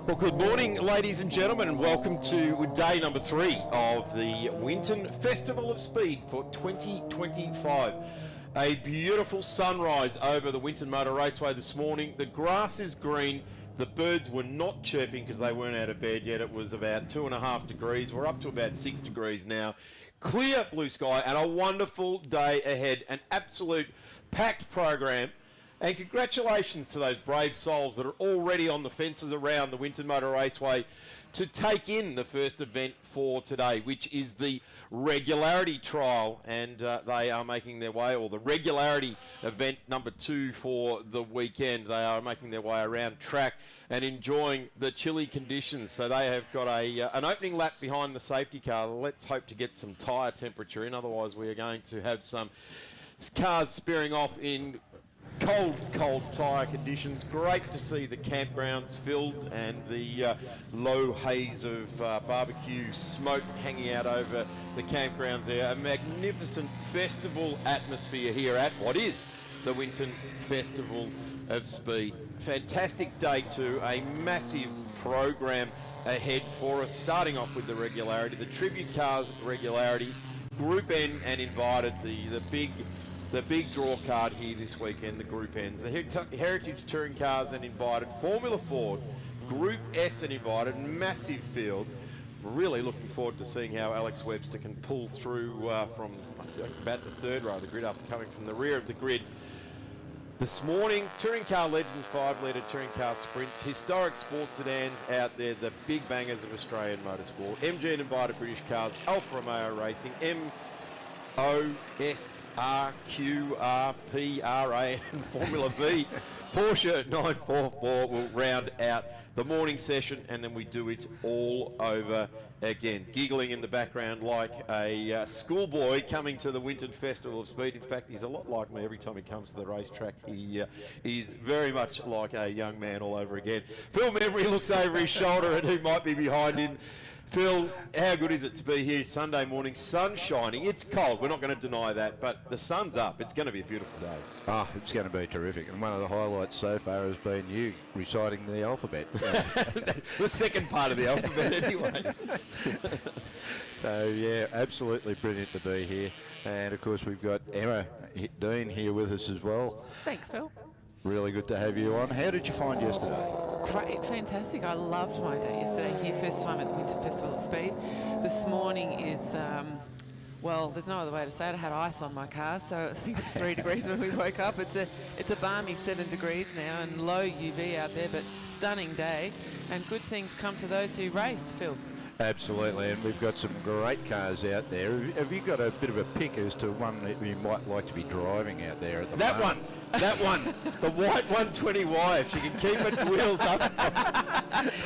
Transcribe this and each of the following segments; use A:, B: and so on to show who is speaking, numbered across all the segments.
A: Well, good morning, ladies and gentlemen, and welcome to day number 3 of the Winton Festival of Speed for 2025. A beautiful sunrise over the Winton Motor Raceway this morning. The grass is green. The birds were not chirping because they weren't out of bed yet. It was about 2.5 degrees. We're up to about 6 degrees now. Clear blue sky and a wonderful day ahead. An absolute packed program. And congratulations to those brave souls that are already on the fences around the Winton Motor Raceway to take in the first event for today, which is the Regularity trial. And they are making their way, or the Regularity event number 2 for the weekend. They are making their way around track and enjoying the chilly conditions. So they have got an opening lap behind the safety car. Let's hope to get some tyre temperature in. Otherwise, we are going to have some cars spearing off in cold tyre conditions. Great to see the campgrounds filled and the low haze of barbecue smoke hanging out over the campgrounds there. A magnificent festival atmosphere here at what is the Winton Festival of Speed. Fantastic day 2, a massive program ahead for us, starting off with the Regularity, the Tribute Cars Regularity, Group N and Invited, the big draw card here this weekend, the Group N's. The Heritage Touring Cars and Invited, Formula Ford, Group S and Invited, massive field. We're really looking forward to seeing how Alex Webster can pull through from about the third row of the grid after coming from the rear of the grid. This morning, Touring Car Legends 5-litre Touring Car Sprints, historic sports sedans out there, the big bangers of Australian motorsport, MG and Invited British cars, Alfa Racing, OSRQRPRA and Formula V. Porsche 944 will round out the morning session, and then we do it all over again. Giggling in the background like a schoolboy coming to the Winton Festival of Speed. In fact, he's a lot like me every time he comes to the racetrack. He is very much like a young man all over again. Phil Memory looks over his shoulder at who might be behind him. Phil, how good is it to be here Sunday morning, sun shining? It's cold, we're not going to deny that, but the sun's up. It's going to be a beautiful day.
B: Oh, it's going to be terrific. And one of the highlights so far has been you reciting the alphabet.
A: The second part of the alphabet anyway.
B: So, yeah, absolutely brilliant to be here. And, of course, we've got Emma Dean here with us as well.
C: Thanks, Phil.
B: Really good to have you on. How did you find yesterday?
C: Great, fantastic. I loved my day yesterday here, first time at the Winton Festival of Speed. This morning is, well, there's no other way to say it. I had ice on my car, so I think it's 3 degrees when we woke up. It's a balmy 7 degrees now and low UV out there, but stunning day. And good things come to those who race, Phil.
B: Absolutely, and we've got some great cars out there. Have you got a bit of a pick as to one that you might like to be driving out there at the moment?
A: That one, the white 120Y, if you can keep it wheels up.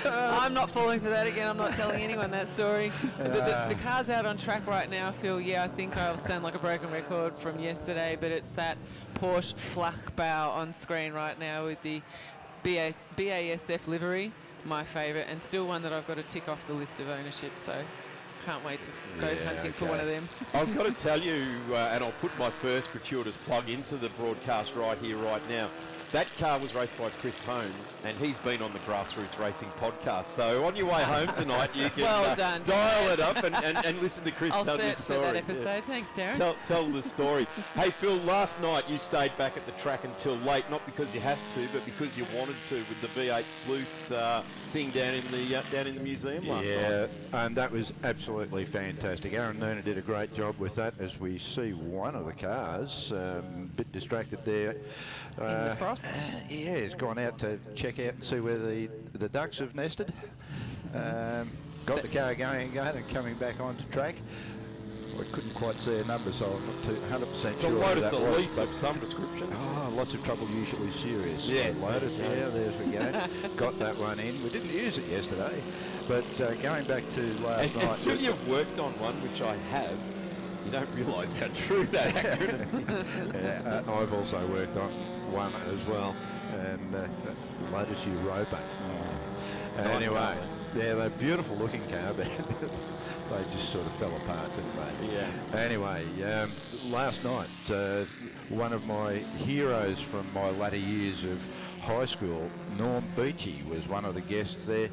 C: I'm not falling for that again. I'm not telling anyone that story. The car's out on track right now, Phil. Yeah, I think I'll sound like a broken record from yesterday, but it's that Porsche Flachbau on screen right now with the BASF livery, my favourite, and still one that I've got to tick off the list of ownership, so can't wait to go hunting for one of them.
A: I've got to tell you, and I'll put my first gratuitous plug into the broadcast right here, right now. That car was raced by Chris Holmes, and he's been on the Grassroots Racing podcast. So on your way home tonight, you can
C: well done,
A: dial it up and listen to Chris tell the story.
C: For that episode. Yeah. Thanks, Darren.
A: Tell the story. Hey, Phil, last night you stayed back at the track until late, not because you have to, but because you wanted to, with the V8 Sleuth thing down in the museum last night.
B: Yeah, and that was absolutely fantastic. Aaron Noonan did a great job with that, as we see one of the cars a bit distracted there.
C: In the frost?
B: Yeah, he's gone out to check out and see where the ducks have nested. Got the car going again and coming back onto track. I couldn't quite see a number, so I'm not 100% sure.
A: It's a Lotus Elise of some description.
B: Oh, lots of trouble, usually serious.
A: Yes.
B: Lotus, yeah, there we go. Got that one in. We didn't use it yesterday, but going back to last night.
A: Until you've worked on one, which I have, you don't realise how true that accurate is.
B: Yeah, I've also worked on one as well, and Lotus Europa.
A: Nice
B: anyway,
A: car.
B: yeah, they're beautiful looking car, but they just sort of fell apart, didn't they?
A: Yeah.
B: Anyway, last night, one of my heroes from my latter years of High School. Norm Beachy was one of the guests there.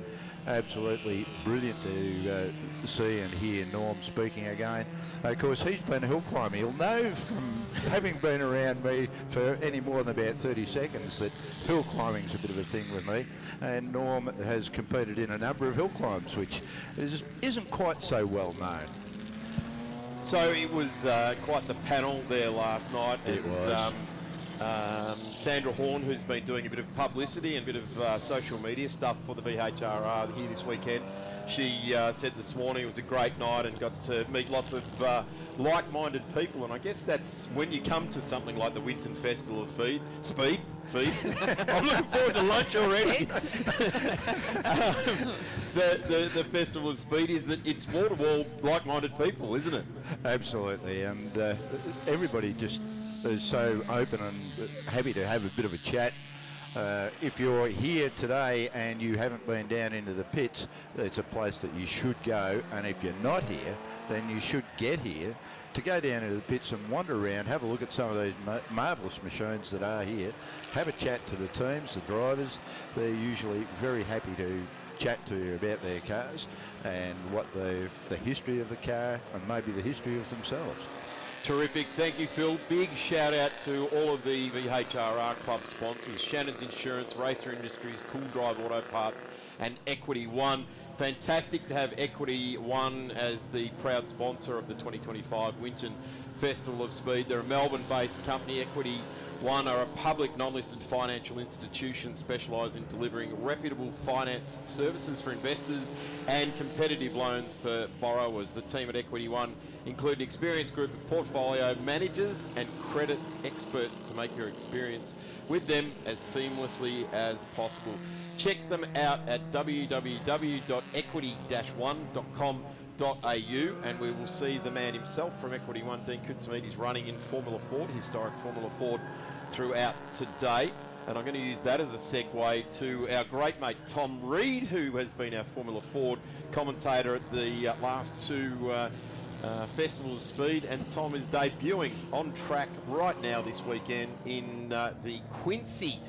B: Absolutely brilliant to see and hear Norm speaking again. Of course, he's been hill climbing. He'll know from having been around me for any more than about 30 seconds that hill climbing's a bit of a thing with me. And Norm has competed in a number of hill climbs, which isn't quite so well known.
A: So it was quite the panel there last night.
B: It was.
A: Sandra Horn, who's been doing a bit of publicity and a bit of social media stuff for the VHRR here this weekend, she said this morning it was a great night and got to meet lots of like-minded people. And I guess that's when you come to something like the Winton Festival of Speed. I'm looking forward to lunch already. The Festival of Speed is that it's wall-to-wall like-minded people, isn't it?
B: Absolutely, and everybody just is so open and happy to have a bit of a chat. If you're here today and you haven't been down into the pits, it's a place that you should go, and if you're not here, then you should get here to go down into the pits and wander around, have a look at some of these marvellous machines that are here, have a chat to the teams, the drivers. They're usually very happy to chat to you about their cars and what the history of the car and maybe the history of themselves.
A: Terrific. Thank you, Phil. Big shout out to all of the VHRR Club sponsors, Shannon's Insurance, Racer Industries, Cool Drive Auto Parts and Equity One. Fantastic to have Equity One as the proud sponsor of the 2025 Winton Festival of Speed. They're a Melbourne-based company. Equity One are a public non-listed financial institution specialised in delivering reputable finance services for investors and competitive loans for borrowers. The team at Equity One include an experienced group of portfolio managers and credit experts to make your experience with them as seamlessly as possible. Check them out at www.equity-one.com.au and we will see the man himself from Equity One, Dean Kutsamides, running in Formula Ford, historic Formula Ford, throughout today. And I'm going to use that as a segue to our great mate Tom Reed, who has been our Formula Ford commentator at the last two Festival of Speed, and Tom is debuting on track right now this weekend in the Quincy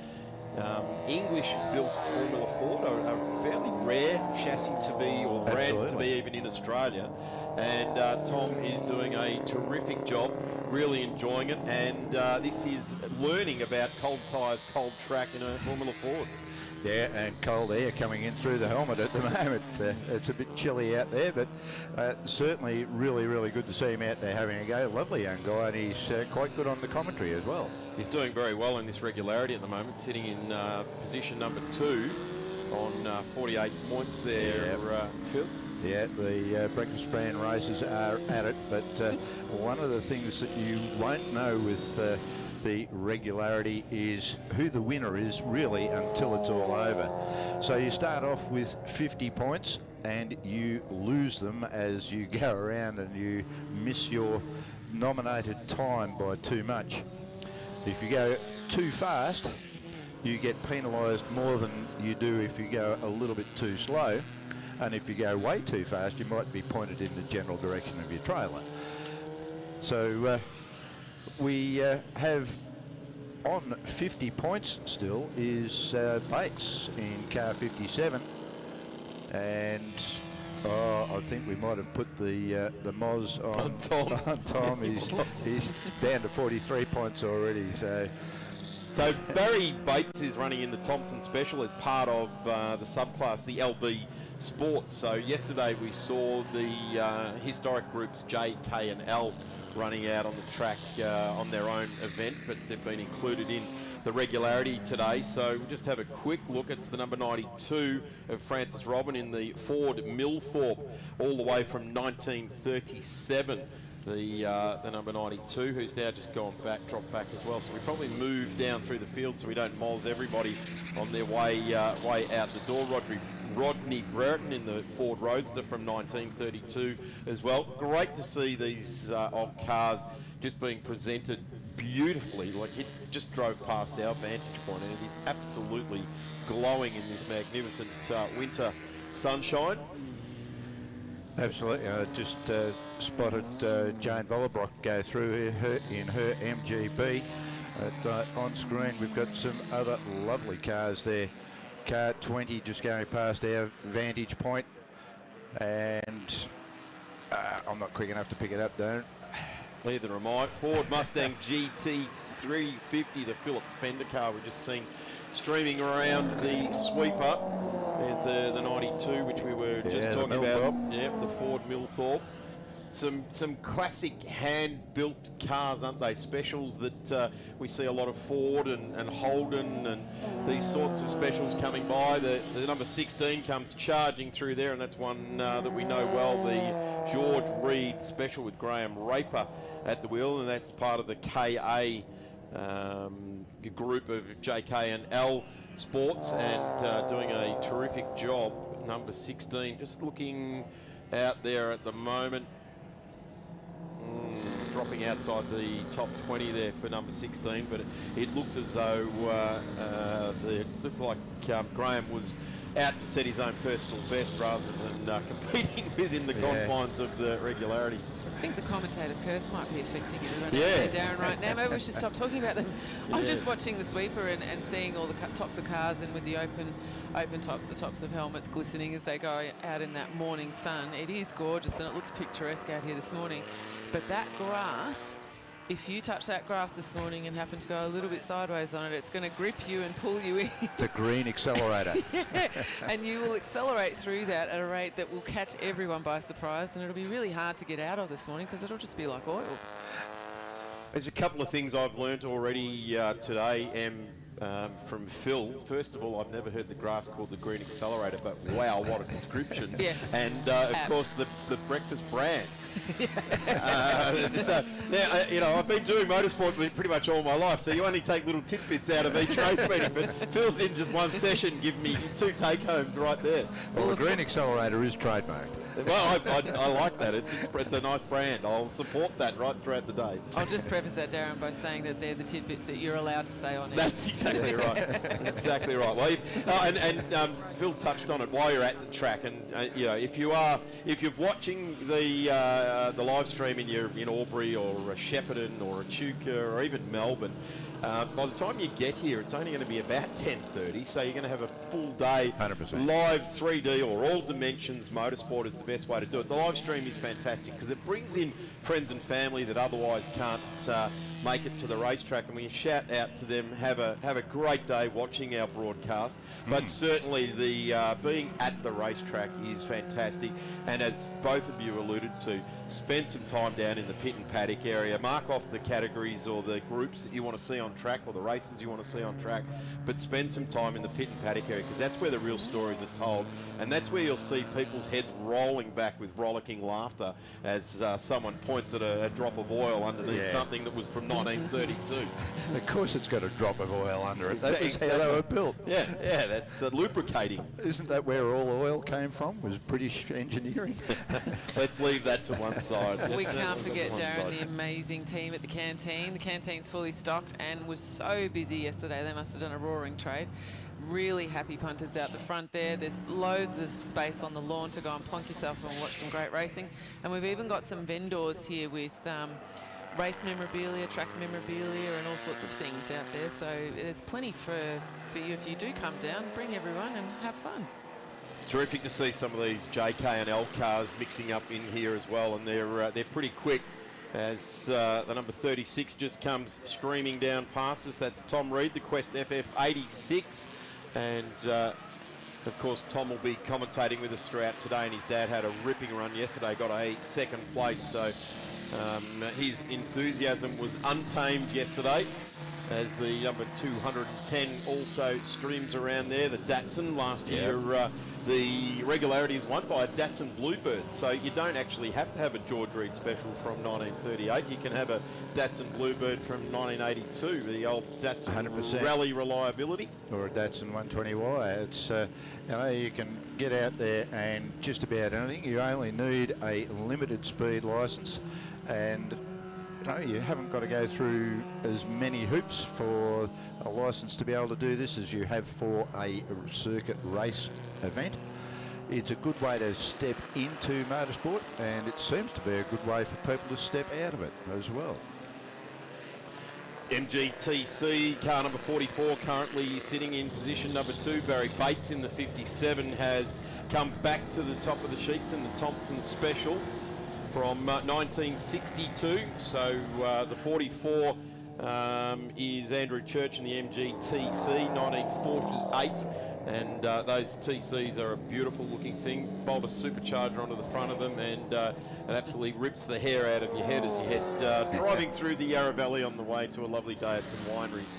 A: English-built Formula Ford, a fairly rare chassis to be, or brand to be even in Australia. And Tom is doing a terrific job, really enjoying it, and this is learning about cold tyres, cold track in a Formula Ford.
B: Yeah, and cold air coming in through the helmet at the moment. It's a bit chilly out there, but certainly really, really good to see him out there having a go. Lovely young guy, and he's quite good on the commentary as well.
A: He's doing very well in this regularity at the moment, sitting in position number 2 on 48 points there, Phil.
B: Yeah, the breakfast brand races are at it, but one of the things that you won't know with the regularity is who the winner is really until it's all over. So you start off with 50 points and you lose them as you go around and you miss your nominated time by too much. If you go too fast, you get penalised more than you do if you go a little bit too slow. And if you go way too fast, you might be pointed in the general direction of your trailer. So we have on 50 points still is Bates in car 57. And I think we might have put the Moz on Tom. He's down to 43 points already.
A: So Barry Bates is running in the Thompson Special as part of the subclass, the LB Sports. So yesterday we saw the historic groups J, K and L running out on the track on their own event, but they've been included in the regularity today. So we'll just have a quick look. It's the number 92 of Francis Robin in the Ford Millthorpe, all the way from 1937. The number 92, who's now just gone back, dropped back as well. So we probably move down through the field so we don't moz everybody on their way out the door. Rodney Brereton in the Ford Roadster from 1932 as well. Great to see these old cars just being presented beautifully. Like, it just drove past our vantage point and it is absolutely glowing in this magnificent winter sunshine.
B: Absolutely. I just spotted Jane Vollerbrock go through in her MGB. But on screen, we've got some other lovely cars there. Car 20 just going past our vantage point. And I'm not quick enough to pick it up, Darren.
A: Neither am I. Ford Mustang GT 350, the Phillips Fender car we've just seen streaming around the sweeper. There's the 92, which we were just talking about. Yep, the Ford Millthorpe. Some classic hand-built cars, aren't they? Specials that we see a lot of Ford and Holden and these sorts of specials coming by. The number 16 comes charging through there, and that's one that we know well, the George Reed special with Graham Raper at the wheel, and that's part of the KA group of JK and L Sports, and doing a terrific job. Number 16, just looking out there at the moment. Dropping outside the top 20 there for number 16, but it looked as though it looked like Graham was out to set his own personal best rather than competing within the confines of the regularity.
C: I think the commentator's curse might be affecting everyone out there, Darren, right now. Maybe we should stop talking about them. I'm just watching the sweeper and seeing all the tops of cars, and with the open tops, the tops of helmets glistening as they go out in that morning sun. It is gorgeous, and it looks picturesque out here this morning. But that grass, if you touch that grass this morning and happen to go a little bit sideways on it, it's going to grip you and pull you in.
B: The green accelerator.
C: And you will accelerate through that at a rate that will catch everyone by surprise, and it'll be really hard to get out of this morning because it'll just be like oil.
A: There's a couple of things I've learnt already today, from Phil. First of all, I've never heard the grass called the green accelerator, but wow, what a description. And of course the breakfast brand. So now, I've been doing motorsport pretty much all my life, so you only take little tidbits out of each race meeting, but Phil's in just one session giving me 2 take-homes right there.
B: Well, the green accelerator is trademarked.
A: Well, I like that. It's a nice brand. I'll support that right throughout the day.
C: I'll just preface that, Darren, by saying that they're the tidbits that you're allowed to say on it.
A: That's exactly right. Exactly right. Well, Phil touched on it while you're at the track, and if you're watching the live stream in Albury or Shepparton or Echuca or even Melbourne. By the time you get here, it's only going to be about 10:30, so you're going to have a full day
B: 100%.
A: live 3D or all dimensions motorsport is the best way to do it. The live stream is fantastic because it brings in friends and family that otherwise can't make it to the racetrack, and we shout out to them, have a great day watching our broadcast. But certainly the being at the racetrack is fantastic, and as both of you alluded to, spend some time down in the pit and paddock area, mark off the categories or the groups that you want to see on track or the races you want to see on track, but spend some time in the pit and paddock area because that's where the real stories are told, and that's where you'll see people's heads rolling back with rollicking laughter as someone points at a drop of oil underneath something that was from 1932.
B: Of course it's got a drop of oil under it. That was how they were built.
A: Yeah, that's lubricating.
B: Isn't that where all oil came from? Was British engineering?
A: Let's leave that to one side.
C: We can't forget, Darren, the amazing team at the canteen. The canteen's fully stocked and was so busy yesterday. They must have done a roaring trade. Really happy punters out the front there. There's loads of space on the lawn to go and plonk yourself and watch some great racing. And we've even got some vendors here with race memorabilia, track memorabilia, and all sorts of things out there. So there's plenty for you if you do come down. Bring everyone and have fun.
A: Terrific to see some of these JK and L cars mixing up in here as well, and they're pretty quick as the number 36 just comes streaming down past us. That's Tom Reed, the Quest FF86, and of course Tom will be commentating with us throughout today, and his dad had a ripping run yesterday, got a second place, so his enthusiasm was untamed yesterday as the number 210 also streams around there. The Datsun last year, the Regularity is won by a Datsun Bluebird, so you don't actually have to have a George Reed special from 1938. You can have a Datsun Bluebird from 1982, the old Datsun
B: 100%.
A: Rally Reliability.
B: Or a Datsun 120Y. It's, you can get out there and just about anything. You only need a limited speed licence, and you haven't got to go through as many hoops for a licence to be able to do this as you have for a circuit race event. It's a good way to step into motorsport, and it seems to be a good way for people to step out of it as well.
A: MGTC, car number 44, currently sitting in position number 2. Barry Bates in the 57 has come back to the top of the sheets in the Thompson Special from 1962. So the 44 is Andrew Church in the MGTC, 1948. And those TCs are a beautiful looking thing. Bolt a supercharger onto the front of them, and it absolutely rips the hair out of your head as you head driving through the Yarra Valley on the way to a lovely day at some wineries.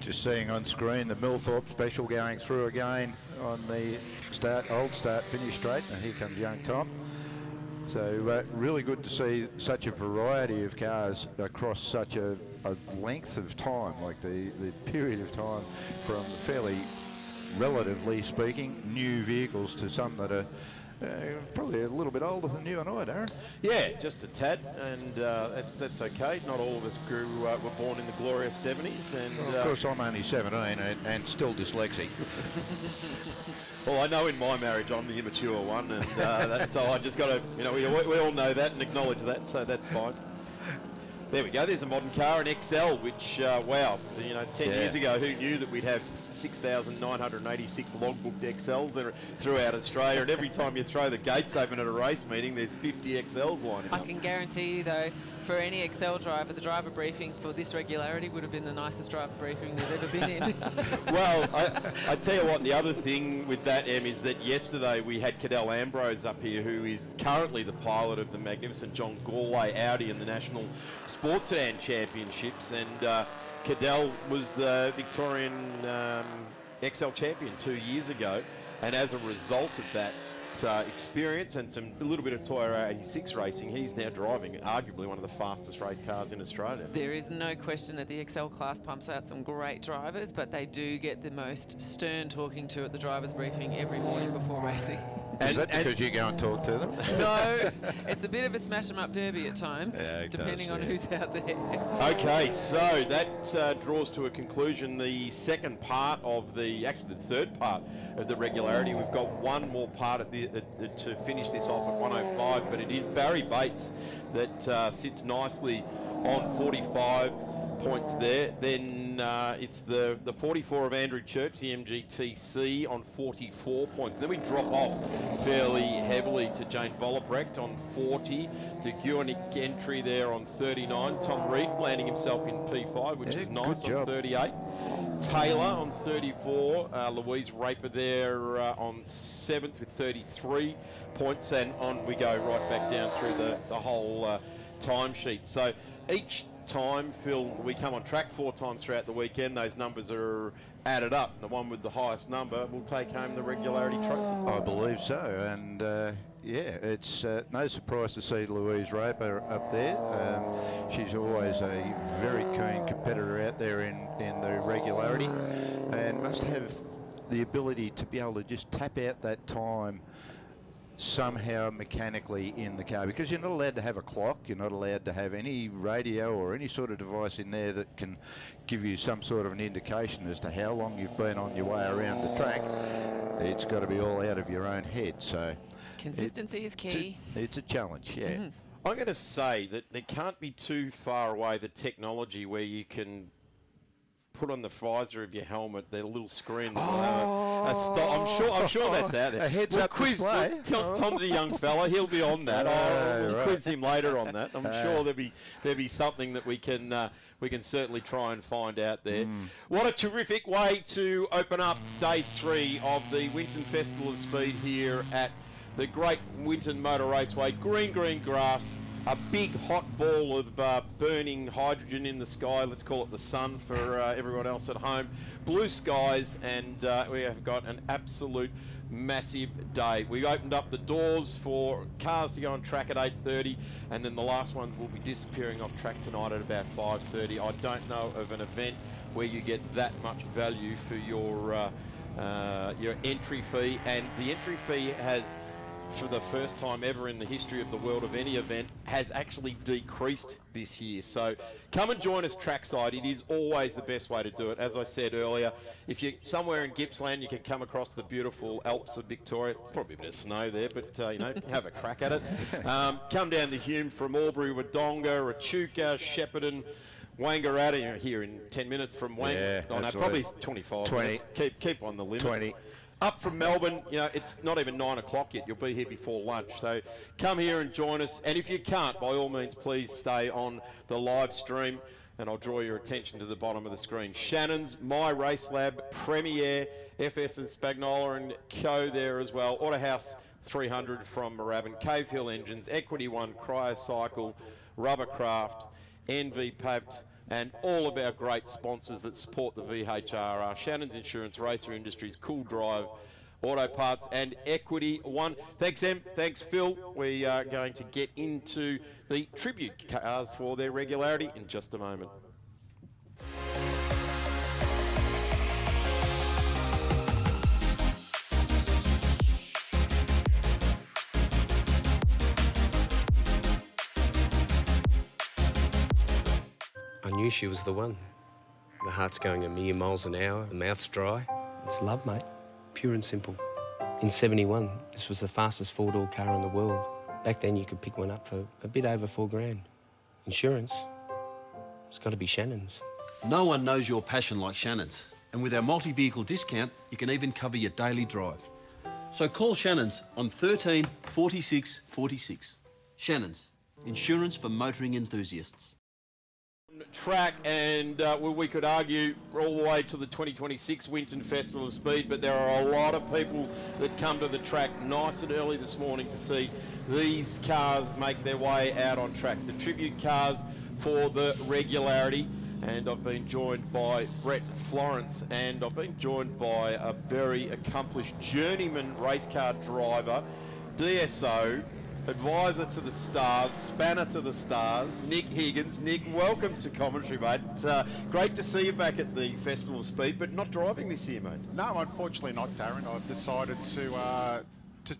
B: Just seeing on screen the Millthorpe Special going through again on the old start finish straight, and here comes young Tom. So really good to see such a variety of cars across such a length of time, like the period of time from fairly, relatively speaking, new vehicles to some that are probably a little bit older than you and I, Darren.
A: Yeah, just a tad, and that's okay. Not all of us were born in the glorious 70s. And
B: well, of course, I'm only 17 and still dyslexic.
A: Well, I know in my marriage I'm the immature one, and so I just got to, we all know that and acknowledge that, so that's fine. There we go. There's a modern car, an XL, which, wow, 10 years ago, who knew that we'd have 6,986 logbooked XLs throughout Australia, and every time you throw the gates open at a race meeting, there's 50 XLs lining up.
C: I can guarantee you, though, for any XL driver, the driver briefing for this regularity would have been the nicest driver briefing they've ever been in.
A: Well, I tell you what, the other thing with that, Em, is that yesterday we had Cadell Ambrose up here, who is currently the pilot of the magnificent John Galway Audi in the National Sports Sedan Championships, and Cadell was the Victorian XL champion 2 years ago, and as a result of that experience and a little bit of Toyota 86 racing, he's now driving arguably one of the fastest race cars in Australia.
C: There is no question that the XL class pumps out some great drivers, but they do get the most stern talking to at the driver's briefing every morning before racing.
B: Is that because you go and talk to them?
C: No, it's a bit of a smash 'em up derby at times, depending on who's out there.
A: Okay, so that draws to a conclusion the second part of actually the third part of the regularity. We've got one more part to finish this off at 105, but it is Barry Bates that sits nicely on 45 points there. Then it's the 44 of Andrew Church, the MGTC, on 44 points. Then we drop off fairly heavily to Jane Vollebrecht on 40. The Guernic entry there on 39. Tom Reed landing himself in P5, which is nice, on 38. Taylor on 34. Louise Raper there on 7th with 33 points. And on we go right back down through the whole timesheet. So each time, Phil, we come on track 4 times throughout the weekend. Those numbers are added up. The one with the highest number will take home the regularity trophy.
B: I believe so, and it's no surprise to see Louise Raper up there. She's always a very keen competitor out there in the regularity, and must have the ability to be able to just tap out that time somehow mechanically in the car, because you're not allowed to have a clock, you're not allowed to have any radio or any sort of device in there that can give you some sort of an indication as to how long you've been on your way around the track. It's got to be all out of your own head, so
C: consistency is key.
B: It's a challenge, yeah.
C: Mm-hmm.
A: I'm going to say that there can't be too far away the technology where you can put on the visor of your helmet, the little screen. I'm sure that's out there.
B: A heads-up display.
A: Tom's a young fella; he'll be on that. We'll quiz him later on that. I'm sure there'll be something that we can certainly try and find out there. What a terrific way to open up day 3 of the Winton Festival of Speed here at the great Winton Motor Raceway. Green grass. A big hot ball of burning hydrogen in the sky. Let's call it the sun for everyone else at home. Blue skies, and we have got an absolute massive day. We opened up the doors for cars to go on track at 8:30, and then the last ones will be disappearing off track tonight at about 5:30. I don't know of an event where you get that much value for your entry fee, and the entry fee has for the first time ever in the history of the world of any event, has actually decreased this year. So come and join us trackside. It is always the best way to do it. As I said earlier, if you're somewhere in Gippsland, you can come across the beautiful Alps of Victoria. It's probably a bit of snow there, but you know, have a crack at it. Come down the Hume from Albury, Wodonga, Echuca, Shepparton, Wangaratta. You're here in 10 minutes from Wang.
B: Yeah,
A: oh, no, probably 25
B: 20.
A: minutes. Keep on the limit.
B: 20.
A: Up from Melbourne, you know, it's not even 9 o'clock yet. You'll be here before lunch. So come here and join us. And if you can't, by all means, please stay on the live stream and I'll draw your attention to the bottom of the screen. Shannon's, My Race Lab, Premier, FS and Spagnola and Co there as well. Autohouse 300 from Moorabbin, Cave Hill Engines, Equity One, Cryocycle, Rubbercraft, NV Paved, and all of our great sponsors that support the VHRR, Shannon's Insurance, Racer Industries, Cool Drive, Auto Parts, and Equity One. Thanks, Em. Thanks, Phil. We are going to get into the tribute cars for their regularity in just a moment.
D: I knew she was the one. The heart's going a million miles an hour, the mouth's dry. It's love, mate. Pure and simple. In '71, this was the fastest four-door car in the world. Back then, you could pick one up for a bit over $4,000. Insurance, it's got to be Shannon's.
E: No one knows your passion like Shannon's. And with our multi-vehicle discount, you can even cover your daily drive. So call Shannon's on 13 46 46. Shannon's, insurance for motoring enthusiasts.
A: Track, and well, we could argue all the way to the 2026 Winton Festival of Speed, but there are a lot of people that come to the track nice and early this morning to see these cars make their way out on track. The tribute cars for the regularity, and I've been joined by Brett Florence, and I've been joined by a very accomplished journeyman race car driver, DSO, advisor to the stars, spanner to the stars, Nick Higgins. Nick, welcome to commentary, mate. Great to see you back at the Festival of Speed, but not driving this year, mate.
F: No, unfortunately not, Darren. I've decided to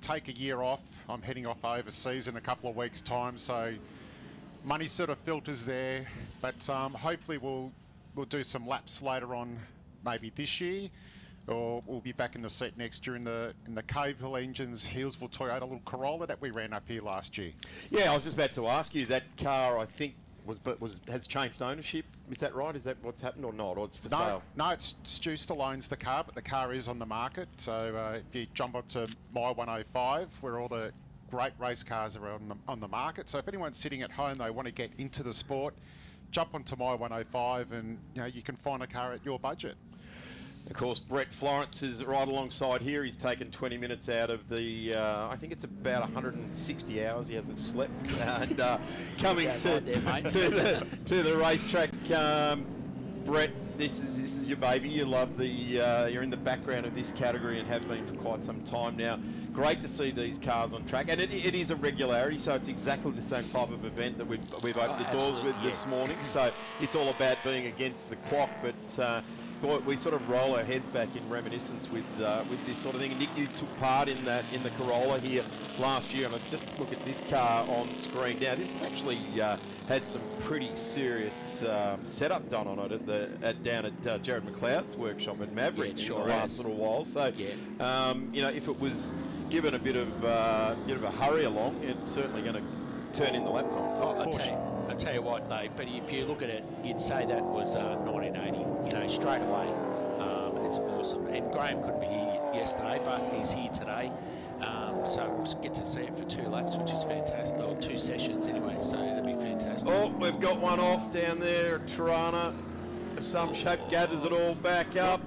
F: take a year off. I'm heading off overseas in a couple of weeks' time, so money sort of filters there. But hopefully we'll do some laps later on, maybe this year, or we'll be back in the seat next year in the Cave Hill Engines Hillsville Toyota little Corolla that we ran up here last year.
A: Yeah, I was just about to ask you, that car I think has changed ownership. Is that right? Is that what's happened or not? Or it's for sale?
F: No, Stu still owns the car, but the car is on the market. So if you jump onto My 105, where all the great race cars are on the market. So if anyone's sitting at home, they want to get into the sport, jump onto My 105 and you can find a car at your budget.
A: Of course, Brett Florence is right alongside here. He's taken 20 minutes out of the, I think it's about 160 hours he hasn't slept. And coming to the racetrack, Brett, this is your baby. You love you're in the background of this category and have been for quite some time now. Great to see these cars on track, and it is a regularity, so it's exactly the same type of event that we've opened the doors with this morning. So it's all about being against the clock, but boy, we sort of roll our heads back in reminiscence with this sort of thing. Nick, you took part in the Corolla here last year, and I just look at this car on screen now. This has actually had some pretty serious setup done on it down at Jared McLeod's workshop at Maverick in the last little while. So, if it was given a bit of a hurry along, it's certainly going to turn in the lap time.
G: I'll tell you what, though, but if you look at it, you'd say that was 1980, straight away. It's awesome. And Graham couldn't be here yesterday, but he's here today. So we'll get to see it for 2 laps, which is fantastic, or 2 sessions anyway, so that'd be fantastic.
A: Oh, we've got one off down there. Tirana of some shape gathers it all back up,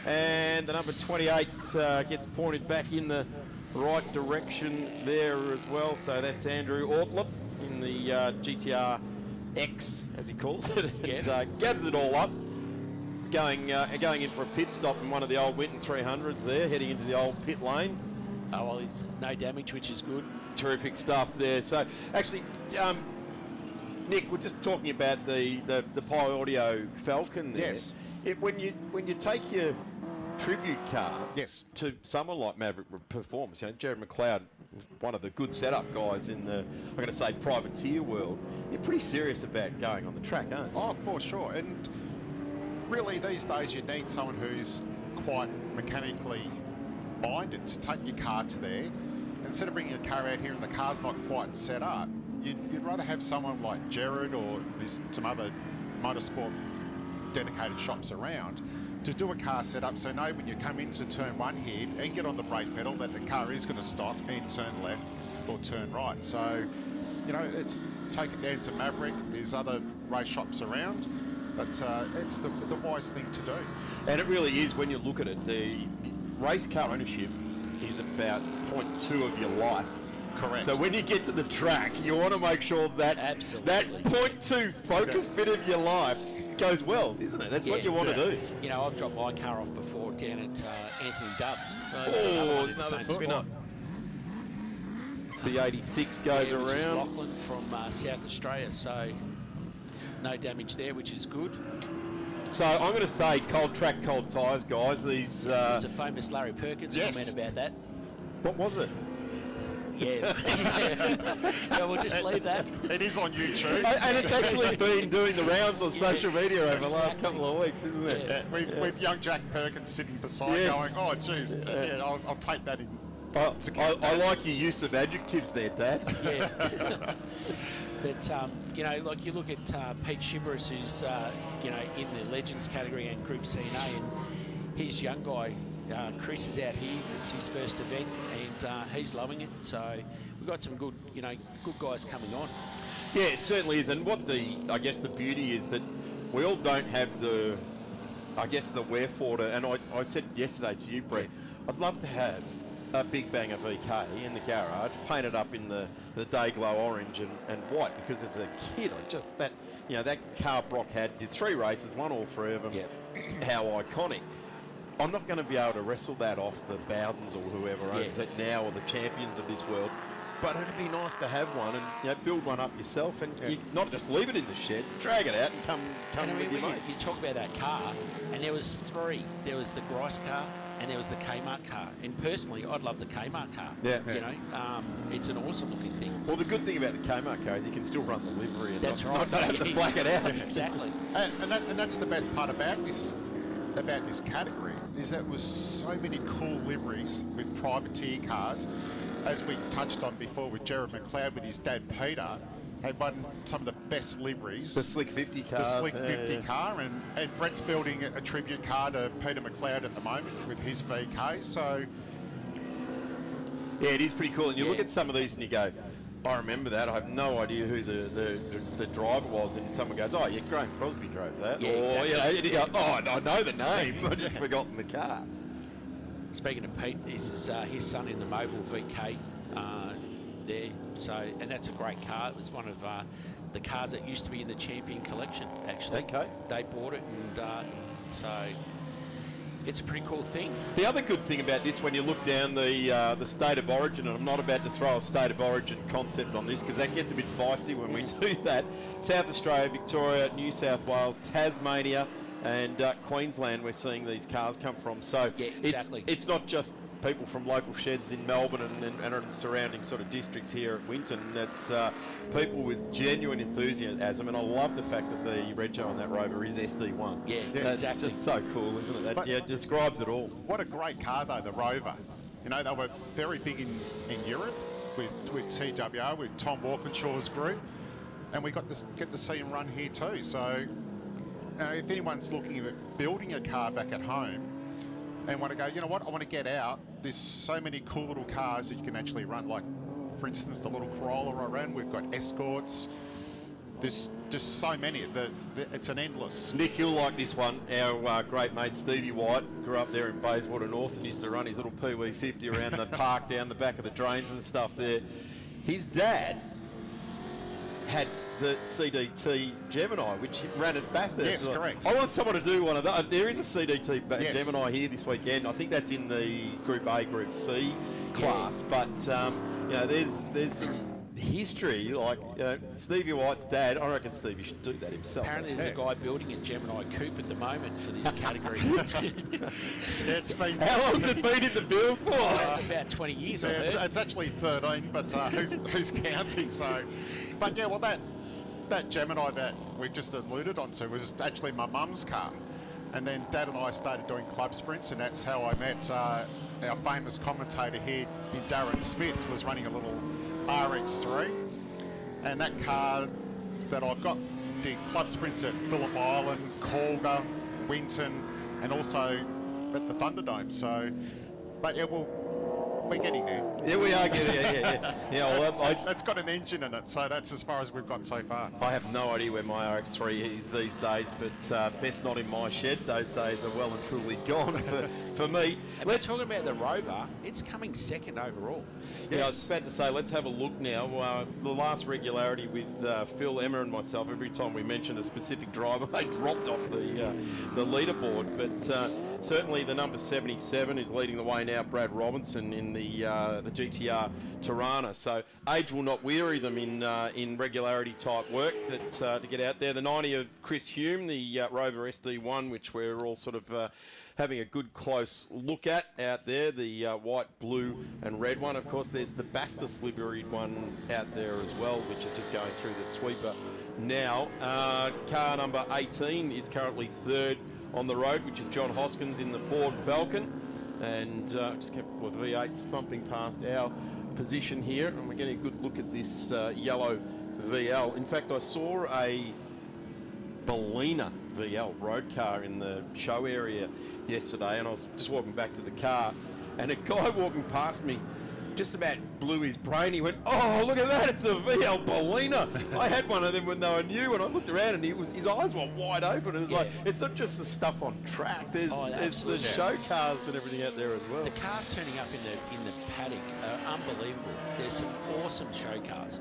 A: and the number 28 gets pointed back in the right direction there as well. So that's Andrew Ortlip in the GTR X, as he calls it. And, gathers it all up, going in for a pit stop in one of the old Winton 300s there, heading into the old pit lane.
G: Oh, well, there's no damage, which is good.
A: Terrific stuff there. So, actually, Nick, we're just talking about the Pi Audio Falcon there.
F: Yes.
A: When you take your tribute car
F: yes.
A: to someone like Maverick Performance, Jared McLeod one of the good setup guys in the, I'm going to say, privateer world, you're pretty serious about going on the track, aren't you?
F: Oh, for sure. And really, these days, you need someone who's quite mechanically minded to take your car to there. Instead of bringing a car out here and the car's not quite set up, you'd rather have someone like Jared, or there's some other motorsport dedicated shops around, to do a car setup, so know when you come into turn one here and get on the brake pedal that the car is going to stop and turn left or turn right. So, you know, it's take it down to Maverick. There's other race shops around, but it's the wise thing to do.
A: And it really is, when you look at it, the race car ownership is about 0.2 of your life.
F: Correct.
A: So when you get to the track, you want to make sure that
G: Absolutely.
A: that 0.2 focus bit of your life goes well, isn't it? That's what you want to do.
G: You know, I've dropped my car off before down at Anthony Dove's.
A: Oh, another spinner. The 86 goes
G: Which is
A: around.
G: Lachlan from South Australia, so no damage there, which is good.
A: So I'm going to say cold track, cold tyres, guys. These.
G: There's a famous Larry Perkins comment about that.
A: What was it?
G: Yeah. Yeah, we'll just leave that.
F: It is on YouTube.
A: And it's actually been doing the rounds on social media over the last couple of weeks, isn't it?
G: Yeah.
F: With young Jack Perkins sitting beside
A: Yes.
F: going, oh, geez, yeah, I'll take that in.
A: I like your use of adjectives there, Dad.
G: Yeah. But, you know, like you look at Pete Shibris, who's, you know, in the Legends category and Group C&A, and his young guy, Chris, is out here. It's his first event, and he's loving it. So we've got some good, you know, good guys coming on.
A: Yeah, it certainly is. And what I guess the beauty is that we all don't have the, I guess, the wherefore to, and I said yesterday to you, Brett, I'd love to have a Big Banger VK in the garage, painted up in the day glow orange and white, because as a kid, I just, that, you know, that car Brock did 3 races, won all 3 of them.
G: Yep.
A: How iconic. I'm not going to be able to wrestle that off the Bowdens or whoever owns it now, or the champions of this world. But it'd be nice to have one and, you know, build one up yourself, and you not just leave it in the shed, drag it out and come
G: And I mean,
A: with your
G: when
A: mates.
G: you talk about that car, and there was 3. There was the Grice car, and there was the Kmart car. And personally, I'd love the Kmart car.
A: Yeah.
G: You know, it's an awesome looking thing.
A: Well, the good thing about the Kmart car is you can still run the livery and
G: That's
A: not
G: right.
A: have to black it out.
G: Exactly.
F: And that's the best part about this category, is that with so many cool liveries with privateer cars, as we touched on before with Jared McLeod with his dad Peter, had won some of the best liveries.
A: The Slick 50 car.
F: The Slick 50 car, and Brett's building a tribute car to Peter McLeod at the moment with his VK, so...
A: Yeah, it is pretty cool. And you look at some of these and you go, I remember that. I have no idea who the driver was. And someone goes, oh, yeah, Graham Crosby drove that.
G: Yeah,
A: or,
G: exactly.
A: you know, and you go, oh, I know the name. I've just forgotten the car.
G: Speaking of Pete, this is his son in the Mobile VK there. So, and that's a great car. It was one of the cars that used to be in the Champion collection, actually.
A: Okay.
G: They bought it, and so it's a pretty cool thing.
A: The other good thing about this, when you look down the state of origin, and I'm not about to throw a state of origin concept on this because that gets a bit feisty when we do that. South Australia, Victoria, New South Wales, Tasmania, and Queensland, we're seeing these cars come from. So
G: Yeah, exactly.
A: it's not just people from local sheds in Melbourne and surrounding sort of districts here at Winton. It's people with genuine enthusiasm, and I love the fact that the rego on that Rover is SD1.
G: Yeah,
A: That's
G: exactly.
A: just so cool, isn't it? That
F: But-
A: describes it all.
F: What a great car, though, the Rover. You know, they were very big in Europe with TWR, with Tom Walkinshaw's group, and we get to see him run here too. So, if anyone's looking at building a car back at home and want to go, you know what, I want to get out, there's so many cool little cars that you can actually run. Like, for instance, the little Corolla I ran, we've got Escorts. There's just so many. It's an endless.
A: Nick, you'll like this one. Our great mate Stevie White grew up there in Bayswater North and used to run his little Pee-wee 50 around the park down the back of the drains and stuff there. His dad had the CDT Gemini, which ran at Bathurst.
F: Yes, correct.
A: I want someone to do one of those. There is a CDT
F: Yes.
A: Gemini here this weekend. I think that's in the Group A, Group C class. But, you know, there's some history, like Stevie White's dad. I reckon Stevie should do that himself.
G: Apparently there's a guy building a Gemini coupe at the moment for this category.
F: It's been...
A: How long's it been in the build for?
G: About 20 years, I heard.
F: It's actually 13, but who's counting? So, but yeah, well that Gemini that we've just alluded onto was actually my mum's car, and then Dad and I started doing club sprints, and that's how I met our famous commentator here, Darren Smith, was running a little RX3, and that car that I've got did club sprints at Phillip Island, Calder, Winton, and also at the Thunderdome. So, but yeah, we're getting there.
A: Yeah, we are getting there. Yeah. Well,
F: It's got an engine in it, so that's as far as we've got so far.
A: I have no idea where my RX3 is these days, but best not in my shed. Those days are well and truly gone for me.
G: And we're talking about the Rover. It's coming second overall.
A: Yeah, I was about to say, let's have a look now. The last regularity with Phil, Emma and myself, every time we mentioned a specific driver, they dropped off the leaderboard. But certainly the number 77 is leading the way now, Brad Robinson, in the GTR Tirana. So age will not weary them in regularity type work to get out there. The 90 of Chris Hume, the Rover SD1, which we're all sort of having a good close look at out there, the white, blue and red one. Of course, there's the Bastos liveried one out there as well, which is just going through the sweeper now. Car number 18 is currently third on the road, which is John Hoskins in the Ford Falcon. And just kept the V8s thumping past our position here, and we're getting a good look at this yellow VL. In fact, I saw a Bellina VL road car in the show area yesterday, and I was just walking back to the car, and a guy walking past me just about blew his brain. He went, "Oh, look at that, it's a VL Bellina." I had one of them when they were new, and I looked around and his eyes were wide open. It was like, it's not just the stuff on track, there's the show cars and everything out there as well.
G: The cars turning up in the paddock are unbelievable. There's some awesome show cars.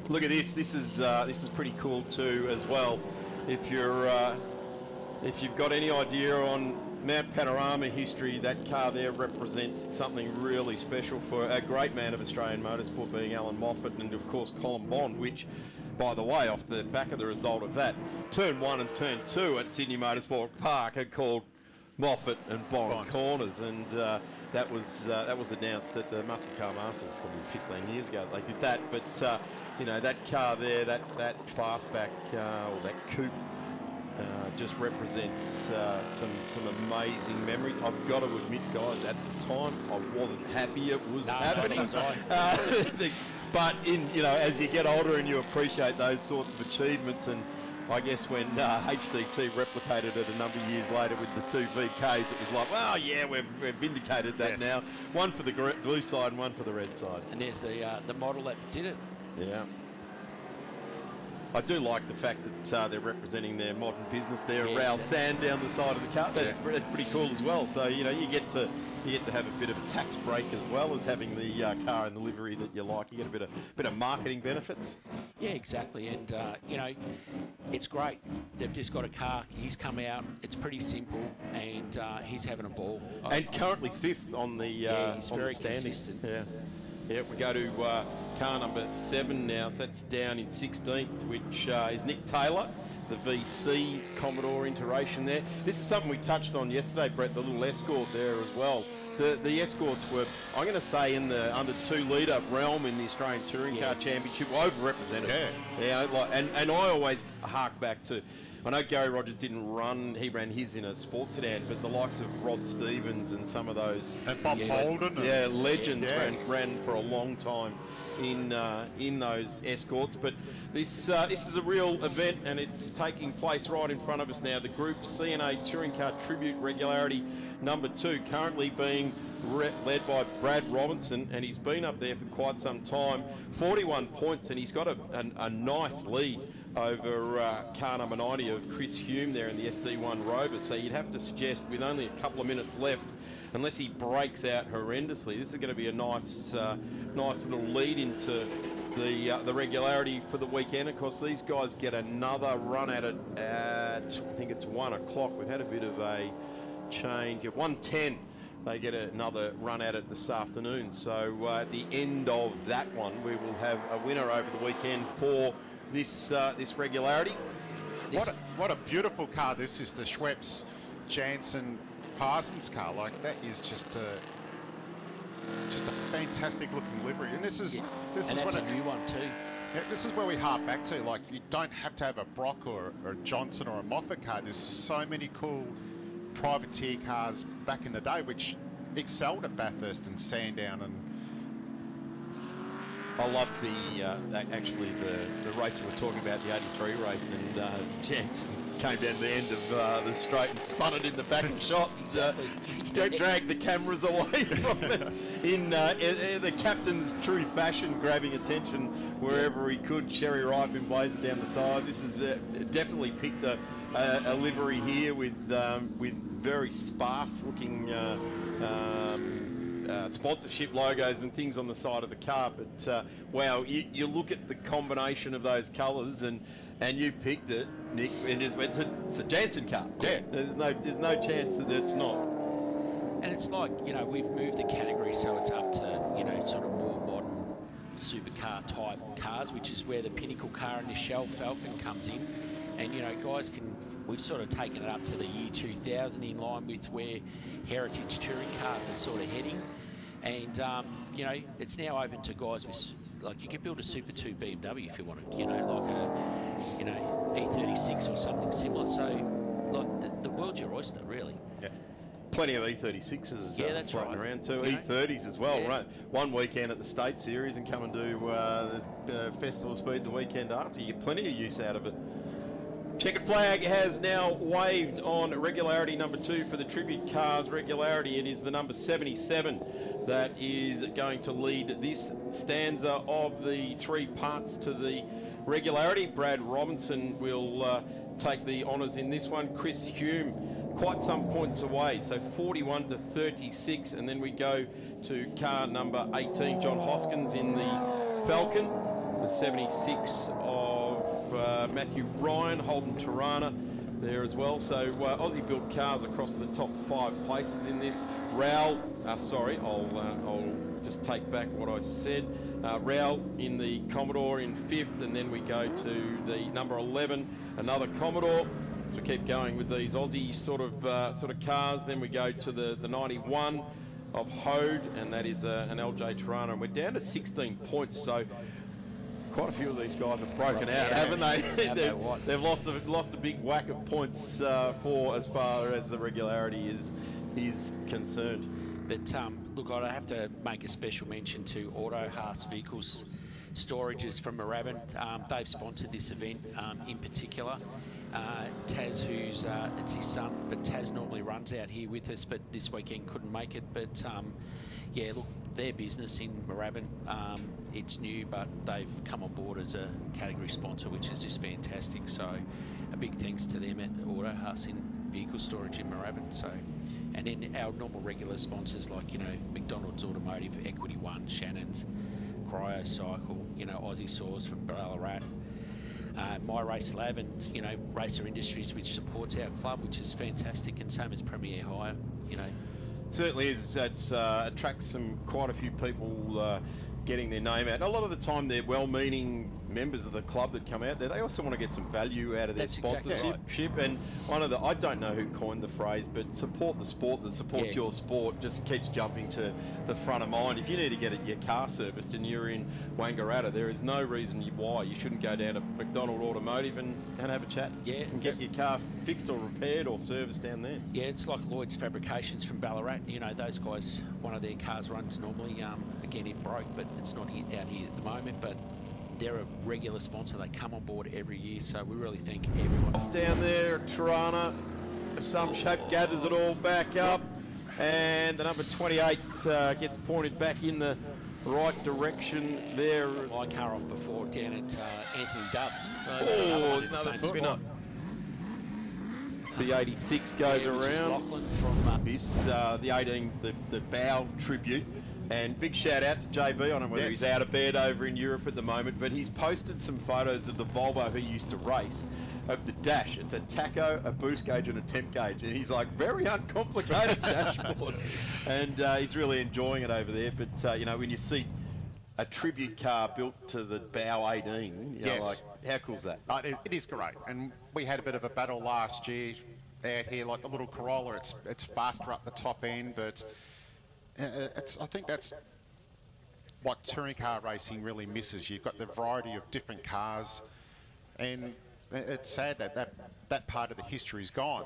A: Look at this. This is pretty cool too as well. If you've got any idea on Mount Panorama history, that car there represents something really special for a great man of Australian motorsport, being Alan Moffat, and of course Colin Bond, which, by the way, off the back of the result of that, Turn 1 and Turn 2 at Sydney Motorsport Park are called Moffat and Bond corners, and that was announced at the Muscle Car Masters. It's probably 15 years ago they did that, but you know, that car there, that fastback or that coupe, just represents some amazing memories. I've got to admit, guys, at the time I wasn't happy it was happening. But as you get older and you appreciate those sorts of achievements, and I guess when HDT replicated it a number of years later with the two VKs, it was like, well, yeah, we've vindicated that now. One for the blue side and one for the red side.
G: And there's the model that did it.
A: Yeah. I do like the fact that they're representing their modern business there, Rail Sand down the side of the car. That's pretty cool as well. So you get to have a bit of a tax break as well as having the car in the livery that you like. You get a bit of marketing benefits.
G: Yeah, exactly. And it's great. They've just got a car. He's come out. It's pretty simple, and he's having a ball.
A: And currently fifth on the
G: he's
A: on
G: very
A: the standings.
G: consistent.
A: Yeah, we go to car number 7 now. So that's down in 16th, which is Nick Taylor, the VC Commodore iteration there. This is something we touched on yesterday, Brett, the little Escort there as well. The Escorts were, I'm going to say, in the under 2 litre realm in the Australian Touring Car Championship, overrepresented. And I always hark back to, I know Gary Rogers didn't run, he ran his in a sports sedan, but the likes of Rod Stevens and some of those...
F: And Bob Holden.
A: Legends ran for a long time in those Escorts. But this is a real event, and it's taking place right in front of us now. The Group CNA Touring Car Tribute Regularity number 2, currently being led by Brad Robinson, and he's been up there for quite some time. 41 points, and he's got a nice lead over car number 90 of Chris Hume there in the SD1 Rover. So you'd have to suggest, with only a couple of minutes left, unless he breaks out horrendously, this is going to be a nice little lead into the regularity for the weekend. Of course, these guys get another run at it at, I think it's 1 o'clock. We've had a bit of a change at 1:10. they get another run at it this afternoon. So at the end of that one, we will have a winner over the weekend for this Regularity.
F: What a beautiful car this is, the Schweppes Jansen Parsons car. Like, that is just a fantastic looking livery. And this is
G: that's a new one too.
F: Yeah, this is where we harp back to. Like, you don't have to have a Brock or a Johnson or a Moffat car. There's so many cool privateer cars back in the day which excelled at Bathurst and Sandown. And
A: I love the race we were talking about, the 83 race, and Jansen came down the end of the straight and spun it in the back and shot. Don't drag the cameras away from it. In the captain's true fashion, grabbing attention wherever he could. Cherry ripe and blazing down the side. This is definitely picked a livery here with very sparse looking sponsorship logos and things on the side of the car. But wow, you look at the combination of those colours and you picked it, Nick, and it's a Jansen car.
F: Yeah.
A: There's no chance that it's not.
G: And it's like, we've moved the category so it's up to, sort of more modern supercar type cars, which is where the pinnacle car in the Shell Falcon comes in. And, we've sort of taken it up to the year 2000 in line with where heritage touring cars are sort of heading. And, it's now open to guys with, like, you could build a Super 2 BMW if you wanted, like a, E36 or something similar. So, like, the world's your oyster, really.
A: Yeah. Plenty of E36s
G: that's
A: floating
G: right.
A: around too.
G: You know?
A: E30s as well,
G: Yeah.
A: right? One weekend at the State Series and come and do the Festival of Speed the weekend after. You get plenty of use out of it. Checkered flag has now waved on Regularity number 2 for the Tribute Cars Regularity. It is the number 77 that is going to lead this stanza of the 3 parts to the Regularity. Brad Robinson will take the honours in this one. Chris Hume quite some points away, so 41 to 36, and then we go to car number 18, John Hoskins in the Falcon, the 76 of Matthew Ryan, Holden Tirana there as well. So Aussie built cars across the top 5 places in this. I'll just take back what I said. Raul in the Commodore in 5th, and then we go to the number 11, another Commodore. So we keep going with these Aussie sort of cars. Then we go to the 91 of Hode, and that is an LJ Tirana, and we're down to 16 points. So quite a few of these guys have broken out, haven't they? They've lost a big whack of points for as far as the Regularity is concerned.
G: But look, I'd have to make a special mention to Auto Haas Vehicles Storages from Moorabbin. They've sponsored this event in particular. Taz, who's it's his son, but Taz normally runs out here with us, but this weekend couldn't make it. But yeah, look, their business in Moorabbin, it's new, but they've come on board as a category sponsor, which is just fantastic. So a big thanks to them at Auto Haas in Vehicle Storage in Moorabbin. So, and then our normal regular sponsors like, McDonald's Automotive, Equity One, Shannon's, Cryo Cycle, Aussie Saws from Ballarat, My Race Lab, and Racer Industries, which supports our club, which is fantastic, and same as Premier Hire.
A: Certainly is. It attracts quite a few people getting their name out. And a lot of the time, they're well-meaning members of the club that come out there. They also want to get some value out of their sponsorship.
G: Exactly right.
A: And I don't know who coined the phrase, but support the sport that supports your sport just keeps jumping to the front of mind. If you need to get your car serviced and you're in Wangaratta, there is no reason why you shouldn't go down to McDonald Automotive and have a chat.
G: Yeah.
A: And get your car fixed or repaired or serviced down there.
G: Yeah, it's like Lloyd's Fabrications from Ballarat. Those guys, one of their cars runs normally. Again, it broke, but it's not out here at the moment. But they're a regular sponsor. They come on board every year, so we really thank everyone.
A: Off down there, Tirana, of some shape, gathers it all back up, and the number 28 gets pointed back in the right direction there.
G: My car off before down at Anthony Dove's.
A: Another spinner. The 86 goes around.
G: Lachlan from
A: the 18, the bow tribute. And big shout out to JB. I don't know whether
F: Yes.
A: he's out of bed over in Europe at the moment, but he's posted some photos of the Volvo he used to race, of the dash. It's a tacho, a boost gauge and a temp gauge, and he's like, very uncomplicated dashboard. And he's really enjoying it over there. But, you know, when you see a tribute car built to the Bow 18, you know,
F: Yes.
A: like, how cool's that?
F: It is great, and we had a bit of a battle last year out here, like the little Corolla. It's faster up the top end, but I think that's what touring car racing really misses. You've got the variety of different cars, and it's sad that part of the history is gone.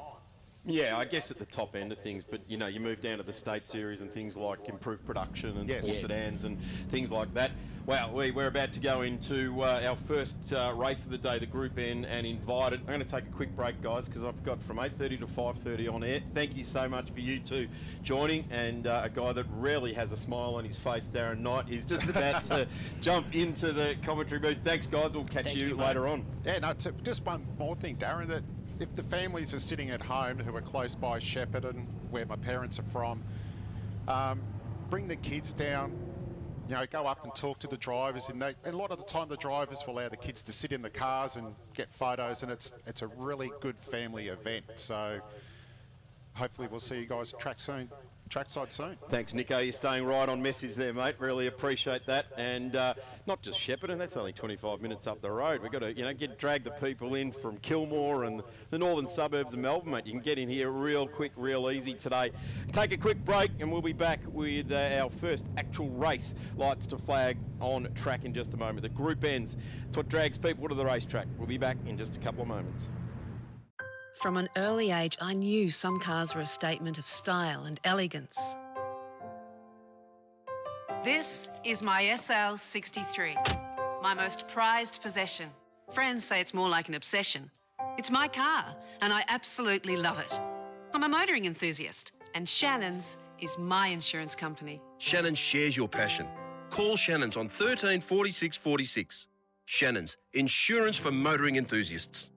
A: Yeah, I guess at the top end of things, but you know, you move down to the state series and things like improved production and
F: Yes.
A: sports sedans and things like that. Well, we're about to go into our first race of the day, the Group N and Invited. I'm going to take a quick break, guys, because I've got from 8:30 to 5:30 on air. Thank you so much for you two joining, and a guy that rarely has a smile on his face, Darren Knight, is just about to jump into the commentary booth. Thanks, guys. We'll catch you later on.
F: Yeah, no, just one more thing, Darren, that if the families are sitting at home who are close by Shepparton, where my parents are from, bring the kids down, you know, go up and talk to the drivers, and a lot of the time the drivers will allow the kids to sit in the cars and get photos, and it's a really good family event. So hopefully we'll see you guys at Trackside soon.
A: Thanks, Nico. You're staying right on message there, mate. Really appreciate that. And not just Shepparton, that's only 25 minutes up the road. We've got to, you know, drag the people in from Kilmore and the northern suburbs of Melbourne, mate. You can get in here real quick, real easy today. Take a quick break, and we'll be back with our first actual race. Lights to flag on track in just a moment. The Group Ends. It's what drags people to the racetrack. We'll be back in just a couple of moments.
H: From an early age, I knew some cars were a statement of style and elegance. This is my SL63, my most prized possession. Friends say it's more like an obsession. It's my car, and I absolutely love it. I'm a motoring enthusiast, and Shannon's is my insurance company.
I: Shannon shares your passion. Call Shannon's on 13 46 46. Shannon's, insurance for motoring enthusiasts.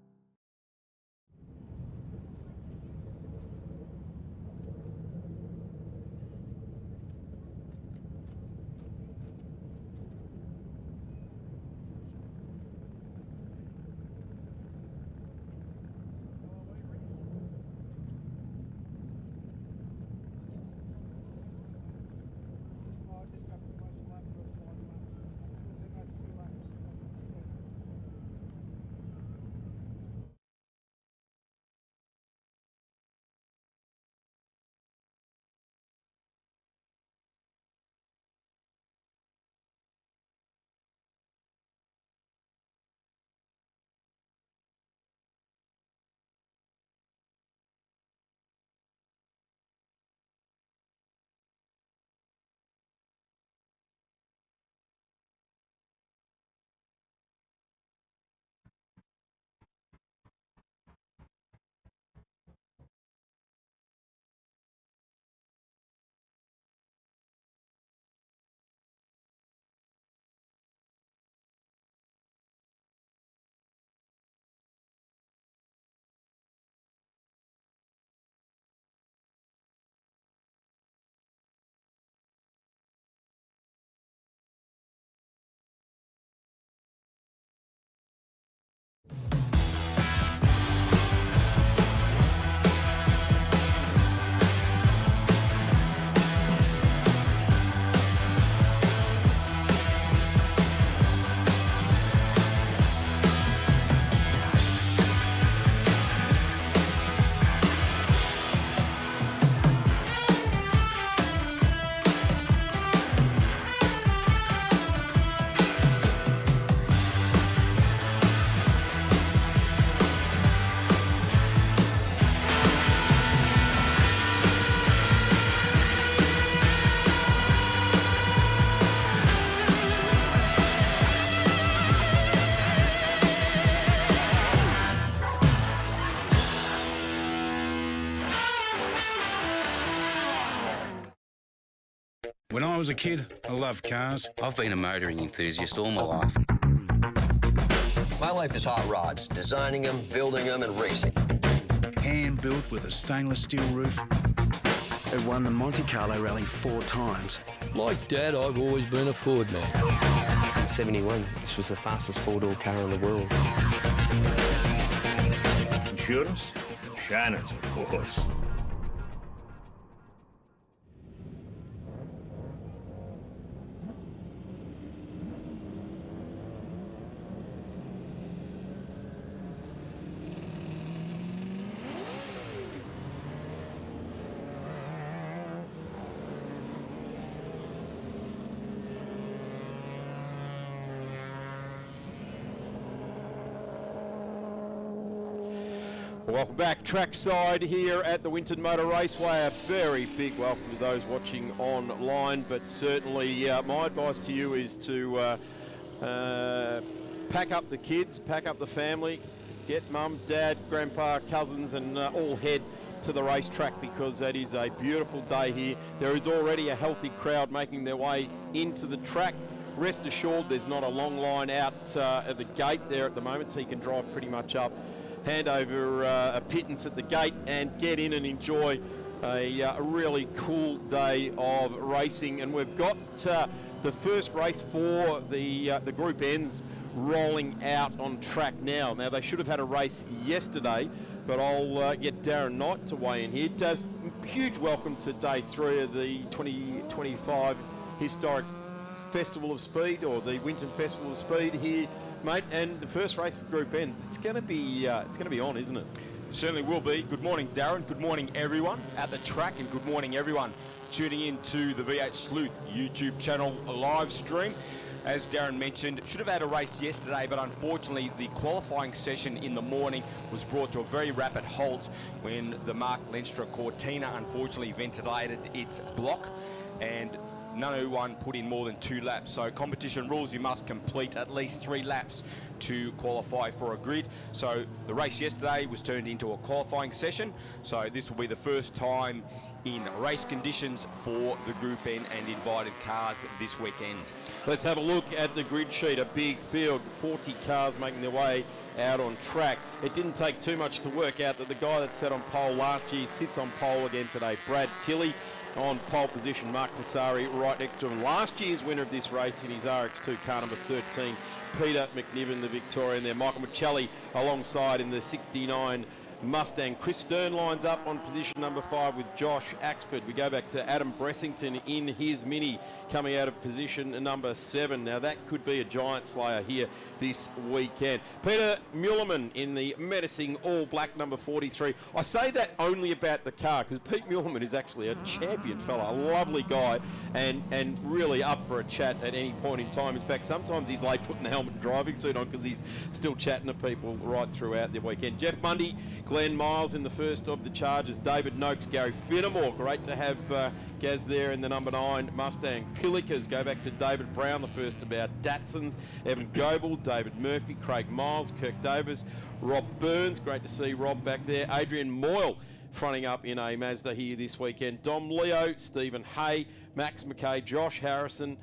J: When I was a kid, I loved cars.
K: I've been a motoring enthusiast all my life.
L: My life is hot rods, designing them, building them, and racing.
J: Hand-built with a stainless steel roof.
M: have won the Monte Carlo Rally 4 times.
N: Like Dad, I've always been a Ford man.
D: In 71, this was the fastest four-door car in the world.
N: Insurance? Shannon's, of course.
A: Welcome back, Trackside here at the Winton Motor Raceway. A very big welcome to those watching online, but certainly my advice to you is to pack up the kids, pack up the family, get mum, dad, grandpa, cousins, and all head to the racetrack, because that is a beautiful day here. There is already a healthy crowd making their way into the track. Rest assured there's not a long line out at the gate there at the moment, so you can drive pretty much up, hand over a pittance at the gate and get in and enjoy a really cool day of racing. And we've got the first race for the Group N's rolling out on track now. Now, they should have had a race yesterday, but I'll get Darren Knight to weigh in here. Does huge welcome to day 3 of the 2025 Historic Festival of Speed, or the Winton Festival of Speed here, mate, and the first race for Group N's. It's going to be on, isn't it?
O: Certainly will be. Good morning, Darren. Good morning, everyone at the track, and good morning, everyone tuning in to the VH Sleuth YouTube channel live stream. As Darren mentioned, should have had a race yesterday, but unfortunately the qualifying session in the morning was brought to a very rapid halt when the Mark Lenstra Cortina unfortunately ventilated its block, and no one put in more than 2 laps. So competition rules, you must complete at least 3 laps to qualify for a grid. So the race yesterday was turned into a qualifying session. So this will be the first time in race conditions for the Group N and invited cars this weekend.
A: Let's have a look at the grid sheet. A big field, 40 cars making their way out on track. It didn't take too much to work out that the guy that sat on pole last year sits on pole again today. Brad Tilley on pole position, Mark Tessari right next to him. Last year's winner of this race in his RX2 car number 13, Peter McNiven, the Victorian there. Michael Michelli alongside in the 69 Mustang. Chris Stern lines up on position number 5 with Josh Axford. We go back to Adam Bressington in his Mini coming out of position number 7. Now that could be a giant slayer here this weekend. Peter Mullerman in the menacing all black number 43. I say that only about the car because Pete Mullerman is actually a champion fella, a lovely guy, and really up for a chat at any point in time. In fact, sometimes he's late putting the helmet and driving suit on because he's still chatting to people right throughout the weekend. Jeff Mundy, Glenn Miles in the first of the charges. David Noakes, Gary Finnemore. Great to have Gaz there in the number 9 Mustang. Pillikers, go back to David Brown, the first about Datsuns. Evan Goebel, David Murphy, Craig Miles, Kirk Davis, Rob Burns. Great to see Rob back there. Adrian Moyle fronting up in a Mazda here this weekend. Dom Leo, Stephen Hay, Max McKay, Josh Harrison,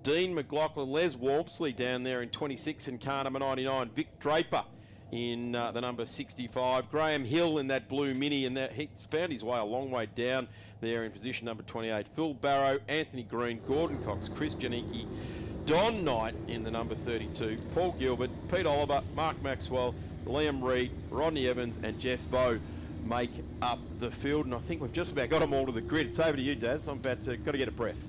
A: Dean McLaughlin, Les Walmsley down there in 26 in car number 99. Vic Draper in the number 65. Graham Hill in that blue Mini, and that he found his way a long way down there in position number 28. Phil Barrow, Anthony Green, Gordon Cox, Chris Janicki, Don Knight in the number 32, Paul Gilbert, Pete Oliver, Mark Maxwell, Liam Reed, Rodney Evans and Jeff Bowe make up the field. And I think we've just about got them all to the grid. It's over to you, Daz. I'm about to got to get a breath.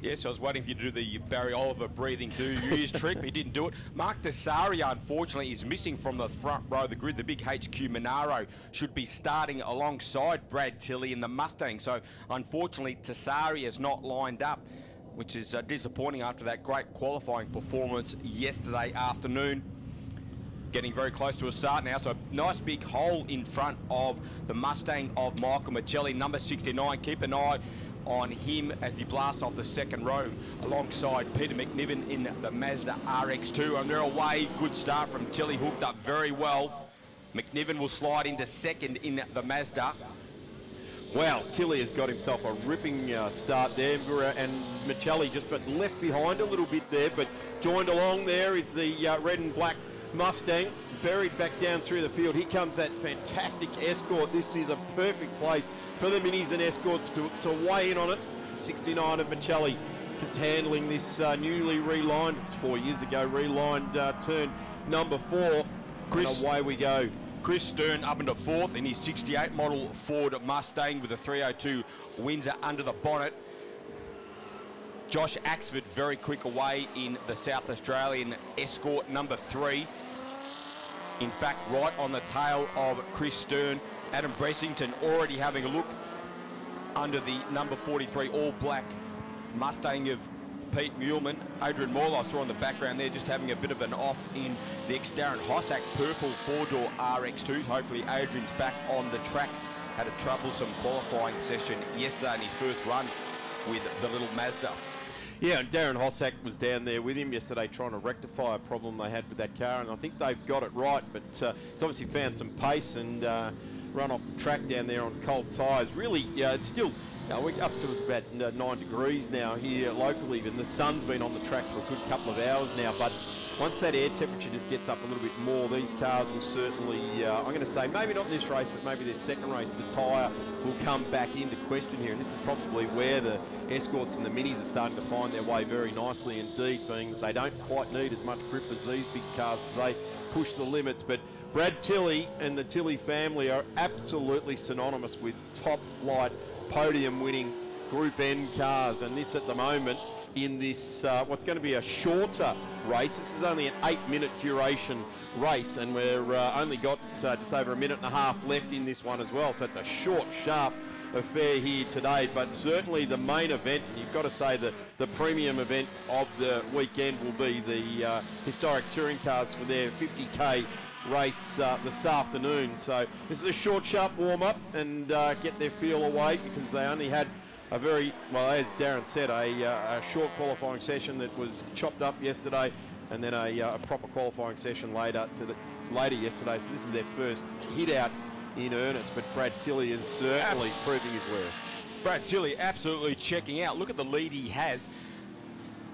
O: Yes, I was waiting for you to do the Barry Oliver breathing do ears trick, but he didn't do it. Mark Tessari, unfortunately, is missing from the front row of the grid. The big HQ Monaro should be starting alongside Brad Tilley in the Mustang. So, unfortunately, Tessari is not lined up, which is disappointing after that great qualifying performance yesterday afternoon. Getting very close to a start now, so a nice big hole in front of the Mustang of Michael Michelli, number 69. Keep an eye on him as he blasts off the second row alongside Peter McNiven in the Mazda RX2. And they're away. Good start from Tilley, hooked up very well. McNiven will slide into second in the Mazda.
A: Wow, Tilley has got himself a ripping start there, and Michelli just but left behind a little bit there, but joined along there is the red and black Mustang. buried back down through the field. Here comes that fantastic Escort. This is a perfect place for the Minis and Escorts to weigh in on it. 69 of Michelli just handling this newly relined, it's 4 years ago, relined turn number 4. And away we go.
O: Chris Stern up into 4th in his 68 model Ford Mustang with a 302 Windsor under the bonnet. Josh Axford very quick away in the South Australian Escort number 3. In fact, right on the tail of Chris Stern. Adam Bressington already having a look under the number 43 all-black Mustang of Pete Muhlmann. Adrian Moyle I saw in the background there just having a bit of an off in the ex-Darren Hossack purple 4-door RX2s. Hopefully Adrian's back on the track. Had a troublesome qualifying session yesterday in his first run with the little Mazda.
A: Yeah, and Darren Hossack was down there with him yesterday trying to rectify a problem they had with that car, and I think they've got it right, but it's obviously found some pace and run off the track down there on cold tyres. Really, it's still, we're up to about 9 degrees now here locally, and the sun's been on the track for a good couple of hours now, but once that air temperature just gets up a little bit more, these cars will certainly, I'm going to say, maybe not this race, but maybe their second race, the tyre will come back into question here, and this is probably where the Escorts and the Minis are starting to find their way very nicely indeed, being that they don't quite need as much grip as these big cars as they push the limits. But Brad Tilley and the Tilley family are absolutely synonymous with top flight, podium winning Group N cars, and this at the moment in this what's going to be a shorter race. This is only an 8-minute duration race, and we're only got just over a minute and a half left in this one as well, so it's a short, sharp affair here today. But certainly the main event, and you've got to say the premium event of the weekend, will be the historic touring cars for their 50k race this afternoon. So this is a short, sharp warm-up and get their feel away, because they only had a very, well, as Darren said, a short qualifying session that was chopped up yesterday, and then a proper qualifying session later yesterday. So this is their first hit out in earnest, but Brad Tilley is certainly proving his worth.
O: Brad Tilley absolutely checking out. Look at the lead he has.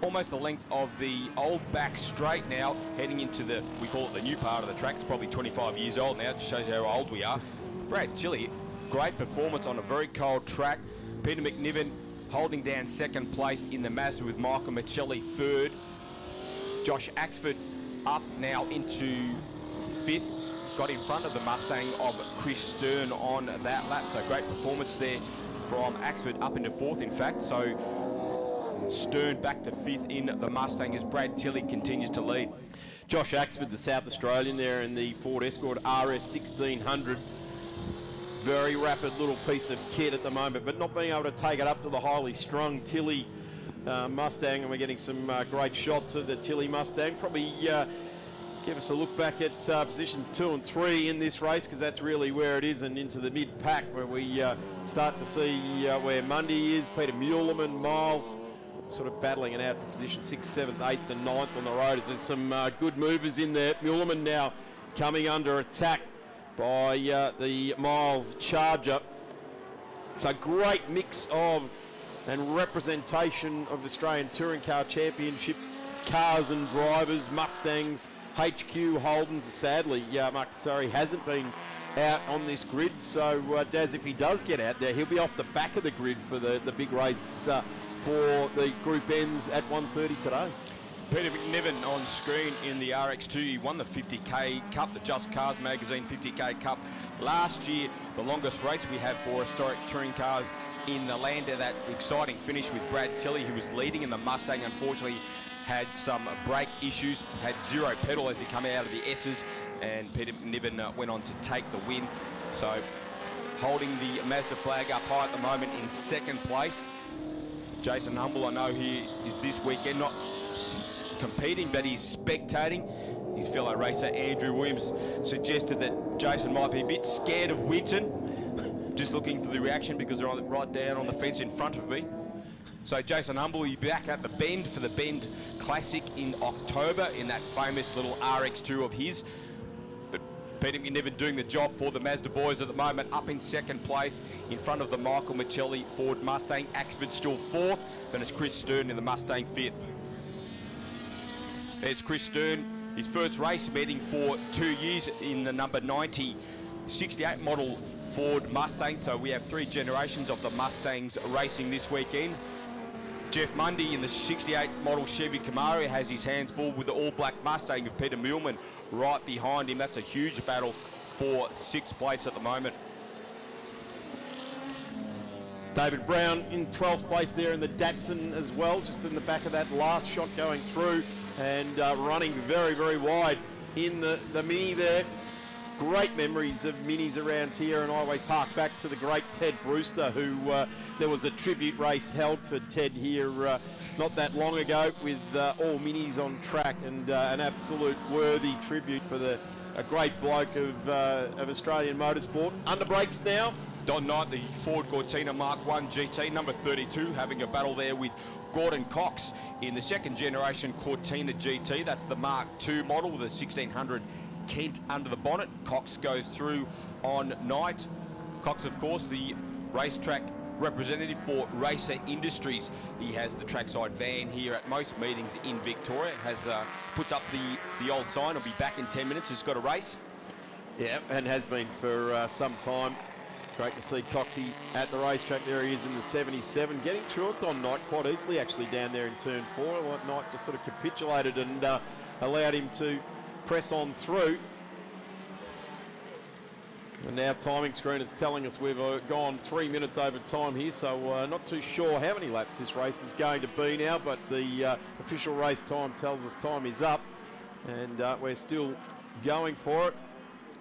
O: Almost the length of the old back straight now, heading into the, we call it the new part of the track. It's probably 25 years old now. It just shows you how old we are. Brad Tilley, great performance on a very cold track. Peter McNiven holding down second place in the Mazda with Michael Michelli third. Josh Axford up now into 5th. Got in front of the Mustang of Chris Stern on that lap. So great performance there from Axford up into 4th, in fact. So Stern back to 5th in the Mustang as Brad Tilley continues to lead.
A: Josh Axford, the South Australian there in the Ford Escort RS 1600. Very rapid little piece of kit at the moment, but not being able to take it up to the highly strung Tilley Mustang, and we're getting some great shots of the Tilley Mustang. Probably give us a look back at positions 2 and 3 in this race, because that's really where it is, and into the mid-pack where we start to see where Mundy is. Peter Muhlmann, Miles sort of battling it out for position 6th, 7th, 8th and 9th on the road. There's some good movers in there. Muhlmann now coming under attack by the Miles Charger. It's a great mix of and representation of Australian Touring Car Championship cars and drivers, Mustangs, HQ, Holdens. Sadly, Mark Tsari hasn't been out on this grid, so Daz, if he does get out there, he'll be off the back of the grid for the big race for the Group N's at 1:30 today.
O: Peter McNiven on screen in the RX2. He won the 50k Cup, the Just Cars magazine 50k Cup last year. The longest race we have for historic touring cars in the land. Of that exciting finish with Brad Tilley, who was leading in the Mustang. Unfortunately, had some brake issues, had 0 pedal as he came out of the S's, and Peter McNiven went on to take the win. So holding the Mazda flag up high at the moment in 2nd place. Jason Humble, I know he is this weekend not competing, but he's spectating. His fellow racer Andrew Williams suggested that Jason might be a bit scared of Winton, just looking for the reaction because they're right down on the fence in front of me. So Jason Humble will be back at the Bend for the Bend Classic in October in that famous little RX2 of his. But Peter McNiven doing the job for the Mazda boys at the moment, up in 2nd place in front of the Michael Michelli Ford Mustang. Axford still 4th, then it's Chris Stern in the Mustang 5th. There's Chris Stern His first race betting for 2 years in the number 90 68 model Ford Mustang. So we have 3 generations of the Mustangs racing this weekend. Jeff Mundy in the 68 model Chevy Camaro has his hands full with the all-black Mustang of Peter Millman right behind him. That's a huge battle for 6th place at the moment.
A: David Brown in 12th place there in the Datsun as well, just in the back of that last shot going through, and running very, very wide in the Mini there. Great memories of Minis around here, and I always hark back to the great Ted Brewster, who there was a tribute race held for Ted here not that long ago with all Minis on track, and an absolute worthy tribute for a great bloke of Australian motorsport. Under brakes now.
O: Don Knight, the Ford Cortina Mark 1 GT, number 32, having a battle there with Gordon Cox in the 2nd generation Cortina GT. That's the Mark II model with a 1600 Kent under the bonnet. Cox goes through on Knight. Cox, of course, the racetrack representative for Racer Industries. He has the trackside van here at most meetings in Victoria. Has puts up the old sign. He'll be back in 10 minutes. Just got a race.
A: Yeah, and has been for some time. Great to see Coxie at the racetrack. There he is in the 77, getting through it on Knight quite easily actually down there in turn 4. Knight just sort of capitulated and allowed him to press on through. And now timing screen is telling us we've gone 3 minutes over time here, so not too sure how many laps this race is going to be now, but the official race time tells us time is up, and we're still going for it.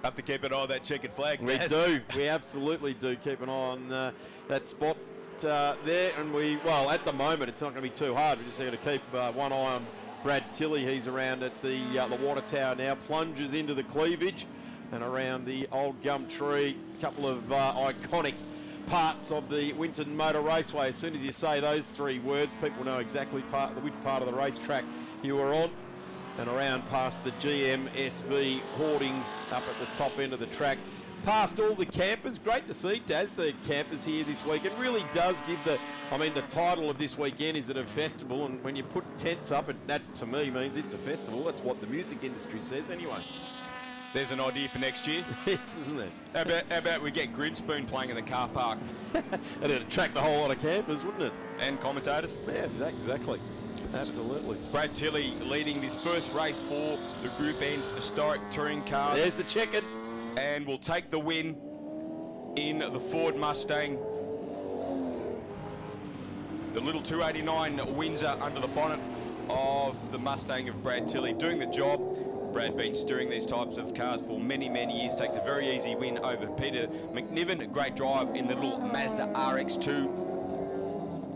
O: Have to keep an eye on that checkered flag.
A: We do. We absolutely do keep an eye on that spot there. And well, at the moment, it's not going to be too hard. We're just going to keep one eye on Brad Tilley. He's around at the water tower now. Plunges into the cleavage and around the old gum tree. A couple of iconic parts of the Winton Motor Raceway. As soon as you say those 3 words, people know exactly which part of the racetrack you were on. And around past the GMSV hoardings up at the top end of the track. Past all the campers. Great to see, Daz, the campers here this week. It really does give the title of this weekend is it a festival, and when you put tents up, that to me means it's a festival. That's what the music industry says anyway.
O: There's an idea for next year.
A: Yes, isn't it?
O: How about we get Grinspoon playing in the car park?
A: It'd attract a whole lot of campers, wouldn't it?
O: And commentators.
A: Yeah, exactly. Absolutely.
O: Brad Tilley leading this first race for the Group N historic touring car.
A: There's the checkered.
O: And will take the win in the Ford Mustang. The little 289 Windsor under the bonnet of the Mustang of Brad Tilley. Doing the job. Brad been steering these types of cars for many, many years. Takes a very easy win over Peter McNiven. A great drive in the little Mazda RX-2.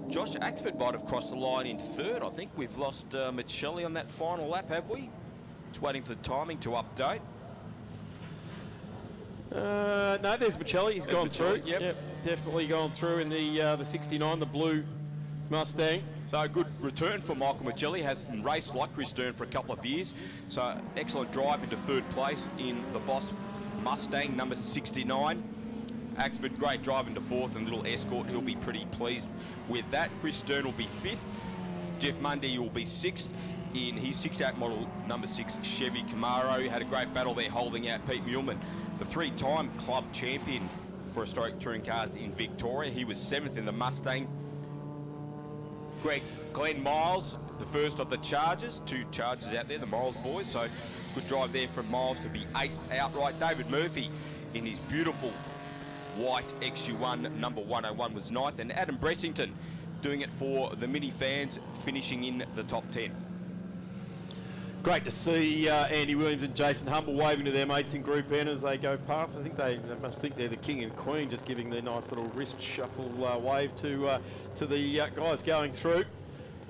O: Josh Axford might have crossed the line in 3rd. I think we've lost Michelli on that final lap, have we? Just waiting for the timing to update.
A: No, there's Michelli. He's gone through.
O: Yep,
A: definitely gone through in the 69, the blue Mustang.
O: So a good return for Michael Michelli. Hasn't raced like Chris Dern for a couple of years. So excellent drive into 3rd place in the Boss Mustang, number 69. Axford, great drive into 4th and little Escort. He'll be pretty pleased with that. Chris Stern will be 5th. Jeff Mundy will be 6th in his 68 model number 6 Chevy Camaro. He had a great battle there holding out Pete Muhlman, the 3-time club champion for historic touring cars in Victoria. He was 7th in the Mustang. Glenn Miles, the first of the Chargers. 2 Chargers out there, the Miles boys. So good drive there from Miles to be 8th outright. David Murphy in his beautiful white XU1 number 101 was 9th, and Adam Bressington doing it for the Mini fans, finishing in the top 10.
A: Great to see Andy Williams and Jason Humble waving to their mates in Group N as they go past. I think they must think they're the king and queen, just giving their nice little wrist shuffle wave to the guys going through.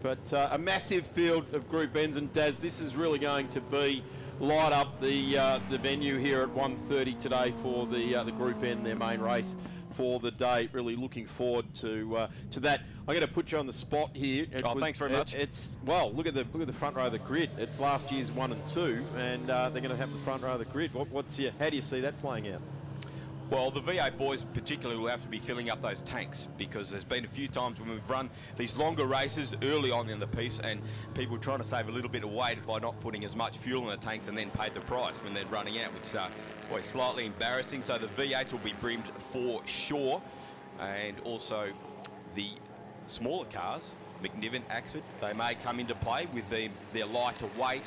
A: But a massive field of Group N's, and Daz, this is really going to be light up the venue here at 1:30 today for the Group N, their main race for the day. Really looking forward to that. I'm going to put you on the spot here.
O: Thanks very much.
A: Well, look at the front row of the grid. It's last year's 1 and 2, and they're going to have the front row of the grid. How do you see that playing out?
O: Well, the V8 boys particularly will have to be filling up those tanks, because there's been a few times when we've run these longer races early on in the piece and people trying to save a little bit of weight by not putting as much fuel in the tanks and then pay the price when they're running out, which is always slightly embarrassing. So the V8s will be brimmed for sure, and also the smaller cars, McNiven, Axford, they may come into play with their lighter weight,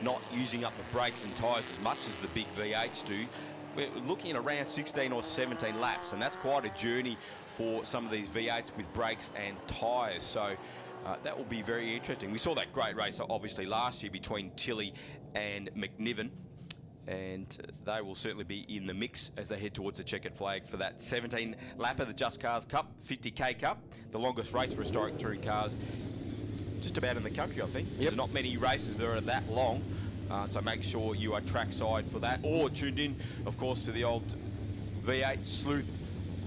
O: not using up the brakes and tyres as much as the big V8s do. We're looking at around 16 or 17 laps, and that's quite a journey for some of these V8s with brakes and tyres. So that will be very interesting. We saw that great race obviously last year between Tilley and McNiven, and they will certainly be in the mix as they head towards the checkered flag for that 17 lapper, the Just Cars Cup, 50k Cup, the longest race for historic touring cars just about in the country, I think. There's not many races that are that long. So make sure you are trackside for that, or tuned in, of course, to the old V8 Sleuth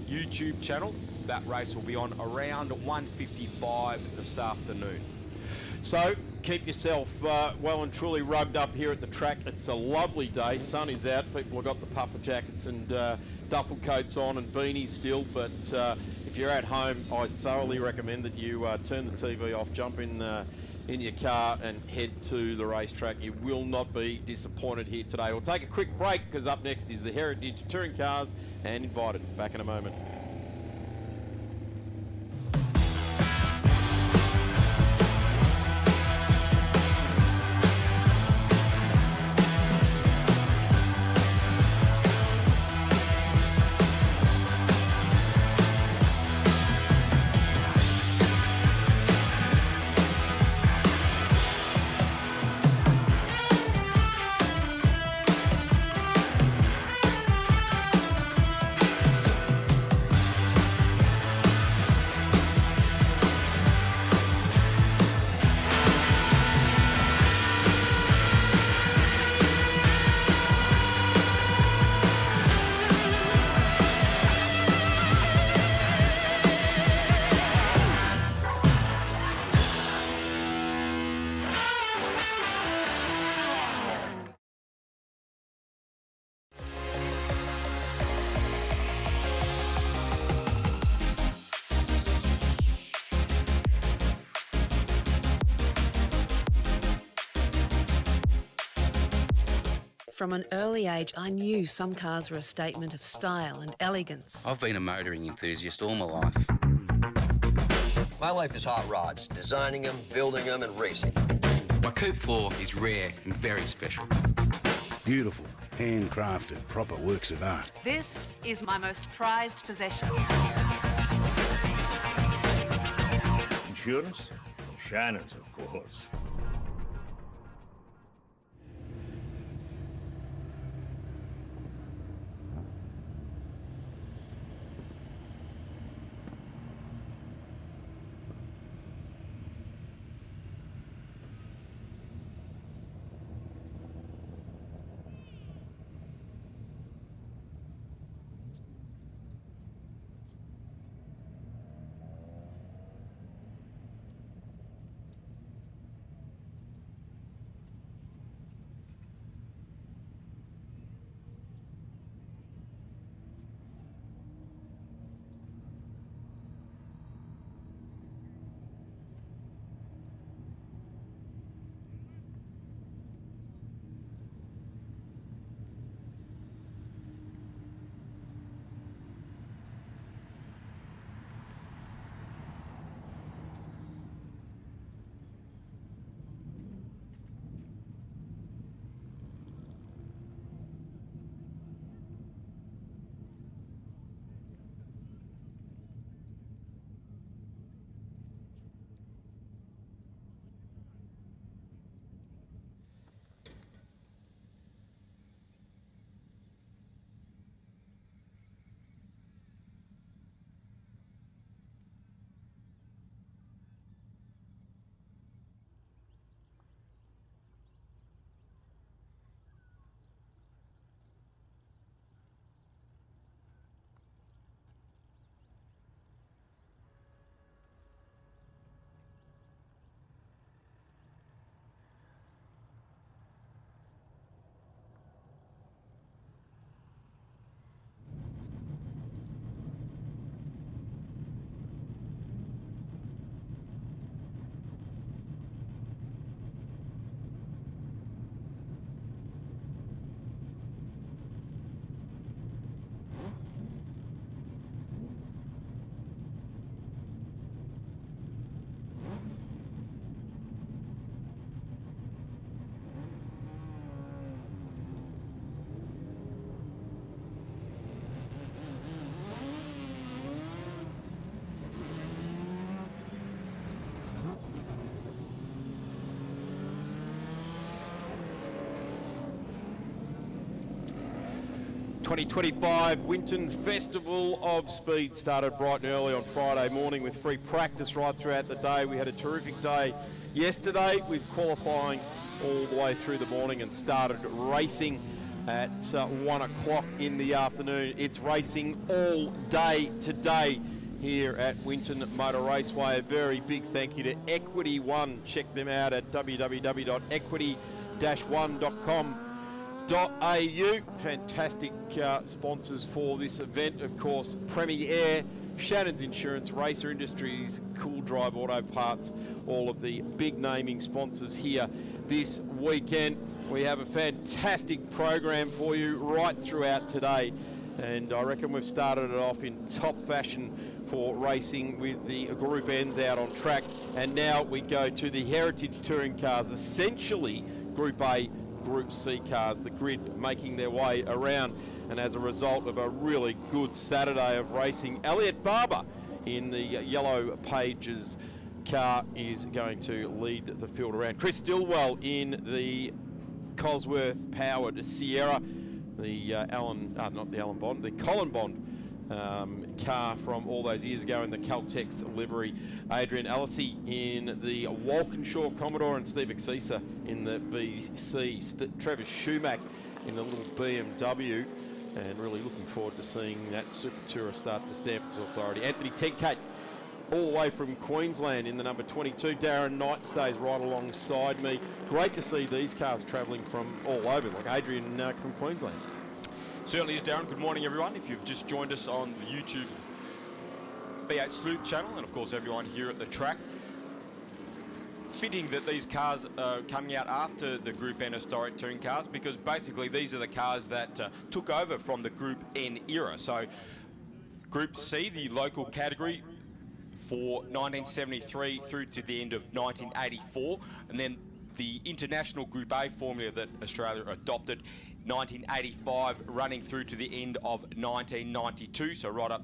O: YouTube channel. That race will be on around 1:55 this afternoon.
A: So keep yourself well and truly rugged up here at the track. It's a lovely day. Sun is out. People have got the puffer jackets and duffel coats on and beanies still. But if you're at home, I thoroughly recommend that you turn the TV off, jump in your car and head to the racetrack. You will not be disappointed here today. We'll take a quick break, because up next is the Heritage Touring Cars and Invited. Back in a moment.
H: From an early age, I knew some cars were a statement of style and elegance.
K: I've been a motoring enthusiast all my life.
L: My life is hot rods, designing them, building them, and racing.
M: My Coupe 4 is rare and very special.
J: Beautiful, handcrafted, proper works of art.
H: This is my most prized possession.
P: Insurance? Shannon's, of course.
A: 2025 Winton Festival of Speed started bright and early on Friday morning with free practice right throughout the day. We had a terrific day yesterday with qualifying all the way through the morning and started racing at 1 o'clock in the afternoon. It's racing all day today here at Winton Motor Raceway. A very big thank you to Equity One. Check them out at www.equity-one.com.au. Fantastic sponsors for this event, of course, Premier, Shannon's Insurance, Racer Industries, Cool Drive Auto Parts, all of the big naming sponsors here this weekend. We have a fantastic program for you right throughout today, and I reckon we've started it off in top fashion for racing with the Group N's out on track, and now we go to the Heritage Touring Cars, essentially Group A, Group C cars, the grid making their way around. And as a result of a really good Saturday of racing, Elliot Barber in the Yellow Pages car is going to lead the field around. Chris Stillwell in the Cosworth powered Sierra, the the Colin Bond car from all those years ago in the Caltex livery. Adrian Alesi in the Walkinshaw Commodore, and Steve Exisa in the VC. Trevor Schumack in the little BMW, and really looking forward to seeing that Super Tourer start to stamp its authority. Anthony Tenkate all the way from Queensland in the number 22. Darren Knight stays right alongside me. Great to see these cars travelling from all over, like Adrian from Queensland.
O: Certainly is, Darren. Good morning, everyone. If you've just joined us on the YouTube B8 Sleuth channel, and of course everyone here at the track, fitting that these cars are coming out after the Group N historic touring cars, because basically these are the cars that took over from the Group N era. So Group C, the local category, for 1973 through to the end of 1984, and then the international Group A formula that Australia adopted 1985 running through to the end of 1992, so right up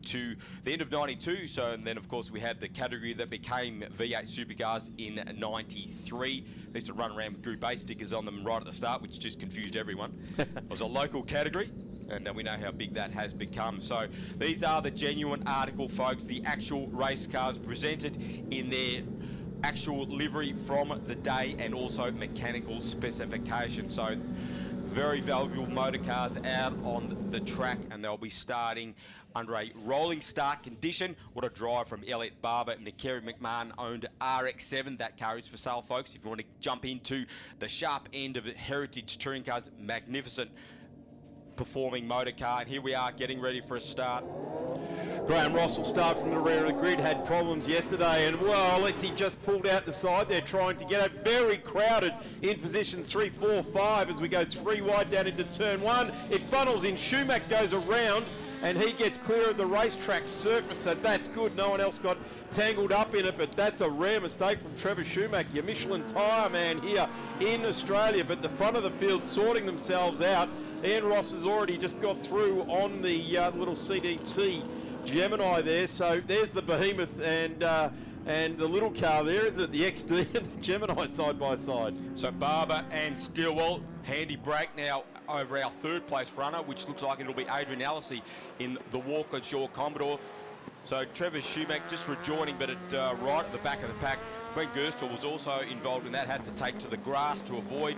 O: to the end of 92. So, and then of course we had the category that became V8 supercars in 93. They used to run around with Group A stickers on them right at the start, which just confused everyone. It was a local category, and we know how big that has become. So these are the genuine article, folks, the actual race cars presented in their actual livery from the day, and also mechanical specifications. So very valuable motor cars out on the track, and they'll be starting under a rolling start condition. What a drive from Elliot Barber in the Kerry McMahon owned RX-7. That car is for sale, folks. If you want to jump into the sharp end of Heritage Touring Cars, magnificent performing motor car. And here we are getting ready for a start.
A: Graham Ross will start from the rear of the grid. Had problems yesterday, and well, Alessi just pulled out the side there trying to get it. Very crowded in positions 3, 4, 5 as we go 3 wide down into turn 1. It funnels in. Schumack goes around and he gets clear of the racetrack surface, so that's good. No one else got tangled up in it, but that's a rare mistake from Trevor Schumack, your Michelin tyre man here in Australia. But the front of the field sorting themselves out. Ian Ross has already just got through on the little CDT Gemini there. So there's the Behemoth and the little car there, isn't it? The XD and the Gemini side by side.
O: So Barber and Stillwell, handy break now over our third place runner, which looks like it'll be Adrian Alesi in the Walkinshaw Commodore. So Trevor Schumack just rejoining, but right at the back of the pack. Glenn Gerstle was also involved in that, had to take to the grass to avoid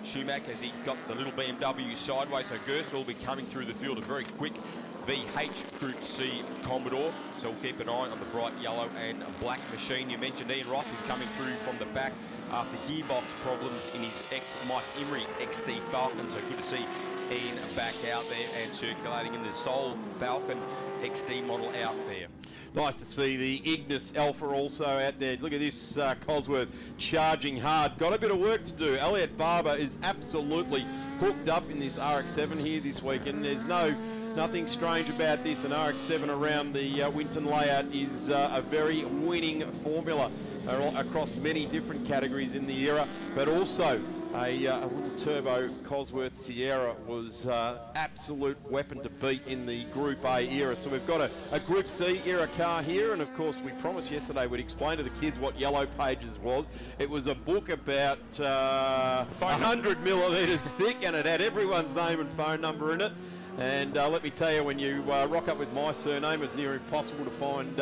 O: Schumack as he got the little BMW sideways. So Gerstle will be coming through the field, a very quick VH Group C Commodore. So we'll keep an eye on the bright yellow and black machine. You mentioned Ian Ross is coming through from the back after gearbox problems in his ex-Mike Emery XD Falcon. So good to see Ian back out there and circulating in the Sol Falcon XD model out there.
A: Nice to see the Ignis Alpha also out there. Look at this Cosworth charging hard. Got a bit of work to do. Elliot Barber is absolutely hooked up in this RX-7 here this weekend. There's nothing strange about this. An RX-7 around the Winton layout is a very winning formula across many different categories in the era, but also a little turbo Cosworth Sierra was absolute weapon to beat in the Group A era. So we've got a Group C era car here, and of course we promised yesterday we'd explain to the kids what Yellow Pages was. It was a book about 100 millimetres thick, and it had everyone's name and phone number in it. And let me tell you, when you rock up with my surname, it's near impossible to find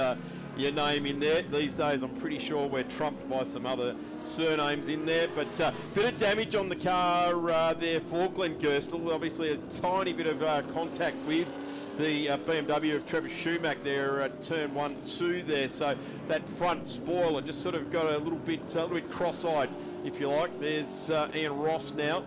A: your name in there. These days, I'm pretty sure we're trumped by some other surnames in there. But bit of damage on the car there for Glenn Gerstle. Obviously, a tiny bit of contact with the BMW of Trevor Schumacher there at turn 1-2 there. So that front spoiler just sort of got a little bit cross-eyed, if you like. There's Ian Ross now.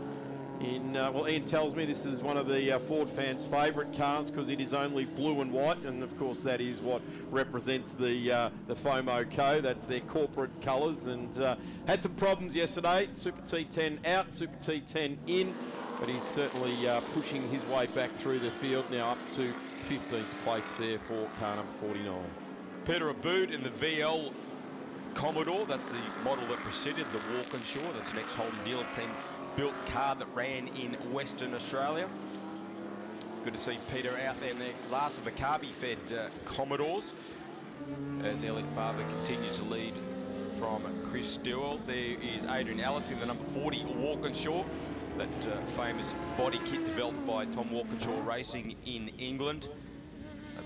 A: Well, Ian tells me this is one of the Ford fans' favourite cars because it is only blue and white, and of course that is what represents the FOMO Co. That's their corporate colours, and had some problems yesterday. Super T10 out, Super T10 in, but he's certainly pushing his way back through the field now up to 15th place there for car number 49.
O: Peter Abood in the VL Commodore. That's the model that preceded the Walkinshaw. That's an ex-Holden dealer team built car that ran in Western Australia. Good to see Peter out there in the last of the carby-fed Commodores as Elliot Barber continues to lead from Chris Stewart. There is Adrian Ellis in the number 40 Walkinshaw, that famous body kit developed by Tom Walkinshaw Racing in England.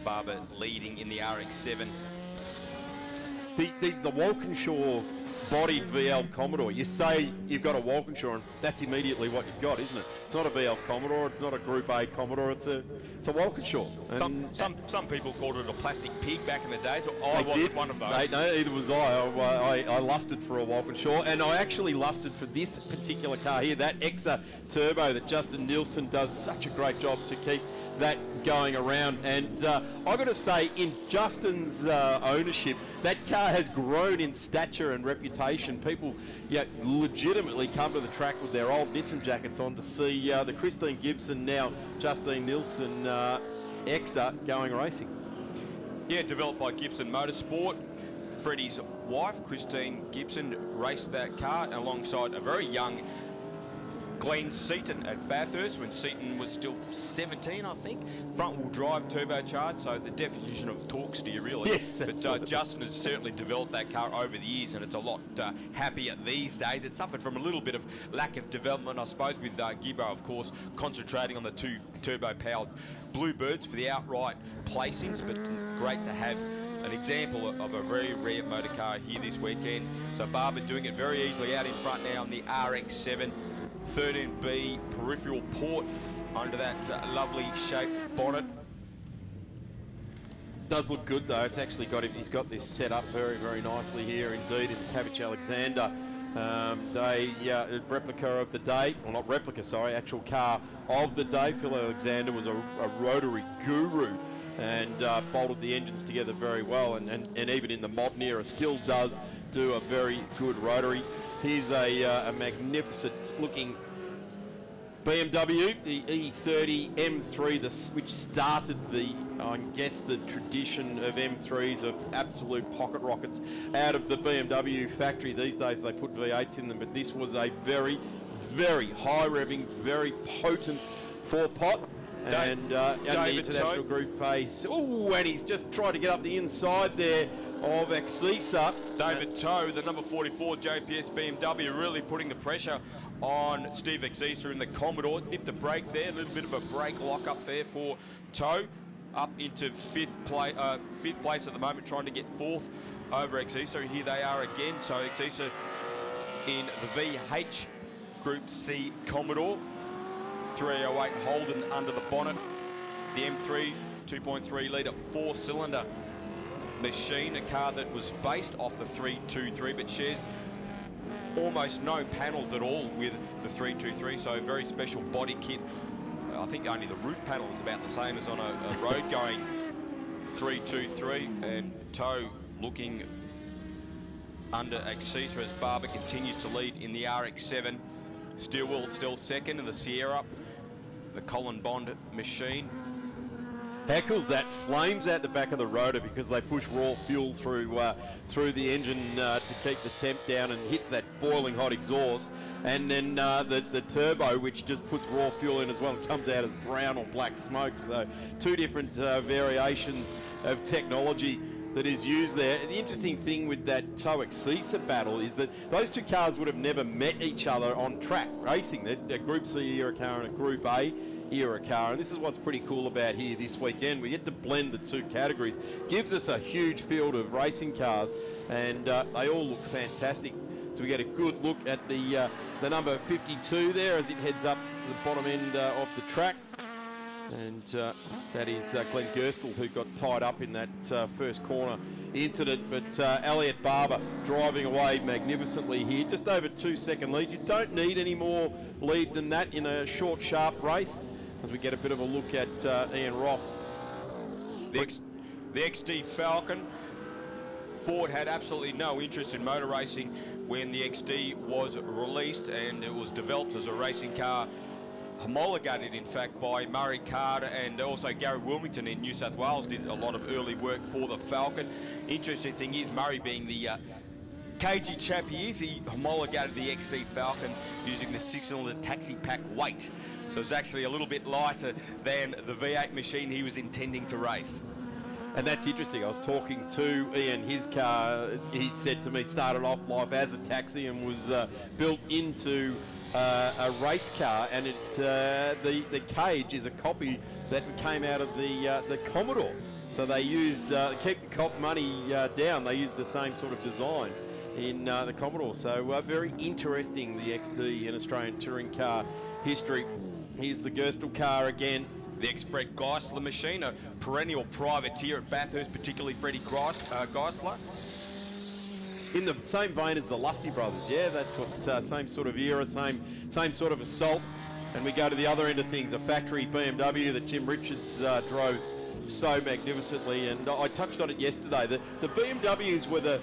O: Barber leading in the RX-7.
A: The Walkinshaw bodied VL Commodore, you say you've got a Walkinshaw and that's immediately what you've got, isn't it? It's not a VL Commodore, it's not a Group A Commodore, it's a Walkinshaw.
O: Some people called it a plastic pig back in the day, so I wasn't one of those.
A: No, either was I lusted for a Walkinshaw, and I actually lusted for this particular car here, that Exa Turbo that Justin Nielsen does such a great job to keep that going around. And I've got to say, in Justin's ownership, that car has grown in stature and reputation. People legitimately come to the track with their old Nissan jackets on to see the Christine Gibson, now Justine Nielsen Exa going racing.
O: Yeah, developed by Gibson Motorsport. Freddie's wife, Christine Gibson, raced that car alongside a very young Glenn Seaton at Bathurst when Seaton was still 17, I think. Front-wheel drive, turbocharged, so the definition of torque steer, really.
A: Yes,
O: but Justin has certainly developed that car over the years, and it's a lot happier these days. It suffered from a little bit of lack of development, I suppose, with Gibbo, of course, concentrating on the two turbo-powered Bluebirds for the outright placings, but great to have an example of a very rare motor car here this weekend. So Barber doing it very easily out in front now on the RX-7. 13B peripheral port under that lovely shaped bonnet.
A: Does look good though. It's actually got he's got this set up very, very nicely here indeed in Cavich Alexander. Replica of the day, well not replica, sorry, actual car of the day. Phil Alexander was a rotary guru and bolted the engines together very well, and even in the modern era still does do a very good rotary. Here's a magnificent looking BMW, the E30 M3, which started I guess the tradition of M3s, of absolute pocket rockets out of the BMW factory. These days they put V8s in them, but this was a very, very high revving, very potent four-pot. And the International Group A. Oh, and he's just tried to get up the inside there of Exisa.
O: David Toe, the number 44 JPS BMW, really putting the pressure on Steve Exisa in the Commodore. Nipped a break there, a little bit of a brake lock up there for Toe. Up into fifth place at the moment, trying to get fourth over Exisa. Here they are again. So Exisa in the VH Group C Commodore. 308 Holden under the bonnet. The M3 2.3 litre 4-cylinder machine, a car that was based off the 323 but shares almost no panels at all with the 323, so a very special body kit. I think only the roof panel is about the same as on a road going 323, and Toe looking under Exisa as Barber continues to lead in the RX-7. Stillwell still second in the Sierra, the Colin Bond machine.
A: How cool's that? Flames out the back of the rotor because they push raw fuel through the engine to keep the temp down, and hits that boiling hot exhaust. And then the turbo, which just puts raw fuel in as well, and comes out as brown or black smoke. So two different variations of technology that is used there. The interesting thing with that Toe Exisa battle is that those two cars would have never met each other on track racing. A Group C era car and a Group A era car. And this is what's pretty cool about here this weekend. We get to blend the two categories. Gives us a huge field of racing cars, and they all look fantastic. So we get a good look at the number 52 there as it heads up to the bottom end of the track. And that is Glenn Gerstle, who got tied up in that first corner incident. But Elliot Barber driving away magnificently here. Just over 2-second lead. You don't need any more lead than that in a short, sharp race. As we get a bit of a look at Ian Ross.
O: The XD Falcon. Ford had absolutely no interest in motor racing when the XD was released, and it was developed as a racing car, homologated in fact by Murray Carter, and also Gary Wilmington in New South Wales did a lot of early work for the Falcon. Interesting thing is, Murray being the cagey chap he is, he homologated the XD Falcon using the 6-cylinder taxi pack weight. So it's actually a little bit lighter than the V8 machine he was intending to race.
A: And that's interesting. I was talking to Ian, his car, he said to me, started off life as a taxi and was built into a race car, and the cage is a copy that came out of the Commodore. So they used, keep the cop money down, they used the same sort of design in the Commodore. So very interesting, the XD in Australian touring car history. Here's the Gerstle car again.
O: The ex-Fred Geisler machine, a perennial privateer at Bathurst, particularly Freddie Geisler.
A: In the same vein as the Lusty brothers, yeah, that's what, same sort of era, same sort of assault. And we go to the other end of things, a factory BMW that Jim Richards drove so magnificently, and I touched on it yesterday. The BMWs were the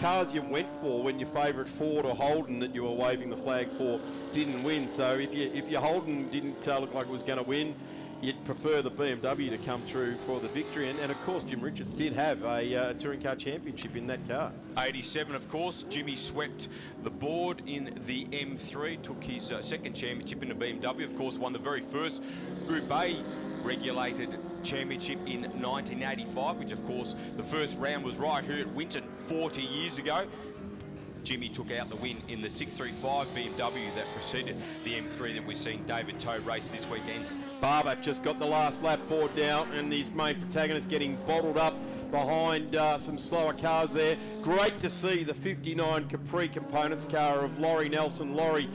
A: cars you went for when your favourite Ford or Holden that you were waving the flag for didn't win. So if your Holden didn't look like it was going to win, you'd prefer the BMW to come through for the victory. And of course, Jim Richards did have a touring car championship in that car.
O: 87, of course. Jimmy swept the board in the M3, took his second championship in the BMW. Of course, won the very first Group A regulated championship in 1985, which of course the first round was right here at Winton 40 years ago. Jimmy took out the win in the 635 BMW that preceded the M3 that we're seeing David Toe race this weekend.
A: Barber just got the last lap board now, and his main protagonist getting bottled up behind some slower cars there. Great to see the 59 Capri Components car of Laurie Nelson. Laurie,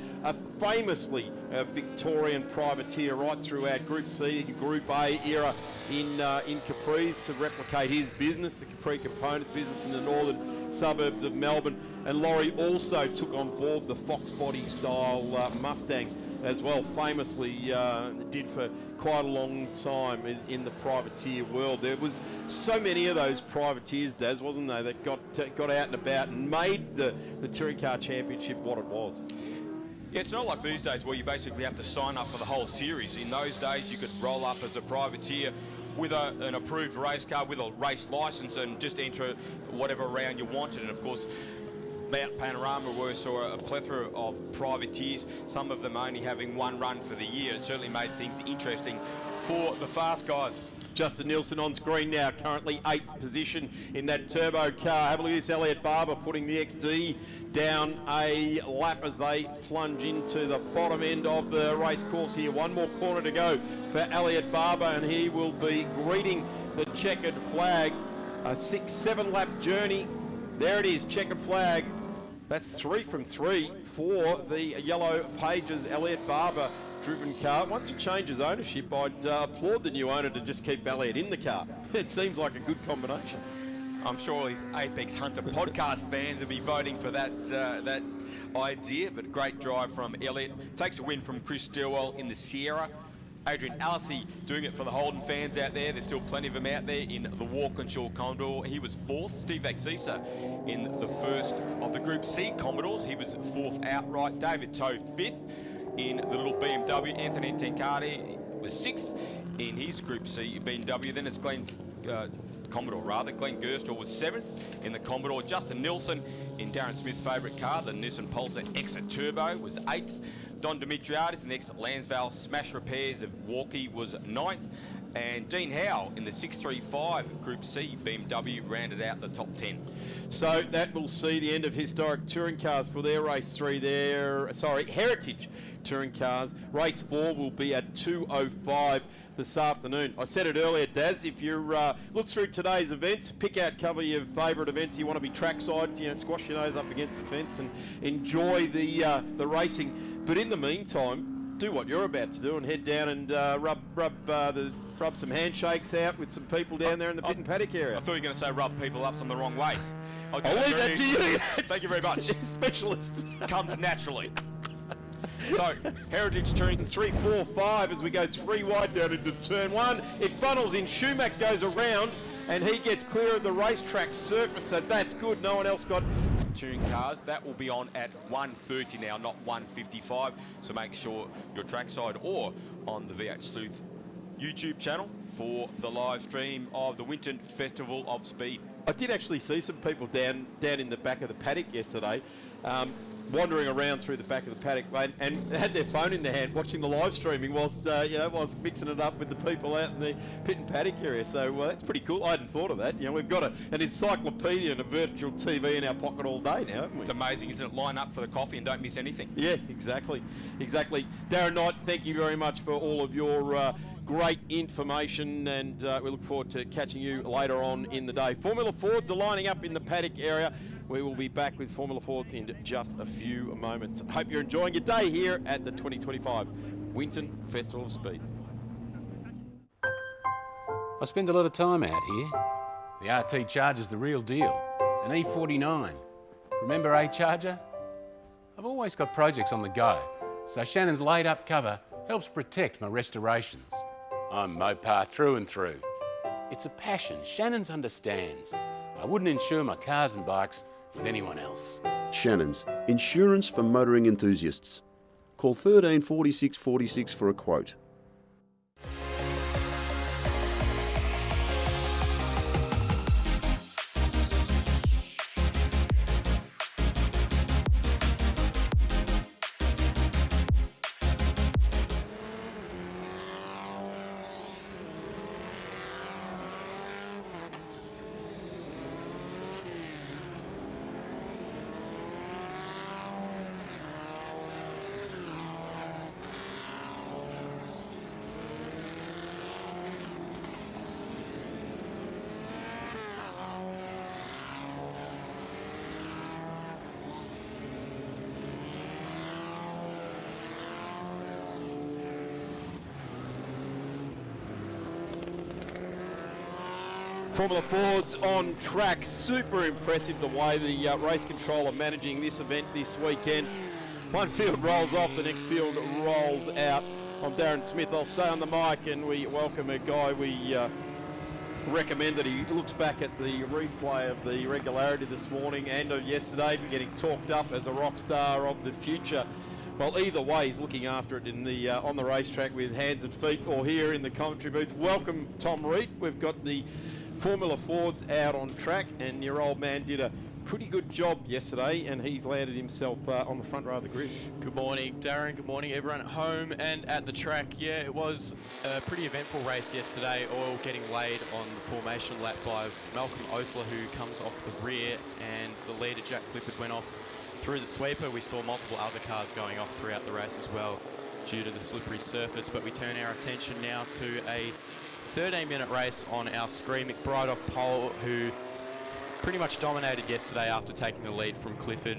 A: famously a Victorian privateer right throughout Group C, Group A era in Capri's to replicate his business, the Capri Components business in the northern suburbs of Melbourne. And Laurie also took on board the Fox body style Mustang as well, famously did for quite a long time in the privateer world. There was so many of those privateers, Daz, wasn't there, that got out and about and made the Touring Car Championship what it was.
O: Yeah, it's not like these days where you basically have to sign up for the whole series. In those days, you could roll up as a privateer with an approved race car, with a race licence, and just enter whatever round you wanted. And of course, Mount Panorama saw a plethora of privateers, some of them only having one run for the year. It certainly made things interesting for the fast guys.
A: Justin Nielsen on screen now, currently 8th position in that turbo car. Have a look at this, Elliot Barber putting the XD down a lap as they plunge into the bottom end of the race course here. One more corner to go for Elliot Barber, and he will be greeting the checkered flag. A 6-7 lap journey. There it is, checkered flag. That's 3 from 3 for the Yellow Pages Elliot Barber driven car. Once it changes ownership, I'd applaud the new owner to just keep Elliot in the car. It seems like a good combination.
O: I'm sure all these Apex Hunter podcast fans will be voting for that idea, but a great drive from Elliot. Takes a win from Chris Stilwell in the Sierra. Adrian Alesi doing it for the Holden fans out there. There's still plenty of them out there in the Walkinshaw Commodore. He was 4th. Steve Axisa in the first of the Group C Commodores. He was 4th outright. David Toe 5th in the little BMW. Anthony Tencardi was 6th in his Group C BMW. Then it's Glenn Gerstle was 7th in the Commodore. Justin Nilsson in Darren Smith's favourite car, the Nissan Pulsar Exit Turbo, was 8th. Don Dimitriadis, the next Lansvale Smash Repairs of Walkie, was 9th. And Dean Howe in the 635 Group C BMW rounded out the top 10.
A: So that will see the end of historic touring cars for their race 3 there. Sorry, Heritage touring cars. Race 4 will be at 2:05 this afternoon. I said it earlier, Daz, if you look through today's events, pick out a couple of your favourite events. You want to be trackside, you know, squash your nose up against the fence and enjoy the racing. But in the meantime, do what you're about to do and head down and rub some handshakes out with some people down there in the pit and paddock area.
O: I thought you were going to say rub people up on the wrong way.
A: I'll leave that to you.
O: Thank you very much.
A: Specialist.
O: Comes naturally. So, Heritage Touring
A: 3, 4, 5 as we go 3 wide down into turn 1. It funnels in. Schumacher goes around and he gets clear of the racetrack surface, so that's good. No one else got
O: touring cars. That will be on at 1:30 now, not 1:55. So make sure you're trackside or on the VH Sleuth YouTube channel for the live stream of the Winton Festival of Speed.
A: I did actually see some people down in the back of the paddock yesterday, wandering around through the back of the paddock and had their phone in their hand watching the live streaming whilst whilst mixing it up with the people out in the pit and paddock area. So that's pretty cool. I hadn't thought of that. You know, we've got an encyclopedia and a virtual TV in our pocket all day now, haven't we?
O: It's amazing, isn't it? Line up for the coffee and don't miss anything.
A: Yeah, exactly. Darren Knight, thank you very much for all of your great information, and we look forward to catching you later on in the day. Formula Fords are lining up in the paddock area. We will be back with Formula Fords in just a few moments. Hope you're enjoying your day here at the 2025 Winton Festival of Speed.
Q: I spend a lot of time out here. The RT Charger's the real deal. An E49. Remember A-Charger? I've always got projects on the go, so Shannon's laid-up cover helps protect my restorations. I'm Mopar through and through. It's a passion Shannon's understands. I wouldn't insure my cars and bikes with anyone else.
E: Shannon's, insurance for motoring enthusiasts. Call 13 46 46 for a quote.
A: Formula Fords on track. Super impressive the way the race control are managing this event this weekend. One field rolls off, the next field rolls out. I'm Darren Smith. I'll stay on the mic and we welcome a guy we recommend that he looks back at the replay of the Regularity this morning and of yesterday, getting talked up as a rock star of the future. Well, either way, he's looking after it in the on the racetrack with hands and feet or here in the commentary booth. Welcome, Tom Reed. We've got the Formula Fords out on track, and your old man did a pretty good job yesterday, and he's landed himself on the front row of the grid.
R: Good morning, Darren. Good morning, everyone at home and at the track. Yeah, it was a pretty eventful race yesterday, all getting laid on the formation lap by Malcolm Osler, who comes off the rear, and the leader, Jack Clifford, went off through the sweeper. We saw multiple other cars going off throughout the race as well due to the slippery surface, but we turn our attention now to a 13-minute race on our Scree McBride off pole, who pretty much dominated yesterday after taking the lead from Clifford.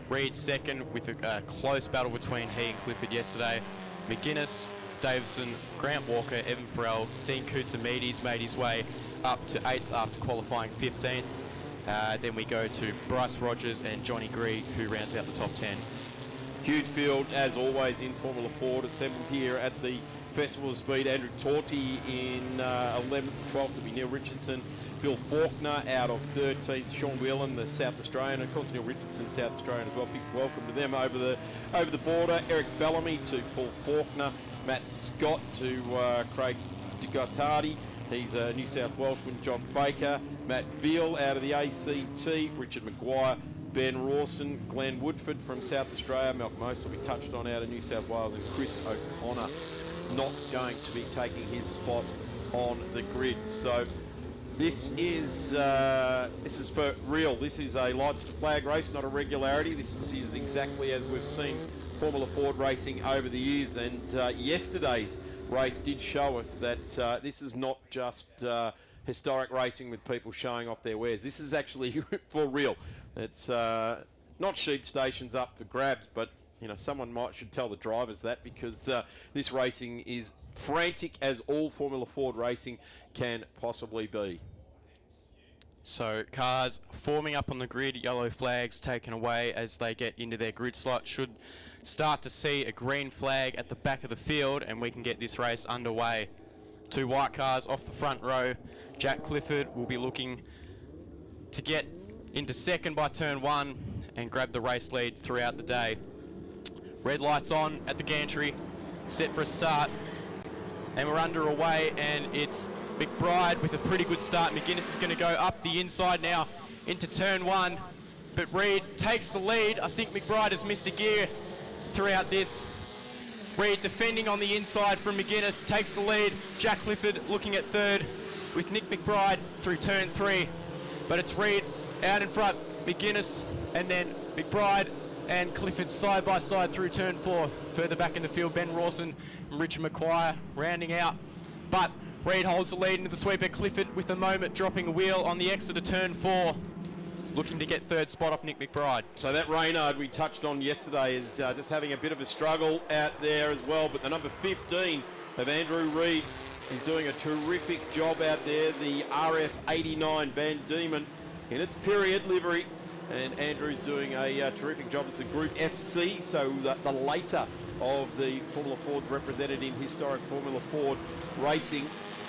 R: Reed second with a close battle between he and Clifford yesterday. McGuinness, Davison, Grant Walker, Evan Farrell, Dean Koutsamidis made his way up to 8th after qualifying 15th. Then we go to Bryce Rogers and Johnny Gree, who rounds out the top 10.
A: Huge field, as always, in Formula Ford, assembled here at the Festival of Speed. Andrew Torty in 11th, 12th to be Neil Richardson. Bill Faulkner out of 13th. Sean Whelan, the South Australian, and of course Neil Richardson, South Australian as well. Big welcome to them over the border. Eric Bellamy to Paul Faulkner. Matt Scott to Craig DeGottardi. He's a New South Welshman. John Baker. Matt Veal out of the ACT. Richard Maguire. Ben Rawson. Glenn Woodford from South Australia. Malcolm Osler we touched on out of New South Wales. And Chris O'Connor not going to be taking his spot on the grid. So this is for real. This is a lights to flag race, not a regularity. This is exactly as we've seen Formula Ford racing over the years, and yesterday's race did show us that this is not just historic racing with people showing off their wares. This is actually for real. It's not sheep stations up for grabs, but you know, someone should tell the drivers that, because this racing is frantic as all Formula Ford racing can possibly be.
R: So cars forming up on the grid, yellow flags taken away as they get into their grid slot. Should start to see a green flag at the back of the field, and we can get this race underway. 2 white cars off the front row. Jack Clifford will be looking to get into second by turn 1 and grab the race lead throughout the day. Red lights on at the gantry, set for a start, and we're underway, and it's McBride with a pretty good start. McGuinness is going to go up the inside now into turn 1, but Reed takes the lead. I think McBride has missed a gear throughout this. Reed defending on the inside from McGuinness, takes the lead. Jack Clifford looking at third with Nick McBride through turn 3, but it's Reed out in front, McGuinness, and then McBride and Clifford side by side through turn 4. Further back in the field, Ben Rawson and Richard McQuire rounding out, but Reed holds the lead into the sweeper. Clifford with a moment dropping a wheel on the exit of turn 4, looking to get third spot off Nick McBride.
A: So that Reynard we touched on yesterday is just having a bit of a struggle out there as well, but the number 15 of Andrew Reed is doing a terrific job out there. The RF89 Van Diemen in its period livery, and Andrew's doing a terrific job as the Group FC, so the later of the Formula Fords represented in historic Formula Ford racing,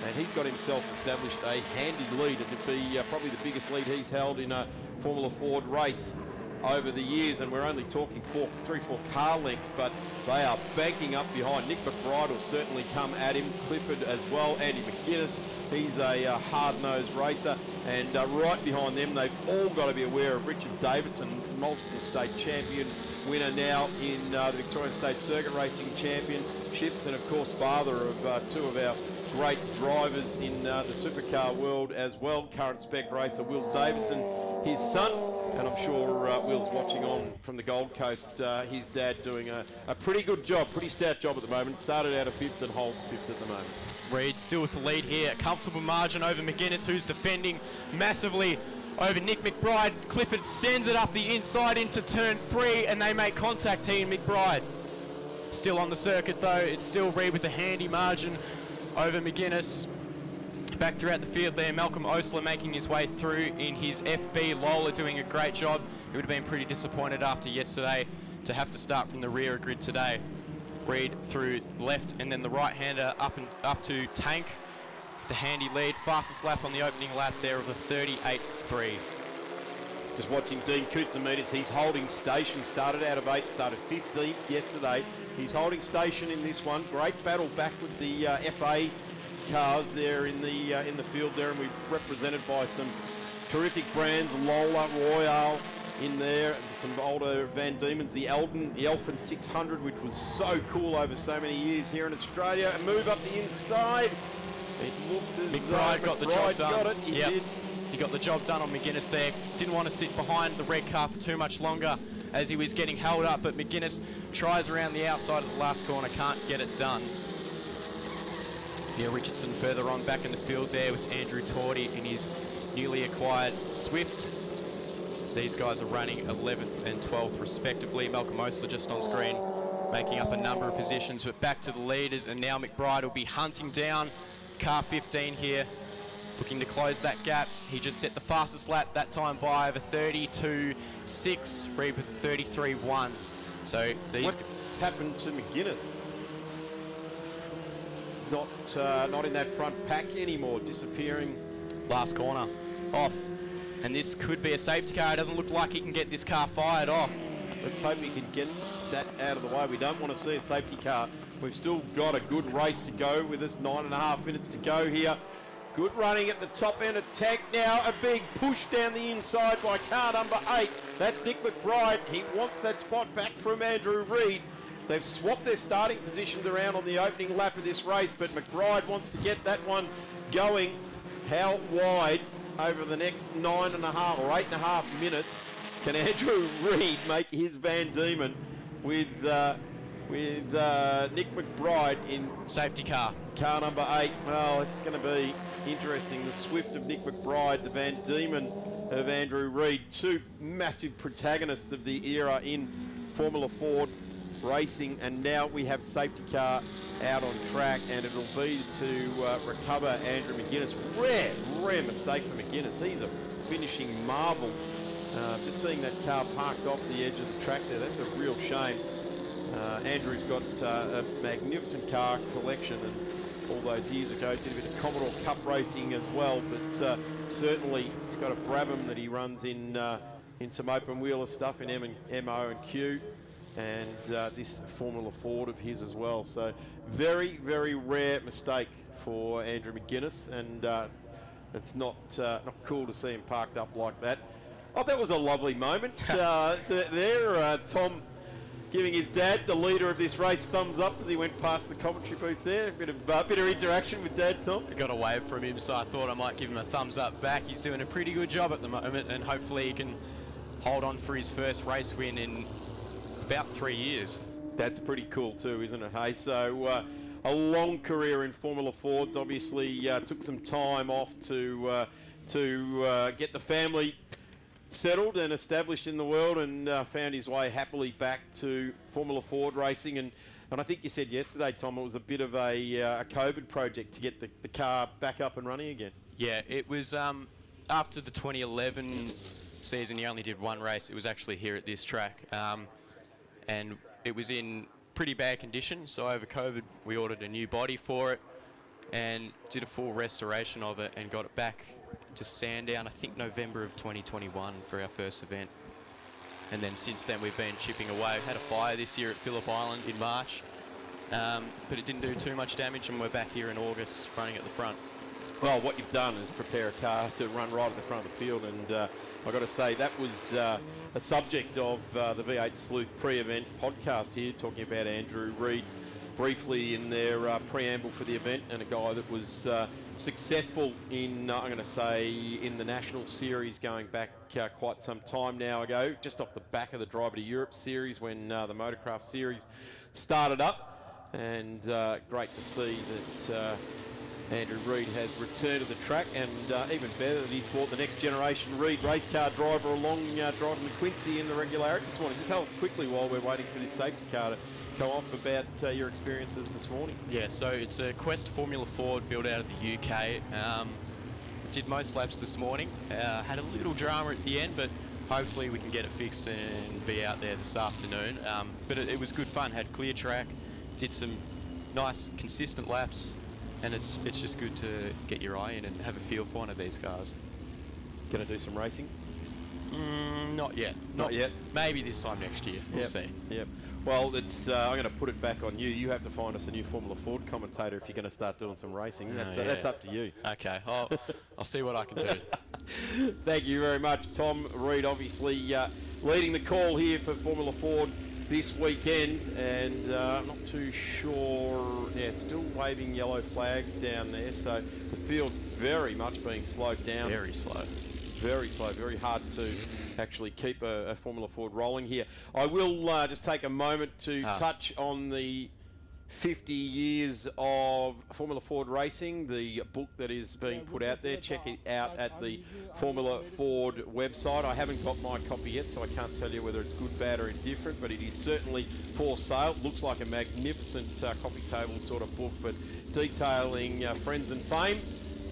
A: and he's got himself established a handy lead. It'd be probably the biggest lead he's held in a Formula Ford race over the years, and we're only talking 3-4 car lengths, but they are banking up behind. Nick McBride will certainly come at him, Clifford as well, Andy McGuinness, he's a hard-nosed racer, and right behind them they've all got to be aware of Richard Davison, multiple state champion, winner now in the Victorian State Circuit Racing Championships, and of course father of 2 of our great drivers in the supercar world as well, current spec racer Will Davison, his son, and I'm sure Will's watching on from the Gold Coast, his dad doing a pretty good job, pretty stout job at the moment. Started out of 5th and holds 5th at the moment.
R: Reed still with the lead here, a comfortable margin over McGuinness, who's defending massively over Nick McBride. Clifford sends it up the inside into turn 3, and they make contact, he and McBride. Still on the circuit though, it's still Reed with a handy margin over McGuinness. Back throughout the field there, Malcolm Osler making his way through in his FB. Lola doing a great job. He would have been pretty disappointed after yesterday to have to start from the rear grid today. Reed through left, and then the right-hander up to Tank with the handy lead. Fastest lap on the opening lap there of a 38.3.
A: Just watching Dean Koutsametis, he's holding station, started out of 8th, started 15th yesterday. He's holding station in this one. Great battle back with the FA cars there in the field there, and we're represented by some terrific brands, Lola, Royale in there, some older Van Diemens, the Eldon, the Elfin 600, which was so cool over so many years here in Australia. A move up the inside. It looked as
R: McBride got the job done.
A: Got it. He did.
R: He got the job done on McGuinness there. Didn't want to sit behind the red car for too much longer as he was getting held up, but McGuinness tries around the outside of the last corner, can't get it done. Yeah, Richardson further on back in the field there with Andrew Tordy in his newly acquired Swift. These guys are running 11th and 12th respectively. Malcolm Osler just on screen, making up a number of positions, but back to the leaders, and now McBride will be hunting down car 15 here, looking to close that gap. He just set the fastest lap that time by over 32.6, Reed with a 33.1. So these...
A: What's happened to McGuinness? Not in that front pack anymore, disappearing.
R: Last corner, off. And this could be a safety car. It doesn't look like he can get this car fired off.
A: Let's hope he can get that out of the way. We don't want to see a safety car. We've still got a good race to go with us, 9.5 minutes to go here. Good running at the top end of Tank now. A big push down the inside by car number 8. That's Nick McBride. He wants that spot back from Andrew Reed. They've swapped their starting positions around on the opening lap of this race, but McBride wants to get that one going. How wide over the next 9.5 or 8.5 minutes can Andrew Reid make his Van Diemen with Nick McBride in
R: safety car
A: number 8? Well, it's going to be interesting. The Swift of Nick McBride, the Van Diemen of Andrew Reid, two massive protagonists of the era in Formula Ford racing, and now we have safety car out on track, and it'll be to recover Andrew McGuinness. Rare mistake for McGuinness. He's a finishing marvel. Just seeing that car parked off the edge of the track there, that's a real shame. Andrew's got a magnificent car collection, and all those years ago did a bit of Commodore Cup racing as well, but certainly he's got a Brabham that he runs in some open wheeler stuff in MO and Q, and this Formula Ford of his as well. So very, very rare mistake for Andrew McGuinness, and it's not cool to see him parked up like that. Oh, that was a lovely moment there. Tom giving his dad, the leader of this race, thumbs up as he went past the commentary booth there. A bit of interaction with Dad, Tom.
R: I got a wave from him, so I thought I might give him a thumbs up back. He's doing a pretty good job at the moment, and hopefully he can hold on for his first race win in about 3 years.
A: That's pretty cool too, isn't it? Hey, so a long career in Formula Fords. Obviously, took some time off to get the family settled and established in the world, and found his way happily back to Formula Ford racing. And I think you said yesterday, Tom, it was a bit of a COVID project to get the car back up and running again.
R: Yeah, it was after the 2011 season. He only did one race. It was actually here at this track, and it was in pretty bad condition. So over COVID, we ordered a new body for it and did a full restoration of it and got it back to Sandown, I think November of 2021 for our first event. And then since then we've been chipping away. Had a fire this year at Phillip Island in March, but it didn't do too much damage, and we're back here in August running at the front.
A: Well, what you've done is prepare a car to run right at the front of the field, and I've got to say that was a subject of the V8 Sleuth pre-event podcast here, talking about Andrew Reid briefly in their preamble for the event, and a guy that was successful in, I'm going to say, in the National Series going back quite some time now ago, just off the back of the Driver to Europe Series when the Motorcraft Series started up. And great to see that Andrew Reid has returned to the track, and even better that he's brought the next generation Reid race car driver along, driving the Quincy in the Regularity this morning. Tell us quickly, while we're waiting for this safety car to go off, about your experiences this morning.
R: Yeah, so it's a Quest Formula Ford built out of the UK. Did most laps this morning. Had a little drama at the end, but hopefully we can get it fixed and be out there this afternoon. But it was good fun. Had clear track, did some nice consistent laps, and it's just good to get your eye in and have a feel for one of these cars.
A: Going to do some racing?
R: Not yet.
A: Not yet.
R: Maybe this time next year. We'll see.
A: Yep. Well, it's I'm going to put it back on you. You have to find us a new Formula Ford commentator if you're going to start doing some racing. That's up to you.
R: Okay. I'll see what I can do.
A: Thank you very much, Tom Reid. Obviously leading the call here for Formula Ford this weekend, and I'm not too sure. Yeah, it's still waving yellow flags down there, so the field very much being slowed down.
R: Very slow.
A: Very slow, very hard to actually keep a Formula Ford rolling here. I will just take a moment to touch on the 50 years of Formula Ford racing, the book that is being put out there. Check it out at the Formula Ford website. I haven't got my copy yet, so I can't tell you whether it's good, bad or indifferent, but it is certainly for sale. Looks like a magnificent coffee table sort of book, but detailing friends and fame,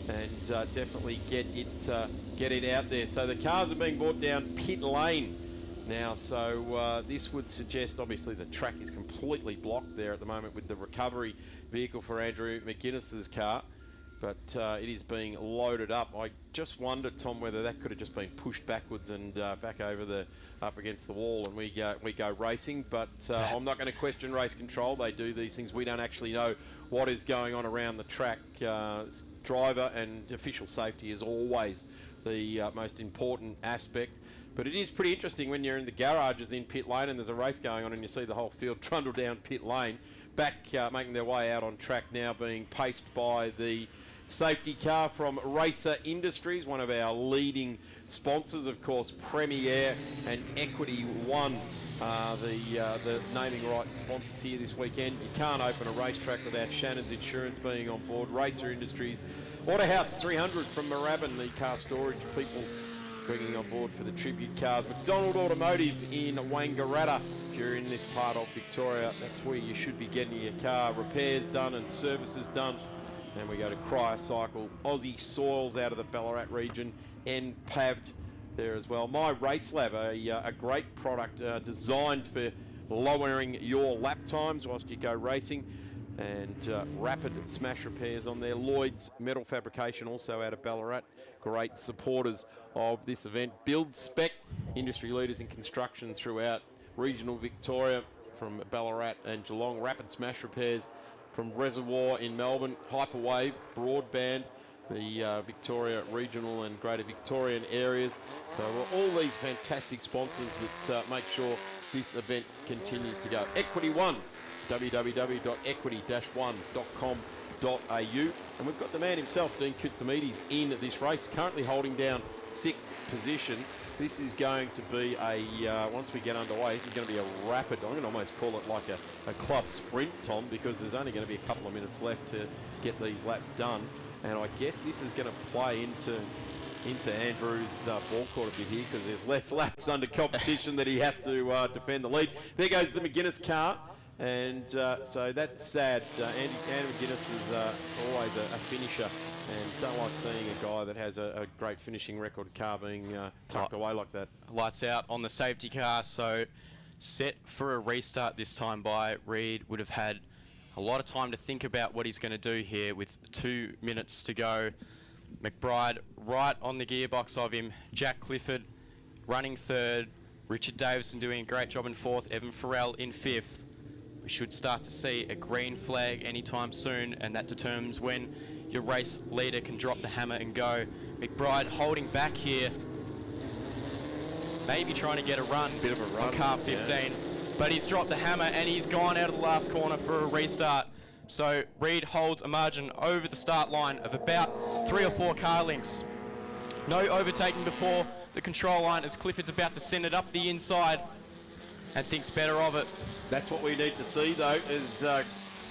A: and definitely get it out there. So the cars are being brought down pit lane now, so this would suggest, obviously the track is completely blocked there at the moment with the recovery vehicle for Andrew McGuinness's car, but it is being loaded up. I just wondered, Tom, whether that could have just been pushed backwards and back over up against the wall, and we go racing. But I'm not going to question race control. They do these things. We don't actually know what is going on around the track. Driver and official safety is always the most important aspect. But it is pretty interesting when you're in the garages in pit lane and there's a race going on and you see the whole field trundle down pit lane, back making their way out on track now, being paced by the safety car from Racer Industries, one of our leading sponsors, of course, Premier and Equity One. The naming rights sponsors here this weekend. You can't open a racetrack without Shannon's Insurance being on board. Racer Industries, Autohouse 300 from Moorabbin, the car storage people bringing on board for the tribute cars. McDonald Automotive in Wangaratta. If you're in this part of Victoria, that's where you should be getting your car repairs done and services done. Then we go to Cryocycle, Aussie Soils out of the Ballarat region, N Paved there as well. My Race Lab, a great product designed for lowering your lap times whilst you go racing, and rapid smash repairs on there. Lloyd's Metal Fabrication, also out of Ballarat, great supporters of this event. Build Spec, industry leaders in construction throughout regional Victoria, from Ballarat and Geelong. Rapid smash repairs from Reservoir in Melbourne. Hyperwave, Broadband, the Victoria regional and greater Victorian areas. So all these fantastic sponsors that make sure this event continues to go. Equity One, www.equity-one.com.au. And we've got the man himself, Dean Kutsamides, in this race, currently holding down 6th position. This is going to be once we get underway, this is going to be a rapid, I'm going to almost call it like a club sprint, Tom, because there's only going to be a couple of minutes left to get these laps done. And I guess this is going to play into Andrew's ball court a bit here, because there's less laps under competition that he has to defend the lead. There goes the McGuinness car, and so that's sad. Andy McGuinness is always a finisher, and don't like seeing a guy that has a great finishing record car being tucked away like that.
R: Lights out on the safety car, so set for a restart this time by Reed. Would have had a lot of time to think about what he's going to do here with 2 minutes to go. McBride right on the gearbox of him. Jack Clifford running 3rd. Richard Davison doing a great job in 4th. Evan Farrell in 5th. We should start to see a green flag anytime soon, and that determines when your race leader can drop the hammer and go. McBride holding back here. Maybe trying to get a run.
A: Bit of a run
R: on car 15. Yeah. But he's dropped the hammer and he's gone out of the last corner for a restart. So Reed holds a margin over the start line of about 3 or 4 car lengths. No overtaking before the control line as Clifford's about to send it up the inside and thinks better of it.
A: That's what we need to see, though, is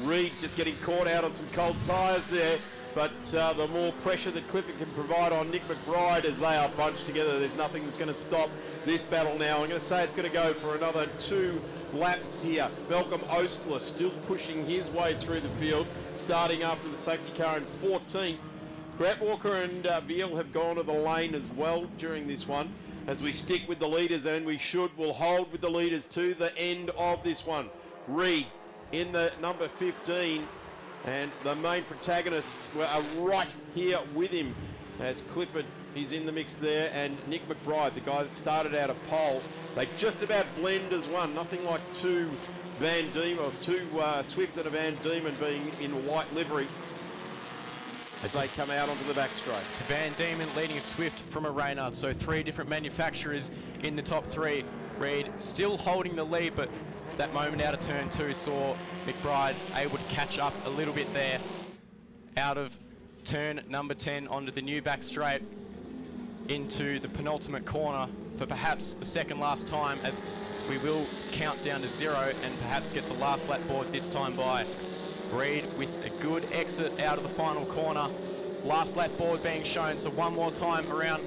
A: Reed just getting caught out on some cold tyres there. But the more pressure that Clifford can provide on Nick McBride as they are bunched together, there's nothing that's going to stop this battle now. I'm going to say it's going to go for another 2 laps here. Malcolm Ostler still pushing his way through the field, starting after the safety car in 14th. Grant Walker and Veal have gone to the lane as well during this one, as we stick with the leaders, and we'll hold with the leaders to the end of this one. Reed in the number 15, and the main protagonists are right here with him as Clifford is in the mix there, and Nick McBride, the guy that started out of pole. They just about blend as one, nothing like 2 Van Diemen, or 2 Swift and a Van Diemen being in white livery as they come out onto the back straight.
R: It's Van Diemen leading a Swift from a Reynard, so 3 different manufacturers in the top 3. Reed still holding the lead, but that moment out of turn 2 saw McBride able to catch up a little bit there. Out of turn number 10 onto the new back straight into the penultimate corner for perhaps the second last time, as we will count down to 0 and perhaps get the last lap board this time by. Reed with a good exit out of the final corner. Last lap board being shown, so one more time around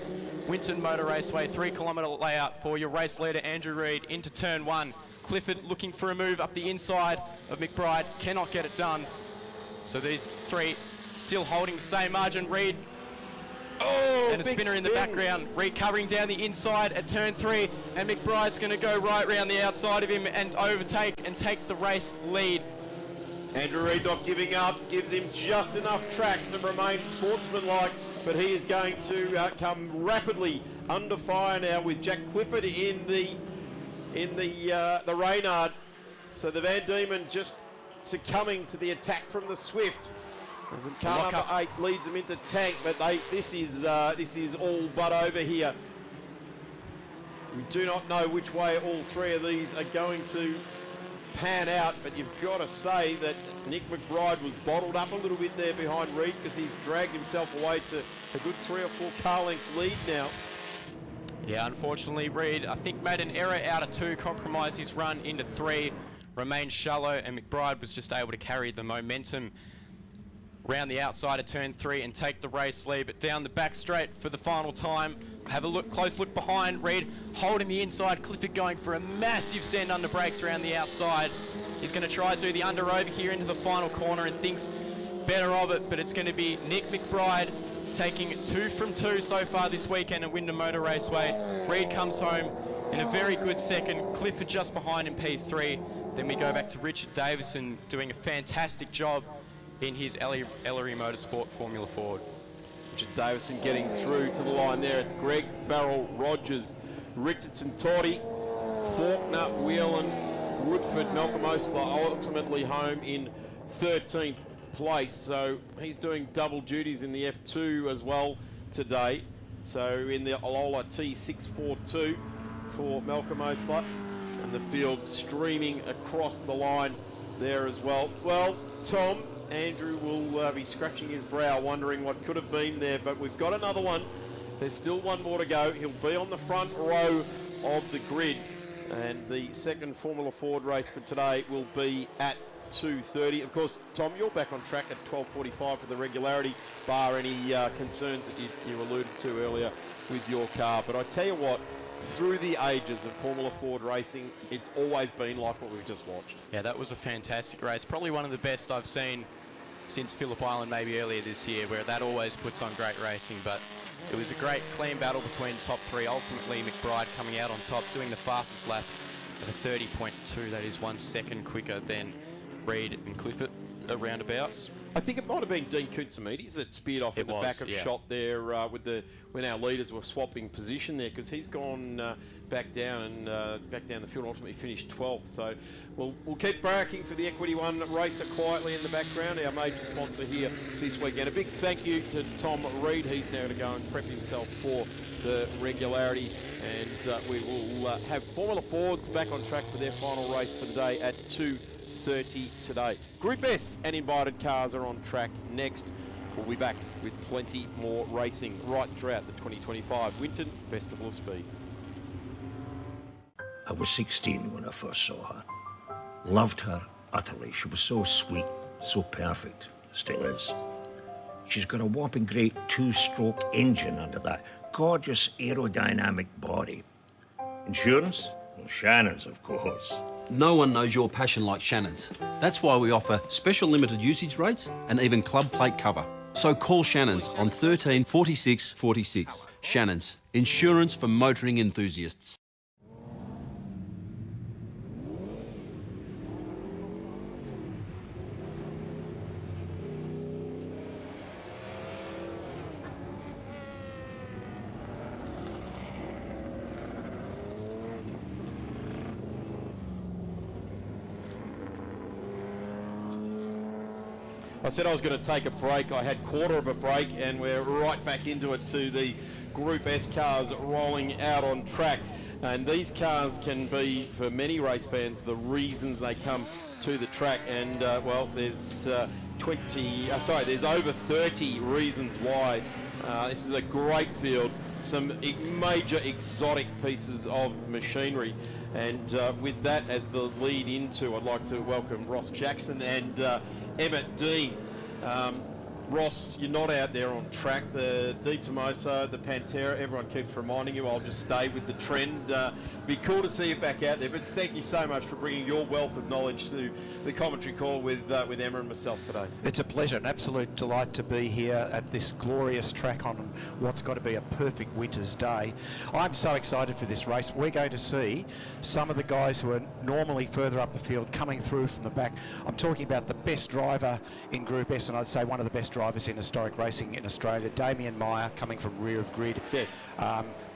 R: Winton Motor Raceway, 3 kilometre layout for your race leader Andrew Reed into turn 1. Clifford looking for a move up the inside of McBride, cannot get it done. So these 3 still holding the same margin. Reed, and a spinner in the background. Reed covering down the inside at turn 3, and McBride's going to go right round the outside of him and overtake and take the race lead.
A: Andrew Reed not giving up, gives him just enough track to remain sportsmanlike, but he is going to come rapidly under fire now with Jack Clifford in the Reynard. So the Van Diemen just succumbing to the attack from the Swift. As the car number 8 leads them into tank, but this is all but over here. We do not know which way all 3 of these are going to pan out, but you've got to say that Nick McBride was bottled up a little bit there behind Reid because he's dragged himself away to a good 3 or 4 car lengths lead now.
R: Yeah, unfortunately, Reid, I think, made an error out of 2, compromised his run into 3, remained shallow, and McBride was just able to carry the momentum round the outside of turn 3 and take the race lead. But down the back straight for the final time. Have a close look behind. Reid holding the inside. Clifford going for a massive send under brakes around the outside. He's going to try to do the under over here into the final corner and thinks better of it, but it's going to be Nick McBride taking 2 from 2 so far this weekend at Winton Motor Raceway. Reid comes home in a very good second. Clifford just behind in P3. Then we go back to Richard Davison doing a fantastic job in his Ellery Motorsport Formula Ford.
A: Richard Davison getting through to the line there. It's Greg, Farrell, Rogers, Richardson, Toddy, Faulkner, Whelan, Woodford, Malcolm Osler ultimately home in 13th place. So he's doing double duties in the F2 as well today. So in the Alola T642 for Malcolm Osler. And the field streaming across the line there as well. Well, Tom, Andrew will be scratching his brow wondering what could have been there, but we've got another one. There's still one more to go. He'll be on the front row of the grid, and the second Formula Ford race for today will be at 2:30. Of course, Tom, you're back on track at 12:45 for the regularity, bar any concerns that you alluded to earlier with your car. But I tell you what, through the ages of Formula Ford racing, it's always been like what we've just watched.
R: Yeah, that was a fantastic race. Probably one of the best I've seen since Phillip Island, maybe earlier this year, where that always puts on great racing. But it was a great clean battle between top 3. Ultimately, McBride coming out on top, doing the fastest lap at a 30.2. That is 1 second quicker than Reid and Clifford roundabouts.
A: I think it might have been Dean Koutsamides that speared off at the back of shot there when our leaders were swapping position there, because he's gone back down the field and ultimately finished 12th. So we'll keep barracking for the Equity One racer quietly in the background, our major sponsor here this weekend. A big thank you to Tom Reid. He's now to go and prep himself for the regularity, and we will have Formula Fords back on track for their final race for the day at 2:30 today. Group S and invited cars are on track next. We'll be back with plenty more racing right throughout the 2025 Winton Festival of Speed.
J: I was 16 when I first saw her. Loved her utterly. She was so sweet, so perfect. Still is. She's got a whopping great 2-stroke engine under that gorgeous aerodynamic body. Insurance? Well, Shannon's, of course.
E: No one knows your passion like Shannon's. That's why we offer special limited usage rates and even club plate cover. So call Shannon's on 13 46 46. Shannon's, insurance for motoring enthusiasts.
A: I said I was going to take a break. I had quarter of a break, and we're right back into it to the Group S cars rolling out on track. And these cars can be, for many race fans, the reasons they come to the track. And well, there's there's over 30 reasons why. This is a great field. Some major exotic pieces of machinery. And with that as the lead into, I'd like to welcome Ross Jackson and Emmett Dean. Ross, you're not out there on track. The De Tomaso, the Pantera, everyone keeps reminding you, I'll just stay with the trend. Be cool to see you back out there, but thank you so much for bringing your wealth of knowledge to the commentary call with Emma and myself today.
B: It's a pleasure, an absolute delight to be here at this glorious track on what's got to be a perfect winter's day. I'm so excited for this race. We're going to see some of the guys who are normally further up the field coming through from the back. I'm talking about the best driver in Group S, and I'd say one of the best drivers in historic racing in Australia, Damien Meyer, coming from rear of grid.
A: Yes.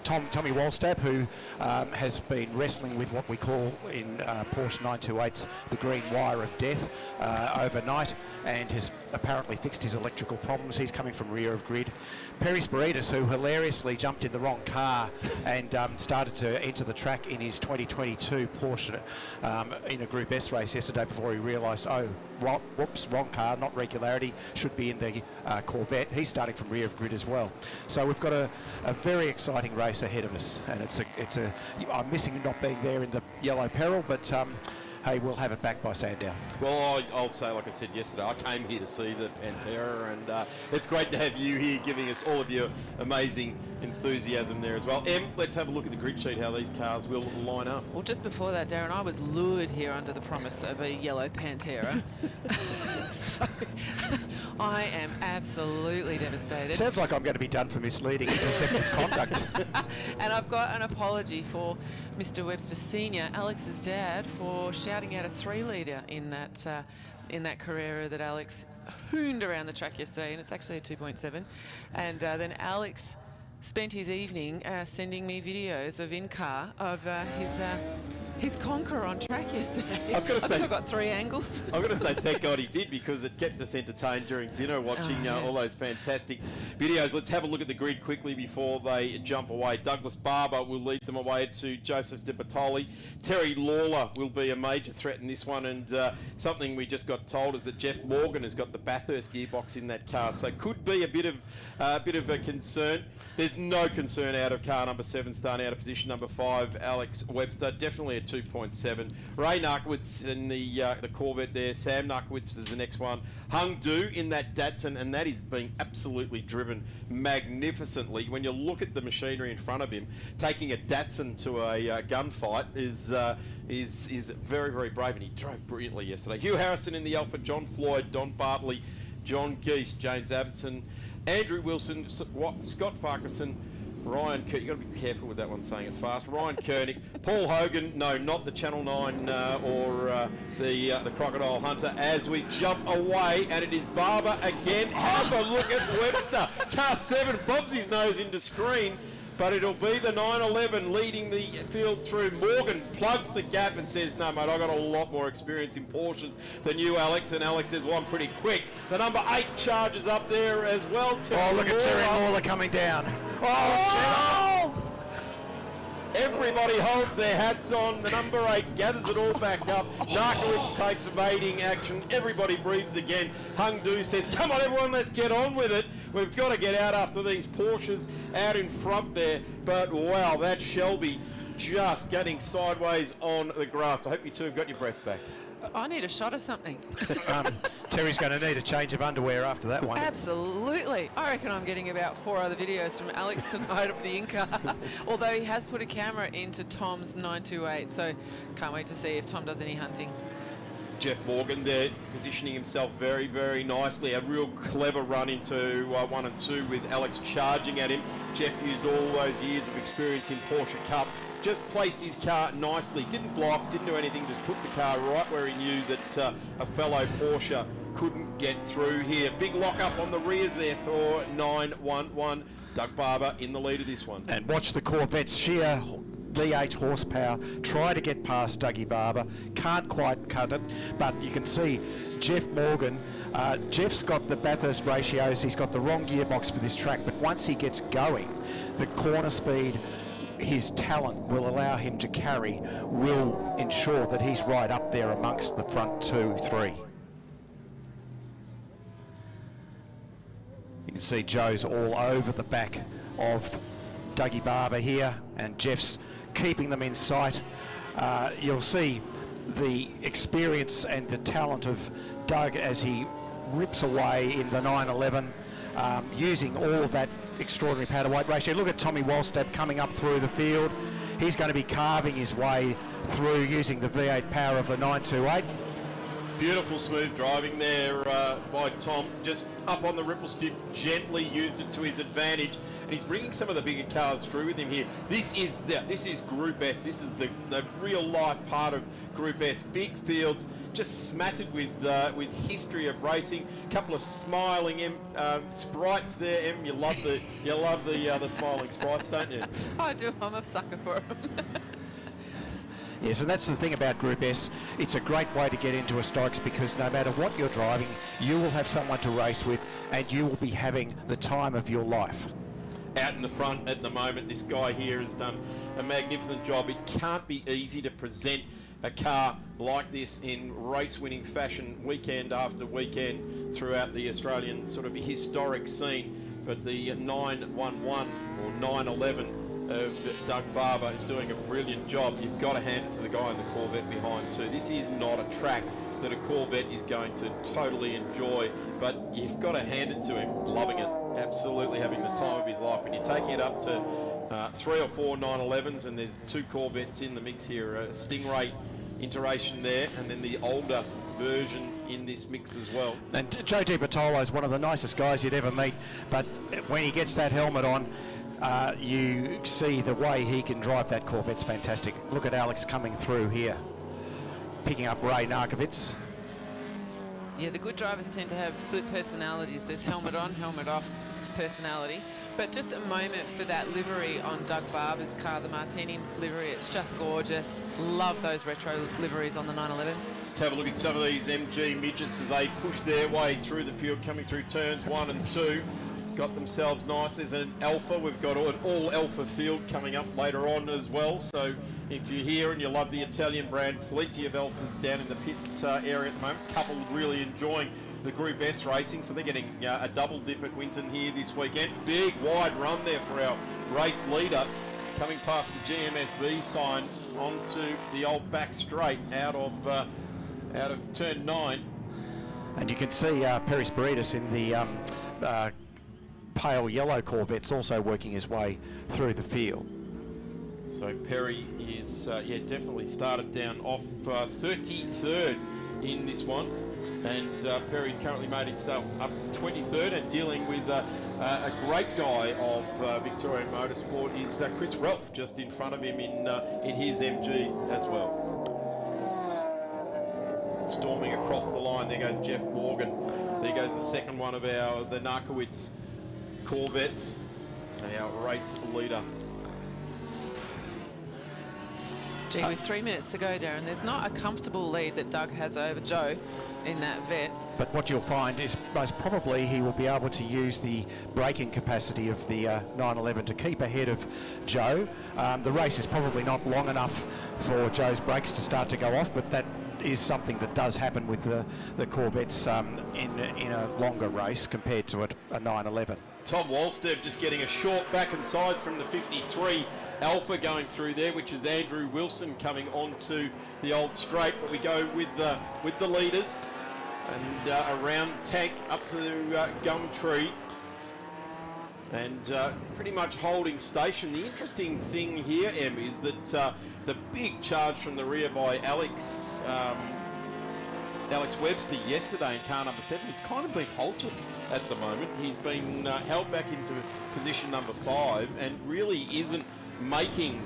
B: Tommy Walstab, who has been wrestling with what we call in Porsche 928s the green wire of death overnight, and has apparently fixed his electrical problems. He's coming from rear of grid. Perry Spiritus, who hilariously jumped in the wrong car and started to enter the track in his 2022 Porsche in a Group S race yesterday before he realised, oh, whoops, wrong car, not Regularity, should be in the Corvette. He's starting from rear of grid as well. So we've got a very exciting race ahead of us, and I'm missing not being there in the yellow peril, but hey, we'll have it back by Sandown.
A: Well, I'll say, like I said yesterday, I came here to see the Pantera, and it's great to have you here giving us all of your amazing enthusiasm there as well. Em, let's have a look at the grid sheet, how these cars will line up.
C: Well, just before that, Darren, I was lured here under the promise of a yellow Pantera. So I am absolutely devastated.
B: Sounds like I'm going to be done for misleading and deceptive conduct.
C: And I've got an apology for Mr. Webster Senior, Alex's dad, for shouting out a 3-litre in that Carrera that Alex hooned around the track yesterday, and it's actually a 2.7. And then Alex spent his evening sending me videos of in-car of his Conquer on track yesterday.
A: I've got to say,
C: I think I got 3 angles.
A: I've got to say, thank God he did, because it kept us entertained during dinner watching all those fantastic videos. Let's have a look at the grid quickly before they jump away. Douglas Barber will lead them away to Joseph De Bartoli. Terry Lawler will be a major threat in this one, and something we just got told is that Jeff Morgan has got the Bathurst gearbox in that car, so could be a bit of a concern. There's no concern out of car number 7, starting out of position number 5, Alex Webster, definitely a 2.7. Ray Narkowitz in the Corvette there. Sam Narkowitz is the next one. Hung Du in that Datsun, and that is being absolutely driven magnificently. When you look at the machinery in front of him, taking a Datsun to a gunfight is very, very brave, and he drove brilliantly yesterday. Hugh Harrison in the Alfa, John Floyd, Don Bartley, John Geese, James Abbottson, Andrew Wilson, Scott Farquharson, Ryan Koenig, you've got to be careful with that one saying it fast, Ryan Koenig, Paul Hogan, no, not the Channel 9 or the Crocodile Hunter, as we jump away, and it is Barber again. Have a look at Webster. Car 7 bobs his nose into screen, but it'll be the 911 leading the field through. Morgan plugs the gap and says, no, mate, I've got a lot more experience in Porsches than you, Alex. And Alex says, well, I'm pretty quick. The number 8 charges up there as well.
B: Oh, look at Terry Lawler coming down. Oh,
A: everybody holds their hats on. The number 8 gathers it all back up. Narkowitz takes evading action. Everybody breathes again. Hung Du says, come on, everyone, let's get on with it. We've got to get out after these Porsches out in front there. But, wow, that Shelby just getting sideways on the grass. I hope you two have got your breath back.
C: I need a shot of something.
B: Terry's going to need a change of underwear after that one.
C: Absolutely. I reckon I'm getting about 4 other videos from Alex tonight of the in-car. Although he has put a camera into Tom's 928, so can't wait to see if Tom does any hunting.
A: Jeff Morgan there positioning himself very, very nicely. A real clever run into 1 and 2 with Alex charging at him. Jeff used all those years of experience in Porsche Cup. Just placed his car nicely, didn't block, didn't do anything, just put the car right where he knew that a fellow Porsche couldn't get through here. Big lock up on the rears there for 911. Doug Barber in the lead of this one.
B: And watch the Corvette's sheer V8 horsepower try to get past Dougie Barber. Can't quite cut it, but you can see Jeff Morgan. Jeff's got the Bathurst ratios. He's got the wrong gearbox for this track, but once he gets going, the corner speed, his talent will allow him to carry, will ensure that he's right up there amongst the front 2, 3. You can see Joe's all over the back of Dougie Barber here, and Jeff's keeping them in sight. You'll see the experience and the talent of Doug as he rips away in the 911, using all of that extraordinary powder weight ratio. Look at Tommy Walstab coming up through the field. He's going to be carving his way through using the V8 power of the 928.
A: Beautiful smooth driving there by Tom. Just up on the ripple strip, gently used it to his advantage. and he's bringing some of the bigger cars through with him here. This is Group S. This is the real life part of Group S. Big fields, just smattered with history of racing. A couple of smiling sprites there. You love the smiling sprites, don't you?
C: I do. I'm a sucker for them.
S: Yes, and that's the thing about Group S. It's a great way to get into a Stokes because no matter what you're driving, you will have someone to race with and you will be having the time of your life.
A: Out in the front at the moment, this guy here has done a magnificent job. It can't be easy to present a car like this in race-winning fashion weekend after weekend throughout the Australian sort of historic scene. But the 911 or 911 of Doug Barber is doing a brilliant job. You've got to hand it to the guy in the Corvette behind too. This is not a track that a Corvette is going to totally enjoy, but you've got to hand it to him, loving it, absolutely having the time of his life. When you're taking it up to 3 or 4 911s, and there's 2 Corvettes in the mix here, a Stingray iteration there, and then the older version in this mix as well.
S: And Joe DiBartolo is one of the nicest guys you'd ever meet, but when he gets that helmet on, you see the way he can drive that Corvette's fantastic. Look at Alex coming through here, picking up Ray Narkovitz.
C: Yeah, the good drivers tend to have split personalities. There's helmet on, helmet off personality. But just a moment for that livery on Doug Barber's car, the Martini livery. It's just gorgeous. Love those retro liveries on the 911s.
A: Let's have a look at some of these MG midgets as they push their way through the field, coming through turns 1 and 2. Got themselves nice. There's an Alfa. We've got an all Alfa field coming up later on as well. So if you're here and you love the Italian brand, plenty of Alfas down in the pit area at the moment. Couple really enjoying the Group S racing, so they're getting a double dip at Winton here this weekend. Big wide run there for our race leader, coming past the GMSV sign onto the old back straight out of turn 9.
S: And you can see Perry Spiritus in the pale yellow Corvette's also working his way through the field.
A: So Perry is definitely started down off 33rd in this one, and Perry's currently made himself up to 23rd and dealing with a great guy of Victorian Motorsport is Chris Ralph just in front of him in his MG as well. Storming across the line, there goes Jeff Morgan. There goes the second one of the Narkowitz Corvettes and our race leader.
C: Gee, with 3 minutes to go, Darren, there's not a comfortable lead that Doug has over Joe in that vet.
S: But what you'll find is most probably he will be able to use the braking capacity of the 911 to keep ahead of Joe. The race is probably not long enough for Joe's brakes to start to go off, but that is something that does happen with the Corvettes in a longer race compared to a 911.
A: Tom Walstead just getting a short back and side from the 53 Alfa going through there, which is Andrew Wilson coming onto the old straight. But we go with the leaders and around Tank up to Gumtree and pretty much holding station. The interesting thing here, Em, is that the big charge from the rear by Alex Webster yesterday in car number 7 has kind of been halted at the moment. He's been held back into position number 5 and really isn't making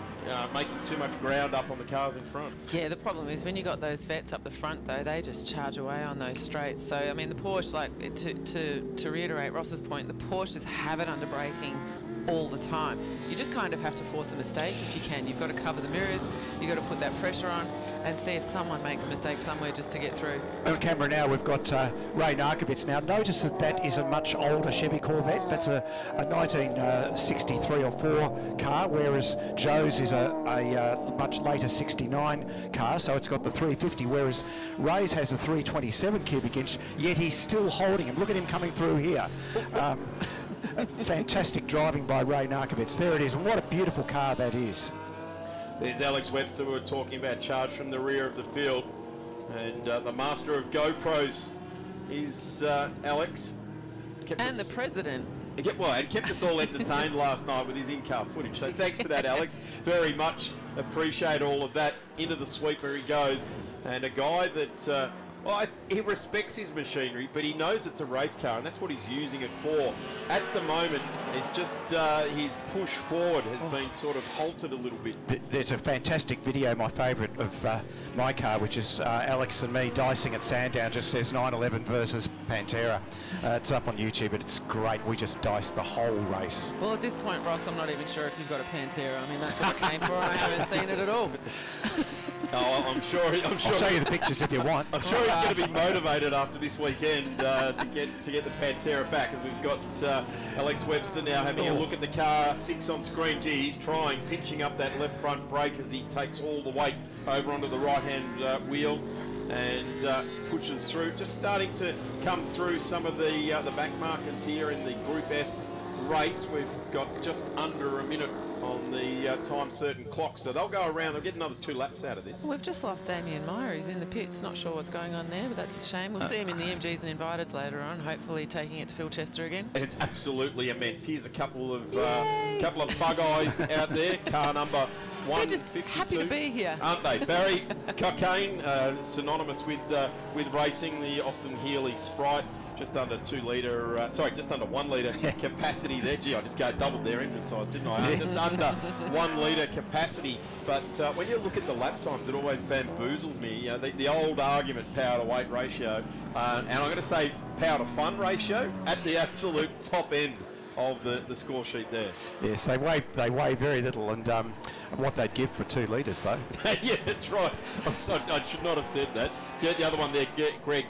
A: too much ground up on the cars in front.
C: Yeah, the problem is when you got those vets up the front though, they just charge away on those straights. So I mean the Porsche, like to reiterate Ross's point, the Porsches have it under braking all the time. You just kind of have to force a mistake if you can. You've got to cover the mirrors, you've got to put that pressure on and see if someone makes a mistake somewhere just to get through.
S: On camera now we've got Ray Narkovitz. Now notice that is a much older Chevy Corvette. That's a 1963 or 4 car, whereas Joe's is a much later 69 car, so it's got the 350, whereas Ray's has a 327 cubic inch, yet he's still holding him. Look at him coming through here. Fantastic driving by Ray Narkovitz. There it is, and what a beautiful car that is.
A: There's Alex Webster, we were talking about, charge from the rear of the field. And the master of GoPros is Alex.
C: And the president.
A: And kept us all entertained last night with his in-car footage. So thanks for that, Alex. Very much appreciate all of that. Into the sweeper he goes. And a guy that Well, he respects his machinery, but he knows it's a race car, and that's what he's using it for. At the moment, it's just his push forward has been sort of halted a little bit.
S: There's a fantastic video, my favourite, of my car, which is Alex and me dicing at Sandown. Just says 911 versus Pantera. It's up on YouTube, but it's great. We just diced the whole race.
C: Well, at this point, Ross, I'm not even sure if you've got a Pantera. I mean, that's what I came for. I haven't seen it at all.
A: Oh, I'm sure.
S: I'll show you the pictures if you want.
A: I'm sure he's going to be motivated after this weekend to get the Pantera back, as we've got Alex Webster now having a look at the car. 6 on screen. Gee, he's trying, pinching up that left front brake as he takes all the weight over onto the right-hand wheel and pushes through. Just starting to come through some of the back markers here in the Group S race. We've got just under a minute on the time certain clock, so they'll go around. They'll get another 2 laps out of this.
C: We've just lost Damien Meyer. He's in the pits. Not sure what's going on there, but that's a shame. We'll see him in the MGs and Inviteds later on, hopefully taking it to Phil Chester again.
A: It's absolutely immense. Here's a couple of bug eyes out there. Car number 152.
C: They're just happy to be here,
A: aren't they? Barry Cocaine, synonymous with racing. The Austin Healey Sprite. Just under 2 litre, just under 1 litre capacity there. Gee, I just doubled their engine size, didn't I? Just under 1 litre capacity. But when you look at the lap times, it always bamboozles me. The old argument, power to weight ratio, and I'm going to say power to fun ratio at the absolute top end of the score sheet there.
S: Yes, they weigh very little, and what they'd give for 2 litres though.
A: Yeah, that's right. I should not have said that. The other one there, Greg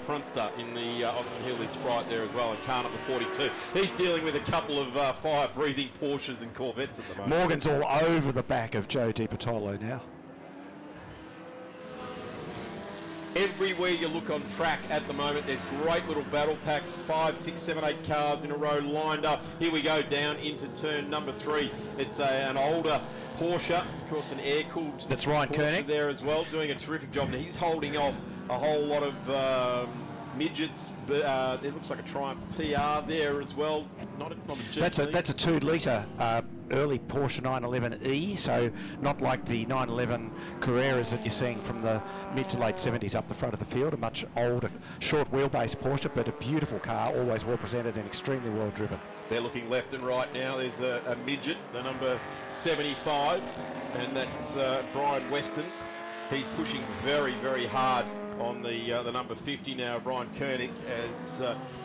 A: Prunster in the Austin Healey Sprite there as well, and car number 42. He's dealing with a couple of fire-breathing Porsches and Corvettes at the moment.
S: Morgan's all over the back of Joe DiPattolo now.
A: Everywhere you look on track at the moment, there's great little battle packs, 5, 6, 7, 8 cars in a row lined up. Here we go down into turn number 3. It's an older Porsche, of course an air-cooled
S: That's Ryan
A: Porsche
S: Koenig
A: there as well, doing a terrific job. And he's holding off a whole lot of midgets. It looks like a Triumph TR there as well. Not a GT.
S: That's a 2 litre early Porsche 911E, so not like the 911 Carreras that you're seeing from the mid to late 70s up the front of the field. A much older, short wheelbase Porsche, but a beautiful car, always well presented and extremely well driven.
A: They're looking left and right now. There's a midget, the number 75, and that's Brian Weston. He's pushing very, very hard on the number 50 now, Ryan Koenig, as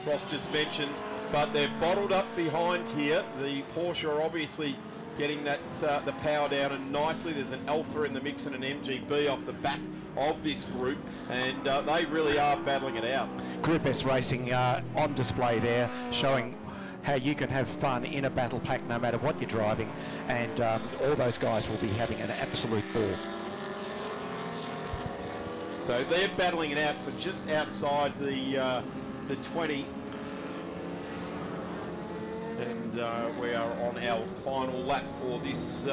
A: Ross just mentioned. But they're bottled up behind here. The Porsche are obviously getting that the power down, and nicely there's an Alfa in the mix and an MGB off the back of this group, and they really are battling it out.
S: Group S Racing on display there, showing how you can have fun in a battle pack no matter what you're driving, and all those guys will be having an absolute ball.
A: So they're battling it out for just outside the 20. And we are on our final lap for this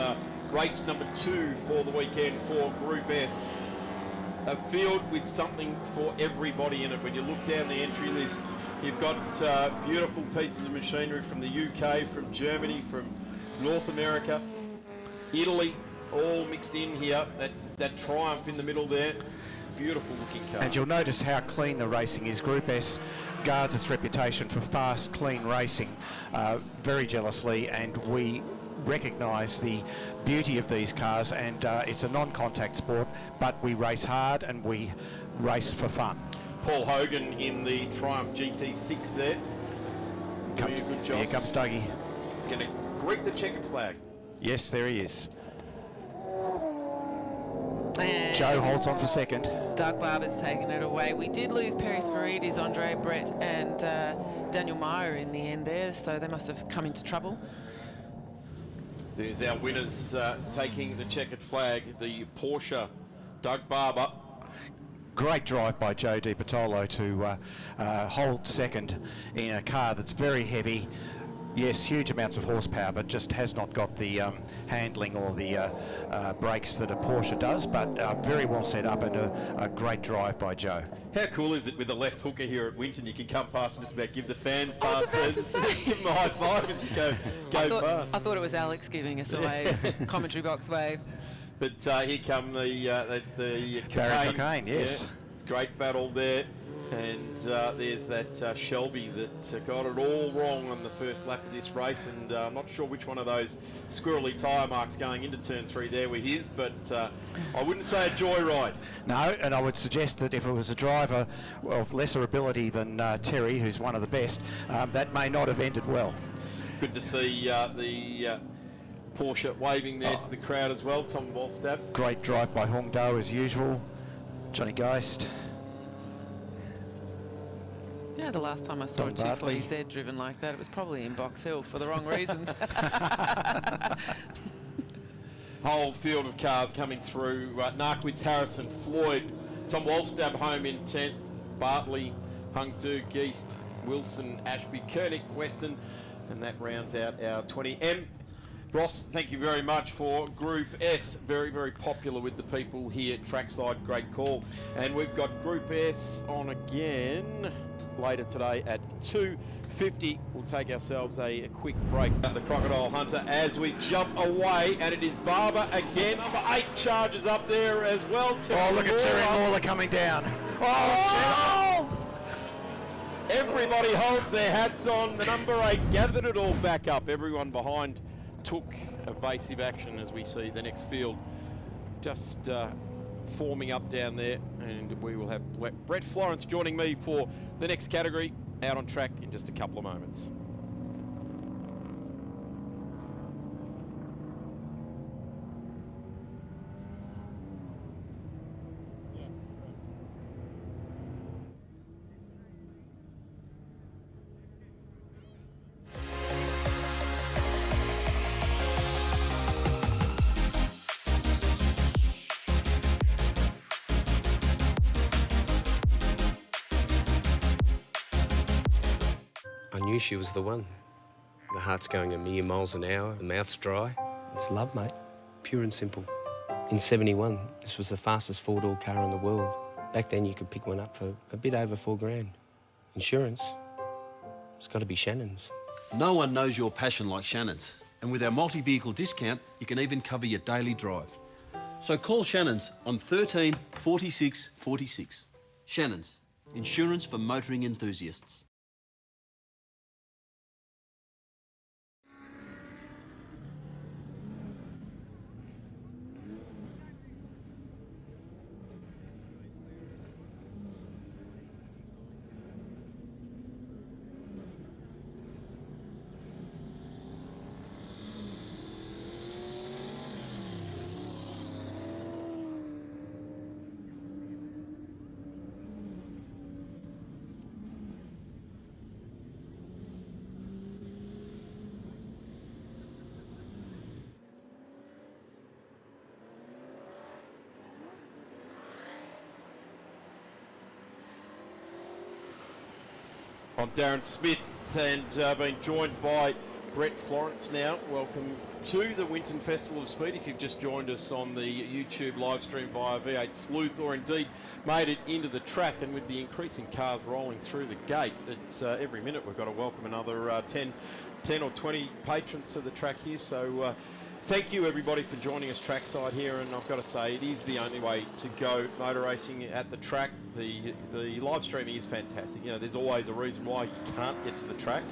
A: race number 2 for the weekend for Group S. A field with something for everybody in it. When you look down the entry list, you've got beautiful pieces of machinery from the UK, from Germany, from North America, Italy, all mixed in here. That Triumph in the middle there. Beautiful looking car.
S: And you'll notice how clean the racing is. Group S guards its reputation for fast, clean racing very jealously, and we recognise the beauty of these cars, and it's a non-contact sport, but we race hard and we race for fun.
A: Paul Hogan in the Triumph GT6 there. Doing a good job.
S: Here comes Dougie.
A: He's going to greet the checkered flag.
S: Yes, there he is.
C: And
S: Joe holds on for second.
C: Doug Barber's taken it away. We did lose Perry Spirides, Andre Brett and Daniel Meyer in the end there, so they must have come into trouble.
A: There's our winners taking the checkered flag, the Porsche, Doug Barber.
S: Great drive by Joe DiPattolo to hold second in a car that's very heavy. Yes, huge amounts of horsepower, but just has not got the handling or the brakes that a Porsche does, but very well set up, and a great drive by Joe.
A: How cool is it with the left hooker here at Winton? You can come past and just about give the fans past there. Give them a high five as you go past.
C: I thought it was Alex giving us a wave, commentary box wave.
A: But here come the
S: Barry Cocaine, yes.
A: Yeah. great battle there. And there's that Shelby that got it all wrong on the first lap of this race, and I'm not sure which one of those squirrely tyre marks going into turn 3 there were his, but I wouldn't say a joyride.
S: No, and I would suggest that if it was a driver of lesser ability than Terry, who's one of the best, that may not have ended well.
A: Good to see the Porsche waving there to the crowd as well, Tom Wallstab.
S: Great drive by Hong Do as usual. Johnny Geist.
C: Yeah, the last time I saw a 240Z driven like that, it was probably in Box Hill for the wrong reasons.
A: Whole field of cars coming through. Narkwitz, Harrison, Floyd, Tom Wallstab home in 10th, Bartley, Hung Tu, Geist, Wilson, Ashby, Koenig, Weston, and that rounds out our 20M. Ross, thank you very much for Group S. Very, very popular with the people here at Trackside. Great call. And we've got Group S on again later today at 2:50. We'll take ourselves a quick break. The Crocodile Hunter as we jump away, and it is Barber again. Number 8 charges up there as well.
S: Oh, look at Terry Lawler coming down. Oh!
A: Everybody holds their hats on. The number 8 gathered it all back up. Everyone behind took evasive action as we see the next field just forming up down there, and we will have Brett Florence joining me for the next category out on track in just a couple of moments.
D: I knew she was the one. The heart's going a million miles an hour, the mouth's dry. It's love, mate. Pure and simple. In '71, this was the fastest four-door car in the world. Back then, you could pick one up for a bit over $4,000. Insurance, it's got to be Shannon's.
E: No one knows your passion like Shannon's. And with our multi-vehicle discount, you can even cover your daily drive. So call Shannon's on 13 46 46. Shannon's, insurance for motoring enthusiasts.
A: I'm Darren Smith and being joined by Brett Florence now. Welcome to the Winton Festival of Speed. If you've just joined us on the YouTube live stream via V8 Sleuth, or indeed made it into the track, and with the increasing cars rolling through the gate, it's every minute we've got to welcome another 10 or 20 patrons to the track here. So thank you everybody for joining us trackside here, and I've got to say it is the only way to go motor racing at the track. The live streaming is fantastic. You know, there's always a reason why you can't get to the track,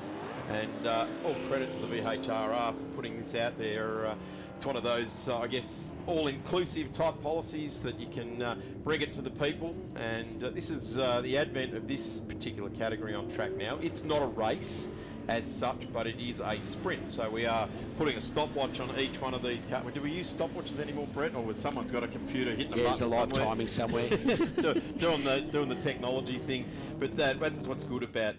A: and all credit to the VHRR for putting this out there. It's one of those, I guess, all-inclusive type policies that you can bring it to the people, and this is the advent of this particular category on track now. It's not a race as such, but it is a sprint. So we are putting a stopwatch on each one of these cars. Do we use stopwatches anymore, Brett, or with someone's got a computer hitting a button
G: there's a live timing somewhere.
A: doing the technology thing. But that's what's good about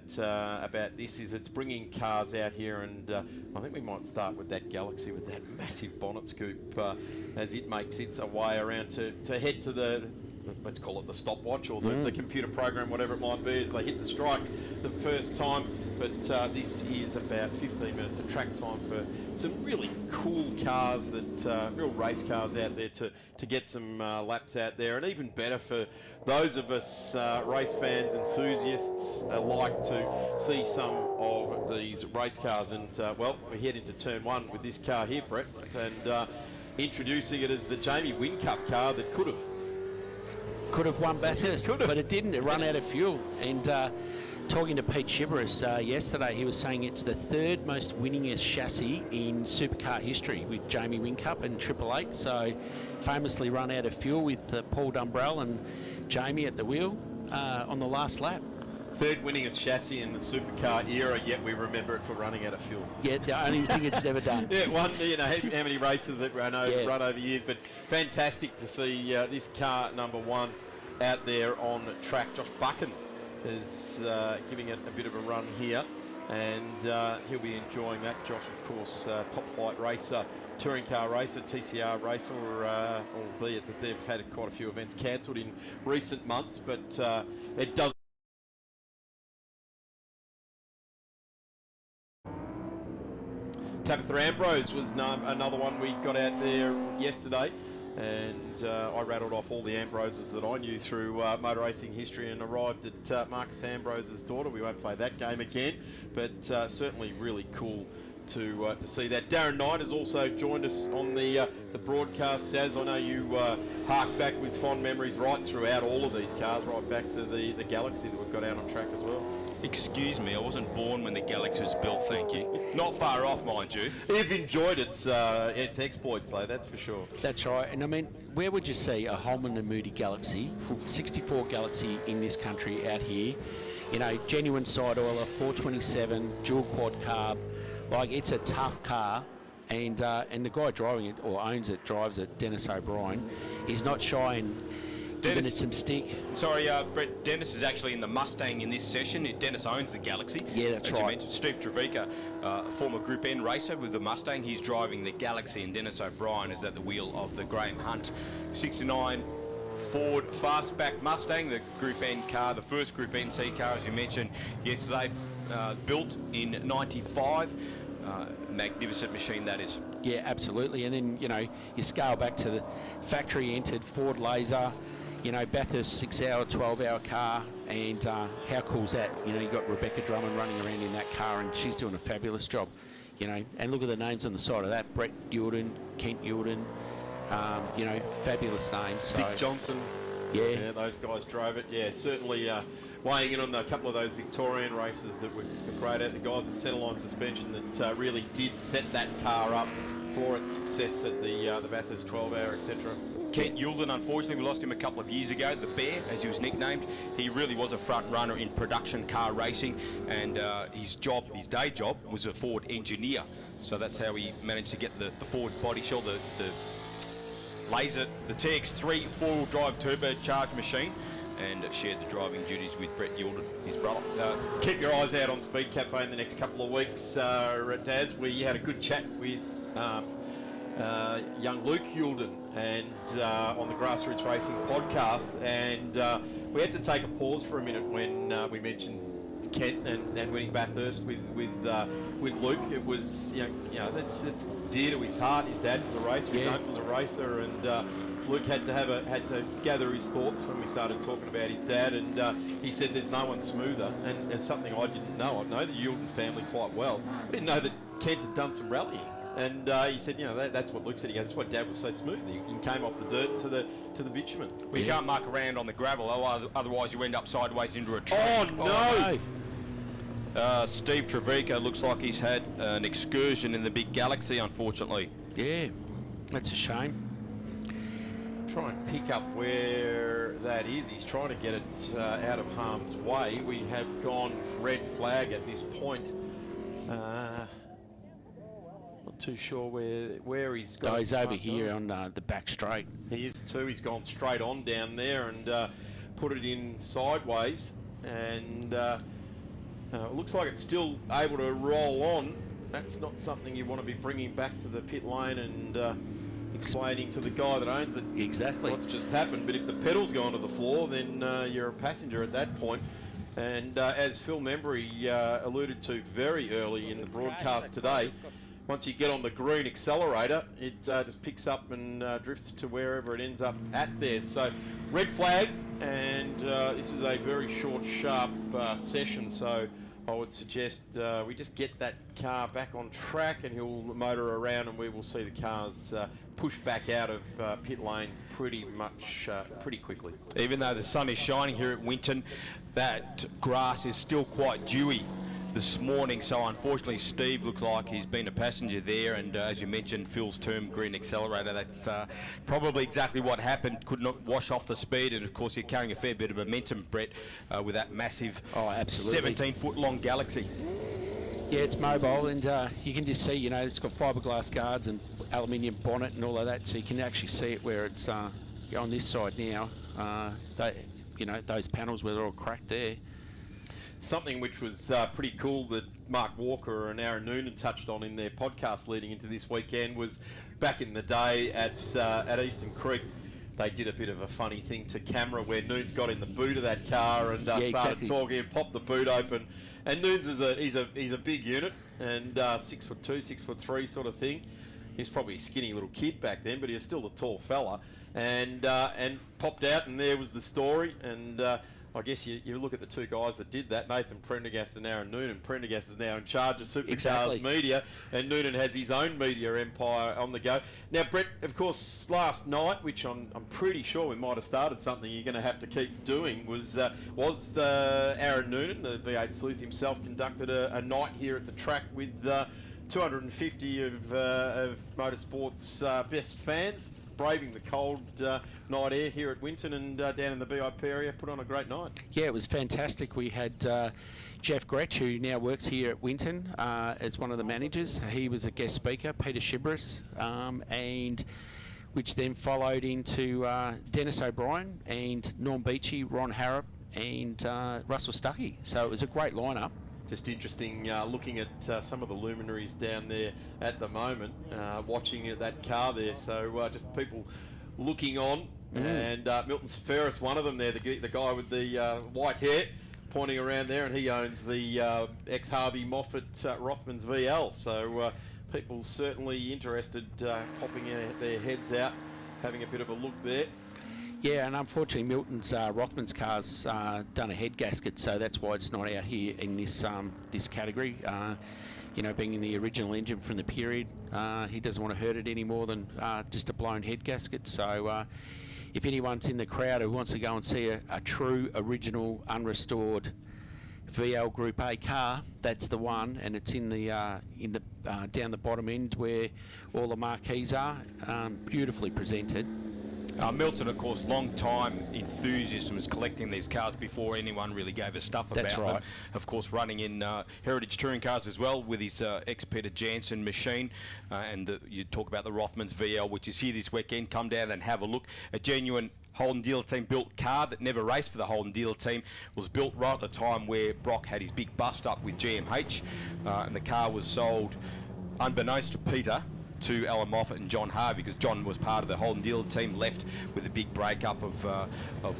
A: this, is it's bringing cars out here, and I think we might start with that Galaxy with that massive bonnet scoop as it makes its way around to head to the, let's call it the stopwatch, or the computer program, whatever it might be, as they hit the strike the first time. But this is about 15 minutes of track time for some really cool cars, that real race cars out there to get some laps out there, and even better for those of us race fans, enthusiasts alike, to see some of these race cars. And well, we head into turn 1 with this car here, Brett, and introducing it as the Jamie Whincup car that could have
G: Could have won Bathurst, but it didn't. It ran out of fuel. And talking to Pete Shiveris yesterday, he was saying it's the third most winningest chassis in supercar history with Jamie Whincup and 888. So famously run out of fuel with Paul Dumbrell and Jamie at the wheel on the last lap.
A: Third winningest chassis in the supercar era, yet we remember it for running out of fuel.
G: Yeah, the only thing it's never done.
A: Yeah, one, you know, how many races it run over years, but fantastic to see this car number one out there on track. Josh Buchan is giving it a bit of a run here, and he'll be enjoying that. Josh, of course, top flight racer, touring car racer, TCR racer, albeit that they've had quite a few events cancelled in recent months, but it does. Tabitha Ambrose was another one we got out there yesterday, and I rattled off all the Ambroses that I knew through motor racing history and arrived at Marcus Ambrose's daughter. We won't play that game again, but certainly really cool to see that. Darren Knight has also joined us on the broadcast. Daz, I know you hark back with fond memories right throughout all of these cars, right back to the Galaxy that we've got out on track as well.
O: Excuse me, I wasn't born when the Galaxy was built, thank you. Not far off, mind you.
A: You've enjoyed its exploits, though, that's for sure.
G: That's right, and I mean, where would you see a Holman and Moody Galaxy, 64 Galaxy in this country out here? You know, genuine side oiler, 427, dual quad carb. Like, it's a tough car, and the guy driving it, or owns it, drives it, Dennis O'Brien, is not shy in giving it some stick.
O: Sorry, Brett, Dennis is actually in the Mustang in this session. Dennis owns the Galaxy.
G: Yeah, that's right.
O: You mentioned Steve Trevica, former Group N racer with the Mustang. He's driving the Galaxy, and Dennis O'Brien is at the wheel of the Graham Hunt 69 Ford Fastback Mustang, the Group N car, the first Group NC car, as you mentioned yesterday, built in 95. Magnificent machine that is.
G: Yeah, absolutely. And then, you know, you scale back to the factory entered Ford Laser, you know, Bathurst 6-hour, 12-hour car, and how cool is that? You know, you got Rebecca Drummond running around in that car, and she's doing a fabulous job, you know. And look at the names on the side of that: Brett Yulden, Kent Yulden, you know, fabulous names. So,
A: Dick Johnson. Yeah, those guys drove it. Yeah, certainly weighing in on a couple of those Victorian races that were great at. The guys at Centerline Suspension that really did set that car up for its success at the Bathurst 12-hour, etc.
O: Kent Yulden, unfortunately, we lost him a couple of years ago, the Bear, as he was nicknamed. He really was a front runner in production car racing, and his day job, was a Ford engineer. So that's how he managed to get the Ford body shell, the Laser, the TX3 four-wheel drive turbocharged machine, and shared the driving duties with Brett Yulden, his brother.
A: Keep your eyes out on Speed Cafe in the next couple of weeks, Daz. We had a good chat with young Luke Yulden and on the Grassroots Racing podcast, and we had to take a pause for a minute when we mentioned Kent and winning Bathurst with Luke. It was you know it's dear to his heart. His dad was a racer, his uncle's a racer, and Luke had to gather his thoughts when we started talking about his dad, and he said there's no one smoother, and something I didn't know. I know the Yulden family quite well. I didn't know that Kent had done some rallying. And he said, you know, that's what Luke said. He goes, that's why Dad was so smooth. He came off the dirt to the bitumen.
O: Well, you can't muck around on the gravel, otherwise you end up sideways into a tree.
A: Oh, no!
O: Steve Trevica looks like he's had an excursion in the big Galaxy, unfortunately.
G: Yeah, that's a shame.
A: Try and pick up where that is. He's trying to get it out of harm's way. We have gone red flag at this point. Not too sure where he's gone.
G: Oh, he's over here on the back straight.
A: He is too. He's gone straight on down there and put it in sideways, and it looks like it's still able to roll on. That's not something you want to be bringing back to the pit lane and explaining to the guy that owns it
G: exactly
A: what's just happened. But if the pedal's gone to the floor, then you're a passenger at that point. And as Phil Membry alluded to very early in the broadcast today, once you get on the green accelerator, it just picks up and drifts to wherever it ends up at there. So red flag, and this is a very short, sharp session. So I would suggest we just get that car back on track and he'll motor around and we will see the cars push back out of pit lane pretty quickly.
O: Even though the sun is shining here at Winton, that grass is still quite dewy this morning, so unfortunately Steve looks like he's been a passenger there, and as you mentioned, Phil's term green accelerator, that's probably exactly what happened. Could not wash off the speed, and of course you're carrying a fair bit of momentum, Brett, with that massive 17-foot long Galaxy.
G: Yeah, it's mobile, and you can just see, it's got fiberglass guards and aluminium bonnet and all of that, so you can actually see it where it's on this side now. Those panels where they're all cracked there.
A: Something which was pretty cool that Mark Walker and Aaron Noonan touched on in their podcast leading into this weekend was back in the day at Eastern Creek. They did a bit of a funny thing to camera where Noons got in the boot of that car and started talking and popped the boot open. And Noons he's a big unit and 6'2", 6'3" sort of thing. He's probably a skinny little kid back then, but he was still a tall fella. And popped out, and there was the story. And I guess you look at the two guys that did that, Nathan Prendergast and Aaron Noonan. Prendergast is now in charge of Supercars media, and Noonan has his own media empire on the go. Now, Brett, of course, last night, which I'm pretty sure we might have started something you're going to have to keep doing, was Aaron Noonan, the V8 sleuth himself, conducted a night here at the track with 250 of motorsport's best fans, braving the cold night air here at Winton and down in the VIP area, put on a great night. Yeah, it was fantastic. We had Jeff Gretsch, who now works here at Winton as one of the managers. He was a guest speaker, Peter Shibris, and which then followed into Dennis O'Brien and Norm Beachy, Ron Harrop and Russell Stuckey. So it was a great lineup. Just interesting looking at some of the luminaries down there at the moment, watching that car there. So just people looking on, and Milton Ferris, one of them there, the guy with the white hair, pointing around there, and he owns the ex-Harvey Moffat Rothmans VL. So people certainly interested, popping their heads out, having a bit of a look there. Yeah, and unfortunately Milton's Rothmans car's done a head gasket, so that's why it's not out here in this this category. Being in the original engine from the period, he doesn't want to hurt it any more than just a blown head gasket. So if anyone's in the crowd who wants to go and see a true, original, unrestored VL Group A car, that's the one, and it's in the down the bottom end where all the marquees are, beautifully presented.
O: Milton, of course, long-time enthusiast and was collecting these cars before anyone really gave a stuff about them. Of course, running in heritage touring cars as well with his ex-Peter Jansen machine. And you talk about the Rothmans VL, which is here this weekend. Come down and have a look. A genuine Holden Dealer Team built car that never raced for the Holden Dealer Team, was built right at the time where Brock had his big bust-up with GMH. And the car was sold, unbeknownst to Peter, to Alan Moffat and John Harvey, because John was part of the Holden Dealer Team, left with a big breakup of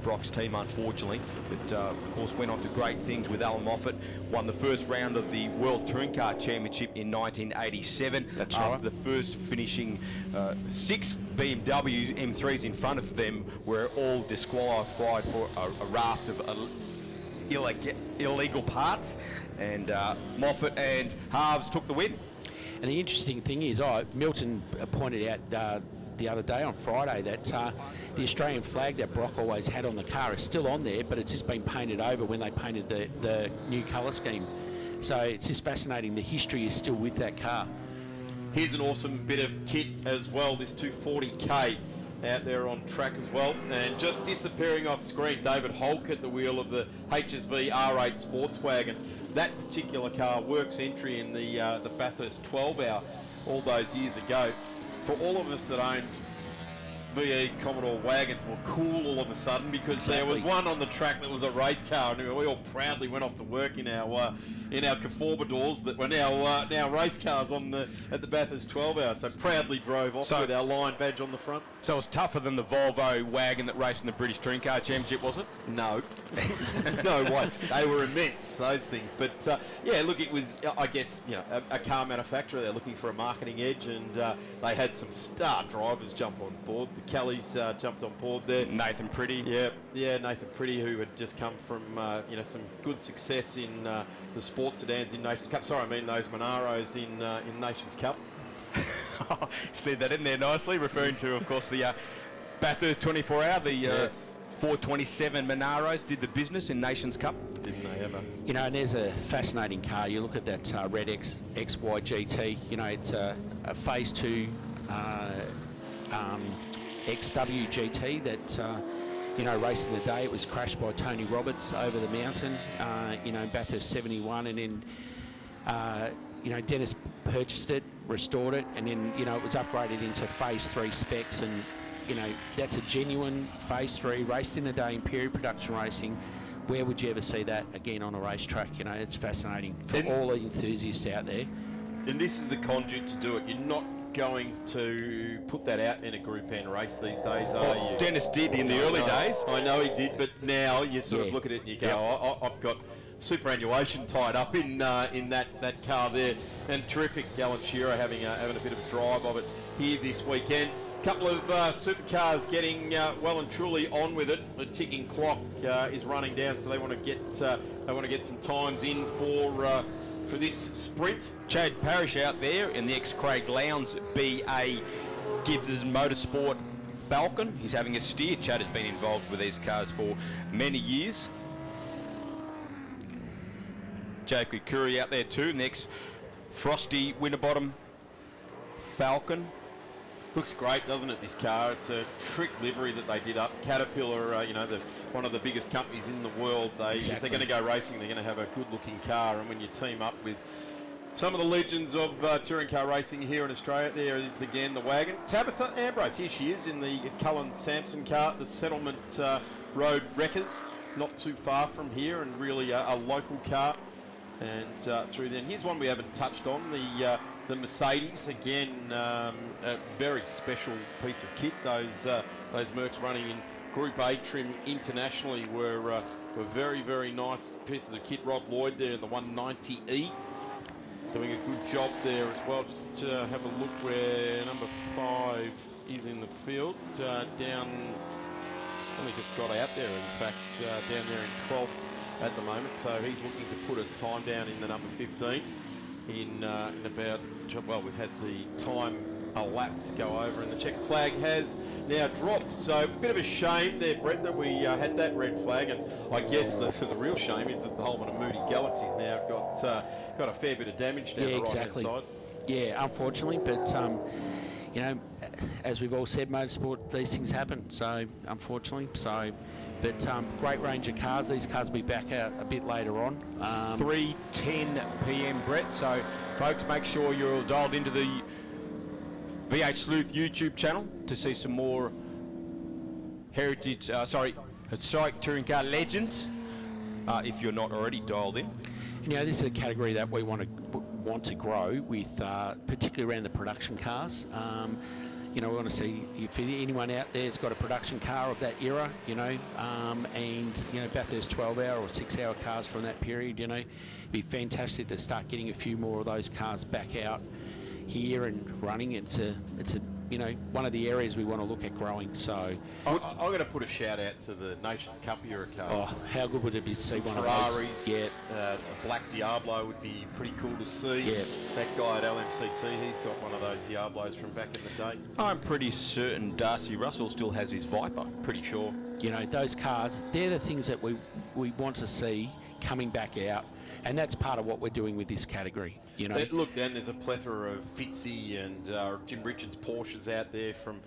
O: Brock's team, unfortunately. But of course went on to great things with Alan Moffat, won the first round of the World Touring Car Championship in 1987. That's after the first finishing 6 BMW M3s in front of them were all disqualified for a raft of illegal parts, and Moffat and Harves took the win.
G: And the interesting thing is, Milton pointed out the other day on Friday that the Australian flag that Brock always had on the car is still on there, but it's just been painted over when they painted the new colour scheme. So it's just fascinating. The history is still with that car. Here's an awesome bit of kit as well, this 240K out there on track as well. And just disappearing off screen, David Holk at the wheel of the HSV R8 sports wagon. That particular car, works entry in the Bathurst 12-hour all those years ago. For all of us that owned VE Commodore wagons, were cool all of a sudden, because there was one on the track that was a race car, and we all proudly went off to work in our Conformadors that were now race cars at the Bathurst 12-hour. So proudly drove off with our line badge on the front.
O: So it was tougher than the Volvo wagon that raced in the British Touring Car Championship, was it?
A: No. No way. They were immense, those things. But yeah, look, it was, I guess, a car manufacturer. They're looking for a marketing edge, and they had some star drivers jump on board. The Kelly's jumped on board there.
O: Nathan Pretty.
A: Yeah, Nathan Pretty, who had just come from some good success in the sports sedans in Nations Cup. Sorry, I mean those Monaros in Nations Cup.
O: Slid that in there nicely, referring to, of course, the Bathurst 24-hour, the 427 Monaros did the business in Nations Cup.
A: Didn't they ever?
G: You know, and there's a fascinating car. You look at that red XY GT. You know, it's a Phase 2 XW GT that raced in the day. It was crashed by Tony Roberts over the mountain. Bathurst 71, and then Dennis purchased it, restored it, and then it was upgraded into Phase 3 specs, and that's a genuine Phase 3 raced in the day in period production racing. Where would you ever see that again on a racetrack? It's fascinating for all the enthusiasts out there.
A: And this is the conduit to do it. You're not going to put that out in a Group N race these days, are you?
O: Dennis did in the early days.
A: I know he did, but now you sort of look at it and you go, I've got superannuation tied up in that car there. And terrific, Alan Shearer having a bit of a drive of it here this weekend. Couple of supercars getting well and truly on with it. The ticking clock is running down, so they want to get some times in for this sprint.
O: Chad Parrish out there in the ex-Craig Lowndes BA Gibbs Motorsport Falcon. He's having a steer. Chad has been involved with these cars for many years. Jacob Curry out there too, next Frosty Winterbottom Falcon.
A: Looks great, doesn't it, this car? It's a trick livery that they did up. Caterpillar, one of the biggest companies in the world. If they're going to go racing, they're going to have a good-looking car. And when you team up with some of the legends of touring car racing here in Australia, there is, again, the wagon. Tabitha Ambrose, here she is in the Cullen Sampson car, the Settlement Road Wreckers. Not too far from here, and really a local car. And through then, here's one we haven't touched on, the Mercedes. Again, a very special piece of kit. Those Mercs running in Group A trim internationally were very, very nice pieces of kit. Rod Lloyd there in the 190E, doing a good job there as well. Just have a look where number 5 is in the field. Only just got out there, in fact, down there in 12th at the moment. So he's looking to put a time down in the number 15 in about, well, we've had the time elapse go over, and the check flag has now dropped. So a bit of a shame there, Brett, that we had that red flag, and I guess the real shame is that the Holman and Moody Galaxy's now got a fair bit of damage down the right-hand side.
G: Yeah, unfortunately, but as we've all said, motorsport, these things happen. So unfortunately, but great range of cars. These cars will be back out a bit later on.
O: 3:10 p.m. Brett. So folks, make sure you're all dialed into the VH Sleuth YouTube channel to see some more historic touring car legends. If you're not already dialed in.
G: This is a category that we want to grow with, particularly around the production cars. We want to see if anyone out there has got a production car of that era, and Bathurst 12-hour or 6-hour cars from that period. It'd be fantastic to start getting a few more of those cars back out here and running. It's one of the areas we want to look at growing. So
A: I'm going to put a shout out to the Nations Cup era cars.
G: Oh, how good would it be to see one
A: Ferraris,
G: of those? Yeah,
A: a black Diablo would be pretty cool to see.
G: Yeah,
A: that guy at LMCT, he's got one of those Diablos from back in the day.
O: I'm pretty certain Darcy Russell still has his Viper. Pretty sure.
G: Those cars, they're the things that we want to see coming back out. And that's part of what we're doing with this category,
A: Look, then there's a plethora of Fitzy and Jim Richards Porsches out there from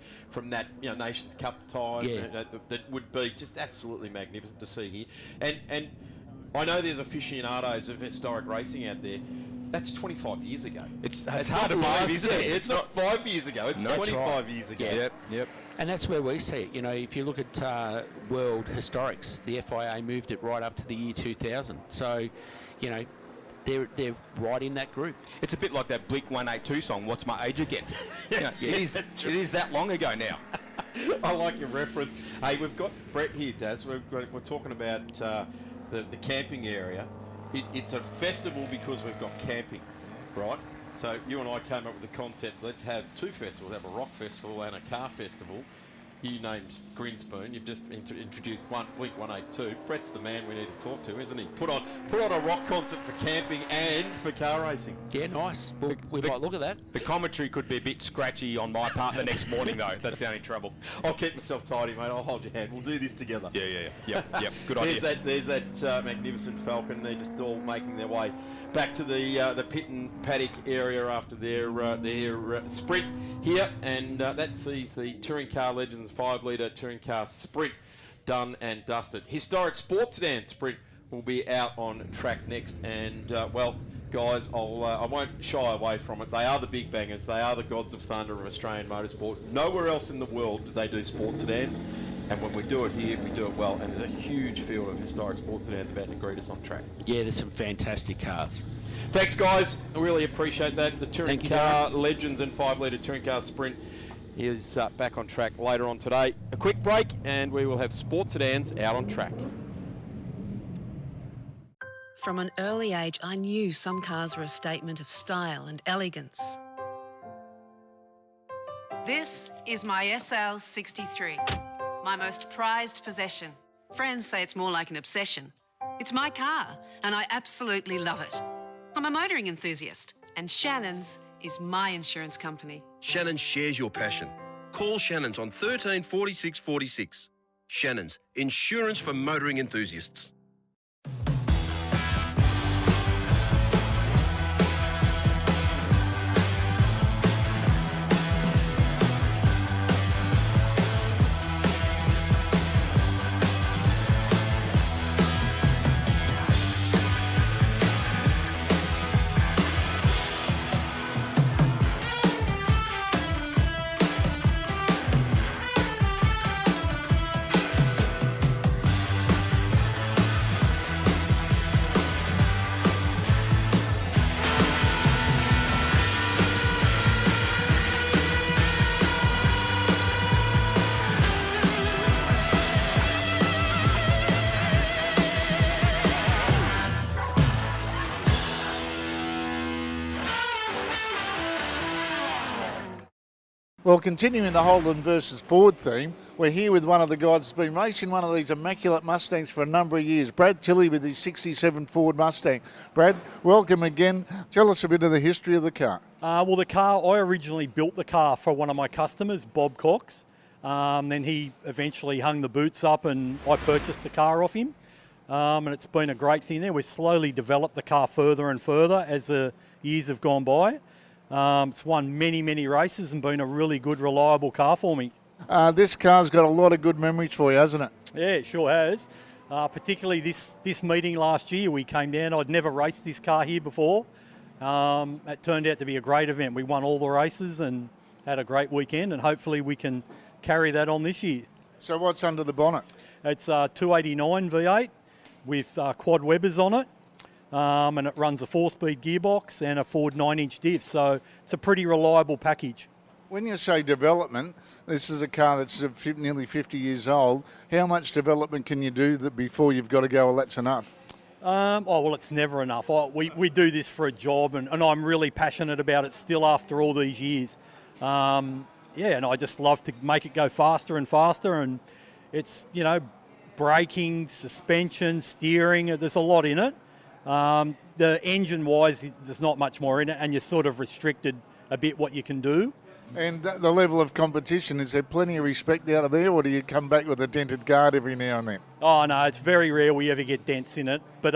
A: that Nations Cup time that would be just absolutely magnificent to see here. And I know there's aficionados of historic racing out there. That's 25 years ago.
O: It's hard to believe, isn't it?
A: It's not 5 years ago. It's 25 years ago.
O: Yep.
G: And that's where we see it. If you look at World Historics, the FIA moved it right up to the year 2000. So, they're right in that group.
O: It's a bit like that Blink 182 song, What's My Age Again? It is that long ago now.
A: I like your reference. Hey, we've got Brett here, Daz. We're talking about the camping area. It's a festival because we've got camping, right? So you and I came up with the concept, let's have two festivals, have a rock festival and a car festival. You named Grinspoon. You've just introduced Blink 182. Brett's the man we need to talk to, isn't he? Put on a rock concert for camping and for car racing.
G: Yeah, nice. Well, we might look at that.
O: The commentary could be a bit scratchy on my part the next morning, though. That's the only trouble.
A: I'll keep myself tidy, mate. I'll hold your hand. We'll do this together.
O: Yeah. Yep. Good idea.
A: There's that magnificent Falcon. They're just all making their way back to the pit and paddock area after their sprint here, and that sees the Touring Car Legends 5-litre Touring Car Sprint done and dusted. Historic Sports Sedan Sprint will be out on track next, and well, guys, I won't shy away from it. They are the big bangers. They are the gods of thunder of Australian motorsport. Nowhere else in the world do they do sports sedans. And when we do it here, we do it well. And there's a huge field of historic sports sedans about to greet us on track.
G: Yeah, there's some fantastic cars.
A: Thanks, guys. I really appreciate that. The Touring Car Legends and 5-litre Touring Car Sprint is back on track later on today. A quick break, and we will have sports sedans out on track.
H: From an early age, I knew some cars were a statement of style and elegance. This is my SL63. My most prized possession. Friends say it's more like an obsession. It's my car, and I absolutely love it. I'm a motoring enthusiast, and Shannon's is my insurance company.
I: Shannon's shares your passion. Call Shannon's on 13 46 46. Shannon's, insurance for motoring enthusiasts.
T: Well, continuing the Holden versus Ford theme, we're here with one of the guys that's been racing one of these immaculate Mustangs for a number of years, Brad Tilley with his 67 Ford Mustang. Brad, welcome again. Tell us a bit of the history of the car.
U: Well, the car, I originally built the car for one of my customers, Bob Cox. Then he eventually hung the boots up and I purchased the car off him. And it's been a great thing there. We've slowly developed the car further and further as the years have gone by. It's won many, many races and been a really good, reliable car for me.
T: This car's got a lot of good memories for you, hasn't it?
U: Yeah, it sure has. Particularly this meeting last year, we came down. I'd never raced this car here before. It turned out to be a great event. We won all the races and had a great weekend, and hopefully we can carry that on this year.
T: So what's under the bonnet?
U: It's a 289 V8 with quad Webbers on it. And it runs a 4-speed gearbox and a Ford 9-inch diff, so it's a pretty reliable package.
T: When you say development, this is a car that's nearly 50 years old. How much development can you do before you've got to go, well, that's enough?
U: Well, it's never enough. We do this for a job, and I'm really passionate about it still after all these years. And I just love to make it go faster and faster, and it's, braking, suspension, steering, there's a lot in it. The engine-wise, there's not much more in it, and you're sort of restricted a bit what you can do.
T: And the level of competition, is there plenty of respect out of there, or do you come back with a dented guard every now and then?
U: Oh, no, it's very rare we ever get dents in it. But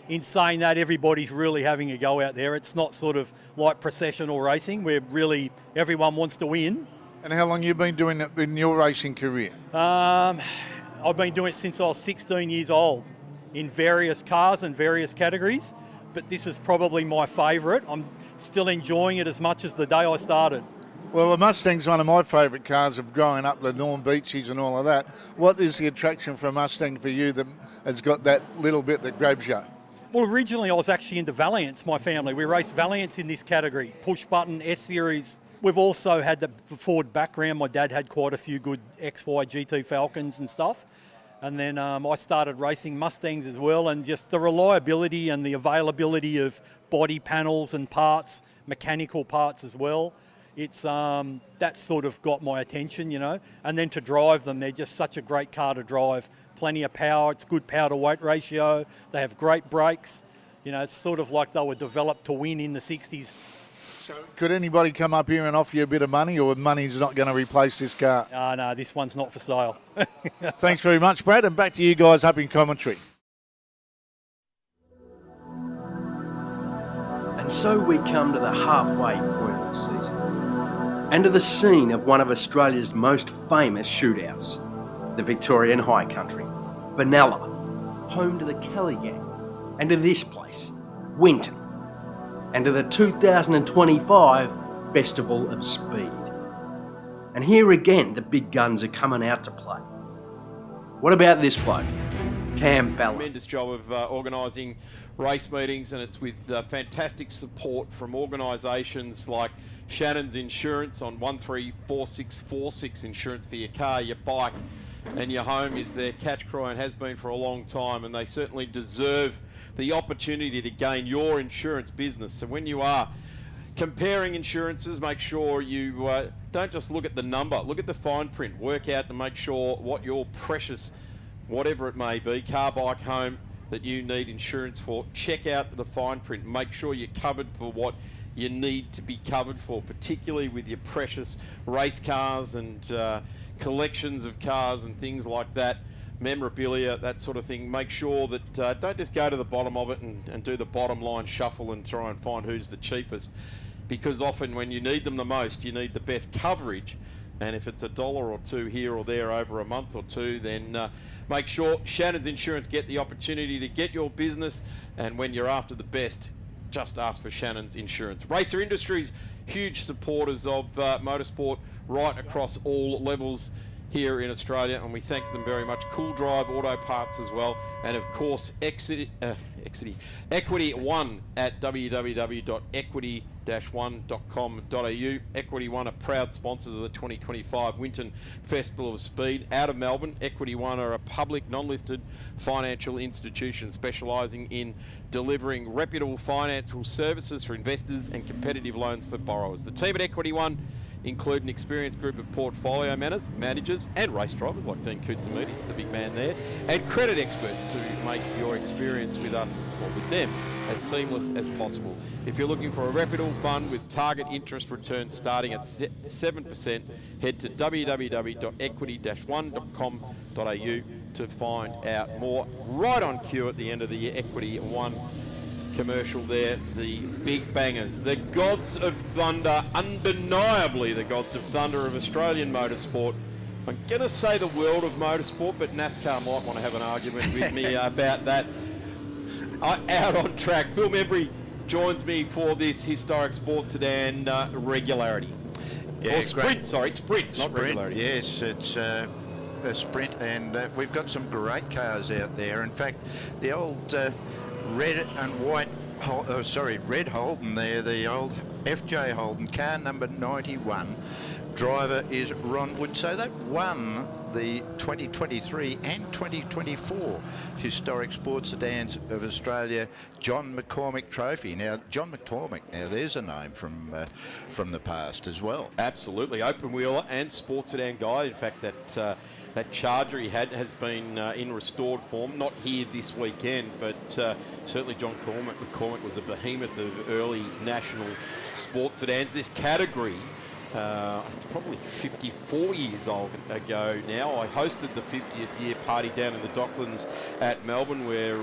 U: in saying that, everybody's really having a go out there. It's not sort of like processional racing, where really everyone wants to win.
T: And how long have you been doing it in your racing career?
U: I've been doing it since I was 16 years old, in various cars and various categories, but this is probably my favourite. I'm still enjoying it as much as the day I started.
T: Well, the Mustang's one of my favourite cars of growing up, the Norm Beaches and all of that. What is the attraction for a Mustang for you that has got that little bit that grabs you?
U: Well, originally I was actually into Valiants, my family. We raced Valiants in this category, push-button, S-Series. We've also had the Ford background. My dad had quite a few good XY GT Falcons and stuff. And then I started racing Mustangs as well, and just the reliability and the availability of body panels and parts, mechanical parts as well. it's that sort of got my attention, you know. And then to drive them, they're just such a great car to drive. Plenty of power, it's good power to weight ratio, they have great brakes. You know, it's sort of like they were developed to win in the 60s.
T: So could anybody come up here and offer you a bit of money, or money's not going to replace this car?
U: No, this one's not for sale.
T: Thanks very much, Brad, and back to you guys up in commentary.
F: And so we come to the halfway point of the season, and to the scene of one of Australia's most famous shootouts, the Victorian High Country, Benalla, home to the Kelly Gang, and to this place, Winton, and to the 2025 Festival of Speed. And here again, the big guns are coming out to play. What about this bloke, Cam Ballard?
A: Tremendous job of organising race meetings, and it's with fantastic support from organisations like Shannon's Insurance on 134646, insurance for your car, your bike and your home is their catch cry and has been for a long time, and they certainly deserve the opportunity to gain your insurance business. So when you are comparing insurances, make sure you don't just look at the number, look at the fine print, work out to make sure what your precious, whatever it may be, car, bike, home, that you need insurance for, check out the fine print, make sure you're covered for what you need to be covered for, particularly with your precious race cars and collections of cars and things like that, memorabilia, that sort of thing. Make sure that don't just go to the bottom of it and do the bottom line shuffle and try and find who's the cheapest, because often when you need them the most, you need the best coverage, and if it's $1 or $2 here or there over a month or two, then make sure Shannon's Insurance get the opportunity to get your business, and when you're after the best, just ask for Shannon's Insurance. Racer Industries, huge supporters of motorsport right across all levels here in Australia, and we thank them very much. Cool Drive Auto Parts as well, and of course Equity One at www.equity-one.com.au. Equity One are proud sponsors of the 2025 Winton Festival of Speed out of Melbourne. Equity One are a public non-listed financial institution specialising in delivering reputable financial services for investors and competitive loans for borrowers. The team at Equity One include an experienced group of portfolio managers and race drivers like Dean Koutsamidis, the big man there, and credit experts to make your experience with us or with them as seamless as possible. If you're looking for a reputable fund with target interest returns starting at 7%, head to www.equity-one.com.au to find out more. Right on cue at the end of the Equity One commercial there, the big bangers, the gods of thunder, undeniably the gods of thunder of Australian motorsport. I'm going to say the world of motorsport, but NASCAR might want to have an argument with me about that. Out on track, Phil Membry joins me for this historic sports sedan Regularity.
B: Yeah,
A: or Sprint, sorry, Sprint, not Regularity.
B: Yes, it's a Sprint, and we've got some great cars out there. In fact, the old red and white, red Holden there, the old FJ Holden, car number 91. Driver is Ron Wood. So that won the 2023 and 2024 Historic Sports Sedans of Australia John McCormick Trophy. Now, John McCormick, now there's a name from the past as well.
A: Absolutely, open wheeler and sports sedan guy. In fact, that Charger he had has been in restored form. Not here this weekend, but certainly John McCormick was a behemoth of early national sports sedans. This category, it's probably 54 years old ago now. I hosted the 50th year party down in the Docklands at Melbourne, where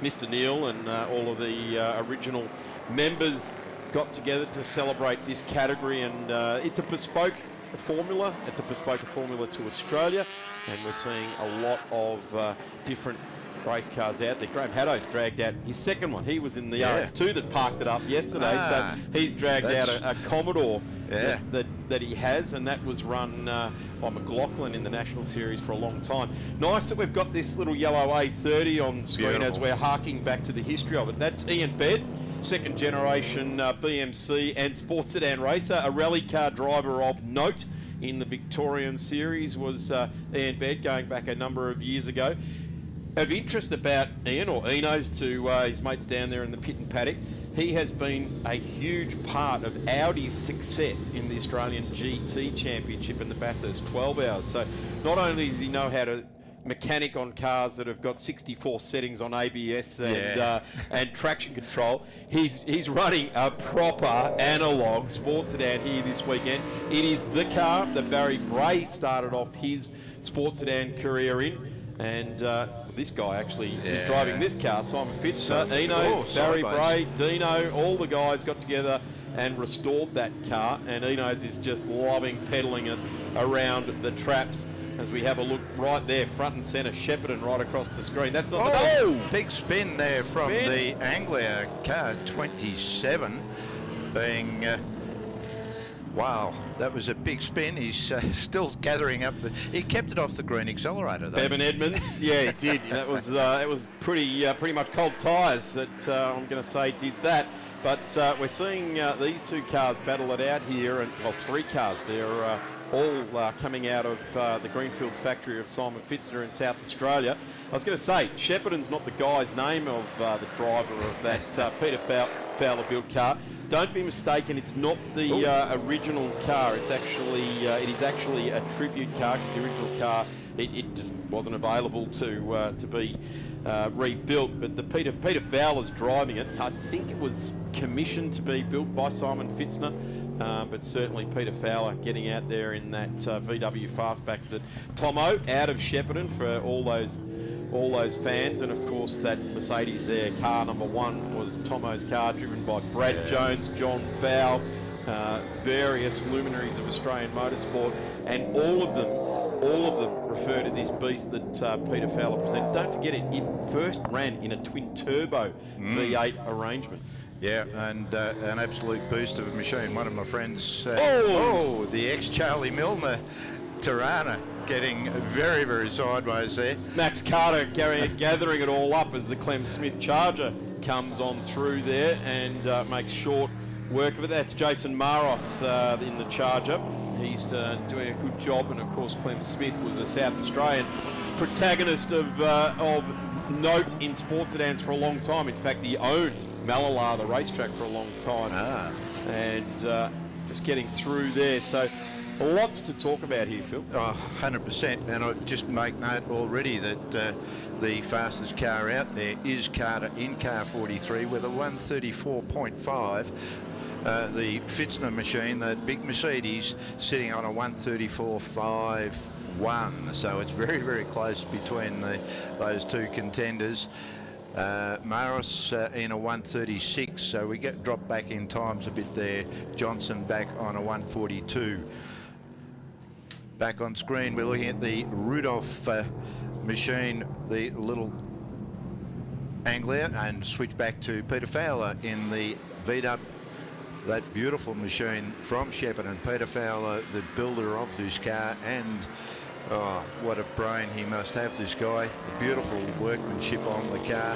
A: Mr. Neil and all of the original members got together to celebrate this category, and it's a bespoke formula. It's a bespoke formula to Australia, and we're seeing a lot of different race cars out there. Graham Haddo's dragged out his second one. He was in the RX2 that parked it up yesterday, so he's dragged out a Commodore that he has, and that was run by McLaughlin in the National Series for a long time. Nice that we've got this little yellow A30 on screen as we're harking back to the history of it. That's Ian Bedd, second generation BMC and sports sedan racer, a rally car driver of note in the Victorian Series was Ian Bedd, going back a number of years ago. Of interest about Ian, or Enos to his mates down there in the pit and paddock, he has been a huge part of Audi's success in the Australian GT Championship in the Bathurst 12 Hours. So not only does he know how to mechanic on cars that have got 64 settings on ABS and traction control, he's running a proper analog sports sedan here this weekend. It is the car that Barry Bray started off his sports sedan career in, and this guy actually is driving this car. Simon Fitzner, Enos, Barry Bray, Dino, all the guys got together and restored that car, and Enos is just loving pedalling it around the traps. As we have a look right there, front and centre, Shepparton right across the screen. That's not
B: big spin there from the Anglia car 27 being, wow, that was a big spin. He's still gathering up he kept it off the green accelerator though.
A: Bevan Edmonds, yeah, he did. That was it was pretty much cold tyres that I'm going to say did that. But we're seeing these two cars battle it out here, and well, three cars. They're all coming out of the Greenfields factory of Simon Fitzner in South Australia. I was going to say, Shepparton's not the guy's name of the driver of that Peter Fowler built car. Don't be mistaken, it's not the original car. It's actually it is actually a tribute car, because the original car it just wasn't available to be rebuilt. But the Peter Fowler's driving it. I think it was commissioned to be built by Simon Fitzner. But certainly Peter Fowler getting out there in that VW Fastback. That Tomo out of Shepparton for all those fans, and of course that Mercedes there, car number 1, was Tomo's car, driven by Brad Jones, John Bow, various luminaries of Australian motorsport, and all of them refer to this beast that Peter Fowler presented. Don't forget it first ran in a twin turbo V8 arrangement.
B: Yeah, and an absolute boost of a machine. One of my friends, the ex-Charlie Milner Tirana, getting very, very sideways there.
A: Max Carter gathering it all up as the Clem Smith Charger comes on through there and makes short work of it. That's Jason Maros in the Charger. He's doing a good job, and of course Clem Smith was a South Australian protagonist of note in sports sedans for a long time. In fact, he owned Malala, the racetrack, for a long time. And just getting through there. So lots to talk about here, Phil.
B: 100%. And I just make note already that the fastest car out there is Carter in car 43 with a 134.5. The Fitzner machine, that big Mercedes, sitting on a 134.51. So it's very, very close between those two contenders. Maros in a 136, so we get dropped back in times a bit there. Johnson back on a 142. Back on screen, we're looking at the Rudolph machine, the little Anglia, and switch back to Peter Fowler in the VW, that beautiful machine from Shepparton. Peter Fowler, the builder of this car, and what a brain he must have, this guy. The beautiful workmanship on the car,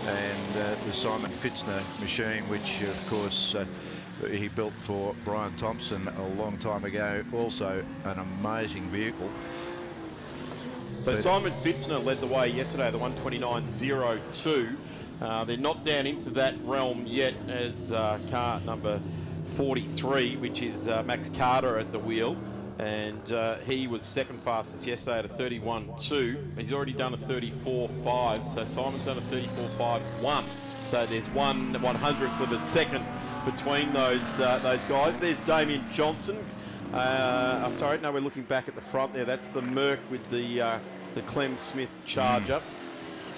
B: and the Simon Fitzner machine, which of course he built for Brian Thompson a long time ago. Also an amazing vehicle.
A: So Simon Fitzner led the way yesterday, the 129.02. They're not down into that realm yet as car number 43, which is Max Carter at the wheel. And he was second fastest yesterday at a 31.2. He's already done a 34.5, so Simon's done a 34.51. So there's 1/100th of a second between those guys. There's Damien Johnson. Sorry, no, we're looking back at the front there. That's the Merc with the Clem Smith Charger.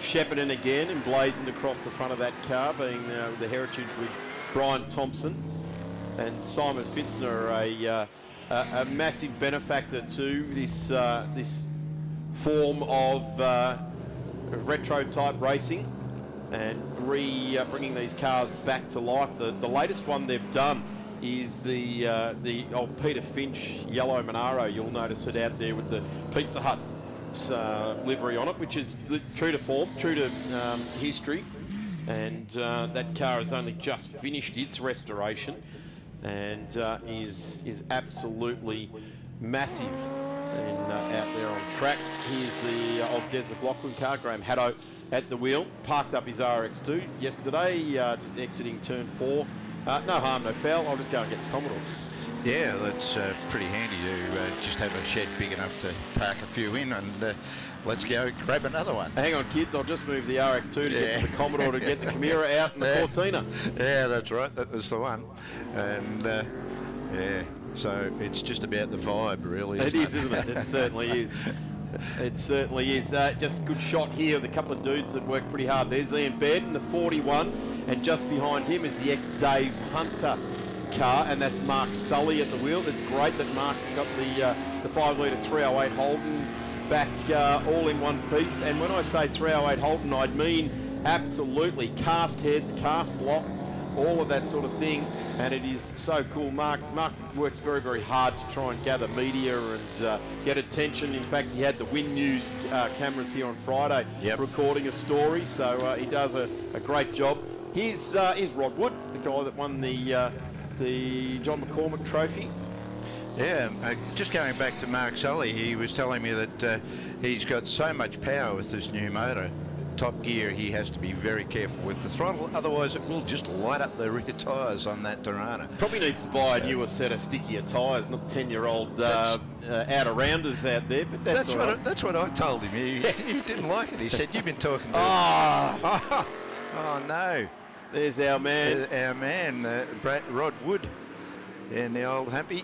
A: Shepparton again emblazoned across the front of that car, being the heritage with Brian Thompson. And Simon Fitzner, a massive benefactor to this form of retro type racing, and bringing these cars back to life. The latest one they've done is the old Peter Finch yellow Monaro. You'll notice it out there with the Pizza Hut livery on it, which is true to form, true to history. And that car has only just finished its restoration, and is absolutely massive and out there on track. Here's the old Des McLaughlin car, Graham Haddo at the wheel. Parked up his RX2 yesterday, just exiting turn 4. No harm, no foul. I'll just go and get the Commodore.
B: Yeah, that's pretty handy to just have a shed big enough to park a few in, and let's go grab another one.
A: Hang on, kids. I'll just move the RX2 to get to the Commodore to get the Chimera out and the Cortina.
B: Yeah, that's right. That was the one. And yeah, so it's just about the vibe, really.
A: It is, isn't it? It certainly is. It certainly is. Just a good shot here with a couple of dudes that work pretty hard. There's Ian Baird in the 41, and just behind him is the ex-Dave Hunter car, and that's Mark Sully at the wheel. It's great that Mark's got the 5-litre 308 Holden back all in one piece. And when I say 308 Holden, I'd mean absolutely cast heads, cast block, all of that sort of thing, and it is so cool. Mark works very, very hard to try and gather media and get attention. In fact, he had the Win News cameras here on Friday recording a story, so he does a great job. Here's Rod Wood, the guy that won the John McCormick Trophy.
B: Yeah, just going back to Mark Sully, he was telling me that he's got so much power with this new motor. Top gear, he has to be very careful with the throttle, otherwise it will just light up the rear tyres on that Tirana.
A: Probably needs to buy a newer set of stickier tyres, not 10-year-old out-of-rounders out there, but that's all right.
B: That's what I told him. He didn't like it. He said, you've been talking to Oh, no.
A: There's our man.
B: Our man, Rod Wood, in the old Humpy.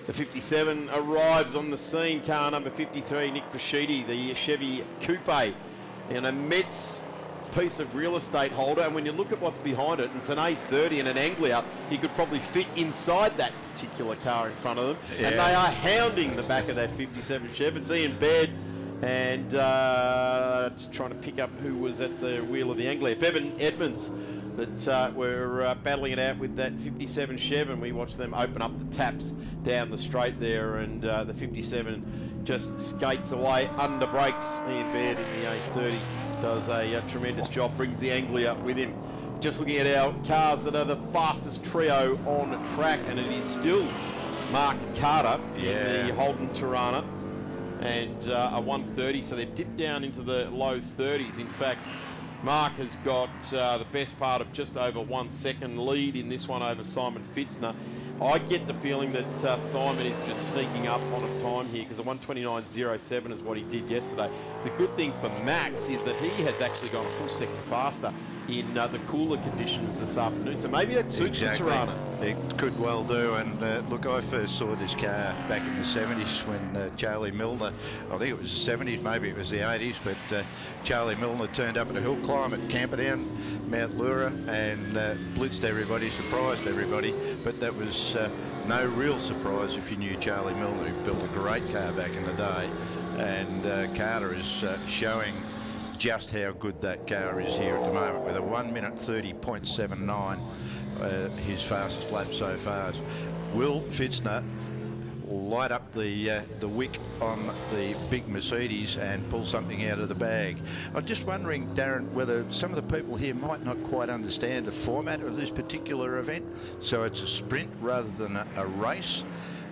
A: The 57 arrives on the scene. Car number 53, Nick Pashidi, the Chevy Coupe. An immense piece of real estate holder, and when you look at what's behind it, it's an A30 and an Anglia. You could probably fit inside that particular car in front of them, and they are hounding the back of that 57 Chev. It's Ian Baird, and just trying to pick up who was at the wheel of the Anglia. Bevan Edmonds, that were battling it out with that 57 Chev, and we watched them open up the taps down the straight there, and the 57 just skates away under brakes. Ian Baird in the A30 does a tremendous job, brings the Anglia with him. Just looking at our cars that are the fastest trio on track, and it is still Mark Carter in the Holden Tirana and a 130, so they've dipped down into the low 30s. In fact, Mark has got the best part of just over 1 second lead in this one over Simon Fitzner. I get the feeling that Simon is just sneaking up on a time here, because a 1:29.07 is what he did yesterday. The good thing for Max is that he has actually gone a full second faster in the cooler conditions this afternoon, so maybe that suits the Tirana.
B: It could well do, and look, I first saw this car back in the 70s when Charlie Milner, I think it was the 70s, maybe it was the 80s, but Charlie Milner turned up at a hill climb at Camperdown, Mount Lura, and blitzed everybody, surprised everybody, but that was no real surprise if you knew Charlie Milner, who built a great car back in the day, and Carter is showing just how good that car is here at the moment with a 1:30.79, his fastest lap so far. Will Fitzner light up the wick on the big Mercedes and pull something out of the bag? I'm just wondering, Darren, whether some of the people here might not quite understand the format of this particular event. So it's a sprint rather than a race.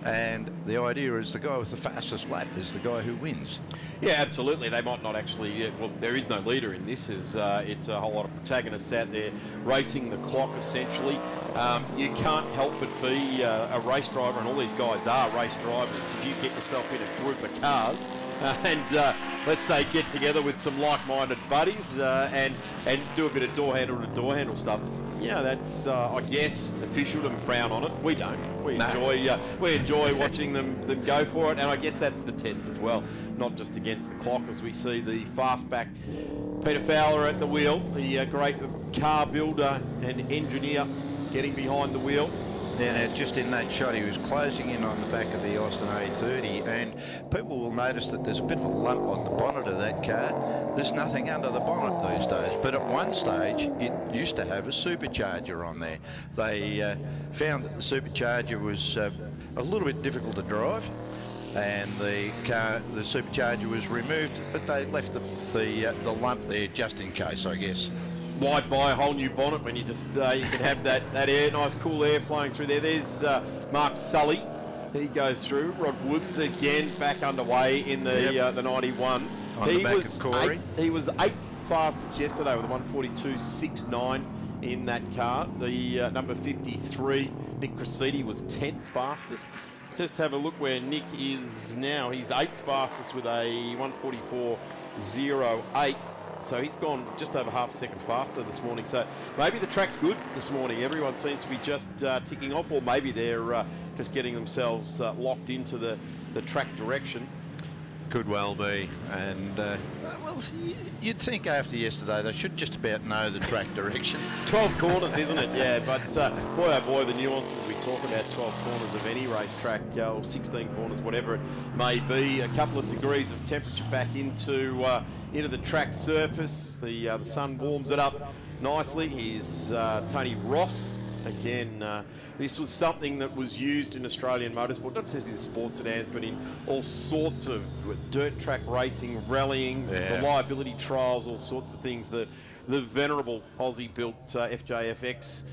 B: And the idea is the guy with the fastest lap is the guy who wins.
A: Yeah, absolutely. They might not actually, well, there is no leader in this. It's a whole lot of protagonists out there racing the clock, essentially. You can't help but be a race driver, and all these guys are race drivers. If you get yourself in a group of cars, and let's say get together with some like-minded buddies and do a bit of door handle stuff. Yeah, that's I guess officialdom frown on it. We don't. We enjoy watching them go for it, and I guess that's the test as well. Not just against the clock, as we see the fastback Peter Fowler at the wheel, the great car builder and engineer getting behind the wheel.
B: Yeah, now just in that shot, he was closing in on the back of the Austin A30, and people will notice that there's a bit of a lump on the bonnet of that car. There's nothing under the bonnet these days, but at one stage, it used to have a supercharger on there. They found that the supercharger was a little bit difficult to drive, and the supercharger was removed, but they left the lump there just in case, I guess.
A: Why buy a whole new bonnet when you just you can have that air, nice cool air flowing through there. There's Mark Sully. He goes through. Rod Woods again back underway in the 91.
B: On the back of Corey.
A: He was 8th fastest yesterday with a 1:42.69 in that car. The number 53, Nick Cressidi, was 10th fastest. Let's just have a look where Nick is now. He's 8th fastest with a 1:44.08. So he's gone just over half a second faster this morning. So maybe the track's good this morning. Everyone seems to be just ticking off, or maybe they're just getting themselves locked into the track direction.
B: Could well be. And, well, you'd think after yesterday they should just about know the track direction.
A: It's 12 corners, isn't it? Yeah, but boy, oh boy, the nuances we talk about 12 corners of any racetrack, or 16 corners, whatever it may be. A couple of degrees of temperature back into the track surface. The sun warms it up nicely. Here's Tony Ross. Again, this was something that was used in Australian motorsport, not just in sports sedans, but in all sorts of dirt track racing, rallying, reliability trials, all sorts of things. The venerable Aussie-built FJFX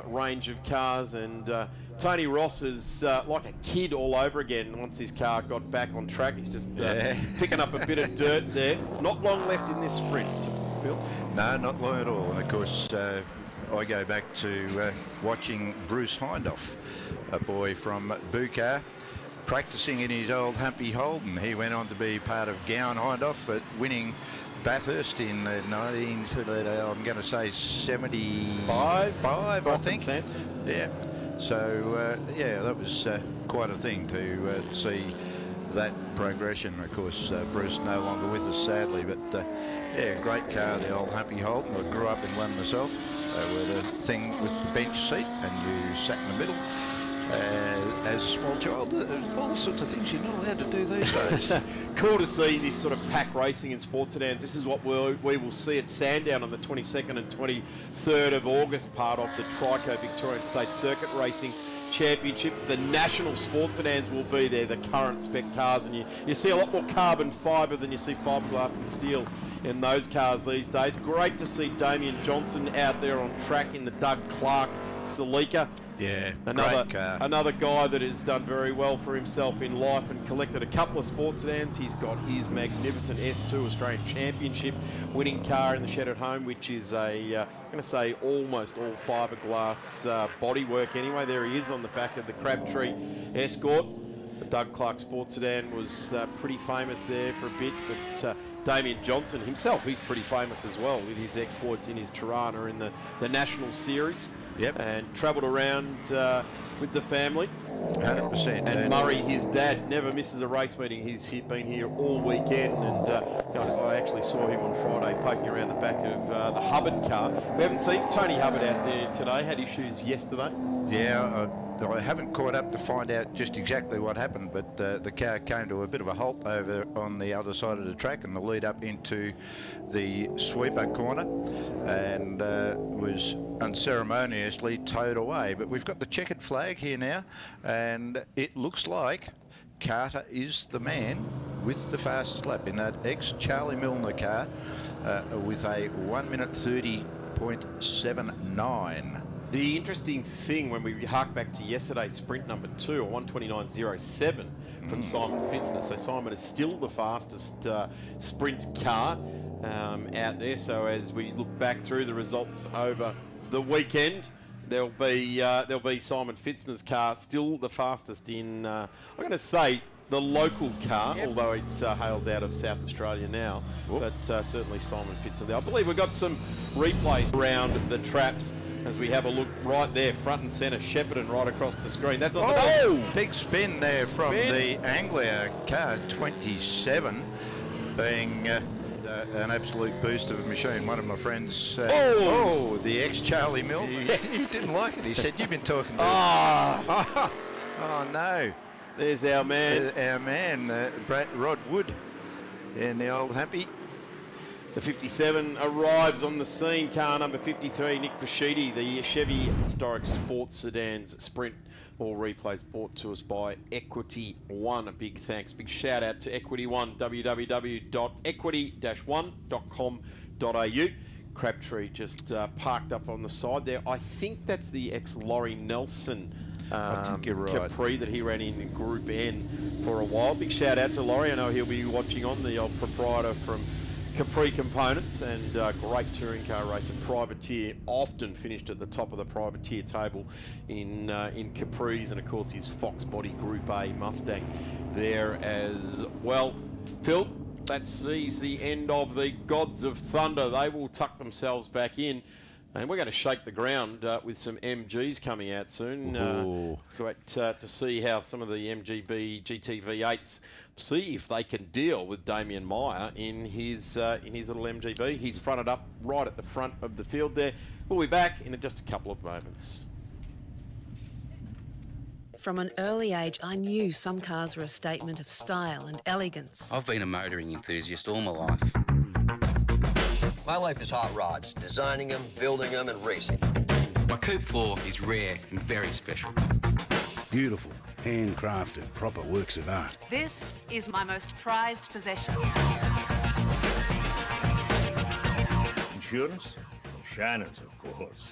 A: range of cars, and Tony Ross is like a kid all over again once his car got back on track. He's just picking up a bit of dirt there. Not long left in this sprint, Phil.
B: No, not long at all. And of course, I go back to watching Bruce Hindhoff, a boy from Bukar, practicing in his old Humpy Holden. He went on to be part of Gowan Hindhoff at winning Bathurst in 75, I think. Yeah. So, yeah, that was quite a thing to see that progression. Of course, Bruce no longer with us, sadly, but yeah, great car, the old Humpy Holden. I grew up in one myself. They were the thing with the bench seat, and you sat in the middle. As a small child, all sorts of things you're not allowed to do these days.
A: Cool to see this sort of pack racing in sports sedans. This is what we will see at Sandown on the 22nd and 23rd of August, part of the Trico Victorian State Circuit Racing Championships. The national sports sedans will be there, the current spec cars, and you see a lot more carbon fibre than you see fiberglass and steel in those cars these days. Great to see Damien Johnson out there on track in the Doug Clark Celica.
B: Yeah,
A: another guy that has done very well for himself in life and collected a couple of sports sedans. He's got his magnificent S2 Australian Championship winning car in the shed at home, which is a, I'm going to say, almost all fiberglass bodywork anyway. There he is on the back of the Crabtree Escort. The Doug Clark sports sedan was pretty famous there for a bit, but Damien Johnson himself, he's pretty famous as well with his exploits in his Tirana in the National Series.
B: Yep.
A: And travelled around with the family.
B: 100%.
A: And Murray, his dad, never misses a race meeting. He's been here all weekend, and I actually saw him on Friday poking around the back of the Hubbard car. We haven't seen Tony Hubbard out there today. Had issues yesterday.
B: Yeah, I haven't caught up to find out just exactly what happened, but the car came to a bit of a halt over on the other side of the track in the lead up into the sweeper corner, and was unceremoniously towed away. But we've got the checkered flag here now, and it looks like Carter is the man with the fastest lap in that ex-Charlie Milner car with a 1:30.79.
A: The interesting thing when we hark back to yesterday's sprint number 2, or 1:29.07 from Simon Fitzner. So Simon is still the fastest sprint car out there. So as we look back through the results over the weekend, there'll be Simon Fitzner's car still the fastest in, I'm going to say, the local car, although it hails out of South Australia now. But certainly Simon Fitzner there. I believe we've got some replays around the traps as we have a look right there, front and centre, Shepparton right across the screen. That's on the
B: big spin there from the Anglia car 27, being an absolute boost of a machine. One of my friends, the ex-Charlie Mill, he didn't like it. He said, "You've been talking to oh no."
A: There's our man.
B: Rod Wood in the old Humpy.
A: The 57 arrives on the scene. Car number 53, Nick Cressidi, the Chevy Historic Sports Sedans Sprint. All replays brought to us by Equity One. A big thanks, big shout out to Equity One, www.equity-one.com.au. Crabtree just parked up on the side there. I think that's the ex-Laurie Nelson
B: I think you're right.
A: Capri that he ran in Group N for a while. Big shout out to Laurie. I know he'll be watching on, the old proprietor from Capri components, and great touring car racer. Privateer often finished at the top of the privateer table in Capris, and of course his Fox body Group A Mustang there as well. Phil, that sees the end of the Gods of Thunder. They will tuck themselves back in. And we're going to shake the ground with some MGs coming out soon to see how some of the MGB GTV8s, see if they can deal with Damien Meyer in his little MGB. He's fronted up right at the front of the field there. We'll be back in just a couple of moments.
H: From an early age, I knew some cars were a statement of style and elegance.
K: I've been a motoring enthusiast all my life.
L: My life is hot rods, designing them, building them, and racing.
M: My Coupe 4 is rare and very special.
P: Beautiful, handcrafted, proper works of art.
H: This is my most prized possession.
P: Insurance? Shannon's, of course.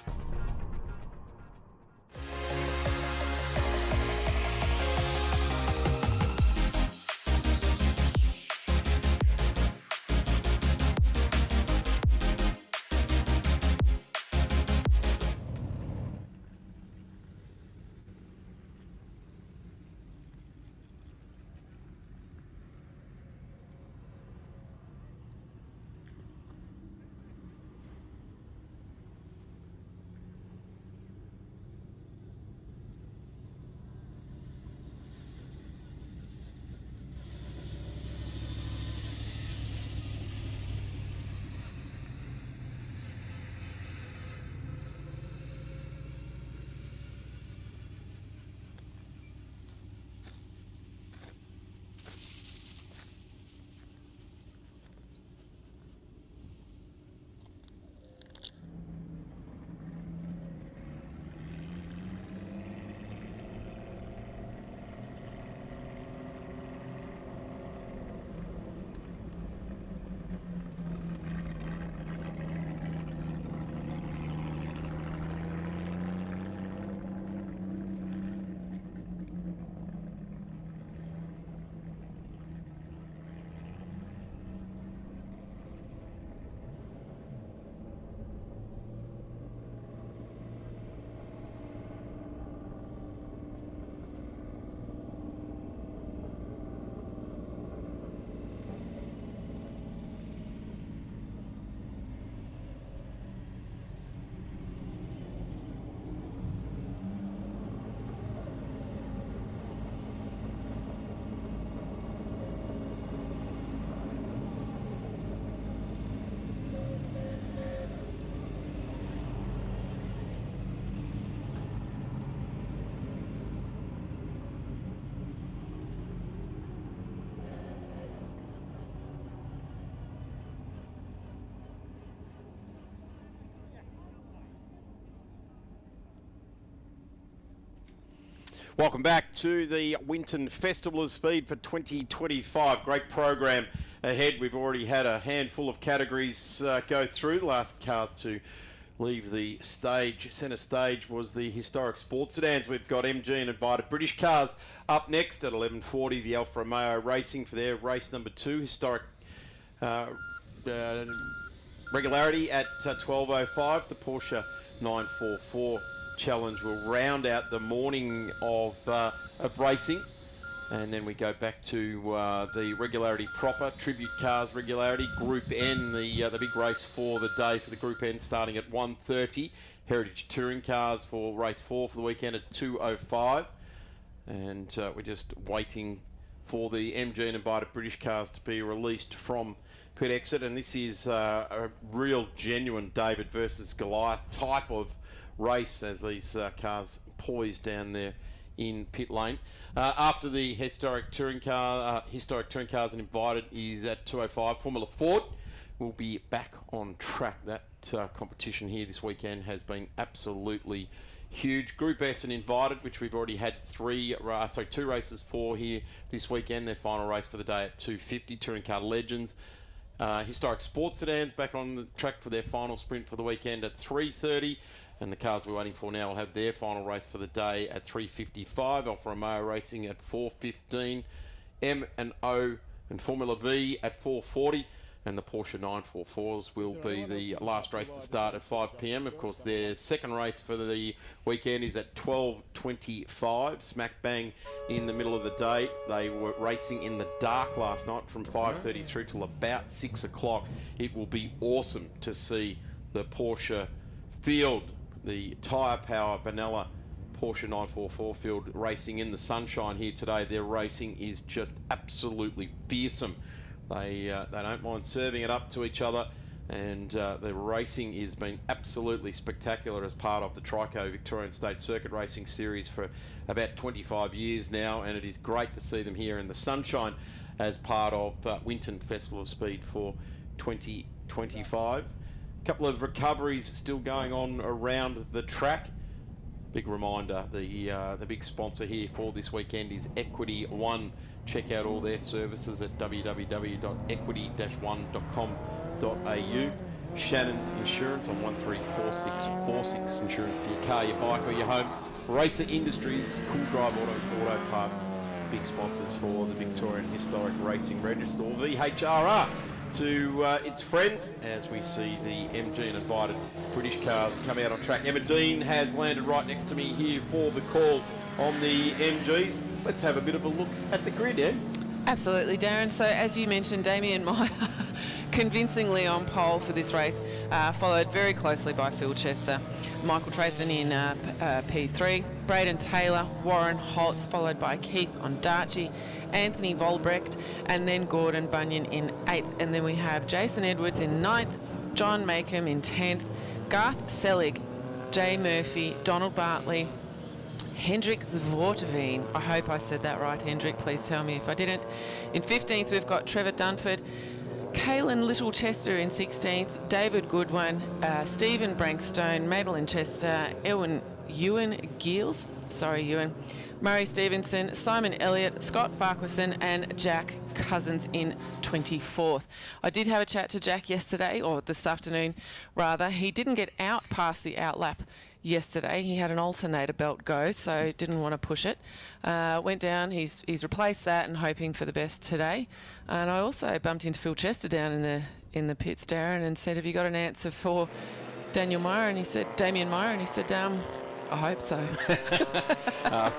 A: Welcome back to the Winton Festival of Speed for 2025. Great program ahead. We've already had a handful of categories go through. The last cars to leave the stage, centre stage, was the historic sports sedans. We've got MG and invited British cars up next at 11:40. The Alfa Racing for their race number 2, historic Regularity at 12:05. The Porsche 944 Challenge will round out the morning of racing, and then we go back to the Regularity proper, Tribute Cars Regularity, Group N, the big race for the day for the Group N, starting at 1:30. Heritage Touring Cars for race 4 for the weekend at 2:05, and we're just waiting for the MG and invited British cars to be released from pit exit, and this is a real genuine David versus Goliath type of race as these cars poise down there in pit lane. After the historic touring cars and invited is at 2:05. Formula Ford will be back on track. That competition here this weekend has been absolutely huge. Group S and invited, which we've already had 2 races for here this weekend. Their final race for the day at 2:50. Touring Car Legends. Historic sports sedans back on the track for their final sprint for the weekend at 3:30. And the cars we're waiting for now will have their final race for the day at 3:55. Alfa Racing at 4:15. M&O and Formula V at 4:40. and the Porsche 944s will be the last race to start at 5 p.m. Of course, their second race for the weekend is at 12:25, smack bang in the middle of the day. They were racing in the dark last night from 5:30 through till about 6 o'clock. It will be awesome to see the Porsche field, the Tyre Power Benella Porsche 944 field racing in the sunshine here today. Their racing is just absolutely fearsome. They don't mind serving it up to each other, and the racing has been absolutely spectacular as part of the Trico Victorian State Circuit Racing Series for about 25 years now, and it is great to see them here in the sunshine as part of Winton Festival of Speed for 2025. A couple of recoveries still going on around the track. Big reminder, the big sponsor here for this weekend is Equity One. Check out all their services at www.equity-one.com.au. Shannon's Insurance on 134646. Insurance for your car, your bike or your home. Racer Industries, Cool Drive Auto Parts, big sponsors for the Victorian Historic Racing Register, or VHRR, to its friends as we see the MG and invited British cars come out on track. Emma Dean has landed right next to me here for the call on the MGs. Let's have a bit of a look at the grid, Em.
C: Absolutely, Darren. So as you mentioned, Damien Meyer convincingly on pole for this race, followed very closely by Phil Chester, Michael Trathan in P3, Braden Taylor, Warren Holtz, followed by Keith Ondarchi, Anthony Volbrecht, and then Gordon Bunyan in 8th. And then we have Jason Edwards in 9th, John Makem in 10th, Garth Selig, Jay Murphy, Donald Bartley, Hendrik Zvorteveen. I hope I said that right, Hendrik. Please tell me if I didn't. In 15th, we've got Trevor Dunford, Kaylin Little-Chester in 16th, David Goodwin, Stephen Brankstone, Madeline Chester, Ewan Giels, Murray Stevenson, Simon Elliott, Scott Farquharson, and Jack Cousins in 24th. I did have a chat to Jack yesterday, or this afternoon rather. He didn't get out past the outlap yesterday. He had an alternator belt go, so didn't want to push it. Went down, he's replaced that and hoping for the best today. And I also bumped into Phil Chester down in the pits, Darren, and said, have you got an answer for Damien Meyer? And he said, I hope so.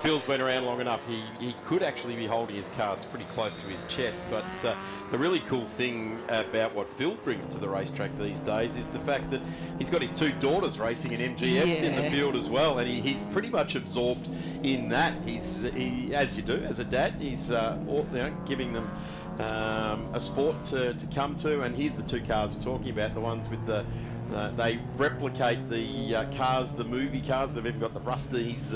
A: Phil's been around long enough. He could actually be holding his cards pretty close to his chest. But the really cool thing about what Phil brings to the racetrack these days is the fact that he's got his two daughters racing in MGFs in the field as well, and he's pretty much absorbed in that. He, as you do as a dad, he's giving them a sport to come to. And here's the two cars I'm talking about, the ones with the they replicate the cars, the movie cars. They've even got the Rusty's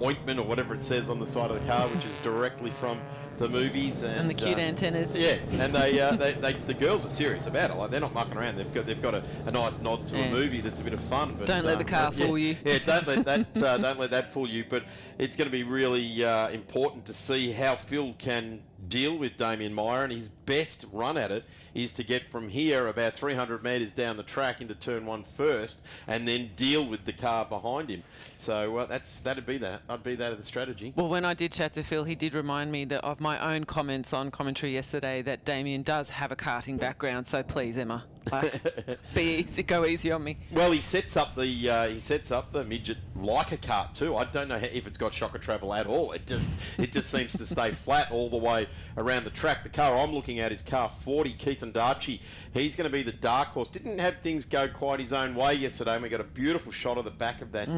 A: ointment or whatever it says on the side of the car, which is directly from the movies.
C: And the cute antennas.
A: Yeah, and the girls are serious about it. Like, they're not mucking around. They've got a nice nod to a movie that's a bit of fun. But
C: don't let the car fool you.
A: Yeah, don't let that fool you. But it's going to be really important to see how Phil can deal with Damien Meyer, and his best run at it is to get from here about 300 metres down the track into turn 1 first, and then deal with the car behind him. So that'd be that. I'd be that of the strategy.
C: Well, when I did chat to Phil, he did remind me that of my own comments on commentary yesterday that Damien does have a karting background. So please, Emma, go easy on me.
A: Well, he sets up the midget like a kart too. I don't know if it's got shocker travel at all. It just seems to stay flat all the way around the track. The car I'm looking at is car 40, Keith Ondarchi. He's going to be the dark horse. Didn't have things go quite his own way yesterday, and we got a beautiful shot of the back of that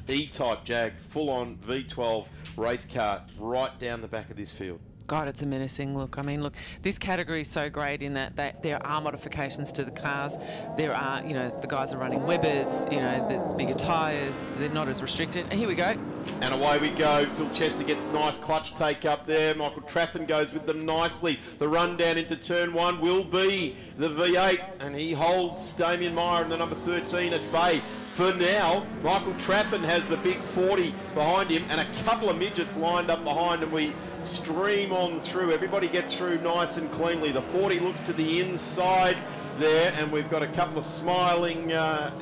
A: E-Type Jag, full-on V12 race car right down the back of this field.
C: God, it's a menacing look. I mean, look, this category is so great in that there are modifications to the cars. There are, the guys are running Webbers, there's bigger tyres. They're not as restricted. And here we go.
A: And away we go. Phil Chester gets nice clutch take up there. Michael Trathan goes with them nicely. The run down into turn 1 will be the V8, and he holds Damien Meyer in the number 13 at bay. For now, Michael Trathan has the big 40 behind him and a couple of midgets lined up behind, and we stream on through. Everybody gets through nice and cleanly. The 40 looks to the inside. there, and we've got a couple of smiling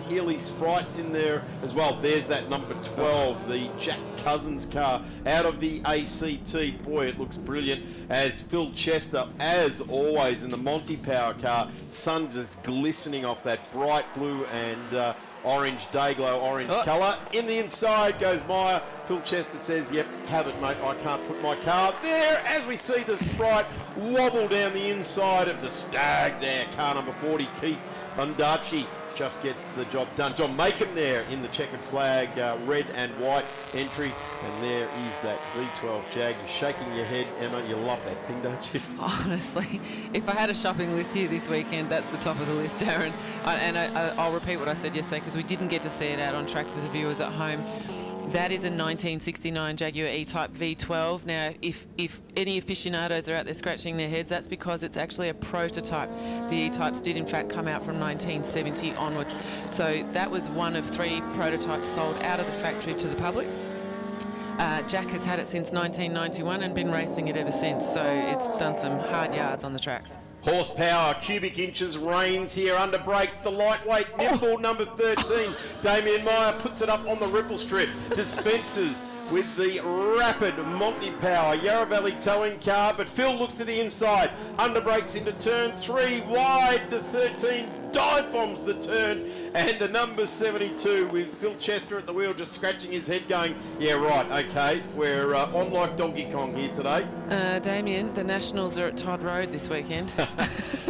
A: Healy Sprites in there as well. There's that number 12, the Jack Cousins car out of the ACT. Boy, it looks brilliant, as Phil Chester, as always, in the Monty Power car. Sun just glistening off that bright blue and orange, day-glow orange colour. In the inside goes Meyer. Phil Chester says, yep, have it, mate. I can't put my car there. As we see the Sprite wobble down the inside of the Stag there. Car number 40, Keith Ondaatje, just gets the job done. John Makem there in the checkered flag, red and white entry. And there is that V12 Jag. You're shaking your head, Emma. You love that thing, don't you?
C: Honestly, if I had a shopping list here this weekend, that's the top of the list, Darren. I'll repeat what I said yesterday, because we didn't get to see it out on track for the viewers at home. That is a 1969 Jaguar E-Type V12. Now, if any aficionados are out there scratching their heads, that's because it's actually a prototype. The E-Types did, in fact, come out from 1970 onwards. So that was one of 3 prototypes sold out of the factory to the public. Jack has had it since 1991 and been racing it ever since. So it's done some hard yards on the tracks.
A: Horsepower, cubic inches, reigns here, under brakes, the lightweight, nimble number 13. Damien Meyer puts it up on the ripple strip, dispenses with the rapid Monty Power Yarra Valley towing car, but Phil looks to the inside, under brakes into turn 3, wide, the 13 dive bombs the turn, and the number 72 with Phil Chester at the wheel just scratching his head going, yeah, right, okay, we're on like Donkey Kong here today.
C: Damien, the Nationals are at Todd Road this weekend.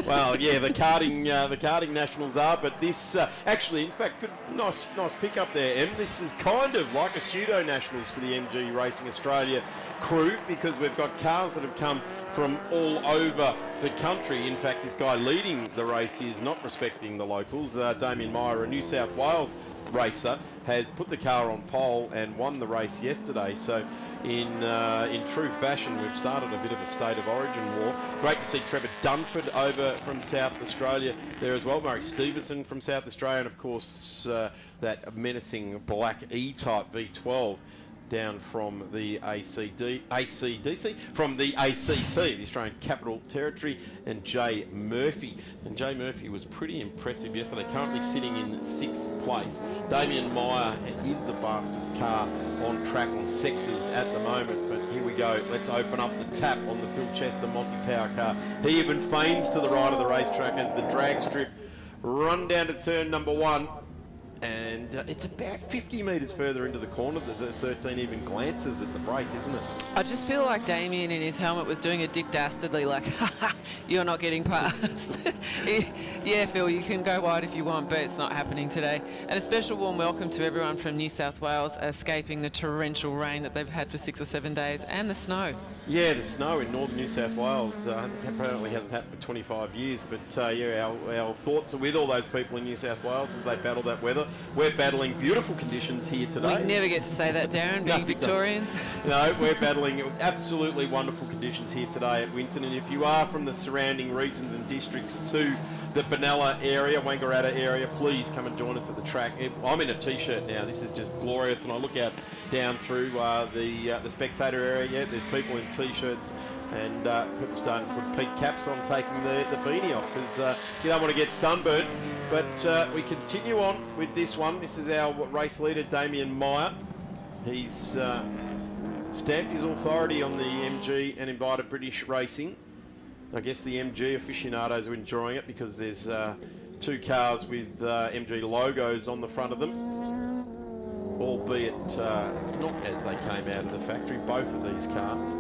A: Well, yeah, the karting nationals are, but this actually, in fact, good, nice pick up there, Em. This is kind of like a pseudo nationals for the MG Racing Australia crew, because we've got cars that have come from all over the country. In fact, this guy leading the race is not respecting the locals. Damien Meyer, a New South Wales racer, has put the car on pole and won the race yesterday. So in true fashion, we've started a bit of a state of origin war. Great to see Trevor Dunford over from South Australia there as well. Murray Stevenson from South Australia, and of course that menacing black E-Type V12 down from the ACDC, from the ACT, the Australian Capital Territory, and Jay Murphy. And Jay Murphy was pretty impressive yesterday, currently sitting in 6th place. Damien Meyer is the fastest car on track on sectors at the moment, but here we go. Let's open up the tap on the Phil Chester Monty Power car. He even feigns to the right of the racetrack as the drag strip run down to turn number 1. And it's about 50 metres further into the corner that the 13 even glances at the brake, isn't it?
C: I just feel like Damien in his helmet was doing a Dick Dastardly, like, ha, you're not getting past. Yeah, Phil, you can go wide if you want, but it's not happening today. And a special warm welcome to everyone from New South Wales escaping the torrential rain that they've had for 6 or 7 days, and the snow.
A: Yeah, the snow in northern New South Wales apparently hasn't happened for 25 years, but yeah, our thoughts are with all those people in New South Wales as they battle that weather. We're battling beautiful conditions here today.
C: We never get to say that, Darren, being Victorians.
A: No, we're battling absolutely wonderful conditions here today at Winton, and if you are from the surrounding regions and districts to the Benalla area, Wangaratta area, please come and join us at the track. I'm in a t-shirt now. This is just glorious, and I look out down through the spectator area. Yeah, there's people in t-shirts, and people starting to put peak caps on, taking the beanie off, because you don't want to get sunburned. But we continue on with this one. This is our race leader, Damien Meyer. He's stamped his authority on the MG and Inv British Racing. I guess the MG aficionados are enjoying it because there's 2 cars with MG logos on the front of them, albeit not as they came out of the factory, both of these cars.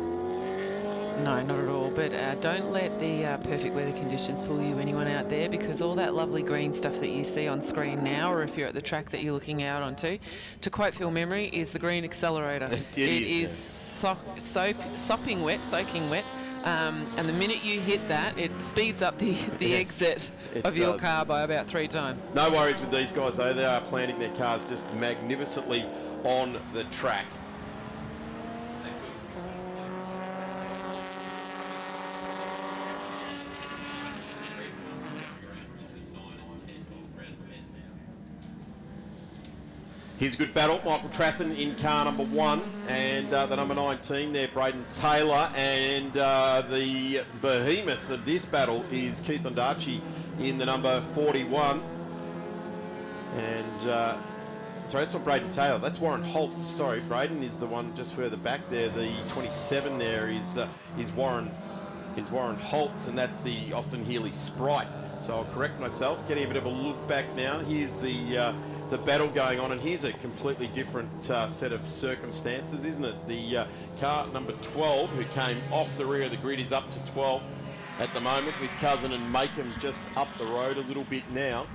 C: No, not at all. But don't let the perfect weather conditions fool you, anyone out there, because all that lovely green stuff that you see on screen now, or if you're at the track that you're looking out onto, to quote Phil Memory, is the green accelerator. It is soaking wet. And the minute you hit that, it speeds up the exit of your car by about 3 times.
A: No worries with these guys, though. They are planting their cars just magnificently on the track. Here's a good battle. Michael Trathen in car number 1, and the number 19 there, Braden Taylor, and the behemoth of this battle is Keith Ondaatje in the number 41. And, sorry, that's not Braden Taylor. That's Warren Holtz. Sorry, Braden is the one just further back there. The 27 there is Warren Holtz, and that's the Austin Healey Sprite. So I'll correct myself. Getting a bit of a look back now. Here's the battle going on, and here's a completely different set of circumstances, isn't it? The car number 12, who came off the rear of the grid, is up to 12 at the moment, with Cousin and Makem just up the road a little bit now.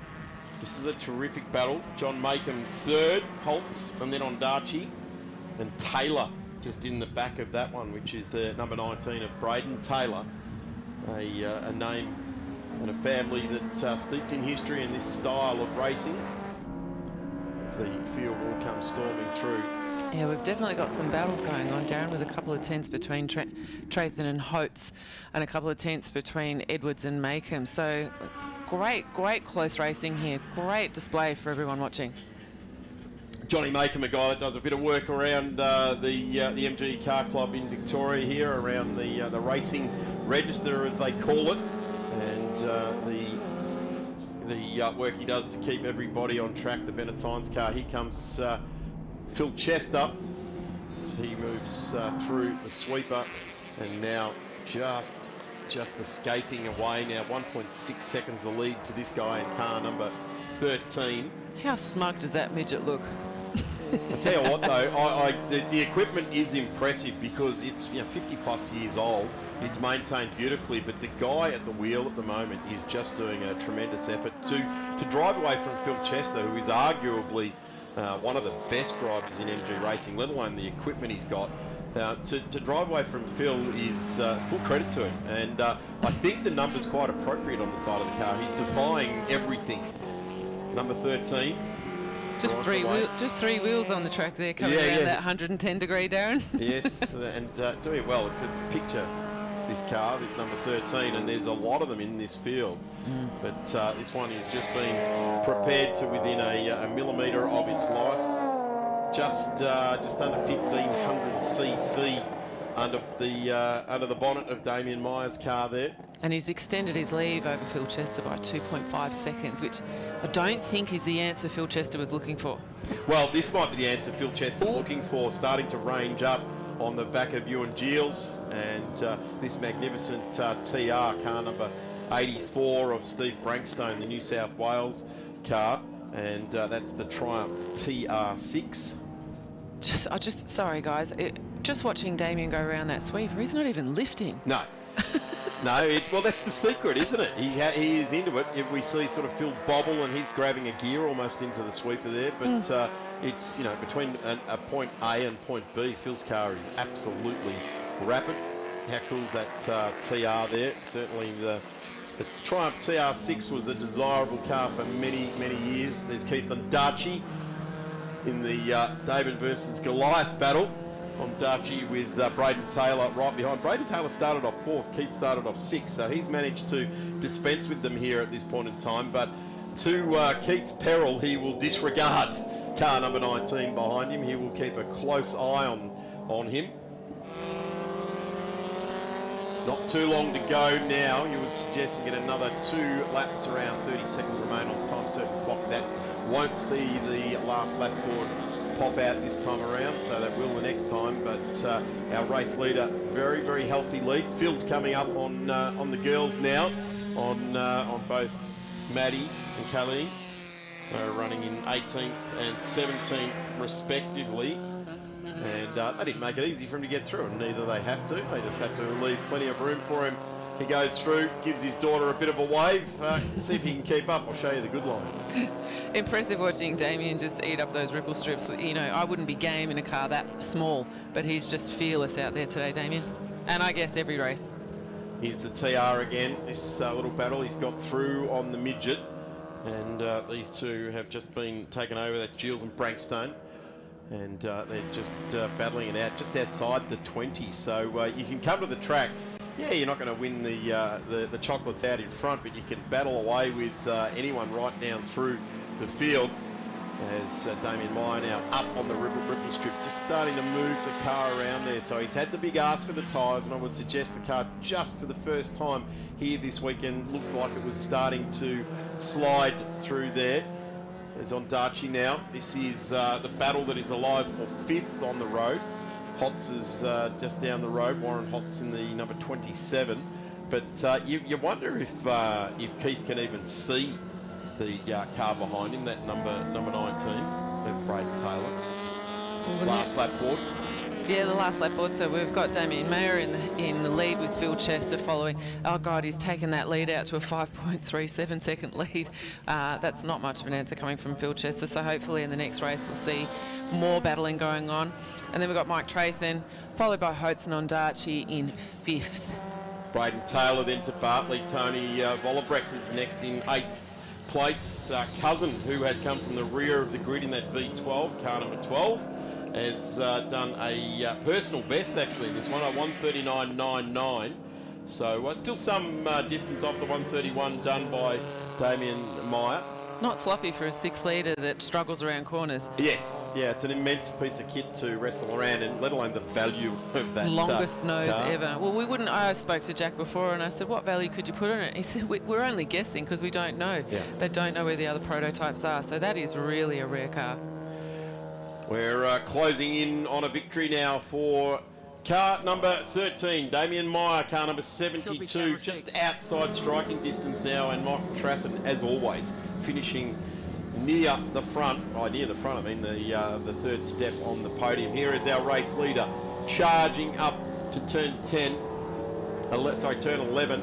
A: This is a terrific battle. John Makem third, Holtz, and then Ondaatje, and Taylor just in the back of that one, which is the number 19 of Braden Taylor, a name and a family that steeped in history and this style of racing. As the field all comes storming through.
C: Yeah, we've definitely got some battles going on, Darren, with a couple of tenths between Trathon and Holtz, and a couple of tenths between Edwards and Makem. So great close racing here. Great display for everyone watching.
A: Johnny Makem, a guy that does a bit of work around the MG Car Club in Victoria here, around the racing register, as they call it, and the work he does to keep everybody on track. The Bennett Science car. Here comes Phil Chester as he moves through the sweeper, and now just escaping away now. 1.6 seconds the lead to this guy in car number 13.
C: How smug does that midget look?
A: I tell you what though, the equipment is impressive because it's 50 plus years old. It's maintained beautifully, but the guy at the wheel at the moment is just doing a tremendous effort to drive away from Phil Chester, who is arguably one of the best drivers in MG racing, let alone the equipment he's got. To drive away from Phil is full credit to him, and I think the number's quite appropriate on the side of the car. He's defying everything. Number 13.
C: Just three wheels on the track there, coming around that 110 degree, Darren.
A: Yes, and doing well. To picture this car, this number 13, and there's a lot of them in this field. But this one is just being prepared to within a millimetre of its life. Just under 1500 cc under the bonnet of Damien Meyer's car there. And he's extended his lead over Phil Chester by 2.5 seconds, which I don't think is the answer Phil Chester was looking for. Well, this might be the answer Phil Chester's looking for, starting to range up on the back of Ewan Giles, and this magnificent TR, car number 84 of Steve Brankstone, the New South Wales car, and that's the Triumph TR6. Sorry guys, just watching Damien go around that sweeper, he's not even lifting. No. No, well, that's the secret, isn't it? He is into it. We see sort of Phil bobble, and he's grabbing a gear almost into the sweeper there. But it's, between a point A and point B, Phil's car is absolutely rapid. How cool is that TR there? Certainly the Triumph TR6 was a desirable car for many, many years. There's Keith Ondaatje in the David versus Goliath battle. Ondaatje with Braden Taylor right behind. Braden Taylor started off 4th, Keith started off 6th, so he's managed to dispense with them here at this point in time. But to Keith's peril, he will disregard car number 19 behind him. He will keep a close eye on him. Not too long to go now. You would suggest we get another 2 laps, around 30 seconds remain on the time certain clock. That won't see the last lap board pop out this time around, so that will the next time. But our race leader, very, very healthy lead. Phil's coming up on the girls now, on both Maddie and Kayleen, running in 18th and 17th respectively. And they didn't make it easy for him to get through, and neither they have to. They just have to leave plenty of room for him. He goes through, gives his daughter a bit of a wave. See if he can keep up. I'll show you the good line. Impressive watching Damien just eat up those ripple strips. I wouldn't be game in a car that small, but he's just fearless out there today, Damien. And I guess every race. Here's the TR again, this little battle. He's got through on the midget, and these two have just been taken over. That's Giles and Brankstone. And they're just battling it out just outside the 20. So you can come to the track. Yeah, you're not going to win the chocolates out in front, but you can battle away with anyone right down through the field. As Damien Meyer now up on the ripple strip, just starting to move the car around there. So he's had the big ask for the tyres, and I would suggest the car just for the first time here this weekend. Looked like it was starting to slide through there. It's on Darchi now. This is the battle that is alive for 5th on the road. Hotz is just down the road. Warren Hotz in the number 27. But you wonder if Keith can even see the car behind him, that number 19 of Braden Taylor. Last lap board.
C: Yeah, the last lap board. So we've got Damien Mayer in the lead with Phil Chester following. Oh God, he's taken that lead out to a 5.37 second lead. That's not much of an answer coming from Phil Chester. So hopefully in the next race we'll see more battling going on. And then we've got Mike Trathan, followed by Houghton on Darchi in 5th.
A: Braden Taylor then to Bartley. Tony Vollebrecht is next in 8th place. Cousin, who has come from the rear of the grid in that V12, car number 12, has done a personal best actually, this one, a 1:39.99. So still some distance off the 1:31 done by Damien Meyer.
C: Not sloppy for a 6-litre that struggles around corners.
A: Yes, yeah, it's an immense piece of kit to wrestle around, and let alone the value of that
C: longest nose
A: car.
C: ever. Well, I spoke to Jack before and I said, what value could you put on it? He said, we're only guessing because we don't know.
A: Yeah.
C: They don't know where the other prototypes are. So that is really a rare car.
A: We're closing in on a victory now for car number 13, Damien Meyer, car number 72, just outside striking distance now, and Michael Trathan, as always, finishing near the front, I mean the third step on the podium. Here is our race leader, charging up to turn 11,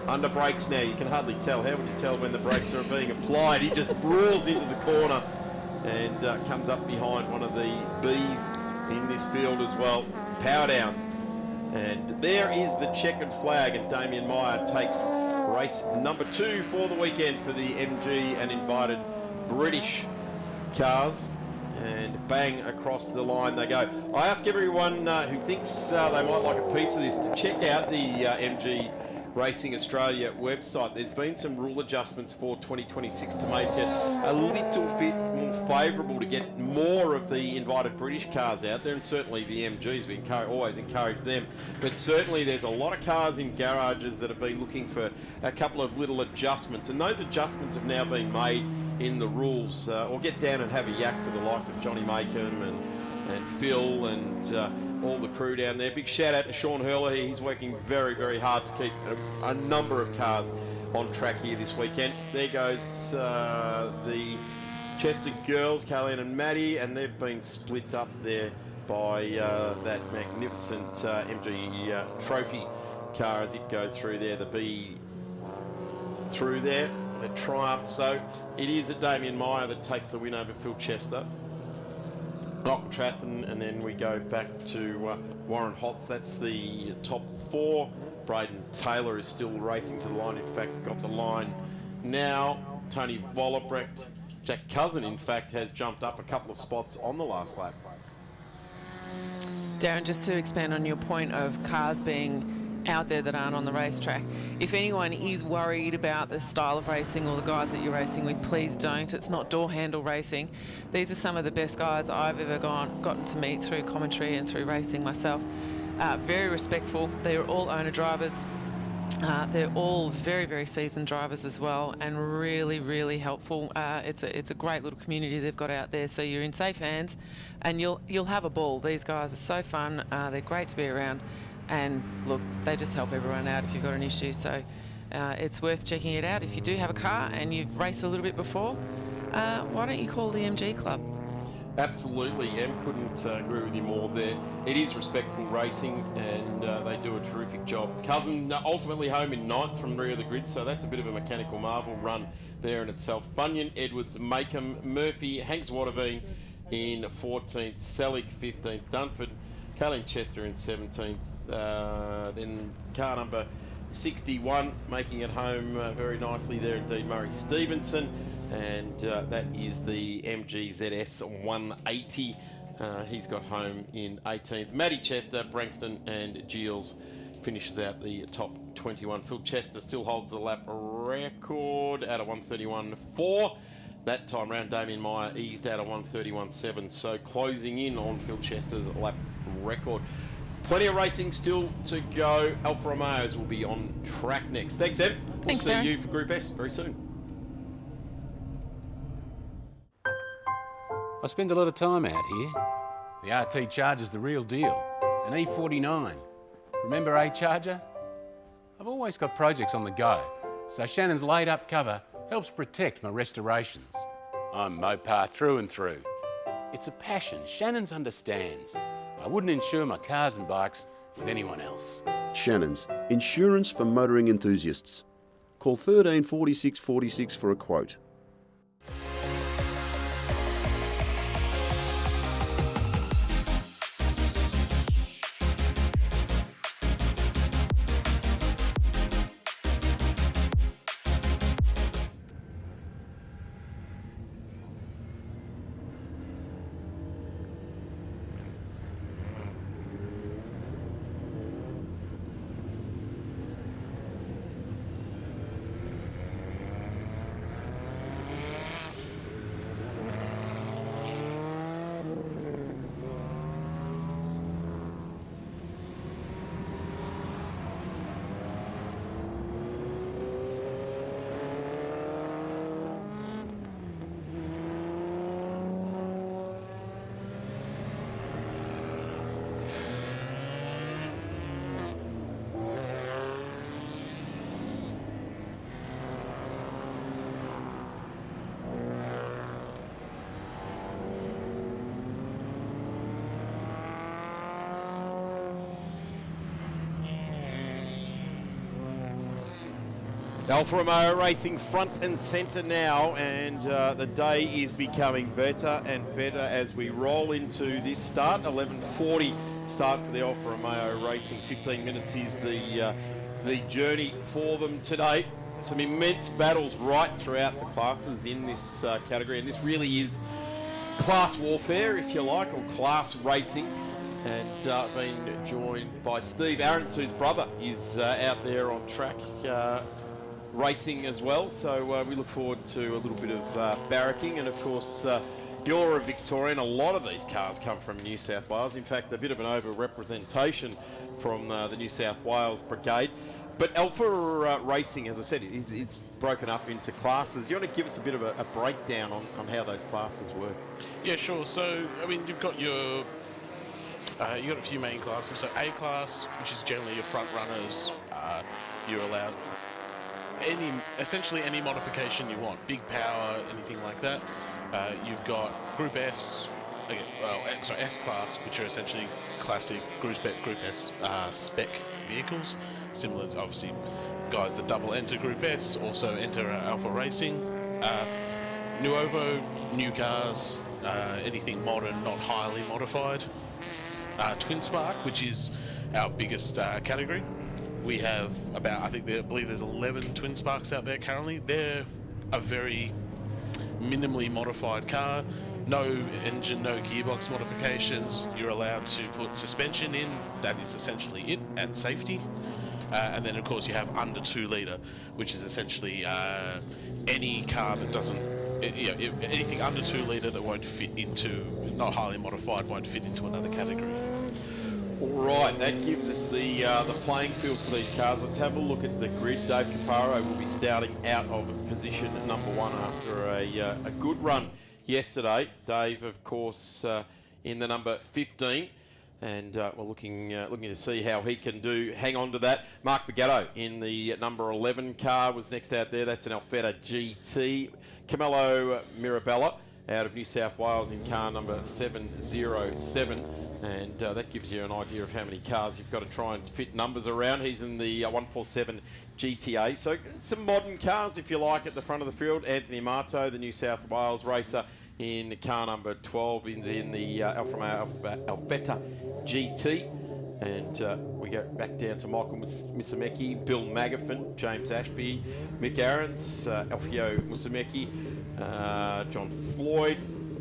A: under brakes now. You can hardly tell. How would you tell when the brakes are being applied? He just brawls into the corner and comes up behind one of the Bs in this field as well. Power down. And there is the checkered flag, and Damien Meyer takes race number 2 for the weekend for the MG and invited British cars. And bang, across the line they go. I ask everyone who thinks they might like a piece of this to check out the MG Racing Australia website. There's been some rule adjustments for 2026 to make it a little bit more favourable to get more of the invited British cars out there, and certainly the MGs, we always encourage them. But certainly there's a lot of cars in garages that have been looking for a couple of little adjustments, and those adjustments have now been made in the rules. Or get down and have a yak to the likes of Johnny Makem and Phil and all the crew down there. Big shout out to Sean Hurley. He's working very, very hard to keep a number of cars on track here this weekend. There goes the Chester girls, Carlene and Maddie, and they've been split up there by that magnificent MG trophy car as it goes through there, the B through there, the Triumph. So it is a Damien Meyer that takes the win over Phil Chester. Michael Trathan, and then we go back to Warren Hotz. That's the top 4. Braden Taylor is still racing to the line. In fact, got the line now. Tony Vollebrecht. Jack Cousin, in fact, has jumped up a couple of spots on the last lap.
C: Darren, just to expand on your point of cars being out there that aren't on the racetrack, if anyone is worried about the style of racing or the guys that you're racing with, please don't. It's not door handle racing. These are some of the best guys I've ever gotten to meet through commentary and through racing myself. Very respectful. They're all owner drivers. They're all very, very seasoned drivers as well, and really, really helpful. It's a great little community they've got out there, so you're in safe hands and you'll have a ball. These guys are so fun. They're great to be around. And look, they just help everyone out if you've got an issue. So it's worth checking it out. If you do have a car and you've raced a little bit before, why don't you call the MG Club?
A: Absolutely, Em couldn't agree with you more there. It is respectful racing, and they do a terrific job. Cousin ultimately home in 9th from the rear of the grid, so that's a bit of a mechanical marvel run there in itself. Bunyan, Edwards, Makem, Murphy, Hanks Waterveen in 14th, Selig 15th, Dunford, Carlene Chester in 17th, then car number 61 making it home very nicely there indeed, Murray Stevenson, and that is the MG ZS 180. He's got home in 18th. Matty Chester, Brankston and Gilles finishes out the top 21. Phil Chester still holds the lap record at a 1:31.4. That time round, Damien Meyer eased out a 1:31.7, so closing in on Phil Chester's lap record. Plenty of racing still to go. Alfa Romeos will be on track next. Thanks, Em. We'll
C: Thanks,
A: see
C: Darren.
A: you for Group S very soon.
Q: I spend a lot of time out here. The RT Charger's the real deal. An E49. Remember A-Charger? I've always got projects on the go, so Shannon's laid-up cover helps protect my restorations. I'm Mopar through and through. It's a passion Shannon's understands. I wouldn't insure my cars and bikes with anyone else.
I: Shannon's, insurance for motoring enthusiasts. Call 13 46 46 for a quote.
A: Alfa Romeo Racing front and centre now, and the day is becoming better and better as we roll into this start. 11:40 start for the Alfa Romeo Racing. 15 minutes is the journey for them today. Some immense battles right throughout the classes in this category, and this really is class warfare, if you like, or class racing. And been joined by Steve Aarons, whose brother is out there on track racing as well. So we look forward to a little bit of barracking. And of course, you're a Victorian. A lot of these cars come from New South Wales. In fact, a bit of an over-representation from the New South Wales Brigade. But Alfa Racing, as I said, it's broken up into classes. You want to give us a bit of a breakdown on how those classes work?
N: Yeah, sure. So, I mean, you've got your... you've got a few main classes. So A class, which is generally your front runners, you're allowed essentially any modification you want, big power, anything like that. You've got Group S, S class, which are essentially classic Group S spec vehicles. Similar, obviously, guys that double enter Group S also enter Alfa Racing. Nuovo, new cars, anything modern, not highly modified. Twin Spark, which is our biggest category. We have about, I believe there's 11 Twin Sparks out there currently. They're a very minimally modified car. No engine, no gearbox modifications. You're allowed to put suspension in. That is essentially it, and safety. And then, of course, you have under 2 litre, which is essentially any car that doesn't, anything under 2 litre that won't fit into, not highly modified, won't fit into another category.
A: All right, that gives us the playing field for these cars. Let's have a look at the grid. Dave Caparo will be starting out of position number 1 after a good run yesterday. Dave, of course, in the number 15. And we're looking to see how he can do. Hang on to that. Mark Bagatto in the number 11 car was next out there. That's an Alfetta GT. Camelo Mirabella out of New South Wales in car number 707. And that gives you an idea of how many cars you've got to try and fit numbers around. He's in the 147 GTA. So some modern cars, if you like, at the front of the field. Anthony Marto, the New South Wales racer, in car number 12 in the Alfa Romeo Alfetta GT. And we go back down to Michael Musumeci, Bill Magafin, James Ashby, Mick Aarons, Alfio Musumeci, John Floyd,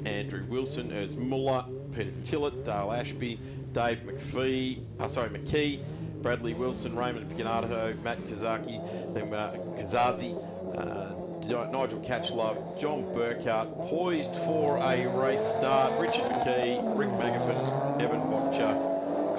A: Andrew Wilson, Urs Muller, Peter Tillett, Dale Ashby, Dave McKee, Bradley Wilson, Raymond Pignatato, Matt Kazaki, then Kazazi, Nigel Catchlove, John Burkhardt, poised for a race start, Richard McKee, Rick Magafin, Evan Botcher,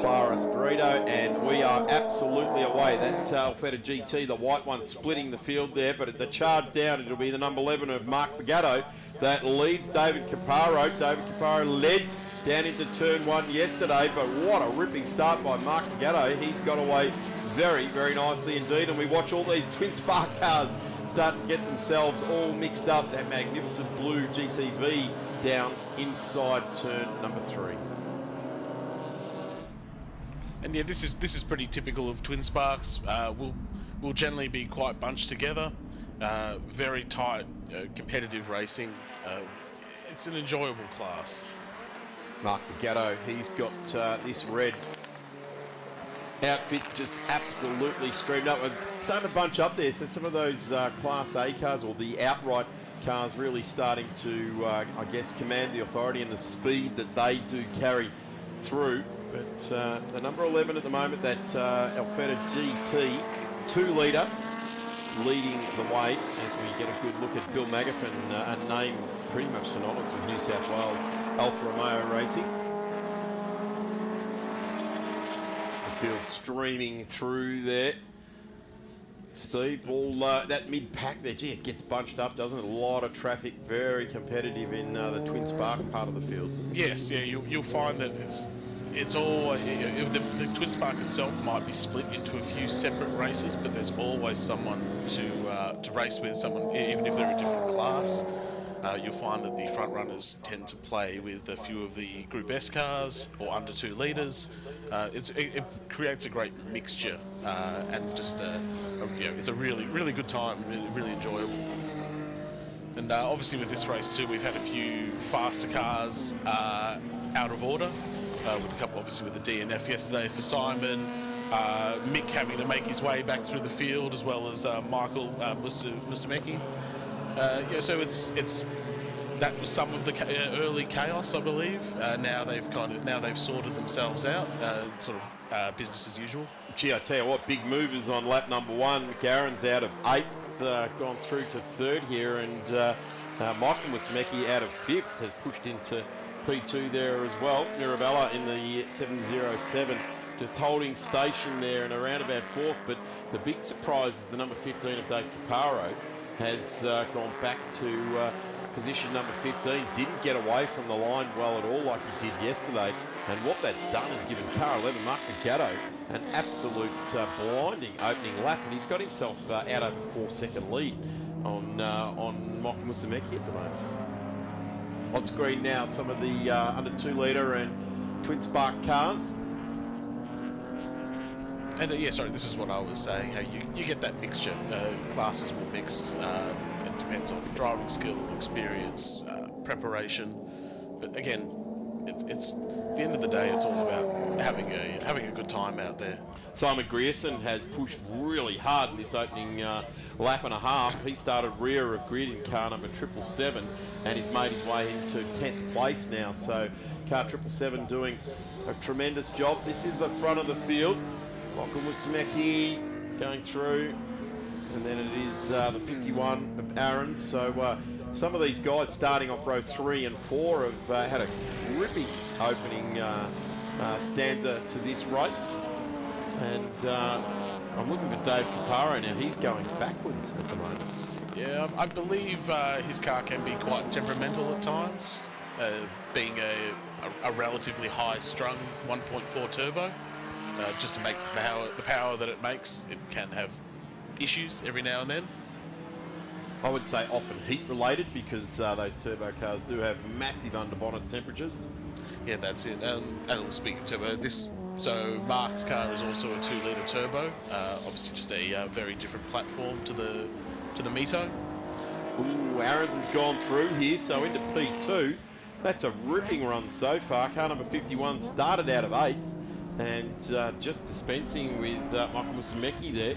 A: Clara Espirito, and we are absolutely away. That Alfetta GT, the white one, splitting the field there, but at the charge down, it'll be the number 11 of Mark Pagato that leads David Caparo. David Caparo led down into turn 1 yesterday, but what a ripping start by Mark Pagato. He's got away very, very nicely indeed, and we watch all these twin spark cars start to get themselves all mixed up. That magnificent blue GTV down inside turn number 3.
N: And yeah, this is pretty typical of twin sparks. We'll generally be quite bunched together. Very tight, competitive racing. It's an enjoyable class.
A: Mark Pagato, he's got this red outfit just absolutely streamed up. We're starting to bunch up there, so some of those Class A cars, or the outright cars, really starting to, I guess, command the authority and the speed that they do carry through. But the number 11 at the moment, that Alfetta GT 2-litre, leading the way as we get a good look at Bill Magaffin, a name pretty much synonymous with New South Wales, Alfa Racing. The field streaming through there. Steve, all that mid-pack there, gee, it gets bunched up, doesn't it? A lot of traffic, very competitive in the twin spark part of the field.
N: Yes, yeah, you'll find that it's all the twin spark itself might be split into a few separate races, but there's always someone to race with, someone even if they're a different class. You'll find that the front runners tend to play with a few of the Group S cars or under 2 litres. It creates a great mixture, and just it's a really good time, really enjoyable. And obviously with this race too, we've had a few faster cars out of order. With a couple, obviously, with the DNF yesterday for Simon, Mick having to make his way back through the field, as well as Michael Musumeki. Yeah, so it's that was some of the early chaos, I believe. Now they've sorted themselves out, sort of business as usual.
A: Gee, I tell you what, big movers on lap number 1. McGarren's out of 8th, gone through to 3rd here, and Michael Musumeki out of 5th has pushed into P2 there as well. Mirabella in the 707 just holding station there and around about 4th, but the big surprise is the number 15 of Dave Caparo has gone back to position number 15. Didn't get away from the line well at all like he did yesterday, and what that's done is given car 11, Mark Pagato, an absolute blinding opening lap, and he's got himself out over 4-second lead on Michael Musumeki at the moment. On screen now, some of the under 2-litre and twin spark cars.
N: And yeah, sorry, this is what I was saying. How you get that mixture. Classes will mix. It depends on driving skill, experience, preparation. But again, it's at the end of the day, it's all about having a good time out there.
A: Simon Grierson has pushed really hard in this opening lap and a half. He started rear of grid in car number 777 and he's made his way into 10th place now. So car 777 doing a tremendous job. This is the front of the field. Michael Musumeki going through, and then it is the 51 of Aaron's. So some of these guys starting off row 3 and 4 have had a ripping opening stanza to this race. And I'm looking for Dave Caparo now. He's going backwards at the moment.
N: Yeah, I believe his car can be quite temperamental at times, being a relatively high-strung 1.4 turbo. Just to make the power that it makes, it can have issues every now and then.
A: I would say often heat-related, because those turbo cars do have massive under-bonnet temperatures.
N: Yeah, that's it. And speaking of turbo, so Mark's car is also a 2-litre turbo. Obviously, just a very different platform to the Mito.
A: Ooh, Aaron's has gone through here, so into P2. That's a ripping run so far. Car number 51 started out of 8th. And just dispensing with Michael Musumeki there.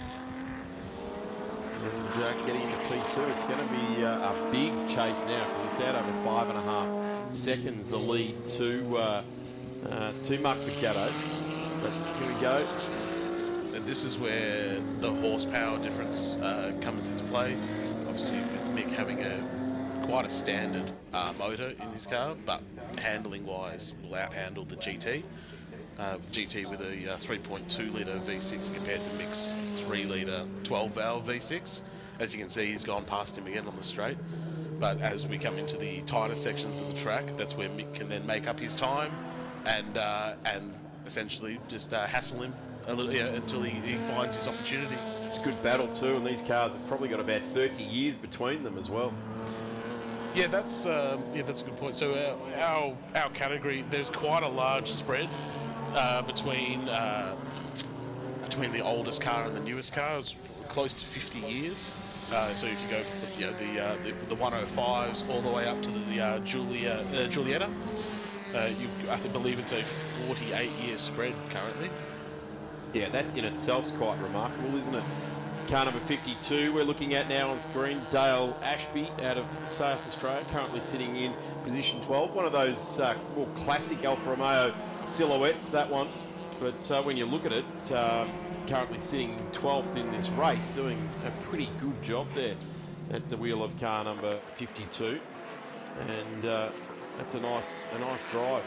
A: And getting into P2. It's going to be a big chase now, because it's out over 5.5 seconds, the lead to Mark Pagato. But here we go.
N: And this is where the horsepower difference comes into play. Obviously, with Mick having quite a standard motor in his car, but handling-wise will out-handle the GT. GT with a 3.2 litre V6 compared to Mick's 3 litre 12 valve V6. As you can see, he's gone past him again on the straight. But as we come into the tighter sections of the track, that's where Mick can then make up his time and essentially just hassle him a little, until he finds his opportunity.
A: It's a good battle too, and these cars have probably got about 30 years between them as well.
N: Yeah, that's a good point. So our category, there's quite a large spread between the oldest car and the newest car. It's close to 50 years. So if you go from the 105s all the way up to the Giulietta, I believe it's a 48-year spread currently.
A: Yeah, that in itself's quite remarkable, isn't it? Car number 52 we're looking at now on screen, Dale Ashby out of South Australia, currently sitting in position 12. One of those more classic Alfa Romeo silhouettes, that one. But when you look at it, currently sitting 12th in this race, doing a pretty good job there at the wheel of car number 52. And that's a nice drive.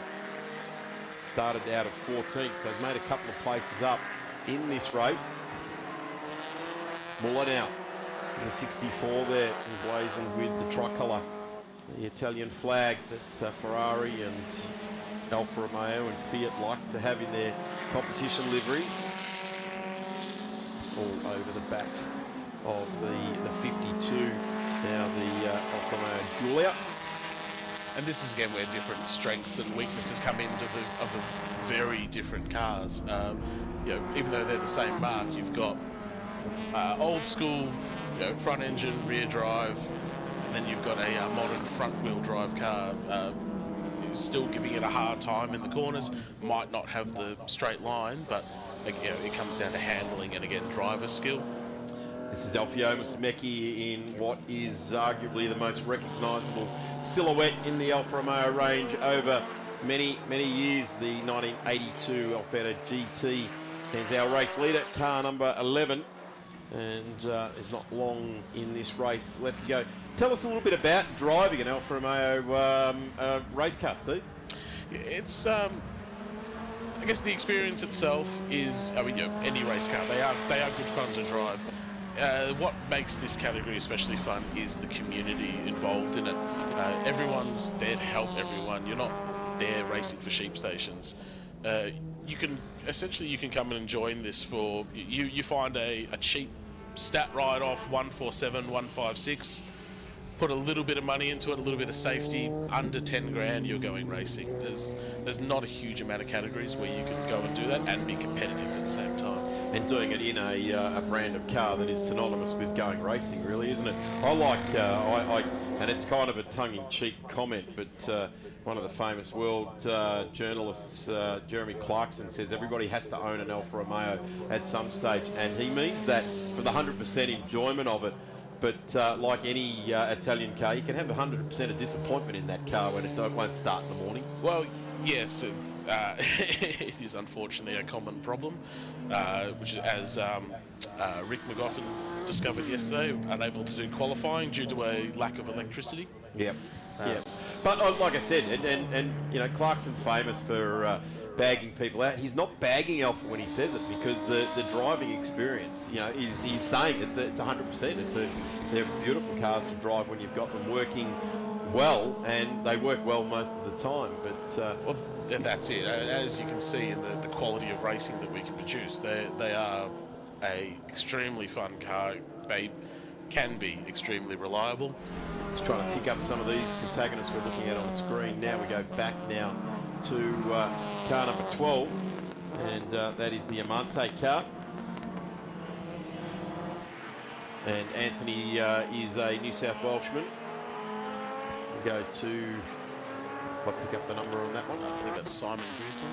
A: Started out of 14th, so he's made a couple of places up in this race. Muller now in the 64 there, emblazoned with the tricolour, the Italian flag that Ferrari and Alfa Romeo and Fiat like to have in their competition liveries. All over the back of the 52, now the Alfa Romeo Giulia.
N: And this is again where different strengths and weaknesses come into the very different cars. Even though they're the same mark, you've got old school front engine, rear drive, and then you've got a modern front wheel drive car. Still giving it a hard time in the corners, might not have the straight line, but it comes down to handling and again driver skill.
A: This is Alfio Musumeci in what is arguably the most recognisable silhouette in the Alfa Romeo range over many years, the 1982 Alfetta GT. There's our race leader, car number 11, and there's not long in this race left to go. Tell us a little bit about driving an Alfa Romeo race car, Steve.
N: It's I guess the experience itself is, any race car, they are good fun to drive. What makes this category especially fun is the community involved in it. Everyone's there to help everyone. You're not there racing for sheep stations. You can come and join this for, you find a cheap stat ride off 147, 156, put a little bit of money into it, a little bit of safety, under 10 grand, you're going racing. There's not a huge amount of categories where you can go and do that and be competitive at the same time.
A: And doing it in a brand of car that is synonymous with going racing, really, isn't it? I like, and it's kind of a tongue-in-cheek comment, but one of the famous world journalists, Jeremy Clarkson, says everybody has to own an Alfa Romeo at some stage, and he means that for the 100% enjoyment of it. But like any Italian car, you can have 100% of disappointment in that car when it won't start in the morning.
N: Well, yes, it is unfortunately a common problem, which as Rick McGoffin discovered yesterday, unable to do qualifying due to a lack of electricity.
A: Yep. But like I said, and Clarkson's famous for bagging people out. He's not bagging Alfa when he says it, because the driving experience, he's saying it's 100%. They're beautiful cars to drive when you've got them working well, and they work well most of the time. But
N: well, that's it. As you can see in the quality of racing that we can produce, they are a extremely fun car. They can be extremely reliable.
A: Let's try to pick up some of these protagonists we're looking at on screen now. We go back now to car number 12, and that is the Amante car. And Anthony is a New South Welshman. We go to, I'll pick up the number on that one.
N: I think that's Simon Grierson.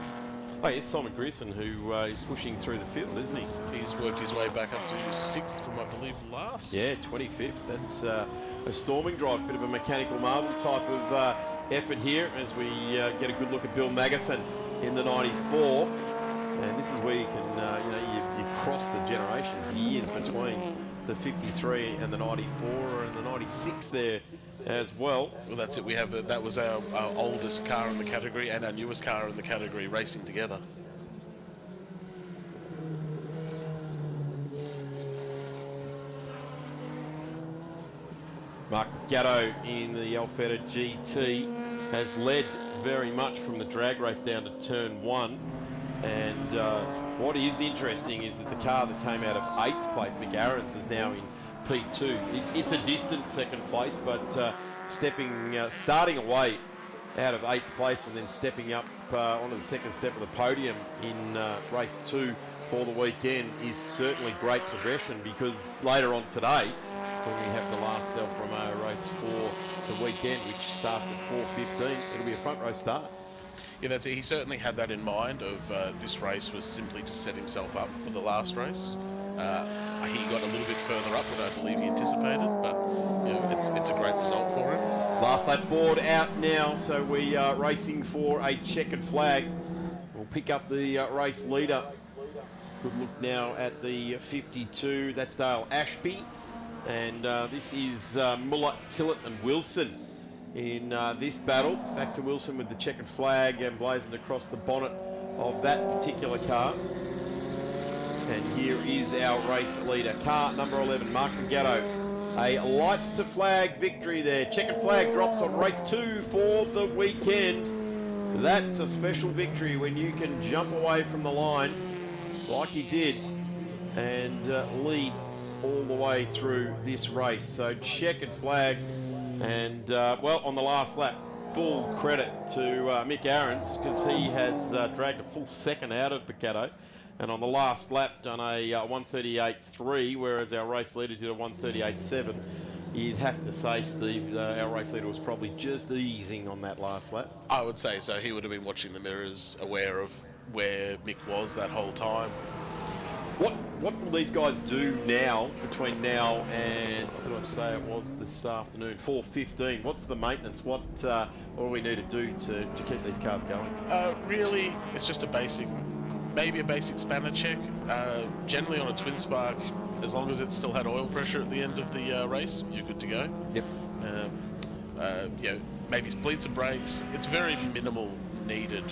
A: Oh yes, Simon Grierson, who is pushing through the field, isn't he?
N: He's worked his way back up to 6th from, I believe, last.
A: Yeah, 25th. That's a storming drive, bit of a mechanical marvel type of effort here, as we get a good look at Bill Magaffin in the 94. And this is where you can, you cross the generations, years between the 53 and the 94 and the 96 there as well.
N: Well, that's it. That was our oldest car in the category and our newest car in the category racing together.
A: Gatto in the Alfetta GT has led very much from the drag race down to turn 1. And what is interesting is that the car that came out of 8th place, McAaron's, is now in P2. It's a distant second place, but starting away out of 8th place and then stepping up onto the second step of the podium in race 2 for the weekend is certainly great progression, because later on today, when we have the last Alfa Romeo race for the weekend, which starts at 4:15, it'll be a front row start.
N: Yeah, that's it. He certainly had that in mind of this race was simply to set himself up for the last race. He got a little bit further up than I believe he anticipated, but you know, it's a great result for him.
A: Last lap board out now, so we are racing for a checkered flag. We'll pick up the race leader. Good look now at the 52. That's Dale Ashby. And this is Muller, Tillett and Wilson in this battle. Back to Wilson with the checkered flag emblazoned across the bonnet of that particular car. And here is our race leader, car number 11, Mark Gatto. A lights to flag victory there. Checkered flag drops on race 2 for the weekend. That's a special victory when you can jump away from the line like he did and lead all the way through this race. So checkered flag, and well, on the last lap, full credit to Mick Aarons, because he has dragged a full second out of Gatto, and on the last lap done a 1:38.3, whereas our race leader did a 1:38.7. You'd have to say, Steve, our race leader was probably just easing on that last lap.
N: I would say so. He would have been watching the mirrors, aware of where Mick was that whole time.
A: What will these guys do now, between now and, what did I say it was this afternoon, 4:15? What's the maintenance? What do we need to do to keep these cars going?
N: Really, it's just maybe a basic spanner check. Generally on a twin spark, as long as it still had oil pressure at the end of the race, you're good to go.
A: Yep.
N: You know, maybe bleeds and brakes. It's very minimal needed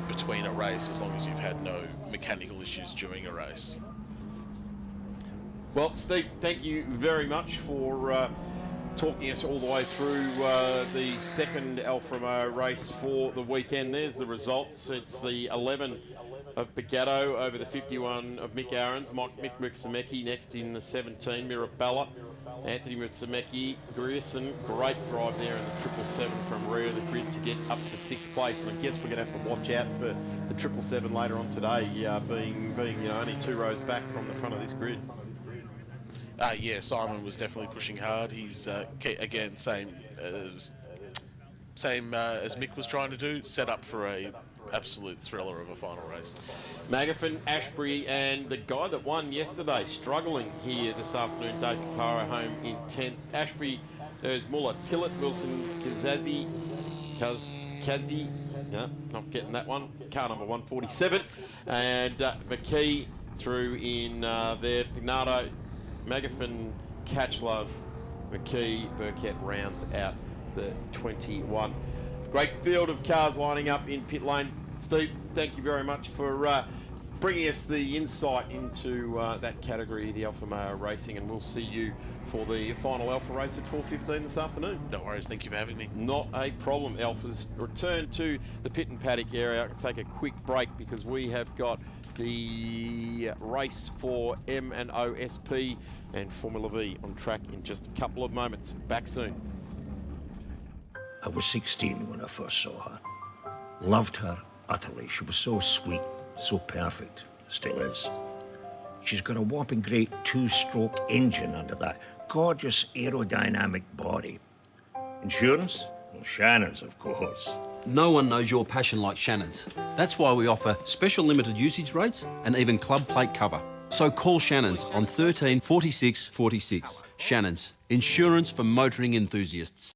N: between a race, as long as you've had no mechanical issues during a race.
A: Well, Steve, thank you very much for talking us all the way through the second Alfa Romeo race for the weekend. There's the results. It's the 11 of Gatto over the 51 of Mick Aarons. Mick Murtsamecki next in the 17, Mirabella. Anthony Murtsamecki, Grierson, great drive there in the 777 from rear of the grid to get up to 6th place. And I guess we're going to have to watch out for the 777 later on today, being only 2 rows back from the front of this grid.
N: Yeah, Simon was definitely pushing hard. He's, again, same as Mick was trying to do, set up for a absolute thriller of a final race.
A: Magaffin, Ashbury, and the guy that won yesterday, struggling here this afternoon, Dave Caparo home in 10th. Ashbury, there's Muller, Tillett, Wilson, Kazazi, no, not getting that one, car number 147, and McKee through in there, Pignardo, Magaffin, Catchlove, McKee, Burkett rounds out the 21. Great field of cars lining up in pit lane. Steve, thank you very much for bringing us the insight into that category, the Alfa Romeo Racing, and we'll see you for the final Alfa race at 4:15 this afternoon.
N: No worries, thank you for having me.
A: Not a problem. Alfa's return to the pit and paddock area. I'll take a quick break because we have got the race for M&O SP and Formula V on track in just a couple of moments. Back soon.
J: I was 16 when I first saw her. Loved her utterly. She was so sweet, so perfect. Still is. She's got a whopping great 2-stroke engine under that gorgeous aerodynamic body. Insurance? Well, Shannon's, of course.
E: No one knows your passion like Shannon's. That's why we offer special limited usage rates and even club plate cover. So call Shannon's on 13 46 46. Shannon's, insurance for motoring enthusiasts.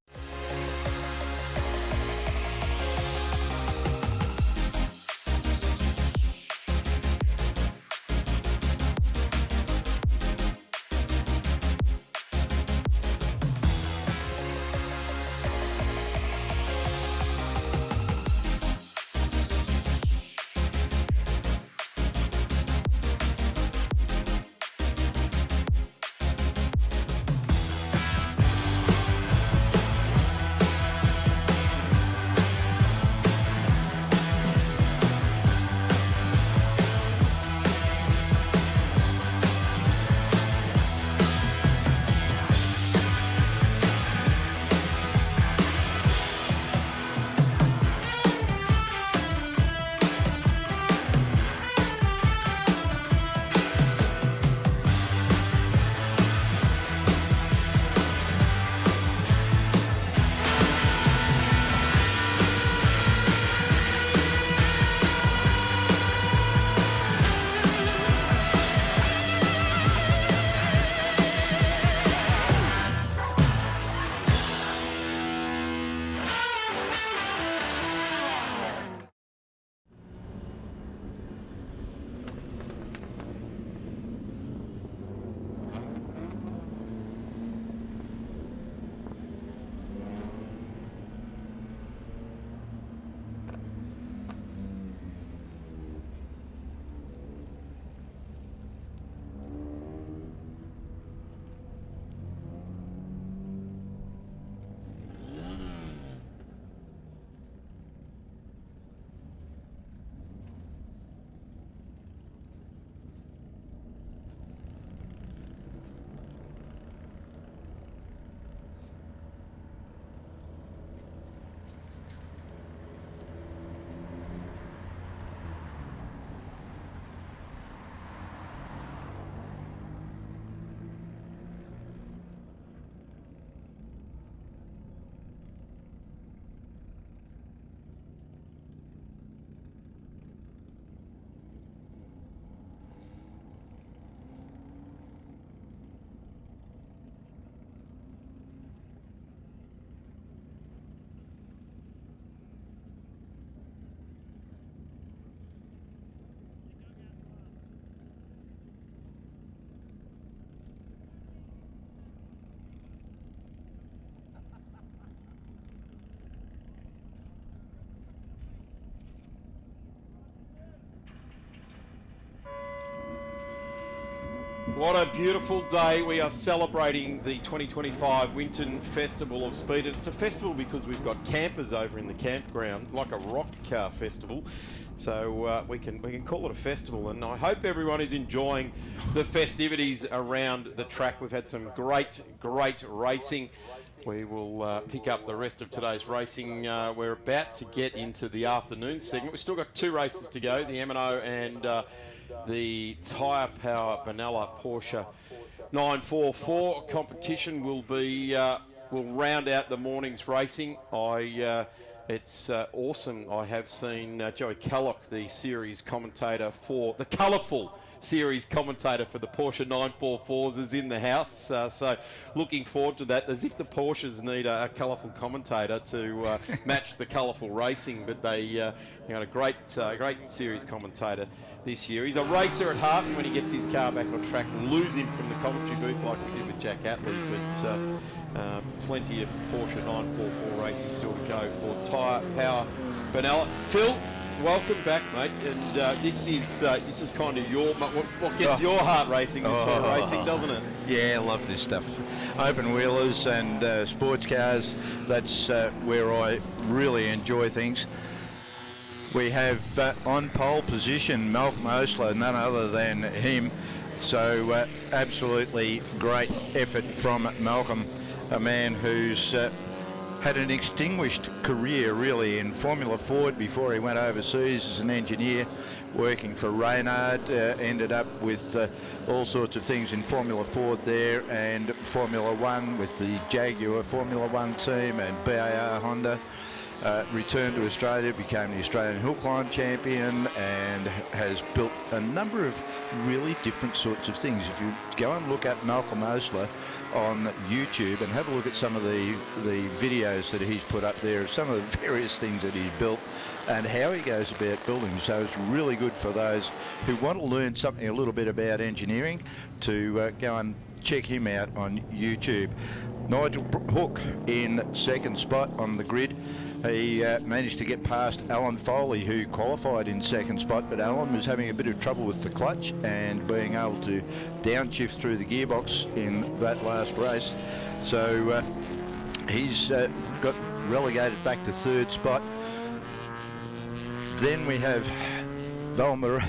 A: What a beautiful day. We are celebrating the 2025 Winton Festival of Speed. And it's a festival because we've got campers over in the campground, like a rock car festival. So we can call it a festival, and I hope everyone is enjoying the festivities around the track. We've had some great racing. We will pick up the rest of today's racing. We're about to get into the afternoon segment. We've still got 2 races to go, the M&O and the Tyre Power Benalla Porsche 944 competition will round out the morning's racing. It's awesome. I have seen Joey Callock, the series commentator for the colourful series commentator for the Porsche 944s, is in the house. So looking forward to that. As if the Porsches need a colourful commentator to match the colourful racing, but they got a great series commentator this year. He's a racer at heart, and when he gets his car back on track, we'll lose him from the commentary booth like we did with Jack Atley. But plenty of Porsche 944 racing still to go for Tyre Power Benalla. Phil, welcome back, mate. And this is kind of what gets your heart racing, this sort of racing, doesn't it?
B: Yeah, I love this stuff. Open wheelers and sports cars, that's where I really enjoy things. We have on pole position Malcolm Osler, none other than him. So absolutely great effort from Malcolm, a man who's had an extinguished career really in Formula Ford before he went overseas as an engineer, working for Reynard, ended up with all sorts of things in Formula Ford there, and Formula One with the Jaguar Formula One team and BAR Honda. Returned to Australia, became the Australian Hill Climb champion, and has built a number of really different sorts of things. If you go and look at Malcolm Osler on YouTube and have a look at some of the videos that he's put up there of some of the various things that he's built and how he goes about building. So it's really good for those who want to learn something a little bit about engineering to go and check him out on YouTube. Nigel Hook in second spot on the grid. He managed to get past Alan Foley, who qualified in second spot, but Alan was having a bit of trouble with the clutch and being able to downshift through the gearbox in that last race. So he's got relegated back to third spot. Then we have Velma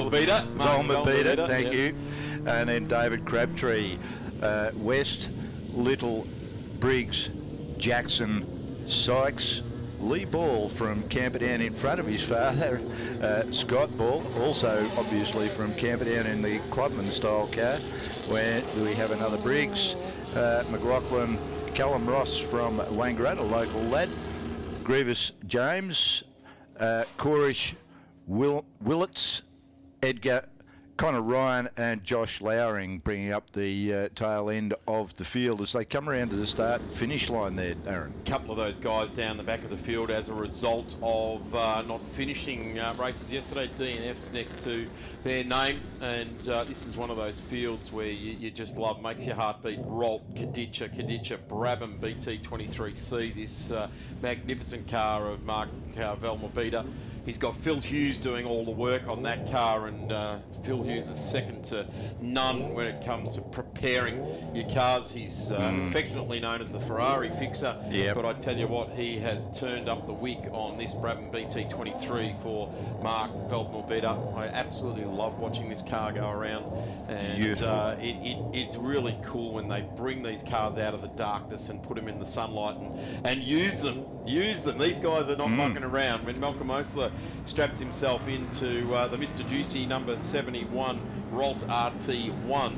B: Beta, thank you. And then David Crabtree, West, Little, Briggs, Jackson, Sykes, Lee Ball from Camperdown in front of his father, Scott Ball, also obviously from Camperdown in the Clubman style car, where we have another Briggs, McLaughlin, Callum Ross from Wangaratta, local lad, Grievous James, Corish Willits, Edgar, Connor Ryan and Josh Lowering bringing up the tail end of the field as they come around to the start and finish line there, Aaron.
A: A couple of those guys down the back of the field as a result of not finishing races yesterday. DNF's next to their name, and this is one of those fields where you just love, makes your heart beat. Rolt, Kaditcha, Brabham BT23C, this magnificent car of Mark Velmabita. He's got Phil Hughes doing all the work on that car, and Phil Hughes is second to none when it comes to preparing your cars. He's affectionately known as the Ferrari fixer, but I tell you what, he has turned up the wick on this Brabham BT23 for Mark Velmabita. I absolutely love watching this car go around, and it's really cool when they bring these cars out of the darkness and put them in the sunlight and use them. These guys are not mucking around. When Malcolm Osler straps himself into the Mr. Juicy number 71 Rolt RT1,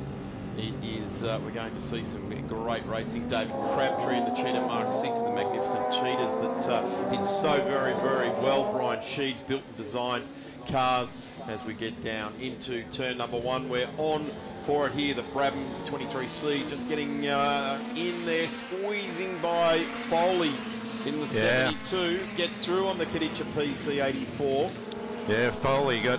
A: it is we're going to see some great racing. David Crabtree in the Cheetah Mark 6, the magnificent Cheetahs that did so very, very well. Brian Sheed built and designed cars. As we get down into turn number 1, we're on for it here. The Brabham 23C just getting in there, squeezing by Foley in the 72, gets through on the Kaditcha PC84.
B: Yeah, Foley got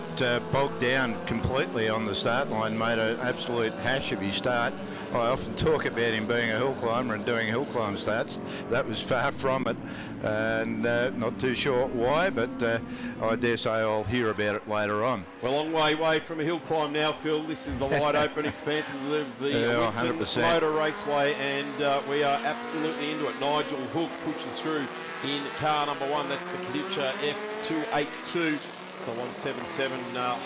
B: bogged down completely on the start line, made an absolute hash of his start. I often talk about him being a hill climber and doing hill climb starts. That was far from it, and not too sure why, but I dare say I'll hear about it later on.
A: We're a long way away from a hill climb now, Phil. This is the wide open expanses of the Winton
B: 100%.
A: Motor Raceway, and we are absolutely into it. Nigel Hook pushes through in car number 1. That's the Kaditcha F282. The 177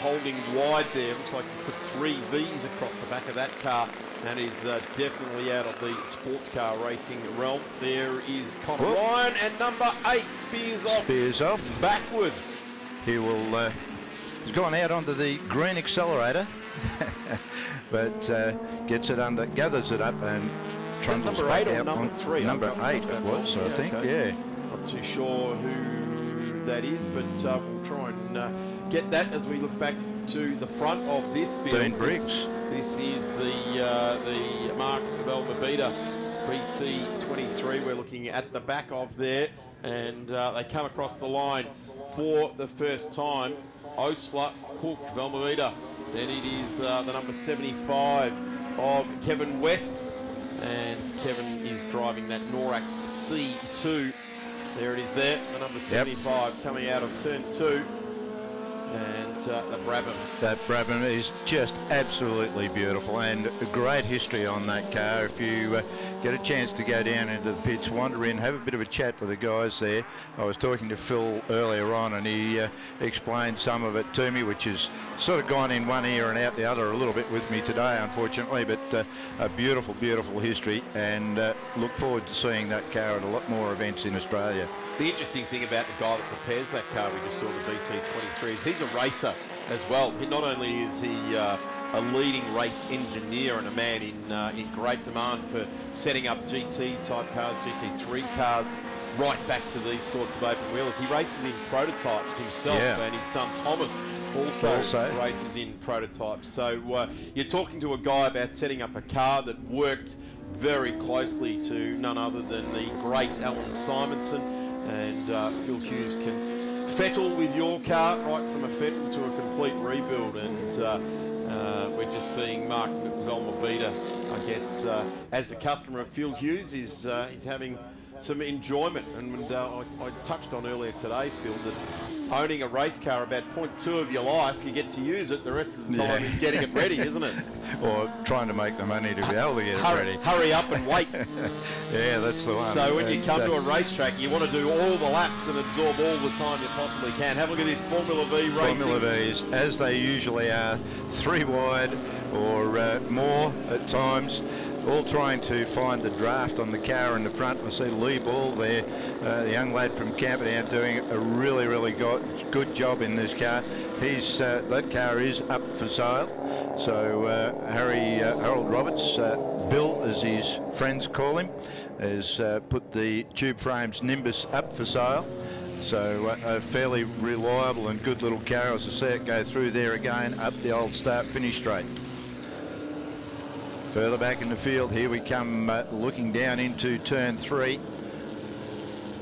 A: holding wide there. Looks like you put 3 V's across the back of that car, and is definitely out of the sports car racing realm. There is Connor Ryan, and number 8 spears off.
B: Spears off.
A: Backwards.
B: He will, he's gone out onto the green accelerator, but gets it under, gathers it up and trundles
A: number
B: back
A: 8 or
B: out.
A: number 3?
B: Number 8 it was, I think, yeah.
A: Not too sure who that is, but we'll try and get that as we look back to the front of this field.
B: Dean Briggs.
A: This is the Mark Velverbita BT23 we're looking at the back of there, and they come across the line for the first time. Osler, Hook, Velverbita. Then it is the number 75 of Kevin West, and Kevin is driving that Norax C2. There it is there, the number 75 coming out of turn 2. And the Brabham.
B: That Brabham is just absolutely beautiful, and a great history on that car. If you get a chance to go down into the pits, wander in, have a bit of a chat to the guys there. I was talking to Phil earlier on, and he explained some of it to me, which has sort of gone in one ear and out the other a little bit with me today, unfortunately, but a beautiful, beautiful history, and look forward to seeing that car at a lot more events in Australia.
A: The interesting thing about the guy that prepares that car we just saw, the BT23, is he's a racer as well. Not only is he a leading race engineer and a man in great demand for setting up GT-type cars, GT3 cars, right back to these sorts of open wheelers. He races in prototypes himself, and his son Thomas also races in prototypes. So you're talking to a guy about setting up a car that worked very closely to none other than the great Alan Simonson. And Phil Hughes can fettle with your car right from a fettle to a complete rebuild, and we're just seeing Mark Velverbita, I guess, as a customer of Phil Hughes, is having some enjoyment. And I touched on earlier today, Phil, that owning a race car, about 0.2 of your life, you get to use it. The rest of the time is getting it ready, isn't it?
B: Or trying to make the money to be able to get it ready.
A: Hurry up and wait.
B: Yeah, that's the one.
A: So when you come to a racetrack, you want to do all the laps and absorb all the time you possibly can. Have a look at this Formula V racing.
B: Formula V's, as they usually are, 3 wide or more at times, all trying to find the draft on the car in the front. I see Lee Ball there, the young lad from Camperdown, doing a really, really good job in this car. That car is up for sale. So Harold Roberts, Bill as his friends call him, has put the Tube Frames Nimbus up for sale. So a fairly reliable and good little car. As I see it go through there again, up the old start-finish straight. Further back in the field, here we come looking down into turn 3.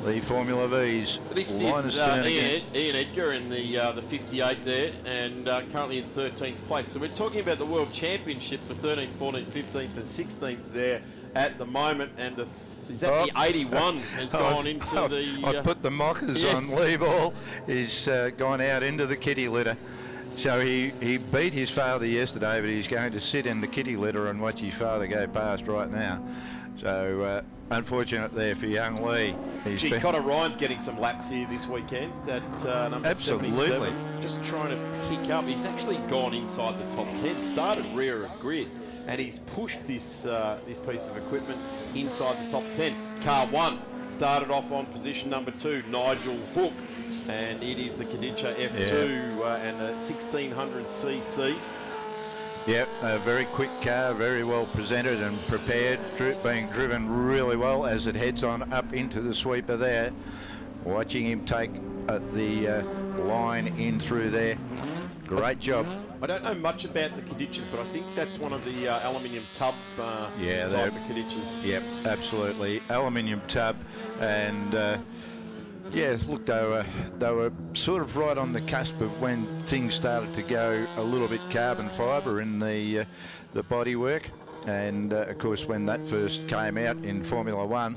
B: The Formula V's.
A: This is Ian Edgar in the 58 there, and currently in 13th place. So we're talking about the World Championship for 13th, 14th, 15th and 16th there at the moment, and the 81 has gone into the...
B: I put the mockers on Lee Ball. He's gone out into the kitty litter. So he beat his father yesterday, but he's going to sit in the kitty litter and watch his father go past right now. So unfortunate there for young Lee.
A: Connor Ryan's getting some laps here this weekend. That number 77, just trying to pick up. He's actually gone inside the top 10. Started rear of grid, and he's pushed this piece of equipment inside the top 10. Car 1 started off on position number 2, Nigel Hook. And it is the Kaditcha F2 and a 1600cc.
B: Yep, a very quick car, very well presented and prepared, being driven really well as it heads on up into the sweeper there. Watching him take the line in through there. Great job.
A: I don't know much about the Kaditchas, but I think that's one of the aluminium tub type of Kaditchas.
B: Yep, absolutely. Aluminium tub, and yeah, look, they were sort of right on the cusp of when things started to go a little bit carbon fibre in the bodywork. And of course, when that first came out in Formula One,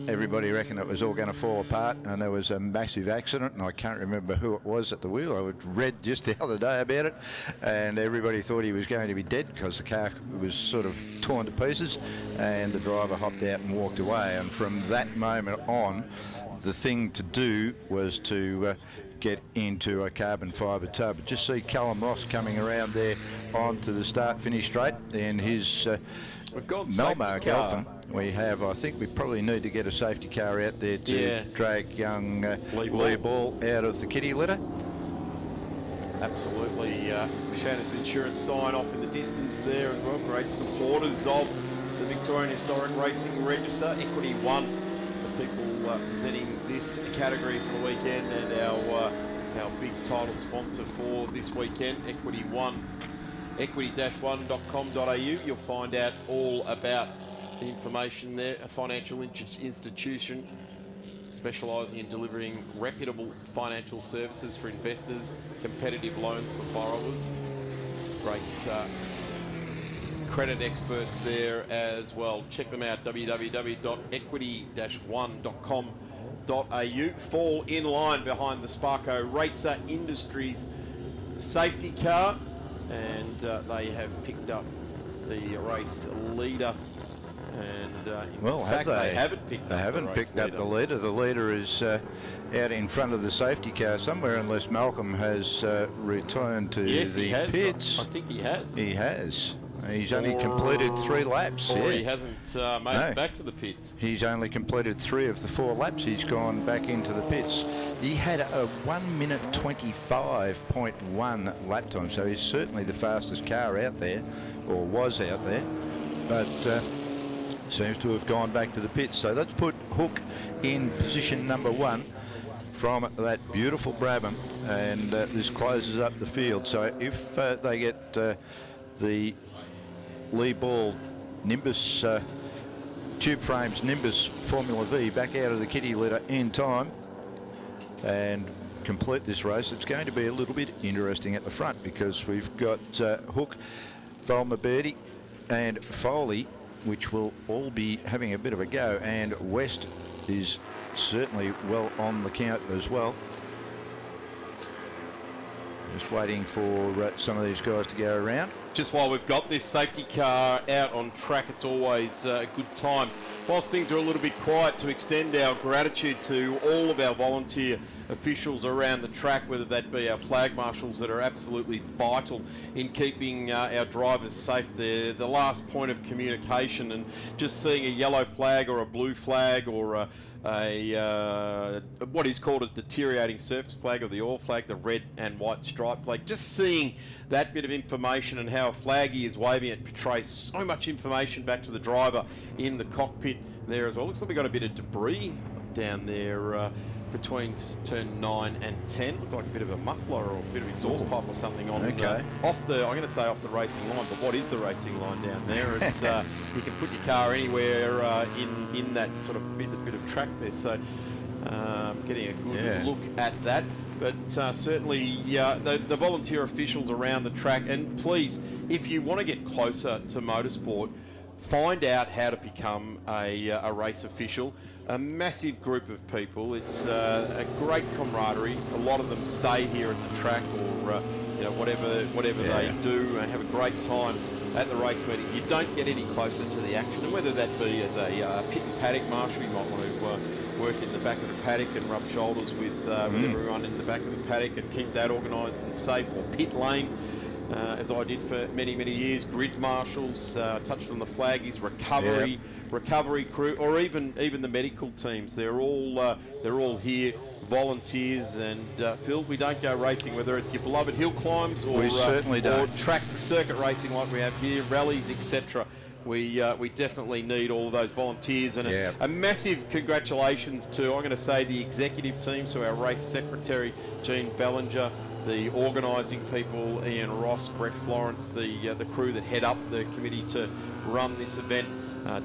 B: everybody reckoned it was all going to fall apart, and there was a massive accident, and I can't remember who it was at the wheel. I read just the other day about it, and everybody thought he was going to be dead because the car was sort of torn to pieces, and the driver hopped out and walked away. And from that moment on, the thing to do was to get into a carbon fibre tub. Just see Callum Ross coming around there onto the start-finish straight in his
A: we've got
B: Melmark Alpha. We have, I think we probably need to get a safety car out there to drag young Lee Ball out of the kitty litter.
A: Absolutely. Shannon's insurance sign off in the distance there as well. Great supporters of the Victorian Historic Racing Register. Equity One, the people presenting this category for the weekend, and our big title sponsor for this weekend, Equity One. Equity-one.com.au. You'll find out all about the information there. A financial institution specialising in delivering reputable financial services for investors, competitive loans for borrowers. Great credit experts there as well. Check them out, www.equity-one.com.au. Fall in line behind the Sparco Racer Industries safety car, and they have picked up the race leader. And
B: well,
A: in fact, they haven't picked
B: up the leader. The leader is out in front of the safety car somewhere, unless Malcolm has returned to the pits.
A: I think he has.
B: He has. He's only completed 3 laps.
A: Or he hasn't made it back to the pits.
B: He's only completed 3 of the 4 laps. He's gone back into the pits. He had a 1 minute 25.1 lap time, so he's certainly the fastest car out there, or was out there. But seems to have gone back to the pits. So let's put Hook in position number 1 from that beautiful Brabham, and this closes up the field. So if they get the Lee Ball Nimbus Tube Frames Nimbus Formula V back out of the kitty litter in time and complete this race, it's going to be a little bit interesting at the front, because we've got Hook, Volmaberti and Foley, which will all be having a bit of a go, and West is certainly well on the count as well. Just waiting for some of these guys to go around.
A: Just while we've got this safety car out on track, it's always a good time, whilst things are a little bit quiet, to extend our gratitude to all of our volunteer officials around the track, whether that be our flag marshals that are absolutely vital in keeping our drivers safe. They're the last point of communication, and just seeing a yellow flag or a blue flag or what is called a deteriorating surface flag, or the oil flag, the red and white stripe flag, just seeing that bit of information and how a flaggy is waving it portrays so much information back to the driver in the cockpit there as well. Looks like we've got a bit of debris down there between turn 9 and 10. Looked like a bit of a muffler or a bit of exhaust pipe or something on off the, I'm going to say off the racing line, but what is the racing line down there? It's you can put your car anywhere in that sort of bit of track there. So getting a good look at that. But certainly the volunteer officials around the track, and please, if you want to get closer to motorsport, find out how to become a race official. A massive group of people. It's a great camaraderie. A lot of them stay here at the track, or whatever they do, and have a great time at the race meeting. You don't get any closer to the action, and whether that be as a pit and paddock marshal, you might want to work in the back of the paddock and rub shoulders with everyone in the back of the paddock and keep that organised and safe, or pit lane, as I did for many years. Grid marshals, touched on the flaggies, recovery crew, or even the medical teams. They're all here, volunteers. And Phil, we don't go racing, whether it's your beloved hill climbs or or track circuit racing like we have here, rallies, etc. We definitely need all of those volunteers, and a massive congratulations to, I'm going to say, the executive team, so our race secretary Jean Bellinger, the organising people Ian Ross, Brett Florence, the crew that head up the committee to run this event,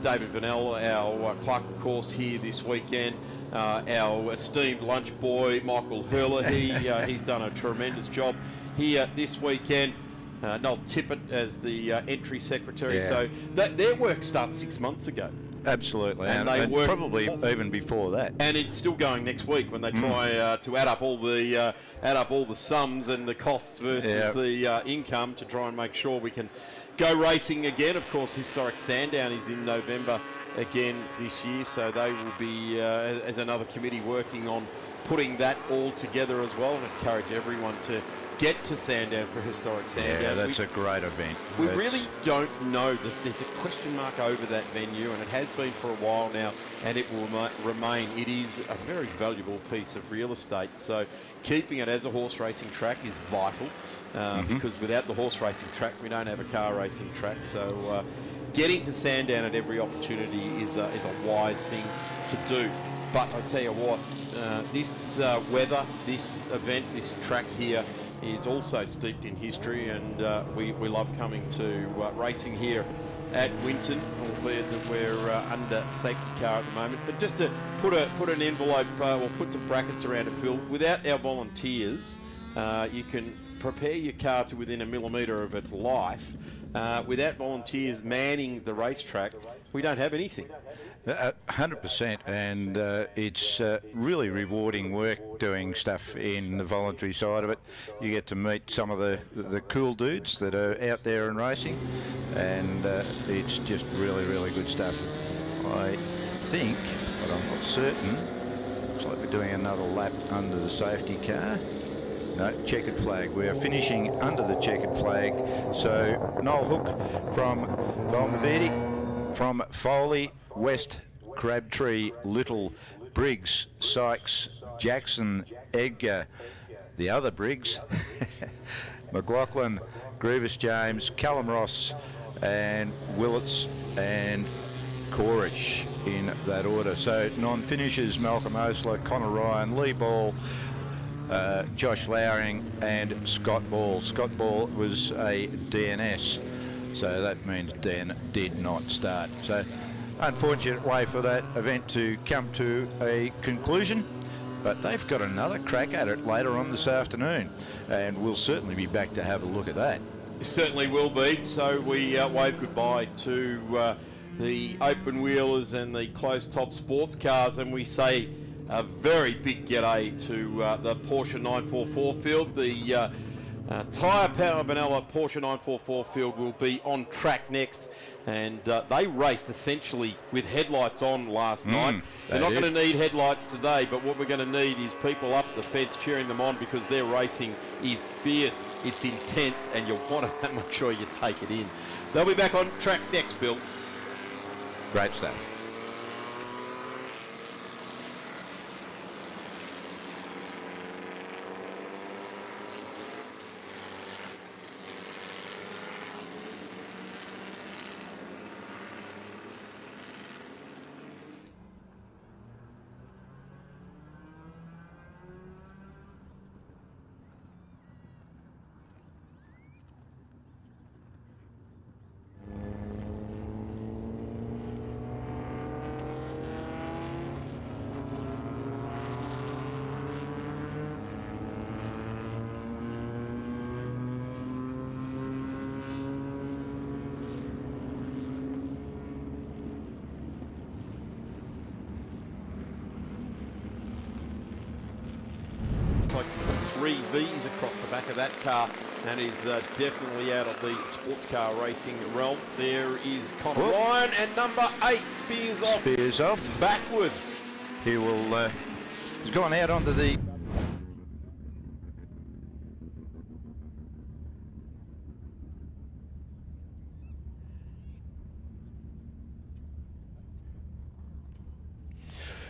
A: David Vanell, our clerk of course here this weekend, our esteemed lunch boy Michael Hurler, he's done a tremendous job here this weekend. Noel Tippett as the entry secretary.
B: Yeah.
A: So their work started 6 months ago.
B: Absolutely,
A: And
B: and
A: they work
B: probably even before that.
A: And it's still going next week when they try to add up all the sums and the costs versus the income to try and make sure we can go racing again. Of course, historic Sandown is in November again this year, so they will be as another committee working on putting that all together as well, and encourage everyone to get to Sandown for historic Sandown.
B: Yeah, that's a great event.
A: We really don't know. There's a question mark over that venue, and it has been for a while now, and it will remain. It is a very valuable piece of real estate, so keeping it as a horse racing track is vital, because without the horse racing track, we don't have a car racing track. So getting to Sandown at every opportunity is a wise thing to do. But I tell you what, this weather, this event, this track here is also steeped in history, and we love coming to racing here at Winton, albeit that we're under safety car at the moment. But just to put an envelope or put some brackets around it, Phil, without our volunteers, you can prepare your car to within a millimetre of its life. Without volunteers manning the racetrack, we don't have anything.
B: 100%, and it's really rewarding work doing stuff in the voluntary side of it. You get to meet some of the cool dudes that are out there and racing, and it's just really, really good stuff. I think, but I'm not certain, looks like we're doing another lap under the safety car. No, checkered flag. We're finishing under the checkered flag. So Noel Hook from Volmabedi, from Foley, West, Crabtree, Little, Briggs, Sykes, Jackson, Edgar, the other Briggs, McLaughlin, Grievous James, Callum Ross, and Willits and Corich in that order. So non-finishers: Malcolm Osler, Connor Ryan, Lee Ball, Josh Lowering and Scott Ball. Scott Ball was a DNS, so that means Dan did not start. So unfortunate way for that event to come to a conclusion, but they've got another crack at it later on this afternoon, and we'll certainly be back to have a look at that.
A: Certainly will be. So we wave goodbye to the open wheelers and the closed top sports cars, and we say a very big g'day to the Porsche 944 field. The Tyre Power Benalla Porsche 944 field will be on track next, and they raced essentially with headlights on last night. They're not going to need headlights today, but what we're going to need is people up the fence cheering them on, because their racing is fierce, it's intense, and you want to make sure you take it in. They'll be back on track next, Phil.
B: Great stuff.
A: Like 3 V's across the back of that car, and is definitely out of the sports car racing realm. There is Connor Ryan, and number 8 spears off.
B: Spears off.
A: Backwards.
B: He will, he's gone out onto the...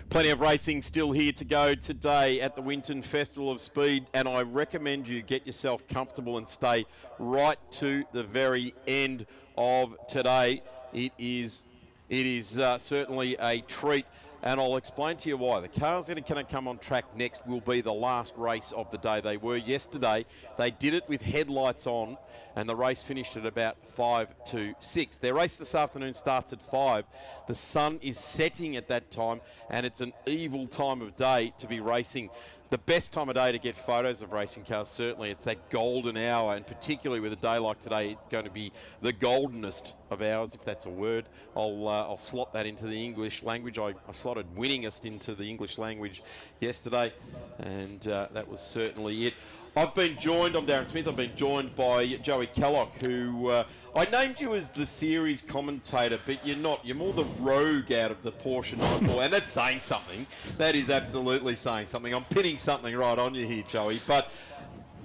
A: Plenty of racing still here to go today at the Winton Festival of Speed, and I recommend you get yourself comfortable and stay right to the very end of today. It is certainly a treat, and I'll explain to you why. The cars that are going to come on track next will be the last race of the day. They were yesterday. They did it with headlights on, and the race finished at about 5 to 6. Their race this afternoon starts at 5. The sun is setting at that time, and it's an evil time of day to be racing. the best time of day to get photos of racing cars. Certainly, it's that golden hour, and particularly with a day like today, it's going to be the goldenest of hours, if that's a word. I'll slot that into the English language. I slotted winningest into the English language yesterday, and that was certainly it. I'm Darren Smith. I've been joined by Joey Kellogg, who I named you as the series commentator, but you're not. You're more the rogue out of the Porsche 94, and that's saying something. That is absolutely saying something. I'm pinning something right on you here, Joey, but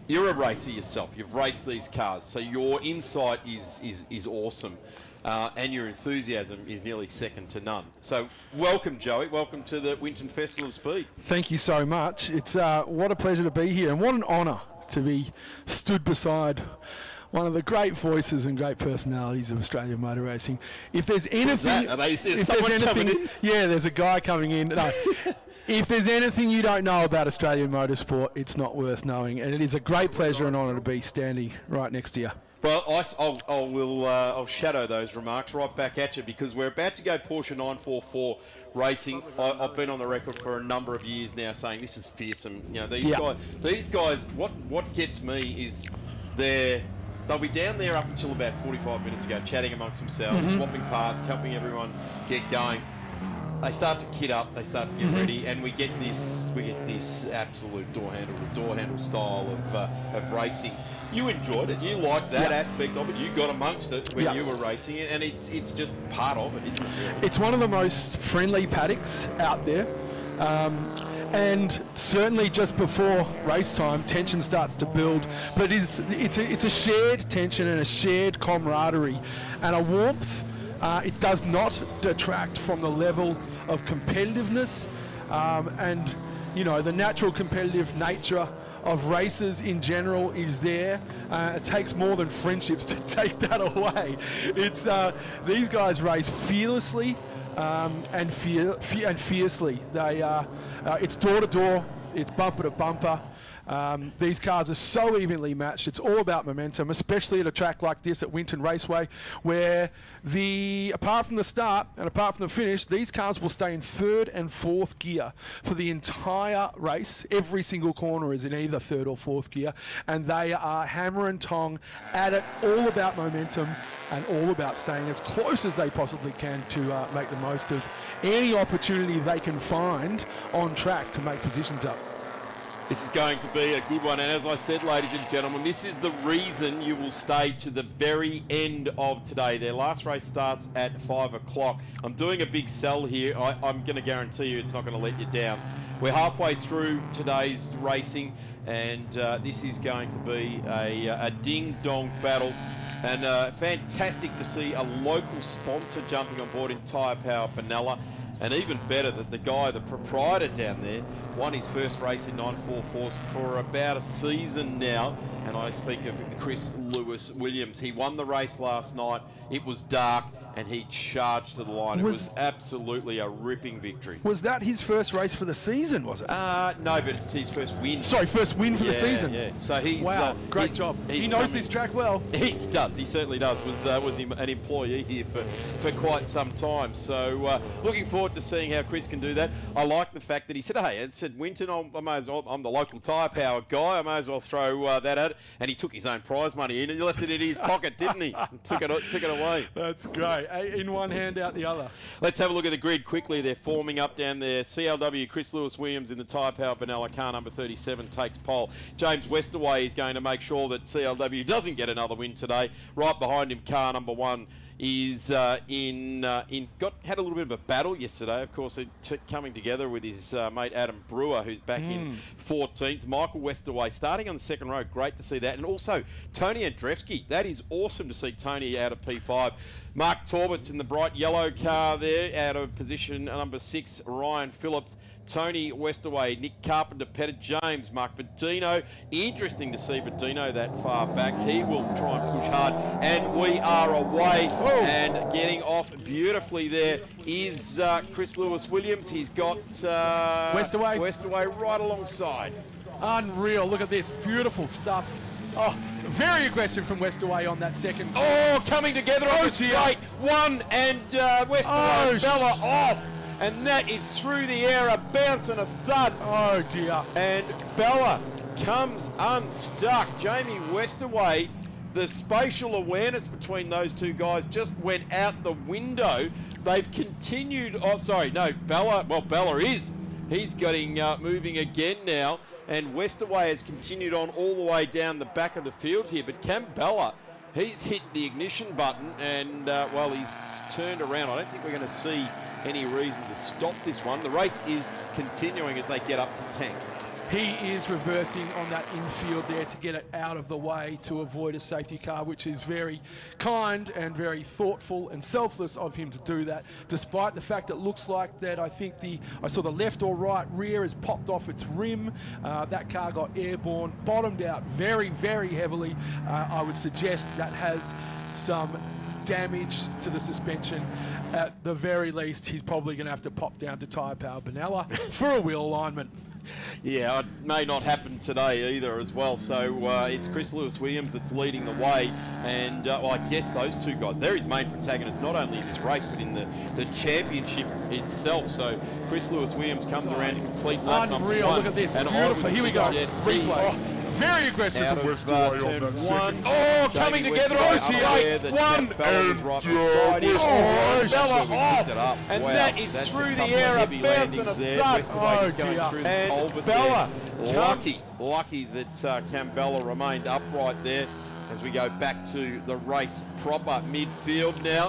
A: you're a racer yourself. You've raced these cars, so your insight is awesome. And your enthusiasm is nearly second to none. So welcome, Joey. Welcome to the Winton Festival of Speed.
R: Thank you so much. It's what a pleasure to be here, and what an honour to be stood beside one of the great voices and great personalities of Australian motor racing. If there's anything, yeah, there's a guy coming in. No. If there's anything you don't know about Australian motorsport, it's not worth knowing, and it is a great pleasure and honour to be standing right next to you.
A: Well, I'll shadow those remarks right back at you, because we're about to go Porsche 944 racing. I've been on the record for a number of years now saying this is fearsome. You know, these guys. What gets me is they'll be down there up until about 45 minutes ago, chatting amongst themselves, swapping parts, helping everyone get going. They start to kit up, they start to get ready, and we get this absolute door handle style of racing. You enjoyed it. You liked that aspect of it. You got amongst it when you were racing it, and it's just part of it, isn't it? Really?
R: It's one of the most friendly paddocks out there, and certainly just before race time, tension starts to build. But it's a shared tension and a shared camaraderie and a warmth. It does not detract from the level of competitiveness, and the natural competitive nature of races in general is there. It takes more than friendships to take that away. It's these guys race fearlessly and fiercely. It's door to door, it's bumper to bumper. These cars are so evenly matched. It's all about momentum, especially at a track like this at Winton Raceway, where apart from the start and apart from the finish, these cars will stay in third and fourth gear for the entire race. Every single corner is in either third or fourth gear, and they are hammer and tong at it, all about momentum and all about staying as close as they possibly can to make the most of any opportunity they can find on track to make positions up.
A: This is going to be a good one, and as I said, ladies and gentlemen, this is the reason you will stay to the very end of today. Their last race starts at 5 o'clock. I'm doing a big sell here. I'm going to guarantee you it's not going to let you down. We're halfway through today's racing, and this is going to be a ding-dong battle. And fantastic to see a local sponsor jumping on board in Tyre Power Benalla. And even better that the proprietor down there, won his first race in 944s for about a season now. And I speak of Chris Lewis Williams. He won the race last night. It was dark, and he charged to the line. It was absolutely a ripping victory.
R: Was that his first race for the season, was it?
A: No, but it's his first win.
R: Sorry, first win for the season.
A: Yeah, so he's...
R: Wow, great job. He knows this track well.
A: He does, he certainly does. Was an employee here for quite some time. So looking forward to seeing how Chris can do that. I like the fact that he said, hey, it said Winton, I'm the local tyre power guy, I may as well throw that at it. And he took his own prize money in and he left it in his pocket, didn't he? And took it away.
R: That's great. In one hand, out the other.
A: Let's have a look at the grid quickly. They're forming up down there. CLW, Chris Lewis Williams in the Tyre Power Benalla car number 37 takes pole. James Westerway is going to make sure that CLW doesn't get another win today. Right behind him, car number 1 is had a little bit of a battle yesterday. Of course, coming together with his mate Adam Brewer, who's back in 14th. Michael Westerway starting on the second row. Great to see that. And also Tony Andrzejewski. That is awesome to see Tony out of P5. Mark Torbett's in the bright yellow car there, out of position number 6. Ryan Phillips, Tony Westerway, Nick Carpenter, Peter James, Mark Verdino. Interesting to see Verdino that far back. He will try and push hard. And we are away. And getting off beautifully there is Chris Lewis Williams. He's got Westerway right alongside.
R: Unreal. Look at this. Beautiful stuff. Oh, very aggressive from Westerway on that second.
A: Oh, coming together on the straight. One and Westerway. Bella off. and that is through the air, a bounce and a thud.
R: Oh dear.
A: And Bella comes unstuck. Jamie Westaway, the spatial awareness between those two guys just went out the window. They've continued, oh sorry, no, Bella is. He's getting moving again now, and Westaway has continued on all the way down the back of the field here, but Cam Bella, he's hit the ignition button, and well, he's turned around. I don't think we're going to see any reason to stop this one. The race is continuing as they get up to tank.
R: He is reversing on that infield there to get it out of the way to avoid a safety car, which is very kind and very thoughtful and selfless of him to do that, despite the fact it looks like that I saw the left or right rear has popped off its rim. That car got airborne, bottomed out very, very heavily. I would suggest that has some damage to the suspension. At the very least, he's probably going to have to pop down to Tyre Power Benalla for a wheel alignment.
A: Yeah, it may not happen today either as well. So it's Chris Lewis-Williams that's leading the way. And, well, I guess those two guys, they're his main protagonists, not only in this race, but in the championship itself. So Chris Lewis-Williams comes around to complete lap number 1.
R: Look at this.
A: And
R: Beautiful. Here we go. Replay. Very aggressive
A: out
R: from
A: of turn
R: on that
A: 1.
R: Oh,
A: coming together.
R: One.
A: Bella was right beside him. Bella off. And that is through the air. A bounce and a thud.
R: Oh,
A: going through the culvert
R: Bella.
A: Lucky that Cambella remained upright there as we go back to the race proper midfield now.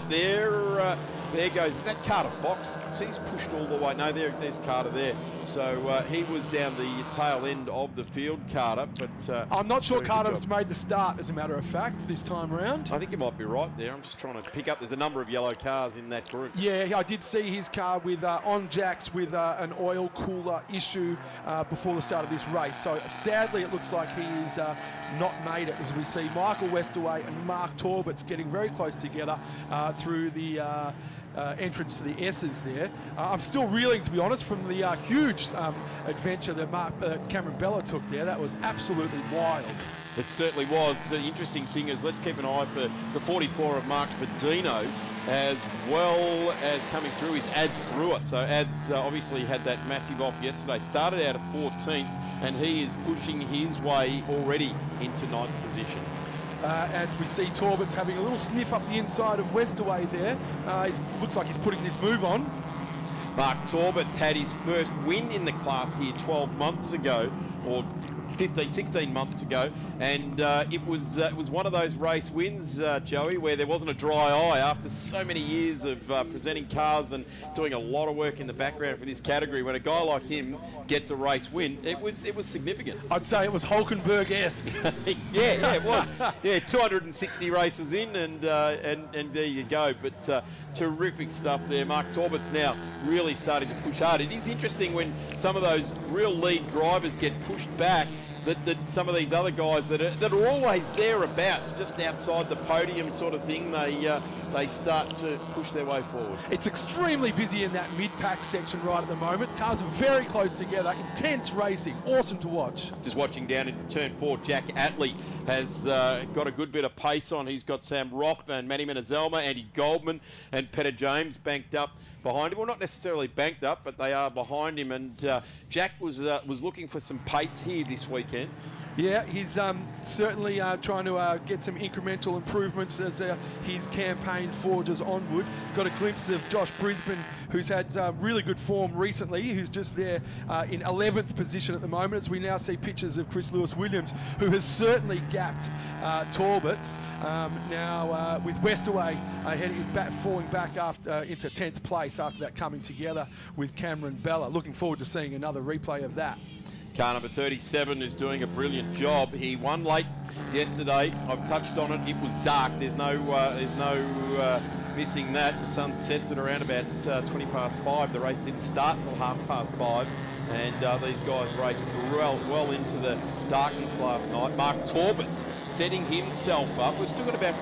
A: There goes, is that Carter Fox? See, he's pushed all the way. No, there's Carter there. So he was down the tail end of the field, Carter. But
R: I'm not sure Carter's made the start, as a matter of fact, this time round.
A: I think you might be right there. I'm just trying to pick up. There's a number of yellow cars in that group.
R: Yeah, I did see his car with on jacks with an oil cooler issue before the start of this race. So sadly, it looks like he is not made it, as we see Michael Westaway and Mark Torbert's getting very close together through the entrance to the S's there. I'm still reeling, to be honest, from the huge adventure that Cameron Bella took there. That was absolutely wild.
A: It certainly was. The interesting thing is, let's keep an eye for the 44 of Mark Verdino, as well as coming through is Ads Brewer. So Ads obviously had that massive off yesterday. Started out of 14th, and he is pushing his way already into 9th position.
R: As we see Torbert's having a little sniff up the inside of Westaway there. Looks like he's putting this move on.
A: Mark Torbert's had his first win in the class here 12 months ago, or 16 months ago, and it was one of those race wins, Joey, where there wasn't a dry eye after so many years of presenting cars and doing a lot of work in the background for this category. When a guy like him gets a race win, it was significant.
R: I'd say it was Hulkenberg-esque.
A: yeah, it was. Yeah, 260 races in, and there you go. But terrific stuff there. Mark Torbert's now really starting to push hard. It is interesting when some of those real lead drivers get pushed back, that some of these other guys that are always thereabouts, just outside the podium sort of thing, they start to push their way forward.
R: It's extremely busy in that mid-pack section right at the moment. Cars are very close together, intense racing, awesome to watch.
A: Just watching down into turn 4, Jack Atley has got a good bit of pace on. He's got Sam Roth and Manny Menazelma, Andy Goldman and Peter James banked up behind him. Well, not necessarily banked up, but they are behind him. And Jack was looking for some pace here this weekend.
R: Yeah, he's certainly trying to get some incremental improvements as his campaign forges onward. Got a glimpse of Josh Brisbane, who's had really good form recently, who's just there in 11th position at the moment, as we now see pictures of Chris Lewis-Williams, who has certainly gapped Torbert's. Now with Westaway falling back into 10th place after that coming together with Cameron Bella. Looking forward to seeing another replay of that.
A: Car number 37 is doing a brilliant job. He won late yesterday. I've touched on it. It was dark. There's no missing that. The sun sets at around about 20 past 5. The race didn't start till 5:30, and these guys raced well into the darkness last night. Mark Torbert's setting himself up. We've still got about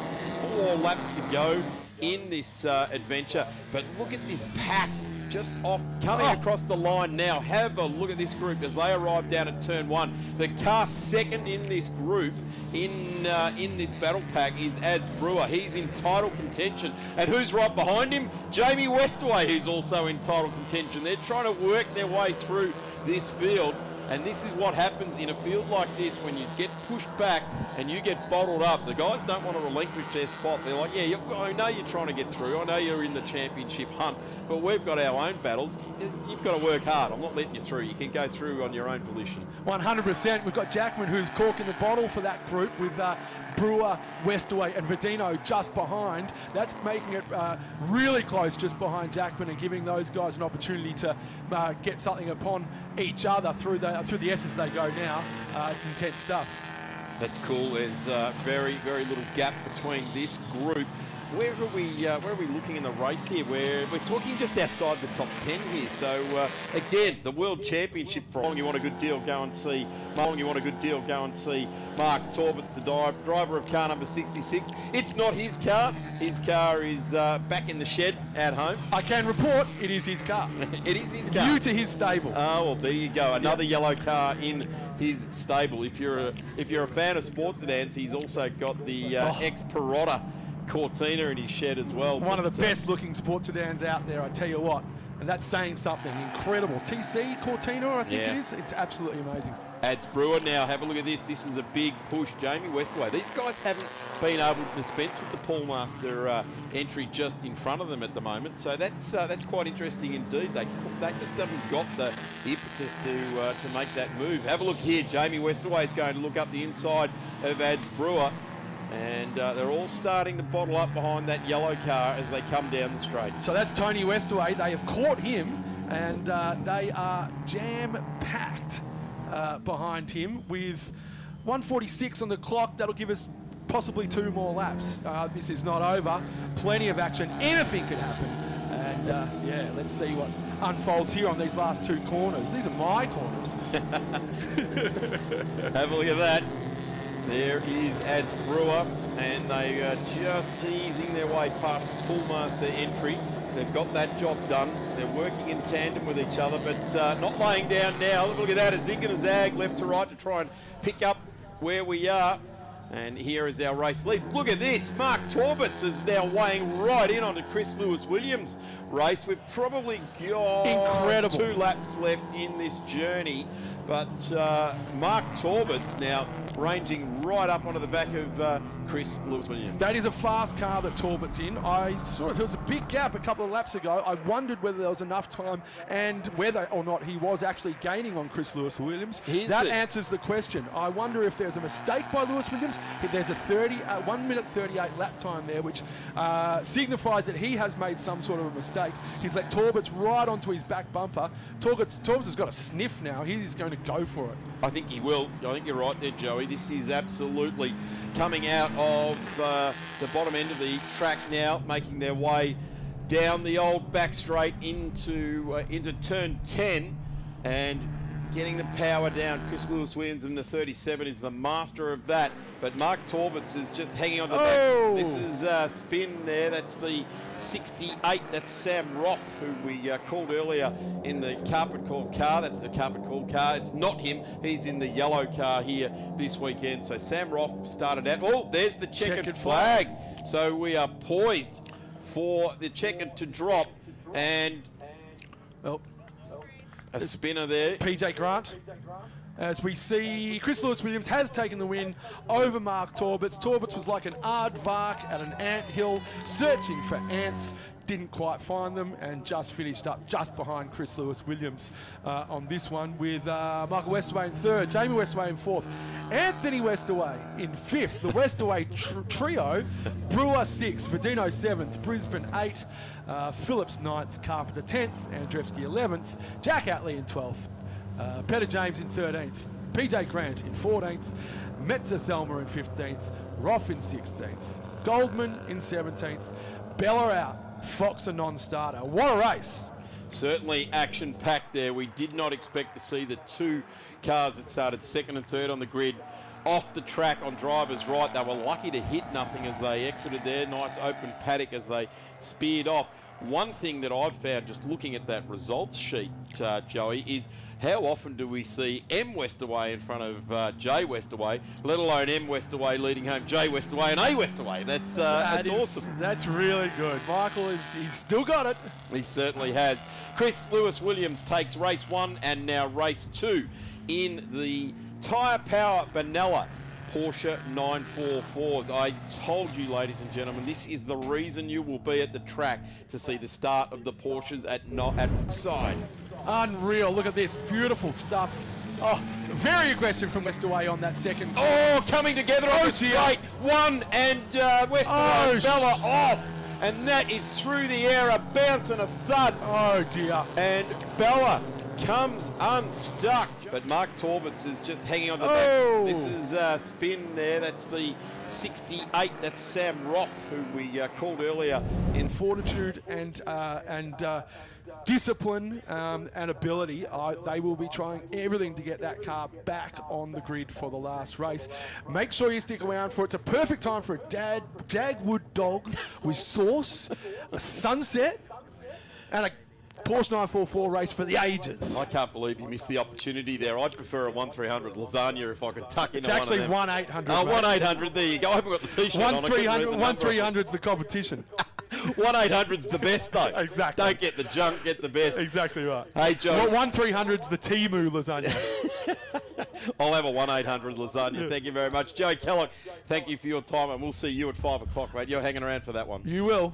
A: 4 laps to go in this adventure, but look at this pack just off, coming across the line now. Have a look at this group as they arrive down at turn 1. The car second in this group, in this battle pack, is Ads Brewer. He's in title contention. And who's right behind him? Jamie Westaway, who's also in title contention. They're trying to work their way through this field. And this is what happens in a field like this when you get pushed back and you get bottled up. The guys don't want to relinquish their spot. They're like, yeah, I know you're trying to get through. I know you're in the championship hunt, but we've got our own battles. You've got to work hard. I'm not letting you through. You can go through on your own volition.
R: 100%. We've got Jackman, who's corking the bottle for that group, with Brewer, Westaway and Verdino just behind. That's making it really close just behind Jackman and giving those guys an opportunity to get something upon each other through the S's they go now. It's intense stuff.
A: That's cool. There's very, very little gap between this group. Where are we looking in the race here? We're talking just outside the top 10 here. So again, the World Championship. For long you want a good deal, go and see. Long you want a good deal, go and see Mark Torbert's the driver of car number 66. It's not his car. His car is back in the shed at home.
R: I can report it is his car.
A: It is his car.
R: New to his stable.
A: Oh well, there you go. Another yellow car in his stable. If you're a fan of sports sedans, he's also got the ex-Perotta Cortina in his shed as well.
R: One of the best looking sports sedans out there, I tell you what. And that's saying something. Incredible. TC Cortina, I think it is. It's absolutely amazing.
A: Ads Brewer now. Have a look at this. This is a big push. Jamie Westaway. These guys haven't been able to dispense with the Paulmaster entry just in front of them at the moment. So that's quite interesting indeed. They just haven't got the impetus to make that move. Have a look here. Jamie Westaway is going to look up the inside of Ads Brewer. And they're all starting to bottle up behind that yellow car as they come down the straight.
R: So that's Tony Westaway. They have caught him, and they are jam-packed behind him with 1:46 on the clock. That'll give us possibly 2 more laps. This is not over. Plenty of action. Anything could happen. And let's see what unfolds here on these last 2 corners. These are my corners.
A: Have a look at that. There is Ads Brewer, and they are just easing their way past the Poolmaster entry. They've got that job done. They're working in tandem with each other, but not laying down now. Look at that, a zig and a zag left to right to try and pick up where we are. And here is our race lead. Look at this. Mark Torberts is now weighing right in onto Chris Lewis-Williams' race. We've probably got 2 laps left in this journey. But Mark Torberts now ranging right up onto the back of Chris Lewis-Williams.
R: That is a fast car that Torbert's in. I saw there was a big gap a couple of laps ago. I wondered whether there was enough time and whether or not he was actually gaining on Chris Lewis-Williams. That answers the question. I wonder if there's a mistake by Lewis-Williams. There's a 1 minute 38 lap time there, which signifies that he has made some sort of a mistake. He's let Torberts right onto his back bumper. Torberts has got a sniff now. He's going to go for it.
A: I think he will. I think you're right there, Joey. This is absolutely coming out of the bottom end of the track now, making their way down the old back straight into turn 10 and getting the power down. Chris Lewis-Williams in the 37 is the master of that, but Mark Torberts is just hanging on to the back. This is spin there. That's the 68. That's Sam Roth, who we called earlier in the carpet called car. That's the carpet called car. It's not him. He's in the yellow car here this weekend. So Sam Roth started out. Oh, there's the checkered flag. So we are poised for the checkered to drop, and a spinner there.
R: PJ Grant. As we see, Chris Lewis-Williams has taken the win over Mark Torberts. Torberts was like an aardvark at an anthill, searching for ants, didn't quite find them, and just finished up just behind Chris Lewis-Williams on this one, with Michael Westaway in 3rd, Jamie Westaway in 4th, Anthony Westaway in 5th, the Westaway trio, Brewer 6th, Verdino 7th, Brisbane 8th, Phillips 9th, Carpenter 10th, Andrzejewski 11th, Jack Atley in 12th, Peter James in 13th, PJ Grant in 14th, Metzer Selma in 15th, Roth in 16th, Goldman in 17th, Bella out, Fox a non-starter. What a race.
A: Certainly action-packed there. We did not expect to see the 2 cars that started 2nd and 3rd on the grid off the track on driver's right. They were lucky to hit nothing as they exited there. Nice open paddock as they speared off. One thing that I've found just looking at that results sheet, Joey, is how often do we see M Westaway in front of J Westaway, let alone M Westaway leading home J Westaway and A Westaway? That's awesome.
R: That's really good. Michael, he's still got it.
A: He certainly has. Chris Lewis-Williams takes race 1 and now race 2 in the Tyre Power Benalla Porsche 944s. I told you, ladies and gentlemen, this is the reason you will be at the track to see the start of the Porsches at Trackside.
R: Unreal. Look at this. Beautiful stuff. Oh, very aggressive from Westaway on that second.
A: Oh, coming together on the straight. One and Westaway Bella off. And that is through the air, a bounce and a thud.
R: Oh, dear.
A: And Bella comes unstuck. But Mark Torbitz is just hanging on the back. This is spin there. That's the 68. That's Sam Roth, who we called earlier.
R: In fortitude and discipline and ability, they will be trying everything to get that car back on the grid for the last race. Make sure you stick around for it. It's a perfect time for a Dagwood dog with sauce, a sunset, and a Porsche 944 race for the ages.
A: I can't believe you missed the opportunity there. I'd prefer a 1300 lasagna if I could tuck into
R: one of them.
A: It's
R: actually 1-800.
A: Oh, 1-800. There you go. I haven't got the T-shirt on.
R: 1-300's the competition.
A: 1-800's the best, though.
R: Exactly.
A: Don't get the junk, get the best.
R: Exactly right.
A: Hey, Joe.
R: Well, 1-300's the Timu lasagna.
A: I'll have a 1-800 lasagna. Thank you very much. Joe Kellogg, thank you for your time, and we'll see you at 5 o'clock, mate. You're hanging around for that one.
R: You will.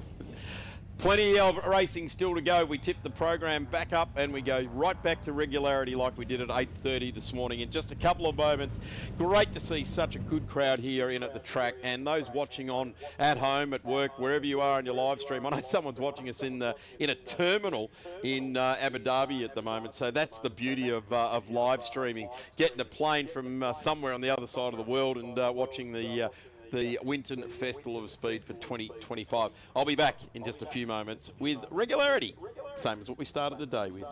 A: Plenty of racing still to go. We tip the program back up and we go right back to regularity like we did at 8:30 this morning in just a couple of moments. Great to see such a good crowd here in at the track, and those watching on at home, at work, wherever you are in your live stream. I know someone's watching us in a terminal in Abu Dhabi at the moment, so that's the beauty of live streaming. Getting a plane from somewhere on the other side of the world and watching the Winton Festival of Speed for 2025. I'll be back in just a few moments with regularity, same as what we started the day with.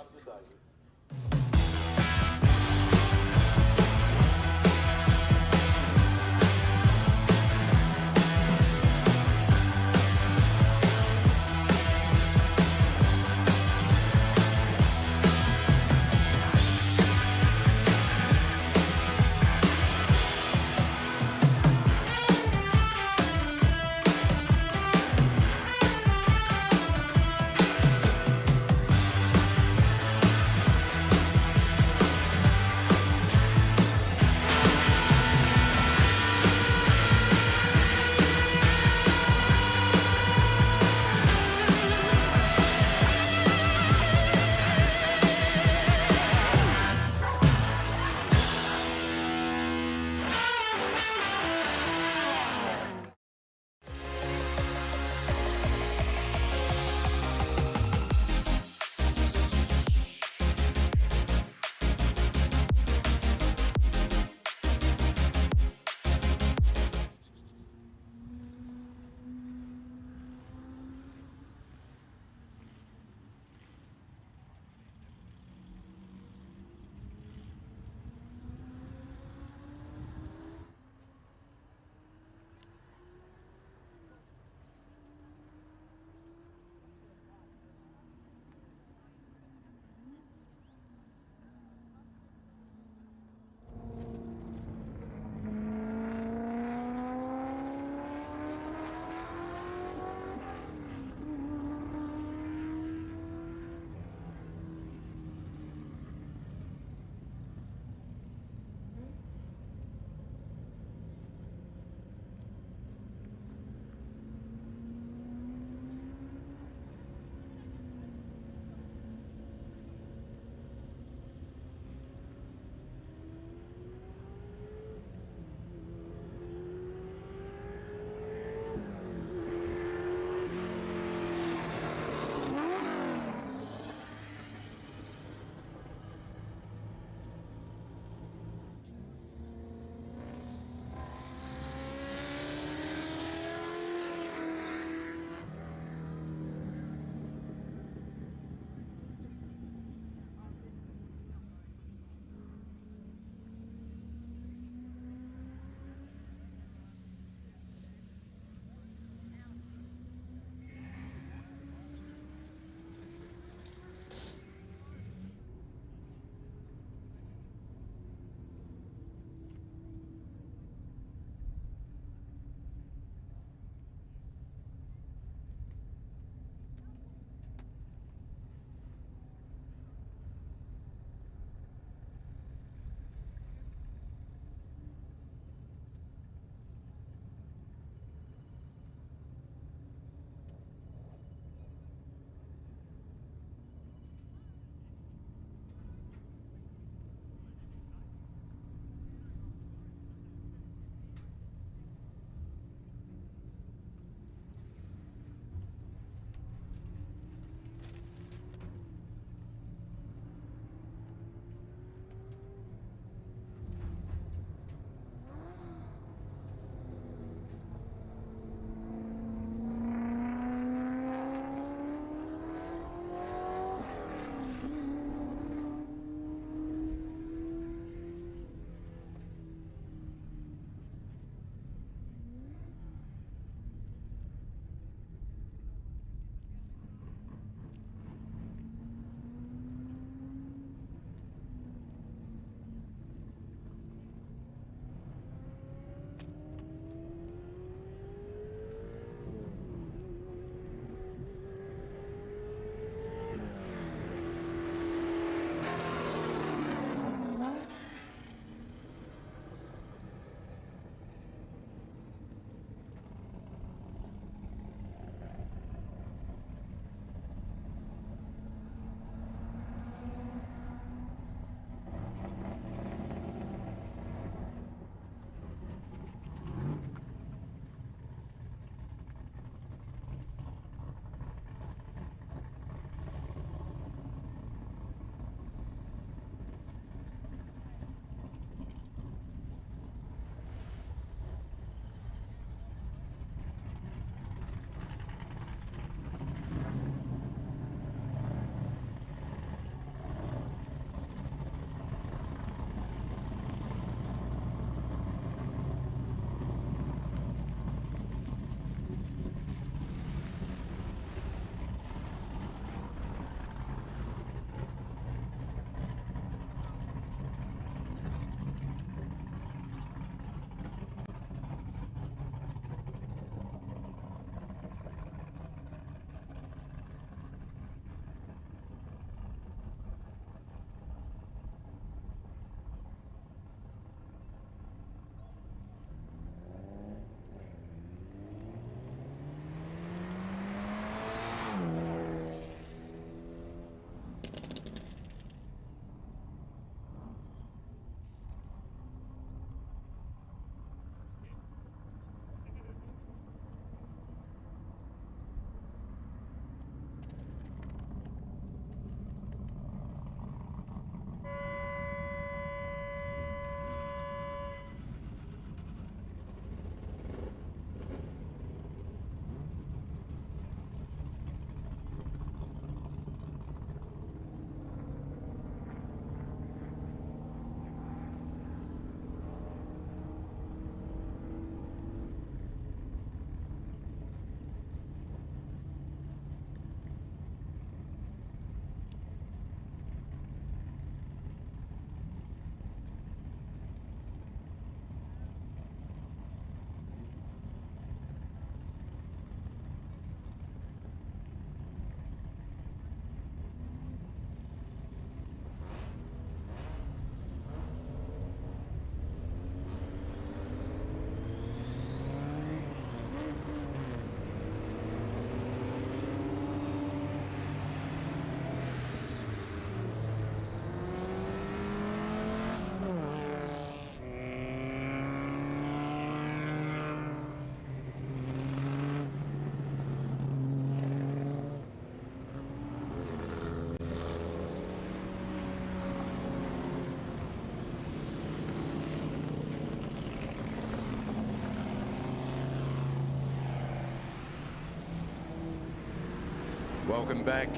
B: Welcome back.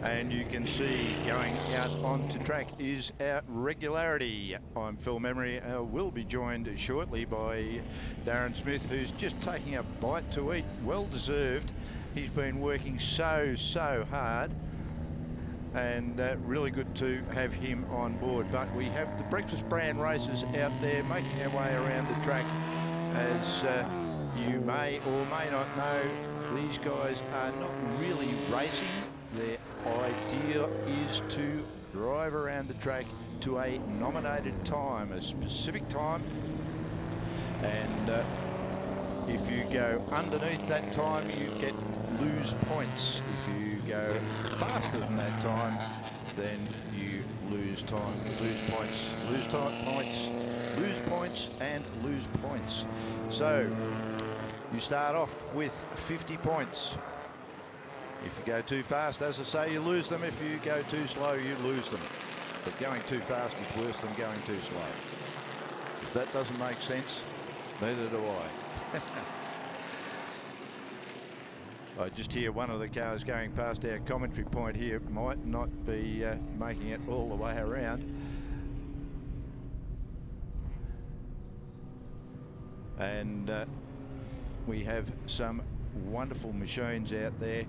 B: And you can see going out onto track is our Regularity. I'm Phil Memory. We'll be joined shortly by Darren Smith, who's just taking a bite to eat. Well deserved. He's been working so hard, and really good to have him on board. But we have the breakfast brand racers out there making their way around the track. As you may or may not know, these guys are not really racing. Their idea is to drive around the track to a nominated time, a specific time, and if you go underneath that time, you lose points. If you go faster than that time, then you lose time, lose points, lose points, lose points, and lose points. So you start off with 50 points. If you go too fast, as I say, you lose them. If you go too slow, you lose them. But going too fast is worse than going too slow. If that doesn't make sense, neither do I. I just hear one of the cars going past our commentary point here. Might not be making it all the way around. And we have some wonderful machines out there.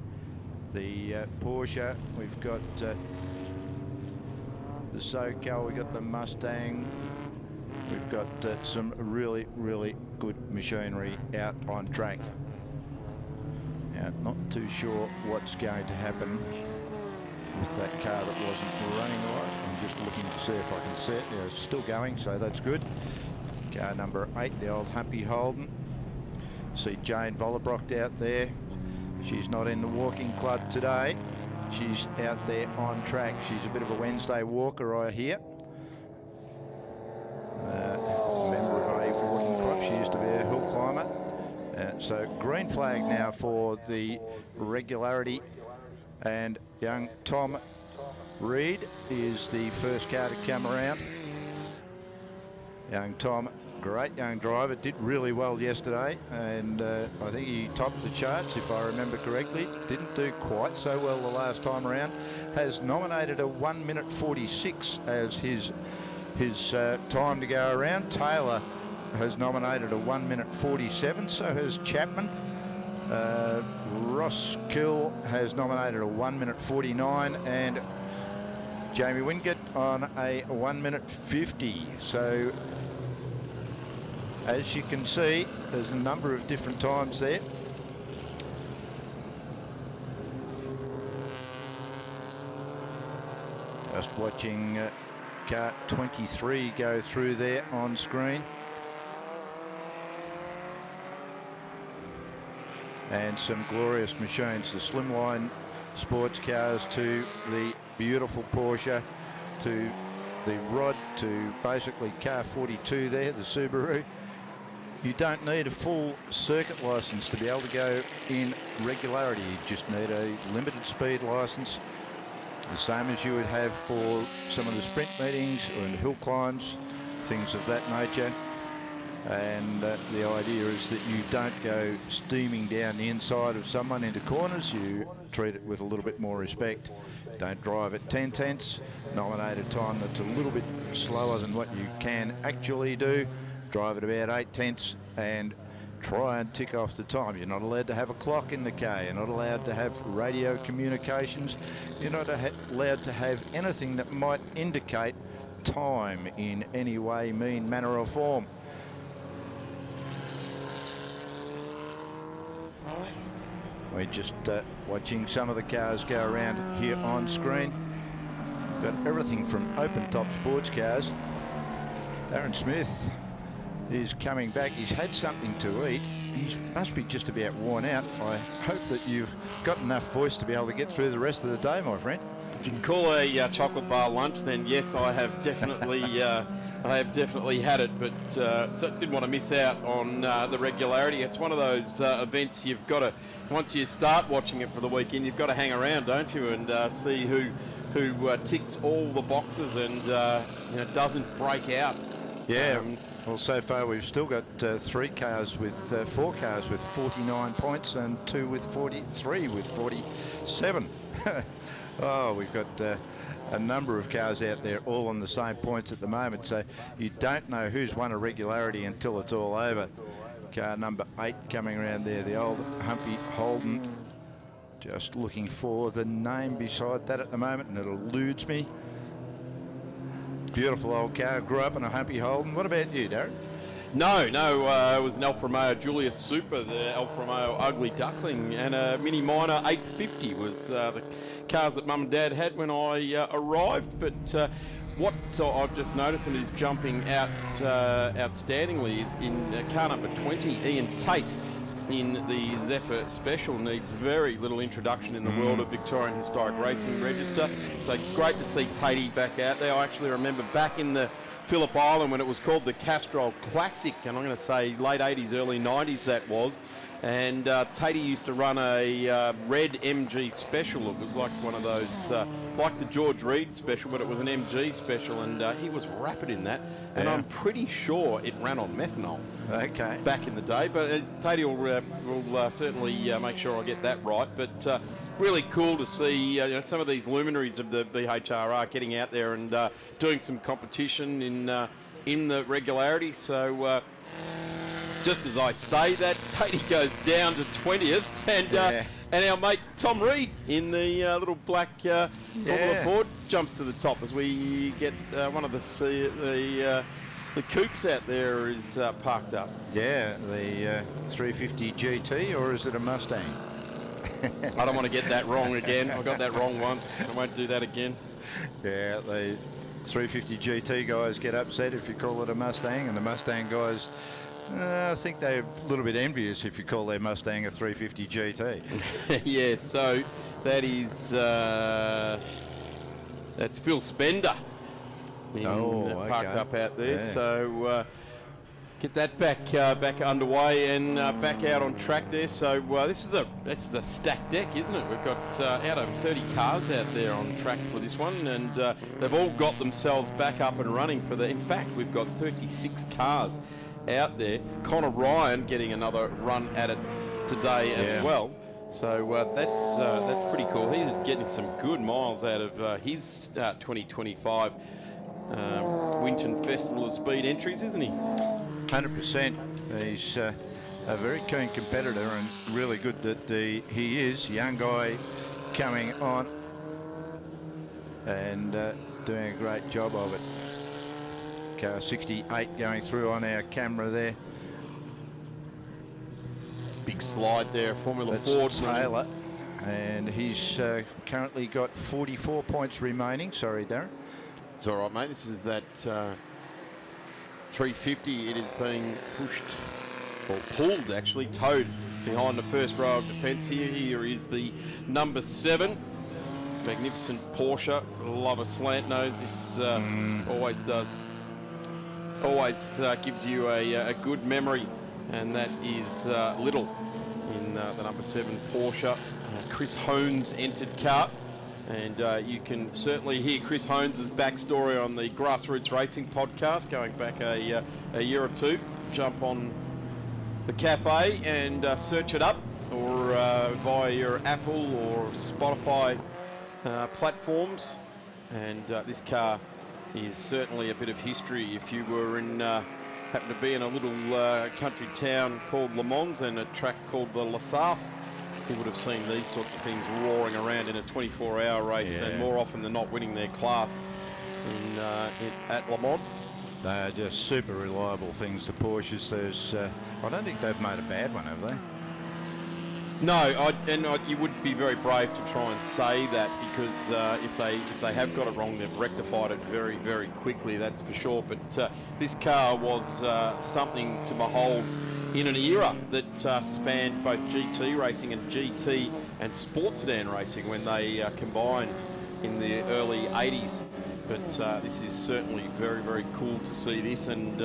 B: The Porsche, we've got the SoCal, we've got the Mustang, we've got some really good machinery out on track. Now, not too sure what's going to happen with that car that wasn't running right. I'm just looking to see if I can see it. Yeah, it's still going, so that's good. Car number 8, the old Humpy Holden. See Jane Vollerbrock out there. She's not in the walking club today. She's out there on track. She's a bit of a Wednesday walker, I hear. Member of a walking club. She used to be a hill climber. So green flag now for the Regularity. And young Tom Reed is the first car to come around. Young Tom, great young driver, did really well yesterday, and I think he topped the charts if I remember correctly. Didn't do quite so well the last time around. Has nominated a 1:46 as his time to go around. Taylor has nominated a 1:47, so has Chapman. Ross Kill has nominated a 1:49, and Jamie Wingate on a 1:50. So as you can see, there's a number of different times there. Just watching car 23 go through there on screen. And some glorious machines, the slimline sports cars to the beautiful Porsche, to the Rod, to basically car 42 there, the Subaru. You don't need a full circuit license to be able to go in Regularity. You just need a limited speed license, the same as you would have for some of the sprint meetings and hill climbs, things of that nature. And the idea is that you don't go steaming down the inside of someone into corners. You treat it with a little bit more respect. Don't drive at 10 tenths, nominate a time that's a little bit slower than what you can actually do. Drive at about 8 tenths and try and tick off the time. You're not allowed to have a clock in the car. You're not allowed to have radio communications. You're not allowed to have anything that might indicate time in any way, mean, manner or form. We're just watching some of the cars go around here on screen. We've got everything from open-top sports cars. Darren Smith is coming back. He's had something to eat. He must be just about worn out. I hope that you've got enough voice to be able to get through the rest of the day, my friend.
A: If you can call a chocolate bar lunch, then yes, I have definitely had it, but so didn't want to miss out on the Regularity. It's one of those events you've got to, once you start watching it for the weekend, you've got to hang around, don't you, and see who ticks all the boxes and doesn't break out
B: Yeah, well, so far we've still got 4 cars with 49 points and 2 with 43 with 47. Oh, we've got a number of cars out there all on the same points at the moment, so you don't know who's won a regularity until it's all over. Car number 8 coming around there, the old Humpy Holden. Just looking for the name beside that at the moment, and it eludes me. Beautiful old car. Grew up in a Humpy Holden. What about you, Darren?
A: No, it was an Alfa Romeo Julius Super, the Alfa Romeo Ugly Duckling, and a Mini Minor 850 was the cars that Mum and Dad had when I arrived. But what I've just noticed and is jumping out outstandingly is in car number 20, Ian Tate in the Zephyr Special. Needs very little introduction in the world of Victorian Historic Racing Register. So great to see Tatey back out there. I actually remember back in the Phillip Island when it was called the Castrol Classic, and I'm going to say late 80s, early 90s that was. And Tatey used to run a red MG Special. It was like one of those, like the George Reed Special, but it was an MG Special, and he was rapid in that. And I'm pretty sure it ran on methanol.
B: Okay.
A: Back in the day, but Tatey will certainly make sure I get that right. But really cool to see some of these luminaries of the VHRR getting out there and doing some competition in the regularity. So just as I say that, Tatey goes down to 20th, and our mate Tom Reed in the little black Formula Ford jumps to the top as we get one of the coupes out there is parked up.
B: Yeah, the 350 GT, or is it a Mustang?
A: I don't want to get that wrong again. I got that wrong once. I won't do that again.
B: Yeah, the 350 GT guys get upset if you call it a Mustang, and the Mustang guys, I think they're a little bit envious if you call their Mustang a 350 GT.
A: Yeah, so that is that's Phil Spender parked up out there. Yeah. So get that back underway and back out on track there. So this is a stacked deck, isn't it? We've got out of 30 cars out there on track for this one, and they've all got themselves back up and running for the. In fact, we've got 36 cars out there. Connor Ryan getting another run at it today as well. So that's pretty cool. He is getting some good miles out of his 2025 Winton Festival of Speed entries, isn't he?
B: 100%. He's a very keen competitor, and really good that he is. Young guy coming on and doing a great job of it. Car 68 going through on our camera there.
A: Big slide there, Formula Ford.
B: Taylor, and he's currently got 44 points remaining. Sorry, Darren.
A: It's all right, mate. This is that 350. It is being pushed, or pulled actually, towed behind the first row of defence here. Here is the number 7. Magnificent Porsche. Love a slant nose. This always gives you a good memory, and that is Little in the number 7 Porsche. Chris Hones entered car, and you can certainly hear Chris Hones' backstory on the Grassroots Racing podcast going back a year or two. Jump on the cafe and search it up, or via your Apple or Spotify platforms, and this car is certainly a bit of history. If you were happen to be in a little country town called Le Mans and a track called the La Sarthe, you would have seen these sorts of things roaring around in a 24-hour race, and more often than not winning their class at Le Mans.
B: They're just super reliable things, the Porsches. I don't think they've made a bad one, have they?
A: No, you would be very brave to try and say that, because if they have got it wrong, they've rectified it very, very quickly, that's for sure. But this car was something to behold in an era that spanned both GT racing and GT and sports sedan racing when they combined in the early 80s. But this is certainly very, very cool to see this, and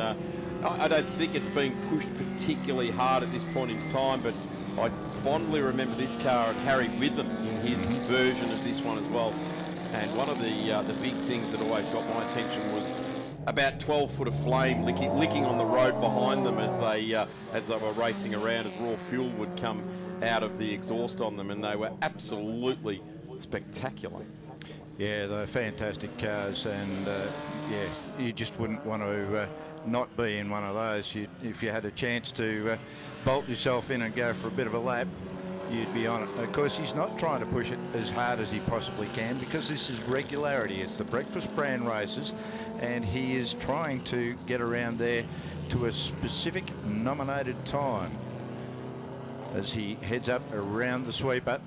A: I don't think it's being pushed particularly hard at this point in time, but I fondly remember this car at Harry Witham in his version of this one as well. And one of the big things that always got my attention was about 12 foot of flame licking on the road behind them as they were racing around, as raw fuel would come out of the exhaust on them, and they were absolutely spectacular.
B: Yeah, they're fantastic cars, and yeah, you just wouldn't want to not be in one of those. If you had a chance to bolt yourself in and go for a bit of a lap, you'd be on it. Of course, he's not trying to push it as hard as he possibly can, because this is Regularity. It's the breakfast brand races, and he is trying to get around there to a specific nominated time as he heads up around the sweeper.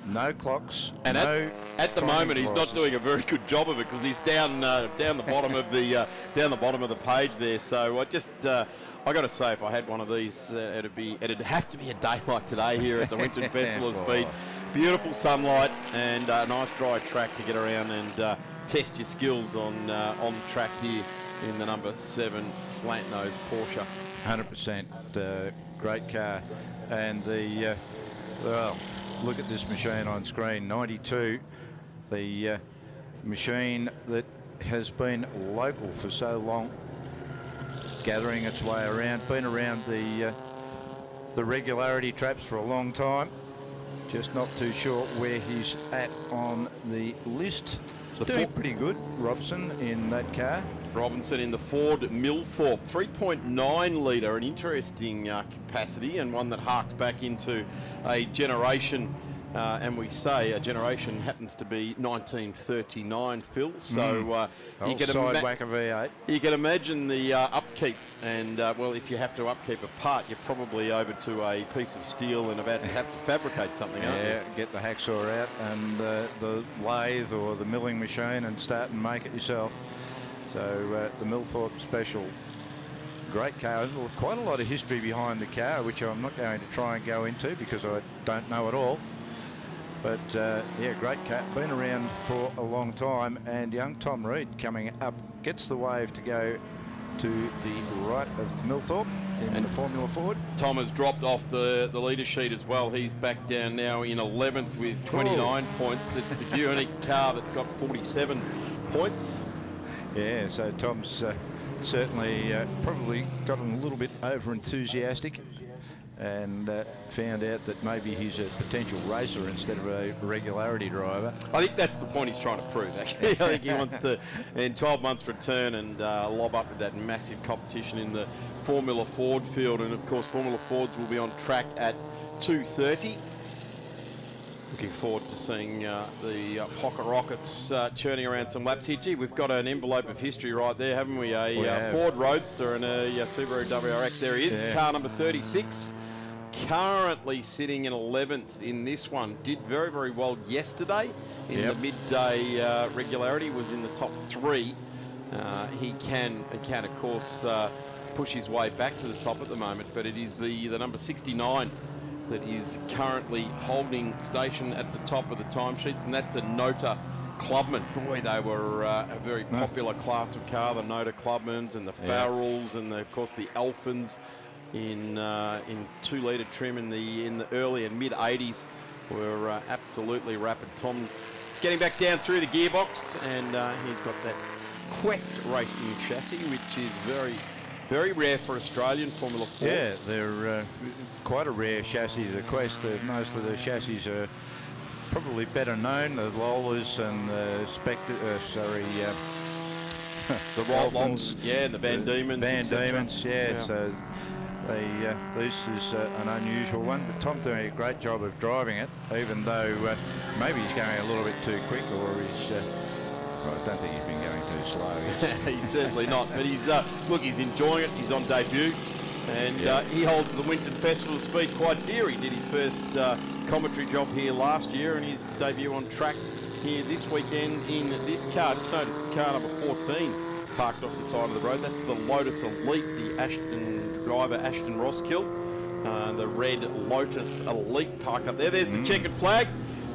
B: No clocks,
A: and
B: no
A: at the moment he's not doing a very good job of it, because he's down the bottom of the down the bottom of the page there. So I got to say, if I had one of these, it'd have to be a day like today here at the Winton Festival of Speed. Beautiful sunlight and a nice dry track to get around and test your skills on track here in the number 7 slant nose Porsche.
B: 100%, great car, and the well, look at this machine on screen. 92, the machine that has been local for so long, gathering its way around, been around the Regularity traps for a long time. Just not too sure where he's at on the list. Doing pretty good, Robson, in that car.
A: Robinson in the Ford Millthorpe, 3.9 litre, an interesting capacity, and one that harked back into a generation, and we say a generation happens to be 1939, Phil. So you can
B: sidewhack a V8.
A: You can imagine the upkeep, and well, if you have to upkeep a part, you're probably over to a piece of steel and about to have to fabricate something.
B: Yeah, get the hacksaw out and the lathe or the milling machine and start and make it yourself. So the Millthorpe Special, great car. Quite a lot of history behind the car, which I'm not going to try and go into because I don't know it all. But yeah, great car, been around for a long time. And young Tom Reed coming up gets the wave to go to the right of the Millthorpe in the Formula Ford.
A: Tom has dropped off the leader sheet as well. He's back down now in 11th with 29 points. It's the unique car that's got 47 points.
B: Yeah, so Tom's certainly probably gotten a little bit over-enthusiastic and found out that maybe he's a potential racer instead of a Regularity driver.
A: I think that's the point he's trying to prove, actually. I think he wants to, in 12 months, return and lob up with that massive competition in the Formula Ford field. And, of course, Formula Fords will be on track at 2:30. Looking forward to seeing the Pocket Rockets churning around some laps here. Gee, we've got an envelope of history right there, haven't we? A Ford Roadster and a Subaru WRX. There he is, car number 36. Currently sitting in 11th in this one. Did very, very well yesterday in the midday Regularity. Was in the top 3. He can of course push his way back to the top at the moment, but it is the number 69 that is currently holding station at the top of the timesheets, and that's a Nota Clubman. Boy, they were a very popular class of car, the Nota Clubmans and the Farrells and of course the Alphans in 2-litre trim in the early and mid 80s were absolutely rapid. Tom getting back down through the gearbox, and he's got that Quest racing chassis, which is very, very rare for Australian Formula 4.
B: Yeah, they're quite a rare chassis, the Quest. Most of the chassis are probably better known, the Lolas and the
A: the Roltons, and the Van Diemen's.
B: Van Diemen's, so this is an unusual one, but Tom's doing a great job of driving it, even though maybe he's going a little bit too quick, or he's I don't think he's been going too slow.
A: He's certainly not, but he's look, he's enjoying it. He's on debut, and he holds the Winton Festival of Speed quite dear. He did his first commentary job here last year, and his debut on track here this weekend in this car. Just notice the car number 14 parked off the side of the road. That's the Lotus Elite, the Ashton driver, Ashton Roskill. The red Lotus Elite parked up there. There's the checkered flag.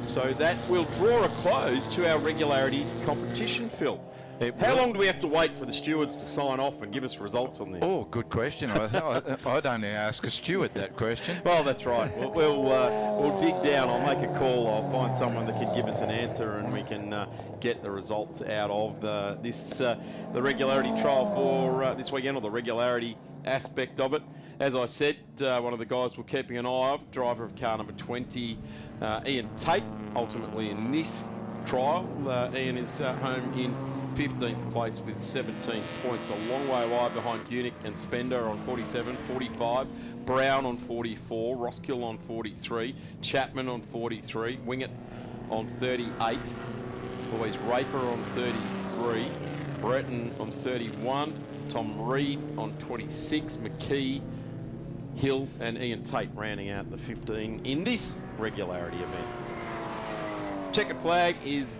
A: So that will draw a close to our Regularity competition, Phil. How long do we have to wait for the stewards to sign off and give us results on this?
B: Oh, good question. I'd only ask a steward that question.
A: Well, that's right. We'll dig down. I'll make a call. I'll find someone that can give us an answer, and we can get the results out of the regularity trial for this weekend, or the regularity aspect of it. As I said, one of the guys we're keeping an eye on, driver of car number 20, Ian Tate, ultimately in this trial. Ian is home in 15th place with 17 points, a long way wide behind Gunick and Spender on 47, 45, Brown on 44, Roskill on 43, Chapman on 43, Wingett on 38, always Raper on 33, Breton on 31, Tom Reed on 26, McKee, Hill and Ian Tate rounding out the 15 in this regularity event. Checkered flag is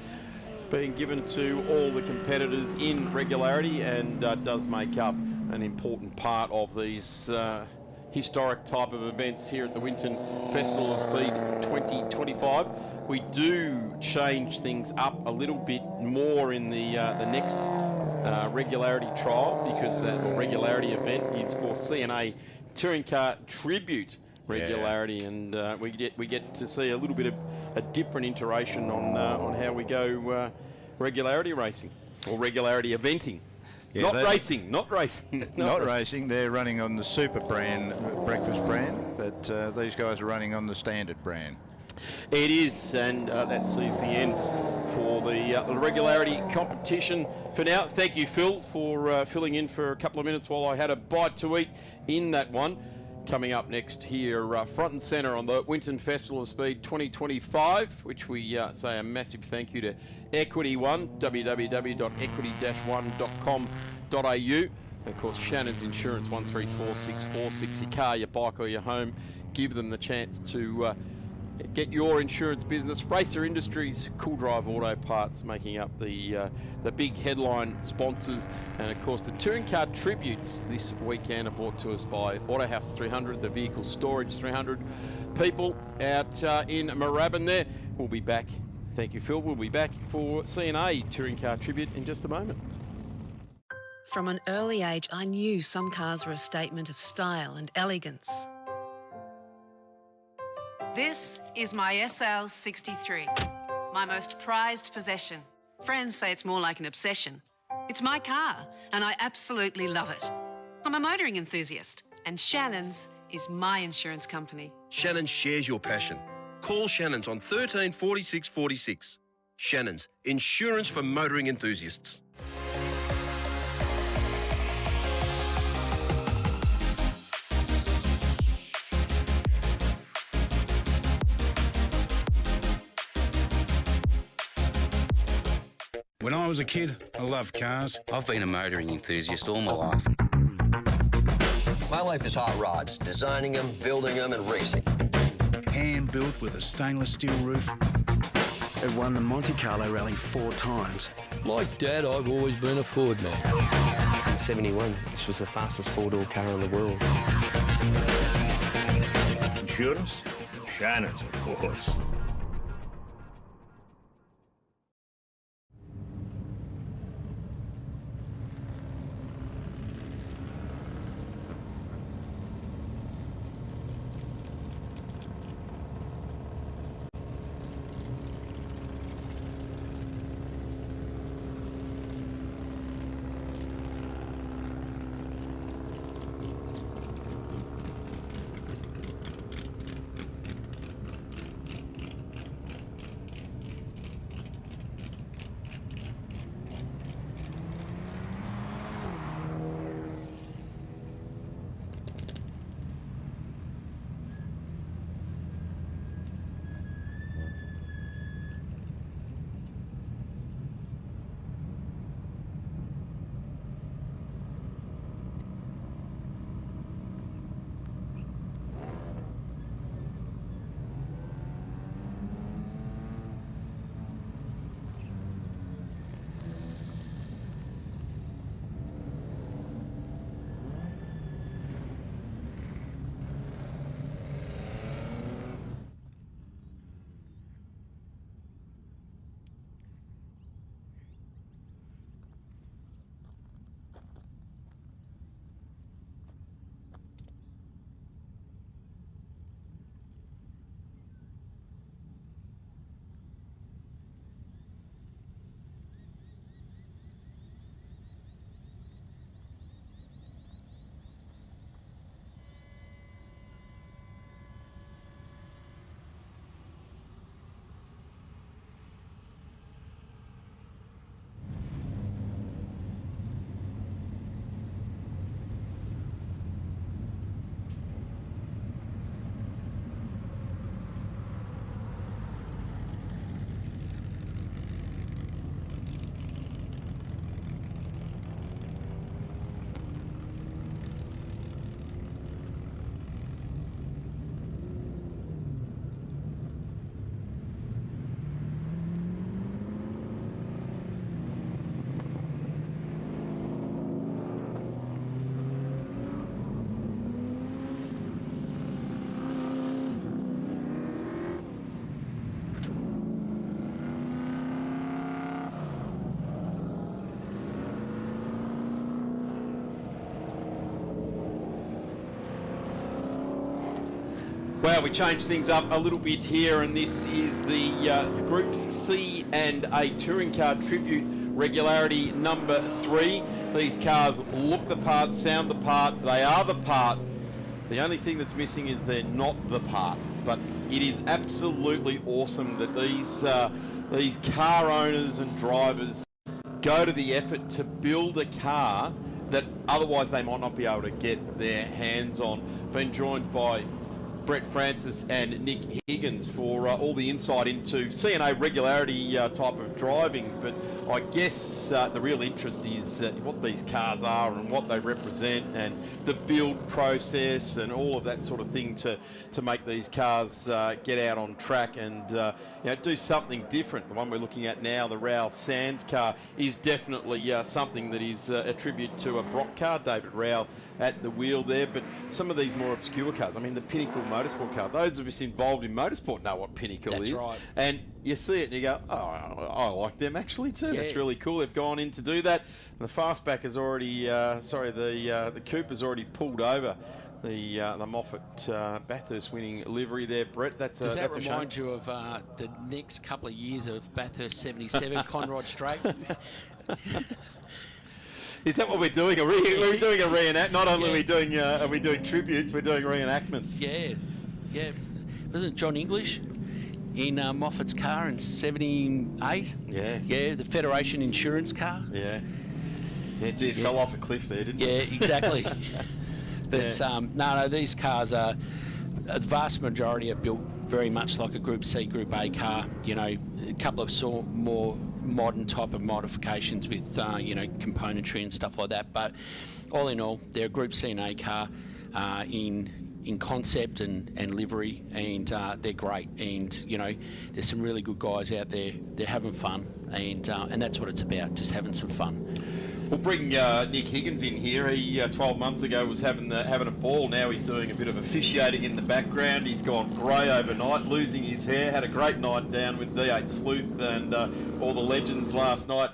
A: being given to all the competitors in regularity, and does make up an important part of these historic type of events here at the Winton Festival of Speed 2025. We do change things up a little bit more in the next regularity trial, because that regularity event is for CNA Touring Car Tribute regularity, and we get to see a little bit of a different iteration on how we go regularity racing, or regularity eventing.
B: Yeah,
A: not racing.
B: Not racing. They're running on the super brand, breakfast brand, but these guys are running on the standard brand.
A: It is, and that sees the end for the regularity competition for now. Thank you, Phil, for filling in for a couple of minutes while I had a bite to eat in that one. Coming up next here, front and centre on the Winton Festival of Speed 2025, which we say a massive thank you to Equity One, www.equity-1.com.au. And of course, Shannon's Insurance, 134646, your car, your bike or your home. Give them the chance to get your insurance business. Racer Industries, Cool Drive Auto Parts making up the big headline sponsors, and of course the touring car tributes this weekend are brought to us by Autohouse 300, the vehicle storage 300 people out in Moorabbin there. We'll be back. Thank you, Phil. We'll be back for CNA touring car tribute in just a moment.
H: From an early age, I knew some cars were a statement of style and elegance. This is my SL63, my most prized possession. Friends say it's more like an obsession. It's my car, and I absolutely love it. I'm a motoring enthusiast, and Shannon's is my insurance company.
I: Shannon's shares your passion. Call Shannon's on 13 46 46. Shannon's, insurance for motoring enthusiasts.
P: When I was a kid, I loved cars.
K: I've been a motoring enthusiast all my life.
L: My life is hot rods, designing them, building them, and racing.
P: Hand-built with a stainless steel roof.
S: I've won the Monte Carlo Rally 4 times. Like Dad, I've always been a Ford man.
D: In 71, this was the fastest four-door car in the world.
J: Insurance? Shannon's, of course.
A: Well, we changed things up a little bit here, and this is the Groups C and A Touring Car Tribute Regularity number 3. These cars look the part, sound the part, they are the part. The only thing that's missing is they're not the part. But it is absolutely awesome that these car owners and drivers go to the effort to build a car that otherwise they might not be able to get their hands on. Been joined by Brett Francis and Nick Higgins for all the insight into CNA regularity type of driving, but I guess the real interest is what these cars are and what they represent, and the build process and all of that sort of thing to make these cars get out on track and do something different. The one we're looking at now, the Raoul Sands car, is definitely something that is a tribute to a Brock car, David Raoul at the wheel there. But some of these more obscure cars, I mean the Pinnacle Motorsport car, those of us involved in motorsport know what Pinnacle is. That's right. And you see it and you go, oh, I like them actually too. Yeah. That's really cool. They've gone in to do that. The fastback has already, the Cooper's already pulled over the Moffat Bathurst winning livery there, Brett.
G: Does that remind you of the next couple of years of Bathurst 77, Conrod Straight?
A: Is that what we're doing? We're doing a reenact. Not only are we doing tributes, we're doing reenactments.
G: Yeah. Wasn't it John English in Moffat's car in 78? Yeah, the Federation insurance car.
A: Yeah, it fell off a cliff there, didn't it?
G: Yeah, exactly. But no, these cars are, the vast majority are built very much like a Group C, Group A car. You know, a couple of more modern type of modifications with componentry and stuff like that, but all in all they're a Group C and A car in concept and livery, and they're great, and there's some really good guys out there. They're having fun, and that's what it's about, just having some fun.
A: We'll bring Nick Higgins in here. He 12 months ago was having a ball. Now he's doing a bit of officiating in the background. He's gone grey overnight, losing his hair. Had a great night down with D8 Sleuth and all the legends last night.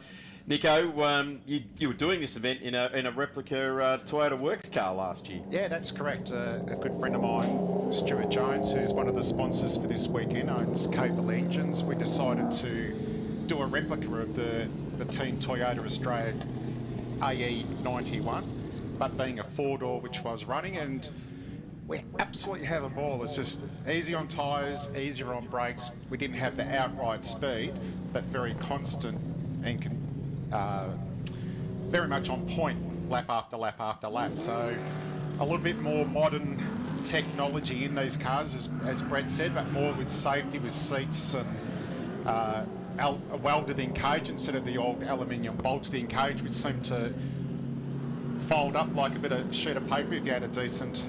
A: Nico, you were doing this event in a replica Toyota Works car last year.
O: Yeah, that's correct. A good friend of mine, Stuart Jones, who's one of the sponsors for this weekend, owns Cable Engines. We decided to do a replica of the Team Toyota Australia AE91, but being a four-door which was running, and we absolutely have a ball. It's just easy on tyres, easier on brakes. We didn't have the outright speed, but very constant and very much on point lap after lap after lap. So a little bit more modern technology in these cars, as Brett said, but more with safety, with seats and a welded-in cage instead of the old aluminium bolted-in cage, which seemed to fold up like a bit of sheet of paper if you had a decent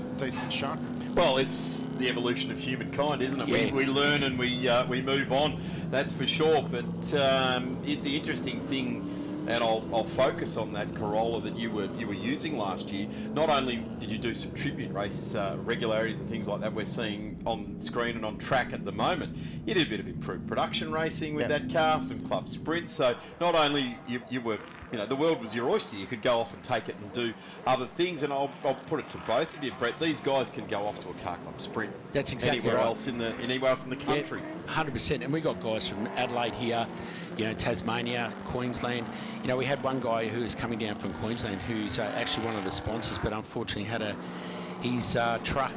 O: shunt.
A: Well, it's the evolution of humankind, isn't it?
O: Yeah.
A: We learn and we move on, that's for sure. But the interesting thing, and I'll focus on that Corolla that you were using last year. Not only did you do some tribute race regularities and things like that we're seeing on screen and on track at the moment, you did a bit of improved production racing with that car, some club sprints. So not only you were, the world was your oyster, you could go off and take it and do other things. And I'll put it to both of you, Brett. These guys can go off to a car club sprint.
G: That's exactly
A: anywhere
G: right.
A: else anywhere else in the country.
G: 100%. And we got guys from Adelaide here, Tasmania, Queensland. We had one guy who is coming down from Queensland who's actually one of the sponsors, but unfortunately his truck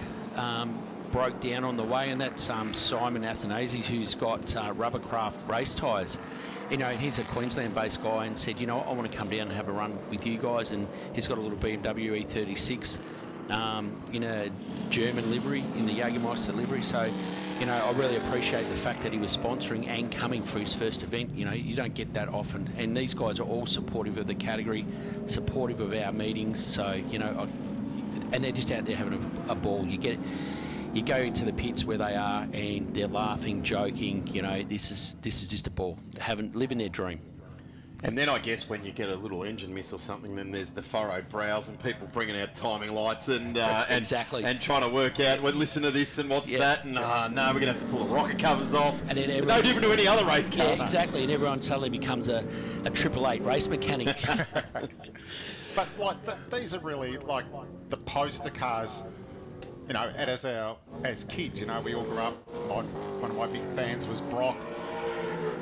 G: broke down on the way, and that's Simon Athanasius, who's got Rubbercraft race tyres. He's a Queensland-based guy, and said, I want to come down and have a run with you guys. And he's got a little BMW E36 in a German livery, in the Jägermeister livery. So, I really appreciate the fact that he was sponsoring and coming for his first event. You don't get that often. And these guys are all supportive of the category, supportive of our meetings. So, and they're just out there having a ball. You go into the pits where they are, and they're laughing, joking. This is just a ball. Living their dream.
A: And then I guess when you get a little engine miss or something, then there's the furrowed brows and people bringing out timing lights and
G: exactly,
A: and trying to work out, well, listen to this and what's that, and no, we're gonna have to pull the rocker covers off. And then no different to any other race car.
G: Yeah, exactly. And everyone suddenly becomes a 888 race mechanic.
O: But these are really like the poster cars you know, and as kids, you know, we all grew up. One of my big fans was Brock.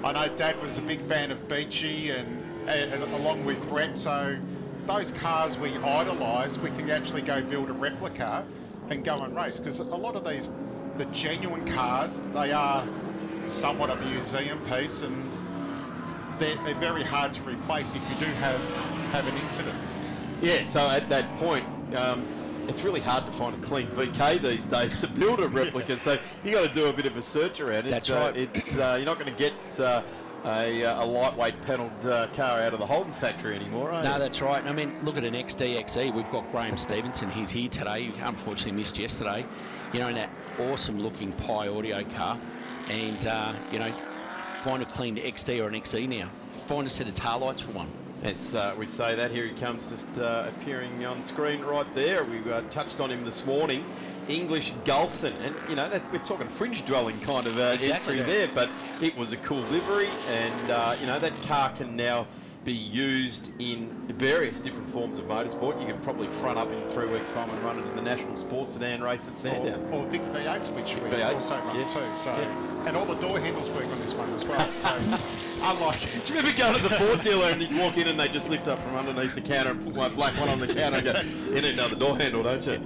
O: I know Dad was a big fan of Beachy, and along with Brett. So those cars we idolise, we can actually go build a replica and go and race. Because a lot of these, the genuine cars, they are somewhat of a museum piece, and they're very hard to replace if you do have an incident.
A: Yeah, so at that point, it's really hard to find a clean VK these days to build a replica. So you got to do a bit of a search around it.
G: That's right.
A: You're not going to get a lightweight panelled car out of the Holden factory anymore, are you?
G: No, that's right. I mean, look at an XD. We've got Graham Stevenson. He's here today. He unfortunately missed yesterday. You know, in that awesome-looking Pi Audio car, and you know, find a clean XD or an XE now. Find a set of tail lights for one.
A: As we say that, here he comes, just appearing on screen right there. We touched on him this morning, English Gulson, and you know we're talking fringe dwelling kind of entry there, but it was a cool livery, and you know that car can now be used in various different forms of motorsport. You can probably front up in 3 weeks' time and run it in the National Sports Sedan race at Sandown.
O: Or Vic V8s, which we
A: V8s,
O: also run too. So, and all the door handles work on this one as well. So, unlike.
A: Do you remember going to the Ford dealer and you walk in and they just lift up from underneath the counter and put one black one on the counter and go, "You need another door handle, don't you?"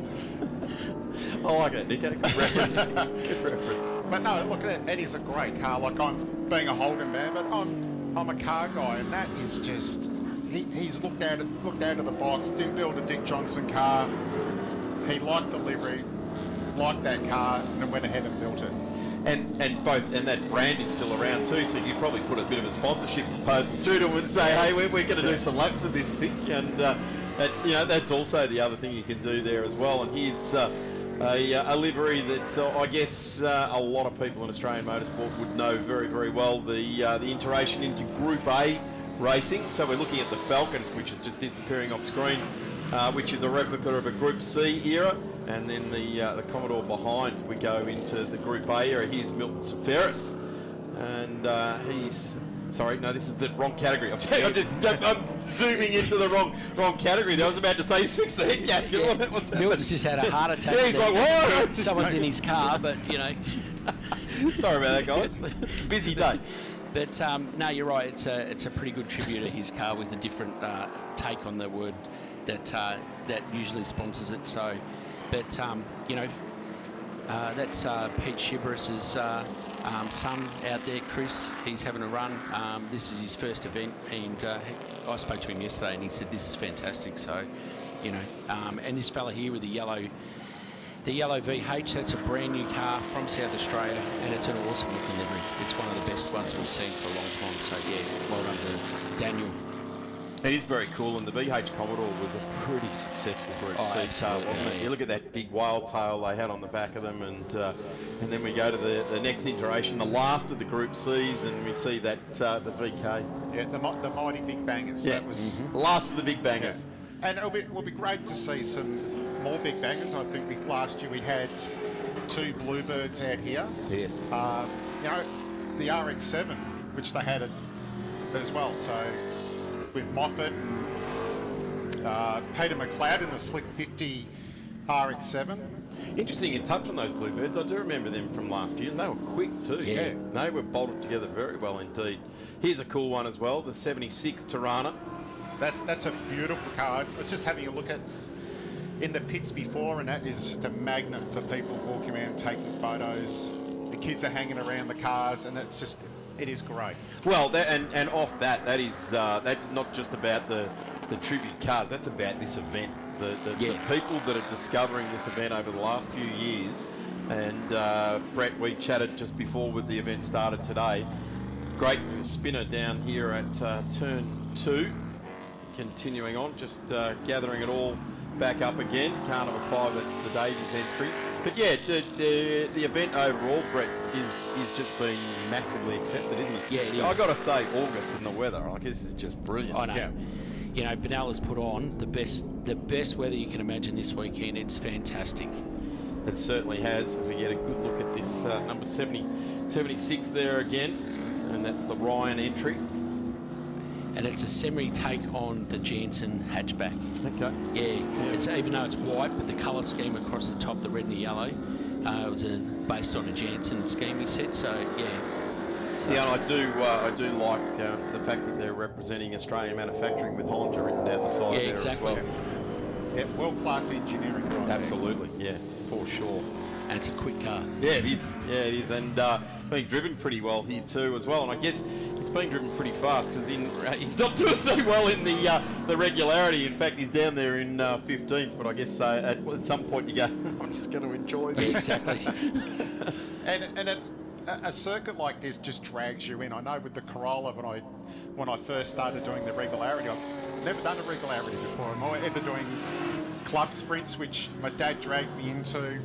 A: I like it, Nico. Good reference. Good reference.
O: But no, look, it is a great car. Like, I'm being a Holden man, but I'm a car guy, and that is just he's looked out of the box. Didn't build a Dick Johnson car. He liked the livery, liked that car, and then went ahead and built it.
A: And that brand is still around too. So you probably put a bit of a sponsorship proposal through to them and say, hey, we're going to do some laps of this thing, and you know that's also the other thing you can do there as well. And here's a livery that I guess a lot of people in Australian motorsport would know very, very well, the iteration into Group A racing. So we're looking at the Falcon, which is just disappearing off screen, which is a replica of a Group C era, and then the Commodore behind, we go into the Group A era. Here's Milton Seferis, and he's... Sorry, no, this is the wrong category. I'm zooming into the wrong category. I was about to say he's fixed the head gasket.
G: Yeah.
A: What's happened?
G: Milton's just had a heart attack.
A: Yeah, he's like, what?
G: Someone's in his car, but you know.
A: Sorry about that, guys. It's a busy day.
G: But no, you're right. It's a pretty good tribute to his car with a different take on the word that usually sponsors it. So, but you know, that's Pete Shibris's son out there, Chris. He's having a run. This is his first event, and I spoke to him yesterday, and he said this is fantastic. So, you know, and this fella here with the yellow VH, that's a brand new car from South Australia, and it's an awesome looking livery. It's one of the best ones we've seen for a long time. So yeah, well done to Daniel.
A: It is very cool, and the VH Commodore was a pretty successful Group C car, wasn't it? You look at that big whale tail they had on the back of them, and then we go to the next iteration, the last of the Group Cs, and we see that the VK.
O: Yeah, the mighty Big Bangers.
A: Yeah,
O: that was
A: the last of the Big Bangers.
O: Yeah. And it will be great to see some more Big Bangers. I think last year we had 2 Bluebirds out here.
A: Yes.
O: You know, the RX-7, which they had as well. So with Moffat and Peter McLeod in the Slick 50 RX-7.
A: Interesting you touch on those Bluebirds. I do remember them from last year, and they were quick too.
O: Yeah.
A: They were bolted together very well indeed. Here's a cool one as well, the 76 Tirana.
O: That's a beautiful car. I was just having a look at in the pits before, and that is just a magnet for people walking around taking photos. The kids are hanging around the cars, and it is great.
A: Well, and off that is that's not just about the tribute cars. That's about this event. The people that are discovering this event over the last few years. And Brett, we chatted just before the event started today. Great spinner down here at turn 2. Continuing on, just gathering it all back up again. Car number 5, that's the Davies entry. But yeah, the event overall, Brett, is just being massively accepted, isn't it?
G: Yeah, it is.
A: I've got to say, August and the weather, like this is just brilliant.
G: I know.
A: Yeah.
G: You know, Benella's put on the best weather you can imagine this weekend. It's fantastic.
A: It certainly has, as we get a good look at this number 76 there again, and that's the Ryan entry.
G: and it's a semi take on the Jansen hatchback.
A: Okay.
G: Yeah, it's even though it's white, but the colour scheme across the top, the red and the yellow, it was based on a Jansen scheme, he said. So yeah.
A: Yeah, and I do like the fact that they're representing Australian manufacturing with Hollinger written down the side there
G: exactly.
A: as well.
O: Yeah, world-class engineering. Right
A: Absolutely, yeah, for sure.
G: And it's a quick car.
A: Yeah, it is. Yeah, it is, and being driven pretty well here too as well. And I guess it's being driven pretty fast because he's not doing so well in the regularity. In fact, he's down there in 15th. But I guess at some point you go, I'm just going to enjoy this.
G: Yeah, exactly.
O: and a circuit like this just drags you in. I know with the Corolla when I first started doing the regularity, I've never done a regularity before. I'm either doing club sprints, which my dad dragged me into,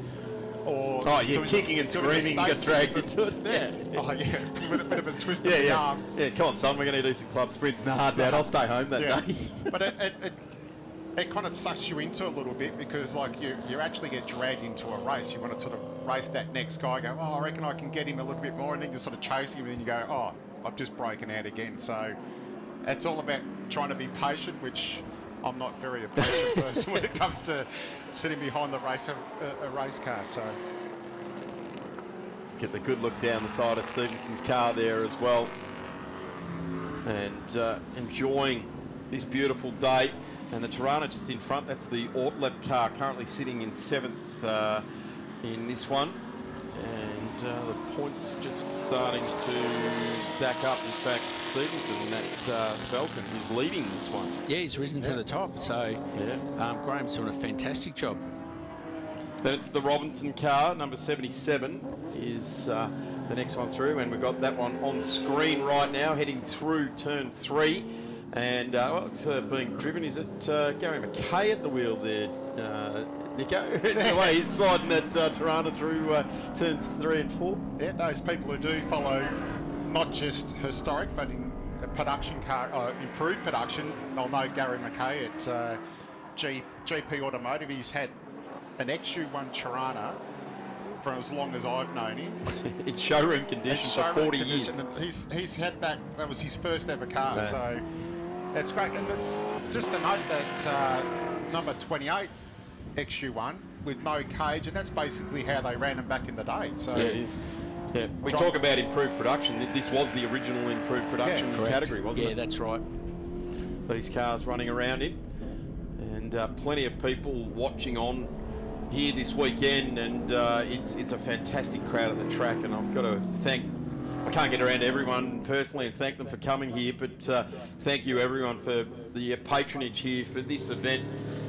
O: or
A: kicking and screaming, you get dragged into it.
O: Yeah. Oh yeah, with a bit of a twist of the arm.
A: Yeah, come on, son, we're going to do some club sprints. Nah, Dad, I'll stay home that day.
O: But it kind of sucks you into it a little bit because like you actually get dragged into a race. You want to sort of race that next guy, go, oh, I reckon I can get him a little bit more, and then you sort of chase him, and then you go, oh, I've just broken out again. So it's all about trying to be patient, which I'm not very a patient person when it comes to sitting behind the a race car. So
A: get the good look down the side of Stevenson's car there as well, and enjoying this beautiful day. And the Tirana just in front, that's the Ortleb car, currently sitting in 7th in this one. And the points just starting to stack up. In fact, Stevenson, that Falcon, is leading this one.
G: Yeah, he's risen to the top. So Graham's doing a fantastic job.
A: Then it's the Robinson car, number 77, is the next one through. And we've got that one on screen right now, heading through turn 3. And it's being driven, is it Gary Mackay at the wheel there, Nico? Anyway, he's sliding that Tirana through turns 3 and 4.
O: Yeah, those people who do follow not just historic, but in production car, improved production, they'll know Gary Mackay at GP Automotive. He's had an XU1 Tirana for as long as I've known him.
A: It's showroom condition for 40 years.
O: He's had that was his first ever car, so that's great. And just to note that number 28 XU1 with no cage, and that's basically how they ran them back in the day. So
A: yeah, it is. Yeah, we talk about improved production. This was the original improved production category, wasn't it?
G: Yeah, that's right.
A: These cars running around in, and plenty of people watching on here this weekend, and it's a fantastic crowd at the track. And I've got to I can't get around to everyone personally and thank them for coming here, but thank you everyone for the patronage here for this event.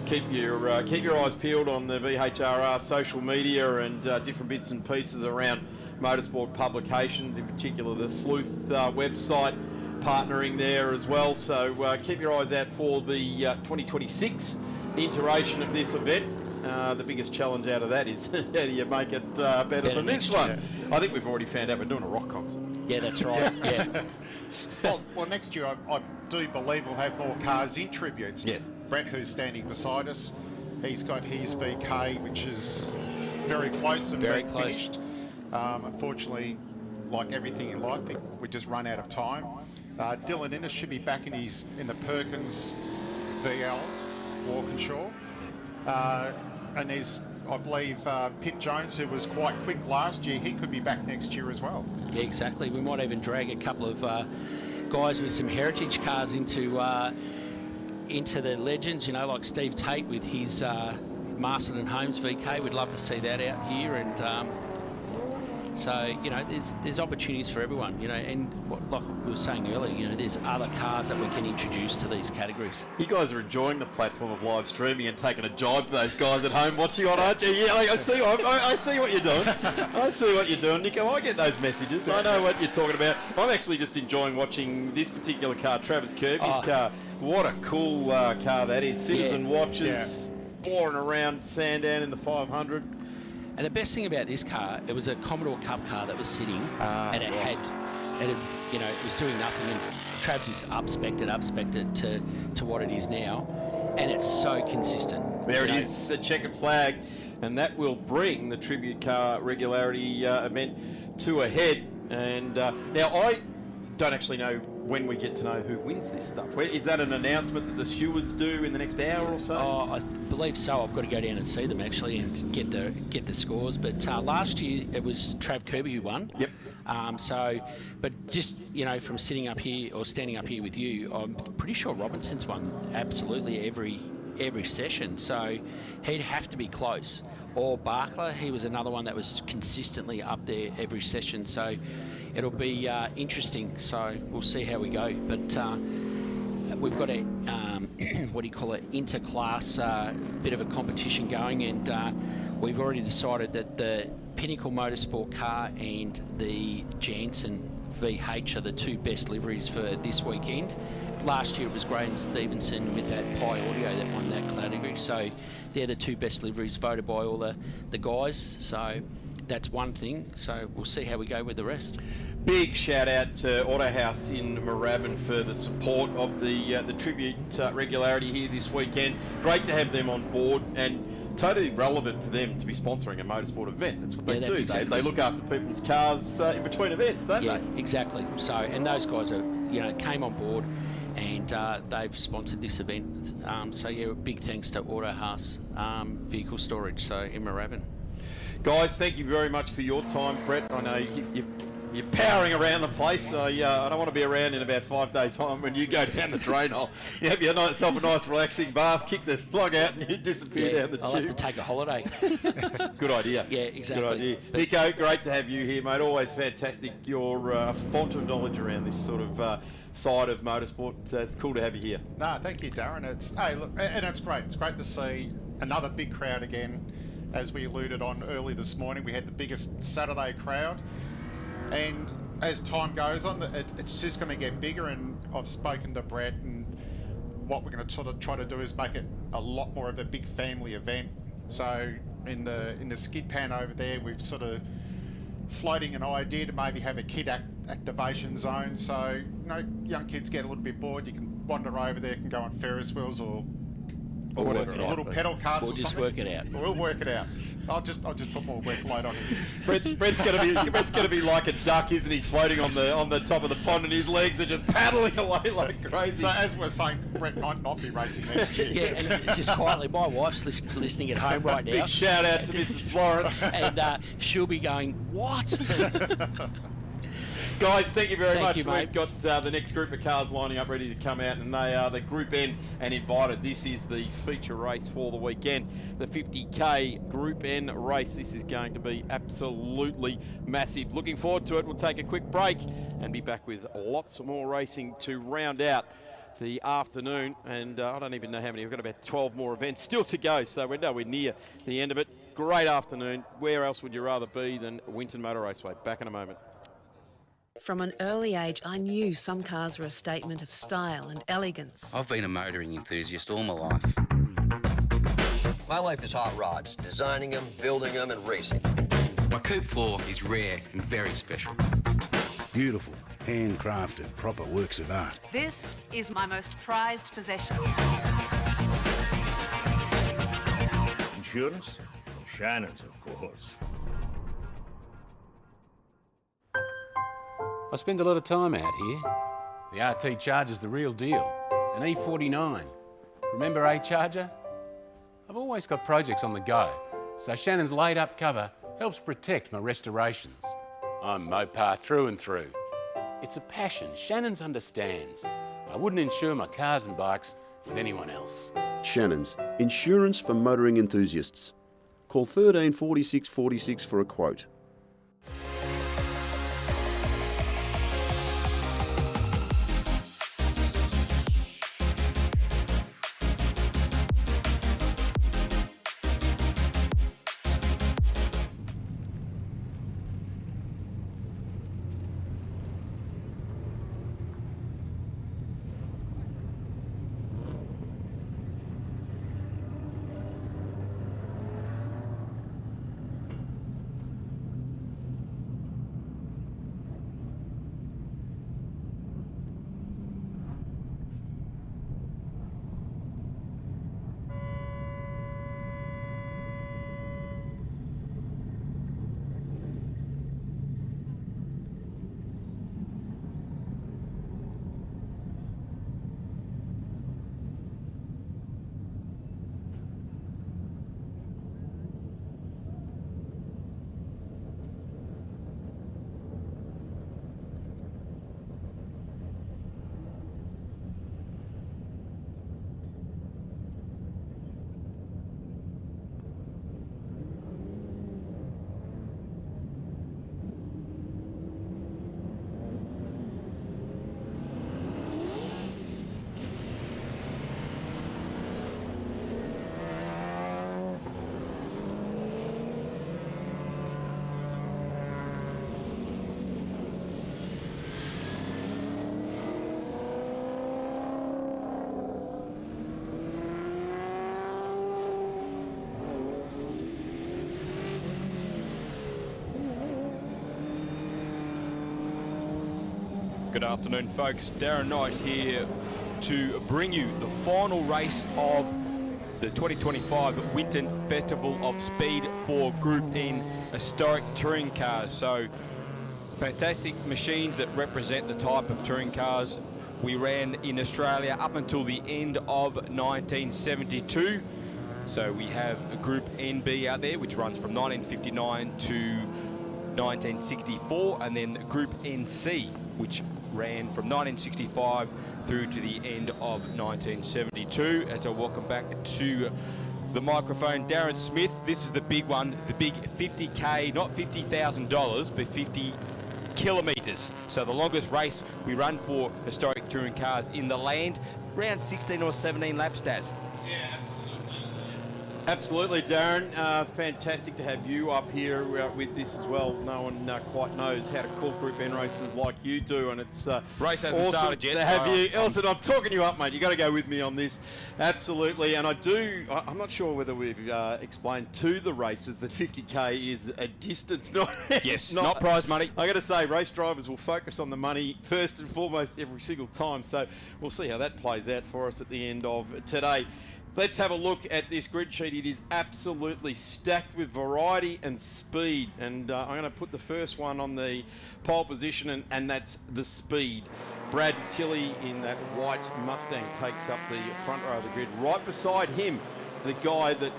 A: Keep your eyes peeled on the VHRR social media and different bits and pieces around motorsport publications, in particular the Sleuth website partnering there as well. So keep your eyes out for the 2026 iteration of this event. The biggest challenge out of that is how do you make it better than this one? I think we've already found out we're doing a rock concert.
G: Yeah, that's right. Yeah.
O: Well, next year I do believe we'll have more cars in tributes.
A: Yes.
O: Brett, who's standing beside us, he's got his VK, which is very close and
G: very
O: being
G: close.
O: finished. Unfortunately, like everything in life, we just run out of time. Dylan Innes should be back in the Perkins VL, Walkinshaw. And there's, I believe, Pip Jones, who was quite quick last year, he could be back next year as well.
G: Yeah, exactly. We might even drag a couple of guys with some heritage cars into the legends, you know, like Steve Tate with his Marston and Holmes VK. We'd love to see that out here, and so, you know, there's opportunities for everyone, you know, and like we were saying earlier, you know, there's other cars that we can introduce to these categories.
A: You guys are enjoying the platform of live streaming and taking a jibe to those guys at home watching on, aren't you? Yeah, I see what you're doing. I see what you're doing, Nico. I get those messages. I know what you're talking about. I'm actually just enjoying watching this particular car, Travis Kirby's car. What a cool car that is. Citizen watches, boring around Sandown in the 500.
G: And the best thing about this car, it was a Commodore Cup car that was sitting, and it had, you know, it was doing nothing. And Travs is up-spec'd it to what it is now, and it's so consistent.
A: There it is, a checkered flag, and that will bring the tribute car regularity event to a head. And now I don't actually know when we get to know who wins this stuff? Is that an announcement that the stewards do in the next hour or so?
G: Oh, I believe so. I've got to go down and see them actually and get the scores. But last year it was Trav Kirby who won.
A: Yep.
G: But just from sitting up here or standing up here with you, I'm pretty sure Robinson's won absolutely every session. So he'd have to be close. Or Barkler, he was another one that was consistently up there every session. So it'll be interesting. So we'll see how we go. But we've got a interclass bit of a competition going, and we've already decided that the Pinnacle Motorsport car and the Jansen VH are the two best liveries for this weekend. Last year it was Graydon Stevenson with that Pi Audio that won that category. So they're the two best liveries voted by all the guys. So that's one thing. So we'll see how we go with the rest.
A: Big shout out to Autohouse in Moorabbin for the support of the tribute Regularity here this weekend. Great to have them on board, and totally relevant for them to be sponsoring a motorsport event. That's what they do.
G: Exactly.
A: They look after people's cars in between events, don't they?
G: Exactly. So, and those guys are, came on board, and they've sponsored this event. So yeah, big thanks to Autohouse Vehicle Storage, so in Moorabbin.
A: Guys, thank you very much for your time, Brett. I know you're powering around the place, so I don't want to be around in about 5 days' time when you go down the drain hole. You have yourself a nice relaxing bath, kick the plug out, and you disappear down the tube.
G: I'll have to take a holiday.
A: Good idea.
G: Yeah, exactly.
A: Good idea. Nico, great to have you here, mate. Always fantastic. You're a font of knowledge around this sort of side of motorsport. It's cool to have you here.
O: No, thank you, Darren. It's great. It's great to see another big crowd again. As we alluded on early this morning, we had the biggest Saturday crowd. And as time goes on, it's just going to get bigger, and I've spoken to Brett, and what we're going to sort of try to do is make it a lot more of a big family event. So in the skid pan over there, we've sort of floating an idea to maybe have a kid activation zone. So young kids get a little bit bored, you can wander over there, can go on Ferris wheels or whatever, little pedal carts or something.
G: We'll just work it out.
O: We'll work it out. I'll just put more workload on it.
A: Brett's going to be like a duck, isn't he? Floating on the top of the pond, and his legs are just paddling away like crazy.
O: So as we're saying, Brett might not be racing next year.
G: Yeah, and just quietly, my wife's listening at home right now.
A: Big shout out to Mrs. Florence,
G: and she'll be going, "What?"
A: Guys, thank you very much.
G: You,
A: We've got the next group of cars lining up ready to come out, and they are the Group N and invited. This is the feature race for the weekend, the 50k Group N race. This is going to be absolutely massive. Looking forward to it. We'll take a quick break and be back with lots more racing to round out the afternoon. And I don't even know how many. We've got about 12 more events still to go, so we're nowhere near the end of it. Great afternoon. Where else would you rather be than Winton Motor Raceway? Back in a moment.
H: From an early age, I knew some cars were a statement of style and elegance.
K: I've been a motoring enthusiast all my life.
L: My life is hot rods, designing them, building them, and racing.
M: My Coupe 4 is rare and very special.
P: Beautiful, handcrafted, proper works of art.
H: This is my most prized possession.
J: Insurance? Shannon's, of course.
Q: I spend a lot of time out here. The RT Charger's the real deal. An E49. Remember A-Charger? I've always got projects on the go, so Shannon's laid-up cover helps protect my restorations. I'm Mopar through and through. It's a passion Shannon's understands. I wouldn't insure my cars and bikes with anyone else.
U: Shannon's, insurance for motoring enthusiasts. Call 13 46 46 for a quote.
T: Good afternoon, folks. Darren Knight here to bring you the final race of the 2025 Winton Festival of Speed for Group N historic touring cars. So fantastic machines that represent the type of touring cars we ran in Australia up until the end of 1972. So we have a Group NB out there, which runs from 1959 to 1964, and then Group NC, which ran from 1965 through to the end of 1972. As I welcome back to the microphone, Darren Smith. This is the big one, the big 50K, not $50,000, but 50 kilometres. So the longest race we run for historic touring cars in the land, around 16 or 17 laps, Daz.
A: Absolutely, Darren. Fantastic to have you up here with this as well. No one quite knows how to call Group N races like you do, and it's
T: race hasn't
A: awesome
T: started yet,
A: to have
T: so
A: you. Elson, I'm talking you up, mate. You got to go with me on this. Absolutely, and I'm not sure whether we've explained to the races that 50K is a distance, not
T: yes, not prize money.
A: I got to say, race drivers will focus on the money first and foremost every single time. So we'll see how that plays out for us at the end of today. Let's have a look at this grid sheet. It is absolutely stacked with variety and speed. And I'm going to put the first one on the pole position, and that's the speed. Brad Tilley in that white Mustang takes up the front row of the grid. Right beside him, the guy that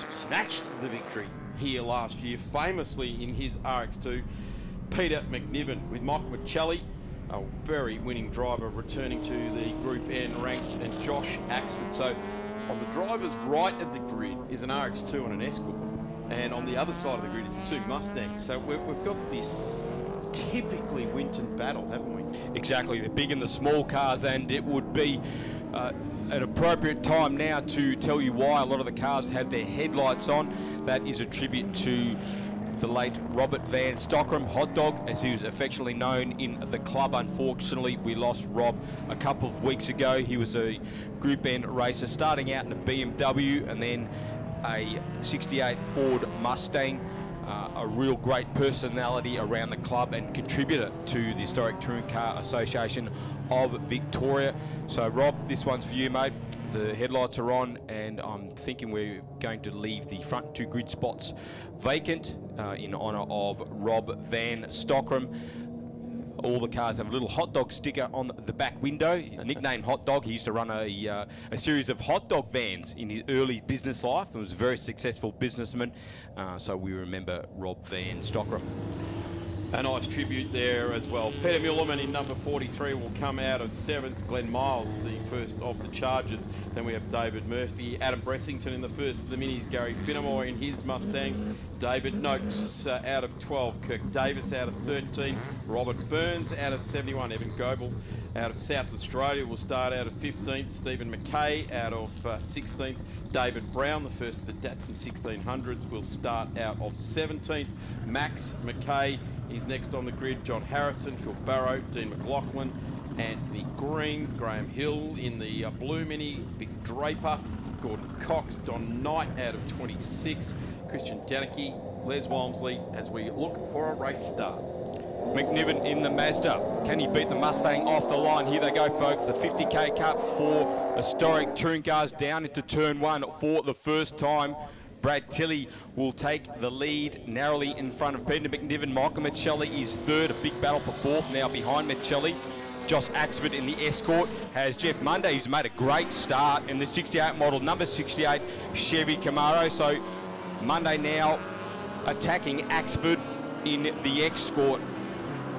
A: snatched the victory here last year, famously in his RX2, Peter McNiven, with Michael Michelli, a very winning driver, returning to the Group N ranks, and Josh Axford. So on the driver's right of the grid is an RX2 and an Escort, and on the other side of the grid is two Mustangs. So we've got this typically Winton battle, haven't we?
T: Exactly, the big and the small cars, and it would be an appropriate time now to tell you why a lot of the cars have their headlights on. That is a tribute to the late Robert Van Stockram, Hot Dog, as he was affectionately known in the club. Unfortunately, we lost Rob a couple of weeks ago. He was a Group N racer, starting out in a BMW and then a 68 Ford Mustang. A real great personality around the club and contributor to the Historic Touring Car Association of Victoria. So Rob, this one's for you, mate. The headlights are on, and I'm thinking we're going to leave the front two grid spots vacant in honour of Rob Van Stockram. All the cars have a little hot dog sticker on the back window. Nicknamed Hot Dog, he used to run a series of hot dog vans in his early business life and was a very successful businessman. So we remember Rob Van Stockram.
A: A nice tribute there as well. Peter Mullerman in number 43 will come out of 7th. Glenn Miles, the first of the Chargers. Then we have David Murphy. Adam Bressington in the first of the Minis. Gary Finnemore in his Mustang. David Noakes out of 12. Kirk Davis out of 13. Robert Burns out of 71. Evan Goebel out of South Australia will start out of 15th. Stephen McKay out of 16th. David Brown, the first of the Datsun 1600s, will start out of 17th. Max McKay is next on the grid. John Harrison, Phil Barrow, Dean McLaughlin, Anthony Green, Graham Hill in the blue Mini, Vic Draper, Gordon Cox, Don Knight out of 26, Christian Danicki, Les Walmsley, as we look for a race start.
T: McNiven in the Mazda. Can he beat the Mustang off the line? Here they go, folks. The 50K Cup for historic touring cars down into turn one for the first time. Brad Tilley will take the lead narrowly in front of Peter McNiven. Michael Michelli is third, a big battle for fourth now behind Michelli. Josh Axford in the Escort has Jeff Monday, who's made a great start in the 68 model, number 68 Chevy Camaro. So Monday now attacking Axford in the Escort.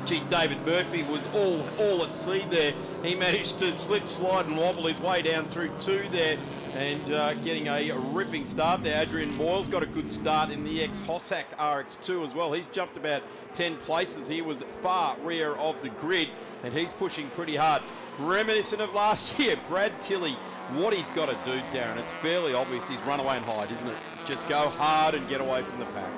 A: Gee, David Murphy was all at sea there. He managed to slip, slide and wobble his way down through two there, and getting a ripping start there. Adrian Moyles got a good start in the ex-Hossack RX2 as well. He's jumped about 10 places. He was far rear of the grid, and he's pushing pretty hard. Reminiscent of last year, Brad Tilley, what he's got to do, Darren, it's fairly obvious he's run away and hide, isn't it? Just go hard and get away from the pack.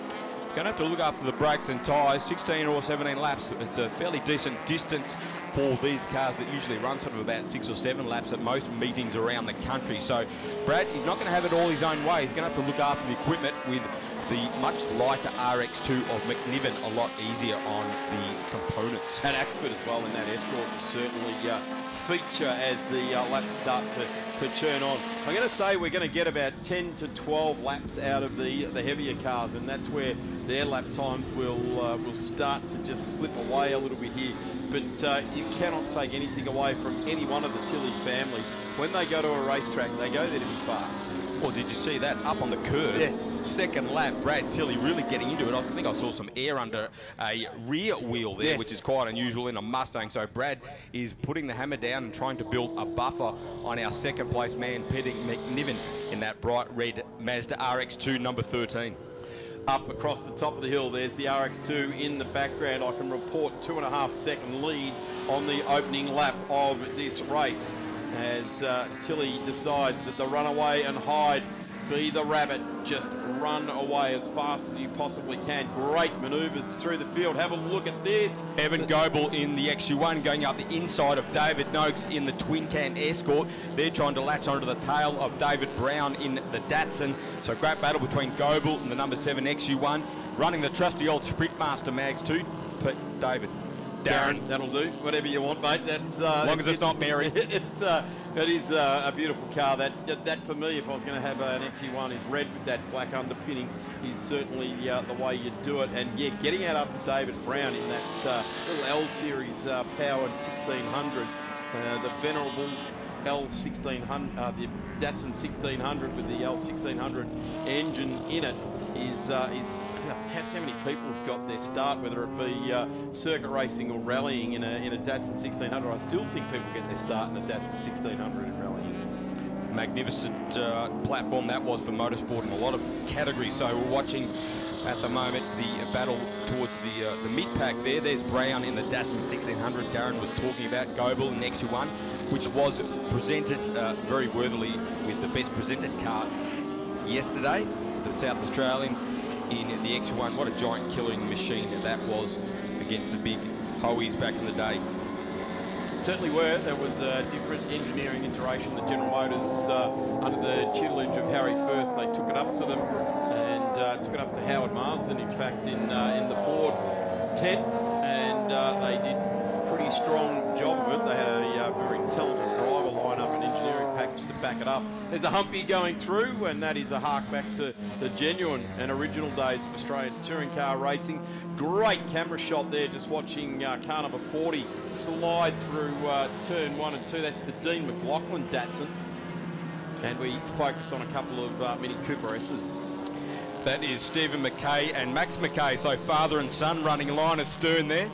T: Going to have to look after the brakes and tyres. 16 or 17 laps. It's a fairly decent distance for these cars that usually run sort of about 6 or 7 laps at most meetings around the country. So Brad, he's not going to have it all his own way. He's going to have to look after the equipment with the much lighter RX2 of McNiven a lot easier on the components.
A: And Axford as well in that Escort will certainly feature as the laps start to churn on. I'm going to say we're going to get about 10 to 12 laps out of the heavier cars, and that's where their lap times will start to just slip away a little bit here. But you cannot take anything away from any one of the Tilley family. When they go to a racetrack, they go there to be fast.
T: Well, did you see that up on the curve?
A: Yeah.
T: Second lap, Brad Tilley really getting into it. I think I saw some air under a rear wheel there,
A: Yes.
T: which is quite unusual in a Mustang. So Brad is putting the hammer down and trying to build a buffer on our second place man, Peter McNiven, in that bright red Mazda RX2 number 13.
A: Up across the top of the hill, there's the RX2 in the background. I can report 2.5 second lead on the opening lap of this race as Tilley decides that the runaway and hide, be the rabbit, just run away as fast as you possibly can. Great manoeuvres through the field. Have a look at this.
T: Evan Goebel in the XU1 going up the inside of David Noakes in the twin can Escort. They're trying to latch onto the tail of David Brown in the Datsun. So great battle between Goebel and the number 7 XU1. Running the trusty old Sprintmaster mags too. But David. Darren.
A: That'll do. Whatever you want, mate. That's
T: as long as it's not Mary.
A: It is a beautiful car. That for me, if I was going to have an XU1, is red with that black underpinning, is certainly the way you do it. And yeah, getting out after David Brown in that little L series powered 1600, the venerable L1600, the Datsun 1600 with the L1600 engine in it is how many people have got their start, whether it be circuit racing or rallying in a Datsun 1600. I still think people get their start in a Datsun 1600 in rallying.
T: Magnificent platform that was for motorsport in a lot of categories. So we're watching at the moment the battle towards the mid-pack there. There's Brown in the Datsun 1600 Darren was talking about. Goebel in XU1, which was presented very worthily with the best presented car yesterday. The South Australian in the XU1. What a giant killing machine that was against the big Hoeys back in the day.
A: Certainly were. There was a different engineering iteration. The General Motors, under the tutelage of Harry Firth, they took it up to them and took it up to Howard Marsden, in fact, in the Ford tent, and they did a pretty strong job of it. They had a very intelligent driver lineup and engineering package to back it up. There's a humpy going through, and that is a hark back to the genuine and original days of Australian touring car racing. Great camera shot there, just watching car number 40 slide through turn 1 and 2. That's the Dean McLaughlin Datsun. And we focus on a couple of Mini Cooper S's.
T: That is Stephen McKay and Max McKay, so father and son running line astern there.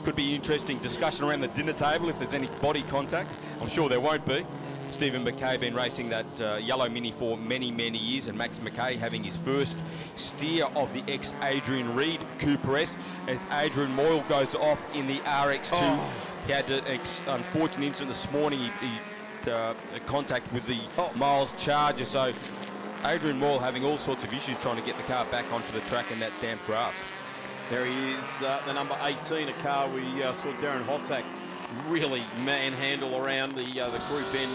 T: Could be an interesting discussion around the dinner table if there's any body contact. I'm sure there won't be. Stephen McKay been racing that yellow Mini for many, many years, and Max McKay having his first steer of the ex-Adrian Reed Cooper S as Adrian Moyle goes off in the RX2. He had an unfortunate incident this morning. He contact with the Miles Charger, so Adrian Moyle having all sorts of issues trying to get the car back onto the track in that damp grass.
A: There he is, the number 18, a car we saw Darren Hossack really manhandle around the Group N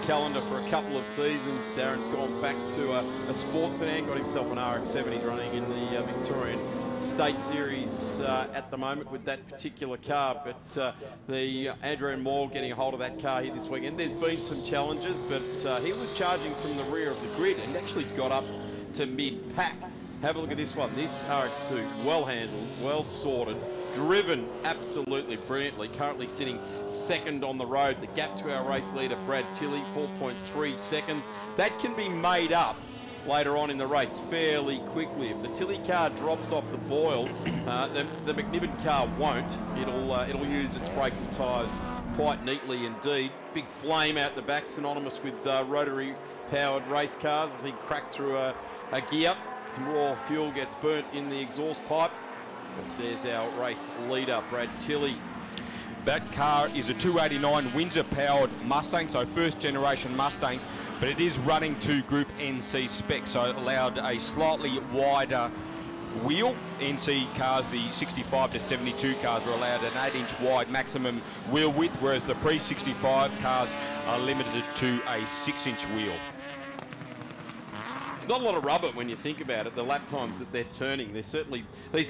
A: calendar for a couple of seasons. Darren's gone back to a sports sedan, got himself an RX-7. He's running in the Victorian State Series at the moment with that particular car, but the Adrian Moore getting a hold of that car here this weekend. There's been some challenges, but he was charging from the rear of the grid and actually got up to mid-pack. Have a look at this one. This RX2, well handled, well sorted, driven absolutely brilliantly, currently sitting second on the road. The gap to our race leader, Brad Tilley, 4.3 seconds. That can be made up later on in the race fairly quickly. If the Tilley car drops off the boil, the McNiven car won't. It'll use its brakes and tyres quite neatly indeed. Big flame out the back, synonymous with rotary powered race cars as he cracks through a gear. Some raw fuel gets burnt in the exhaust pipe. But there's our race leader, Brad Tilley.
T: That car is a 289 Windsor powered Mustang, so first generation Mustang, but it is running to Group NC spec, so it allowed a slightly wider wheel. NC cars, the 65 to 72 cars, were allowed an 8-inch wide maximum wheel width, whereas the pre-65 cars are limited to a 6-inch wheel.
A: It's not a lot of rubber when you think about it. The lap times that they're turning, these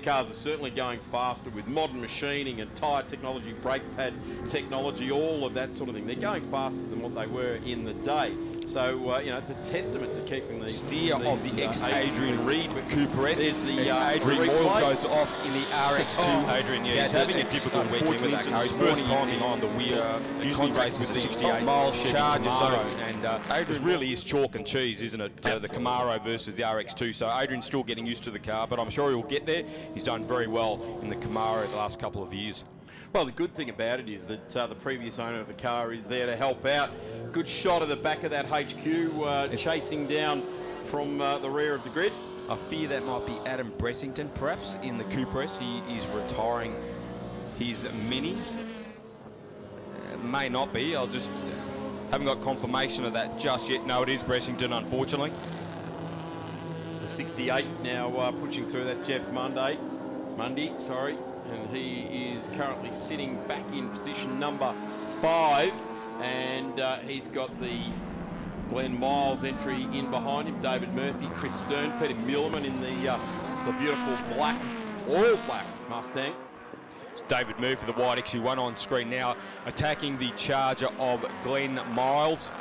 A: cars are certainly going faster with modern machining and tyre technology, brake pad technology, all of that sort of thing. They're going faster than what they were in the day. So, it's a testament to keeping these...
T: Steer of the ex-Adrian Reed Cooper S.
A: There's the
T: Adrian Moyle goes off in the RX2.
A: Adrian,
T: he's having a difficult weekend with that car. His first time behind the wheel. Usually races with the 68-mile Charger. And Adrian really is chalk and cheese, isn't it? The Camaro versus the RX2. So Adrian's still getting used to the car, but I'm sure he'll get there. He's done very well in the Camaro the last couple of years.
A: Well, the good thing about it is that the previous owner of the car is there to help out. Good shot of the back of that HQ, chasing down from the rear of the grid.
T: I fear that might be Adam Bressington, perhaps, in the Cooper S. He is retiring his Mini. May not be. I'll just haven't got confirmation of that just yet. No, it is Bressington, unfortunately.
A: The 68 now pushing through. That's Jeff Mundy, sorry. And he is currently sitting back in position number 5. And he's got the Glenn Miles entry in behind him. David Murphy, Chris Stern, Peter Milliman in the beautiful black, all black Mustang.
T: It's David Murphy, the white XU1 on screen now, attacking the Charger of Glenn Miles.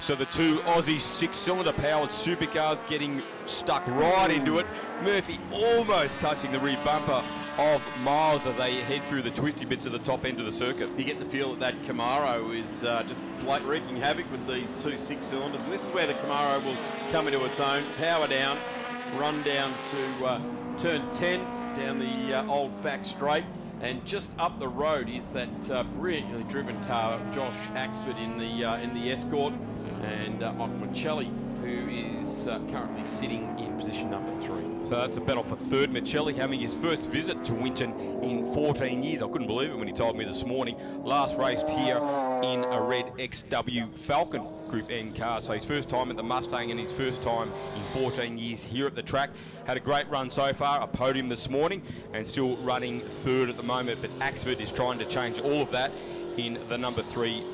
T: So the two Aussie 6-cylinder powered supercars getting stuck right into it. Murphy almost touching the rear bumper of Miles as they head through the twisty bits of the top end of the circuit.
A: You get the feel that Camaro is just wreaking havoc with these two 6-cylinders, and this is where the Camaro will come into its own, power down, run down to turn 10 down the old back straight, and just up the road is that brilliantly driven car, Josh Axford in the Escort, and Michael Michelli, who is currently sitting in position number 3.
T: So that's a battle for third. Michelli having his first visit to Winton in 14 years. I couldn't believe it when he told me this morning. Last raced here in a red XW Falcon Group N car. So his first time at the Mustang and his first time in 14 years here at the track. Had a great run so far, a podium this morning, and still running third at the moment. But Axford is trying to change all of that in the number 3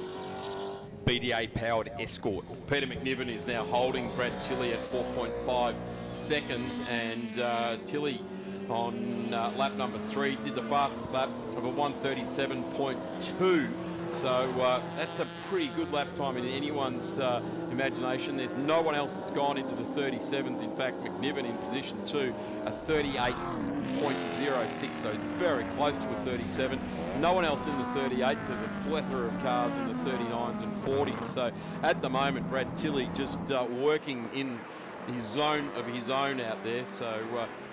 T: BDA-powered Escort.
A: Peter McNiven is now holding Brad Tilley at 4.5 seconds, and Tilley on lap number 3 did the fastest lap of a 1:37.2. So that's a pretty good lap time in anyone's imagination. There's no one else that's gone into the 37s. In fact, McNiven in position 2, a 38.06, so very close to a 37. No one else in the 38s. There's a plethora of cars in the 39s and 40s. So at the moment, Brad Tilley just working in his zone of his own out there. So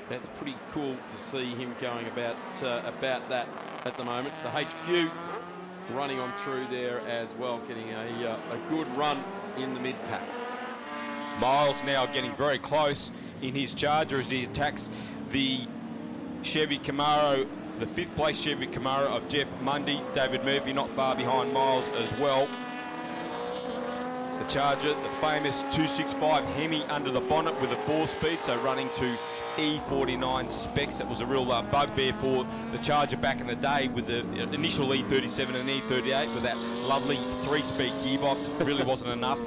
A: that's pretty cool to see him going about that at the moment. The HQ running on through there as well, getting a good run in the mid-pack.
T: Miles now getting very close in his Charger as he attacks the Chevy Camaro, the 5th place Chevy Camaro of Jeff Mundy. David Murphy not far behind Miles as well. The Charger, the famous 265 Hemi under the bonnet with a 4-speed, so running to E49 specs. That was a real bugbear for the Charger back in the day with the initial E37 and E38 with that lovely 3-speed gearbox. It really wasn't enough.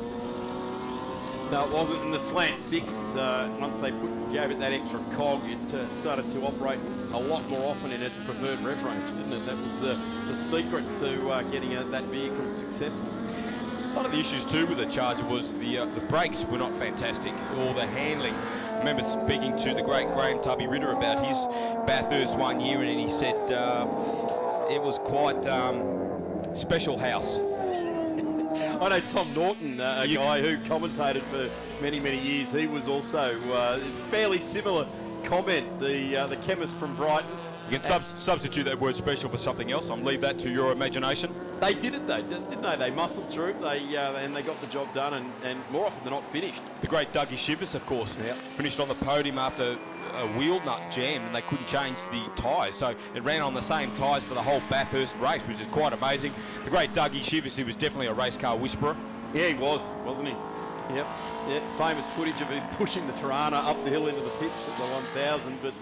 A: No, it wasn't. In the slant 6, once they gave it that extra cog, it started to operate a lot more often in its preferred rev range, didn't it? That was the secret to getting that vehicle successful.
T: One of the issues too with the Charger was the brakes were not fantastic, or the handling. I remember speaking to the great Graham Tubby Ritter about his Bathurst one year, and he said it was quite special house.
A: I know Tom Norton, a guy who commentated for many, many years. He was also fairly similar comment, the chemist from Brighton.
T: You can substitute that word special for something else. I'll leave that to your imagination.
A: They did it though, didn't they? They muscled through, and they got the job done, and more often than not finished.
T: The great Dougie Shivers, of course, finished on the podium after a wheel nut jam, and they couldn't change the tyres, so it ran on the same tyres for the whole Bathurst race, which is quite amazing. The great Dougie Shivers, he was definitely a race car whisperer.
A: Yeah, he was, wasn't he? Yep. Yeah, famous footage of him pushing the Tirana up the hill into the pits at the 1000. But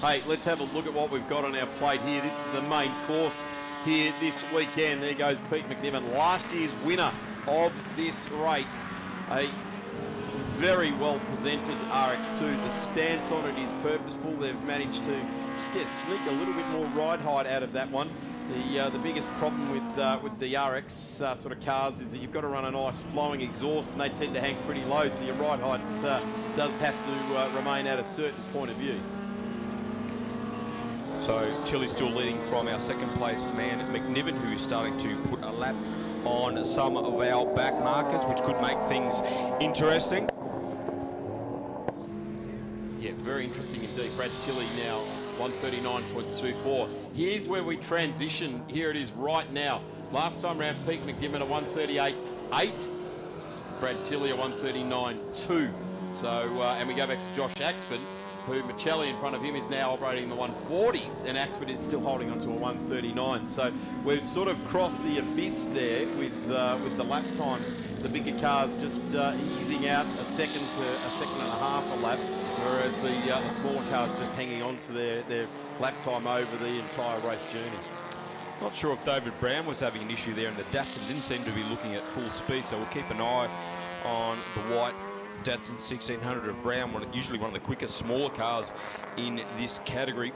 A: hey, let's have a look at what we've got on our plate here. This is the main course here this weekend. There goes Pete McNiven, last year's winner of this race. A very well presented RX2. The stance on it is purposeful. They've managed to just sneak a little bit more ride height out of that one. The biggest problem with the RX sort of cars is that you've got to run a nice flowing exhaust, and they tend to hang pretty low, so your ride height does have to remain at a certain point of view.
T: So Chili's still leading from our second place man McNiven, who's starting to put a lap on some of our back markers, which could make things interesting.
A: Yeah, very interesting indeed. Brad Tilley now 139.24. Here's where we transition. Here it is right now. Last time round, Pete McNiven a 138.8. Brad Tilley a 139.2. So, and we go back to Josh Axford, who Michelli in front of him is now operating in the 140s, and Axford is still holding on to a 139. So we've sort of crossed the abyss there with the lap times. The bigger cars just easing out a second and a half a lap, whereas the smaller cars just hanging on to their lap time over the entire race journey.
T: Not sure if David Brown was having an issue there, and the Datsun didn't seem to be looking at full speed, so we'll keep an eye on the white Datsun 1600 of Brown, usually one of the quickest, smaller cars in this category.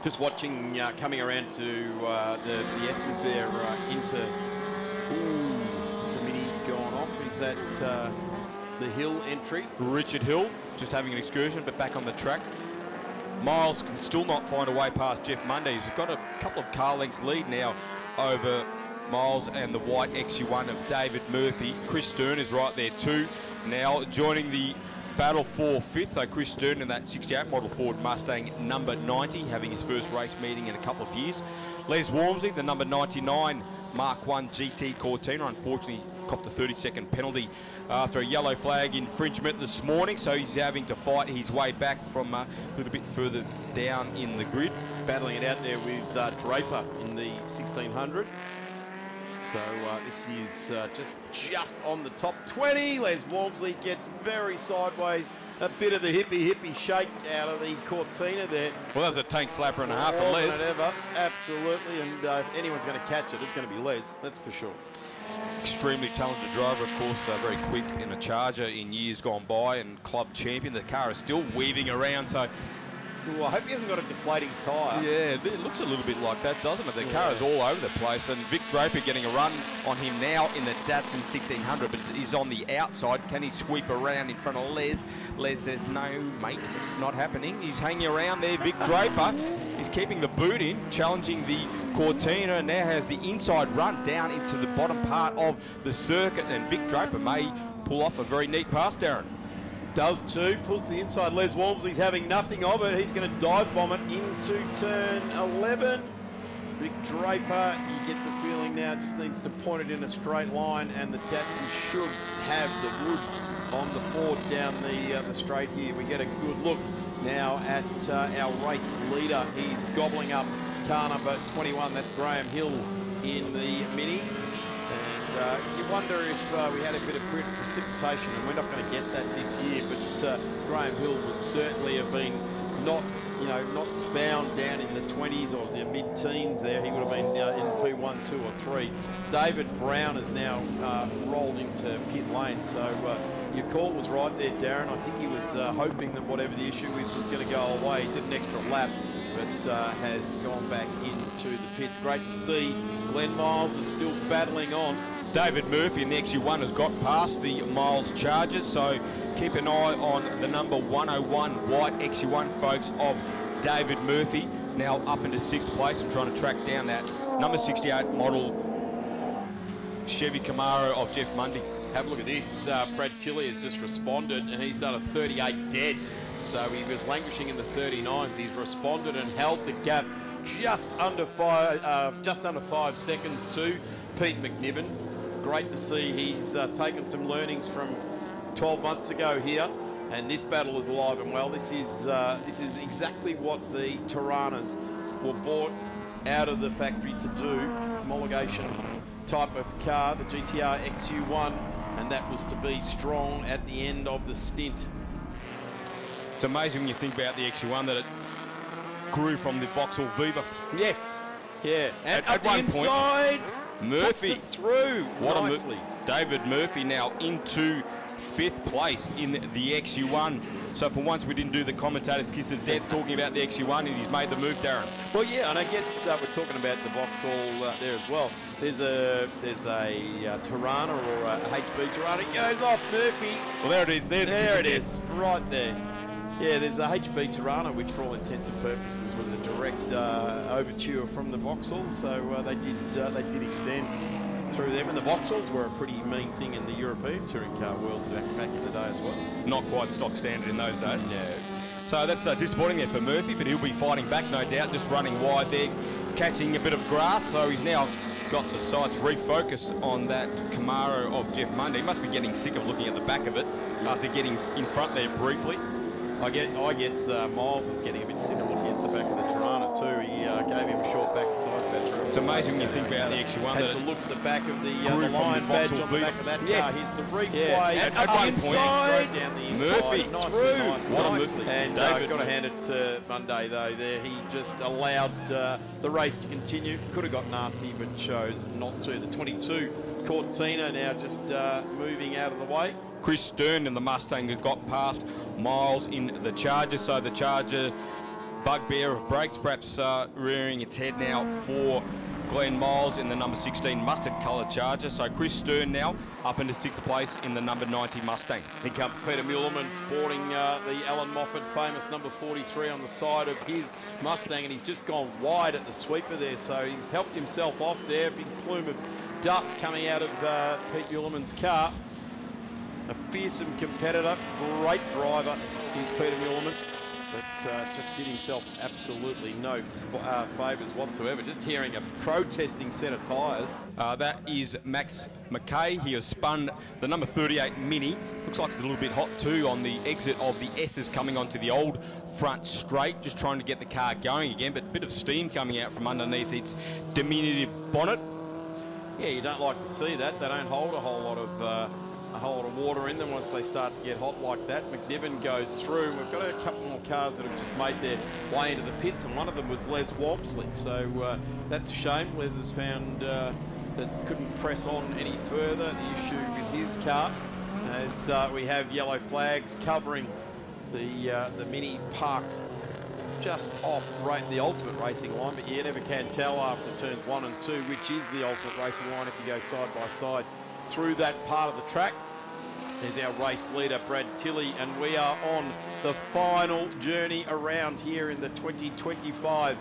A: Just watching coming around to the S's there into... Ooh, it's a Mini gone off. Is that the Hill entry?
T: Richard Hill just having an excursion, but back on the track. Miles can still not find a way past Jeff Munday. He's got a couple of car lengths lead now over Miles and the white XU1 of David Murphy. Chris Stern is right there too, now joining the battle for fifth. So Chris Stern in that 68 model Ford Mustang number 90, having his first race meeting in a couple of years. Les Walmsley, the number 99 Mark 1 GT Cortina, unfortunately copped a 30-second penalty after a yellow flag infringement this morning, so he's having to fight his way back from a little bit further down in the grid.
A: Battling it out there with Draper in the 1600. So this is just on the top 20. Les Walmsley gets very sideways. A bit of the hippie shake out of the Cortina there.
T: Well, that was a tank slapper and a half for Les.
A: Ever. Absolutely, and if anyone's going to catch it, it's going to be Les, that's for sure.
T: Extremely talented driver, of course, very quick in a Charger in years gone by, and club champion. The car is still weaving around, so...
A: Well, I hope he hasn't got a deflating tyre.
T: Yeah, it looks a little bit like that, doesn't it? The car is all over the place, and Vic Draper getting a run on him now in the Datsun 1600, but he's on the outside. Can he sweep around in front of Les? Les says, no, mate, not happening. He's hanging around there. Vic Draper is keeping the boot in, challenging the Cortina, and now has the inside run down into the bottom part of the circuit, and Vic Draper may pull off a very neat pass, Darren.
A: Does too, pulls the inside. Les Walmsley's having nothing of it. He's going to dive bomb it into turn 11. Vic Draper, you get the feeling now, just needs to point it in a straight line, and the Datsun should have the wood on the Ford down the straight here. We get a good look now at our race leader. He's gobbling up car number 21. That's Graham Hill in the Mini. And you wonder if we had a bit of precipitation, and we're not going to get that this year, but Graham Hill would certainly have been not found down in the 20s or the mid-teens there. He would have been in P1, 2 or 3. David Brown has now rolled into pit lane, so your call was right there, Darren. I think he was hoping that whatever the issue was going to go away. He did an extra lap, but has gone back into the pits. Great to see Glenn Miles is still battling on.
T: David Murphy in the XU1 has got past the Miles Chargers, so keep an eye on the number 101 white XU1, folks, of David Murphy, now up into 6th place and trying to track down that number 68 model Chevy Camaro of Jeff Mundy.
A: Have a look at this. Brad Tilley has just responded, and he's done a 38 dead. So he was languishing in the 39s. He's responded and held the gap just under 5 seconds to Pete McNiven. Great to see he's taken some learnings from 12 months ago here, and this battle is alive and well. This is exactly what the Tiranas were bought out of the factory to do. Homologation type of car, the GTR XU1, and that was to be strong at the end of the stint.
T: It's amazing when you think about the XU1 that it grew from the Vauxhall Viva.
A: Yes, yeah, and
T: at
A: one
T: inside,
A: point,
T: Murphy
A: puts it through
T: what
A: nicely.
T: David Murphy now into 5th place in the XU1. So for once we didn't do the commentator's kiss of death talking about the XU1, and he's made the move, Darren.
A: Well, yeah, and I guess we're talking about the Vauxhall there as well. There's a Tirana or a HB Tirana. It goes off Murphy.
T: Well, there it is.
A: There it is, right there. Yeah, there's a HB Tirana, which for all intents and purposes was a direct overture from the Vauxhall. So they did extend through them, and the Vauxhalls were a pretty mean thing in the European touring car world back in the day as well.
T: Not quite stock standard in those days.
A: Yeah.
T: So that's disappointing there for Murphy, but he'll be fighting back, no doubt, just running wide there, catching a bit of grass. So he's now got the sights refocused on that Camaro of Jeff Mundy. He must be getting sick of looking at the back of it after getting in front there briefly.
A: I guess Miles is getting a bit sick of looking at the back of the Tirana too. He gave him a short back side about 3.
T: It's amazing when you think about the XU1.
A: Had to look at the back of the Lion badge on the back of that car. Here's the replay.
T: Yeah. At one
A: inside, point, down the inside.
T: Murphy
A: through.
T: What a move.
A: And got to hand it to Monday though. There, he just allowed the race to continue. Could have got nasty, but chose not to. The 22 Cortina now just moving out of the way.
T: Chris Stern in the Mustang has got past Miles in the Charger, so the Charger bugbear of brakes perhaps rearing its head now for Glenn Miles in the number 16 mustard coloured Charger. So Chris Stern now up into 6th place in the number 90 Mustang.
A: Here comes Peter Muehlman sporting the Alan Moffat famous number 43 on the side of his Mustang, and he's just gone wide at the sweeper there, so he's helped himself off there. Big plume of dust coming out of Pete Muehlman's car. A fearsome competitor, great driver is Peter Muehlman, but just did himself absolutely no favours whatsoever. Just hearing a protesting set of tyres.
T: That is Max McKay. He has spun the number 38 Mini. Looks like it's a little bit hot too on the exit of the S's coming onto the old front straight, just trying to get the car going again, but a bit of steam coming out from underneath its diminutive bonnet.
A: Yeah, you don't like to see that. They don't hold a whole lot of water in them once they start to get hot like that. McNiven goes through. We've got a couple more cars that have just made their way into the pits, and one of them was Les Walmsley. So that's a shame. Les has found that couldn't press on any further. The issue with his car, as we have yellow flags covering the Mini parked just off the ultimate racing line, but you never can tell after turns 1 and 2 which is the ultimate racing line if you go side by side through that part of the track. There's our race leader, Brad Tilley, and we are on the final journey around here in the 2025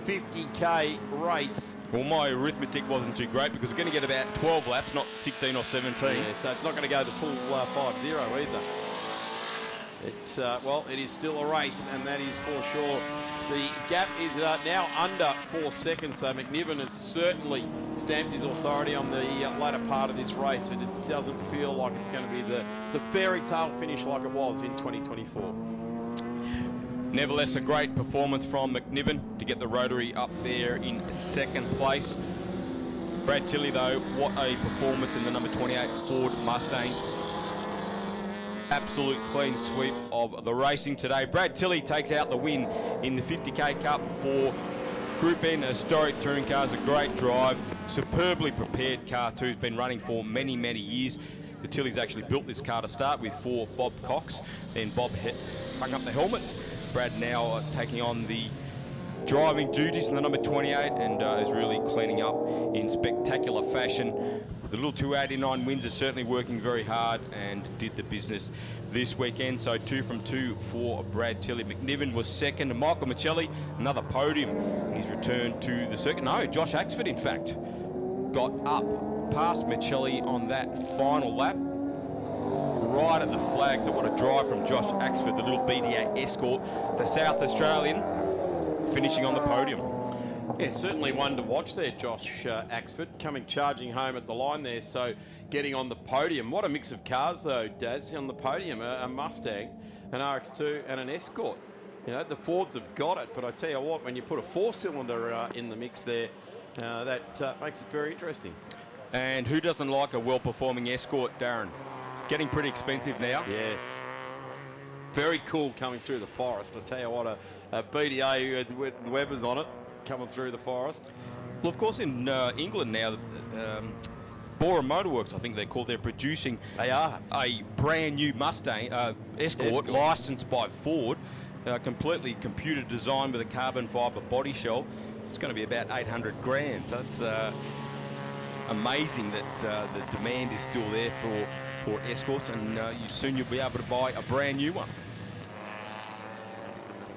A: 50k race.
T: Well, my arithmetic wasn't too great because we're going to get about 12 laps, not 16 or 17.
A: Yeah, so it's not going to go the full 5-0 either. Well, it is still a race, and that is for sure. The gap is now under 4 seconds, so McNiven has certainly stamped his authority on the latter part of this race, and it doesn't feel like it's going to be the fairy tale finish like it was in 2024.
T: Nevertheless, a great performance from McNiven to get the Rotary up there in 2nd place. Brad Tilley, though, what a performance in the number 28 Ford Mustang. Absolute clean sweep of the racing today. Brad Tilley takes out the win in the 50k Cup for Group N historic touring cars. A great drive, superbly prepared car too. Has been running for many, many years. The Tilley's actually built this car to start with for Bob Cox. Then Bob hung up the helmet. Brad now taking on the driving duties in the number 28 and is really cleaning up in spectacular fashion. The little 289 wins are certainly working very hard and did the business this weekend. So 2 from 2 for Brad Tilley. McNiven was 2nd. Michael Michelli, another podium in his return to the circuit. No, Josh Axford, in fact, got up past Michelli on that final lap. Right at the flags. So what a drive from Josh Axford, the little BDA Escort, the South Australian, finishing on the podium.
A: Yeah, certainly one to watch there, Josh Axford, coming charging home at the line there, so getting on the podium. What a mix of cars, though, Daz, on the podium. A Mustang, an RX-2 and an Escort. You know, the Fords have got it, but I tell you what, when you put a 4-cylinder in the mix there, that makes it very interesting.
T: And who doesn't like a well-performing Escort, Darren? Getting pretty expensive now.
A: Yeah. Very cool coming through the forest. I tell you what, a BDA with Webbers on it, coming through the forest.
T: Well, of course, in England now, Bora Motorworks, I think they're called. They're producing a brand new Mustang Escort licensed by Ford, completely computer designed with a carbon fibre body shell. It's going to be about 800 grand. So it's amazing that the demand is still there for Escorts, and soon you'll be able to buy a brand new one.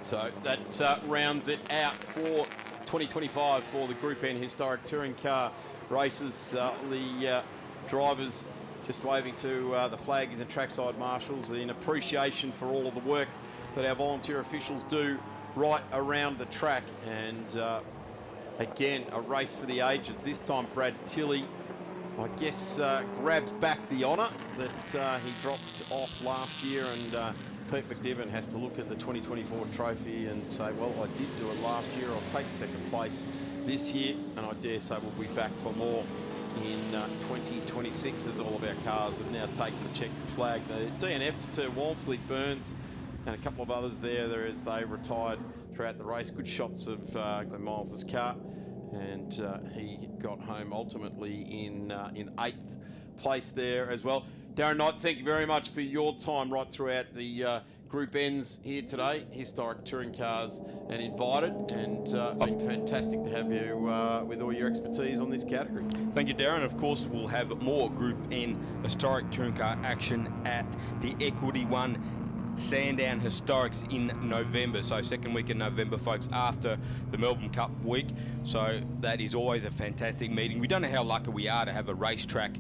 A: So that rounds it out for 2025 for the Group N Historic Touring Car races. The drivers just waving to the flaggies and trackside marshals in appreciation for all of the work that our volunteer officials do right around the track. And again, a race for the ages. This time Brad Tilley, I guess, grabs back the honour that he dropped off last year, and Pete McNiven has to look at the 2024 trophy and say, well, I did do it last year, I'll take second place this year, and I dare say we'll be back for more in 2026, as all of our cars have now taken the checkered flag. The DNFs to Walmsley, Burns, and a couple of others there as they retired throughout the race. Good shots of Miles's car, and he got home ultimately in 8th place there as well. Darren Knight, thank you very much for your time right throughout the Group N's here today, Historic Touring Cars and Invited, and been fantastic to have you with all your expertise on this category.
T: Thank you, Darren. Of course, we'll have more Group N Historic Touring Car action at the Equity One Sandown Historics in November. So second week in November, folks, after the Melbourne Cup week. So that is always a fantastic meeting. We don't know how lucky we are to have a racetrack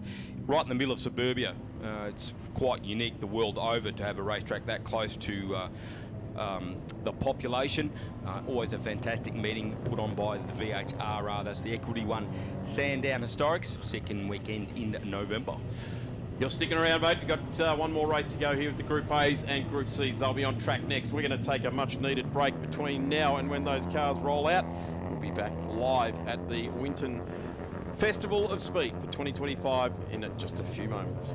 T: right in the middle of suburbia. It's quite unique the world over to have a racetrack that close to the population. Always a fantastic meeting put on by the VHRR. That's the Equity One Sandown Historics, second weekend in November.
A: You're sticking around, mate. We've got one more race to go here with the Group A's and Group C's. They'll be on track next. We're going to take a much-needed break between now and when those cars roll out. We'll be back live at the Winton Festival of Speed for 2025 in just a few moments.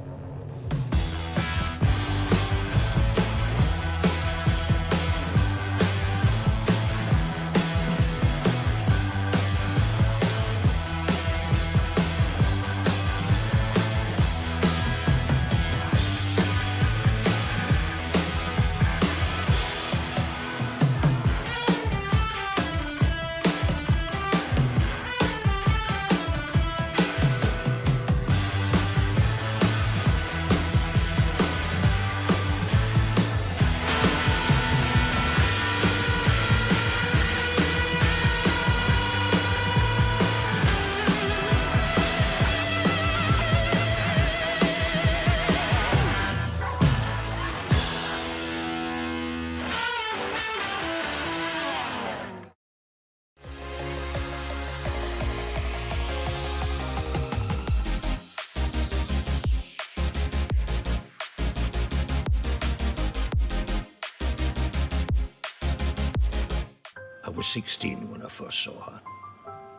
J: I was 16 when I first saw her.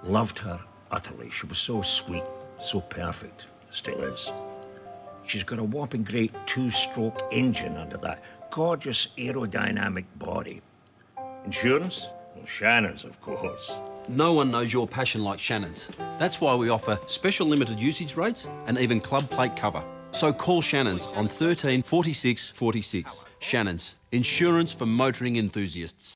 J: Loved her utterly. She was so sweet, so perfect. Still is. She's got a whopping great two-stroke engine under that gorgeous aerodynamic body. Insurance? Well, Shannon's, of course.
E: No one knows your passion like Shannon's. That's why we offer special limited usage rates and even club plate cover. So call Shannon's on 13 46 46. Shannon's, insurance for motoring enthusiasts.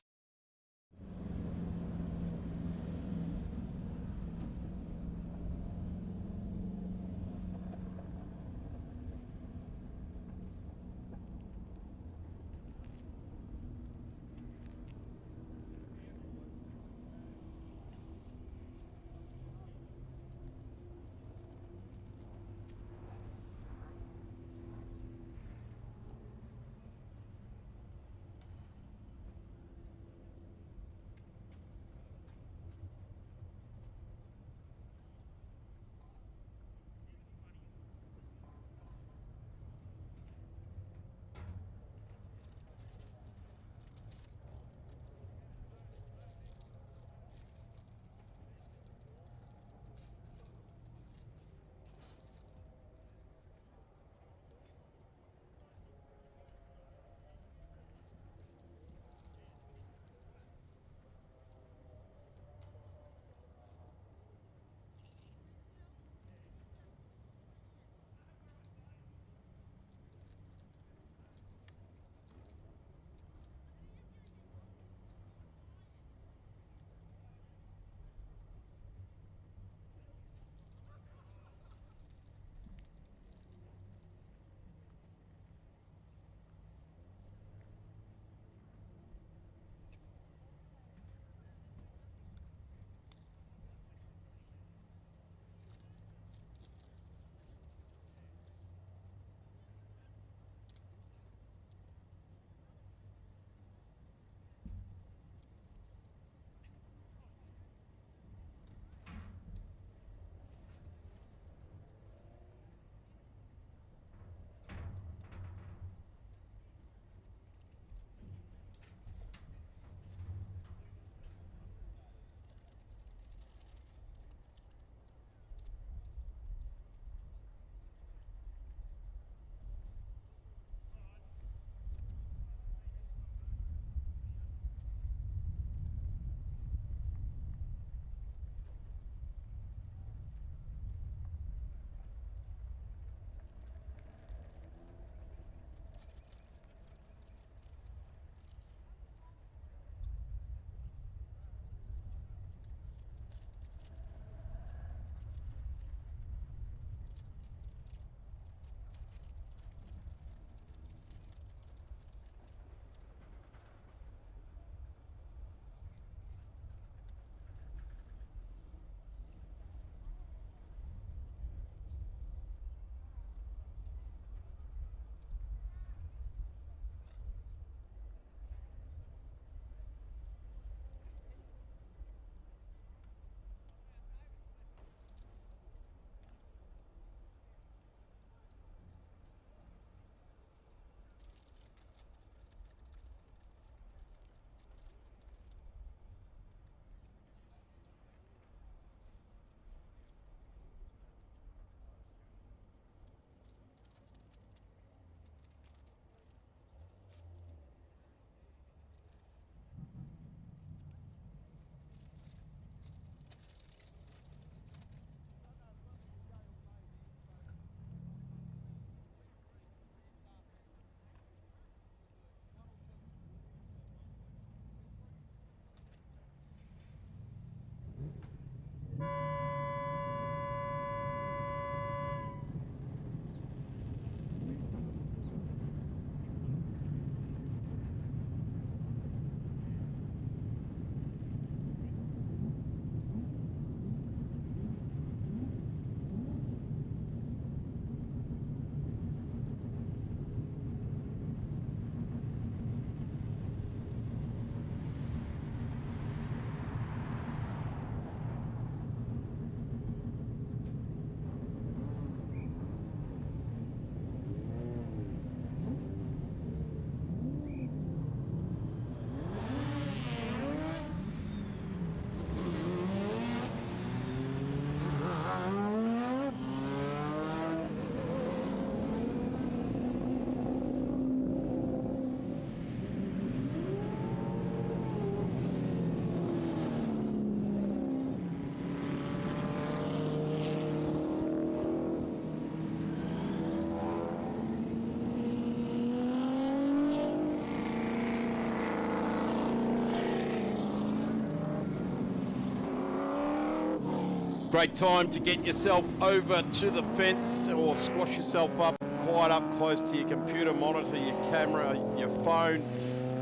A: Great time to get yourself over to the fence or squash yourself up quite up close to your computer monitor, your camera, your phone,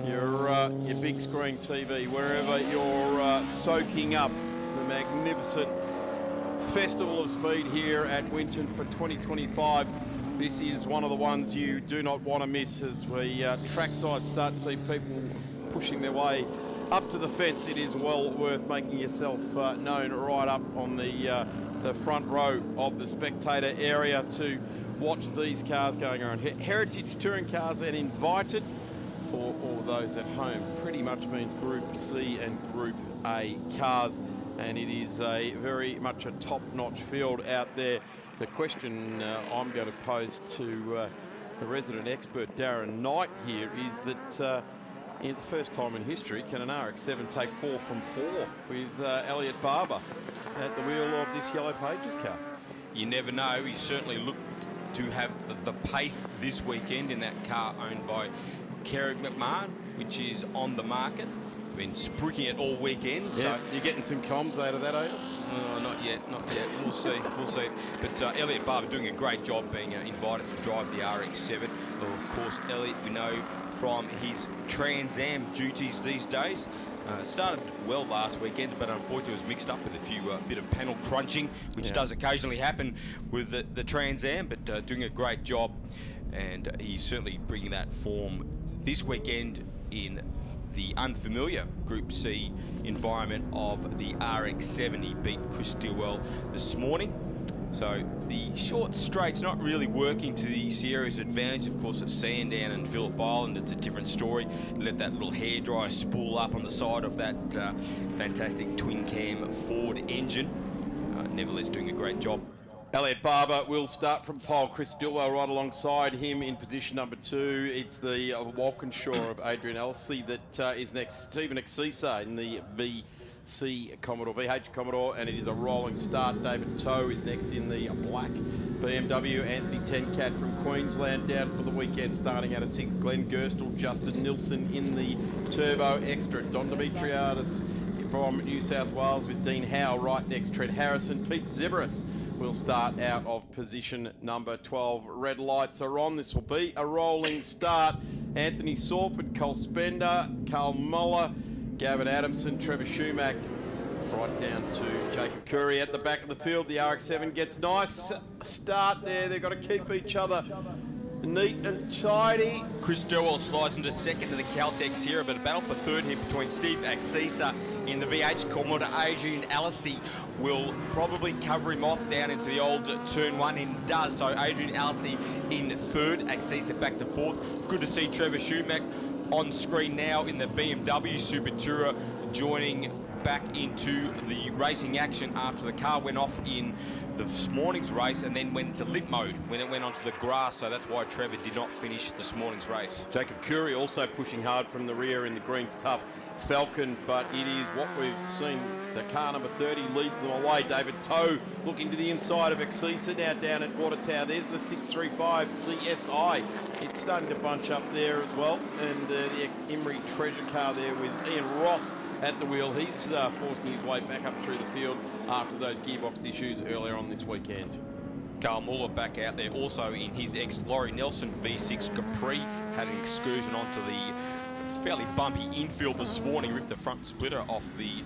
A: your big screen TV, wherever you're soaking up the magnificent Festival of Speed here at Winton for 2025. This is one of the ones you do not want to miss as we trackside start to see people pushing their way up to the fence. It is well worth making yourself known right up on the front row of the spectator area to watch these cars going around. Heritage touring cars and invited for all those at home pretty much means Group C and Group A cars, and it is a very much a top-notch field out there. The question I'm going to pose to the resident expert Darren Knight here is that in the first time in history, can an RX-7 take 4 from 4 with Elliot Barber at the wheel of this Yellow Pages car?
T: You never know. He certainly looked to have the pace this weekend in that car owned by Kerrig McMahon, which is on the market. Been spruiking it all weekend.
A: Yeah,
T: so
A: you're getting some comms out of that, are you?
T: Not yet. We'll see. But Elliot Barber doing a great job being invited to drive the RX-7. Well, of course, Elliot, we know from his Trans Am duties these days. Started well last weekend, but unfortunately was mixed up with a few bit of panel crunching, which does occasionally happen with the Trans Am, but doing a great job, and he's certainly bringing that form this weekend in the unfamiliar Group C environment of the RX-7. He beat Chris Stilwell this morning. So the short straight's not really working to the Sierra's advantage. Of course, at Sandown and Phillip Island, it's a different story. Let that little hairdryer spool up on the side of that fantastic twin-cam Ford engine. Nevertheless, doing a great job.
A: Elliot Barber will start from pole. Chris Stilwell right alongside him in position number 2. It's the Walkinshaw of Adrian Elsey that is next. Stephen Exisa in the VH Commodore, and it is a rolling start. David Toe is next in the black BMW. Anthony Tencat from Queensland down for the weekend, starting out of 6th. Glenn Gerstle, Justin Nilsson in the Turbo Extra. Don Demetriadis from New South Wales with Dean Howe right next. Trent Harrison, Pete Zebras will start out of position number 12. Red lights are on. This will be a rolling start. Anthony Sorford, Cole Spender, Carl Muller, Gavin Adamson, Trevor Schumack, right down to Jacob Curry at the back of the field. The RX-7 gets nice start there. They've got to keep each other neat and tidy.
T: Chris Stilwell slides into second in the Caltex here, but a battle for third here between Steve Axisa in the VH Commodore. Adrian Alesi will probably cover him off down into the old turn 1 and does. So Adrian Alesi in third, Axisa back to fourth. Good to see Trevor Schumack on screen now in the BMW Super Tourer, joining back into the racing action after the car went off in this morning's race and then went into limp mode when it went onto the grass, so that's why Trevor did not finish this morning's race.
A: Jacob Curry also pushing hard from the rear in the Greens Tough Falcon, but it is what we've seen. The car number 30 leads them away. David Toe looking to the inside of Exisa now down at Watertower. There's the 635 CSI. It's starting to bunch up there as well, and the ex-Emery Treasure car there with Ian Ross at the wheel. He's forcing his way back up through the field after those gearbox issues earlier on this weekend.
T: Carl Muller back out there also in his ex-Laurie Nelson V6 Capri. Had an excursion onto the fairly bumpy infield this morning, ripped the front splitter off the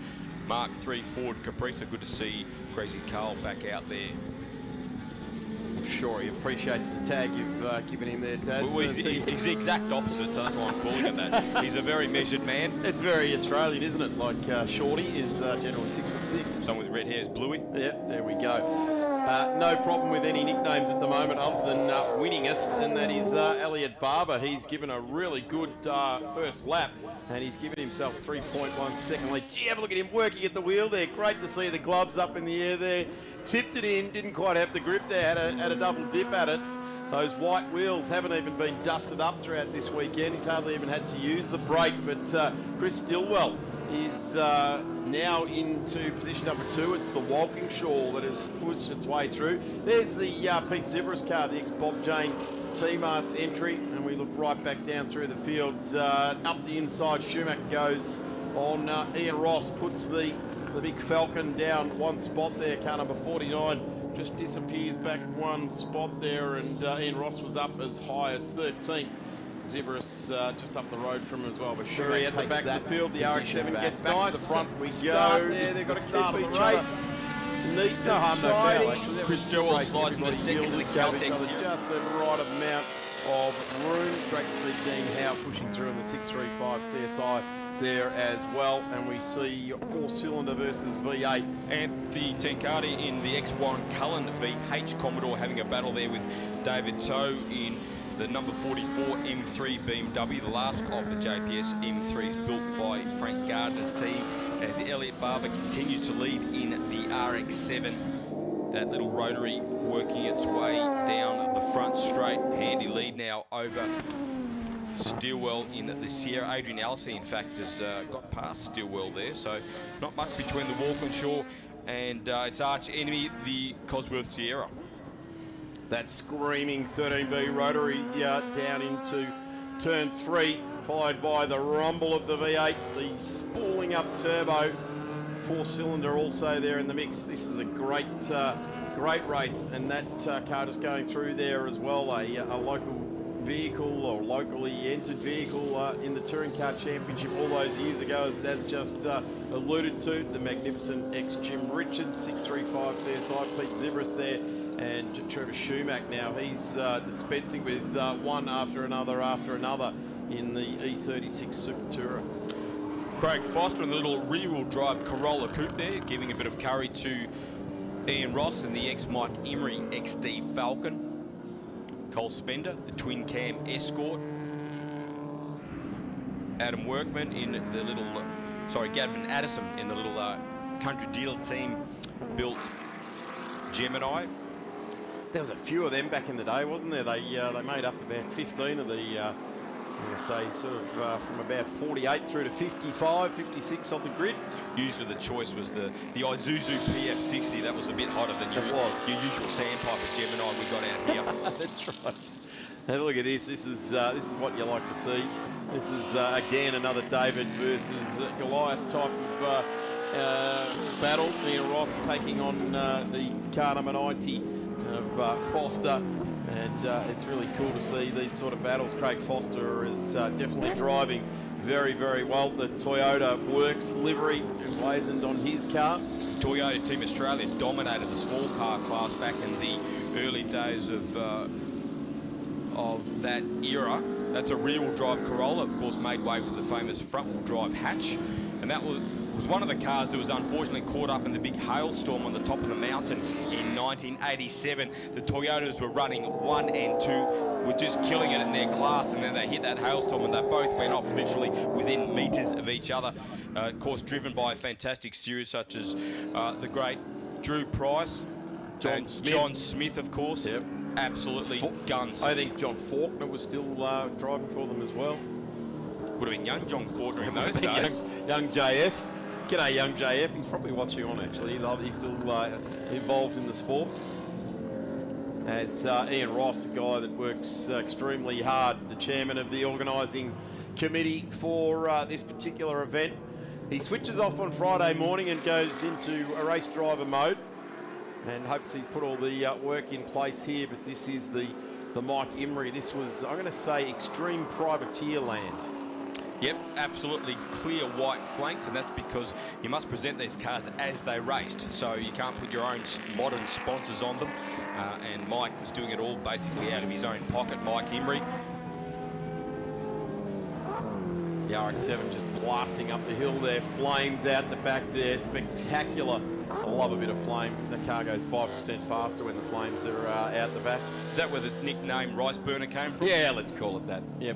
T: Mark III Ford Capri. So good to see Crazy Carl back out there.
A: I'm sure he appreciates the tag you've given him there, Daz.
T: Well, he's the exact opposite, so that's why I'm calling him that. He's a very measured man.
A: It's very Australian, isn't it? Like Shorty is generally 6'6".
T: Someone with red hair is Bluey.
A: Yeah, there we go. No problem with any nicknames at the moment other than winningest, and that is Elliot Barber. He's given a really good first lap, and he's given himself 3.1 second lead. Gee, have a look at him working at the wheel there. Great to see the gloves up in the air there. Tipped it in, didn't quite have the grip there, had a double dip at it. Those white wheels haven't even been dusted up throughout this weekend. He's hardly even had to use the brake, but Chris Stilwell is now into position number 2. It's the Walkinshaw that has pushed its way through. There's the Pete Zebras car, the ex-Bob Jane T-Mart's entry, and we look right back down through the field. Up the inside, Schumacher goes on. Ian Ross puts the The big Falcon down one spot there. Car number 49 just disappears back one spot there, and Ian Ross was up as high as 13th. Zebras just up the road from him as well. But sure, at the back of the field, the RX-7 gets nice. To the front we go. There, they've got to keep each race. Neat, no harm, no foul. Actually,
T: Chris Durwell slides in the second of the Caltex here.
A: Just the right amount of room. Great to see Dean Howe pushing through in the 635 CSI there as well, and we see 4-cylinder versus V8.
T: Anthony Tenkati in the X1 Cullen VH Commodore having a battle there with David Toe in the number 44 M3 BMW, the last of the JPS M3s built by Frank Gardner's team, as Elliot Barber continues to lead in the RX-7. That little rotary working its way down the front straight. Handy lead now over Stilwell in the Sierra. Adrian Alsey, in fact, has got past Stilwell there, so not much between the Walkinshaw and its arch enemy, the Cosworth Sierra.
A: That screaming 13B rotary down into turn 3, followed by the rumble of the V8, the spooling up turbo, 4-cylinder also there in the mix. This is a great race, and that car just going through there as well, a local vehicle or locally entered vehicle in the Touring Car Championship all those years ago, as Daz just alluded to, the magnificent ex-Jim Richards 635 CSI, Pete Zibris there, and Trevor Schumack now. He's dispensing with one after another in the E36 Super Tourer.
T: Craig Foster in the little rear-wheel drive Corolla coupe there, giving a bit of curry to Ian Ross in the ex-Mike Emery XD Falcon. Cole Spender, the twin cam Escort. Adam Workman in the little, Gavin Addison in the little country dealer team built Gemini.
A: There was a few of them back in the day, wasn't there? They made up about 15 of the, I'm going to say, sort of from about 48 through to 55, 56 on the grid.
T: Usually the choice was the Isuzu PF60. That was a bit hotter than your usual Sandpiper Gemini we got out here.
A: That's right. And look at this. This is what you like to see. This is again another David versus Goliath type of battle. Ian Ross taking on the car number 90 of Foster. And it's really cool to see these sort of battles. Craig Foster is definitely driving very, very well. The Toyota Works livery emblazoned on his car.
T: Toyota Team Australia dominated the small car class back in the early days of that era. That's a rear-wheel drive Corolla, of course, made way for the famous front-wheel drive hatch. And that was one of the cars that was unfortunately caught up in the big hailstorm on the top of the mountain in 1987. The Toyotas were running 1 and 2, were just killing it in their class, and then they hit that hailstorm and they both went off literally within metres of each other. Of course, driven by a fantastic series such as the great Drew Price, John Smith, of course.
A: Yep.
T: Absolutely guns.
A: I think John Faulkner was still driving for them as well.
T: Would have been young John Faulkner in those days.
A: young JF. G'day, young JF. He's probably watching on, actually. He's still involved in the sport. As Ian Ross, a guy that works extremely hard, the chairman of the organising committee for this particular event. He switches off on Friday morning and goes into a race driver mode and hopes he's put all the work in place here. But this is the Mike Emery. This was, I'm going to say, extreme privateer land.
T: Yep, absolutely clear white flanks, and that's because you must present these cars as they raced, so you can't put your own modern sponsors on them, and Mike was doing it all basically out of his own pocket, Mike Emery.
A: The RX-7 just blasting up the hill there, flames out the back there, spectacular. I love a bit of flame. The car goes 5% faster when the flames are out the back.
T: Is that where the nickname Rice Burner came from?
A: Yeah, let's call it that, yep.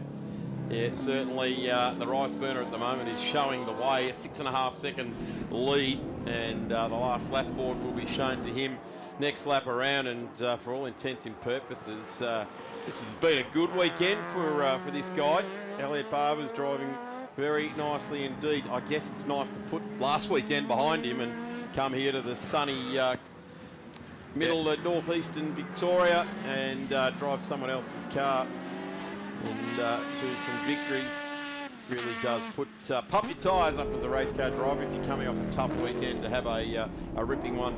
A: Yeah, certainly the Rice Burner at the moment is showing the way, a 6.5 second lead, and the last lap board will be shown to him next lap around, and for all intents and purposes, this has been a good weekend for this guy. Elliot Barber's driving very nicely indeed. I guess it's nice to put last weekend behind him and come here to the sunny middle northeastern Victoria and drive someone else's car and to some victories. really does pump your tyres up as a race car driver if you're coming off a tough weekend to have a ripping one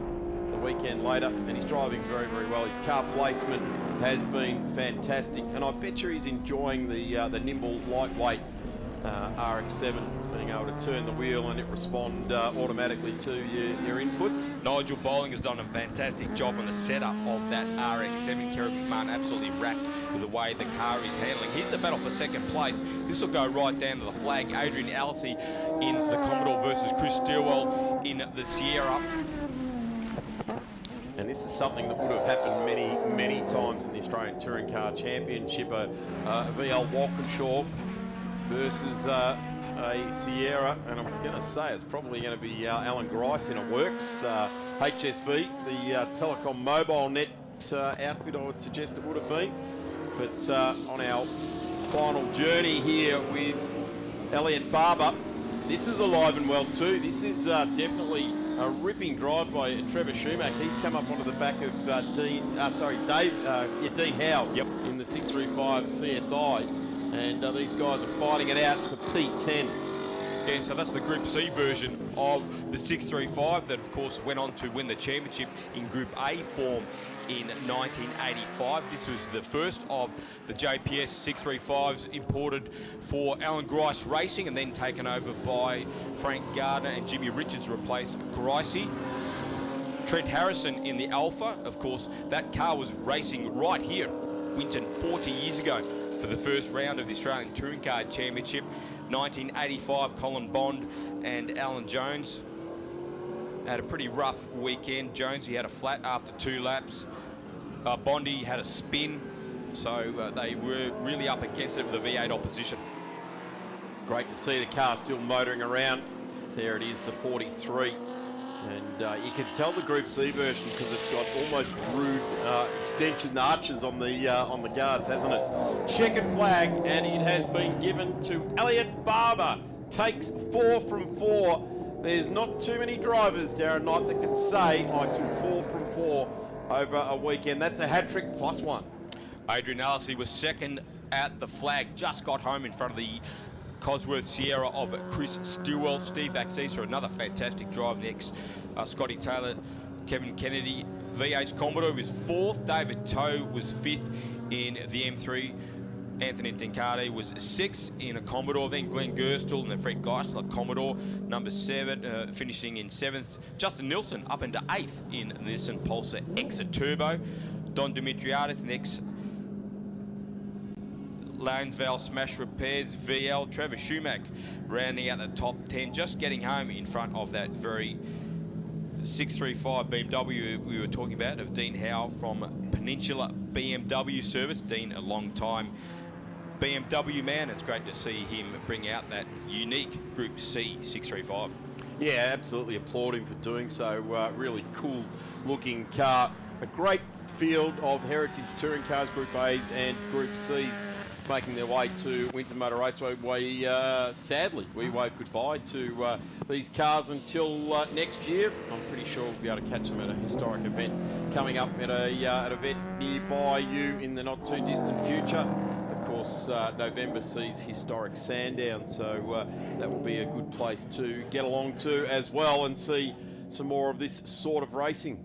A: the weekend later. And he's driving very, very well. His car placement has been fantastic, and I bet you he's enjoying the nimble, lightweight RX-7, being able to turn the wheel and it respond automatically to your inputs.
T: Nigel Bowling has done a fantastic job on the setup of that RX-7. Kerry McMahon absolutely rapt with the way the car is handling. Here's the battle for second place. This will go right down to the flag. Adrian Alesi in the Commodore versus Chris Stilwell in the Sierra.
A: And this is something that would have happened many, many times in the Australian Touring Car Championship. VL Walkinshaw versus a Sierra, and I'm going to say it's probably going to be Alan Grice in a Works. HSV, the Telecom Mobile Net outfit, I would suggest it would have been. But on our final journey here with Elliot Barber, this is alive and well too. This is definitely a ripping drive by Trevor Schumacher. He's come up onto the back of Dean Howe in the 635 CSI. And these guys are fighting it out for P10.
T: Yeah, so that's the Group C version of the 635 that, of course, went on to win the championship in Group A form in 1985. This was the first of the JPS 635s imported for Alan Grice Racing and then taken over by Frank Gardner, and Jimmy Richards replaced Gricey. Trent Harrison in the Alfa, of course, that car was racing right here, Winton, 40 years ago, for the first round of the Australian Touring Car Championship. 1985, Colin Bond and Alan Jones had a pretty rough weekend. Jones, he had a flat after 2 laps. Bondi had a spin, so they were really up against it with the V8 opposition.
A: Great to see the car still motoring around. There it is, the 43. And you can tell the Group C version because it's got almost rude extension arches on the guards, hasn't it? Checkered flag, and it has been given to Elliot Barber. Takes 4 from 4. There's not too many drivers, Darren Knight, that can say I took 4 from 4 over a weekend. That's a hat-trick plus 1.
T: Adrian Alesi was second at the flag, just got home in front of the Cosworth Sierra of Chris Stilwell. Steve Axisa, another fantastic drive next. Scotty Taylor, Kevin Kennedy. VH Commodore was 4th. David Toe was 5th in the M3. Anthony Dincardi was 6th in a Commodore. Then Glenn Gerstle and the Fred Geisler Commodore, number 7, finishing in 7th. Justin Nilsson up into 8th in the Nissan Pulsar Exa Turbo. Don Dimitriadis next. Lanesvale Smash Repairs VL. Trevor Schumacher rounding out the top 10, just getting home in front of that very 635 BMW we were talking about of Dean Howe from Peninsula BMW Service. Dean, a long time BMW man. It's great to see him bring out that unique Group C 635.
A: Yeah, absolutely applaud him for doing so. Really cool looking car. A great field of heritage touring cars, Group A's and Group C's, making their way to Winton Motor Raceway. Sadly, we wave goodbye to these cars until next year. I'm pretty sure we'll be able to catch them at a historic event coming up at an event nearby you in the not too distant future. Of course, November sees historic Sandown, so that will be a good place to get along to as well and see some more of this sort of racing.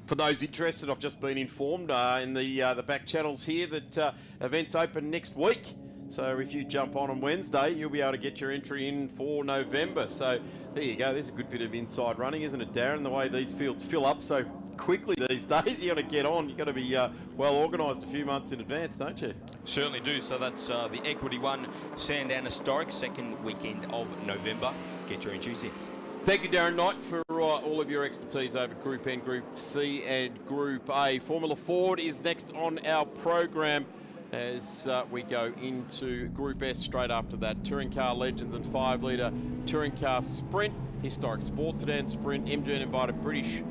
A: For those interested, I've just been informed in the back channels here that events open next week. So if you jump on Wednesday, you'll be able to get your entry in for November. So there you go. There's a good bit of inside running, isn't it, Darren? The way these fields fill up so quickly these days, you got to get on. You got to be well organised a few months in advance, don't you?
T: Certainly do. So that's the Equity One Sandown Historic, second weekend of November. Get your entries in.
A: Thank you, Darren Knight, for all of your expertise over Group N, Group C and Group A. Formula Ford is next on our program as we go into Group S straight after that. Touring Car Legends and 5-litre Touring Car Sprint, Historic Sports Sedan Sprint, MG invited British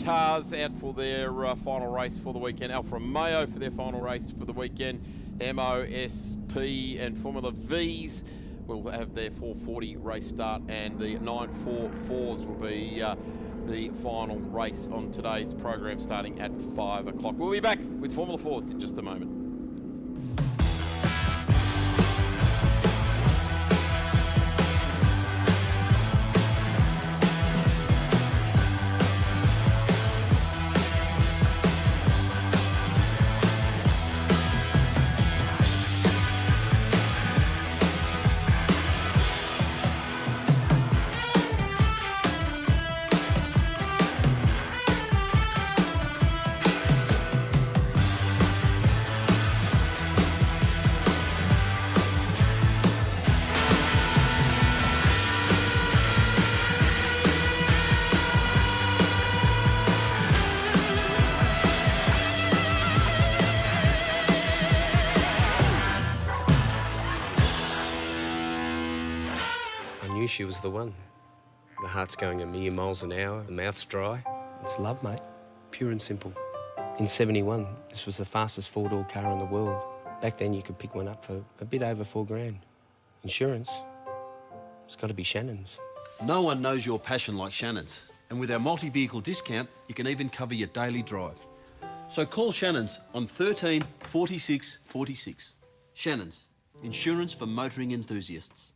A: cars out for their final race for the weekend. Alfa Romeo for their final race for the weekend. MOSP and Formula V's will have their 440 race start, and the 944s will be the final race on today's program starting at 5 o'clock. We'll be back with Formula Fords in just a moment.
D: She was the one. The heart's going a million miles an hour, the mouth's dry. It's love, mate. Pure and simple. In 71, this was the fastest four-door car in the world. Back then, you could pick one up for a bit over $4,000. Insurance, it's got to be Shannon's.
E: No one knows your passion like Shannon's. And with our multi-vehicle discount, you can even cover your daily drive. So call Shannon's on 13 46 46. Shannon's, insurance for motoring enthusiasts.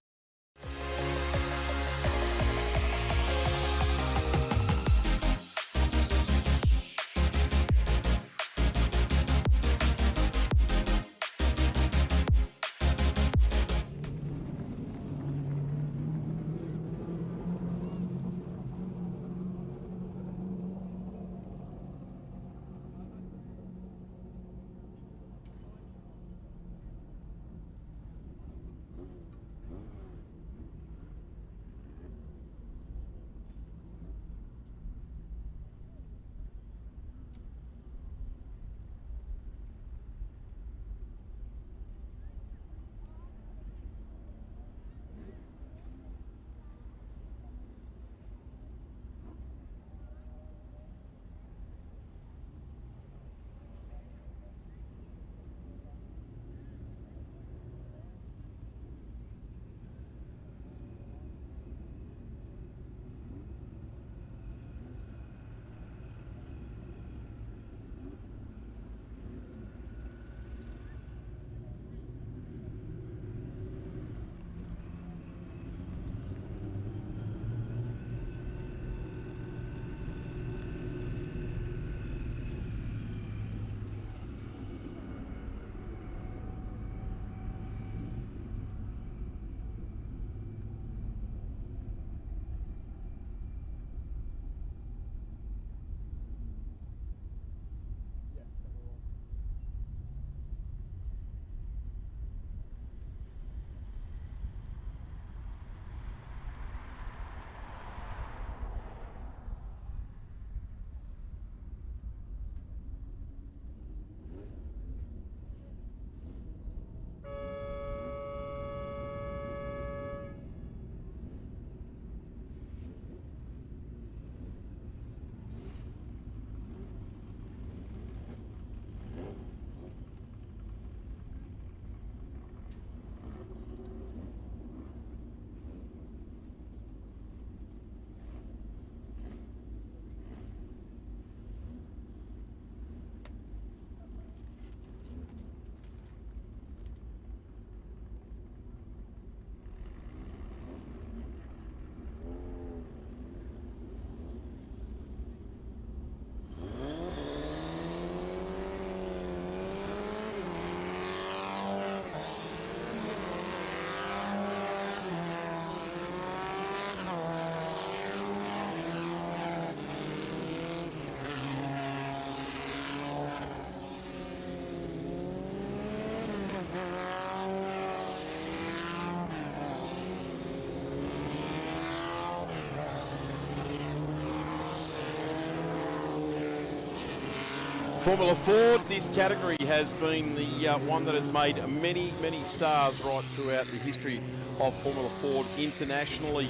A: Formula Ford, this category has been the one that has made many, many stars right throughout the history of Formula Ford internationally.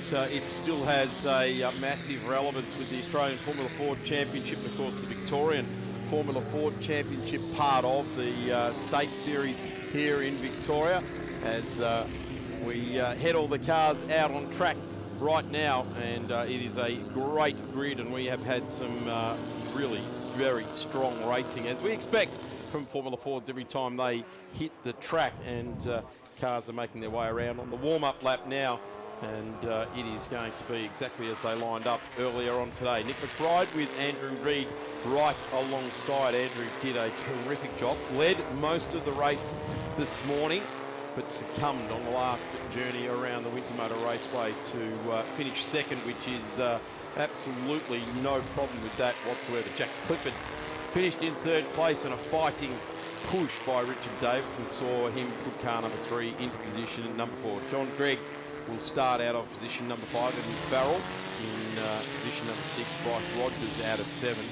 A: It still has a massive relevance with the Australian Formula Ford Championship, and of course the Victorian Formula Ford Championship, part of the State Series here in Victoria, as we head all the cars out on track right now, and it is a great grid, and we have had some really very strong racing, as we expect from Formula Fords every time they hit the track, and cars are making their way around on the warm-up lap now, and it is going to be exactly as they lined up earlier on today. Nick McBride with Andrew Reid right alongside. Andrew did a terrific job, led most of the race this morning, but succumbed on the last journey around the Winton Motor Raceway to finish second, which is absolutely no problem with that whatsoever. Jack Clifford finished in third place, and a fighting push by Richard Davison saw him put car number 3 into position number 4. John Gregg will start out of position number 5, and Farrell in position number 6. Bryce Rogers out of 7.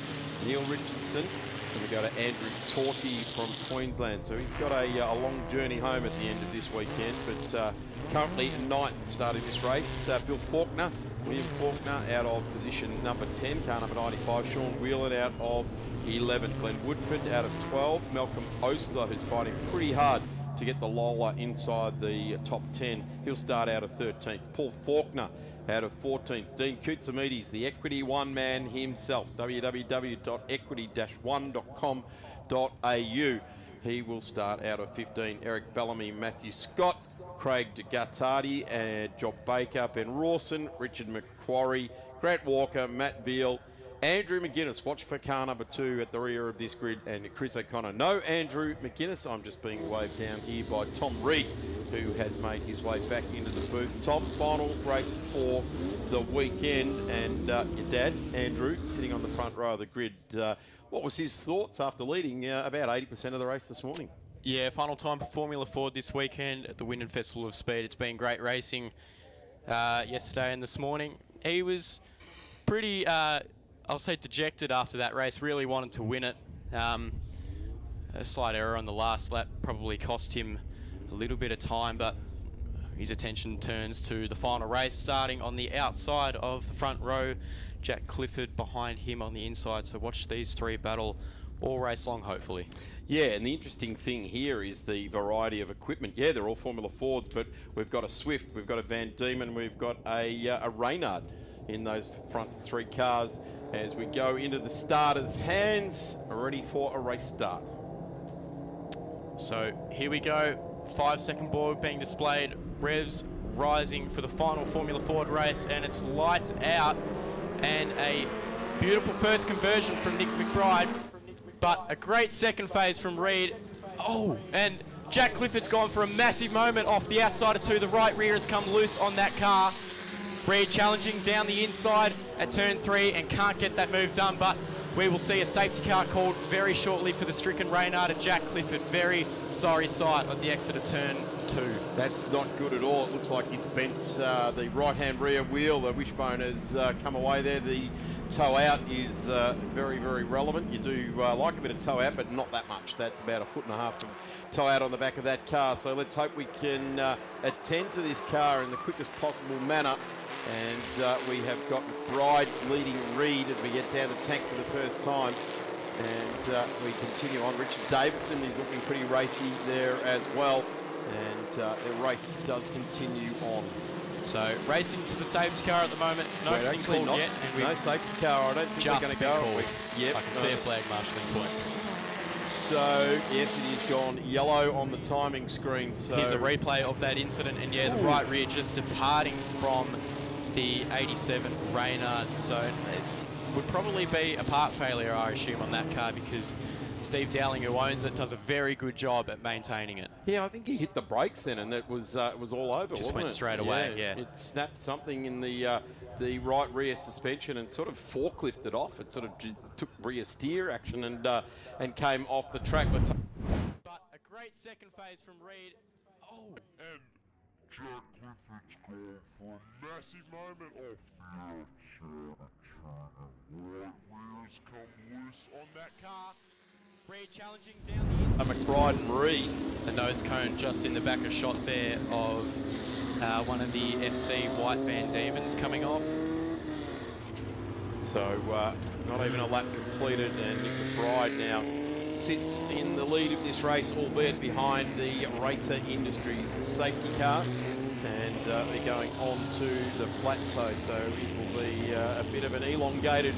A: Neil Richardson. And we go to Andrew Torty from Queensland. So he's got a long journey home at the end of this weekend, but currently 9th starting this race. Bill Faulkner, William Faulkner out of position number 10, car number 95. Sean Whelan out of 11. Glenn Woodford out of 12. Malcolm Oster, who's fighting pretty hard to get the Lola inside the top 10. He'll start out of 13th. Paul Faulkner out of 14th. Dean Koutsamides, the Equity One man himself, www.equity-1.com.au. He will start out of 15. Eric Bellamy, Matthew Scott, Craig DeGattardi, and Job Baker, Ben Rawson, Richard McQuarrie, Grant Walker, Matt Beale, Andrew McGuinness. Watch for car number 2 at the rear of this grid, and Chris O'Connor. No Andrew McGuinness. I'm just being waved down here by Tom Reed, who has made his way back into the booth. Tom, final race for the weekend, and your dad, Andrew, sitting on the front row of the grid. What was his thoughts after leading about 80% of the race this morning?
F: Yeah, final time for Formula Ford this weekend at the Winton Festival of Speed. It's been great racing yesterday and this morning. He was pretty, I'll say, dejected after that race. Really wanted to win it. A slight error on the last lap probably cost him a little bit of time, but his attention turns to the final race, starting on the outside of the front row. Jack Clifford behind him on the inside. So watch these 3 battle all race long, hopefully.
A: Yeah, and the interesting thing here is the variety of equipment. Yeah, they're all Formula Fords, but we've got a Swift, we've got a Van Diemen, we've got a Reynard in those front 3 cars as we go into the starters' hands, ready for a race start.
F: So here we go. 5-second board being displayed. Revs rising for the final Formula Ford race, and it's lights out, and a beautiful first conversion from Nick McBride, but a great second phase from Reid. Oh, and Jack Clifford's gone for a massive moment off the outside of 2. The right rear has come loose on that car. Reid challenging down the inside at turn 3 and can't get that move done, but we will see a safety car called very shortly for the stricken Reynard and Jack Clifford. Very sorry sight at the exit of turn 2.
A: That's not good at all. It looks like it's bent the right-hand rear wheel. The wishbone has come away there. The toe out is very, very relevant. You do like a bit of toe out, but not that much. That's about 1.5 foot of toe out on the back of that car. So let's hope we can attend to this car in the quickest possible manner. And we have got McBride leading Reid as we get down the tank for the first time. And we continue on. Richard Davison is looking pretty racy there as well. And the race does continue on.
F: So racing to the safety car at the moment. Nothing called yet. And
A: no safety car. I don't think we're going to go.
F: Yep. I can see a flag marshalling point.
A: So, yes, it is gone yellow on the timing screen. So
F: here's a replay of that incident. And yeah, the right rear just departing from the 87 Reynard. So it would probably be a part failure, I assume, on that car, because Steve Dowling, who owns it, does a very good job at maintaining it.
A: Yeah, I think he hit the brakes then, and it was all over.
F: Just
A: wasn't
F: went
A: it?
F: straight away. Yeah,
A: it snapped something in the right rear suspension and sort of forklifted off. It sort of took rear steer action and came off the track.
F: But a great second phase from Reid. Oh,
V: and Jack Clifford's gone for a massive moment off the right rears come loose on that car.
F: Reid challenging down the inside.
A: McBride and Reid.
F: The nose cone just in the back of shot there of one of the FC white Van Diemens coming off.
A: So not even a lap completed, and Nick McBride now sits in the lead of this race, albeit behind the Racer Industries safety car. And they're going on to the plateau, so it will be a bit of an elongated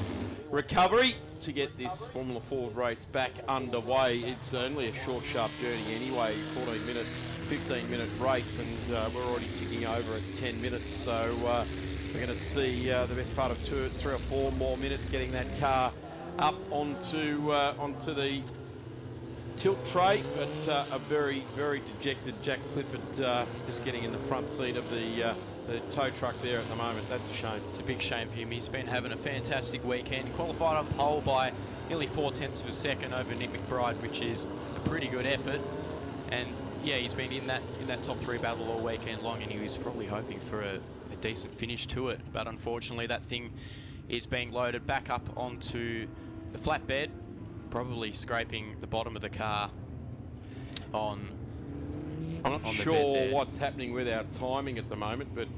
A: recovery to get this Formula Ford race back underway. It's only a short, sharp journey anyway, 14-minute, 15-minute race, and we're already ticking over at 10 minutes, so we're going to see the best part of 3 or 4 more minutes getting that car up onto the tilt tray, but a very, very dejected Jack Clifford just getting in the front seat of the tow truck there at the moment. That's a shame.
F: It's a big shame for him. He's been having a fantastic weekend. Qualified on pole by nearly 0.4 of a second over Nick McBride, which is a pretty good effort. And yeah, he's been in that top 3 battle all weekend long, and he was probably hoping for a decent finish to it. But unfortunately, that thing is being loaded back up onto the flatbed, probably scraping the bottom of the car on.
A: I'm not sure what's happening with our timing at the moment, but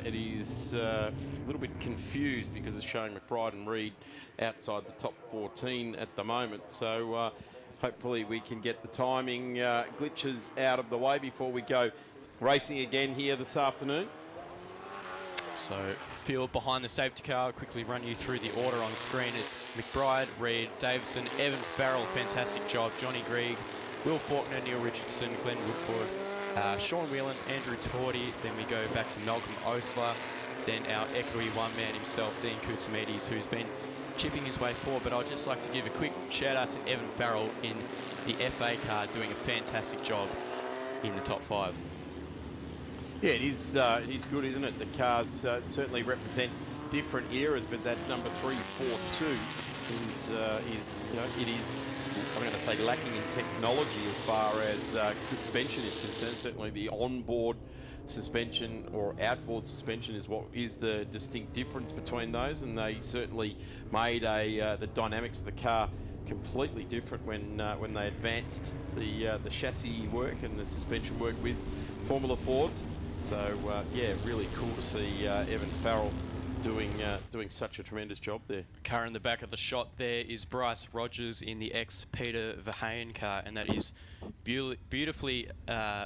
A: it is a little bit confused because it's showing McBride and Reed outside the top 14 at the moment. So hopefully we can get the timing glitches out of the way before we go racing again here this afternoon.
F: So field behind the safety car. I'll quickly run you through the order on screen. It's McBride, Reed, Davison, Evan Farrell, fantastic job, Johnny Greig, Will Faulkner, Neil Richardson, Glenn Woodford, Sean Whelan, Andrew Tordy. Then we go back to Malcolm Osler. Then our equity one-man himself, Dean Koutsamides, who's been chipping his way forward. But I'd just like to give a quick shout-out to Evan Farrell in the FA car, doing a fantastic job in the top 5.
A: Yeah, it is good, isn't it? The cars certainly represent different eras, but that number 342 is it is, I'm going to say, lacking in technology as far as suspension is concerned. Certainly the onboard suspension or outboard suspension is what is the distinct difference between those, and they certainly made the dynamics of the car completely different when they advanced the chassis work and the suspension work with Formula Fords. So yeah, really cool to see Evan Farrell doing such a tremendous job there.
F: Car in the back of the shot there is Bryce Rogers in the ex-Peter Verheyen car, and that is beautifully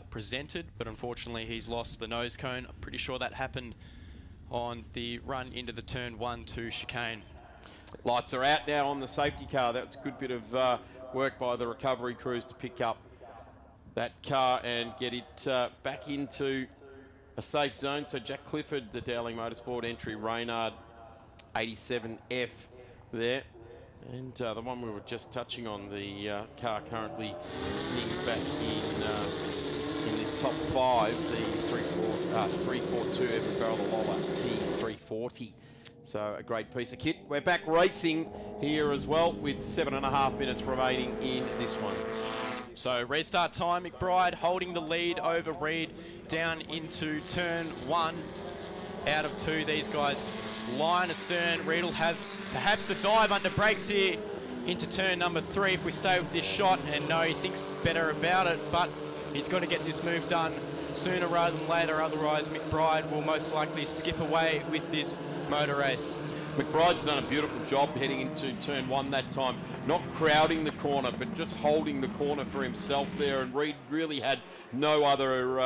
F: presented, but unfortunately he's lost the nose cone. I'm pretty sure that happened on the run into the turn 1-2 chicane.
A: Lights are out now on the safety car. That's a good bit of work by the recovery crews to pick up that car and get it back into a safe zone. So Jack Clifford, the Dowling Motorsport entry, Reynard 87F there. And the one we were just touching on, the car currently sitting back in this top 5, the 342 Evan Farrell, the Lola T340. So a great piece of kit. We're back racing here as well with 7.5 minutes remaining in this one.
F: So restart time, McBride holding the lead over Reed down into turn 1 out of 2. These guys line astern. Reed will have perhaps a dive under brakes here into turn number 3 if we stay with this shot, and no, he thinks better about it, but he's got to get this move done sooner rather than later, otherwise McBride will most likely skip away with this motor race.
A: McBride's done a beautiful job heading into turn 1 that time, not crowding the corner, but just holding the corner for himself there, and Reed really had no other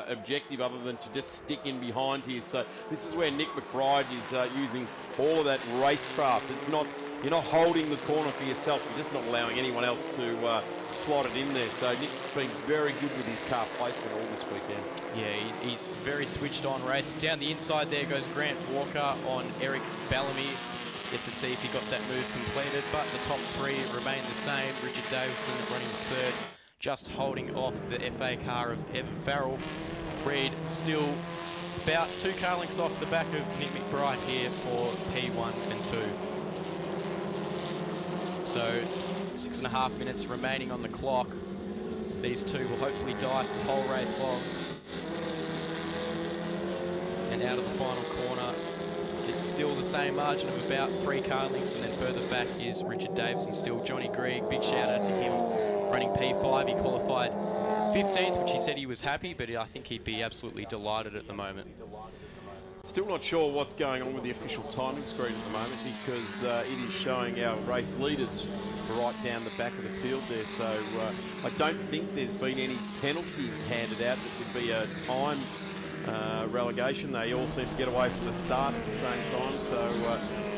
A: objective other than to just stick in behind here. So this is where Nick McBride is using all of that racecraft. It's not, you're not holding the corner for yourself, you're just not allowing anyone else to slot it in there. So Nick's been very good with his car placement all this weekend.
F: Yeah, he's very switched on racing. Down the inside there goes Grant Walker on Eric Bellamy. Yet to see if he got that move completed, but the top 3 remain the same. Richard Davison running 3rd, just holding off the FA car of Evan Farrell. Reed still about 2 car lengths off the back of Nick McBride here for P1 and 2. So 6.5 minutes remaining on the clock. These two will hopefully dice the whole race long. And out of the final corner, it's still the same margin of about 3 car lengths, and then further back is Richard Davison still. Johnny Greig, big shout out to him, running P5. He qualified 15th, which he said he was happy, but I think he'd be absolutely delighted at the moment.
A: Still not sure what's going on with the official timing screen at the moment, because it is showing our race leaders right down the back of the field there. So I don't think there's been any penalties handed out that would be a time relegation. They all seem to get away from the start at the same time, so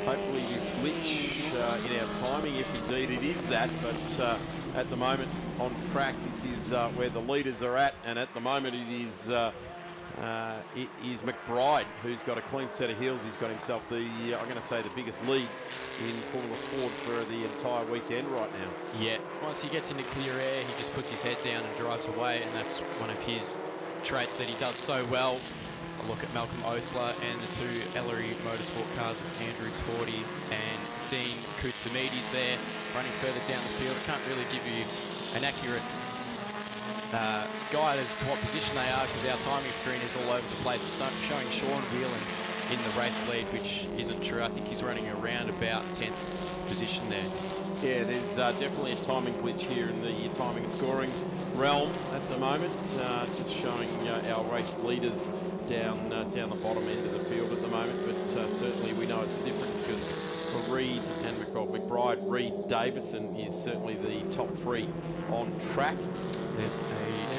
A: hopefully this glitch in our timing, if indeed it is that, but at the moment on track, this is where the leaders are at, and at the moment it is McBride who's got a clean set of heels. He's got himself the, I'm going to say, the biggest lead in Formula Ford for the entire weekend right now.
F: Yeah, once he gets into clear air, he just puts his head down and drives away, and that's one of his traits that he does so well. A look at Malcolm Osler and the two Ellery Motorsport cars of Andrew Tordy and Dean Koutsamides there, running further down the field. I can't really give you an accurate guide as to what position they are, because our timing screen is all over the place. It's showing Sean Whelan in the race lead, which isn't true. I think he's running around about 10th position there.
A: Yeah, there's definitely a timing glitch here in the timing and scoring realm at the moment. Just showing our race leaders down the bottom end of the field at the moment, but certainly we know it's different, because for Reed and McBride, Reed Davison is certainly the top three on track. There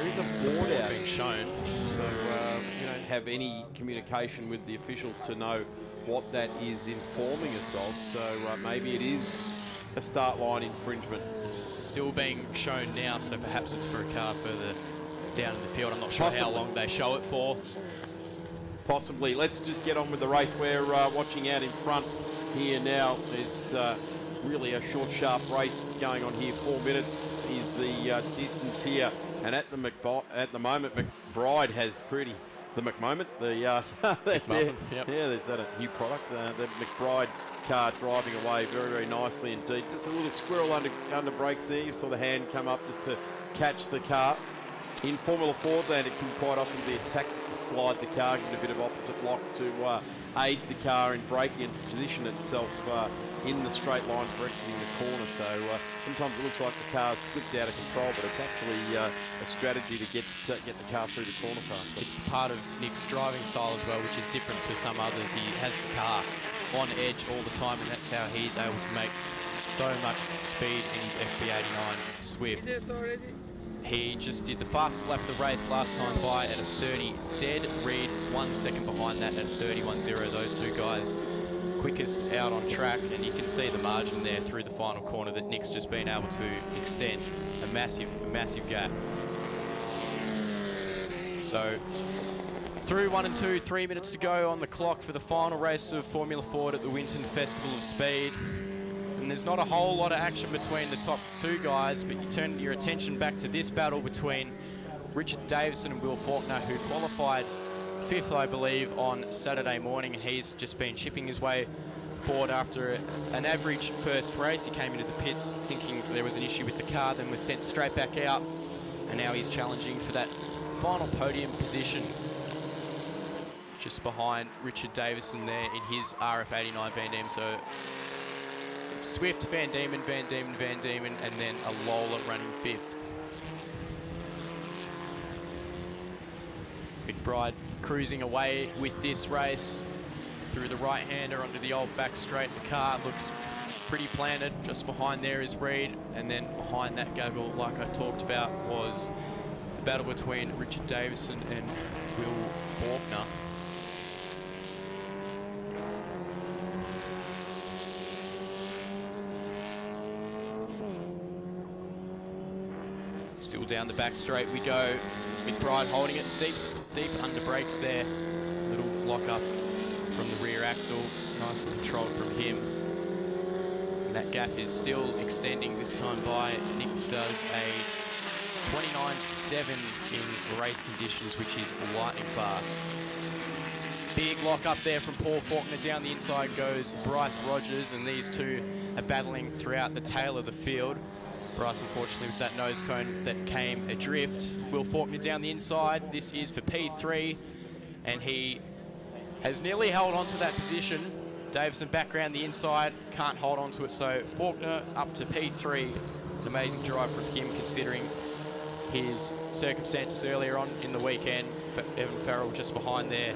A: is a board out being shown, so we don't have any communication with the officials to know what that is informing us of, so maybe it is a start line infringement.
F: It's still being shown now, so perhaps it's for a car further down in the field. I'm not sure how long they show it for.
A: Possibly. Let's just get on with the race. We're watching out in front here now. There's really a short, sharp race going on here. 4 minutes is the distance here, and at the moment, McBride has pretty the McMoment. Yep. Yeah, is that a new product? The McBride car driving away very, very nicely indeed. Just a little squirrel under brakes there. You saw the hand come up just to catch the car. In Formula Ford land, it can quite often be a tactic to slide the car, get a bit of opposite lock to aid the car in braking and to position itself in the straight line for exiting the corner. So sometimes it looks like the car's slipped out of control, but it's actually a strategy to get the car through the corner faster.
F: It's part of Nick's driving style as well, which is different to some others. He has the car on edge all the time, and that's how he's able to make so much speed in his FB89 Swift. He just did the fastest lap of the race last time by at a 30 dead. Reed 1 second behind that at 31.0. Those two guys quickest out on track, and you can see the margin there through the final corner that Nick's just been able to extend a massive gap. So through 1 and 2, 3 minutes to go on the clock for the final race of Formula Ford at the Winton Festival of Speed. And there's not a whole lot of action between the top two guys, but you turn your attention back to this battle between Richard Davison and Will Faulkner, who qualified 5th, I believe, on Saturday morning, and he's just been chipping his way forward after an average first race. He came into the pits thinking there was an issue with the car, then was sent straight back out, and now he's challenging for that final podium position, just behind Richard Davison there in his RF89 Van Diemen. So it's Swift, Van Diemen, Van Diemen, Van Diemen, and then a Lola running 5th. McBride cruising away with this race through the right-hander onto the old back straight. The car looks pretty planted. Just behind there is Reed, and then behind that gaggle, like I talked about, was the battle between Richard Davison and Will Faulkner. Still down the back straight we go. McBride holding it deep under brakes there. Little lock up from the rear axle. Nice and controlled from him. And that gap is still extending this time by. Nick does a 29.7 in race conditions, which is lightning fast. Big lock up there from Paul Faulkner. Down the inside goes Bryce Rogers, and these two are battling throughout the tail of the field. Bryce, unfortunately, with that nose cone that came adrift. Will Faulkner down the inside. This is for P3, and he has nearly held on to that position. Davison back around the inside, can't hold on to it, so Faulkner up to P3. An amazing drive from him, considering his circumstances earlier on in the weekend. Evan Farrell just behind there,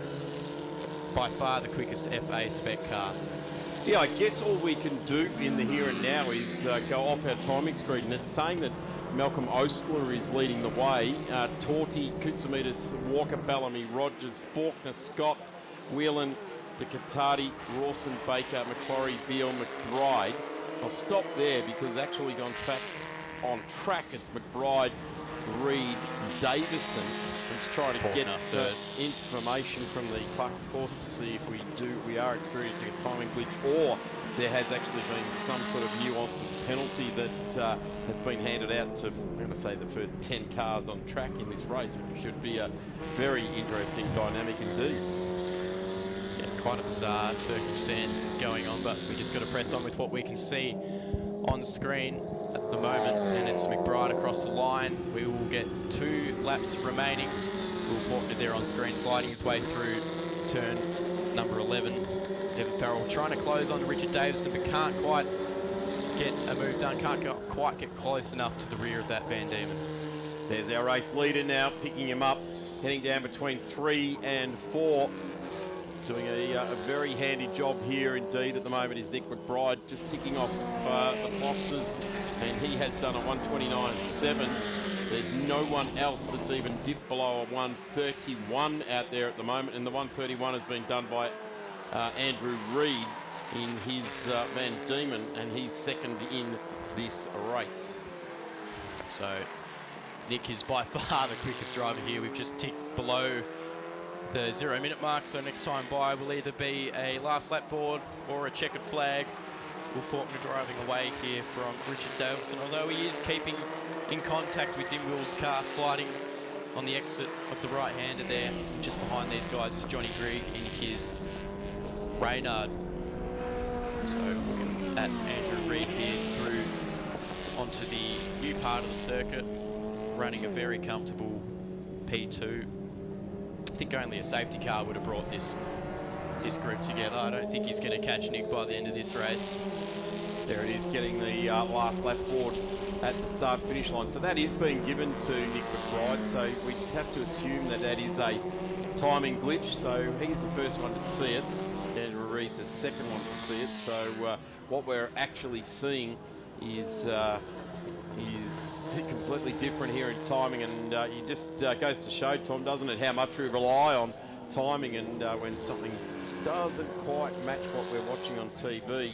F: by far the quickest FA spec car.
A: Yeah, I guess all we can do in the here and now is go off our timing screen, and it's saying that Malcolm Osler is leading the way. Torty, Koutsamitis, Walker, Bellamy, Rogers, Faulkner, Scott, Whelan, DeCatati, Rawson, Baker, Macquarie, Beale, McBride. I'll stop there because actually gone back on track. It's McBride, Reed, Davison. I'm just trying to get information from the Clark course to see if we are experiencing a timing glitch, or there has actually been some sort of nuance of penalty that has been handed out to, I'm going to say, the first 10 cars on track in this race, which should be a very interesting dynamic indeed.
F: Yeah, quite a bizarre circumstance going on, but we just got to press on with what we can see on screen at the moment, and it's McBride across the line. We will get 2 laps remaining. Will Faulkner there on screen, sliding his way through turn number 11. Evan Farrell trying to close on Richard Davison, but can't quite get a move done, can't quite get close enough to the rear of that Van Diemen.
A: There's our race leader now, picking him up, heading down between 3 and 4. Doing a very handy job here indeed at the moment is Nick McBride, just ticking off the boxes, and he has done a 129.7. There's no one else that's even dipped below a 131 out there at the moment, and the 131 has been done by Andrew Reid in his Van Diemen, and he's second in this race.
F: So Nick is by far the quickest driver here. We've just ticked below the 0 minute mark, so next time by will either be a last lap board or a checkered flag. Will Faulkner driving away here from Richard Davison, although he is keeping in contact with Dim Will's car, sliding on the exit of the right-hander there. Just behind these guys is Johnny Grigg in his Reynard. So looking at Andrew Reid here through onto the new part of the circuit, running a very comfortable P2. I think only a safety car would have brought this group together. I don't think he's going to catch Nick by the end of this race.
A: There it is, getting the last lap board at the start-finish line. So that is being given to Nick McBride, so we have to assume that that is a timing glitch. So he's the first one to see it, and Reid the second one to see it. So what we're actually seeing is completely different here in timing, and it just goes to show, Tom, doesn't it, how much we rely on timing, and when something doesn't quite match what we're watching on TV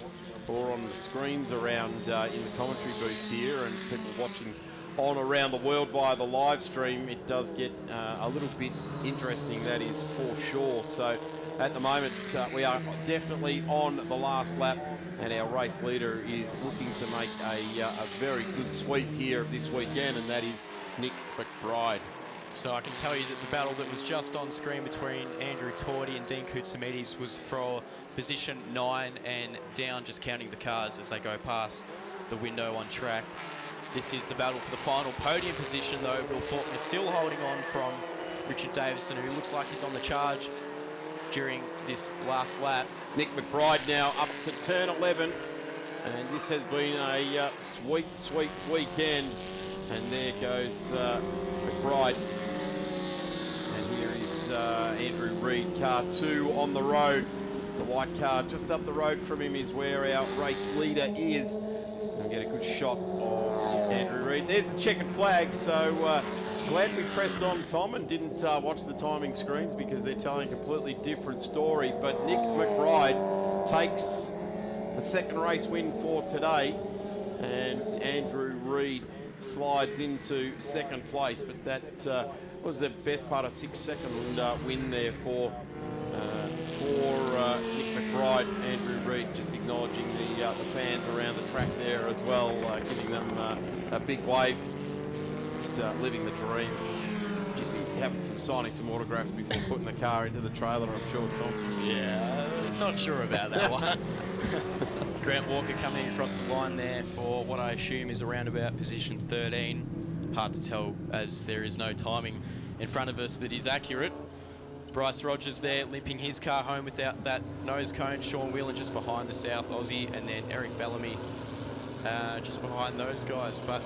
A: or on the screens around in the commentary booth here, and people watching on around the world via the live stream, it does get a little bit interesting, that is for sure. So at the moment we are definitely on the last lap, and our race leader is looking to make a very good sweep here this weekend, and that is Nick McBride.
F: So I can tell you that the battle that was just on screen between Andrew Torty and Dean Koutsamitis was for position 9 and down, just counting the cars as they go past the window on track. This is the battle for the final podium position, though. Will Faulkner still holding on from Richard Davison, who looks like he's on the charge during this last lap.
A: Nick McBride now up to turn 11, and this has been a sweet weekend. And there goes McBride. And here is Andrew Reid, car 2 on the road. The white car just up the road from him is where our race leader is. And get a good shot of Andrew Reid. There's the checkered flag, so glad we pressed on, Tom, and didn't watch the timing screens because they're telling a completely different story. But Nick McBride takes the second race win for today, and Andrew Reid slides into second place. But that was the best part of 6-second win there for Nick McBride. Andrew Reid just acknowledging the fans around the track there as well, giving them a big wave. Just living the dream. Just having signing some autographs before putting the car into the trailer, I'm sure, Tom.
F: Yeah, not sure about that one. Grant Walker coming across the line there for what I assume is around about position 13. Hard to tell as there is no timing in front of us that is accurate. Bryce Rogers there limping his car home without that nose cone. Sean Whelan just behind the South Aussie, and then Eric Bellamy just behind those guys. But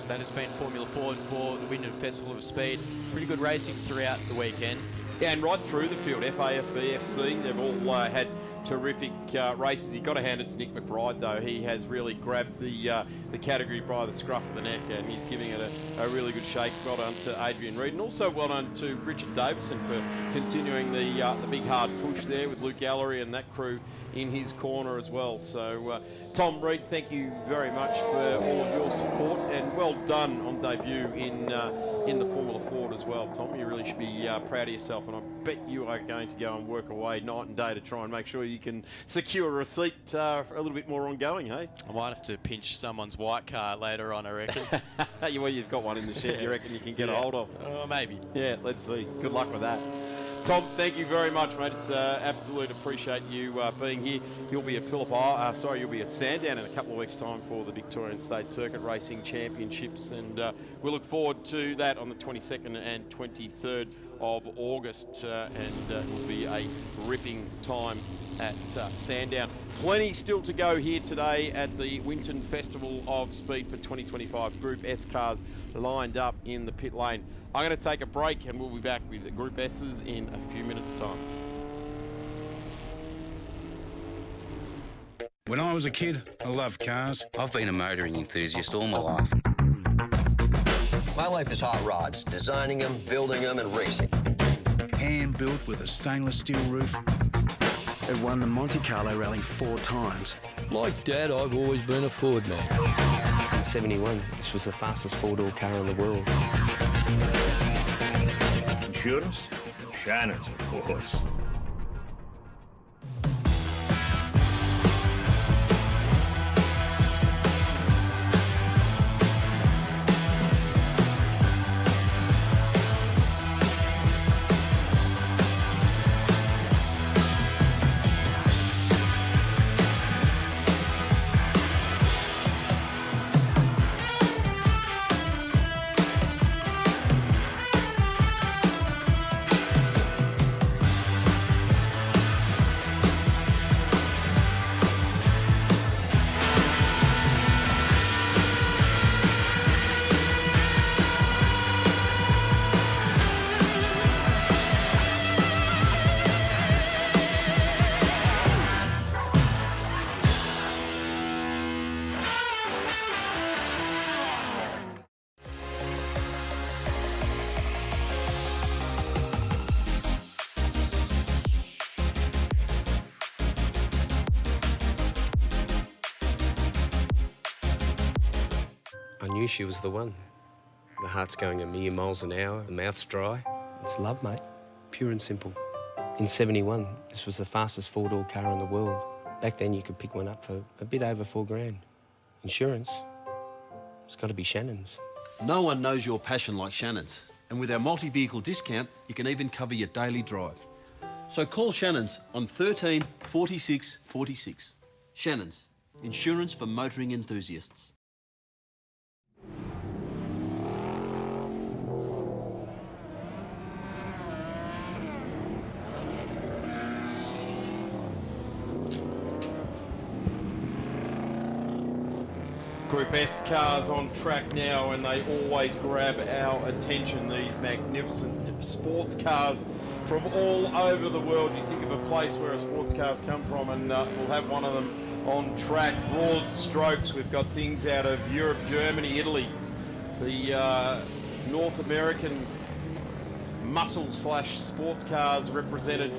F: that has been Formula Ford for the Winton Festival of Speed. Pretty good racing throughout the weekend.
A: Yeah, and right through the field, FAF, BFC, they've all had terrific races. You've got to hand it to Nick McBride, though. He has really grabbed the category by the scruff of the neck, and he's giving it a really good shake. Well done to Adrian Reid, and also well done to Richard Davison for continuing the big hard push there with Luke Gallery and that crew in his corner as well. So Tom Reid, thank you very much for all of your support, and well done on debut in the Formula Ford as well. Tom, you really should be proud of yourself, and I bet you are going to go and work away night and day to try and make sure you can secure a receipt for a little bit more ongoing, hey?
F: I might have to pinch someone's white car later on, I reckon.
A: Well, you've got one in the shed, you reckon you can get a hold of?
F: Maybe.
A: Yeah, let's see. Good luck with that. Tom, thank you very much, mate. It's absolute appreciate you being here. You'll be at you'll be at Sandown in a couple of weeks' time for the Victorian State Circuit Racing Championships, and we look forward to that on the 22nd and 23rd of August, and it will be a ripping time at Sandown. Plenty still to go here today at the Winton Festival of Speed for 2025. Group S cars lined up in the pit lane. I'm going to take a break, and we'll be back with the Group S's in a few minutes' time.
P: When I was a kid, I loved cars.
K: I've been a motoring enthusiast all my life.
L: My life is hot rods, designing them, building them, and racing.
P: Hand-built with a stainless steel roof.
S: It won the Monte Carlo Rally 4 times. Like Dad, I've always been a Ford man.
D: In 71, this was the fastest four-door car in the world.
J: Insurance? Shannon's, of course.
D: I knew she was the one. The heart's going a million miles an hour, the mouth's dry. It's love, mate. Pure and simple. In 71, this was the fastest four-door car in the world. Back then, you could pick one up for a bit over $4,000. Insurance, it's got to be Shannon's.
E: No one knows your passion like Shannon's. And with our multi-vehicle discount, you can even cover your daily drive. So call Shannon's on 13 46 46. Shannon's, insurance for motoring enthusiasts.
A: Group S cars on track now, and they always grab our attention, these magnificent sports cars from all over the world. You think of a place where sports cars come from, and we'll have one of them on track. Broad strokes, we've got things out of Europe, Germany, Italy. The North American muscle / sports cars represented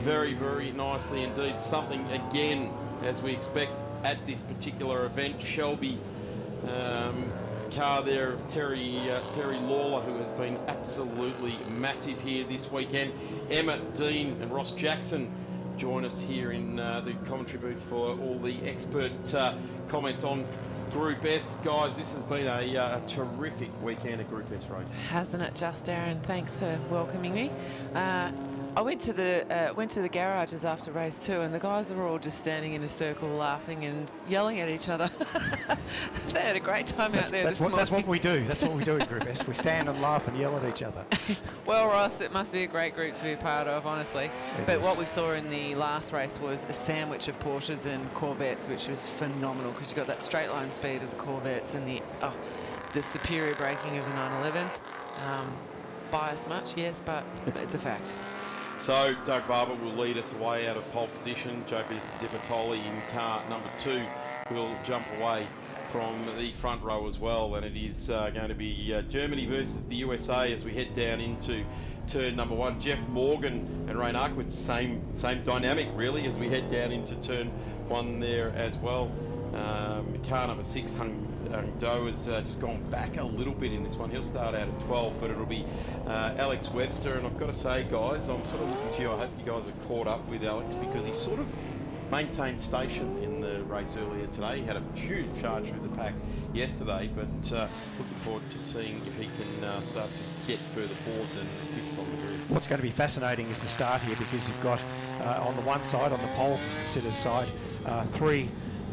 A: very, very nicely indeed. Something, again, as we expect at this particular event. Shelby car there of Terry Lawler, who has been absolutely massive here this weekend. Emma Dean and Ross Jackson join us here in the commentary booth for all the expert comments on Group S. Guys, this has been a terrific weekend at Group S racing.
C: Hasn't it just, Aaron? Thanks for welcoming me. I went to the garages after race 2, and the guys were all just standing in a circle laughing and yelling at each other. They had a great time out there this morning.
N: That's what we do. That's what we do at Group S. We stand and laugh and yell at each other.
C: Well, Ross, it must be a great group to be a part of, honestly. But what we saw in the last race was a sandwich of Porsches and Corvettes, which was phenomenal, because you got that straight line speed of the Corvettes and the superior braking of the 911s. Bias much, yes, but it's a fact.
A: So Doug Barber will lead us away out of pole position. Joe Di Bertoli in car number 2 will jump away from the front row as well, and it is going to be Germany versus the USA as we head down into turn number 1. Jeff Morgan and Ray Narkwitz, same dynamic really as we head down into turn 1 there as well. Car number 6, Hung Do, has just gone back a little bit in this one. He'll start out at 12, but it'll be Alex Webster, and I've got to say, guys, I'm sort of looking to you. I hope you guys are caught up with Alex, because he sort of maintained station in the race earlier today. He had a huge charge through the pack yesterday, but looking forward to seeing if he can start to get further forward than 5th on the grid.
N: What's going to be fascinating is the start here, because you've got on the one side, on the pole sitters side, 3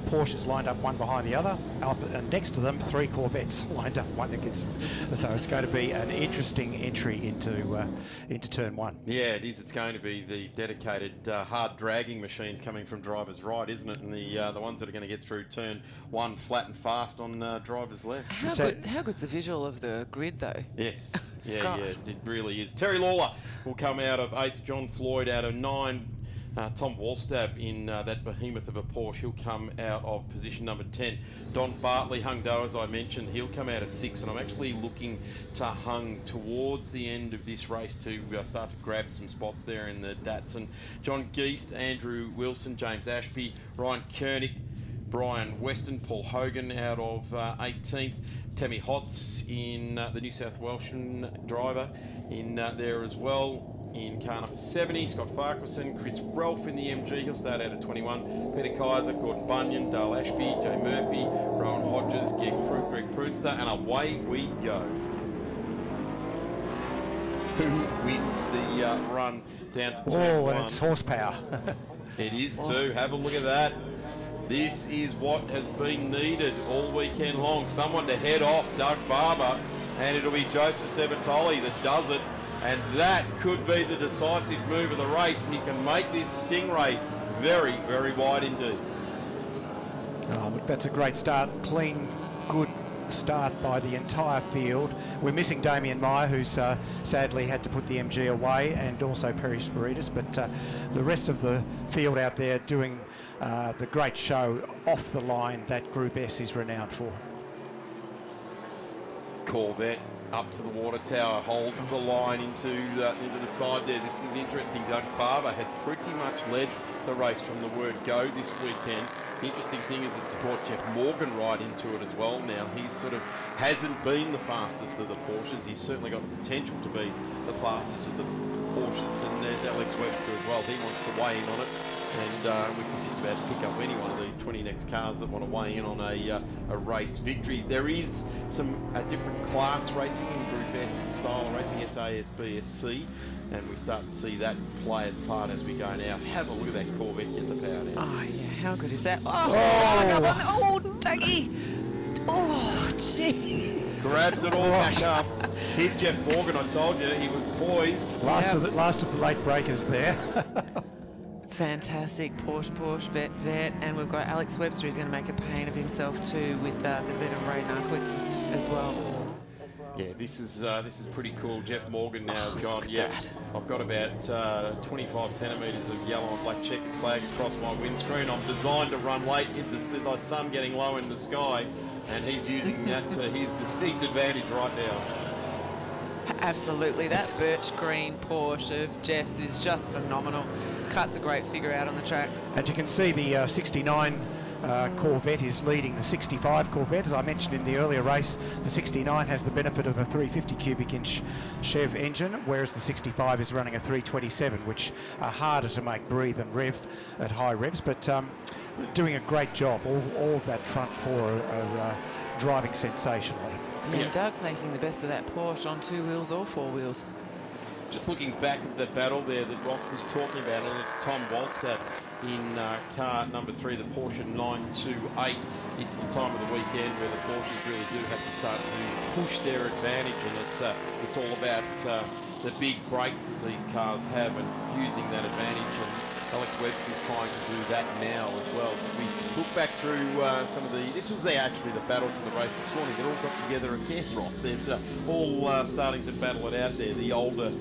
N: Porsches lined up one behind the other, and next to them 3 Corvettes lined up one against. So it's going to be an interesting entry into turn 1.
A: Yeah, it is. It's going to be the dedicated hard dragging machines coming from driver's right, isn't it? And the ones that are going to get through turn 1 flat and fast on driver's left.
C: How good's the visual of the grid though?
A: Yes, yeah, it really is. Terry Lawler will come out of 8th. John Floyd out of 9. Tom Wallstab in that behemoth of a Porsche, he'll come out of position number 10. Don Bartley, Hung Do, as I mentioned, he'll come out of 6, and I'm actually looking to Hung towards the end of this race to start to grab some spots there in the Datsun. John Geist, Andrew Wilson, James Ashby, Ryan Koenig, Brian Weston, Paul Hogan out of 18th. Tammy Hotz in the New South Welshman driver in there as well. In car number 70, Scott Farquharson, Chris Ralph in the MG, he'll start out at 21. Peter Kaiser, Gordon Bunyan, Dale Ashby, Jay Murphy, Rowan Hodges, Greg Prudster, and away we go. Who wins the run down to turn 1?
N: And it's horsepower.
A: It is too. Have a look at that. This is what has been needed all weekend long. Someone to head off Doug Barber, and it'll be Joseph Di Bertoli that does it. And that could be the decisive move of the race. He can make this Stingray very, very wide indeed.
N: Oh, look, that's a great start. Clean, good start by the entire field. We're missing Damien Meyer, who's sadly had to put the MG away, and also Perry Spiritus, but the rest of the field out there doing the great show off the line that Group S is renowned for.
A: Corvette up to the water tower, holds the line into the side there. This is interesting. Doug Barber has pretty much led the race from the word go this weekend. The interesting thing is it's brought Jeff Morgan right into it as well now. He sort of hasn't been the fastest of the Porsches. He's certainly got the potential to be the fastest of the Porsches, and there's Alex Webster as well. He wants to weigh in on it, and we can just about pick up any one of these 20 next cars that want to weigh in on a race victory. There is some different class racing in Group S style of racing, SASB, SC, and we start to see that play its part as we go now. Have a look at that Corvette get the power down.
C: Oh yeah, how good is that? Oh, Dougie! Oh, gee.
A: Grabs it all back up. Here's Jeff Morgan. I told you he was poised.
N: Last of the late breakers there.
C: Fantastic Porsche, vet, and we've got Alex Webster who's going to make a pain of himself too with the veteran Ray Narkwitz as well.
A: Yeah, this is pretty cool. Jeff Morgan now has gone. Yeah, I've got about 25 centimetres of yellow and black checkered flag across my windscreen. I'm designed to run late with the sun getting low in the sky, and he's using that to his distinct advantage right now.
C: Absolutely, that birch green Porsche of Jeff's is just phenomenal. Cuts a great figure out on the track.
N: And you can see the 69 Corvette is leading the 65 Corvette. As I mentioned in the earlier race, the 69 has the benefit of a 350 cubic inch Chev engine, whereas the 65 is running a 327, which are harder to make breathe and rev at high revs, but doing a great job. All of that front four are driving sensationally.
C: And Doug's making the best of that Porsche on 2 wheels or 4 wheels.
A: Just looking back at the battle there that Ross was talking about, and it's Tom Wallstab in car number 3, the Porsche 928. It's the time of the weekend where the Porsches really do have to start to push their advantage, and it's all about the big brakes that these cars have and using that advantage. And Alex Webster's trying to do that now as well. We look back through some of the... This was actually the battle for the race this morning. They all got together again, Ross. They're all starting to battle it out there. The older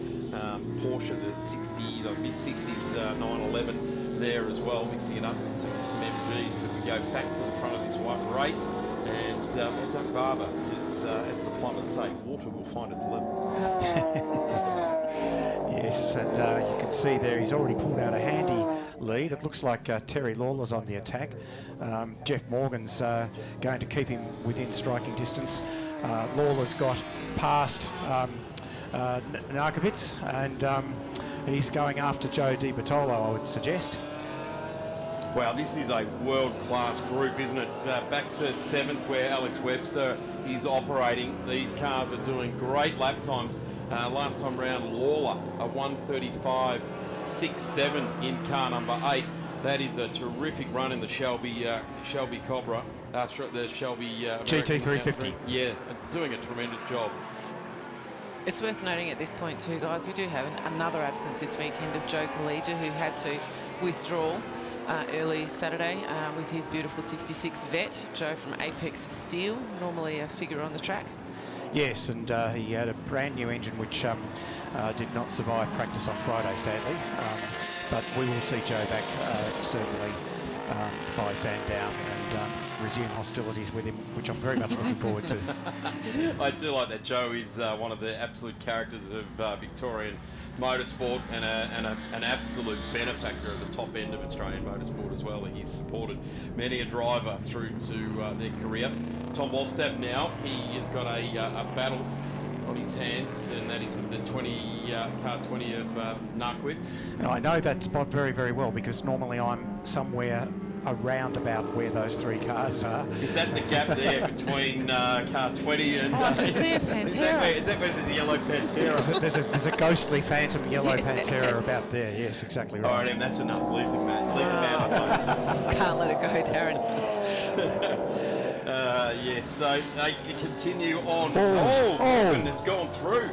A: Porsche, the 60s or mid-60s 911 there as well, mixing it up with some MGs. But we go back to the front of this white race, and Doug Barber is, as the plumbers say, water will find its level.
N: Yes, and you can see there he's already pulled out a handy lead. It looks like Terry Lawler's on the attack. Jeff Morgan's going to keep him within striking distance. Lawler's got past Narkovitz, and he's going after Joe Di Bartolo, I would suggest.
A: Wow, this is a world-class group, isn't it? Back to 7th where Alex Webster is operating. These cars are doing great lap times. Last time round, Lawler, a 1:35.67 in car number 8. That is a terrific run in the Shelby Cobra, the Shelby
N: GT350.
A: Yeah, doing a tremendous job.
C: It's worth noting at this point too, guys, we do have another absence this weekend of Joe Collegia, who had to withdraw early Saturday with his beautiful 66 Vet. Joe from Apex Steel, normally a figure on the track.
N: Yes, and he had a brand new engine which did not survive practice on Friday, sadly. But we will see Joe back certainly by Sandown and resume hostilities with him, which I'm very much looking forward to.
A: I do like that Joe is one of the absolute characters of Victorian motorsport and an absolute benefactor of the top end of Australian motorsport as well. He's supported many a driver through to their career. Tom Wallstab now, he has got a battle on his hands, and that is with the car 20 of Narkwitz.
N: Now, I know that spot very, very well because normally I'm somewhere around about where those three cars are.
A: Is that the gap there between car 20 and...
C: I can see a Pantera.
A: Is that where there's a yellow Pantera?
N: There's a ghostly phantom yellow Pantera about there. Yes, exactly right.
A: All right, Em, that's enough. Leave the man alone.
C: Can't let it go, Darren.
A: Yes, so they continue on.
N: And
A: it's gone through.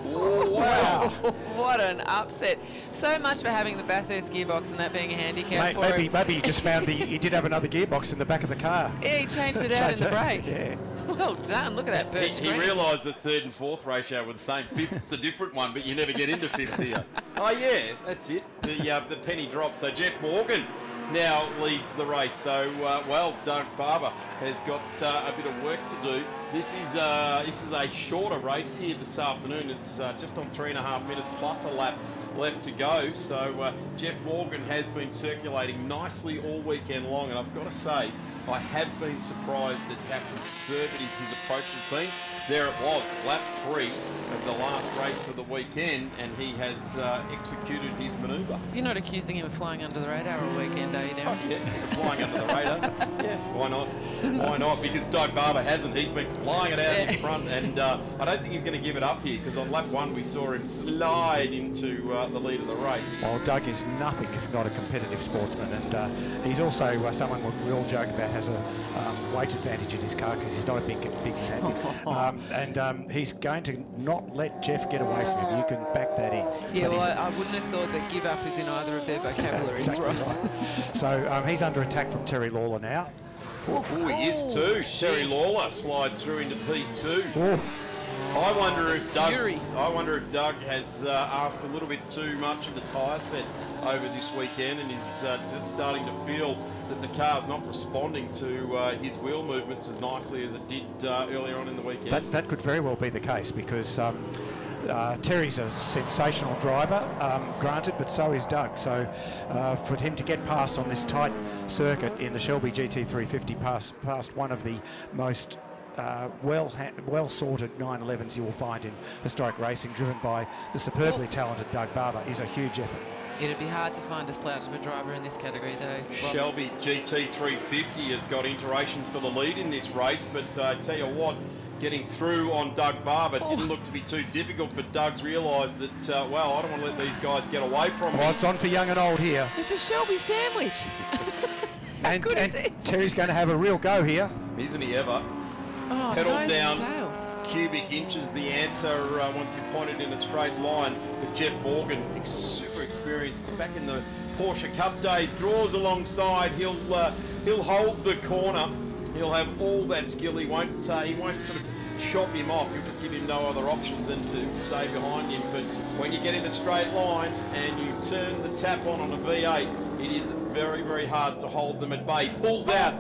C: Wow. What an upset. So much for having the Bathurst gearbox and that being a handicap for him.
N: Maybe you just found he did have another gearbox in the back of the car.
C: Yeah, he changed it out in the brake.
N: Yeah.
C: Well done. Look at that birch
A: He
C: green.
A: realised that 3rd and 4th ratio were the same. 5th's a different one, but you never get into 5th here. Oh, yeah, that's it. The penny drops. So Jeff Morgan now leads the race. So, Doug Barber has got a bit of work to do. This is a shorter race here this afternoon. It's just on 3.5 minutes plus a lap left to go. So Jeff Morgan has been circulating nicely all weekend long, and I've got to say, I have been surprised at how conservative his approach has been. There it was, lap 3 of the last race for the weekend, and he has executed his manoeuvre.
C: You're not accusing him of flying under the radar all weekend, are you, Darren?
A: Oh, yeah, flying under the radar. Yeah, why not? Why not? Because Doug Barber hasn't. He's been flying it out in front, and I don't think he's going to give it up here, because on lap 1 we saw him slide into the lead of the race.
N: Well, Doug is nothing if not a competitive sportsman, and he's also someone we all joke about has a weight advantage in his car because he's not a big man. And he's going to not let Jeff get away from him. You can back that in.
C: Yeah, well, I wouldn't have thought that give up is in either of their vocabularies,
N: exactly
C: Ross.
N: Right. So he's under attack from Terry Lawler now.
A: Oh, he is too. Terry Lawler slides through into P2. I wonder if Doug has asked a little bit too much of the tyre set over this weekend, and is just starting to feel that the car's not responding to his wheel movements as nicely as it did earlier on in the weekend.
N: That could very well be the case, because Terry's a sensational driver, granted, but so is Doug. So for him to get past on this tight circuit in the Shelby GT350 past one of the most well-sorted 911s you will find in historic racing, driven by the superbly talented Doug Barber, is a huge effort.
C: It'd be hard to find a slouch of a driver in this category, though.
A: Shelby GT350 has got iterations for the lead in this race, but I tell you what, getting through on Doug Barber didn't look to be too difficult, but Doug's realised that, I don't want to let these guys get away from me.
N: Well, it's on for young and old here.
C: It's a Shelby sandwich.
N: and Terry's going to have a real go here.
A: Isn't he ever?
C: Oh,
A: Pedal
C: nose
A: down,
C: to tail.
A: cubic inches the answer once you point it in a straight line. But Jeff Morgan, super experienced, back in the Porsche Cup days, draws alongside. He'll hold the corner. He'll have all that skill. He won't sort of chop him off. He'll just give him no other option than to stay behind him. But when you get in a straight line and you turn the tap on a V8, it is very, very hard to hold them at bay. Pulls out,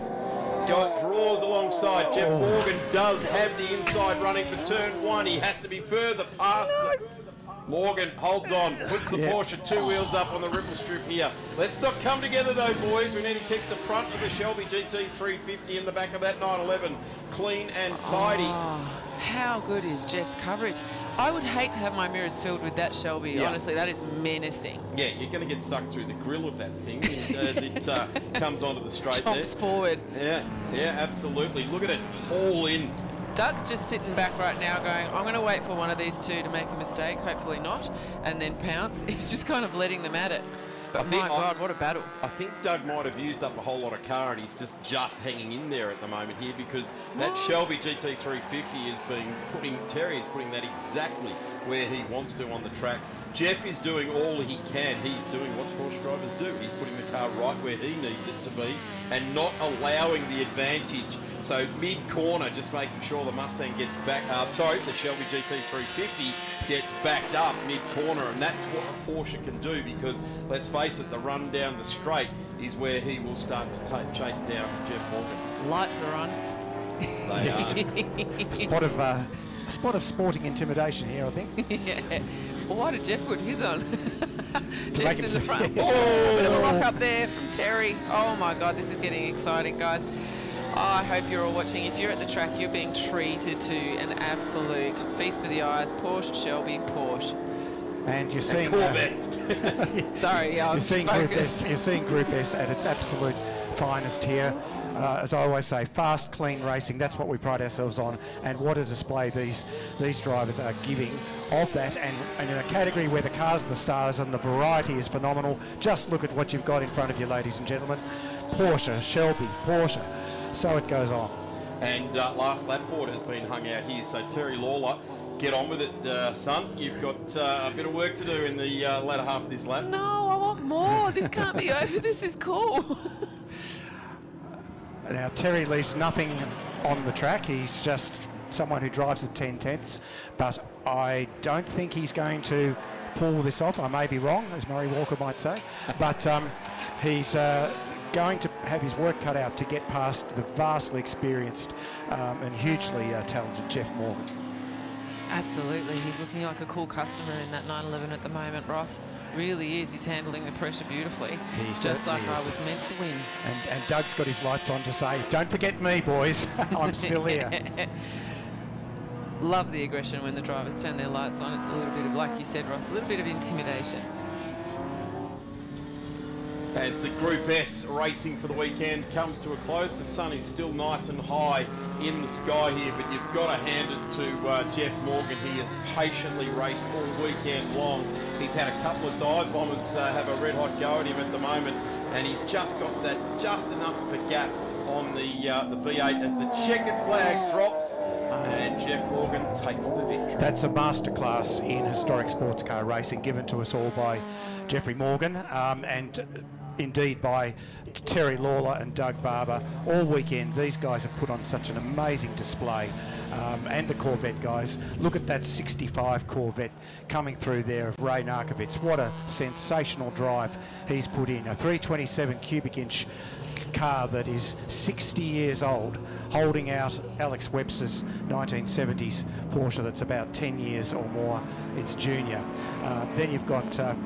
A: draws alongside. Jeff Morgan does have the inside running for turn 1. He has to be further past Morgan holds on, puts the Porsche 2 wheels up on the ripple strip here. Let's not come together though, boys. We need to keep the front of the Shelby GT350 in the back of that 911 clean and tidy.
C: Oh, how good is Jeff's coverage? I would hate to have my mirrors filled with that Shelby.
A: Yeah.
C: Honestly, that is menacing.
A: Yeah, you're going to get sucked through the grill of that thing as it comes onto the straight there.
C: Chomps forward.
A: Yeah, absolutely. Look at it, haul in.
C: Doug's just sitting back right now going, I'm going to wait for one of these two to make a mistake, hopefully not, and then pounce. He's just kind of letting them at it. But my God, what a battle.
A: I think Doug might have used up a whole lot of car and he's just hanging in there at the moment here because that Shelby GT350 Terry is putting that exactly where he wants to on the track. Jeff is doing all he can. He's doing what Porsche drivers do. He's putting the car right where he needs it to be and not allowing the advantage. So mid-corner, just making sure the Mustang gets back, the Shelby GT350 gets backed up mid-corner, and that's what a Porsche can do because, let's face it, the run down the straight is where he will start to chase down Jeff Morgan.
C: Lights are on.
A: They are.
N: Spot of sporting intimidation here, I think.
C: Yeah. Well, why did Jeff put his on? Jeff's in the front.
N: Oh,
C: bit of a lock up there from Terry. Oh my God, this is getting exciting, guys. I hope you're all watching. If you're at the track, you're being treated to an absolute feast for the eyes. Porsche, Shelby, Porsche.
N: And you're seeing
C: Sorry, yeah, I'm focused.
N: You're seeing Group S at its absolute finest here. As I always say, fast, clean racing, that's what we pride ourselves on, and what a display these drivers are giving of that, and in a category where the cars are the stars and the variety is phenomenal. Just look at what you've got in front of you, ladies and gentlemen. Porsche, Shelby, Porsche, so it goes on.
A: And last lap board has been hung out here, so Terry Lawler, get on with it, son. You've got a bit of work to do in the latter half of this lap.
C: No, I want more. This can't be over. This is cool.
N: Now, Terry leaves nothing on the track. He's just someone who drives at 10/10ths, but I don't think he's going to pull this off. I may be wrong, as Murray Walker might say, but he's going to have his work cut out to get past the vastly experienced and hugely talented Jeff Morgan.
C: Absolutely. He's looking like a cool customer in that 911 at the moment, Ross. Really is. He's handling the pressure beautifully. Just like I was meant to win.
N: And Doug's got his lights on to say, don't forget me, boys. I'm still here.
C: Love the aggression when the drivers turn their lights on. It's a little bit of, like you said, Ross, a little bit of intimidation.
A: As the Group S racing for the weekend comes to a close, the sun is still nice and high in the sky here, but you've got to hand it to Jeff Morgan. He has patiently raced all weekend long. He's had a couple of dive bombers have a red hot go at him at the moment, and he's just got that just enough of a gap on the V8 as the checkered flag drops and Jeff Morgan takes the victory.
N: That's a masterclass in historic sports car racing given to us all by Jeffrey Morgan and indeed by Terry Lawler and Doug Barber all weekend. These guys have put on such an amazing display, and the Corvette guys. Look at that 65 Corvette coming through there of Ray Narkovitz. What a sensational drive he's put in. A 327 cubic inch car that is 60 years old, holding out Alex Webster's 1970s Porsche that's about 10 years or more its junior. Then you've got a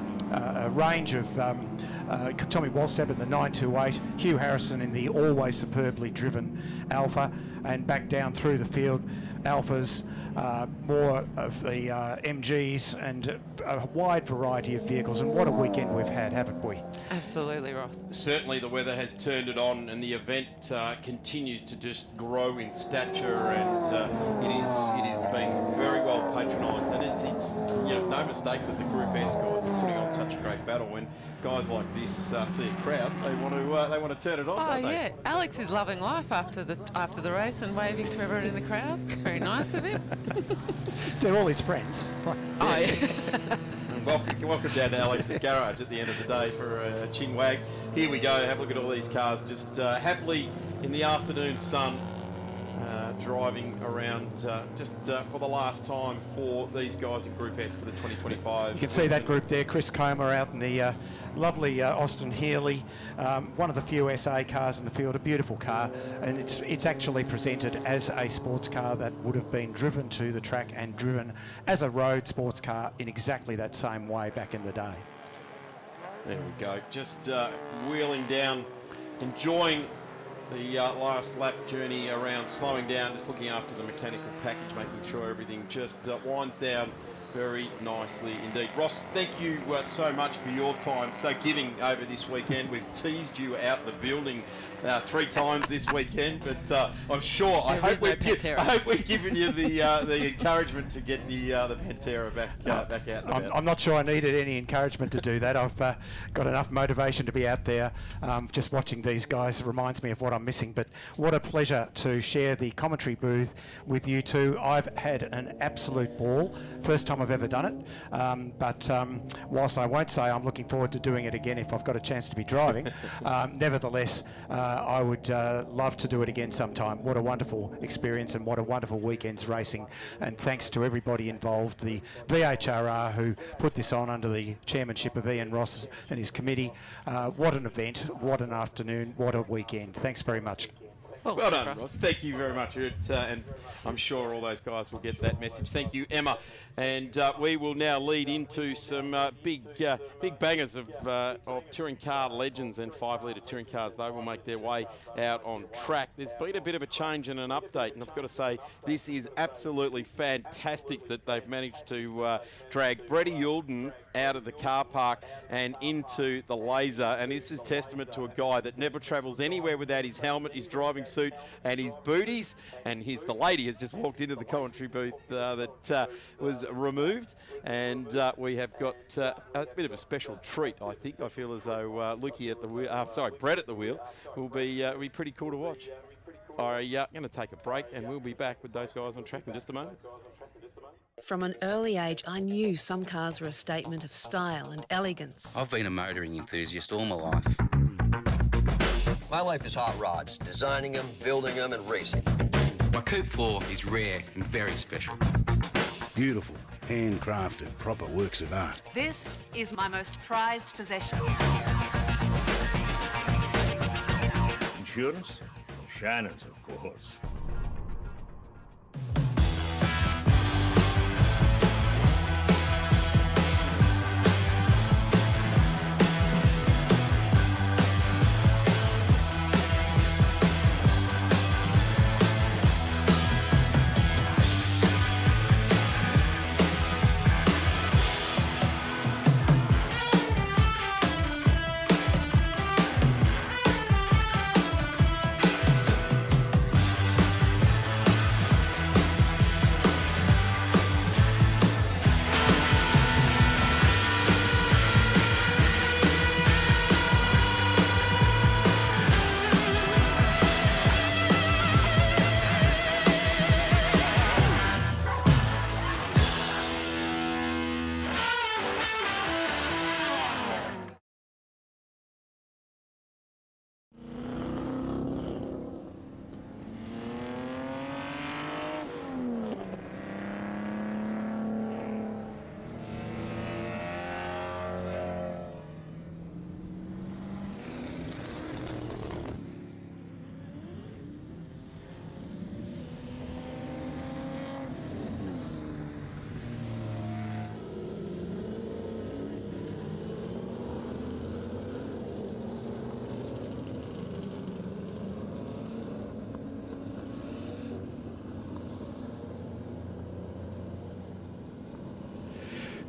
N: range of Tommy Wallstab in the 928, Hugh Harrison in the always superbly driven Alfa, and back down through the field, Alfas, more of the MGs, and a wide variety of vehicles. And what a weekend we've had, haven't we?
C: Absolutely, Ross.
A: Certainly the weather has turned it on, and the event continues to just grow in stature, and it is being very well patronised, and it's no no mistake that the Group S guys are putting on such a great battle. When guys like this see a crowd, they want to turn it on, don't they?
C: Yeah, Alex is loving life after the race and waving to everyone in the crowd. Very nice of him.
N: They're all his friends.
C: Oh, yeah.
A: Welcome down to Alex's garage at the end of the day for a chin wag. Here we go. Have a look at all these cars just happily in the afternoon sun, driving around just for the last time for these guys in Group S for the 2025.
N: You can see that group there, Chris Comer out in the lovely Austin Healey, one of the few SA cars in the field, a beautiful car, and it's actually presented as a sports car that would have been driven to the track and driven as a road sports car in exactly that same way back in the day.
A: There we go, just wheeling down, enjoying the last lap journey around, slowing down, just looking after the mechanical package, making sure everything just winds down very nicely indeed. Ross, thank you so much for your time, so giving over this weekend. We've teased you out the building 3 times this weekend, but I'm sure, I hope we've given you the encouragement to get the Pantera back out and about.
N: I'm not sure I needed any encouragement to do that. I've got enough motivation to be out there. Just watching these guys reminds me of what I'm missing, but what a pleasure to share the commentary booth with you two. I've had an absolute ball. First time I've ever done it, but whilst I won't say I'm looking forward to doing it again if I've got a chance to be driving, nevertheless, I would love to do it again sometime. What a wonderful experience and what a wonderful weekend's racing, and thanks to everybody involved, the VHRR who put this on under the chairmanship of Ian Ross and his committee. What an event, what an afternoon, what a weekend. Thanks very much.
A: Well done, Ross. Thank you very much. And I'm sure all those guys will get that message. Thank you, Emma. And we will now lead into some big bangers of touring car legends and 5-litre touring cars. They will make their way out on track. There's been a bit of a change and an update, and I've got to say this is absolutely fantastic that they've managed to drag Bretty Youlden out of the car park and into the laser. And this is testament to a guy that never travels anywhere without his helmet, his driving suit and his booties. And the lady has just walked into the commentary booth that was removed, and we have got a bit of a special treat, I think. I feel as though Lukey at the wheel, Brett at the wheel will be pretty cool to watch. I'm going to take a break, and we'll be back with those guys on track in just a moment.
H: From an early age, I knew some cars were a statement of style and elegance.
K: I've been a motoring enthusiast all my life.
L: My life is hot rods, designing them, building them, and racing.
M: My Coupe 4 is rare and very special.
P: Beautiful, handcrafted, proper works of art.
H: This is my most prized possession.
J: Insurance? Shannon's, of course.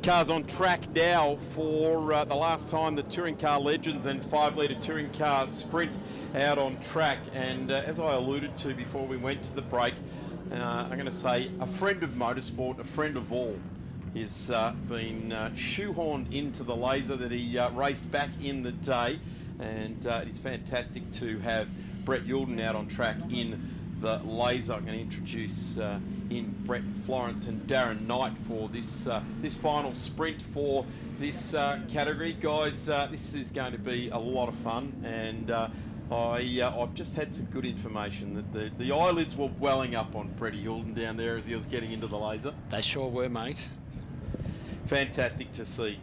A: Cars on track now for the last time the touring car legends and 5-litre touring cars sprint out on track. And as I alluded to before we went to the break, I'm going to say a friend of motorsport, a friend of all. He's been shoehorned into the laser that he raced back in the day, and it's fantastic to have Brett Youlden out on track in the laser. I'm going to introduce in Brett Florence and Darren Knight for this this final sprint for this category. Guys, this is going to be a lot of fun, and I've just had some good information that the eyelids were welling up on Brett Youlden down there as he was getting into the laser.
G: They sure were, mate.
A: Fantastic to see.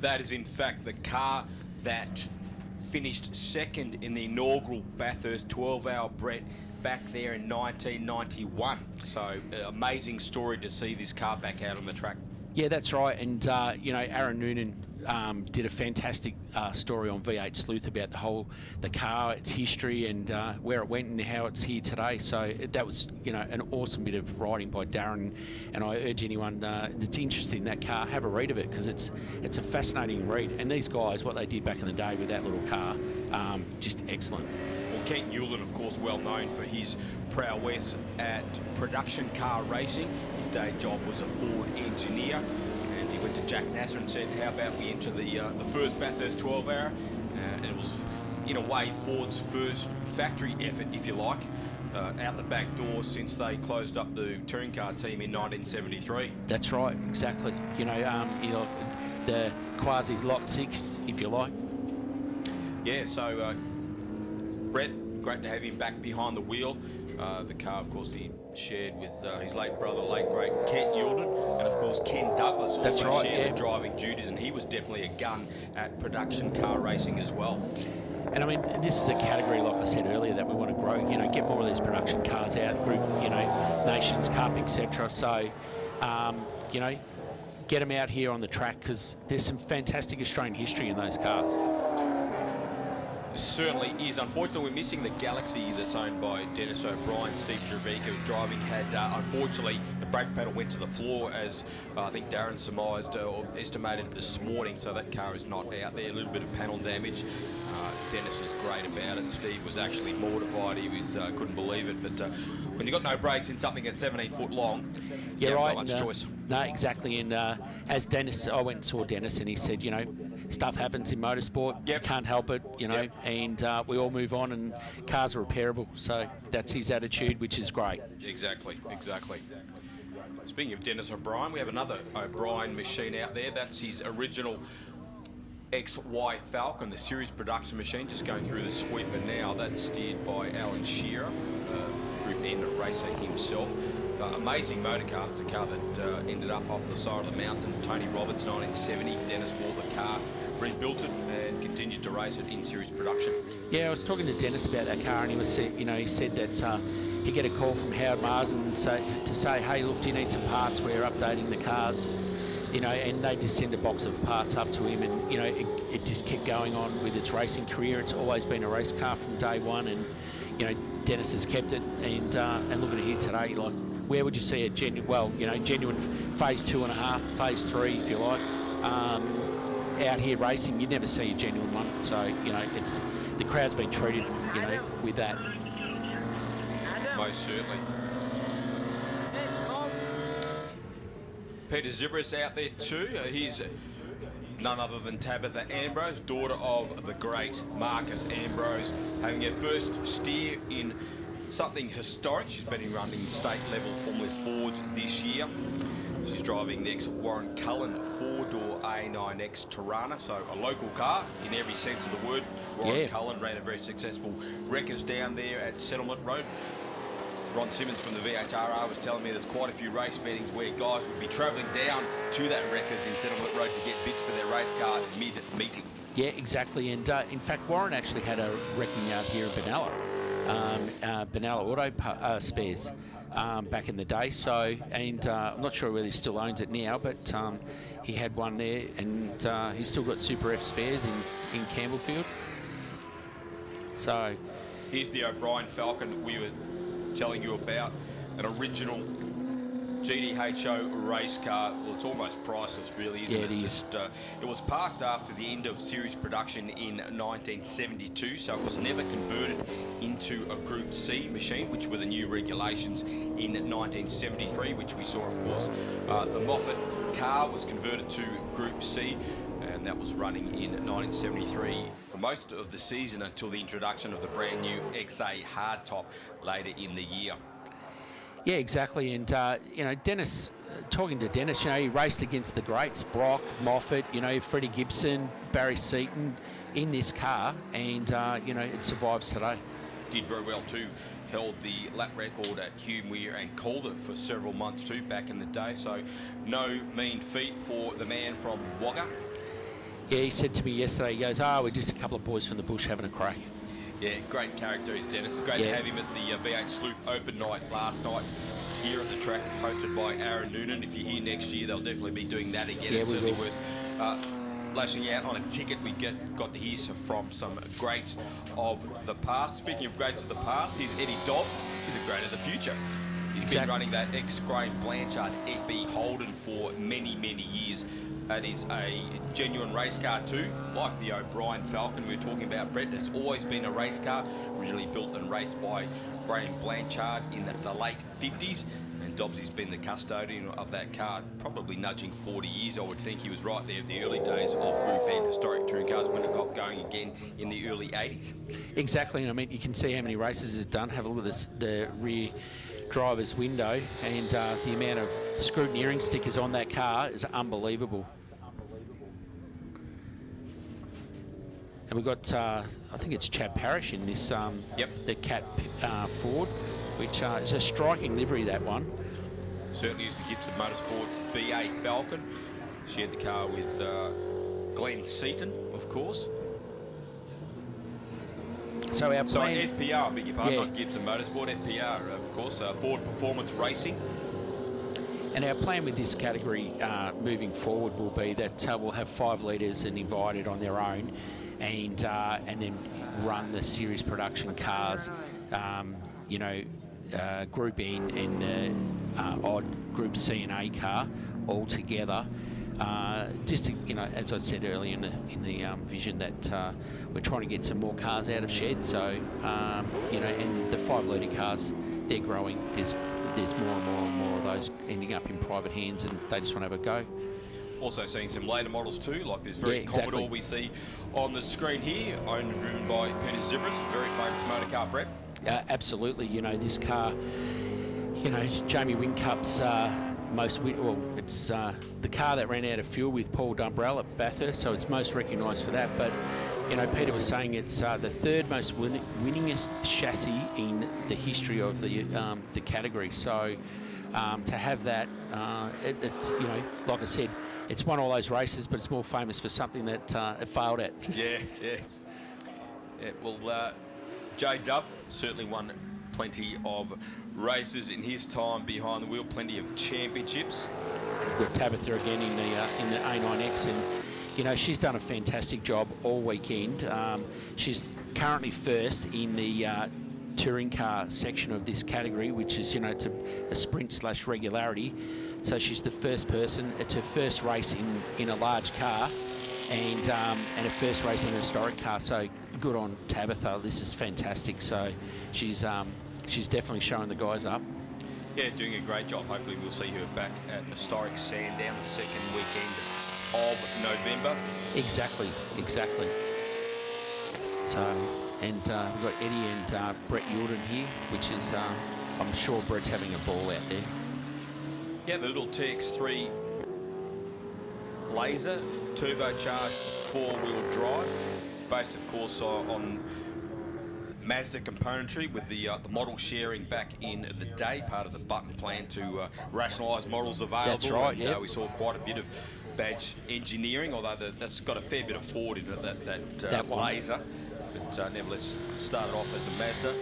T: That is in fact the car that finished second in the inaugural Bathurst 12-hour Brett back there in 1991. So amazing story to see this car back out on the track.
G: Yeah, that's right. And, you know, Aaron Noonan did a fantastic story on V8 Sleuth about the car, its history, and where it went and how it's here today. So that was, you know, an awesome bit of writing by Darren. And I urge anyone that's interested in that car, have a read of it, because it's a fascinating read. And these guys, what they did back in the day with that little car, just excellent.
T: Well, Kent Youlden, of course, well known for his prowess at production car racing. His day job was a Ford engineer, and he went to Jack Nasser and said, how about we enter the first Bathurst 12-hour? And it was, in a way, Ford's first factory effort, if you like, out the back door since they closed up the touring car team in 1973.
G: That's right, exactly. You know, the Quasi's Lot 6, if you like.
T: Yeah, so Brett, great to have him back behind the wheel. The car, of course, he shared with his late brother, late great Kent Youlden, and of course Ken Douglas also shared the driving duties, and he was definitely a gun at production car racing as well.
G: And I mean, this is a category, like I said earlier, that we want to grow. You know, get more of these production cars out, group, you know, Nations Cup, etc. So, you know, get them out here on the track, because there's some fantastic Australian history in those cars.
T: Certainly is. Unfortunately, we're missing the Galaxy that's owned by Dennis O'Brien. Steve Trevika driving had, unfortunately, the brake pedal went to the floor, as I think Darren surmised or estimated this morning, so that car is not out there. A little bit of panel damage. Dennis is great about it. Steve was actually mortified. He was couldn't believe it. But when you've got no brakes in something that's 17 foot long,
G: yeah, right.
T: Not much choice.
G: No, exactly. And as Dennis, I went and saw Dennis, and he said, you know, stuff happens in motorsport. You can't help it, you know, and we all move on, and cars are repairable. So that's his attitude, which is great.
T: Exactly, exactly. Speaking of Dennis O'Brien, we have another O'Brien machine out there. That's his original XY Falcon, the series production machine, just going through the sweeper now. That's steered by Alan Shearer, Group N racer himself. Amazing motor car. It's a car that ended up off the side of the mountain. Tony Roberts, 1970. Dennis bought the car, rebuilt it, and continued to race it in series production. Yeah, I was talking to Dennis about that car, and he was, you know, he said that he get a call from Howard Marsden to say, hey, look, do you need some parts? We're updating the cars. You know, and they just send a box of parts up to him, and, you know, it just kept going on with its racing career. It's always been a race car from day one, and, you know, Dennis has kept it, and look at it here today. Like, where would you see a genuine, well, you know, genuine phase 2.5, phase 3, if you like, out here racing? You'd never see a genuine one. So, you know, it's, the crowd's been treated, you know, with that. Most certainly. Peter Zibris out there too. He's none other than Tabitha Ambrose, daughter of the great Marcus Ambrose, having her first steer in something historic. She's been running state level Formula Fords this year. She's driving the ex-Warren Cullen 4-door A9X Tirana, so a local car in every sense of the word. Warren Cullen ran a very successful Wreckers down there at Settlement Road. Ron Simmons from the VHRR was telling me there's quite a few race meetings where guys would be travelling down to that Wreckers in Settlement Road to get bits for their race car mid-meeting.
G: Yeah, exactly. And in fact, Warren actually had a wrecking yard here in Benalla, Benalla Auto Spares, back in the day. So, and I'm not sure whether he still owns it now, but he had one there, and he's still got Super F spares in Campbellfield. So,
T: here's the O'Brien Falcon that we were telling you about, an original GDHO race car. Well, it's almost priceless, really, isn't it?
G: Yeah, it is.
T: It was parked after the end of series production in 1972, so it was never converted into a Group C machine, which were the new regulations in 1973, which we saw, of course. The Moffat car was converted to Group C, and that was running in 1973 for most of the season until the introduction of the brand new XA hardtop later in the year.
G: Yeah, exactly. And, you know, Dennis, talking to Dennis, you know, he raced against the greats, Brock, Moffat, you know, Freddie Gibson, Barry Seaton in this car, and, you know, it survives today.
T: Did very well too. Held the lap record at Hume, Weir and Calder for several months too back in the day, so no mean feat for the man from Wagga.
G: Yeah, he said to me yesterday, he goes, we're just a couple of boys from the bush having a crack.
T: Yeah, great character is Dennis. Great to have him at the V8 Sleuth Open night last night here at the track, hosted by Aaron Noonan. If you're here next year, they'll definitely be doing that again.
G: Yeah,
T: it's certainly worth lashing out on a ticket. We got to hear from some greats of the past. Speaking of greats of the past, here's Eddie Dobbs. He's a great of the future. He's been running that ex-Graham Blanchard FE Holden for many, many years. That is a genuine race car too, like the O'Brien Falcon we were talking about. Brett, has always been a race car, originally built and raced by Graham Blanchard in the late 50s. And Dobbsy's been the custodian of that car, probably nudging 40 years, I would think. He was right there at the early days of Group N historic touring cars when it got going again in the early 80s.
G: Exactly, and I mean, you can see how many races it's done. Have a look at the rear driver's window, and the amount of scrutineering stickers on that car is unbelievable. And we've got, I think it's Chad Parrish in this, the Cat Ford, which is a striking livery, that one.
T: Certainly is the Gibson Motorsport BA Falcon. Shared the car with Glenn Seaton, of course.
G: So our plan...
T: FPR, I beg your pardon, not Gibson Motorsport, FPR, of course, Ford Performance Racing.
G: And our plan with this category moving forward will be that we'll have 5 litres and invited on their own, and then run the series production cars, you know, Group N and odd Group C and A car all together. Just to, you know, as I said earlier in the vision, that we're trying to get some more cars out of shed. So you know, and the 5 litre cars, they're growing. There's more and more of those ending up in private hands, and they just want to have a go.
T: Also seeing some later models too, like this very Commodore we see on the screen here, owned and driven by Peter Zibris, very famous motor car, Brett.
G: Absolutely, you know, this car, you know, Jamie Whincup's it's the car that ran out of fuel with Paul Dumbrell at Bathurst, so it's most recognised for that. But, you know, Peter was saying it's the 3rd most winningest chassis in the history of the category. So to have that, it's, you know, like I said, it's won all those races, but it's more famous for something that it failed at.
T: Yeah. Well, J-Dub certainly won plenty of races in his time behind the wheel, plenty of championships.
G: We've got Tabitha again in the A9X, and you know, she's done a fantastic job all weekend. She's currently first in the touring car section of this category, which is, you know, it's a sprint / regularity. So she's the first person. It's her first race in a large car, and her first race in a historic car. So good on Tabitha. This is fantastic. So she's definitely showing the guys up.
T: Yeah, doing a great job. Hopefully we'll see her back at historic Sandown the second weekend of November.
G: Exactly. So, and we've got Eddie and Brett Yordan here, which is, I'm sure Brett's having a ball out there.
T: Yeah, the little TX3 laser, turbocharged 4-wheel drive, based of course on Mazda componentry, with the model sharing back in the day, part of the Button plan to rationalise models available.
G: That's right, yeah.
T: We saw quite a bit of badge engineering, although that's got a fair bit of Ford in it, that laser. But nevertheless, started off as a Mazda.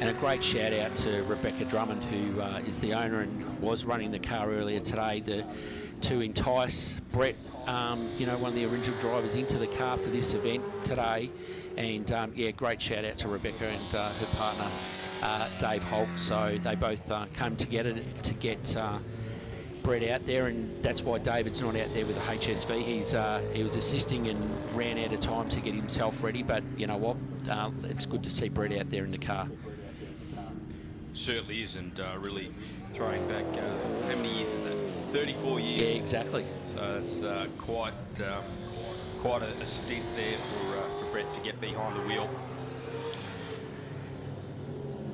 G: And a great shout out to Rebecca Drummond, who is the owner and was running the car earlier today to entice Brett, you know, one of the original drivers, into the car for this event today. And yeah, great shout out to Rebecca and her partner Dave Holt. So they both came together to get Brett out there, and that's why David's not out there with the HSV. He was assisting and ran out of time to get himself ready, but you know what? It's good to see Brett out there in the car.
T: Certainly is, and really throwing back, how many years is that? 34 years.
G: Yeah, exactly.
T: So it's quite a stint there for Brett to get behind the wheel.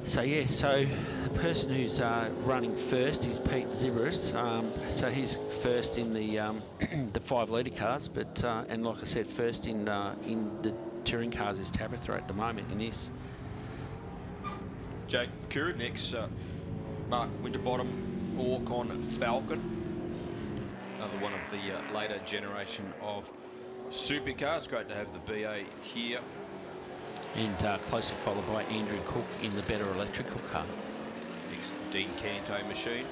G: So yeah, so the person who's running first is Pete Zibris. So he's first in the the 5 litre cars, but and like I said, first in the touring cars is Tabitha at the moment in this.
T: Jake Curran next, Mark Winterbottom, Ork on Falcon. Another one of the later generation of supercars. Great to have the BA here.
G: And closely followed by Andrew Cook in the better electrical car.
T: Next, Dean Canto machine.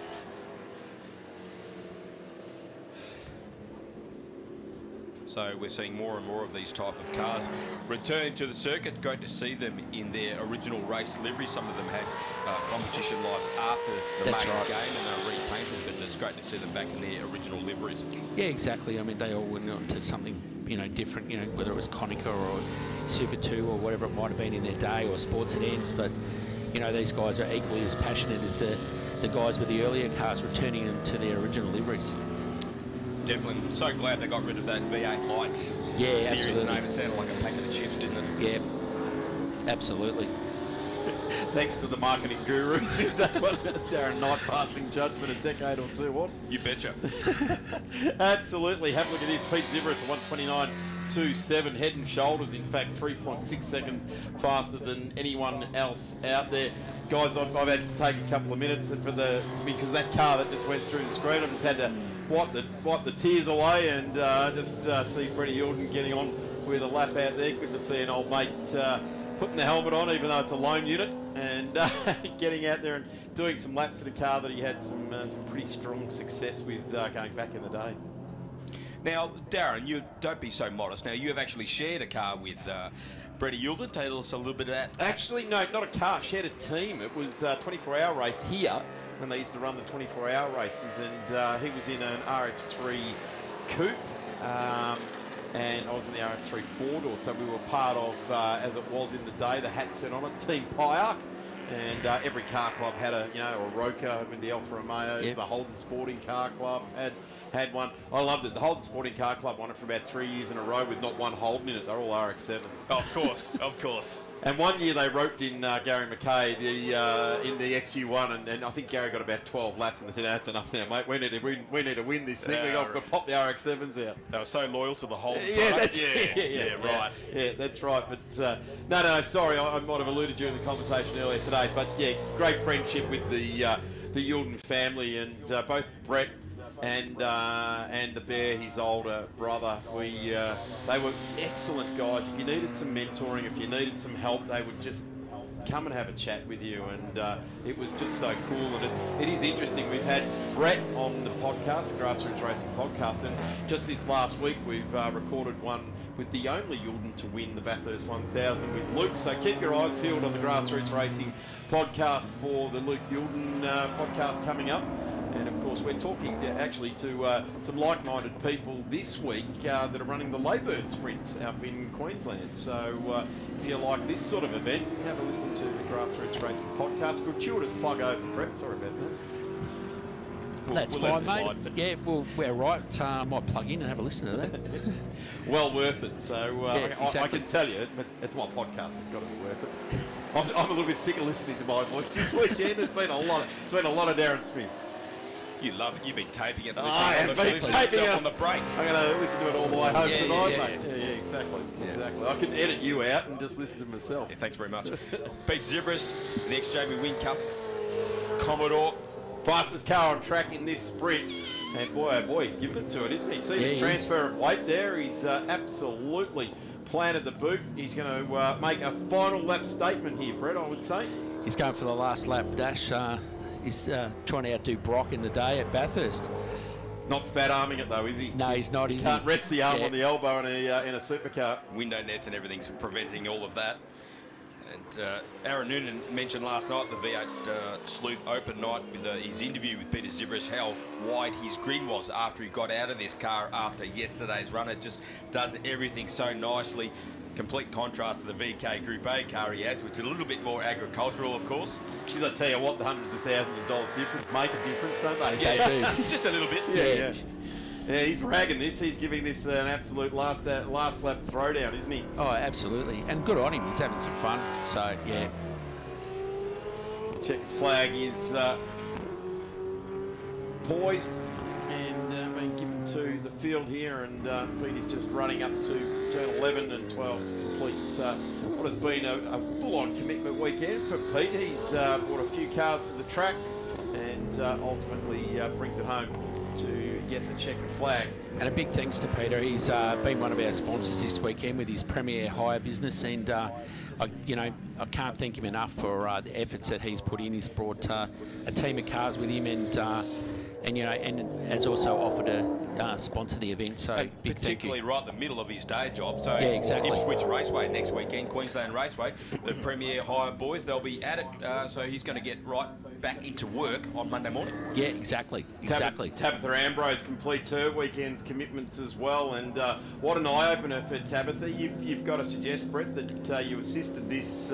T: So we're seeing more and more of these type of cars returning to the circuit. Great to see them in their original race livery. Some of them had competition lives after the main game and they're repainted, but it's great to see them back in their original liveries.
G: Yeah, exactly. I mean, they all went on to something, you know, different, you know, whether it was Konica or Super 2 or whatever it might have been in their day, or Sports Sedans, but, you know, these guys are equally as passionate as the guys with the earlier cars, returning them to their original liveries.
T: Definitely. So glad they got rid of that V8 Lights
G: series
T: absolutely.
G: name.
T: It sounded like a packet of chips, didn't it?
G: Yeah, absolutely.
A: Thanks to the marketing gurus in that one, Darren Knight passing judgment a decade or two on.
T: You betcha.
A: Absolutely. Have a look at this. Pete Zibris, 129.27, head and shoulders, in fact, 3.6 seconds faster than anyone else out there. Guys, I've had to take a couple of minutes because that car that just went through the screen, I've just had to wipe the tears away and just see Freddie Yulden getting on with a lap out there. Good to see an old mate putting the helmet on, even though it's a lone unit, and getting out there and doing some laps at a car that he had some pretty strong success with going back in the day.
T: Now, Darren, you don't be so modest. Now, you have actually shared a car with Freddie Yulden. Tell us a little bit of that.
A: Actually, no, not a car. Shared a team. It was a 24-hour race here when they used to run the 24-hour races, and he was in an RX-3 coupe. And I was in the RX-3 4-door, so we were part of, as it was in the day, the hat set on it, Team Pyark, and every car club had a Roca with the Alfa Romeos. Yep. The Holden Sporting Car Club had one. I loved it. The Holden Sporting Car Club won it for about 3 years in a row with not one Holden in it. They're all RX-7s.
T: Of course, of course.
A: And one year they roped in Gary Mackay in the XU1, and I think Gary got about 12 laps, and they said, "That's enough now, mate. We need to win this thing. We got to pop the RX-7s out."
T: They were so loyal to the whole.
A: Yeah,
T: product.
A: right. Yeah, that's right. But no, sorry, I might have alluded during the conversation earlier today. But yeah, great friendship with the Yulden family, and both Brett and the Bear, his older brother. They were excellent guys. If you needed some mentoring, if you needed some help, they would just come and have a chat with you, and it was just so cool. And it is interesting. We've had Brett on the podcast, the Grassroots Racing podcast, and just this last week we've recorded one with the only Yulden to win the Bathurst 1000 with Luke. So keep your eyes peeled on the Grassroots Racing podcast for the Luke Yulden podcast coming up. And of course, we're talking to some like-minded people this week that are running the Laybird sprints up in Queensland. So if you like this sort of event, have a listen to the Grassroots Racing podcast. Gratuitous plug over, Brett. Sorry about that.
G: That's fine, mate. Yeah, well, we're right. I might plug in and have a listen to that.
A: Well worth it. So
G: exactly.
A: I can tell you, it's my podcast. It's got to be worth it. I'm a little bit sick of listening to my voice this weekend. It's been a lot of Darren Smith.
T: You love it. You've been taping it.
A: I have been taping it
T: on the breaks.
A: I'm going to listen to it all the way home tonight,
T: yeah,
A: mate. Yeah, exactly. Exactly. I can edit you out and just listen to myself.
T: Yeah, thanks very much. Pete Zibris, the ex-Jamie Whincup, Commodore.
A: Fastest car on track in this sprint. And boy, oh boy, he's given it to it, isn't he? See the transfer of weight there? He's absolutely planted the boot. He's going to make a final lap statement here, Brett, I would say.
G: He's going for the last lap dash. He's trying to outdo Brock in the day at Bathurst.
A: Not fat arming it though, is he?
G: No, he's not.
A: He can't rest the arm on the elbow in a supercar.
T: Window nets and everything's preventing all of that. And Aaron Noonan mentioned last night the V8 Sleuth Open night with his interview with Peter Zibris how wide his grin was after he got out of this car after yesterday's run. It just does everything so nicely. Complete contrast to the VK Group A car he has, which is a little bit more agricultural, of course.
A: Geez, I tell you what, the hundreds of thousands of dollars difference make a difference, don't they?
T: Yeah, just a little bit.
A: Yeah. Yeah, he's ragging this. He's giving this an absolute last lap throwdown, isn't he?
G: Oh, absolutely. And good on him. He's having some fun. So, yeah.
A: Check flag is poised and being given to the field here. And Pete is just running up to turn 11 and 12 to complete what has been a full-on commitment weekend for Pete. He's brought a few cars to the track and ultimately brings it home to get the checkered flag.
G: And a big thanks to Peter. He's been one of our sponsors this weekend with his Premier Hire business, and I can't thank him enough for the efforts that he's put in. He's brought a team of cars with him, and has also offered to sponsor the event. So
T: and
G: big
T: particularly
G: thank you.
T: right in the middle of his day job. So
G: yeah, exactly.
T: Ipswich Raceway next weekend, Queensland Raceway, the Premier Hire boys, they'll be at it. So he's going to get right back into work on Monday morning.
G: Yeah, exactly.
A: Tabitha Ambrose completes her weekend's commitments as well, and what an eye-opener for Tabitha. You've got to suggest, Brett, that you assisted this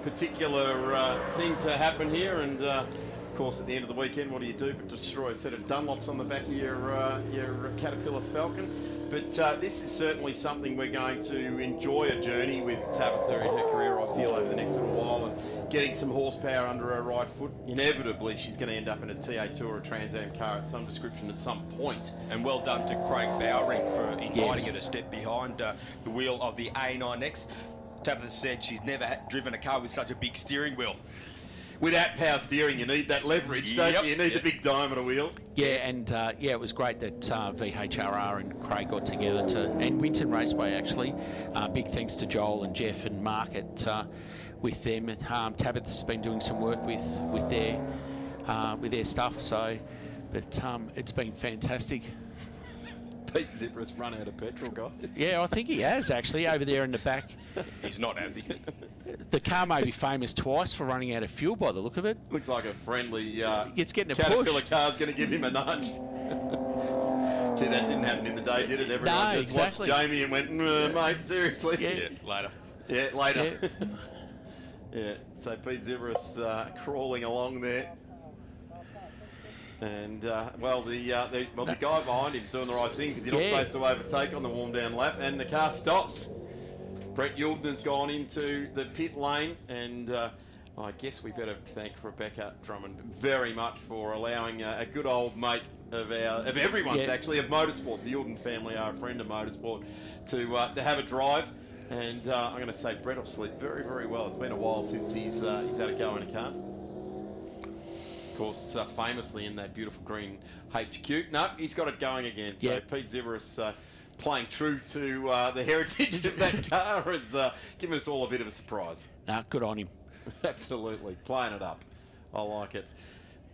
A: particular thing to happen here, and of course at the end of the weekend, what do you do but destroy a set of Dunlops on the back of your Caterpillar Falcon? But this is certainly something we're going to enjoy a journey with Tabitha in her career, I feel, over the next little while, and getting some horsepower under her right foot. Inevitably, she's going to end up in a TA2 or a Trans Am car at some description at some point.
T: And well done to Craig Bowering for inviting her to step behind the wheel of the A9X. Tabitha said she's never driven a car with such a big steering wheel.
A: Without power steering, you need that leverage, don't you? You need the big diameter wheel.
G: Yeah, and it was great that VHRR and Craig got together and Winton Raceway actually. Big thanks to Joel and Jeff and Mark with them. Tabitha's been doing some work with their stuff. So, but it's been fantastic.
A: Pete Zipper's run out of petrol, guys.
G: Yeah, I think he has actually over there in the back.
T: He's not, has he?
G: The car may be famous twice for running out of fuel by the look of it.
A: Looks like a friendly
G: it's getting a
A: Caterpillar
G: push.
A: car's going to give him a nudge. Gee, that didn't happen in the day, did it? Everyone just watched Jamie and went, mate, seriously?
T: Yeah, later.
A: Yeah, later. Yeah, so Pete Zipper's crawling along there. And, the guy behind him's doing the right thing because you're not supposed to overtake on the warm-down lap, and the car stops. Brett Yulden's gone into the pit lane, and I guess we better thank Rebecca Drummond very much for allowing a good old mate of everyone's actually, of motorsport. The Yulden family are a friend of motorsport to have a drive. And I'm going to say Brett will sleep very, very well. It's been a while since he's had a go in a car. Of course, famously in that beautiful green HQ. No, he's got it going again. So Pete Zibris playing true to the heritage of that car has given us all a bit of a surprise.
G: Good on him.
A: Absolutely, playing it up. I like it.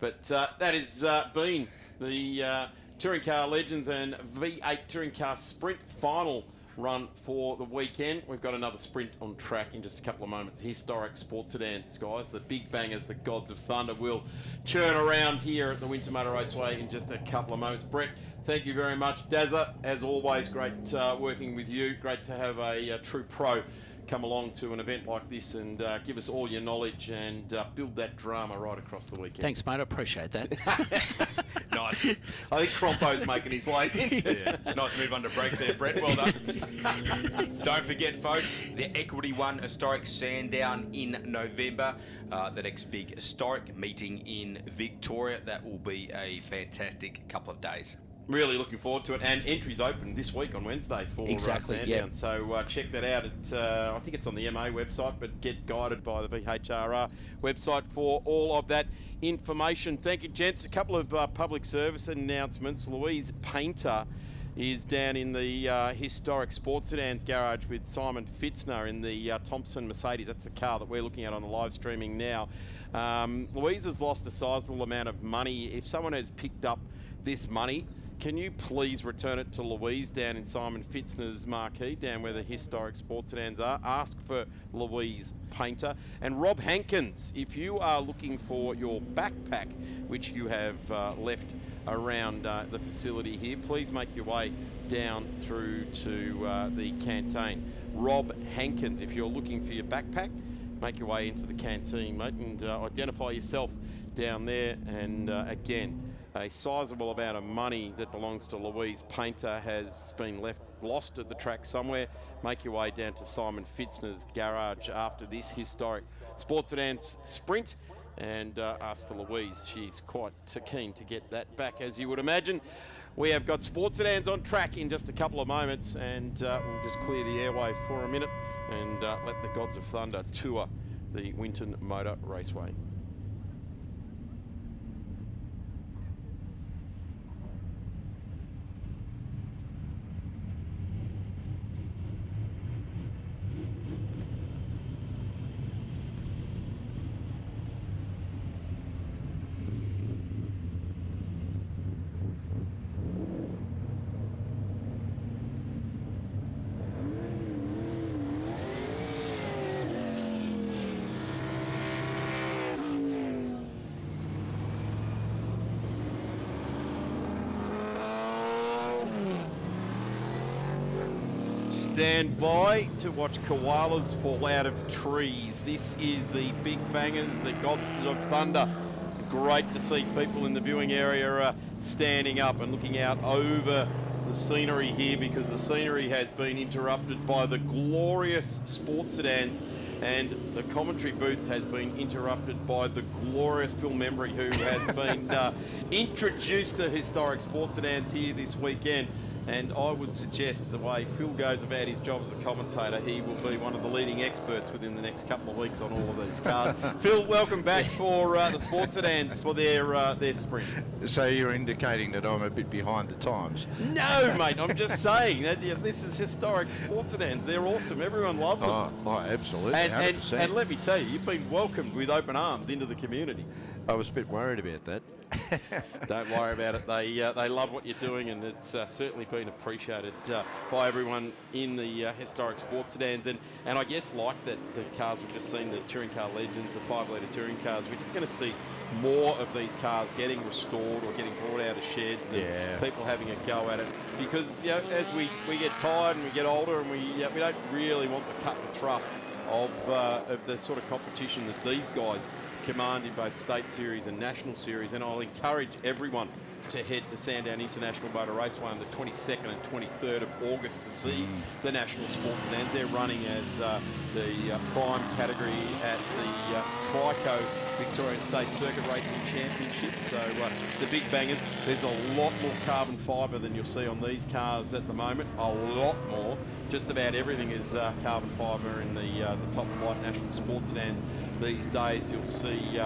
A: But that has been the Touring Car Legends and V8 Touring Car Sprint final run for the weekend. We've got another sprint on track in just a couple of moments. Historic sports sedans, guys. The big bangers, the gods of thunder, will churn around here at the Winton Motor Raceway in just a couple of moments. Brett, thank you very much. Dazza, as always, great working with you. Great to have a true pro come along to an event like this and give us all your knowledge and build that drama right across the weekend.
G: Thanks, mate. I appreciate that.
T: Nice.
A: I think Crompo's making his way in.
T: Yeah. Nice move under brakes there, Brett. Well done. Don't forget, folks, the Equity One Historic Sandown in November. The next big historic meeting in Victoria. That will be a fantastic couple of days.
A: Really looking forward to it, and entries open this week on Wednesday for Sandown. So check that out at I think it's on the MA website, but get guided by the VHRR website for all of that information. Thank you, gents. A couple of public service announcements. Louise Painter is down in the historic sports sedans garage with Simon Fitzner in the Thompson Mercedes. That's the car that we're looking at on the live streaming now. Louise has lost a sizable amount of money. If someone has picked up this money, can you please return it to Louise down in Simon Fitzner's marquee, down where the historic sports sedans are? Ask for Louise Painter. And Rob Hankins, if you are looking for your backpack, which you have left around the facility here, please make your way down through to the canteen. Rob Hankins, if you're looking for your backpack, make your way into the canteen, mate, and identify yourself down there. And again, a sizable amount of money that belongs to Louise Painter has been lost at the track somewhere. Make your way down to Simon Fitzner's garage after this historic sports sedans sprint and ask for Louise. She's quite keen to get that back, as you would imagine. We have got sports sedans on track in just a couple of moments, and we'll just clear the airwaves for a minute and let the Gods of Thunder tour the Winton Motor Raceway. Stand by to watch koalas fall out of trees. This is the Big Bangers, the Gods of Thunder. Great to see people in the viewing area standing up and looking out over the scenery here, because the scenery has been interrupted by the glorious sports sedans, and the commentary booth has been interrupted by the glorious Phil Membry, who has been introduced to historic sports sedans here this weekend. And I would suggest the way Phil goes about his job as a commentator, he will be one of the leading experts within the next couple of weeks on all of these cars. Phil, welcome back for the sports sedans for their sprint.
B: So you're indicating that I'm a bit behind the times?
A: No, mate, I'm just saying that this is historic sports sedans. They're awesome. Everyone loves them.
B: Oh, absolutely, 100%.
A: And let me tell you, you've been welcomed with open arms into the community.
B: I was a bit worried about that.
A: Don't worry about it. They love what you're doing, and it's certainly been appreciated by everyone in the historic sports sedans. And I guess, like the cars we've just seen, the touring car legends, the 5-litre touring cars, we're just going to see more of these cars getting restored or getting brought out of sheds, and people having a go at it. Because as we get tired and we get older, and we don't really want the cut and thrust of the sort of competition that these guys command in both state series and national series. And I'll encourage everyone to head to Sandown International Motor Raceway on the 22nd and 23rd of August to see the national sports sedans. They're running as the prime category at the Trico Victorian State Circuit Racing Championships. So the Big Bangers, there's a lot more carbon fibre than you'll see on these cars at the moment. A lot more. Just about everything is carbon fibre in the top flight national sports sedans these days. You'll see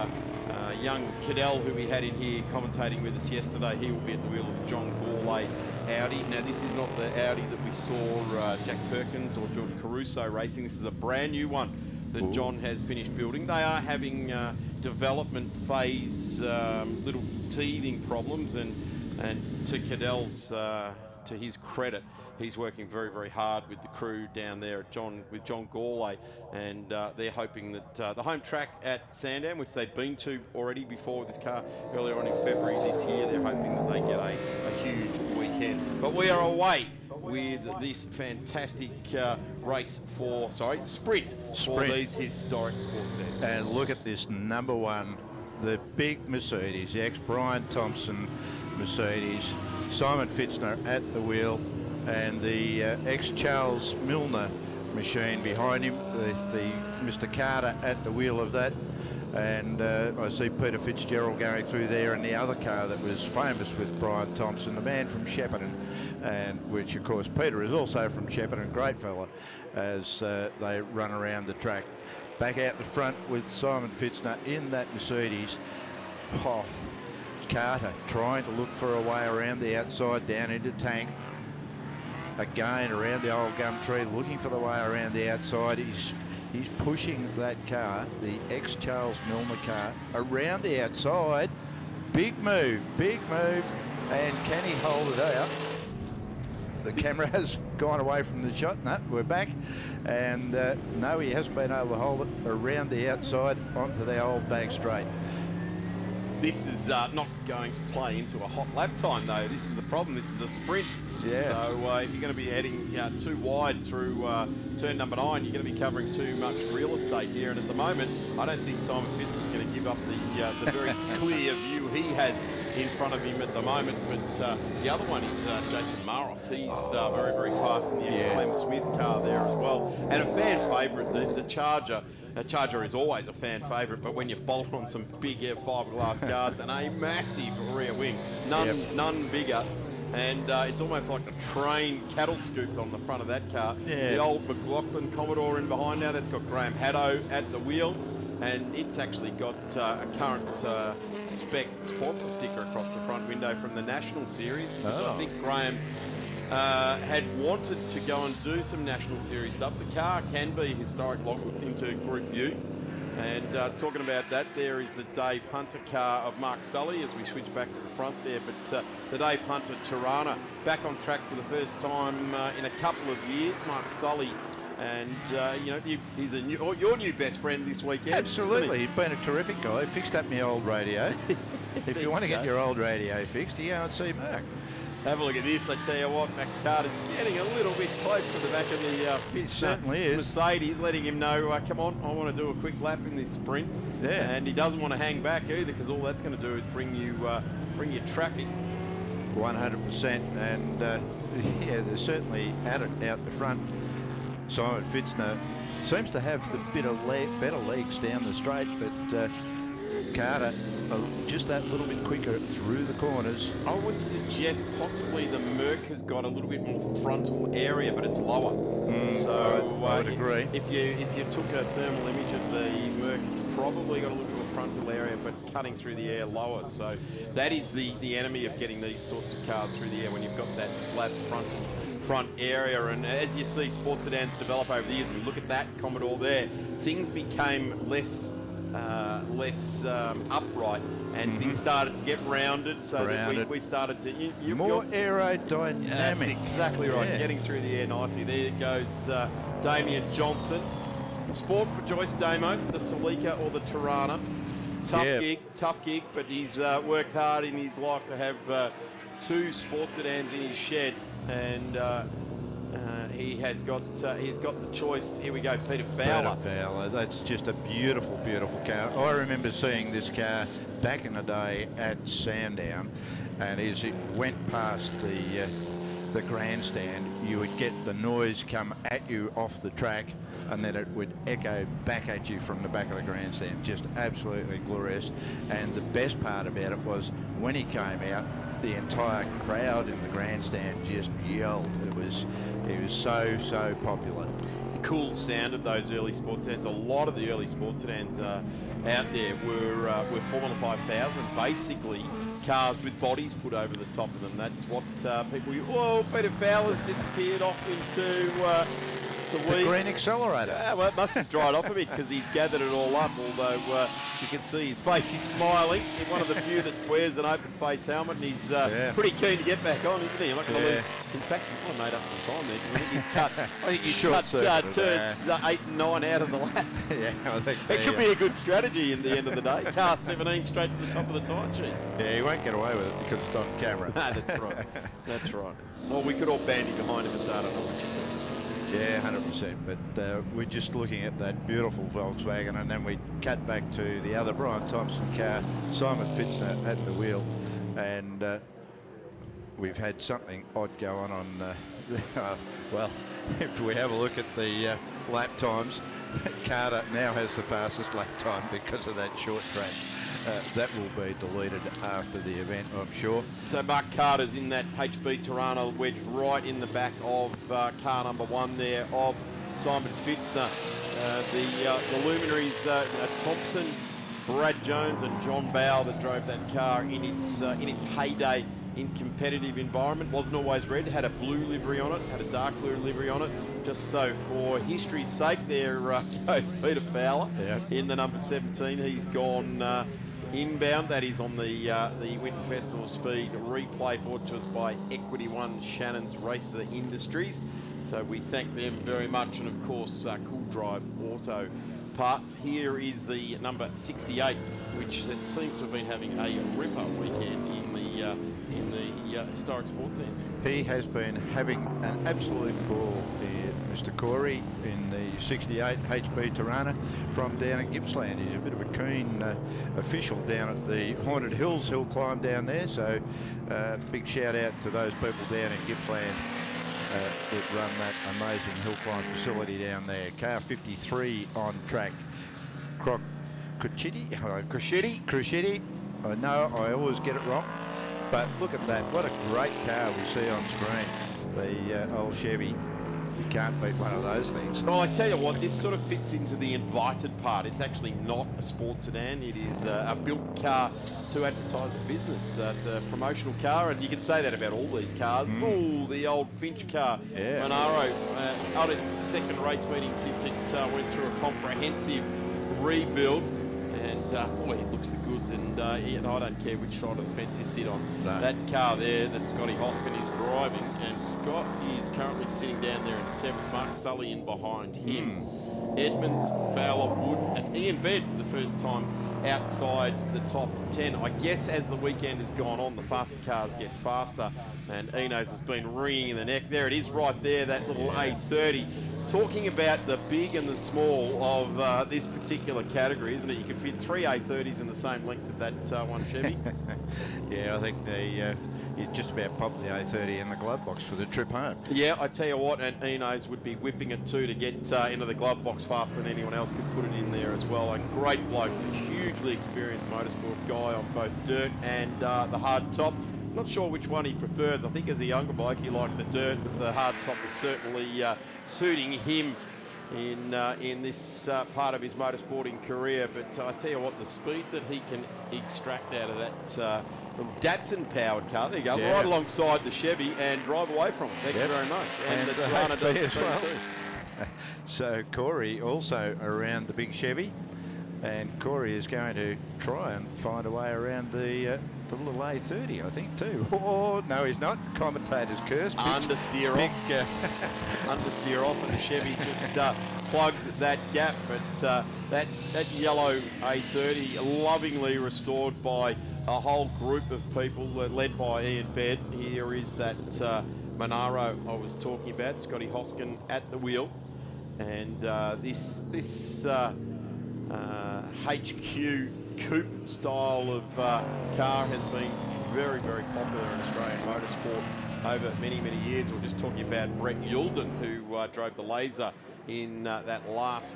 A: young Cadell, who we had in here commentating with us yesterday. He will be at the wheel of John Gourlay Audi. Now, this is not the Audi that we saw Jack Perkins or Jordan Caruso racing. This is a brand new one that John has finished building. They are having development phase little teething problems, and to Cadell's to his credit, he's working very, very hard with the crew down there at with John Gourlay, and they're hoping that the home track at Sandown, which they've been to already before with this car earlier on in February this year, they're hoping that they get a huge weekend. But we are away with this fantastic sprint for these historic sports events.
B: And look at this number one, the big Mercedes, the ex-Brian Thompson Mercedes, Simon Fitzner at the wheel, and the ex-Charles Milner machine behind him, the Mr. Carter at the wheel of that. And I see Peter Fitzgerald going through there, and the other car that was famous with Brian Thompson, the man from Shepparton, and which of course Peter is also from Shepparton, great fella, as they run around the track. Back out the front with Simon Fitzner in that Mercedes. Oh, Carter trying to look for a way around the outside down into tank. Again around the old gum tree, looking for the way around the outside. He's pushing that car, the ex-Charles Milner car, around the outside. Big move, And can he hold it out? The camera has gone away from the shot. No, we're back. And no, he hasn't been able to hold it around the outside onto the old back straight.
A: This is not going to play into a hot lap time, though. This is the problem. This is a sprint.
B: Yeah.
A: So if you're going to be heading too wide through turn number 9, you're going to be covering too much real estate here. And at the moment, I don't think Simon Fitzgerald's going to give up the very clear view he has in front of him at the moment. But the other one is Jason Maros. He's very, very fast in the ex-Clem Smith car there as well. And a fan favourite, the Charger. A Charger is always a fan favourite, but when you bolt on some big fiberglass guards and a massive rear wing, none bigger. And it's almost like a train cattle scoop on the front of that car.
B: Yeah.
A: The old McLaughlin Commodore in behind now, that's got Graham Haddo at the wheel. And it's actually got a current spec sponsor sticker across the front window from the National Series. I think Graham had wanted to go and do some National Series stuff. The car can be historic logbook into Group U. And talking about that, there is the Dave Hunter car of Mark Sully as we switch back to the front there. But the Dave Hunter Tirana back on track for the first time in a couple of years. Mark Sully, and you know, he's your new best friend this weekend.
B: Absolutely, he's been a terrific guy. Fixed up my old radio. If you want to get your old radio fixed, you go and see Mark.
A: Have a look at this. I tell you what, McCarter's getting a little bit close to the back of the Mercedes, letting him know, come on, I want to do a quick lap in this sprint.
B: Yeah.
A: And he doesn't want to hang back either, because all that's going to do is bring you traffic.
B: 100%. And yeah, they're certainly at it out the front. Simon Fitzner seems to have the better legs down the straight, but Carter just that little bit quicker through the corners.
A: I would suggest possibly the Merc has got a little bit more frontal area, but it's lower. So
B: I would agree.
A: If you took a thermal image of the Merc, it's probably got a little bit more frontal area, but cutting through the air lower. So that is the enemy of getting these sorts of cars through the air, when you've got that slab front area. And as you see sports sedans develop over the years, we look at that Commodore there, things became less upright, and things started to get rounded, so that we started to
B: more aerodynamic.
A: That's exactly right.
B: Yeah.
A: Getting through the air nicely. There goes Damien Johnson. Sport for Joyce Damo, the Celica or the Tirana. Tough gig, but he's worked hard in his life to have 2 sports sedans in his shed, and he's got the choice. Here we go, Peter Fowler.
B: That's just a beautiful, beautiful car. I remember seeing this car back in the day at Sandown, and as it went past the grandstand, you would get the noise come at you off the track, and then it would echo back at you from the back of the grandstand. Just absolutely glorious. And the best part about it was when he came out, the entire crowd in the grandstand just yelled. It was so popular.
A: The cool sound of those early sports sedans. A lot of the early sports sedans out there were Formula 5000, basically cars with bodies put over the top of them. That's what people. Oh, Peter Fowler's disappeared off into the weeds.
B: Green accelerator.
A: Yeah, well, it must have dried off a bit because he's gathered it all up, although you can see his face is smiling. He's one of the few that wears an open face helmet, and he's pretty keen to get back on, isn't he? I'm not gonna lose. In fact, he made up some time there, because I think he's cut turns 8 and 9 out of the lap.
B: Yeah, I think
A: it could be a good strategy in the end of the day. Car 17 straight to the top of the time sheets.
B: Yeah, he won't get away with it because it's on camera.
A: That's right. That's right. Well, we could all bandy behind him and say, I don't know what you're talking.
B: Yeah, 100%. But we're just looking at that beautiful Volkswagen, and then we cut back to the other Brian Thompson car, Simon Fitzner at the wheel, and we've had something odd going on. Well, if we have a look at the lap times, Carter now has the fastest lap time because of that short track. That will be deleted after the event, I'm sure.
A: So Mark Carter's in that HB Tirana wedged right in the back of car number 1 there of Simon Fitzner. The luminaries Thompson, Brad Jones and John Bow that drove that car in its heyday in competitive environment. Wasn't always red, had a blue livery on it, had a dark blue livery on it. Just so for history's sake, there goes Peter Fowler in the number 17. He's gone inbound. That is on the Winton Festival of Speed replay brought to us by Equity One Shannon's Racer Industries. So we thank them very much, and of course Cool Drive Auto Parts. Here is the number 68, which seems to have been having a ripper weekend in the historic sports events.
B: He has been having an absolute ball here, Mr. Corey, in the 68 HB Tirana from down at Gippsland. He's a bit of a keen official down at the Haunted Hills hill climb down there, so big shout out to those people down in Gippsland that run that amazing hill climb facility down there. Car 53 on track. Cruschetti. I know I always get it wrong, but look at that. What a great car we see on screen. The old Chevy. You can't beat one of those things.
A: Well, I tell you what, this sort of fits into the invited part. It's actually not a sports sedan. It is a built car to advertise a business. It's a promotional car, and you can say that about all these cars. Oh, the old Finch car, Monaro, on its second race meeting since it went through a comprehensive rebuild. And boy, it looks the goods, and I don't care which side of the fence you sit on. No. That car there that Scotty Hoskin is driving, and Scott is currently sitting down there in 7th. Mark Sully in behind him. Edmonds, Fowler, Wood, and Ian Bed for the first time outside the top 10. I guess as the weekend has gone on, the faster cars get faster, and Enos has been ringing in the neck. There it is right there, that little A30. Talking about the big and the small of this particular category, isn't it? You can fit 3 A30s in the same length of that one Chevy.
B: Yeah, I think you just about popped the A30 in the glove box for the trip home.
A: Yeah, I tell you what, and Enos would be whipping it too to get into the glove box faster than anyone else could put it in there as well. A great bloke, hugely experienced motorsport guy on both dirt and the hard top. Not sure which one he prefers. I think as a younger bloke he liked the dirt, but the hard top is certainly suiting him in this part of his motorsporting career. But I tell you what, the speed that he can extract out of that little Datsun-powered car, there you go, right alongside the Chevy, and drive away from it. Thank you very much. And the Tirana does as well.
B: So Corey also around the big Chevy, and Corey is going to try and find a way around the little A30, I think, too. Oh, no, he's not. Commentator's curse.
A: Understeer off. Understeer off, and the Chevy just plugs that gap. But that yellow A30 lovingly restored by a whole group of people led by Ian Bed. Here is that Monaro I was talking about, Scotty Hoskin at the wheel. And this HQ coupe style of car has been very, very popular in Australian motorsport over many, many years. We're just talking about Brett Yulden, who drove the Laser in that last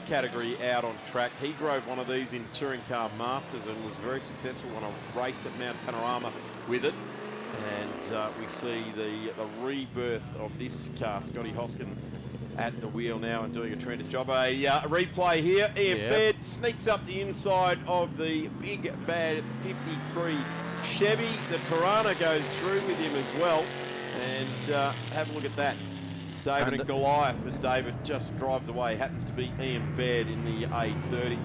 A: category out on track. He drove one of these in Touring Car Masters and was very successful on a race at Mount Panorama with it. And we see the rebirth of this car, Scotty Hoskin at the wheel now and doing a tremendous job. A replay here. Ian Bed sneaks up the inside of the big bad 53 Chevy. The Tirana goes through with him as well. And have a look at that. David and Goliath, and David just drives away. Happens to be Ian Baird in the A30.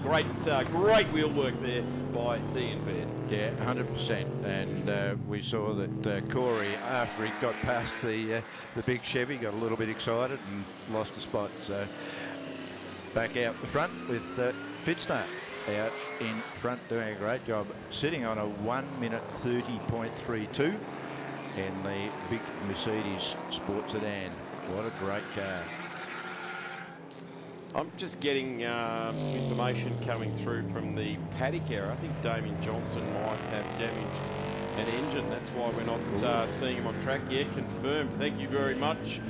A: Great wheel work there by Ian Baird.
B: Yeah, 100%. And we saw that Corey, after he got past the big Chevy, got a little bit excited and lost a spot. So back out the front with Fitzner out in front doing a great job, sitting on a 1:30.32 in the big Mercedes Sport Sedan. What a great car.
A: I'm just getting some information coming through from the paddock area. I think Damien Johnson might have damaged an engine. That's why we're not seeing him on track yet. Confirmed. Thank you very much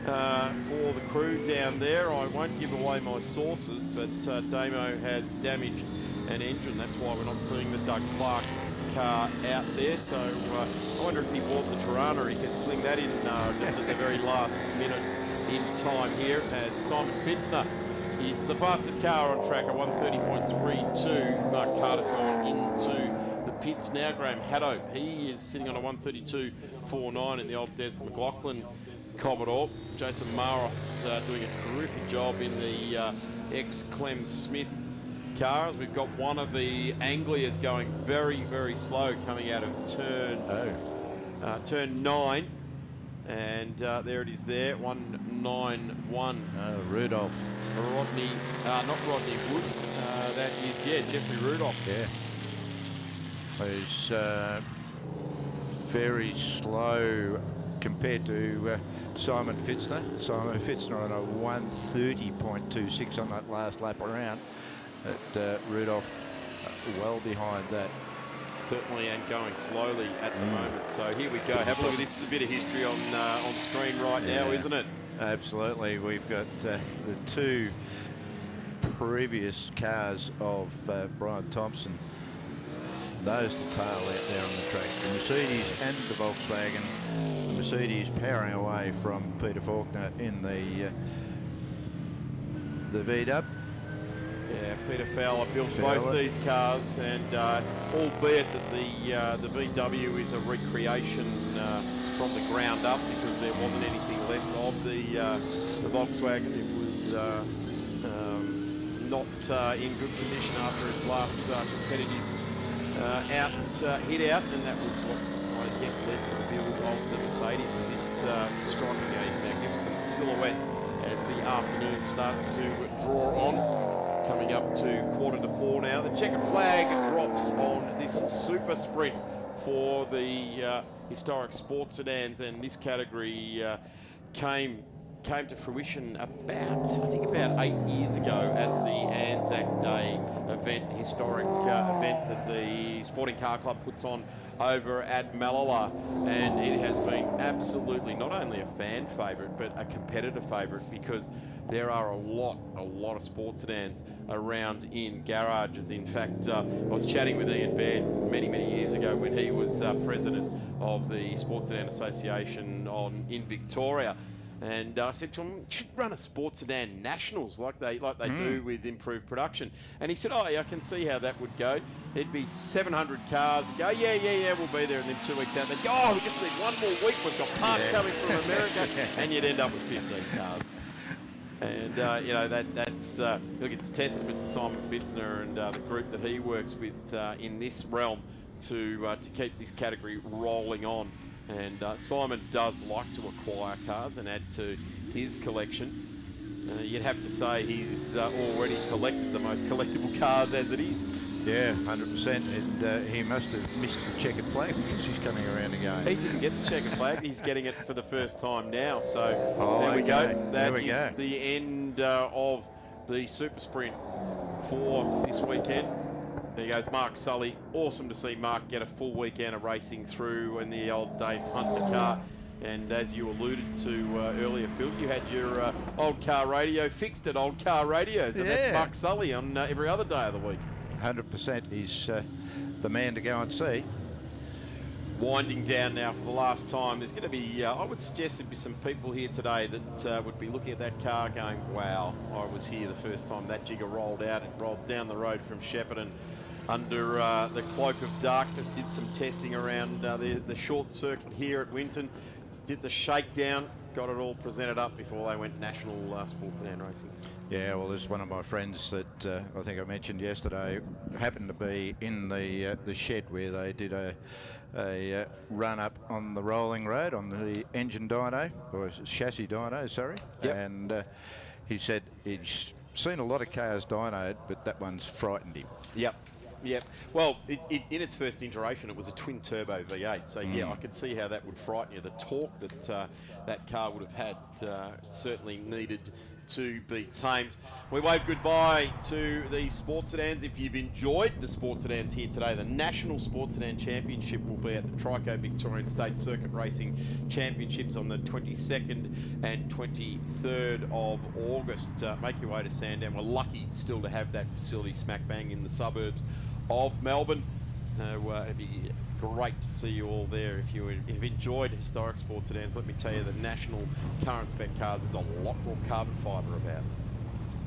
A: for the crew down there. I won't give away my sources, but Damo has damaged an engine. That's why we're not seeing the Doug Clark car out there. So I wonder if he bought the Tirana, he can sling that in just at the very last minute in time here, as Simon Fitzner is the fastest car on track at 1:30.32. Mark Carter's gone into the pits now. Graham Haddo, he is sitting on a 1:32.49 in the old Des McLaughlin Commodore. Jason Maros doing a terrific job in the ex-Clem Smith cars. We've got one of the Anglias going very, very slow coming out of turn 9. And there it is there, 191.
B: Rudolph.
A: Rodney, not Rodney Wood. That is, yeah, Jeffrey Rudolph.
B: Yeah. Who's very slow compared to Simon Fitzner. Simon Fitzner on a 1:30.26 on that last lap around. But Rudolph well behind that.
A: Certainly, and going slowly at the moment. So here we go. Have a look. This is a bit of history on screen right now, isn't it?
B: Absolutely. We've got the two previous cars of Brian Thompson. Those to tail out there on the track. The Mercedes and the Volkswagen. The Mercedes powering away from Peter Faulkner in the V-Dub.
A: Yeah, Peter Fowler built both these cars, and albeit that the VW is a recreation from the ground up, because there wasn't anything left of the Volkswagen. It was not in good condition after its last competitive hit out, and that was what I guess led to the build of the Mercedes, as it's striking a magnificent silhouette as the afternoon starts to draw on. Coming up to 3:45 now. The checkered flag drops on this super sprint for the historic sports sedans, and this category came to fruition about 8 years ago at the Anzac Day event, historic event that the Sporting Car Club puts on over at Malala, and it has been absolutely not only a fan favourite but a competitive favourite, because there are a lot of sports sedans around in garages. In fact, I was chatting with Ian Baird many years ago when he was president of the Sports Sedan Association in Victoria, and I said to him, you should run a sports sedan nationals like they do with improved production. And he said, oh yeah, I can see how that would go. There'd be 700 cars. Go, yeah, we'll be there. And then 2 weeks out, they'd go, oh, we just need one more week. We've got parts coming from America, and you'd end up with 15 cars. And you know, that's look, it's a testament to Simon Fitzner and the group that he works with in this realm to keep this category rolling on. And Simon does like to acquire cars and add to his collection. You'd have to say he's already collected the most collectible cars as it is.
B: Yeah, 100%. And he must have missed the checkered flag, because he's coming around again.
A: He didn't get the checkered flag. He's getting it for the first time now. So there we
B: okay.
A: go. That is the end of the super sprint for this weekend. There goes Mark Sully. Awesome to see Mark get a full weekend of racing through in the old Dave Hunter car. And as you alluded to earlier, Phil, you had your old car radio fixed at Old Car Radios. And that's Mark Sully on every other day of the week.
B: 100%. He's the man to go and see.
A: Winding down now for the last time. There's going to be, I would suggest there'd be some people here today that would be looking at that car going, wow, I was here the first time that jigger rolled out. It rolled down the road from Shepparton under the cloak of darkness, did some testing around the short circuit here at Winton, did the shakedown, got it all presented up before they went national sports sedan racing.
B: Yeah, well, there's one of my friends that I think I mentioned yesterday, happened to be in the shed where they did a run up on the rolling road on the engine dyno, or chassis dyno, sorry.
A: Yep.
B: And he said he's seen a lot of cars dynoed, but that one's frightened him.
A: Yep. Well, in its first iteration, it was a twin turbo V8. So yeah, I could see how that would frighten you. The torque that that car would have had certainly needed to be tamed. We wave goodbye to the sports sedans. If you've enjoyed the sports sedans here today, the National Sports Sedan Championship will be at the Trico Victorian State Circuit Racing Championships on the 22nd and 23rd of August. Make your way to Sandown. We're lucky still to have that facility smack bang in the suburbs of Melbourne. It'd be great to see you all there. If you've enjoyed historic sports sedans, let me tell you, the National Current Spec cars, there's a lot more carbon fibre about.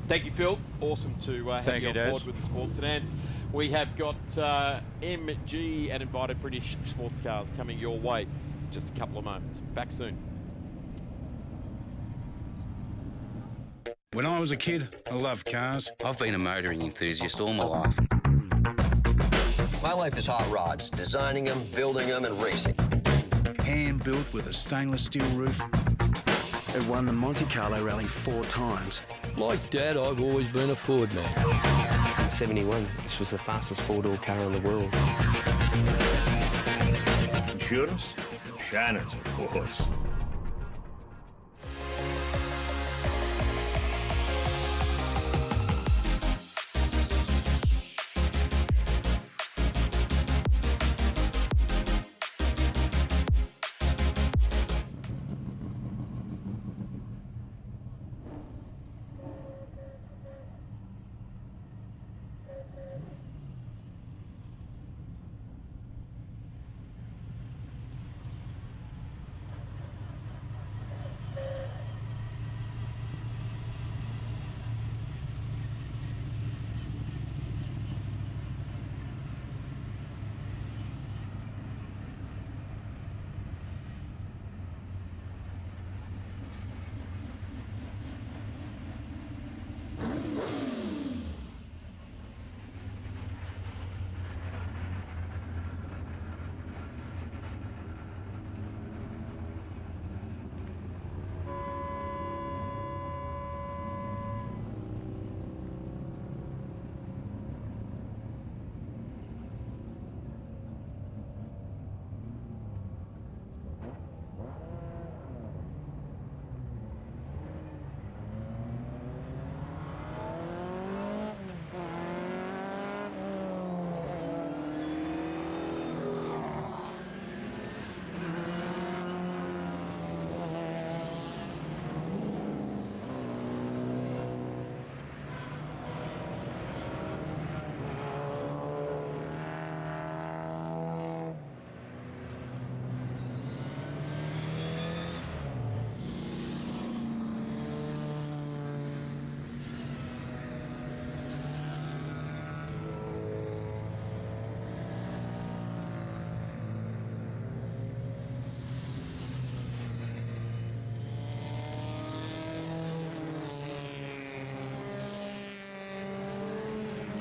A: Thank you, Phil. Awesome to have you on board with the sports sedans. We have got MG and Invited British sports cars coming your way in just a couple of moments. Back soon.
P: When I was a kid, I loved cars.
K: I've been a motoring enthusiast all my life.
L: My life is hot rods, designing them, building them, and racing.
P: Hand-built with a stainless steel roof.
S: It won the Monte Carlo Rally 4 times. Like Dad, I've always been a Ford man.
D: In 71, this was the fastest four-door car in the world.
J: Insurance? Shannon's, of course.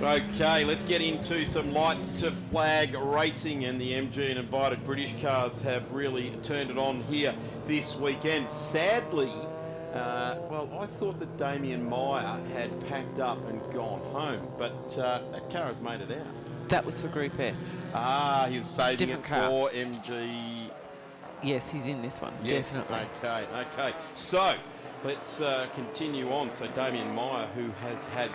A: Okay, let's get into some lights to flag racing, and the MG and invited British cars have really turned it on here this weekend. Sadly, well, I thought that Damien Meyer had packed up and gone home, but that car has made it out.
C: That was for Group S.
A: Ah, he was saving
C: Different
A: it
C: car.
A: for MG.
C: Yes, he's in this one,
A: Yes,
C: definitely.
A: okay. So, let's continue on. So, Damien Meyer, who has had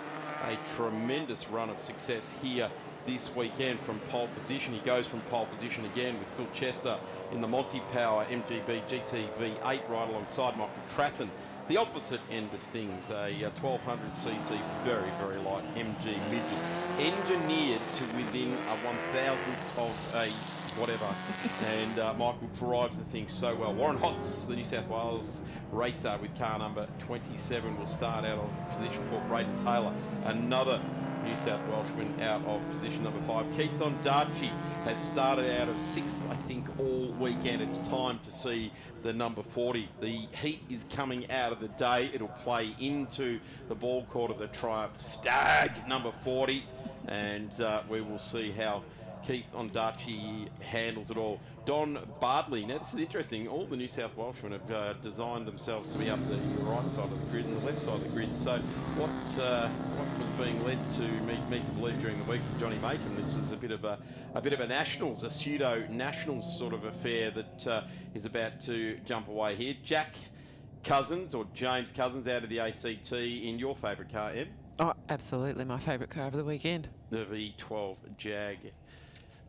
A: a tremendous run of success here this weekend from pole position. He goes from pole position again with Phil Chester in the Multi-Power MGB GT V8 right alongside Michael Trathen. The opposite end of things, a 1200cc, very, very light MG midget, engineered to within a 1,000th of a whatever, and Michael drives the thing so well. Warren Hotz, the New South Wales racer with car number 27, will start out of position 4. Braden Taylor, another New South Welshman, out of position number 5. Keith Ondarchi has started out of 6th, I think, all weekend. It's time to see the number 40. The heat is coming out of the day. It'll play into the ball court of the Triumph Stag number 40, and we will see how Keith Ondarchi handles it all. Don Bardley. Now, this is interesting. All the New South Welshmen have designed themselves to be up the right side of the grid and the left side of the grid. So what was being led to me to believe during the week from Johnny Makem, this is a bit of a nationals, a pseudo nationals sort of affair that is about to jump away here. Jack Cousins, or James Cousins, out of the ACT in your favourite car, Em?
C: Oh, absolutely, my favourite car of the weekend.
A: The V12 Jag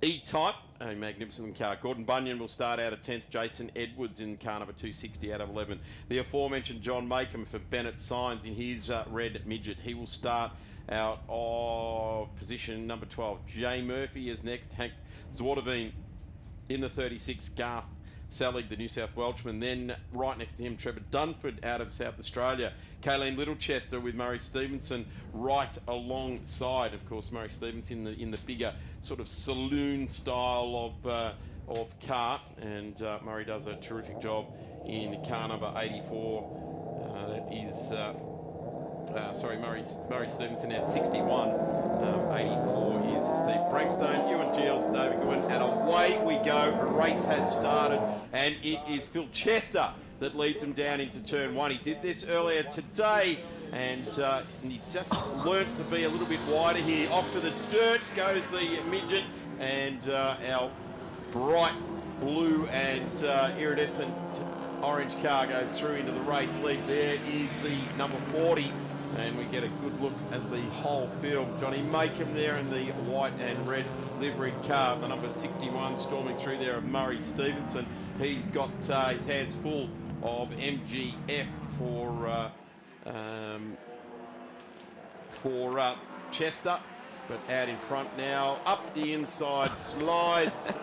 A: E-Type, a magnificent car. Gordon Bunyan will start out at 10th. Jason Edwards in car number 260 out of 11. The aforementioned John Makem for Bennett Signs in his red midget. He will start out of position number 12. Jay Murphy is next. Hank Zwardoveen in the 36. Garth Selig, the New South Welshman. Then right next to him, Trevor Dunford out of South Australia. Kayleen Littlechester with Murray Stevenson right alongside, of course, Murray Stevenson in the bigger sort of saloon style of car, and Murray does a terrific job in car number 84. That is Murray Stevenson at 61. 84 is Steve Frankstone, Ewan Giles, David Goodwin, and away we go. A race has started, and it is Phil Chester that leads him down into turn one. He did this earlier today, and he just learnt to be a little bit wider here. Off to the dirt goes the midget, and our bright blue and iridescent orange car goes through into the race lead. There is the number 40, and we get a good look as the whole field. Johnny Makem there in the white and red liveried car. The number 61 storming through there of Murray Stevenson. He's got his hands full of MGF for Chester, but out in front now, up the inside slides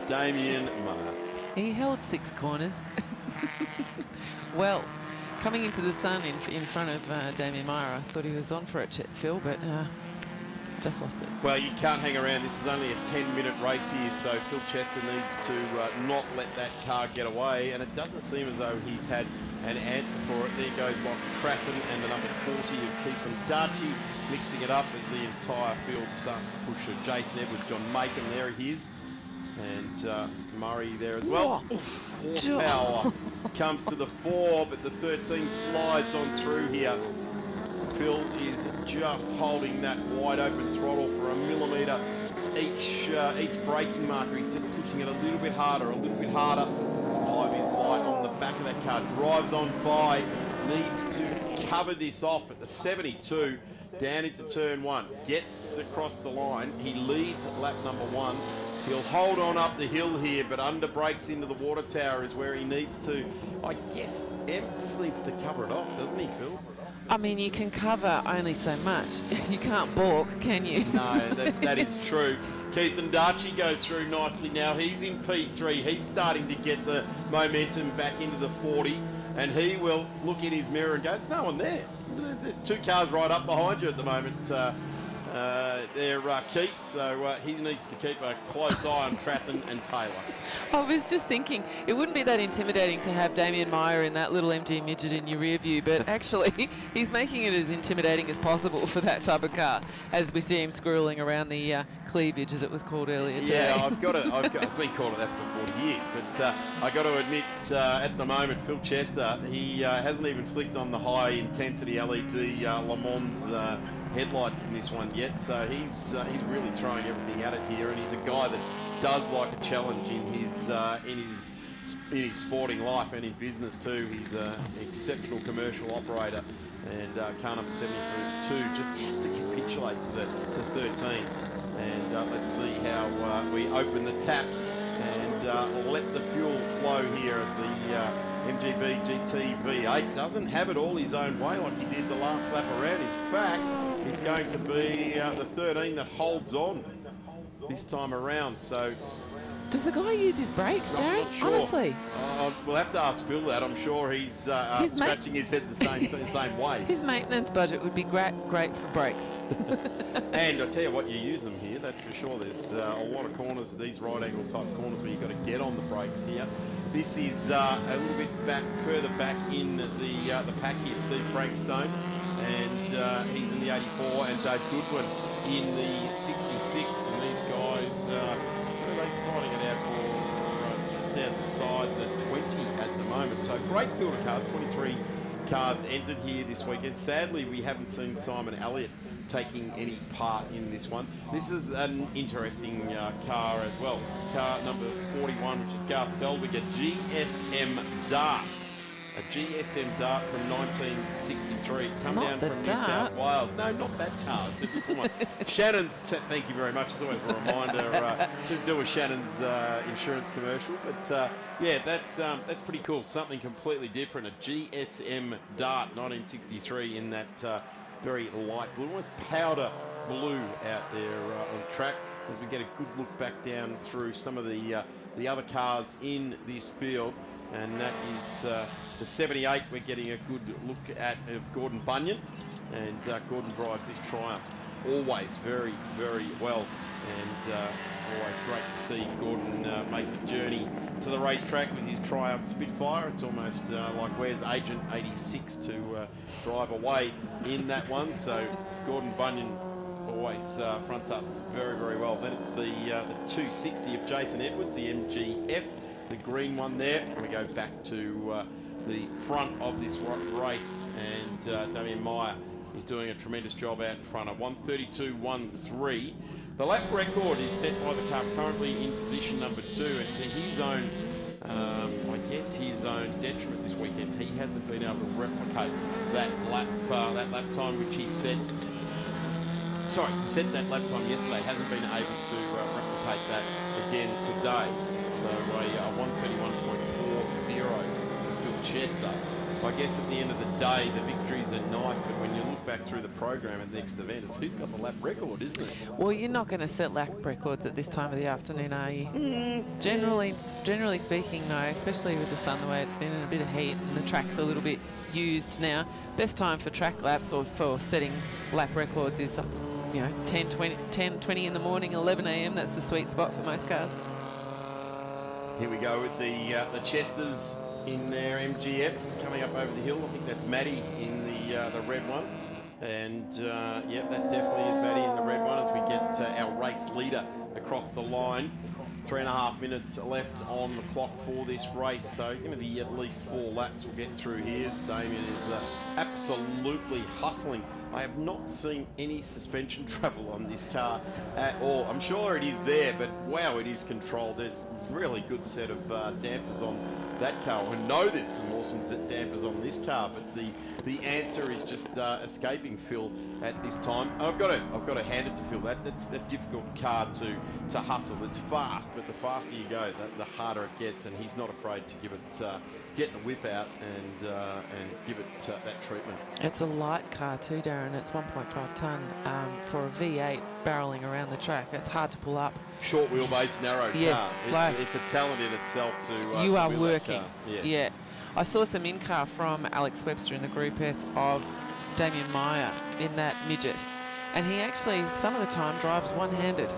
A: Damien Maher.
C: He held 6 corners. Well, coming into the sun in front of Damien Maher, I thought he was on for it, Phil, but just lost it.
A: Well, you can't hang around. This is only a 10-minute race here, so Phil Chester needs to not let that car get away, and it doesn't seem as though he's had an answer for it. There goes Michael Traffin and the number 40 of Keegan Darchie mixing it up as the entire field starts to push Jason Edwards. John Makem, there he is, and Murray there as well. Oof, horsepower comes to the 4, but the 13 slides on through here. Phil is just holding that wide open throttle for a millimetre each braking marker. He's just pushing it a little bit harder. High vis light on the back of that car, drives on by, needs to cover this off, but the 72 down into turn 1, gets across the line. He leads lap number 1. He'll hold on up the hill here, but under brakes into the water tower is where he needs to. I guess M just needs to cover it off, doesn't he, Phil?
C: I mean, you can cover only so much. You can't balk, can you?
A: No, that is true. Keegan Darchie goes through nicely now. He's in P3. He's starting to get the momentum back into the 40, and he will look in his mirror and go, there's no one there. There's 2 cars right up behind you at the moment. They're Keith, so he needs to keep a close eye on Traffin and Taylor.
C: I was just thinking, it wouldn't be that intimidating to have Damien Maher in that little MG midget in your rear view, but actually he's making it as intimidating as possible for that type of car, as we see him squirreling around the cleavage, as it was called earlier today.
A: Yeah, I've got it's been called that for 40 years, but I got to admit, at the moment, Phil Chester, he hasn't even flicked on the high intensity LED Le Mans headlights in this one yet, so he's really throwing everything at it here, and he's a guy that does like a challenge in his sporting life and in business too. He's an exceptional commercial operator, and car number 72 just has to capitulate to the 13. And let's see how we open the taps and let the fuel flow here as the MGB GT V8 doesn't have it all his own way like he did the last lap around. In fact, it's going to be the 13 that holds on this time around. So,
C: does the guy use his brakes, Darren?
A: Not sure.
C: Honestly,
A: we'll have to ask Phil that. I'm sure he's scratching his head the same way.
C: His maintenance budget would be great for brakes.
A: And I tell you what, you use them here, that's for sure. There's a lot of corners, these right angle type corners, where you've got to get on the brakes here. This is a little bit further back in the pack here, Steve Frankstone, and he's in the 84, and Dave Goodwin in the 66. And these guys, what are they fighting it out for? Just outside the 20 at the moment. So great field of cars, 23 cars entered here this weekend. Sadly, we haven't seen Simon Elliott taking any part in this one. This is an interesting car as well. Car number 41, which is Garth Selvig, a GSM Dart. A GSM Dart from 1963. Come down from New South Wales. No, not that car. It's a different one. Shannon's, thank you very much. It's always a reminder to do a Shannon's insurance commercial. But yeah, that's pretty cool. Something completely different. A GSM Dart 1963 in that very light blue, almost powder blue out there on track, as we get a good look back down through some of the other cars in this field. And that is the 78. We're getting a good look at of Gordon Bunyan, and Gordon drives this Triumph always very, very well. And always great to see Gordon make the journey to the racetrack with his Triumph Spitfire. It's almost like where's Agent 86 to drive away in that one. So Gordon Bunyan always fronts up very, very well. Then it's the 260 of Jason Edwards, the MGF, the green one there. And we go back to the front of this race, and Damien Meyer is doing a tremendous job out in front of 1:32.13. The lap record is set by the car currently in position number 2, and to his own, I guess his own detriment this weekend, he hasn't been able to replicate that lap time which he set. Sorry, he set that lap time yesterday. Hasn't been able to replicate that again today. So a 1:31.40 for Phil Chester. I guess at the end of the day, the victories are nice, but when you look back through the program at the next event, it's who's got the lap record, isn't it?
C: Well, you're not going to set lap records at this time of the afternoon, are you? Generally speaking, no, especially with the sun, the way it's been in a bit of heat and the track's a little bit used now. Best time for track laps or for setting lap records is, 10, 20 in the morning, 11 a.m. That's the sweet spot for most cars.
A: Here we go with the Chesters in their MGFs coming up over the hill. I think that's Maddie in the red one. And yep, that definitely is Maddie in the red one as we get our race leader across the line. 3.5 minutes left on the clock for this race, so going to be at least 4 laps we'll get through here. As Damien is absolutely hustling. I have not seen any suspension travel on this car at all. I'm sure it is there, but wow, it is controlled. There's a really good set of dampers on that car. I know there's some awesome dampers on this car, but the answer is just escaping Phil at this time. And I've got to hand it to Phil. That's a difficult car to hustle. It's fast, but the faster you go, the harder it gets. And he's not afraid to give it, get the whip out and give it that treatment.
C: It's a light car too, Darren. It's 1.5 tonne for a V8 barreling around the track. It's hard to pull up.
A: Short wheelbase, narrow car. It's a talent in itself to.
C: You are working.
A: Yeah.
C: I saw some in-car from Alex Webster in the Group S of Damien Meyer in that midget, and he actually some of the time drives one-handed.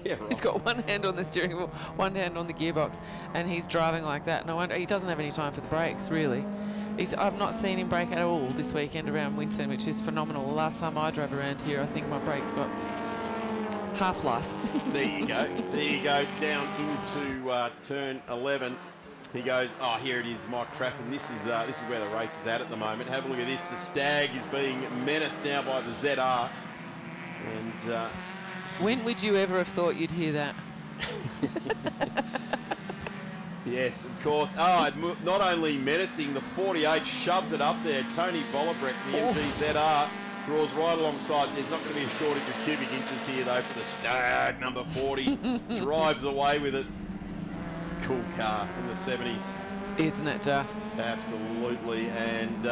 A: Yeah, right.
C: He's got one hand on the steering wheel, one hand on the gearbox, and he's driving like that. And I wonder, he doesn't have any time for the brakes, really. I've not seen him brake at all this weekend around Winton, which is phenomenal. The last time I drove around here, I think my brakes got half-life.
A: There you go. There you go. Down into turn 11. He goes, oh, here it is, Mike Traffin. This is where the race is at the moment. Have a look at this. The Stag is being menaced now by the ZR. And
C: when would you ever have thought you'd hear that?
A: Yes, of course. Oh, not only menacing, the 48 shoves it up there. Tony Bollebrecht, the MG-ZR, draws right alongside. There's not going to be a shortage of cubic inches here, though, for the Stag, number 40. Drives away with it. Cool car from the 70s.
C: Isn't it just?
A: Absolutely. And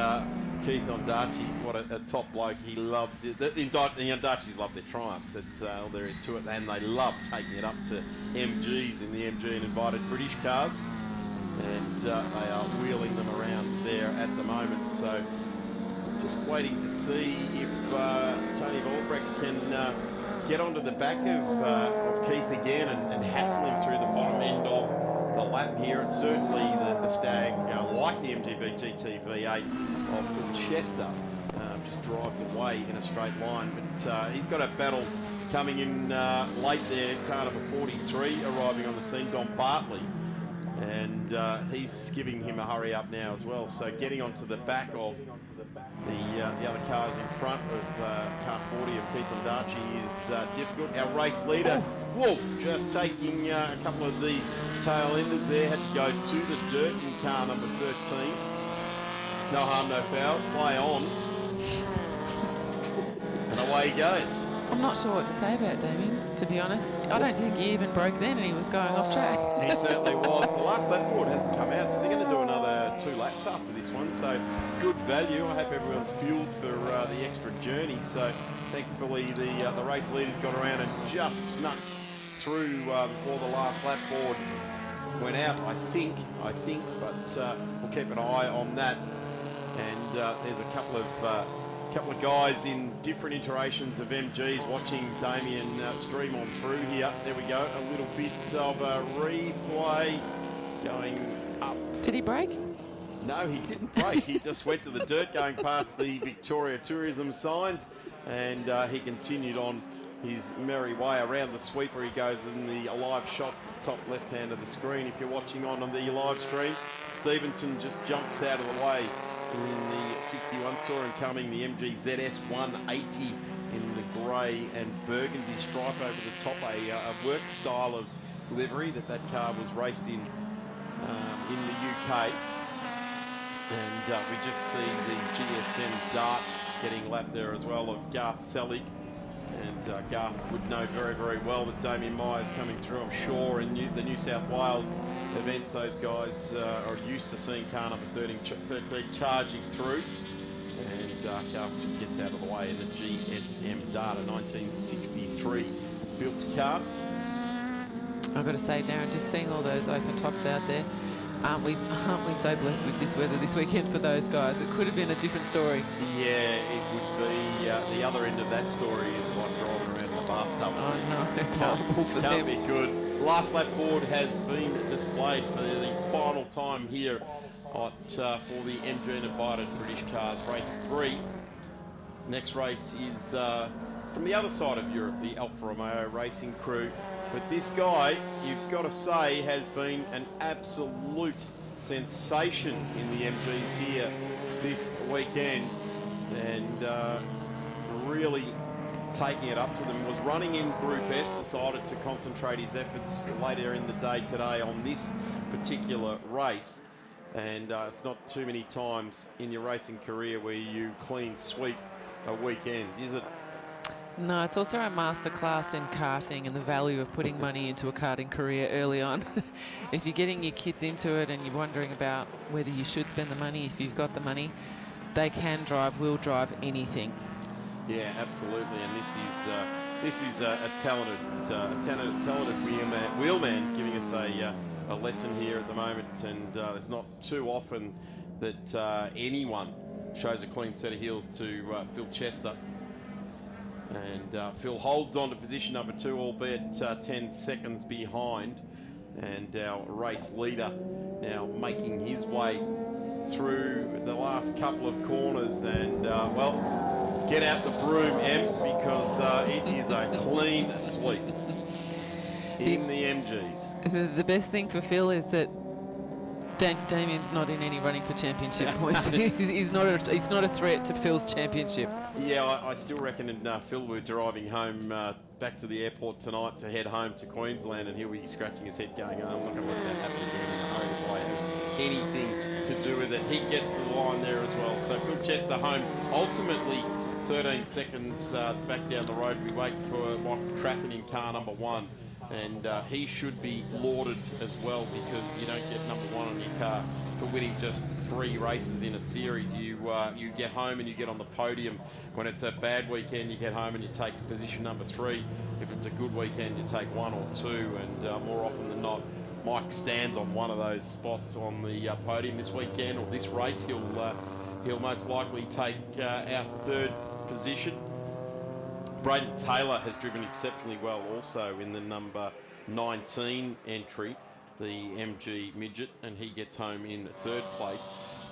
A: Keith Ondaatje, what a top bloke. He loves it. The Ondachis love their Triumphs. That's all there is to it. And they love taking it up to MGs in the MG and invited British cars. And they are wheeling them around there at the moment. So just waiting to see if Tony Bollebrecht can get onto the back of Keith again and hassle him through the bottom end of the lap here. It's certainly the Stag, like the MGB GT V8 of Phil Chester, just drives away in a straight line. But he's got a battle coming in late there. Car number 43 arriving on the scene, Don Bartley. And he's giving him a hurry up now as well. So getting onto the back of the other cars in front of car 40 of Keith Ondaatje is difficult. Our race leader, just taking a couple of the tail enders there, had to go to the dirt in car number 13. No harm, no foul, play on. And away he goes.
C: I'm not sure what to say about Damien, to be honest. I don't think he even broke then and he was going off track.
A: He certainly was. The last lap board hasn't come out, so they're going to do another 2 laps after this one. So good value. I hope everyone's fueled for the extra journey. So thankfully the race leaders got around and just snuck through before the last lap board went out, I think, but we'll keep an eye on that. And there's a couple of couple of guys in different iterations of MGs watching Damien stream on through here. There we go, a little bit of a replay going up.
C: Did he brake?
A: No, he didn't brake. He just went to the dirt going past the Victoria Tourism signs, and he continued on his merry way around the sweeper. He goes in the live shots at the top left hand of the screen. If you're watching on the live stream, Stevenson just jumps out of the way in the 61. Saw him coming, the MG ZS 180 in the grey and burgundy stripe over the top, a work style of livery that car was raced in the UK. And we just see the GSM Dart getting lapped there as well of Garth Selig. And Garth would know very, very well that Damien Myers coming through, I'm sure, in the New South Wales events. Those guys are used to seeing car number 13 charging through. And Garth just gets out of the way in the GSM Dart, a 1963 built car.
C: I've got to say, Darren, just seeing all those open tops out there, aren't we so blessed with this weather this weekend for those guys? It could have been a different story.
A: Yeah, it would be. The other end of that story is like driving around in a bathtub.
C: Oh no, it's horrible for them.
A: Can't be good. Last lap board has been displayed for the final time here for the MG invited British cars. Race 3. Next race is from the other side of Europe, the Alfa Romeo Racing crew. But this guy, you've got to say, has been an absolute sensation in the MGs here this weekend, and really taking it up to them. Was running in Group S, decided to concentrate his efforts later in the day today on this particular race. And it's not too many times in your racing career where you clean sweep a weekend, is it?
C: No, it's also a masterclass in karting and the value of putting money into a karting career early on. If you're getting your kids into it and you're wondering about whether you should spend the money, if you've got the money, they can drive, will drive anything.
A: Yeah, absolutely. And this is a talented wheelman giving us a lesson here at the moment. And it's not too often that anyone shows a clean set of heels to Phil Chester. And Phil holds on to position number 2, albeit 10 seconds behind. And our race leader now making his way through the last couple of corners. And, well, get out the broom, Em, because it is a clean sweep in the MGs.
C: The best thing for Phil is that Damien's not in any running for championship points. He's not a threat to Phil's championship.
A: Yeah, I still reckon Phil were driving home back to the airport tonight to head home to Queensland, and he'll be scratching his head going, oh, I'm not going to let that happen again in a hurry if I have anything to do with it. He gets to the line there as well. So Phil Chester home, ultimately 13 seconds back down the road. We wait for Michael Traffin in car number 1. And he should be lauded as well, because you don't get number 1 on your car for winning just 3 races in a series. You get home and you get on the podium. When it's a bad weekend, you get home and you take position number 3. If it's a good weekend, you take 1 or 2. And more often than not, Mike stands on one of those spots on the podium this weekend or this race. He'll most likely take our 3rd position. Braden Taylor has driven exceptionally well also in the number 19 entry, the MG Midget, and he gets home in 3rd place.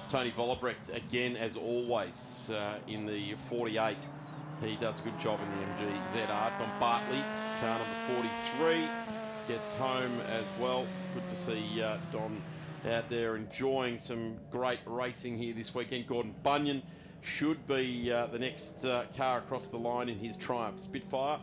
A: Tony Vollebrecht, again, as always, in the 48. He does a good job in the MG ZR. Don Bartley, car number 43, gets home as well. Good to see Don out there enjoying some great racing here this weekend. Gordon Bunyan should be the next car across the line in his Triumph Spitfire.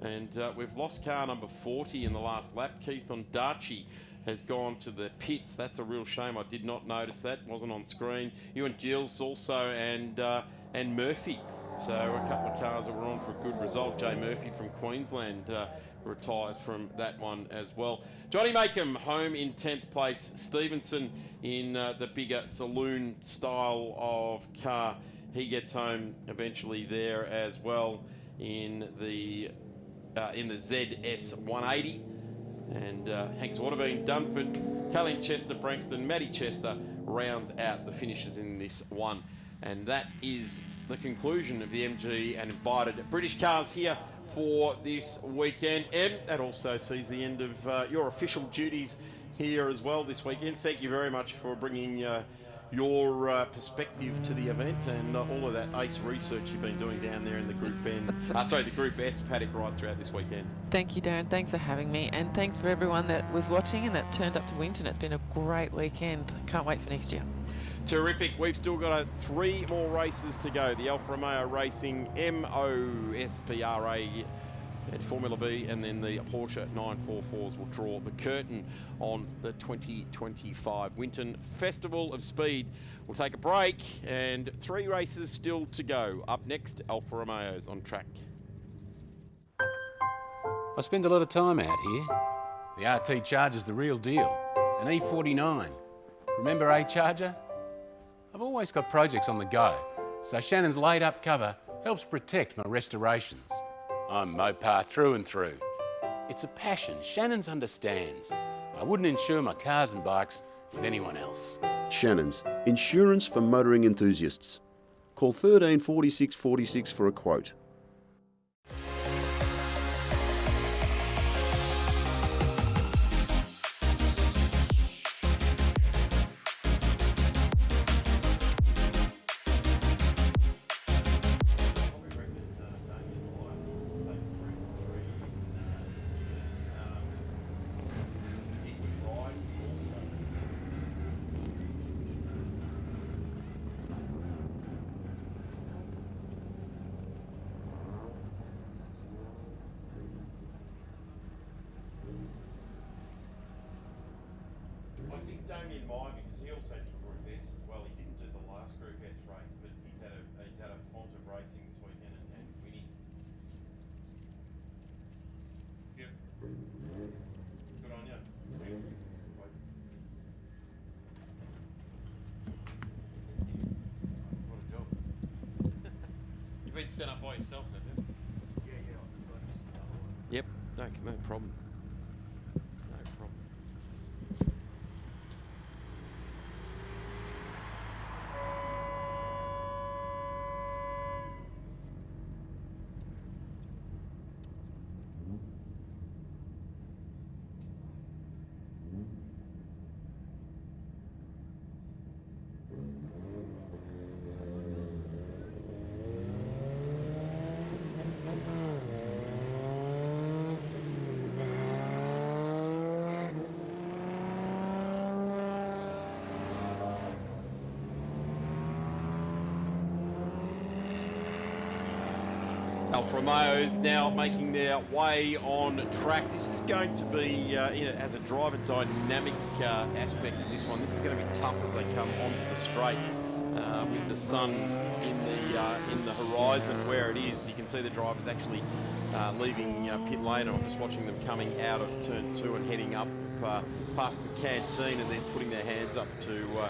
A: And we've lost car number 40 in the last lap. Keith Ondaatje has gone to the pits. That's a real shame. I did not notice that. Wasn't on screen. Ewan Gilles also, and Murphy. So a couple of cars that were on for a good result. Jay Murphy from Queensland retires from that one as well. Johnny Makem home in 10th place. Stevenson in the bigger saloon style of car. He gets home eventually there as well in the ZS 180. And Hanks Waterbean, Dunford, Colleen Chester, Brankston, Matty Chester round out the finishes in this one. And that is the conclusion of the MG and invited British cars here for this weekend. That also sees the end of your official duties here as well this weekend. Thank you very much for bringing your perspective to the event and all of that ace research you've been doing down there in the Group N, the Group S paddock right throughout this weekend.
C: Thank you, Darren. Thanks for having me, and thanks for everyone that was watching and that turned up to Winton. It's been a great weekend. Can't wait for next year.
A: Terrific. We've still got 3 more races to go. The Alfa Racing MOSPRA at Formula B, and then the Porsche 944s will draw the curtain on the 2025 Winton Festival of Speed. We'll take a break, and 3 races still to go. Up next, Alfa Romeo's on track.
Q: I spend a lot of time out here. The RT Charger's the real deal. An E49. Remember A-Charger? I've always got projects on the go, so Shannon's laid-up cover helps protect my restorations. I'm Mopar through and through. It's a passion Shannon's understands. I wouldn't insure my cars and bikes with anyone else.
U: Shannon's, insurance for motoring enthusiasts. Call 13 46 46 for a quote.
A: I think Damien Meyer, because he also did Group S as well. He didn't do the last Group S race, but he's had a font of racing this weekend and winning. Yep. Good on you. What a job. You've been set up by yourself, have you? Yeah, because I missed the other one. Yep. No problem. Alfa Romeo's now making their way on track. This is going to be, as a driver dynamic aspect of this one, this is going to be tough as they come onto the straight with the sun in the horizon where it is. You can see the drivers actually leaving pit lane, and I'm just watching them coming out of turn 2 and heading up past the canteen and then putting their hands up to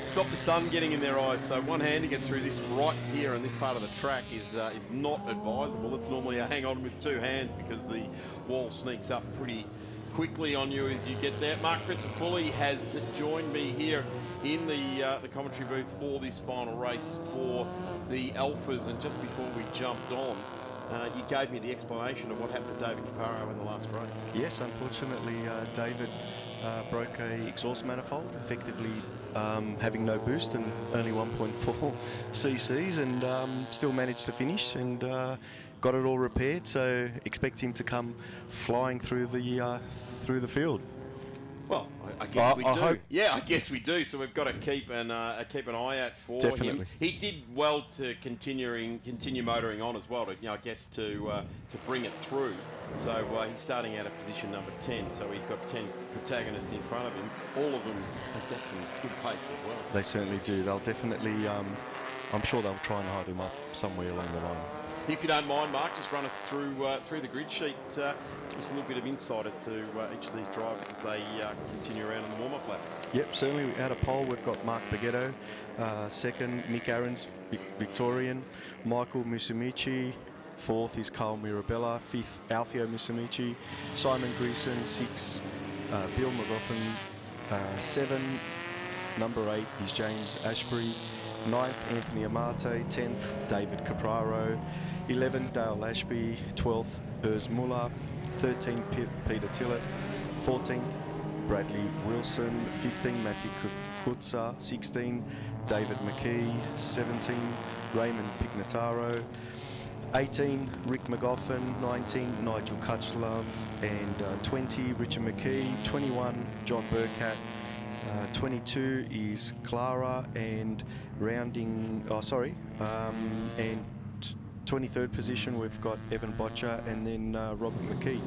A: stop the sun getting in their eyes. So one-handing it through this right here in this part of the track is not advisable. It's normally a hang on with 2 hands because the wall sneaks up pretty quickly on you as you get there. Mark Christopherli has joined me here in the commentary booth for this final race for the Alphas, and just before we jumped on, you gave me the explanation of what happened to David Caparo in the last race.
I: Yes, unfortunately, David broke a exhaust manifold, effectively having no boost and only 1.4 cc's, and still managed to finish and got it all repaired. So expect him to come flying through the field.
A: Well, I guess we do. Yeah, I guess we do. So we've got to keep an eye out for him. He did well to continue motoring on as well. To, I guess to bring it through. So he's starting out at position number 10. So he's got 10 protagonists in front of him. All of them have got some good pace as well.
I: They certainly do. They'll definitely. I'm sure they'll try and hide him up somewhere along the line.
A: If you don't mind, Mark, just run us through the grid sheet. Give us a little bit of insight as to each of these drivers as they continue around on the warm-up lap.
I: Yep, certainly. We had a poll. We've got Mark Baghetto, second, Mick Aarons, Victorian, Michael Musumeci, fourth is Carl Mirabella, fifth, Alfio Musumeci, Simon Greason, six, Bill McLaughlin, seven, number 8 is James Ashbury, 9th, Anthony Amate. 10th, David Capraro. 11, Dale Ashby. 12th, Urs Muller. 13th, Peter Tillett. 14th, Bradley Wilson. 15, Matthew Kutza. 16, David McKee. 17, Raymond Pignataro. 18, Rick McGoffin. 19, Nigel Kutchlove. And 20, Richard McKee. 21, John Burkett. 22 is Clara, and rounding, and 23rd position we've got Evan Botcher, and then Robert McKee.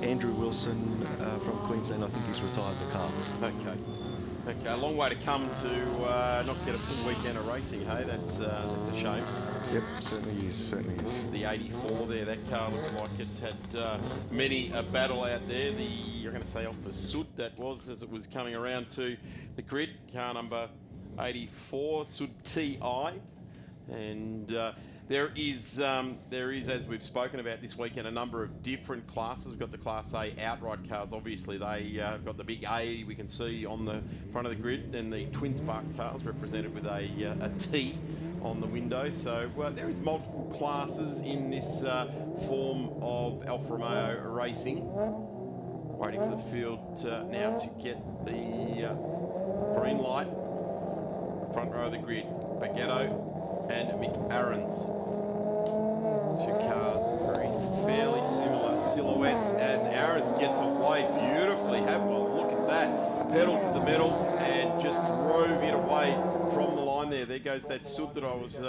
I: Andrew Wilson from Queensland, I think he's retired the car.
A: Okay, a long way to come to not get a full weekend of racing, hey? That's a shame.
I: Yep, certainly is.
A: The 84 there, that car looks like it's had many a battle out there. You're going to say Alfa Sud, that was, as it was coming around to the grid. Car number 84, Sud TI. And there is, as we've spoken about this weekend, a number of different classes. We've got the Class A outright cars. Obviously, they got the big A we can see on the front of the grid. Then the twin spark cars represented with a T on the window. So there is multiple classes in this form of Alfa Romeo Racing. Waiting for the field now to get the green light. Front row of the grid, Bagetto and Mick Aarons. Two cars, very fairly similar silhouettes as Aarons gets away beautifully. Have a look at that. Pedal to the metal and just drove it away from the line there. There goes that Sud that I was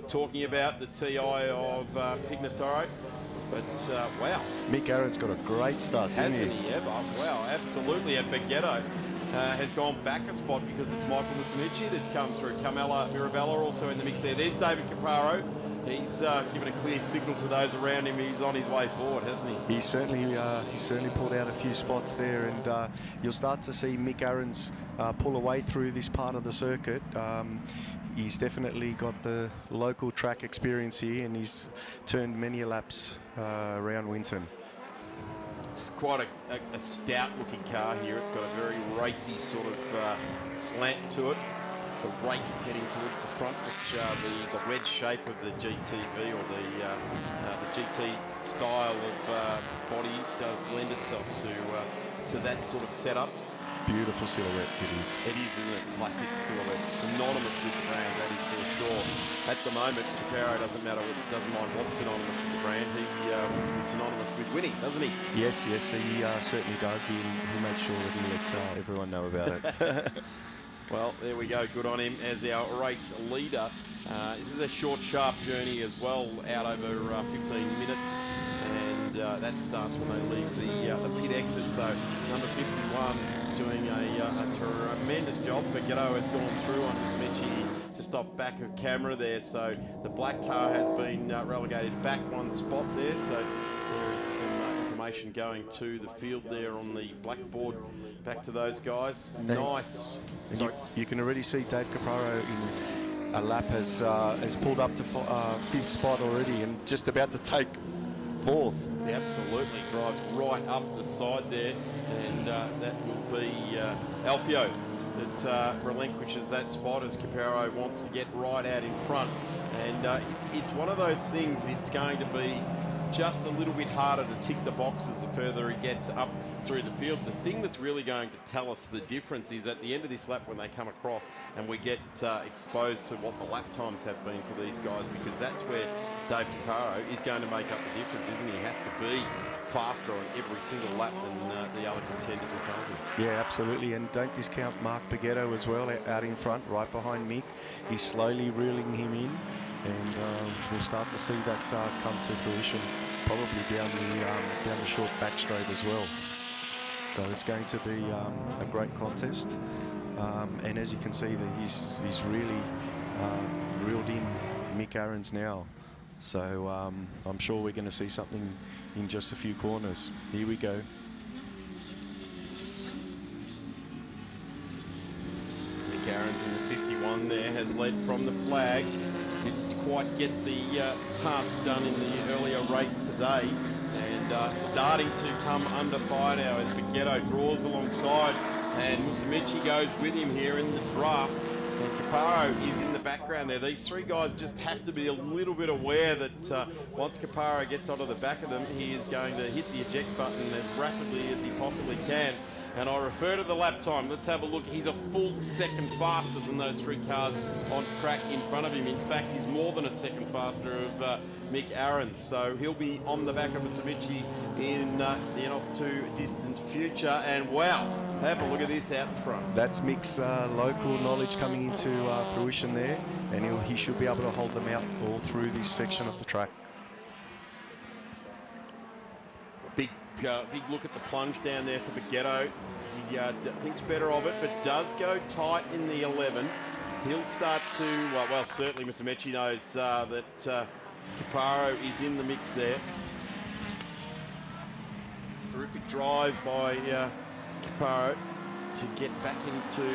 A: talking about, the TI of Pignataro. But wow.
I: Mick Aarons got a great start,
A: hasn't he ever? Wow, absolutely. And Bagetto has gone back a spot because it's Michael Musumeci that's come through. Carmela Mirabella also in the mix there. There's David Capraro. He's given a clear signal to those around him. He's on his way forward, hasn't he?
I: He certainly pulled out a few spots there, and you'll start to see Mick Aarons pull away through this part of the circuit. He's definitely got the local track experience here, and he's turned many laps around Winton.
A: It's quite a stout-looking car here. It's got a very racy sort of slant to it. The rake heading towards the front, which the wedge shape of the GTV or the GT style of body does lend itself to that sort of setup.
I: Beautiful silhouette it is.
A: It is, isn't it? Classic silhouette. Synonymous with the brand, that is for sure. At the moment, Caparo doesn't mind what's synonymous with the brand. He wants to be synonymous with winning, doesn't he?
I: Yes, he certainly does. He makes sure that he lets everyone know about it.
A: Well, there we go. Good on him as our race leader. This is a short, sharp journey as well, out over 15 minutes. And that starts when they leave the pit exit. So number 51 doing a tremendous job. Bagetto has gone through on Musumeci just off back of camera there. So the black car has been relegated back one spot there. So there is some information going to the field there on the blackboard. Back to those guys. Nice.
I: You can already see Dave Capraro in a lap has pulled up to 5th spot already and just about to take 4th.
A: He absolutely drives right up the side there, and that will be Alfio that relinquishes that spot as Caparo wants to get right out in front. And it's one of those things, it's going to be just a little bit harder to tick the boxes the further he gets up through the field. The thing that's really going to tell us the difference is at the end of this lap when they come across and we get exposed to what the lap times have been for these guys, because that's where Dave Caparo is going to make up the difference, isn't he? He has to be faster on every single lap than the other contenders in front of him.
I: Yeah, absolutely, and don't discount Mark Bagetto as well out in front, right behind Mick. He's slowly reeling him in, and we'll start to see that come to fruition, probably down the short back straight as well. So it's going to be a great contest, and as you can see, that he's really reeled in Mick Aarons now. So I'm sure we're going to see something in just a few corners. Here we go.
A: Mick Aarons in the 51 there has led from the flag. Didn't quite get the task done in the earlier race today, and starting to come under fire now as Bagetto draws alongside, and Musumeci goes with him here in the draft, and Caparo is in the background there. These three guys just have to be a little bit aware that once Caparo gets onto the back of them, he is going to hit the eject button as rapidly as he possibly can. And I refer to the lap time. Let's have a look. He's a full second faster than those three cars on track in front of him. In fact, he's more than a second faster of Mick Aarons. So he'll be on the back of Musumeci in the not too distant future. And wow, have a look at this out in front.
I: That's Mick's local knowledge coming into fruition there, and he should be able to hold them out all through this section of the track.
A: Big look at the plunge down there for Baguetto. He thinks better of it, but does go tight in the 11. He'll start to, well, certainly Musumeci knows that Caparo is in the mix there. Terrific drive by Caparo to get back into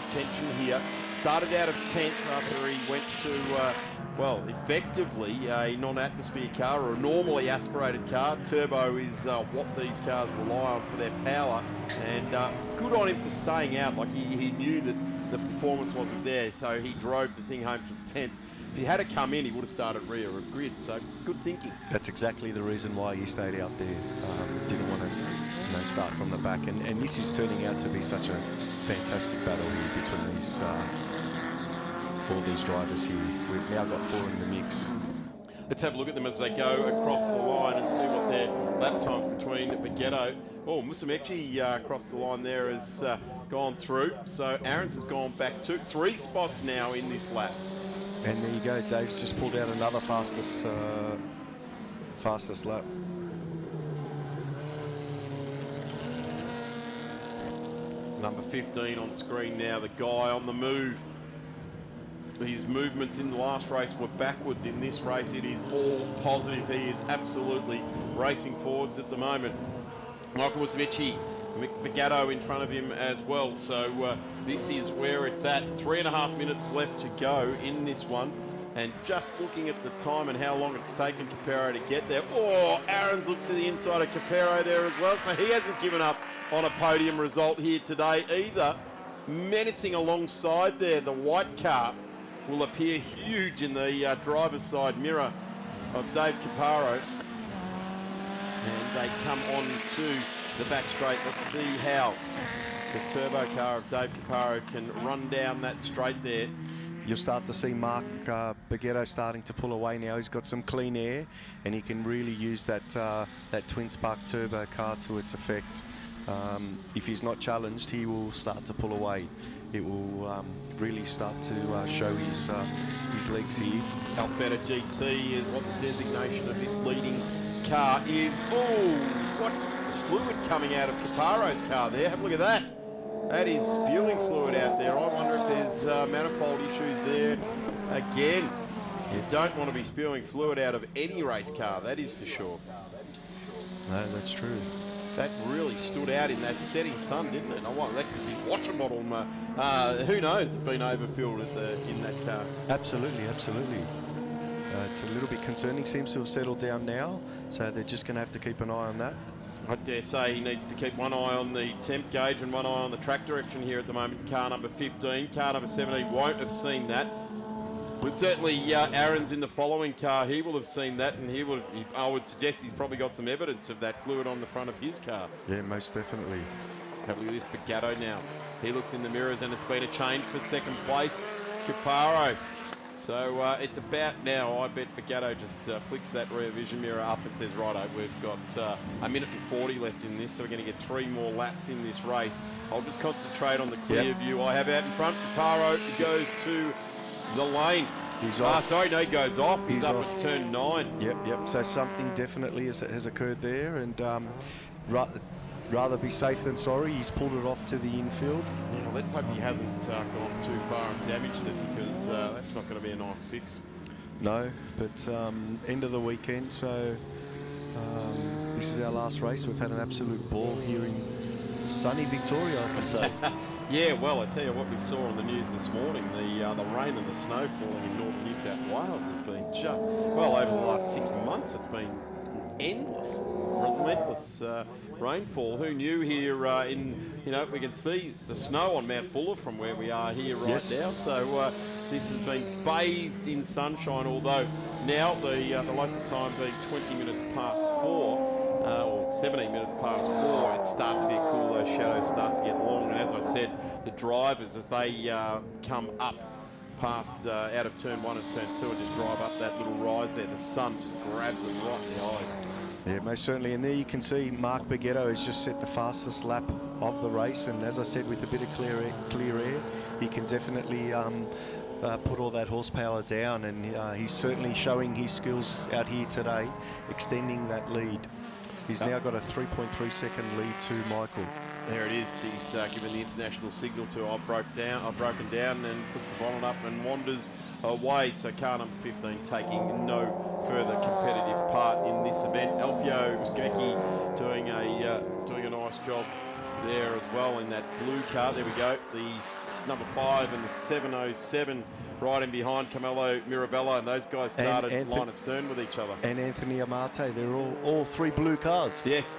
A: contention here. Started out of 10th after he went to, well, effectively a non-atmosphere car or a normally aspirated car. Turbo is what these cars rely on for their power, and good on him for staying out. Like he knew that the performance wasn't there, so he drove the thing home to 10th. If he had to come in, he would have started rear of grid, so good thinking.
I: That's exactly the reason why he stayed out there. Didn't want to start from the back, and this is turning out to be such a fantastic battle here between these all these drivers here. We've now got 4 in the mix.
A: Let's have a look at them as they go across the line and see what their lap times between Baguetto. Oh, Musumeci across the line there has gone through. So Aarons has gone back 3 spots now in this lap.
I: And there you go, Dave's just pulled out another fastest lap.
A: Number 15 on screen now, the guy on the move. His movements in the last race were backwards. In this race, it is all positive. He is absolutely racing forwards at the moment. Michael Musumeci, Baguetto in front of him as well. So this is where it's at. 3.5 minutes left to go in this one. And just looking at the time and how long it's taken Caparo to get there. Oh, Aarons looks to the inside of Caparo there as well. So he hasn't given up on a podium result here today either. Menacing alongside there, the white car will appear huge in the driver's side mirror of Dave Caparo. And they come on to the back straight. Let's see how the turbo car of Dave Caparo can run down that straight there.
I: You'll start to see Mark Baguetto starting to pull away now. He's got some clean air, and he can really use that that twin spark turbo car to its effect. If he's not challenged, he will start to pull away. It will really start to show his legs here.
A: Alfetta GT is what the designation of this leading car is. Oh, what fluid coming out of Caparo's car there. Have a look at that. That is spewing fluid out there. I wonder if there's manifold issues there again. You don't want to be spewing fluid out of any race car, that is for sure.
I: No, that's true.
A: That really stood out in that setting sun, didn't it? I wonder, that could be watchable. Who knows? It's been overfilled in that car.
I: Absolutely, absolutely. It's a little bit concerning. Seems to have settled down now, so they're just going to have to keep an eye on that.
A: I dare say he needs to keep one eye on the temp gauge and one eye on the track direction here at the moment. Car number 15, car number 17 won't have seen that. But certainly Aarons in the following car, he will have seen that, and I would suggest he's probably got some evidence of that fluid on the front of his car.
I: Yeah, most definitely.
A: Have a look at this Baguetto now. He looks in the mirrors, and it's been a change for second place. Caparo. So it's about now, I bet Baguetto just flicks that rear vision mirror up and says, righto, we've got 1 minute and 40 left in this, so we're going to get 3 more laps in this race. I'll just concentrate on the clear view I have out in front. Caparo goes to the lane.
I: He's off.
A: Sorry, no, he goes off. He's up
I: off
A: at turn 9.
I: Yep. So something definitely has occurred there, and rather be safe than sorry. He's pulled it off to the infield.
A: Yeah, let's hope he hasn't gone too far and damaged it, because that's not going to be a nice fix.
I: No, but end of the weekend, so this is our last race. We've had an absolute ball here in sunny Victoria, I can say.
A: Yeah, well, I tell you what we saw on the news this morning, the rain and the snow falling in northern New South Wales has been just, well, over the last 6 months it's been endless, relentless rainfall. Who knew here we can see the snow on Mount Buller from where we are here right now. So this has been bathed in sunshine, although now the local time being 20 minutes past 4, or 17 minutes past 4, it starts to get cool, those shadows start to get long, and as I said, the drivers, as they come up past out of turn 1 and turn 2 and just drive up that little rise there, the sun just grabs them right in the eyes.
I: Yeah, most certainly. And there you can see Mark Baghetto has just set the fastest lap of the race, and as I said, with a bit of clear air, he can definitely put all that horsepower down, and he's certainly showing his skills out here today, extending that lead. He's now got a 3.3 second lead to Michael.
A: There it is. He's given the international signal to I've broken down, and puts the bonnet up and wanders away. So car number 15 taking no further competitive part in this event. Alfio Muskecki doing a nice job there as well in that blue car. There we go. The number 5 and the 707 right in behind Camelo Mirabella, and those guys started line of stern with each other.
I: And Anthony Amate, they're all 3 blue cars.
A: Yes,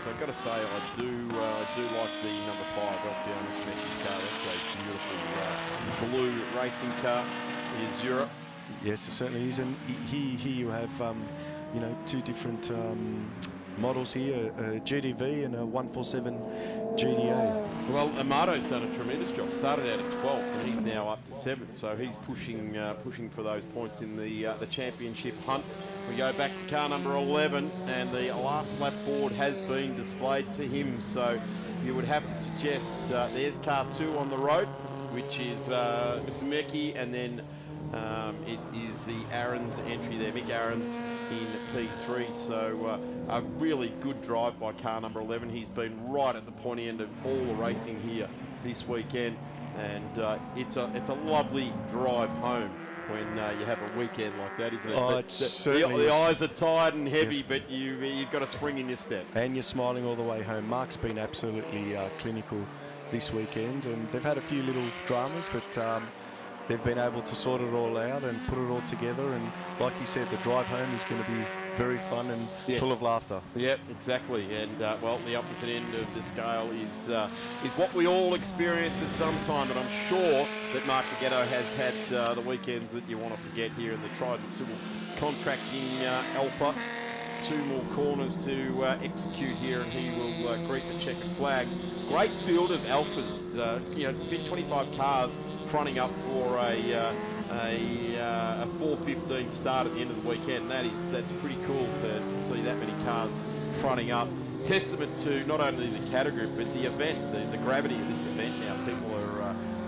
A: I've got to say I do like the number 5 Alfio Muskecki's car. That's a beautiful blue racing car. It is Europe.
I: Yes, it certainly is. And here you have 2 different models here, a GDV and a 147 GDA.
A: Well, Amato's done a tremendous job. Started out at 12th and he's now up to 7th, so he's pushing for those points in the championship hunt. We go back to car number 11, and the last lap board has been displayed to him, so you would have to suggest there's car 2 on the road, which is Mr. Mecki, and then it is the Aarons entry there, Mick Aarons in P3. So a really good drive by car number 11. He's been right at the pointy end of all the racing here this weekend, and it's a lovely drive home when you have a weekend like that, isn't it?
I: Oh,
A: the eyes are tired and heavy, but you've got a spring in your step.
I: And you're smiling all the way home. Mark's been absolutely clinical this weekend, and they've had a few little dramas, but they've been able to sort it all out and put it all together. And like you said, the drive home is going to be very fun and full of laughter.
A: Yep, exactly. And well, the opposite end of the scale is what we all experience at some time. But I'm sure that Mark Baghetto has had the weekends that you want to forget here in the Trident Civil Contracting Alpha. 2 more corners to execute here, and he will greet the checkered flag. Great field of Alphas. 25 cars fronting up for a 4:15 start at the end of the weekend. That's pretty cool to see that many cars fronting up. Testament to not only the category but the event, the gravity of this event. Now people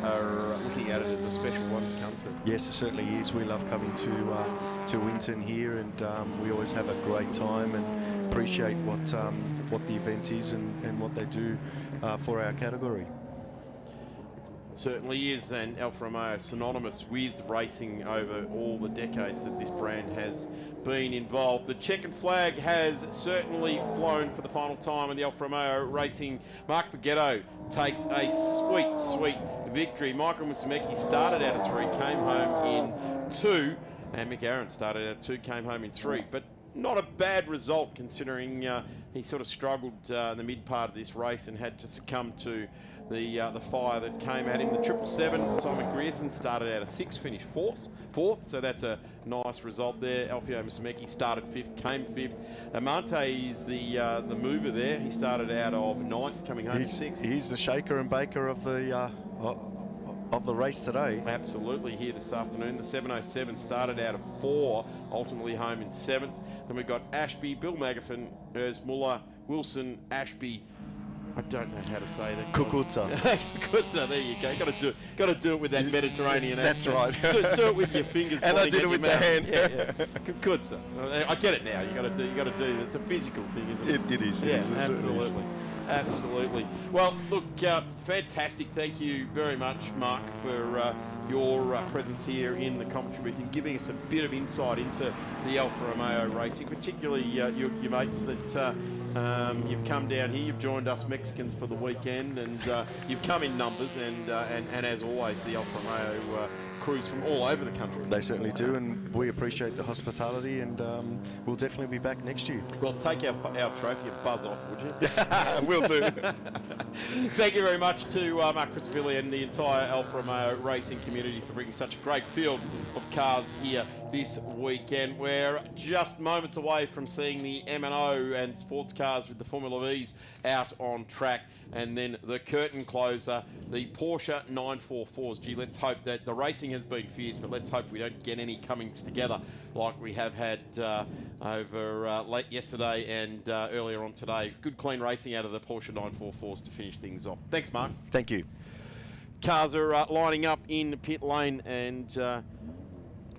A: are looking at it as a special one to come to.
I: Yes, it certainly is. We love coming to Winton here, and we always have a great time and appreciate what the event is and what they do for our category.
A: Certainly is, and Alfa Romeo synonymous with racing over all the decades that this brand has been involved. The checkered flag has certainly flown for the final time in the Alfa Romeo Racing. Mark Baghetto takes a sweet victory. Michael Musumeci started out at 3, came home in 2, and Mick Aarons started out at 2, came home in 3. But not a bad result considering he sort of struggled in the mid part of this race and had to succumb to the fire that came at him. The 777, Simon Grierson started out at 6, finished 4th, so that's a nice result there. Alfio Musumeci started 5th, came 5th. Amante is the mover there. He started out of 9th, coming home 6th.
I: He's the shaker and baker of the race today.
A: Absolutely, here this afternoon. The 707 started out of 4, ultimately home in 7th. Then we've got Ashby, Bill Magafin, Urs Muller, Wilson, Ashby. I don't know how to say that.
I: Kukuza.
A: Kukuza, there you go. Got to do it with that Mediterranean
I: That's
A: accent.
I: right.
A: do it with your fingers.
I: And I did it with the hand.
A: Yeah. Kukuza. I get it now. You got to do. It's a physical thing, isn't it?
I: It is.
A: Yeah, absolutely. Absolutely. Well, look, fantastic. Thank you very much, Mark, for your presence here in the commentary booth and giving us a bit of insight into the Alfa Romeo racing, particularly your mates that you've come down here. You've joined us Mexicans for the weekend, and you've come in numbers. And as always, the Alfa Romeo crews from all over the country.
I: They certainly do, and we appreciate the hospitality, and we'll definitely be back next year.
A: Well, take our trophy and buzz off, would you?
I: Will do.
A: Thank you very much to Mark Crisvilli and the entire Alfa Romeo racing community for bringing such a great field of cars here this weekend. We're just moments away from seeing the M&O and sports cars with the Formula Vs out on track, and then the curtain closer, the Porsche 944s. Gee, let's hope that the racing has been fierce, but let's hope we don't get any coming together like we have had over late yesterday and earlier on today. Good clean racing out of the Porsche 944s to finish things off. Thanks, Mark.
I: Thank you.
A: Cars are lining up in pit lane, and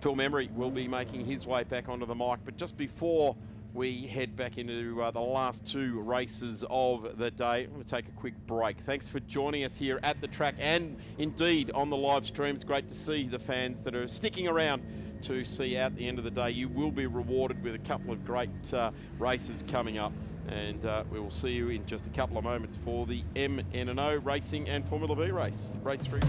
A: Phil Memory will be making his way back onto the mic. But just before we head back into the last two races of the day, I'm going to take a quick break. Thanks for joining us here at the track and indeed on the live streams. Great to see the fans that are sticking around to see out the end of the day. You will be rewarded with a couple of great races coming up, and we will see you in just a couple of moments for the M&O Racing and Formula V race. Race 3.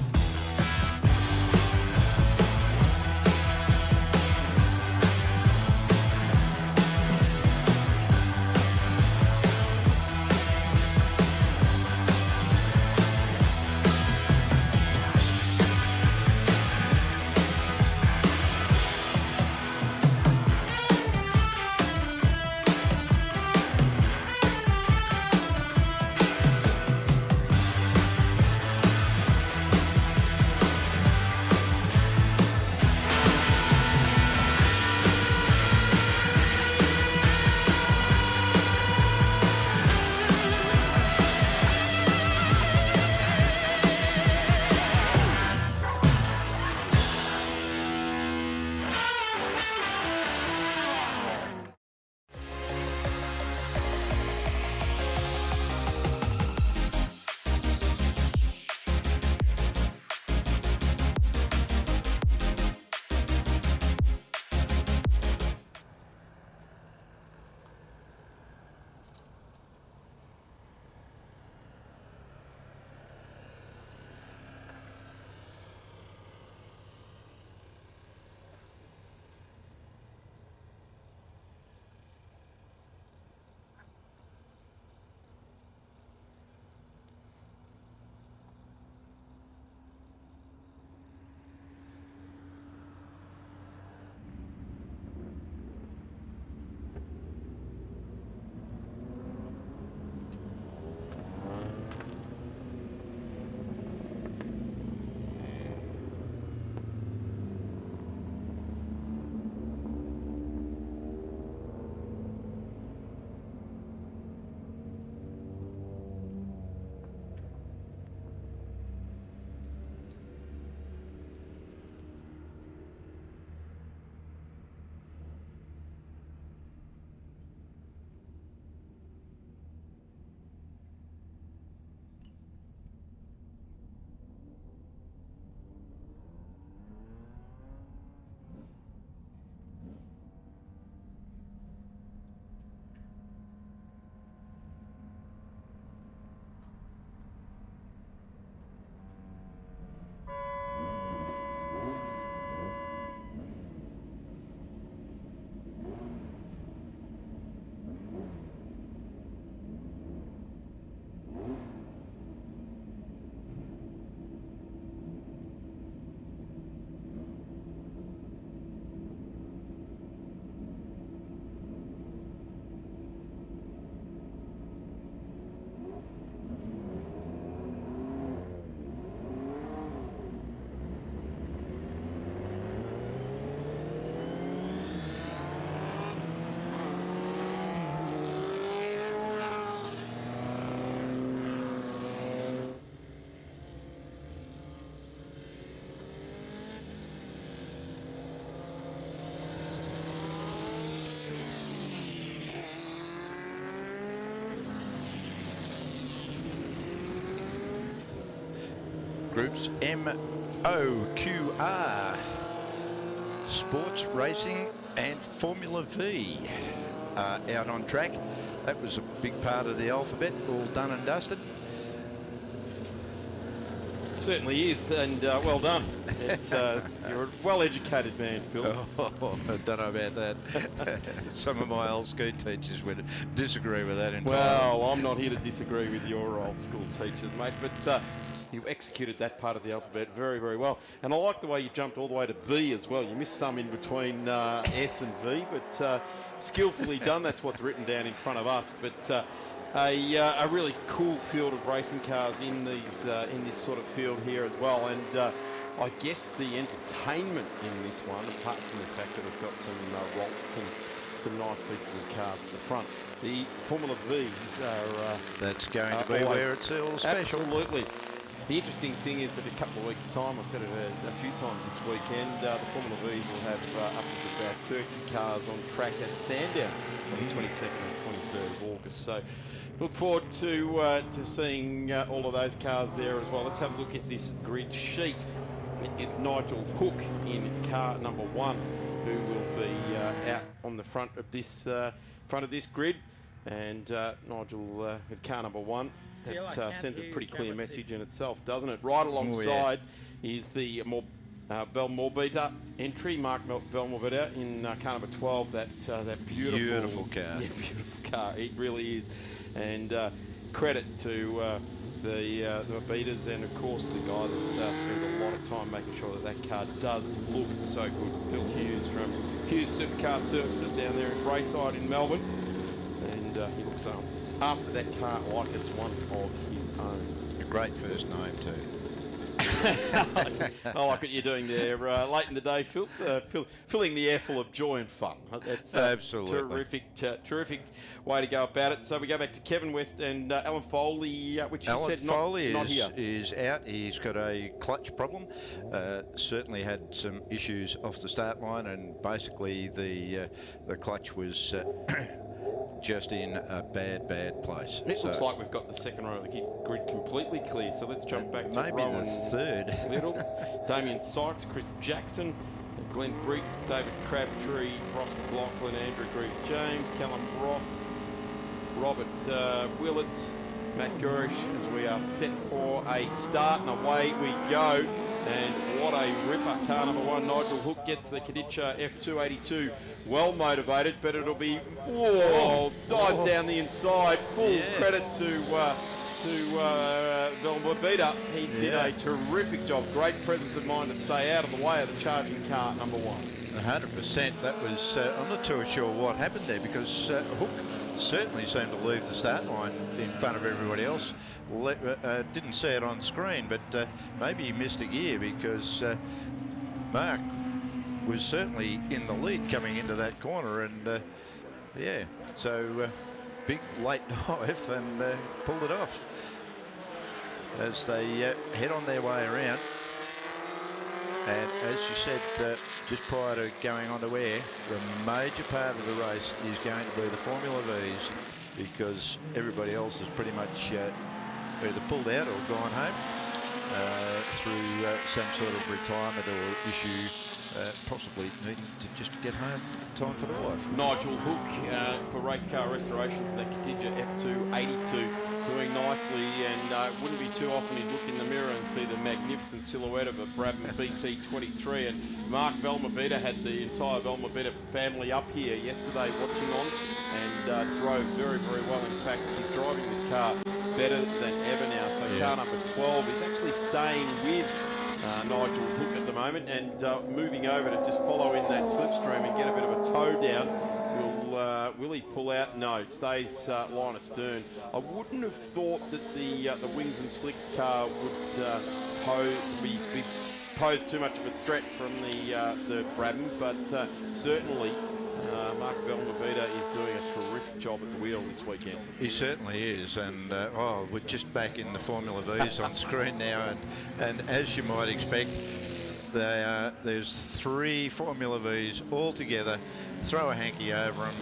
B: Groups MOQR, Sports Racing and Formula V are out on track. That was a big part of the alphabet, all done and dusted.
A: certainly is, and well done. You're a well-educated man, Phil.
B: Oh, I don't know about that. Some of my old school teachers would disagree with that entirely.
A: Well, I'm not here to disagree with your old school teachers, mate, but you executed that part of the alphabet very, very well. And I like the way you jumped all the way to V as well. You missed some in between S and V, but skillfully done. That's what's written down in front of us. But a really cool field of racing cars in these in this sort of field here as well. And I guess the entertainment in this one, apart from the fact that we've got some Rolts and some nice pieces of cars at the front, the Formula Vs are...
B: that's going to be where it's all special.
A: Absolutely. The interesting thing is that in a couple of weeks' time, I've said it a few times this weekend, the Formula Vs will have up to about 30 cars on track at Sandown on the 22nd and 23rd of August. So look forward to seeing all of those cars there as well. Let's have a look at this grid sheet. It is Nigel Hook in car number 1, who will be out on the front of this grid, and Nigel with car number 1. That sends a pretty clear message in itself, doesn't it? Right alongside is the Velmorbita entry, Mark Velmorbita in car number 12. That beautiful
B: car.
A: Yeah, beautiful car. It really is, and credit to the Morbitas, and of course the guy that spends a lot of time making sure that that car does look so good. Phil Hughes from Hughes Supercar Services down there in Brayside in Melbourne, and he looks after that car like it's one of his own.
B: A great first name too.
A: I like what you're doing there late in the day, Phil. Filling the air full of joy and fun. That's
B: absolutely
A: terrific way to go about it. So we go back to Kevin West and Alan Foley, which you said
B: Foley
A: not here.
B: is out. He's got a clutch problem. Certainly had some issues off the start line, and basically the clutch was just in a bad place.
A: It looks like we've got the second row of the grid completely clear, so let's jump back to
B: maybe
A: Rowan
B: the third.
A: Little, Damien Sykes, Chris Jackson, Glenn Briggs, David Crabtree, Ross McLaughlin, Andrew Greaves-James, Callum Ross, Robert Willits, Matt Gurish, as we are set for a start, and away we go. And what a ripper. Car number 1, Nigel Hook, gets the Kadicha F282 well motivated, but it'll be, dives down the inside. Full credit to Velmorbita. He did a terrific job. Great presence of mind to stay out of the way of the charging car number 1.
B: 100%. That was, I'm not too sure what happened there, because Hook certainly seemed to leave the start line in front of everybody else. Didn't see it on screen, but maybe he missed a gear, because Mark was certainly in the lead coming into that corner, and so big late dive, and pulled it off as they head on their way around. And as you said, just prior to going on to air, the major part of the race is going to be the Formula Vs, because everybody else has pretty much either pulled out or gone home through some sort of retirement or issue, possibly needing to just get home in time for the wife.
A: Nigel Hook for Race Car Restorations, that Kadicha F282, doing nicely, and wouldn't be too often he'd look in the mirror and see the magnificent silhouette of a Brabham BT23. And Mark Velmorbita had the entire Velmorbita family up here yesterday watching on, and drove very, very well. In fact, he's driving this car better than ever now. So car number 12 is actually staying with Nigel Hook at the moment, and moving over to just follow in that slipstream and get a bit of a tow down. Will he pull out? No, stays line astern. I wouldn't have thought that the Wings and Slicks car would pose too much of a threat from the Brabham, but certainly Mark Velmorbita is doing a terrific job at the wheel this weekend.
B: He certainly is, and we're just back in the Formula Vs on screen now, and as you might expect, there's 3 Formula Vs all together. Throw a hanky over them,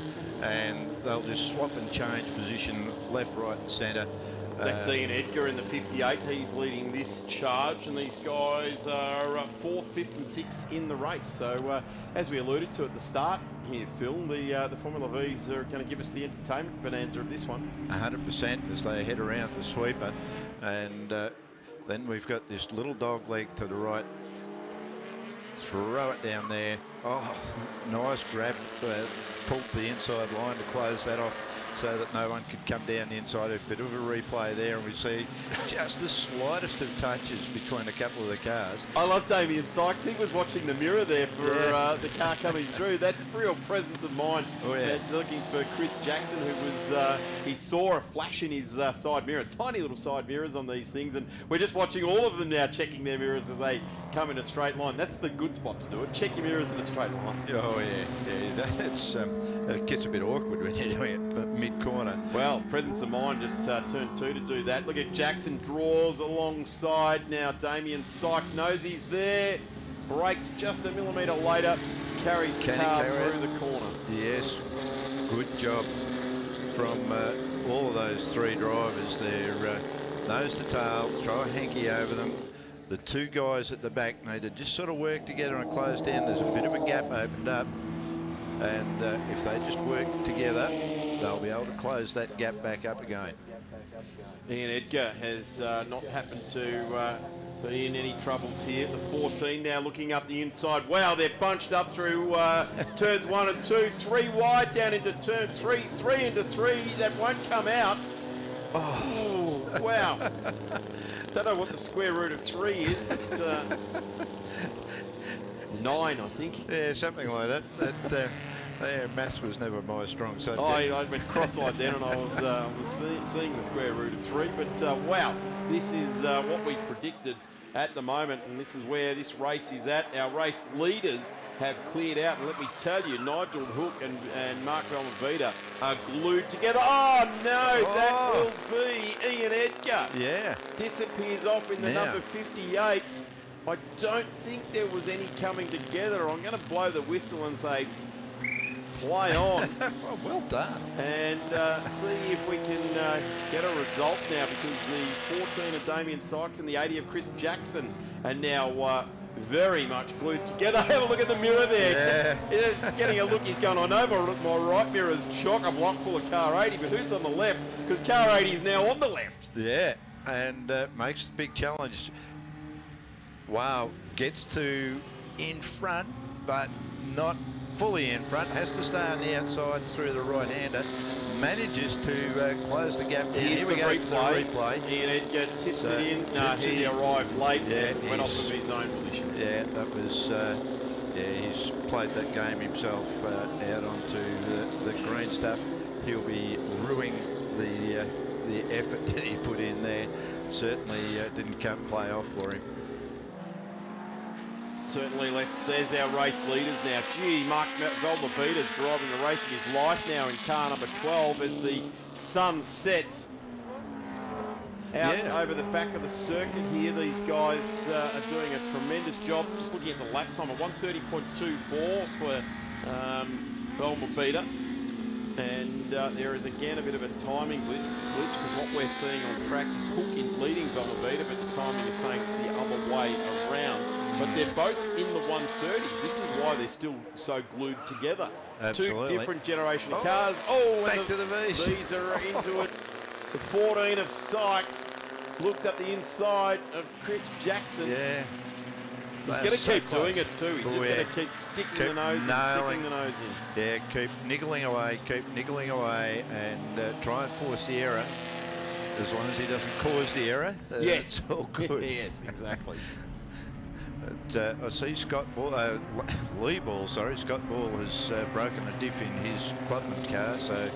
B: and they'll just swap and change position left, right, and centre.
A: That's Ian Edgar in the 58. He's leading this charge, and these guys are 4th, 5th and 6th in the race. So as we alluded to at the start here, Phil, the Formula Vs are going to give us the entertainment bonanza of this one.
B: 100% as they head around the sweeper, and Then we've got this little dog leg to the right. Throw it down there. Oh, nice grab. Pulled the inside line to close that off so that no one could come down the inside. A bit of a replay there, and we see just the slightest of touches between a couple of the cars.
A: I love Damien Sykes. He was watching the mirror there for the car coming through. That's real presence of mind.
B: Oh, yeah.
A: Looking for Chris Jackson, who was, he saw a flash in his side mirror. Tiny little side mirrors on these things, and we're just watching all of them now checking their mirrors as they come in a straight line. That's the good spot to do it. Check your mirrors in a straight line.
B: Oh, yeah. It's, it gets a bit awkward when you're doing it, but mid-corner.
A: Well, presence of mind at turn 2 to do that. Look at Jackson draws alongside. Now Damien Sykes knows he's there. Brakes just a millimetre later. Carries the car through the corner.
B: Yes, good job from all of those three drivers there. Nose to tail, throw a hanky over them. The two guys at the back need to just sort of work together and close down. There's a bit of a gap opened up, and if they just work together, they'll be able to close that gap back up again.
A: Ian Edgar has not happened to be in any troubles here. The 14 now looking up the inside. Wow, they're bunched up through turns 1 and 2. 3 wide down into turn 3. 3 into 3. That won't come out. Oh, wow. Don't know what the square root of 3 is, but 9, I think.
B: Yeah, something like that. Yeah, maths was never my strong subject.
A: I went cross-eyed then, and I was seeing the square root of 3. But wow, this is what we predicted at the moment, and this is where this race is at. Our race leaders have cleared out, and let me tell you, Nigel Hook and Mark Velmovita are glued together. Oh no, that will be Ian Edgar.
B: Yeah.
A: Disappears off in the number 58. I don't think there was any coming together. I'm going to blow the whistle and say, play on.
B: Well done.
A: And see if we can get a result now, because the 14 of Damien Sykes and the 80 of Chris Jackson are now very much glued together. Have a look at the mirror there.
B: Yeah.
A: He's getting a look. He's going, I know my right mirror's chock-a-block full of car 80, but who's on the left? Because car 80 is now on the left.
B: Yeah, and makes the big challenge. Wow, gets to in front, but not fully in front. Has to stay on the outside through the right-hander. Manages to close the gap.
A: Here we go. Replay. Ian Edgar tips it in. He arrived late and went off of his own position.
B: Yeah, that was. He's played that game himself out onto the green stuff. He'll be ruining the effort that he put in there. Certainly didn't play off for him.
A: Certainly, there's our race leaders now. Gee, Mark Velmovita's driving the race of his life now in car number 12 as the sun sets out over the back of the circuit here. These guys are doing a tremendous job. Just looking at the lap time at 1:30.24 for Velmovita. And there is again a bit of a timing glitch, because what we're seeing on track is Hook leading Velmovita, but the timing is saying it's the other way around. But they're both in the 130s. This is why they're still so glued together.
B: Absolutely.
A: Two different generation of cars. Oh,
B: back to the V's.
A: These are into it. The 14 of Sykes looked up the inside of Chris Jackson.
B: Yeah.
A: He's going to keep doing it too. He's just going to keep sticking the nose in, sticking the nose in.
B: Yeah, keep niggling away, and try and force the error. As long as he doesn't cause the error,
A: yes,
B: it's all good.
A: Yes, exactly.
B: I see Scott Ball, Lee Ball, sorry, Scott Ball has broken a diff in his Clubman car, so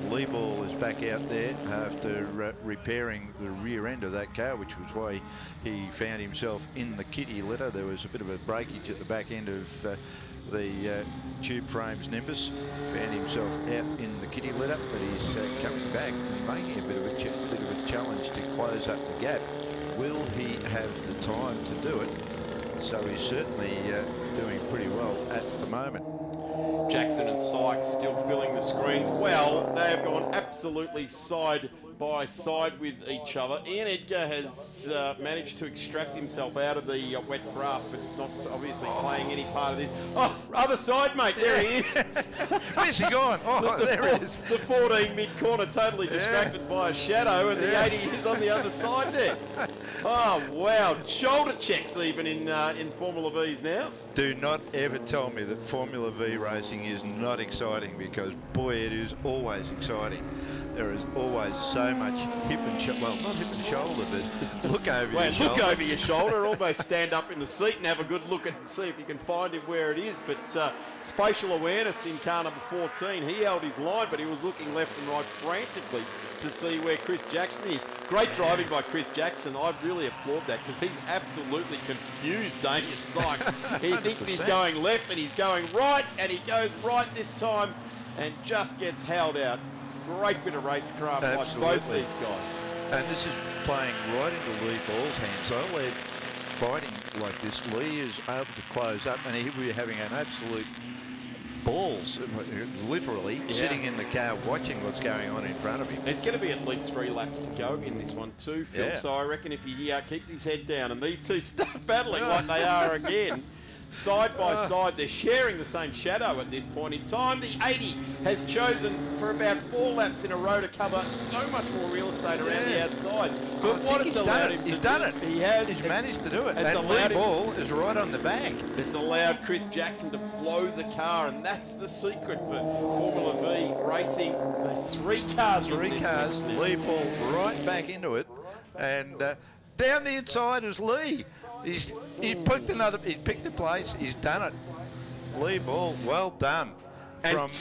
B: Lee Ball is back out there after repairing the rear end of that car, which was why he found himself in the kitty litter. There was a bit of a breakage at the back end of the tube frames Nimbus. Found himself out in the kitty litter, but he's coming back and making a bit of a challenge to close up the gap. Will he have the time to do it? So he's certainly doing pretty well at the moment.
A: Jackson and Sykes still filling the screens. Well, they have gone absolutely side by side with each other. Ian Edgar has managed to extract himself out of the wet grass, but not obviously playing any part of this. Oh, other side, mate. There he is.
B: Where's he gone? Oh, there he is.
A: The 14 mid-corner totally distracted by a shadow, and the 80 is on the other side there. Oh, wow. Shoulder checks even in Formula V's now.
B: Do not ever tell me that Formula V racing is not exciting, because, boy, it is always exciting. There is always so much hip and shoulder, well, not hip and shoulder, but look over your shoulder.
A: Look over your shoulder, almost stand up in the seat and have a good look and see if you can find him where it is. But spatial awareness in car number 14, he held his line, but he was looking left and right frantically to see where Chris Jackson is. Great driving by Chris Jackson. I really applaud that, because he's absolutely confused Damien Sykes. He thinks he's going left and he's going right, and he goes right this time and just gets held out. Great bit of racecraft by both these guys.
B: And this is playing right into Lee Ball's hands. So Lee fighting like this, Lee is able to close up, and he'll be having an absolute balls, literally, sitting in the car watching what's going on in front of him.
A: There's going to be at least 3 laps to go in this one too, Phil.
B: Yeah.
A: So I reckon if he keeps his head down and these two start battling like they are again, side by side, they're sharing the same shadow at this point in time. The 80 has chosen for about 4 laps in a row to cover so much more real estate around the outside. But what it's allowed him to do,
B: he's done it.
A: He has.
B: He's managed to do it.
A: It's
B: And Lee
A: allowed him-
B: Ball is right on the back.
A: It's allowed Chris Jackson to flow the car, and that's the secret for Formula V racing. There's 3 cars.
B: Three cars, Lee Ball right back into it, and down the inside is Lee. He picked a place. He's done it. Lee Ball, well done.
A: And
B: From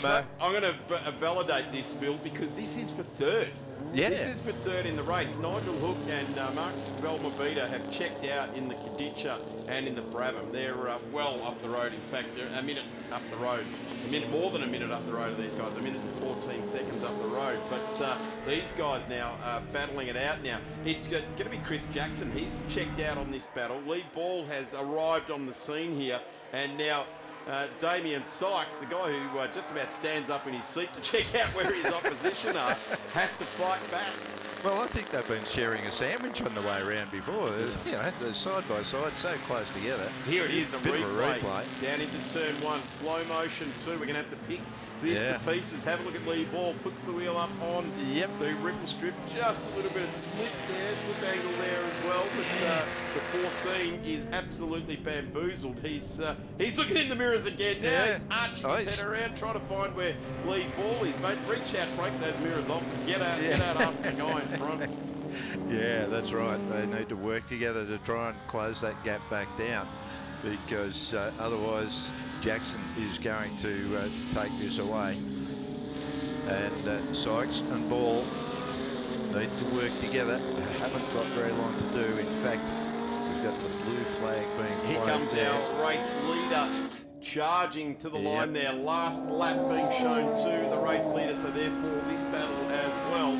A: I'm going to validate this, Phil, because this is for third.
B: Yeah.
A: This is for third in the race. Nigel Hook and Mark Velmovita have checked out in the Kaditcha and in the Brabham. They're well up the road. In fact, they're a minute up the road. A minute, more than a minute up the road of these guys. A minute and 14 seconds up the road. But these guys now are battling it out now. It's going to be Chris Jackson. He's checked out on this battle. Lee Ball has arrived on the scene here. And now Damien Sykes, the guy who just about stands up in his seat to check out where his opposition are, has to fight back.
B: Well, I think they've been sharing a sandwich on the way around before. You know, they're side by side, so close together.
A: Here it is, a
B: Bit of
A: replay. Down into turn 1, slow motion 2. We're going to have to pick this to pieces. Have a look at Lee Ball. Puts the wheel up on the ripple strip. Just a little bit of slip there, slip angle there as well. But the 14 is absolutely bamboozled. He's looking in the mirrors again now. He's arching his head around, trying to find where Lee Ball is. Mate, reach out, break those mirrors off, and get out after the guy in front.
B: Yeah, that's right. They need to work together to try and close that gap back down, because otherwise Jackson is going to take this away. And Sykes and Ball need to work together. They haven't got very long to do. In fact, we've got the blue flag being
A: Here
B: flagged
A: comes
B: there.
A: our race leader charging to the line there. Last lap being shown to the race leader, so therefore this battle as well.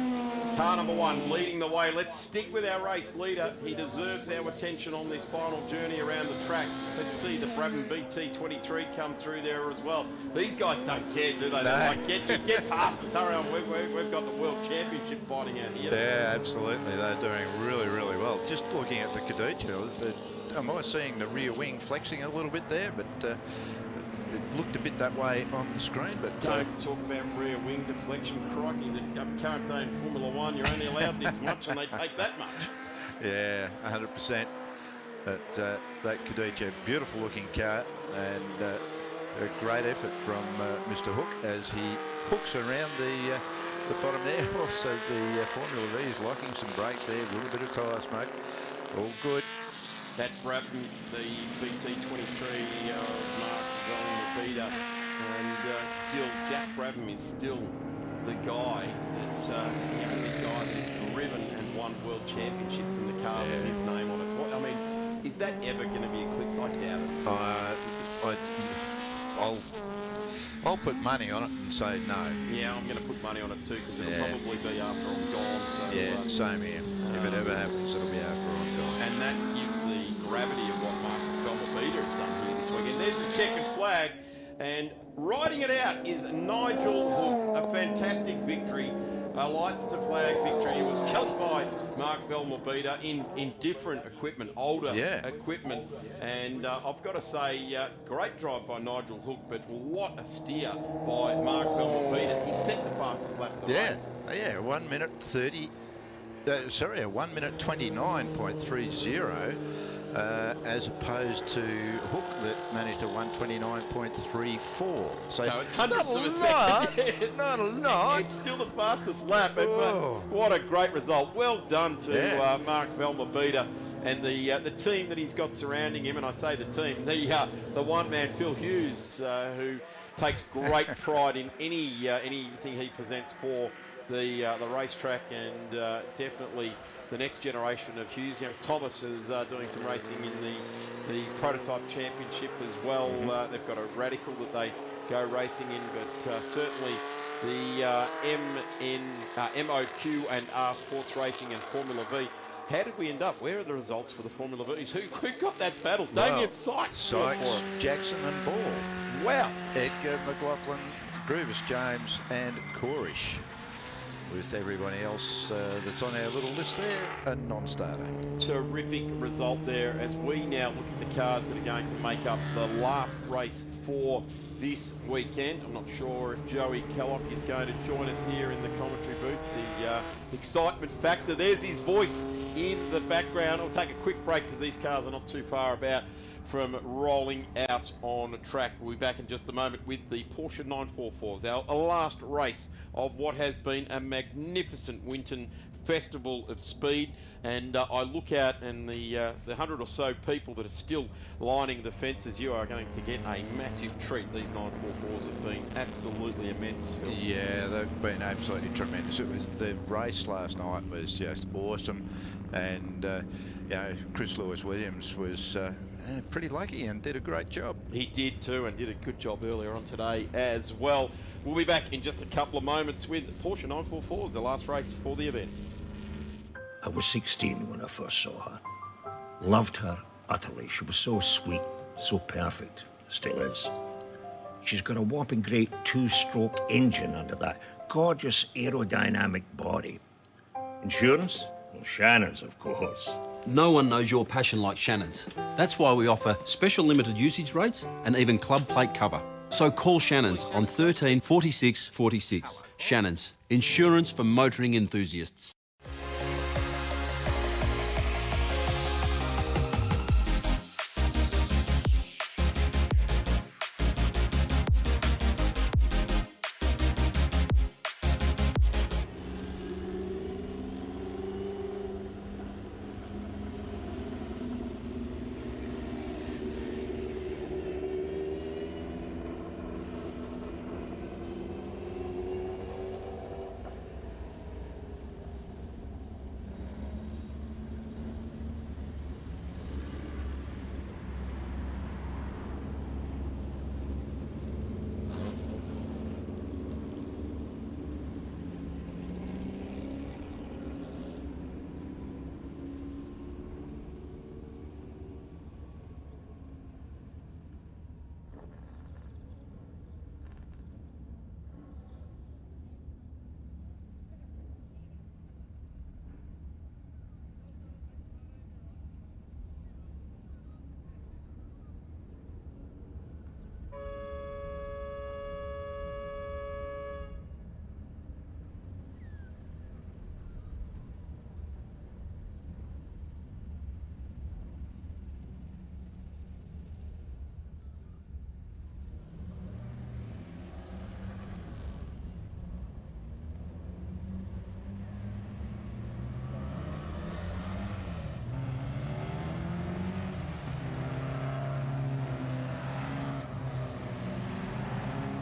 A: Car number 1 leading the way. Let's stick with our race leader. He deserves our attention on this final journey around the track. Let's see the Brabham BT23 come through there as well. These guys don't care, do they? They're like, get past us, hurry on. We've got the World Championship fighting out here.
B: Yeah, absolutely. They're doing really, really well. Just looking at the Kaditcha, am I seeing the rear wing flexing a little bit there? But it looked a bit that way on the screen. But
A: don't talk about rear wing deflection. Crikey, the current day in Formula 1, you're only allowed this much, and they take that much.
B: Yeah, 100%. But that Kaditcha, beautiful looking car, and a great effort from Mr. Hook as he hooks around the bottom there. Also, the Formula V is locking some brakes there, a little bit of tyre smoke. All good.
A: That Brabham, the BT23 of Mark Velmovita, and still Jack Brabham is still the guy that the only guy who's driven and won world championships in the car with his name on it. What, I mean, is that ever going to be eclipsed? I doubt it.
B: I'll put money on it and say no.
A: Yeah, I'm going to put money on it too, because it'll probably be after I'm gone. So,
B: same here. If it ever happens, it'll be after I'm gone.
A: And that gives the gravity of what Mark Velmovita has done here this weekend. There's the checkered flag, and riding it out is Nigel Hook. A fantastic victory lights to flag victory. He was challenged by Mark Velmobita in different equipment, older equipment. And I've got to say, great drive by Nigel Hook, but what a steer by Mark Velmobita. He set the fastest lap of the race.
B: Yeah, 1 minute 30. Sorry, a 1 minute 29.30. As opposed to Hook that managed a 129.34.
A: So it's hundredths of a second.
B: Not a lot.
A: It's still the fastest lap. But what a great result. Well done to Mark Velmobita and the team that he's got surrounding him. And I say the team, the one man, Phil Hughes, who takes great pride in anything he presents for the racetrack, and definitely the next generation of Hughes. Young Thomas is doing some racing in the prototype championship as well. They've got a Radical that they go racing in, but certainly the MOQ and R Sports Racing and Formula V. How did we end up? Where are the results for the Formula Vs? Who got that battle? Damien Sykes,
B: Jackson and Ball.
A: Wow.
B: Edgar, McLaughlin, Gruvis James and Corish. With everybody else that's on our little list there, a non-starter.
A: Terrific result there as we now look at the cars that are going to make up the last race for this weekend. I'm not sure if Joey Kellock is going to join us here in the commentary booth. The excitement factor, there's his voice in the background. I'll take a quick break because these cars are not too far about from rolling out on track. We'll be back in just a moment with the Porsche 944s, our last race of what has been a magnificent Winton Festival of Speed. And I look out and the 100 or so people that are still lining the fences, you are going to get a massive treat. These 944s have been absolutely immense, Phil.
B: Yeah, they've been absolutely tremendous. It was, the race last night was just awesome. And, you know, Chris Lewis-Williams was pretty lucky and did a great job.
A: He did too, and did a good job earlier on today as well. We'll be back in just a couple of moments with Porsche 944s, the last race for the event.
J: I was 16 when I first saw her. Loved her utterly. She was so sweet, so perfect. Still is. She's got a whopping great two-stroke engine under that gorgeous aerodynamic body. Insurance? Well, Shannon's, of course.
E: No one knows your passion like Shannon's. That's why we offer special limited usage rates and even club plate cover. So call Shannon's on 13 46 46. Shannon's, insurance for motoring enthusiasts.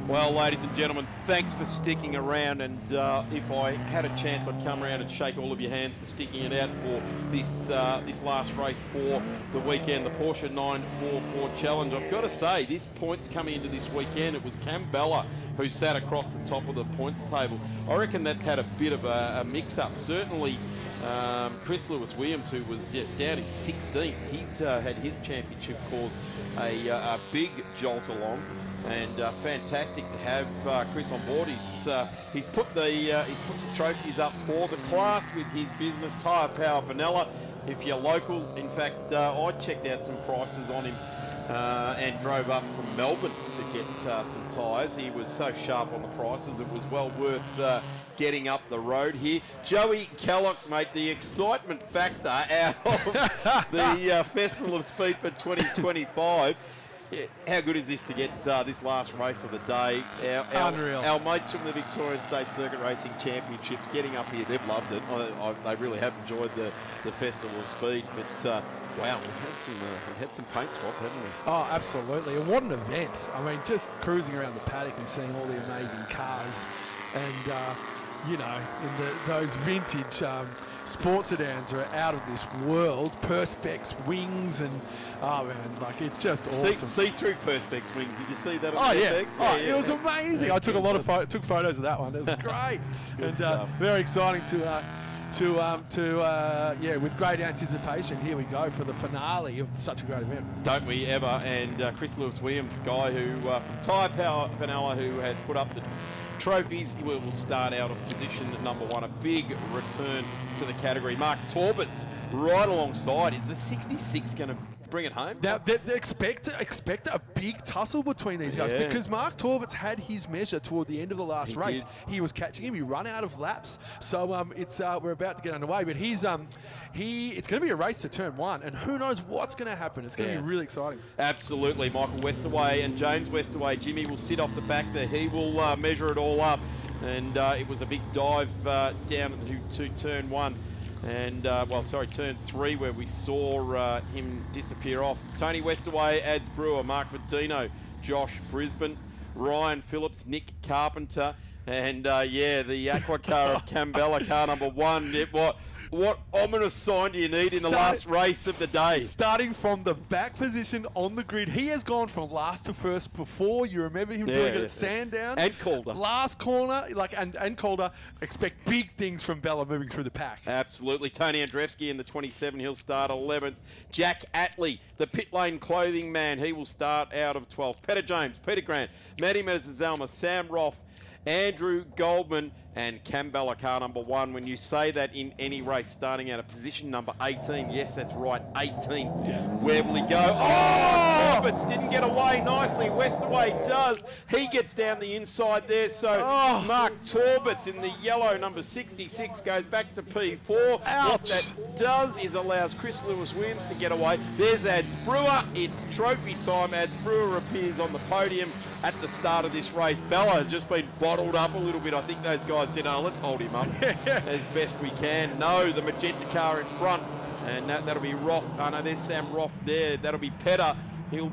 A: Well, ladies and gentlemen, thanks for sticking around, and if I had a chance, I'd come around and shake all of your hands for sticking it out for this this last race for the weekend, the Porsche 944 Challenge. I've got to say, this points coming into this weekend, it was Cam Bella who sat across the top of the points table. I reckon that's had a bit of a mix-up. Certainly, Chris Lewis-Williams, who was down in 16th, he's had his championship cause a big jolt along. And fantastic to have Chris on board. He's put the trophies up for the class with his business, Tyre Power Vanilla. If you're local, in fact, I checked out some prices on him and drove up from Melbourne to get some tyres. He was so sharp on the prices, it was well worth getting up the road here. Joey Kellogg, mate, the excitement factor out of the Festival of Speed for 2025. Yeah, how good is this to get this last race of the day?
O: Unreal.
A: Our mates from the Victorian State Circuit Racing Championships getting up here, they've loved it. They really have enjoyed the Festival of Speed. But wow, we've had some paint swap, haven't we?
O: Oh, absolutely. And what an event. I mean, just cruising around the paddock and seeing all the amazing cars. And, you know, in those vintage sports sedans are out of this world. Perspex wings and, oh man, like it's just awesome.
A: See-through Perspex wings. Did you see that on
O: the
A: FX?
O: Yeah. It was amazing. I took a lot of took photos of that one. It was great. And very exciting with great anticipation. Here we go for the finale of such a great event.
A: Don't we ever? And Chris Lewis-Williams, guy who from Tyre Power Vanilla, who has put up the trophies, he will start out of position number 1. A big return to the category. Mark Torbert's right alongside. Is the 66 going to bring it home?
O: Now, they expect a big tussle between these guys because Mark Torbert's had his measure toward the end of the last race. He was catching him. He run out of laps. So we're about to get underway. But it's going to be a race to turn 1, and who knows what's going to happen. It's going to be really exciting.
A: Absolutely. Michael Westerway and James Westerway. Jimmy will sit off the back there. He will measure it all up. And it was a big dive down to turn 1. And, turn 3, where we saw him disappear off. Tony Westerway, Ads Brewer, Mark Verdino, Josh Brisbane, Ryan Phillips, Nick Carpenter, and, the Aqua car of Cambella, car number 1. What ominous sign do you need in the last race of the day?
O: Starting from the back position on the grid, he has gone from last to first before. You remember him doing it at Sandown?
A: And Calder.
O: Last corner, and Calder. Expect big things from Bella moving through the pack.
A: Absolutely. Tony Andrzejewski in the 27, he'll start 11th. Jack Atley, the pit lane clothing man, he will start out of 12th. Peter James, Peter Grant, Matty Mezzalma, Sam Roth, Andrew Goldman, and Cambella car number 1. When you say that in any race, starting out of position number 18, yes, that's right, 18th.
O: Yeah.
A: Where will he go? Oh, Roberts didn't get away nicely. Westerway does. He gets down the inside there. So Mark Torberts in the yellow number 66 goes back to P4.
O: Ouch.
A: What that does is allows Chris Lewis-Williams to get away. There's Ads Brewer. It's trophy time. Ads Brewer appears on the podium at the start of this race. Bella has just been bottled up a little bit. I think those guys said, let's hold him up as best we can. No, the magenta car in front, and that'll be Roth. Oh no, there's Sam Roth there. That'll be Petter. He'll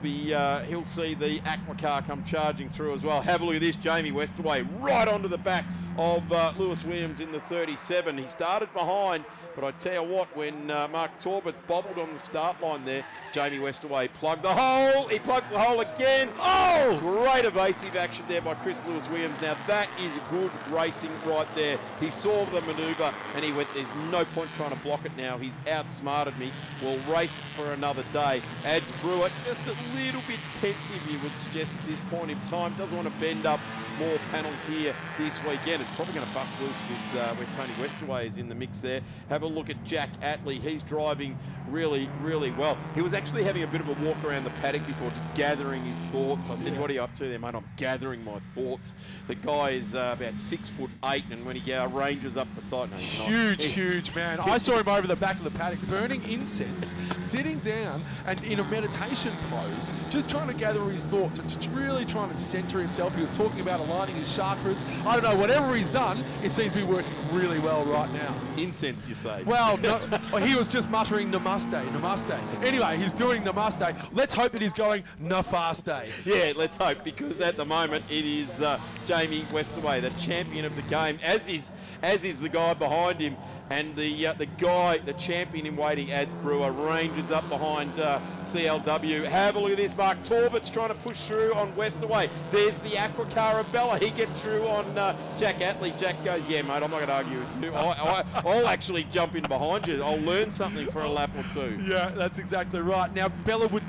A: see the Aqua car come charging through as well. Have a look at this, Jamie Westerway right onto the back of Lewis-Williams in the 37. He started behind, but I tell you what, when Mark Torbert's bobbled on the start line there, Jamie Westerway plugged the hole. He plugs the hole again. Oh, great evasive action there by Chris Lewis-Williams. Now that is good racing right there. He saw the manoeuvre and he went, there's no point trying to block it now. He's outsmarted me. We'll race for another day. Ads Brewer, just a little bit pensive, you would suggest at this point in time. Doesn't want to bend up more panels here this weekend. It's probably going to bust loose with Tony Westerway is in the mix there. Have a look at Jack Atley. He's driving really, really well. He was actually having a bit of a walk around the paddock before, just gathering his thoughts. I said, what are you up to there, mate? I'm gathering my thoughts. The guy is about 6'8", and when he ranges up beside me,
O: huge man. I saw him over the back of the paddock, burning incense, sitting down and in a meditation pose, just trying to gather his thoughts and just really trying to center himself. He was talking about aligning his chakras. I don't know, whatever he's done, it seems to be working really well right now.
A: Incense, you say?
O: Well, no, he was just muttering namaste. Anyway, he's doing namaste. Let's hope that he's going nafaste.
A: Yeah, let's hope, because at the moment it is Jamie Westerway, the champion of the game, as is the guy behind him. And the guy, the champion in waiting, Ads Brewer, ranges up behind CLW. Have a look at this, Mark Torbert's trying to push through on Westaway. There's the Aqua car of Bella. He gets through on Jack Atley. Jack goes, yeah, mate, I'm not going to argue with you. I'll actually jump in behind you. I'll learn something for a lap or two.
O: Yeah, that's exactly right. Now, Bella would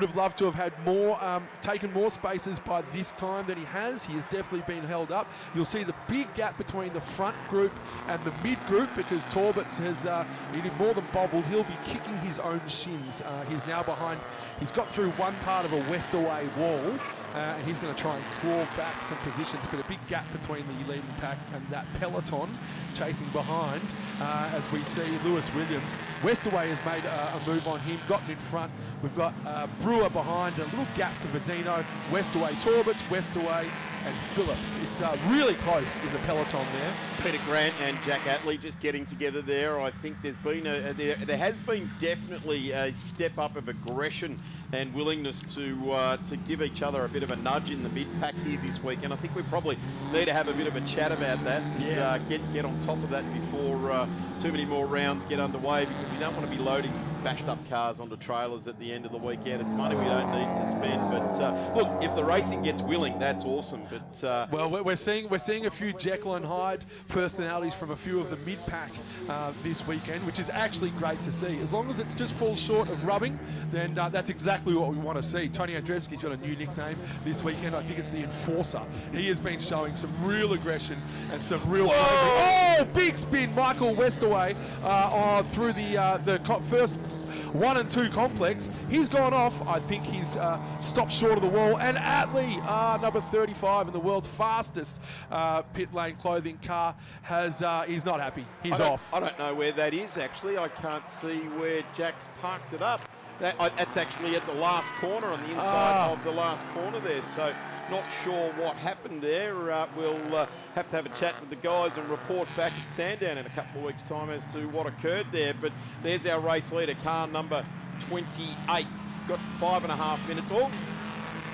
O: have loved to have had more, taken more spaces by this time than he has. He has definitely been held up. You'll see the big gap between the front group and the mid group because Torbert's has he did more than bobbled. He'll be kicking his own shins. He's now behind. He's got through one part of a Westaway wall. And he's going to try and claw back some positions, but a big gap between the leading pack and that peloton chasing behind as we see Lewis Williams. Westaway has made a move on him, gotten in front. We've got Brewer behind, a little gap to Verdino, Westaway, Torberts, Westaway and Phillips. It's really close in the peloton there.
A: Peter Grant and Jack Atley just getting together there. I think there's been there has been definitely a step up of aggression and willingness to give each other a bit of a nudge in the mid pack here this week, and I think we probably need to have a bit of a chat about that and get on top of that before too many more rounds get underway, because we don't want to be loading bashed up cars onto trailers at the end of the weekend. It's money we don't need to spend, but look, if the racing gets willing, that's awesome. But
O: well, we're seeing a few Jekyll and Hyde personalities from a few of the mid pack this weekend, which is actually great to see. As long as it just falls short of rubbing, then that's exactly what we want to see. Tony Andrzejewski's got a new nickname this weekend. I think it's the Enforcer. He has been showing some real aggression and some real bravery. Oh, big spin, Michael Westaway through the first 1 and 2 complex. He's gone off. I think he's stopped short of the wall. And Atley, number 35 in the world's fastest pit lane clothing car, he's not happy. He's off.
A: I don't know where that is, actually. I can't see where Jack's parked it up. That's actually at the last corner, on the inside of the last corner there. So not sure what happened there. We'll have to have a chat with the guys and report back at Sandown in a couple of weeks' time as to what occurred there. But there's our race leader, car number 28. Got 5.5 minutes. Oh,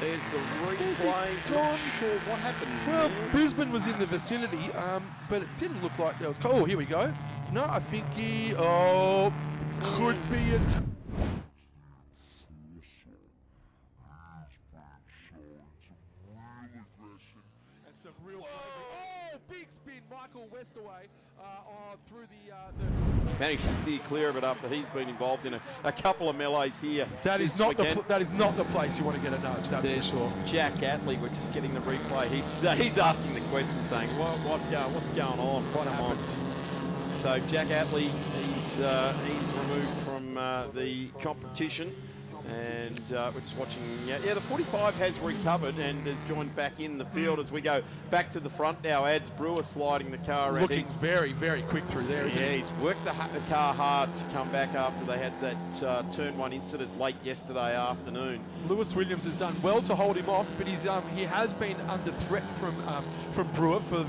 A: there's the replay. Not sure what happened.
O: Well, Brisbane was in the vicinity, but it didn't look like there was... Oh, here we go. No, I think he... Oh, could be it. Big spin, Michael Westaway through the
A: managed to steer clear of it after he's been involved in a couple of melees here.
O: That is not the place you want to get a nudge. That's for sure.
A: Jack Atley, we're just getting the replay. He's asking the question, saying, what's going on? What happened? So Jack Atley, he's removed from the competition. And we're just watching. Yeah, the 45 has recovered and has joined back in the field as we go back to the front now. Ads Brewer sliding the car around.
O: Looking very, very quick through there, isn't he?
A: He's worked the car hard to come back after they had that turn 1 incident late yesterday afternoon.
O: Lewis Williams has done well to hold him off, but he has been under threat from Brewer for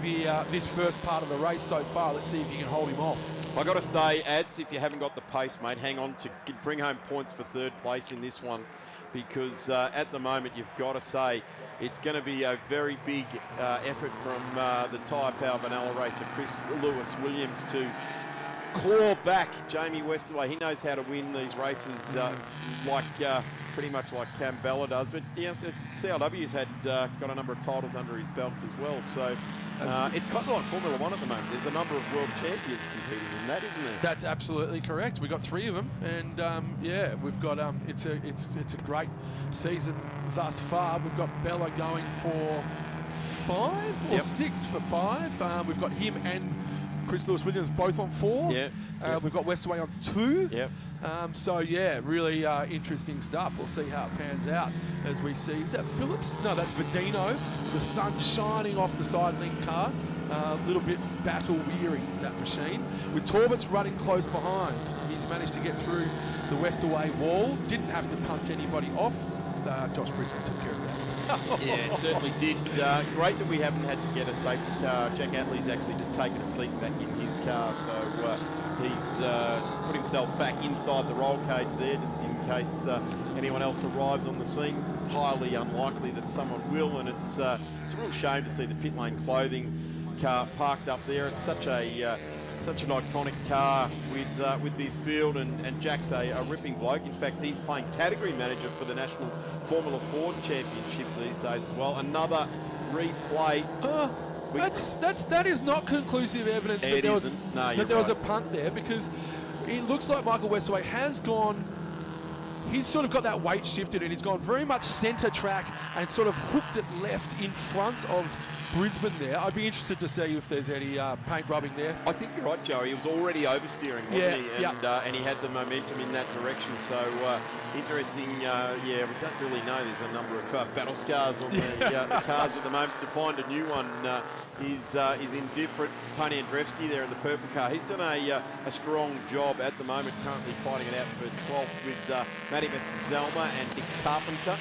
O: this first part of the race so far. Let's see if he can hold him off.
A: I got to say, Ads, if you haven't got the pace, mate, hang on to bring home points for third place in this one, because at the moment you've got to say it's going to be a very big effort from the Tyre Power Vanilla racer Chris Lewis Williams to claw back Jamie Westaway. He knows how to win these races pretty much like Cam Bella does, but yeah, CLW's got a number of titles under his belt as well, so it's kind of like Formula 1 at the moment. There's a number of world champions competing in that, isn't there?
O: That's absolutely correct. We've got 3 of them, and yeah, we've got it's a great season thus far. We've got Bella going for 5 or 6 for 5. We've got him and Chris Lewis Williams both on 4. We've got Westaway on 2. So yeah, really interesting stuff. We'll see how it pans out as we see. Is that Phillips? No, that's Verdino. The sun shining off the side link car. A little bit battle weary, that machine. With Torbert's running close behind. He's managed to get through the Westaway wall. Didn't have to punt anybody off. Josh Brisbane took care of that.
A: Yeah, it certainly did. Great that we haven't had to get a safety car. Jack Atley's actually just taken a seat back in his car, so he's put himself back inside the roll cage there, just in case anyone else arrives on the scene. Highly unlikely that someone will, and it's a real shame to see the pit lane clothing car parked up there. It's such a such an iconic car with this field, and Jack's a ripping bloke. In fact, he's playing category manager for the National Formula Ford Championship these days as well. Another replay.
O: That is not conclusive evidence that there was a punt there, because it looks like Michael Westaway has gone. He's sort of got that weight shifted, and he's gone very much centre track and sort of hooked it left in front of Brisbane there. I'd be interested to see if there's any paint rubbing there.
A: I think you're right, Joey. He was already oversteering, wasn't he? And he had the momentum in that direction. So interesting. We don't really know. There's a number of battle scars on the cars at the moment. To find a new one is indifferent. Tony Andrzejewski there in the purple car. He's done a strong job at the moment. Currently fighting it out for 12th with Matty Metzelma and Nick Carpenter.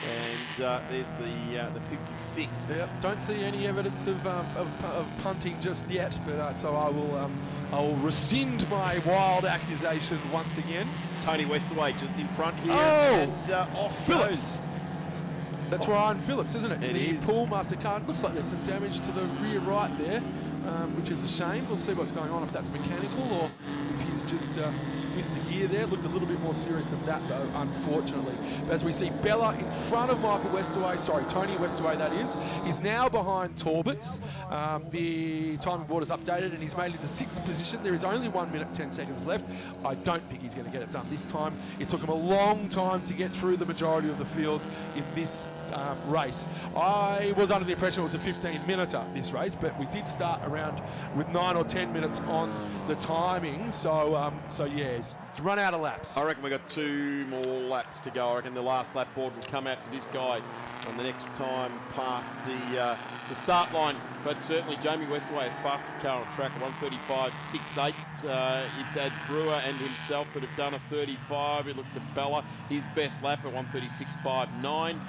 A: And there's the 56.
O: Yep. Don't see any evidence of punting just yet, but so I will rescind my wild accusation once again.
A: Tony Westaway just in front here.
O: And
A: off
O: Phillips. That's Ryan Phillips, isn't it?
A: It
O: the
A: is.
O: Pool Master car. It looks like there's some damage to the rear right there, which is a shame. We'll see what's going on, if that's mechanical or if he's just missed a gear there. It looked a little bit more serious than that, though, unfortunately. But as we see Bella in front of Michael Westaway, sorry, Tony Westaway, that is. He's now behind Torbitts. The timing board is updated, and he's made it to 6th position. There is only 1 minute, 10 seconds left. I don't think he's going to get it done this time. It took him a long time to get through the majority of the field in this race. I was under the impression it was a 15-minute this race, but we did start around with 9 or 10 minutes on the timing. So yeah, it's run out of laps.
A: I reckon we got 2 more laps to go. I reckon the last lap board will come out for this guy on the next time past the start line. But certainly Jamie Westaway, his fastest car on track, 1:35.68. It's Ads Brewer and himself that have done a 35. We look to Bella, his best lap at 1:36.59.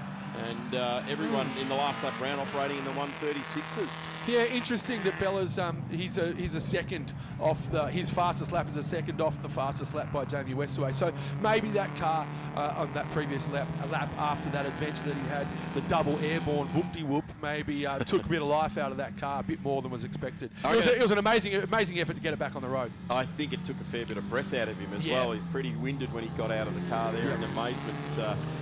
A: And everyone in the last lap round operating in the 1:36s.
O: Yeah, interesting that Bella's he's a second off his fastest lap is a second off the fastest lap by Jamie Westaway. So maybe that car on that previous lap after that adventure that he had, the double airborne whoop-de-whoop, maybe took a bit of life out of that car, a bit more than was expected. It was an amazing effort to get it back on the road.
A: I think it took a fair bit of breath out of him as well. He's pretty winded when he got out of the car there in amazement.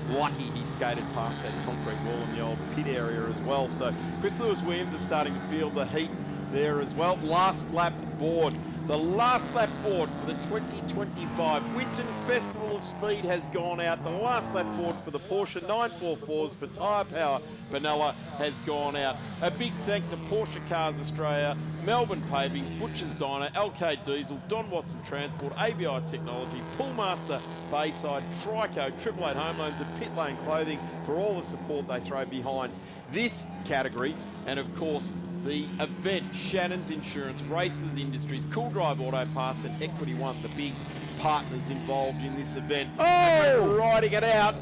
A: Lucky he skated past that concrete wall in the old pit area as well. So Chris Lewis-Williams is starting to feel the heat there as well. Last lap board. The last lap board for the 2025 Winton Festival of Speed has gone out. The last lap board for the Porsche 944s for Tyre Power Benalla has gone out. A big thank to Porsche Cars Australia, Melbourne Paving, Butcher's Diner, LK Diesel, Don Watson Transport, ABI Technology, Poolmaster Bayside, Trico, 888 Home Loans and Pit Lane Clothing for all the support they throw behind this category. And of course, the event, Shannon's Insurance, Races Industries, Cool Drive Auto Parts and Equity One, the big partners involved in this event. Oh! Riding it out.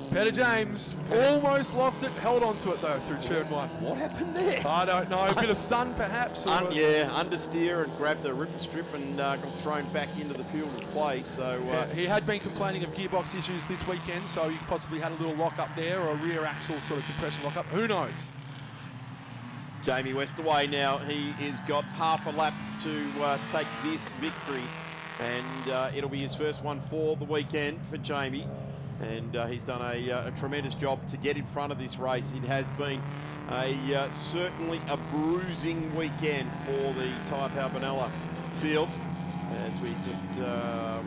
O: Peter James almost lost it, held on to it though through turn 1.
A: What happened there?
O: I don't know, a bit of sun perhaps?
A: Understeer and grabbed the rip and strip and got thrown back into the field of play. So
O: he had been complaining of gearbox issues this weekend, so he possibly had a little lock up there or a rear axle sort of compression lock up. Who knows?
A: Jamie Westaway now, he has got half a lap to take this victory, and it'll be his first one for the weekend for Jamie, and he's done a tremendous job to get in front of this race. It has been certainly a bruising weekend for the Tyre Power Benalla field, as we just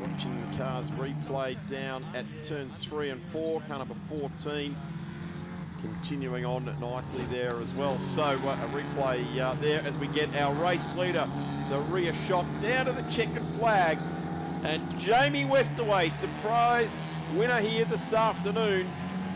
A: watching the cars replay down at turns 3 and 4, car number 14. Continuing on nicely there as well. So a replay there as we get our race leader, the rear shock down to the checkered flag. And Jamie Westaway, surprise winner here this afternoon.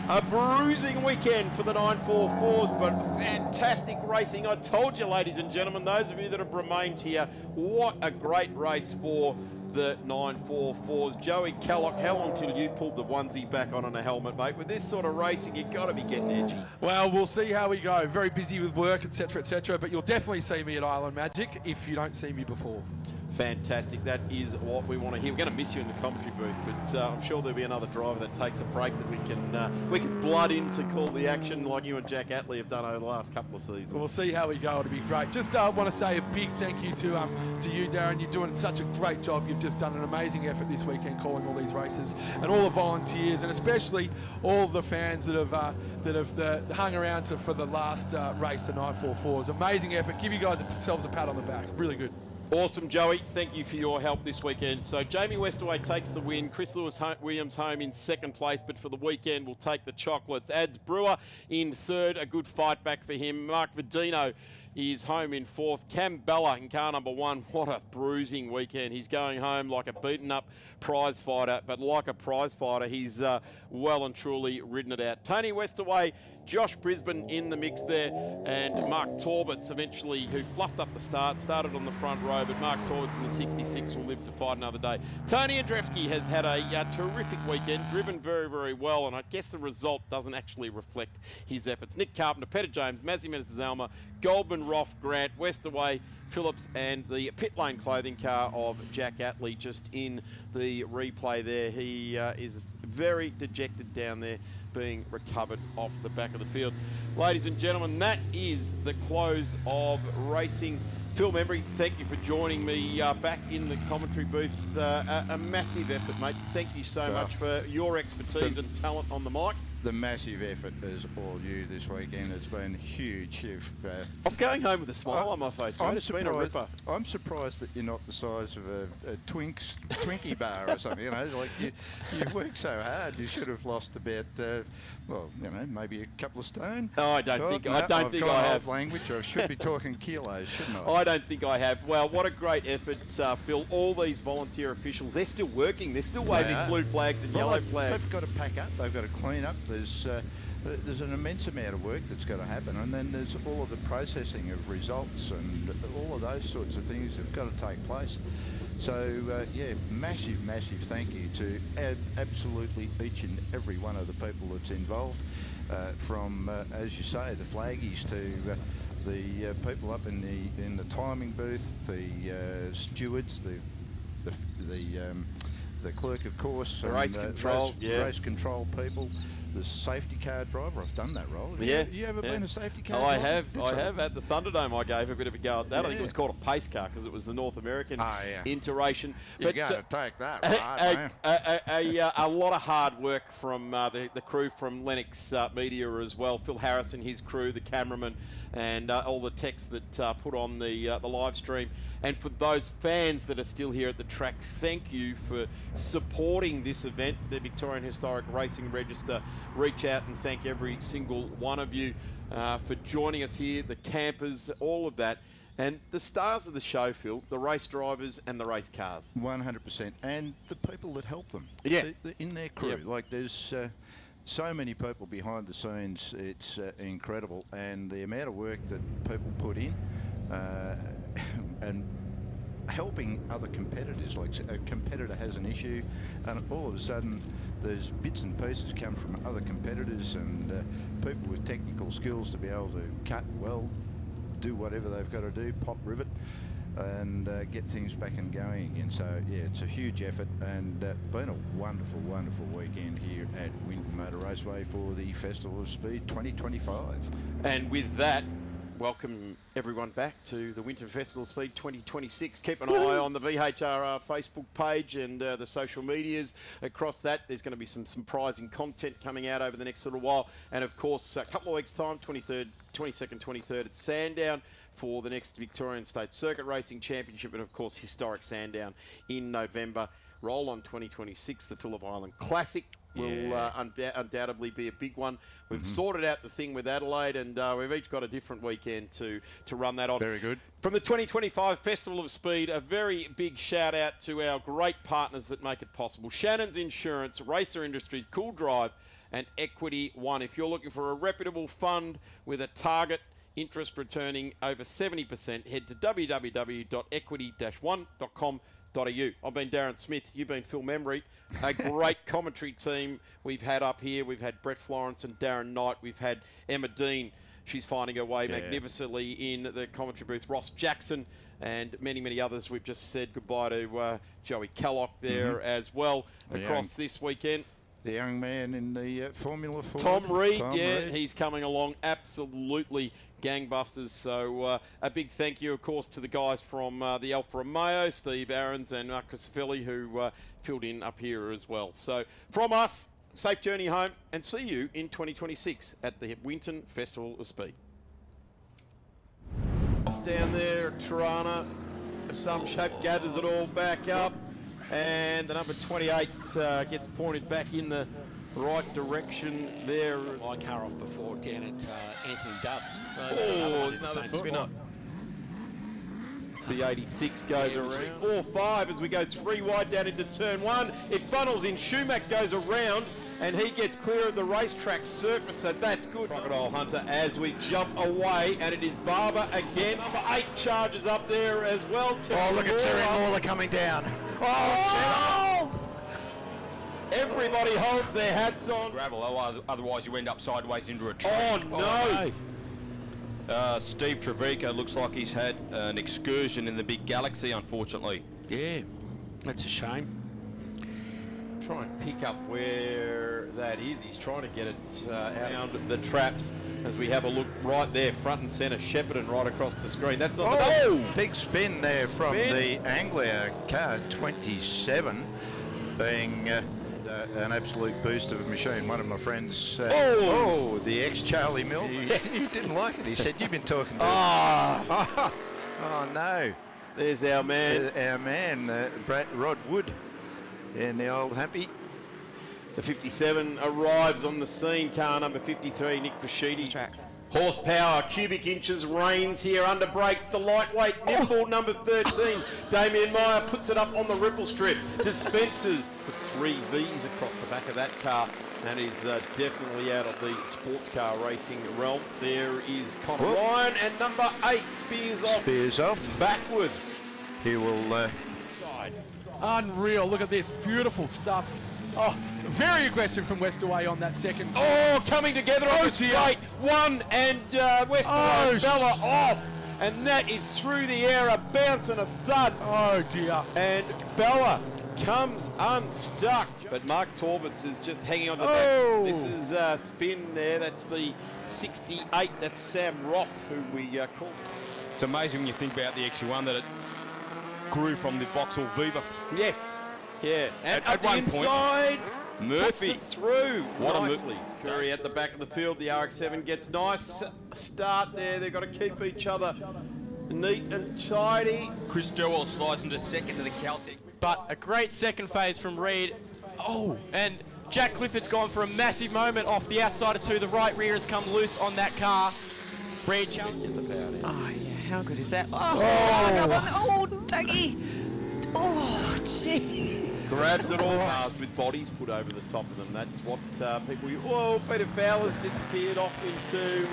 A: A bruising weekend for the 944s, but fantastic racing. I told you, ladies and gentlemen, those of you that have remained here, what a great race for the 944s. Joey Callock, how long till you pulled the onesie back on a helmet, mate? With this sort of racing, you've got to be getting edgy.
O: Well, we'll see how we go. Very busy with work, etc., but you'll definitely see me at Island Magic if you don't see me before.
A: Fantastic. That is what we want to hear. We're going to miss you in the commentary booth, but I'm sure there'll be another driver that takes a break that we can blood in to call the action like you and Jack Atlee have done over the last couple of seasons.
O: We'll see how we go. It'll be great. Just want to say a big thank you to you, Darren. You're doing such a great job. You've just done an amazing effort this weekend calling all these races, and all the volunteers, and especially all the fans that have hung around for the last race, the 944. It's amazing effort. Give you guys yourselves a pat on the back. Really good.
A: Awesome, Joey. Thank you for your help this weekend. So Jamie Westaway takes the win. Chris Lewis-Williams home in second place, but for the weekend will take the chocolates. Ads Brewer in third, a good fight back for him. Mark Verdino is home in fourth. Cam Bella in car number one. What a bruising weekend. He's going home like a beaten up prize fighter, but like a prize fighter, he's well and truly ridden it out. Tony Westaway, Josh Brisbane in the mix there, and Mark Torbitts eventually, who fluffed up the start, started on the front row, but Mark Torbitts in the 66 will live to fight another day. Tony Andrewski has had a terrific weekend, driven very, very well, and I guess the result doesn't actually reflect his efforts. Nick Carpenter, Peter James, Mazzy Menezalma, Goldman, Roth, Grant, Westaway, Phillips, and the pit lane clothing car of Jack Atlee just in the replay there. He is very dejected down there, being recovered off the back of the field. Ladies and gentlemen, that is the close of racing. Phil Membry, thank you for joining me back in the commentary booth. A massive effort, mate. Thank you so much for your expertise and talent on the mic.
B: The massive effort is all you this weekend. It's been huge.
A: I'm going home with a smile on my face, mate. It's been a ripper.
B: I'm surprised that you're not the size of a Twinkie bar or something. You know, like you've worked so hard. You should have lost about, well, you know, maybe a couple of stone.
A: Oh, I don't think I have.
B: Language. I should be talking kilos, shouldn't I?
A: I don't think I have. Well, what a great effort, Phil. All these volunteer officials, they're still working. They're still waving blue flags and yellow flags.
B: They've got to pack up. They've got to clean up. There's an immense amount of work that's got to happen, and then there's all of the processing of results and all of those sorts of things have got to take place. So yeah, massive thank you to absolutely each and every one of the people that's involved, from as you say, the flaggies to the people up in the timing booth, the stewards, the clerk, of course,
A: the race control,
B: race control people, the safety car driver. I've done that role. You ever been a safety car driver?
A: I have. At the Thunderdome, I gave a bit of a go at that. I think it was called a pace car because it was the North American iteration.
B: You're going to take that, right?
A: A lot of hard work from the crew from Lennox Media as well. Phil Harrison, his crew, the cameraman, and all the techs that put on the live stream. And for those fans that are still here at the track, thank you for supporting this event. The Victorian Historic Racing Register reach out and thank every single one of you for joining us here, the campers, all of that. And the stars of the show, Phil, the race drivers and the race cars.
B: 100%. And the people that help them.
A: Yeah.
B: In their crew. Yep. Like there's so many people behind the scenes. It's incredible. And the amount of work that people put in and helping other competitors. Like a competitor has an issue and all of a sudden there's bits and pieces come from other competitors and people with technical skills to be able to cut, weld, do whatever they've got to do, pop rivet and get things back and going again. So yeah, it's a huge effort and been a wonderful weekend here at Winton Motor Raceway for the Festival of Speed 2025.
A: And with that, welcome everyone back to the Winton Festival of Speed 2026. Keep an eye on the VHRR Facebook page and the social medias across that. There's going to be some surprising content coming out over the next little while. And of course, a couple of weeks' time, 22nd, 23rd at Sandown for the next Victorian State Circuit Racing Championship. And of course, historic Sandown in November. Roll on 2026, the Phillip Island Classic. Will undoubtedly be a big one. We've sorted out the thing with Adelaide, and we've each got a different weekend to run that on.
B: Very good.
A: From the 2025 Festival of Speed, a very big shout out to our great partners that make it possible. Shannon's Insurance, Racer Industries, Cool Drive, and Equity One. If you're looking for a reputable fund with a target interest returning over 70%, head to www.equity-one.com.au. I've been Darren Smith, you've been Phil Membry. A great commentary team we've had up here. We've had Brett Florence and Darren Knight. We've had Emma Dean, She's finding her way magnificently in the commentary booth. Ross Jackson and many, many others. We've just said goodbye to Joey Kellock there as well across this weekend.
B: The young man in the Formula 4.
A: Tom Reed, he's coming along absolutely gangbusters. So a big thank you, of course, to the guys from the Alfa Romeo, Steve Aarons and Marcus Filli, who filled in up here as well. So from us, safe journey home, and see you in 2026 at the Winton Festival of Speed. Off down there, Tirana of some shape gathers it all back up. And the number 28 gets pointed back in the right direction there.
G: My car off before down at Anthony Dove's.
A: Another spinner. The 86 goes around. 4-5 as we go 3 wide down into turn 1. It funnels in. Schumacher goes around and he gets clear of the racetrack surface, so that's good. Crocodile Hunter as we jump away, and it is Barber again. Number 8 charges up there as well.
N: Oh, look at Terry Lawler coming down.
A: Oh! Everybody holds their hats on.
T: Gravel, otherwise you end up sideways into a tree.
A: Oh, no.
T: Steve Trevico looks like he's had an excursion in the big galaxy, unfortunately.
G: Yeah, that's a shame.
A: Try and pick up where that is. He's trying to get it around the traps as we have a look right there, front and centre. Shepparton right across the screen. That's not the
B: big spin there from the Anglia car 27, being an absolute boost of a machine. One of my friends, the ex-Charlie Mill, he didn't like it. He said, "You've been talking to oh no."
A: There's our man.
B: Our man, Rod Wood. And the old happy.
A: The 57 arrives on the scene. Car number 53, Nick Vascitti.
C: Tracks.
A: Horsepower, cubic inches, reigns here, under brakes, the lightweight, nimble number 13. Damien Meyer puts it up on the ripple strip. Dispenses with 3 Vs across the back of that car. And is definitely out of the sports car racing realm. There is Connor Ryan, and number 8 spears off. Backwards.
B: He will...
O: Unreal, look at this, beautiful stuff. Oh, very aggressive from Westaway on that second.
A: Oh, coming together on the straight. One and Westaway, Bella off. And that is through the air, a bounce and a thud.
O: Oh dear.
A: And Bella comes unstuck. But Mark Torbitz is just hanging on the back. This is spin there, that's the 68, that's Sam Roth, who we called.
T: It's amazing when you think about the XU1 that it grew from the Vauxhall Viva.
A: Yes. Yeah. And
T: at
A: one
T: inside,
A: point,
T: Murphy
A: puts it through.
T: What
A: nicely. Curry at the back of the field. The RX-7 gets nice start there. They've got to keep each other neat and tidy.
T: Chris Durwell slides into second to the Celtic.
F: But a great second phase from Reed. And Jack Clifford's gone for a massive moment off the outside of 2. The right rear has come loose on that car. Reed
A: get the power down.
C: Oh, yeah. How good is that? Oh, Dougie. Oh, jeez.
A: Grabs it all past with bodies put over the top of them. That's what people... Oh, Peter Fowler's disappeared off into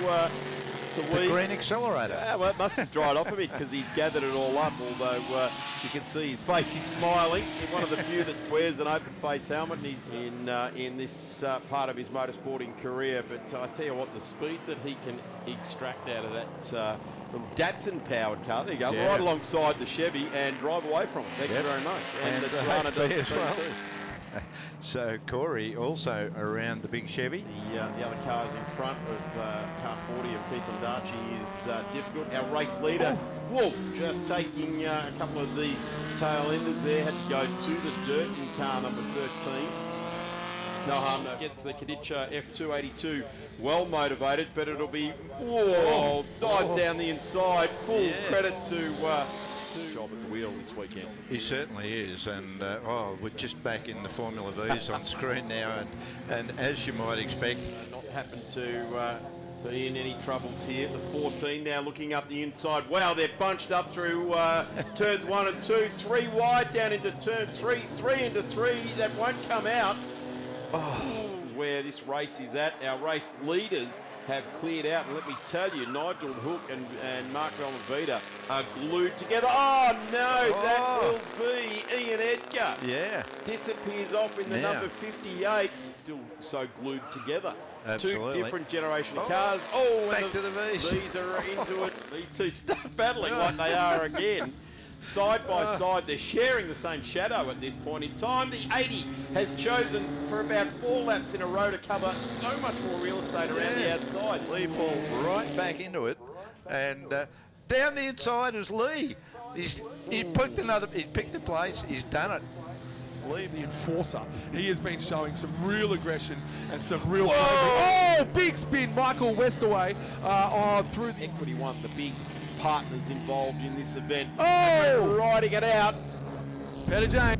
A: the weeds.
B: The green accelerator.
A: Well, it must have dried off a bit because he's gathered it all up, although you can see his face. He's smiling. He's one of the few that wears an open face helmet, and he's in this part of his motorsporting career. But I tell you what, the speed that he can extract out of that little Datsun-powered car, there you go, right alongside the Chevy and drive away from it. Thank you very much. And the Tirana does
B: as well. So Corey also around the big Chevy.
A: The other cars in front of car 40 of Keith Ondaatje is difficult. Our race leader, just taking a couple of the tail enders there, had to go to the dirt in car number 13. Nohan gets the Kadicha F282 well motivated, but it'll be, dives down the inside. Full credit to job at the wheel this weekend.
B: He certainly is, and we're just back in the Formula V's on screen now, and as you might expect,
A: not happened to be in any troubles here. The 14 now looking up the inside. Wow, they're bunched up through turns 1 and 2, 3 wide down into turn 3, 3 into 3. That won't come out. This is where this race is at. Our race leaders have cleared out. And let me tell you, Nigel Hook and Mark Velmovita are glued together. Oh, no, that will be Ian Edgar.
B: Yeah.
A: Disappears off in the number 58. Still so glued together.
B: Absolutely.
A: Two different generation of cars. Oh,
B: back to the V's.
A: These are into it. These two start battling like they are again. Side by side, they're sharing the same shadow at this point in time. The 80 has chosen for about 4 laps in a row to cover so much more real estate around the outside.
B: Lee Paul right back into it, and down the inside is Lee. He picked a place. He's done it.
O: He's the enforcer. He has been showing some real aggression and some real bravery. Oh, big spin, Michael Westaway through the
A: Equity One, the big partners involved in this event.
O: Oh,
A: riding it out.
O: Peter James.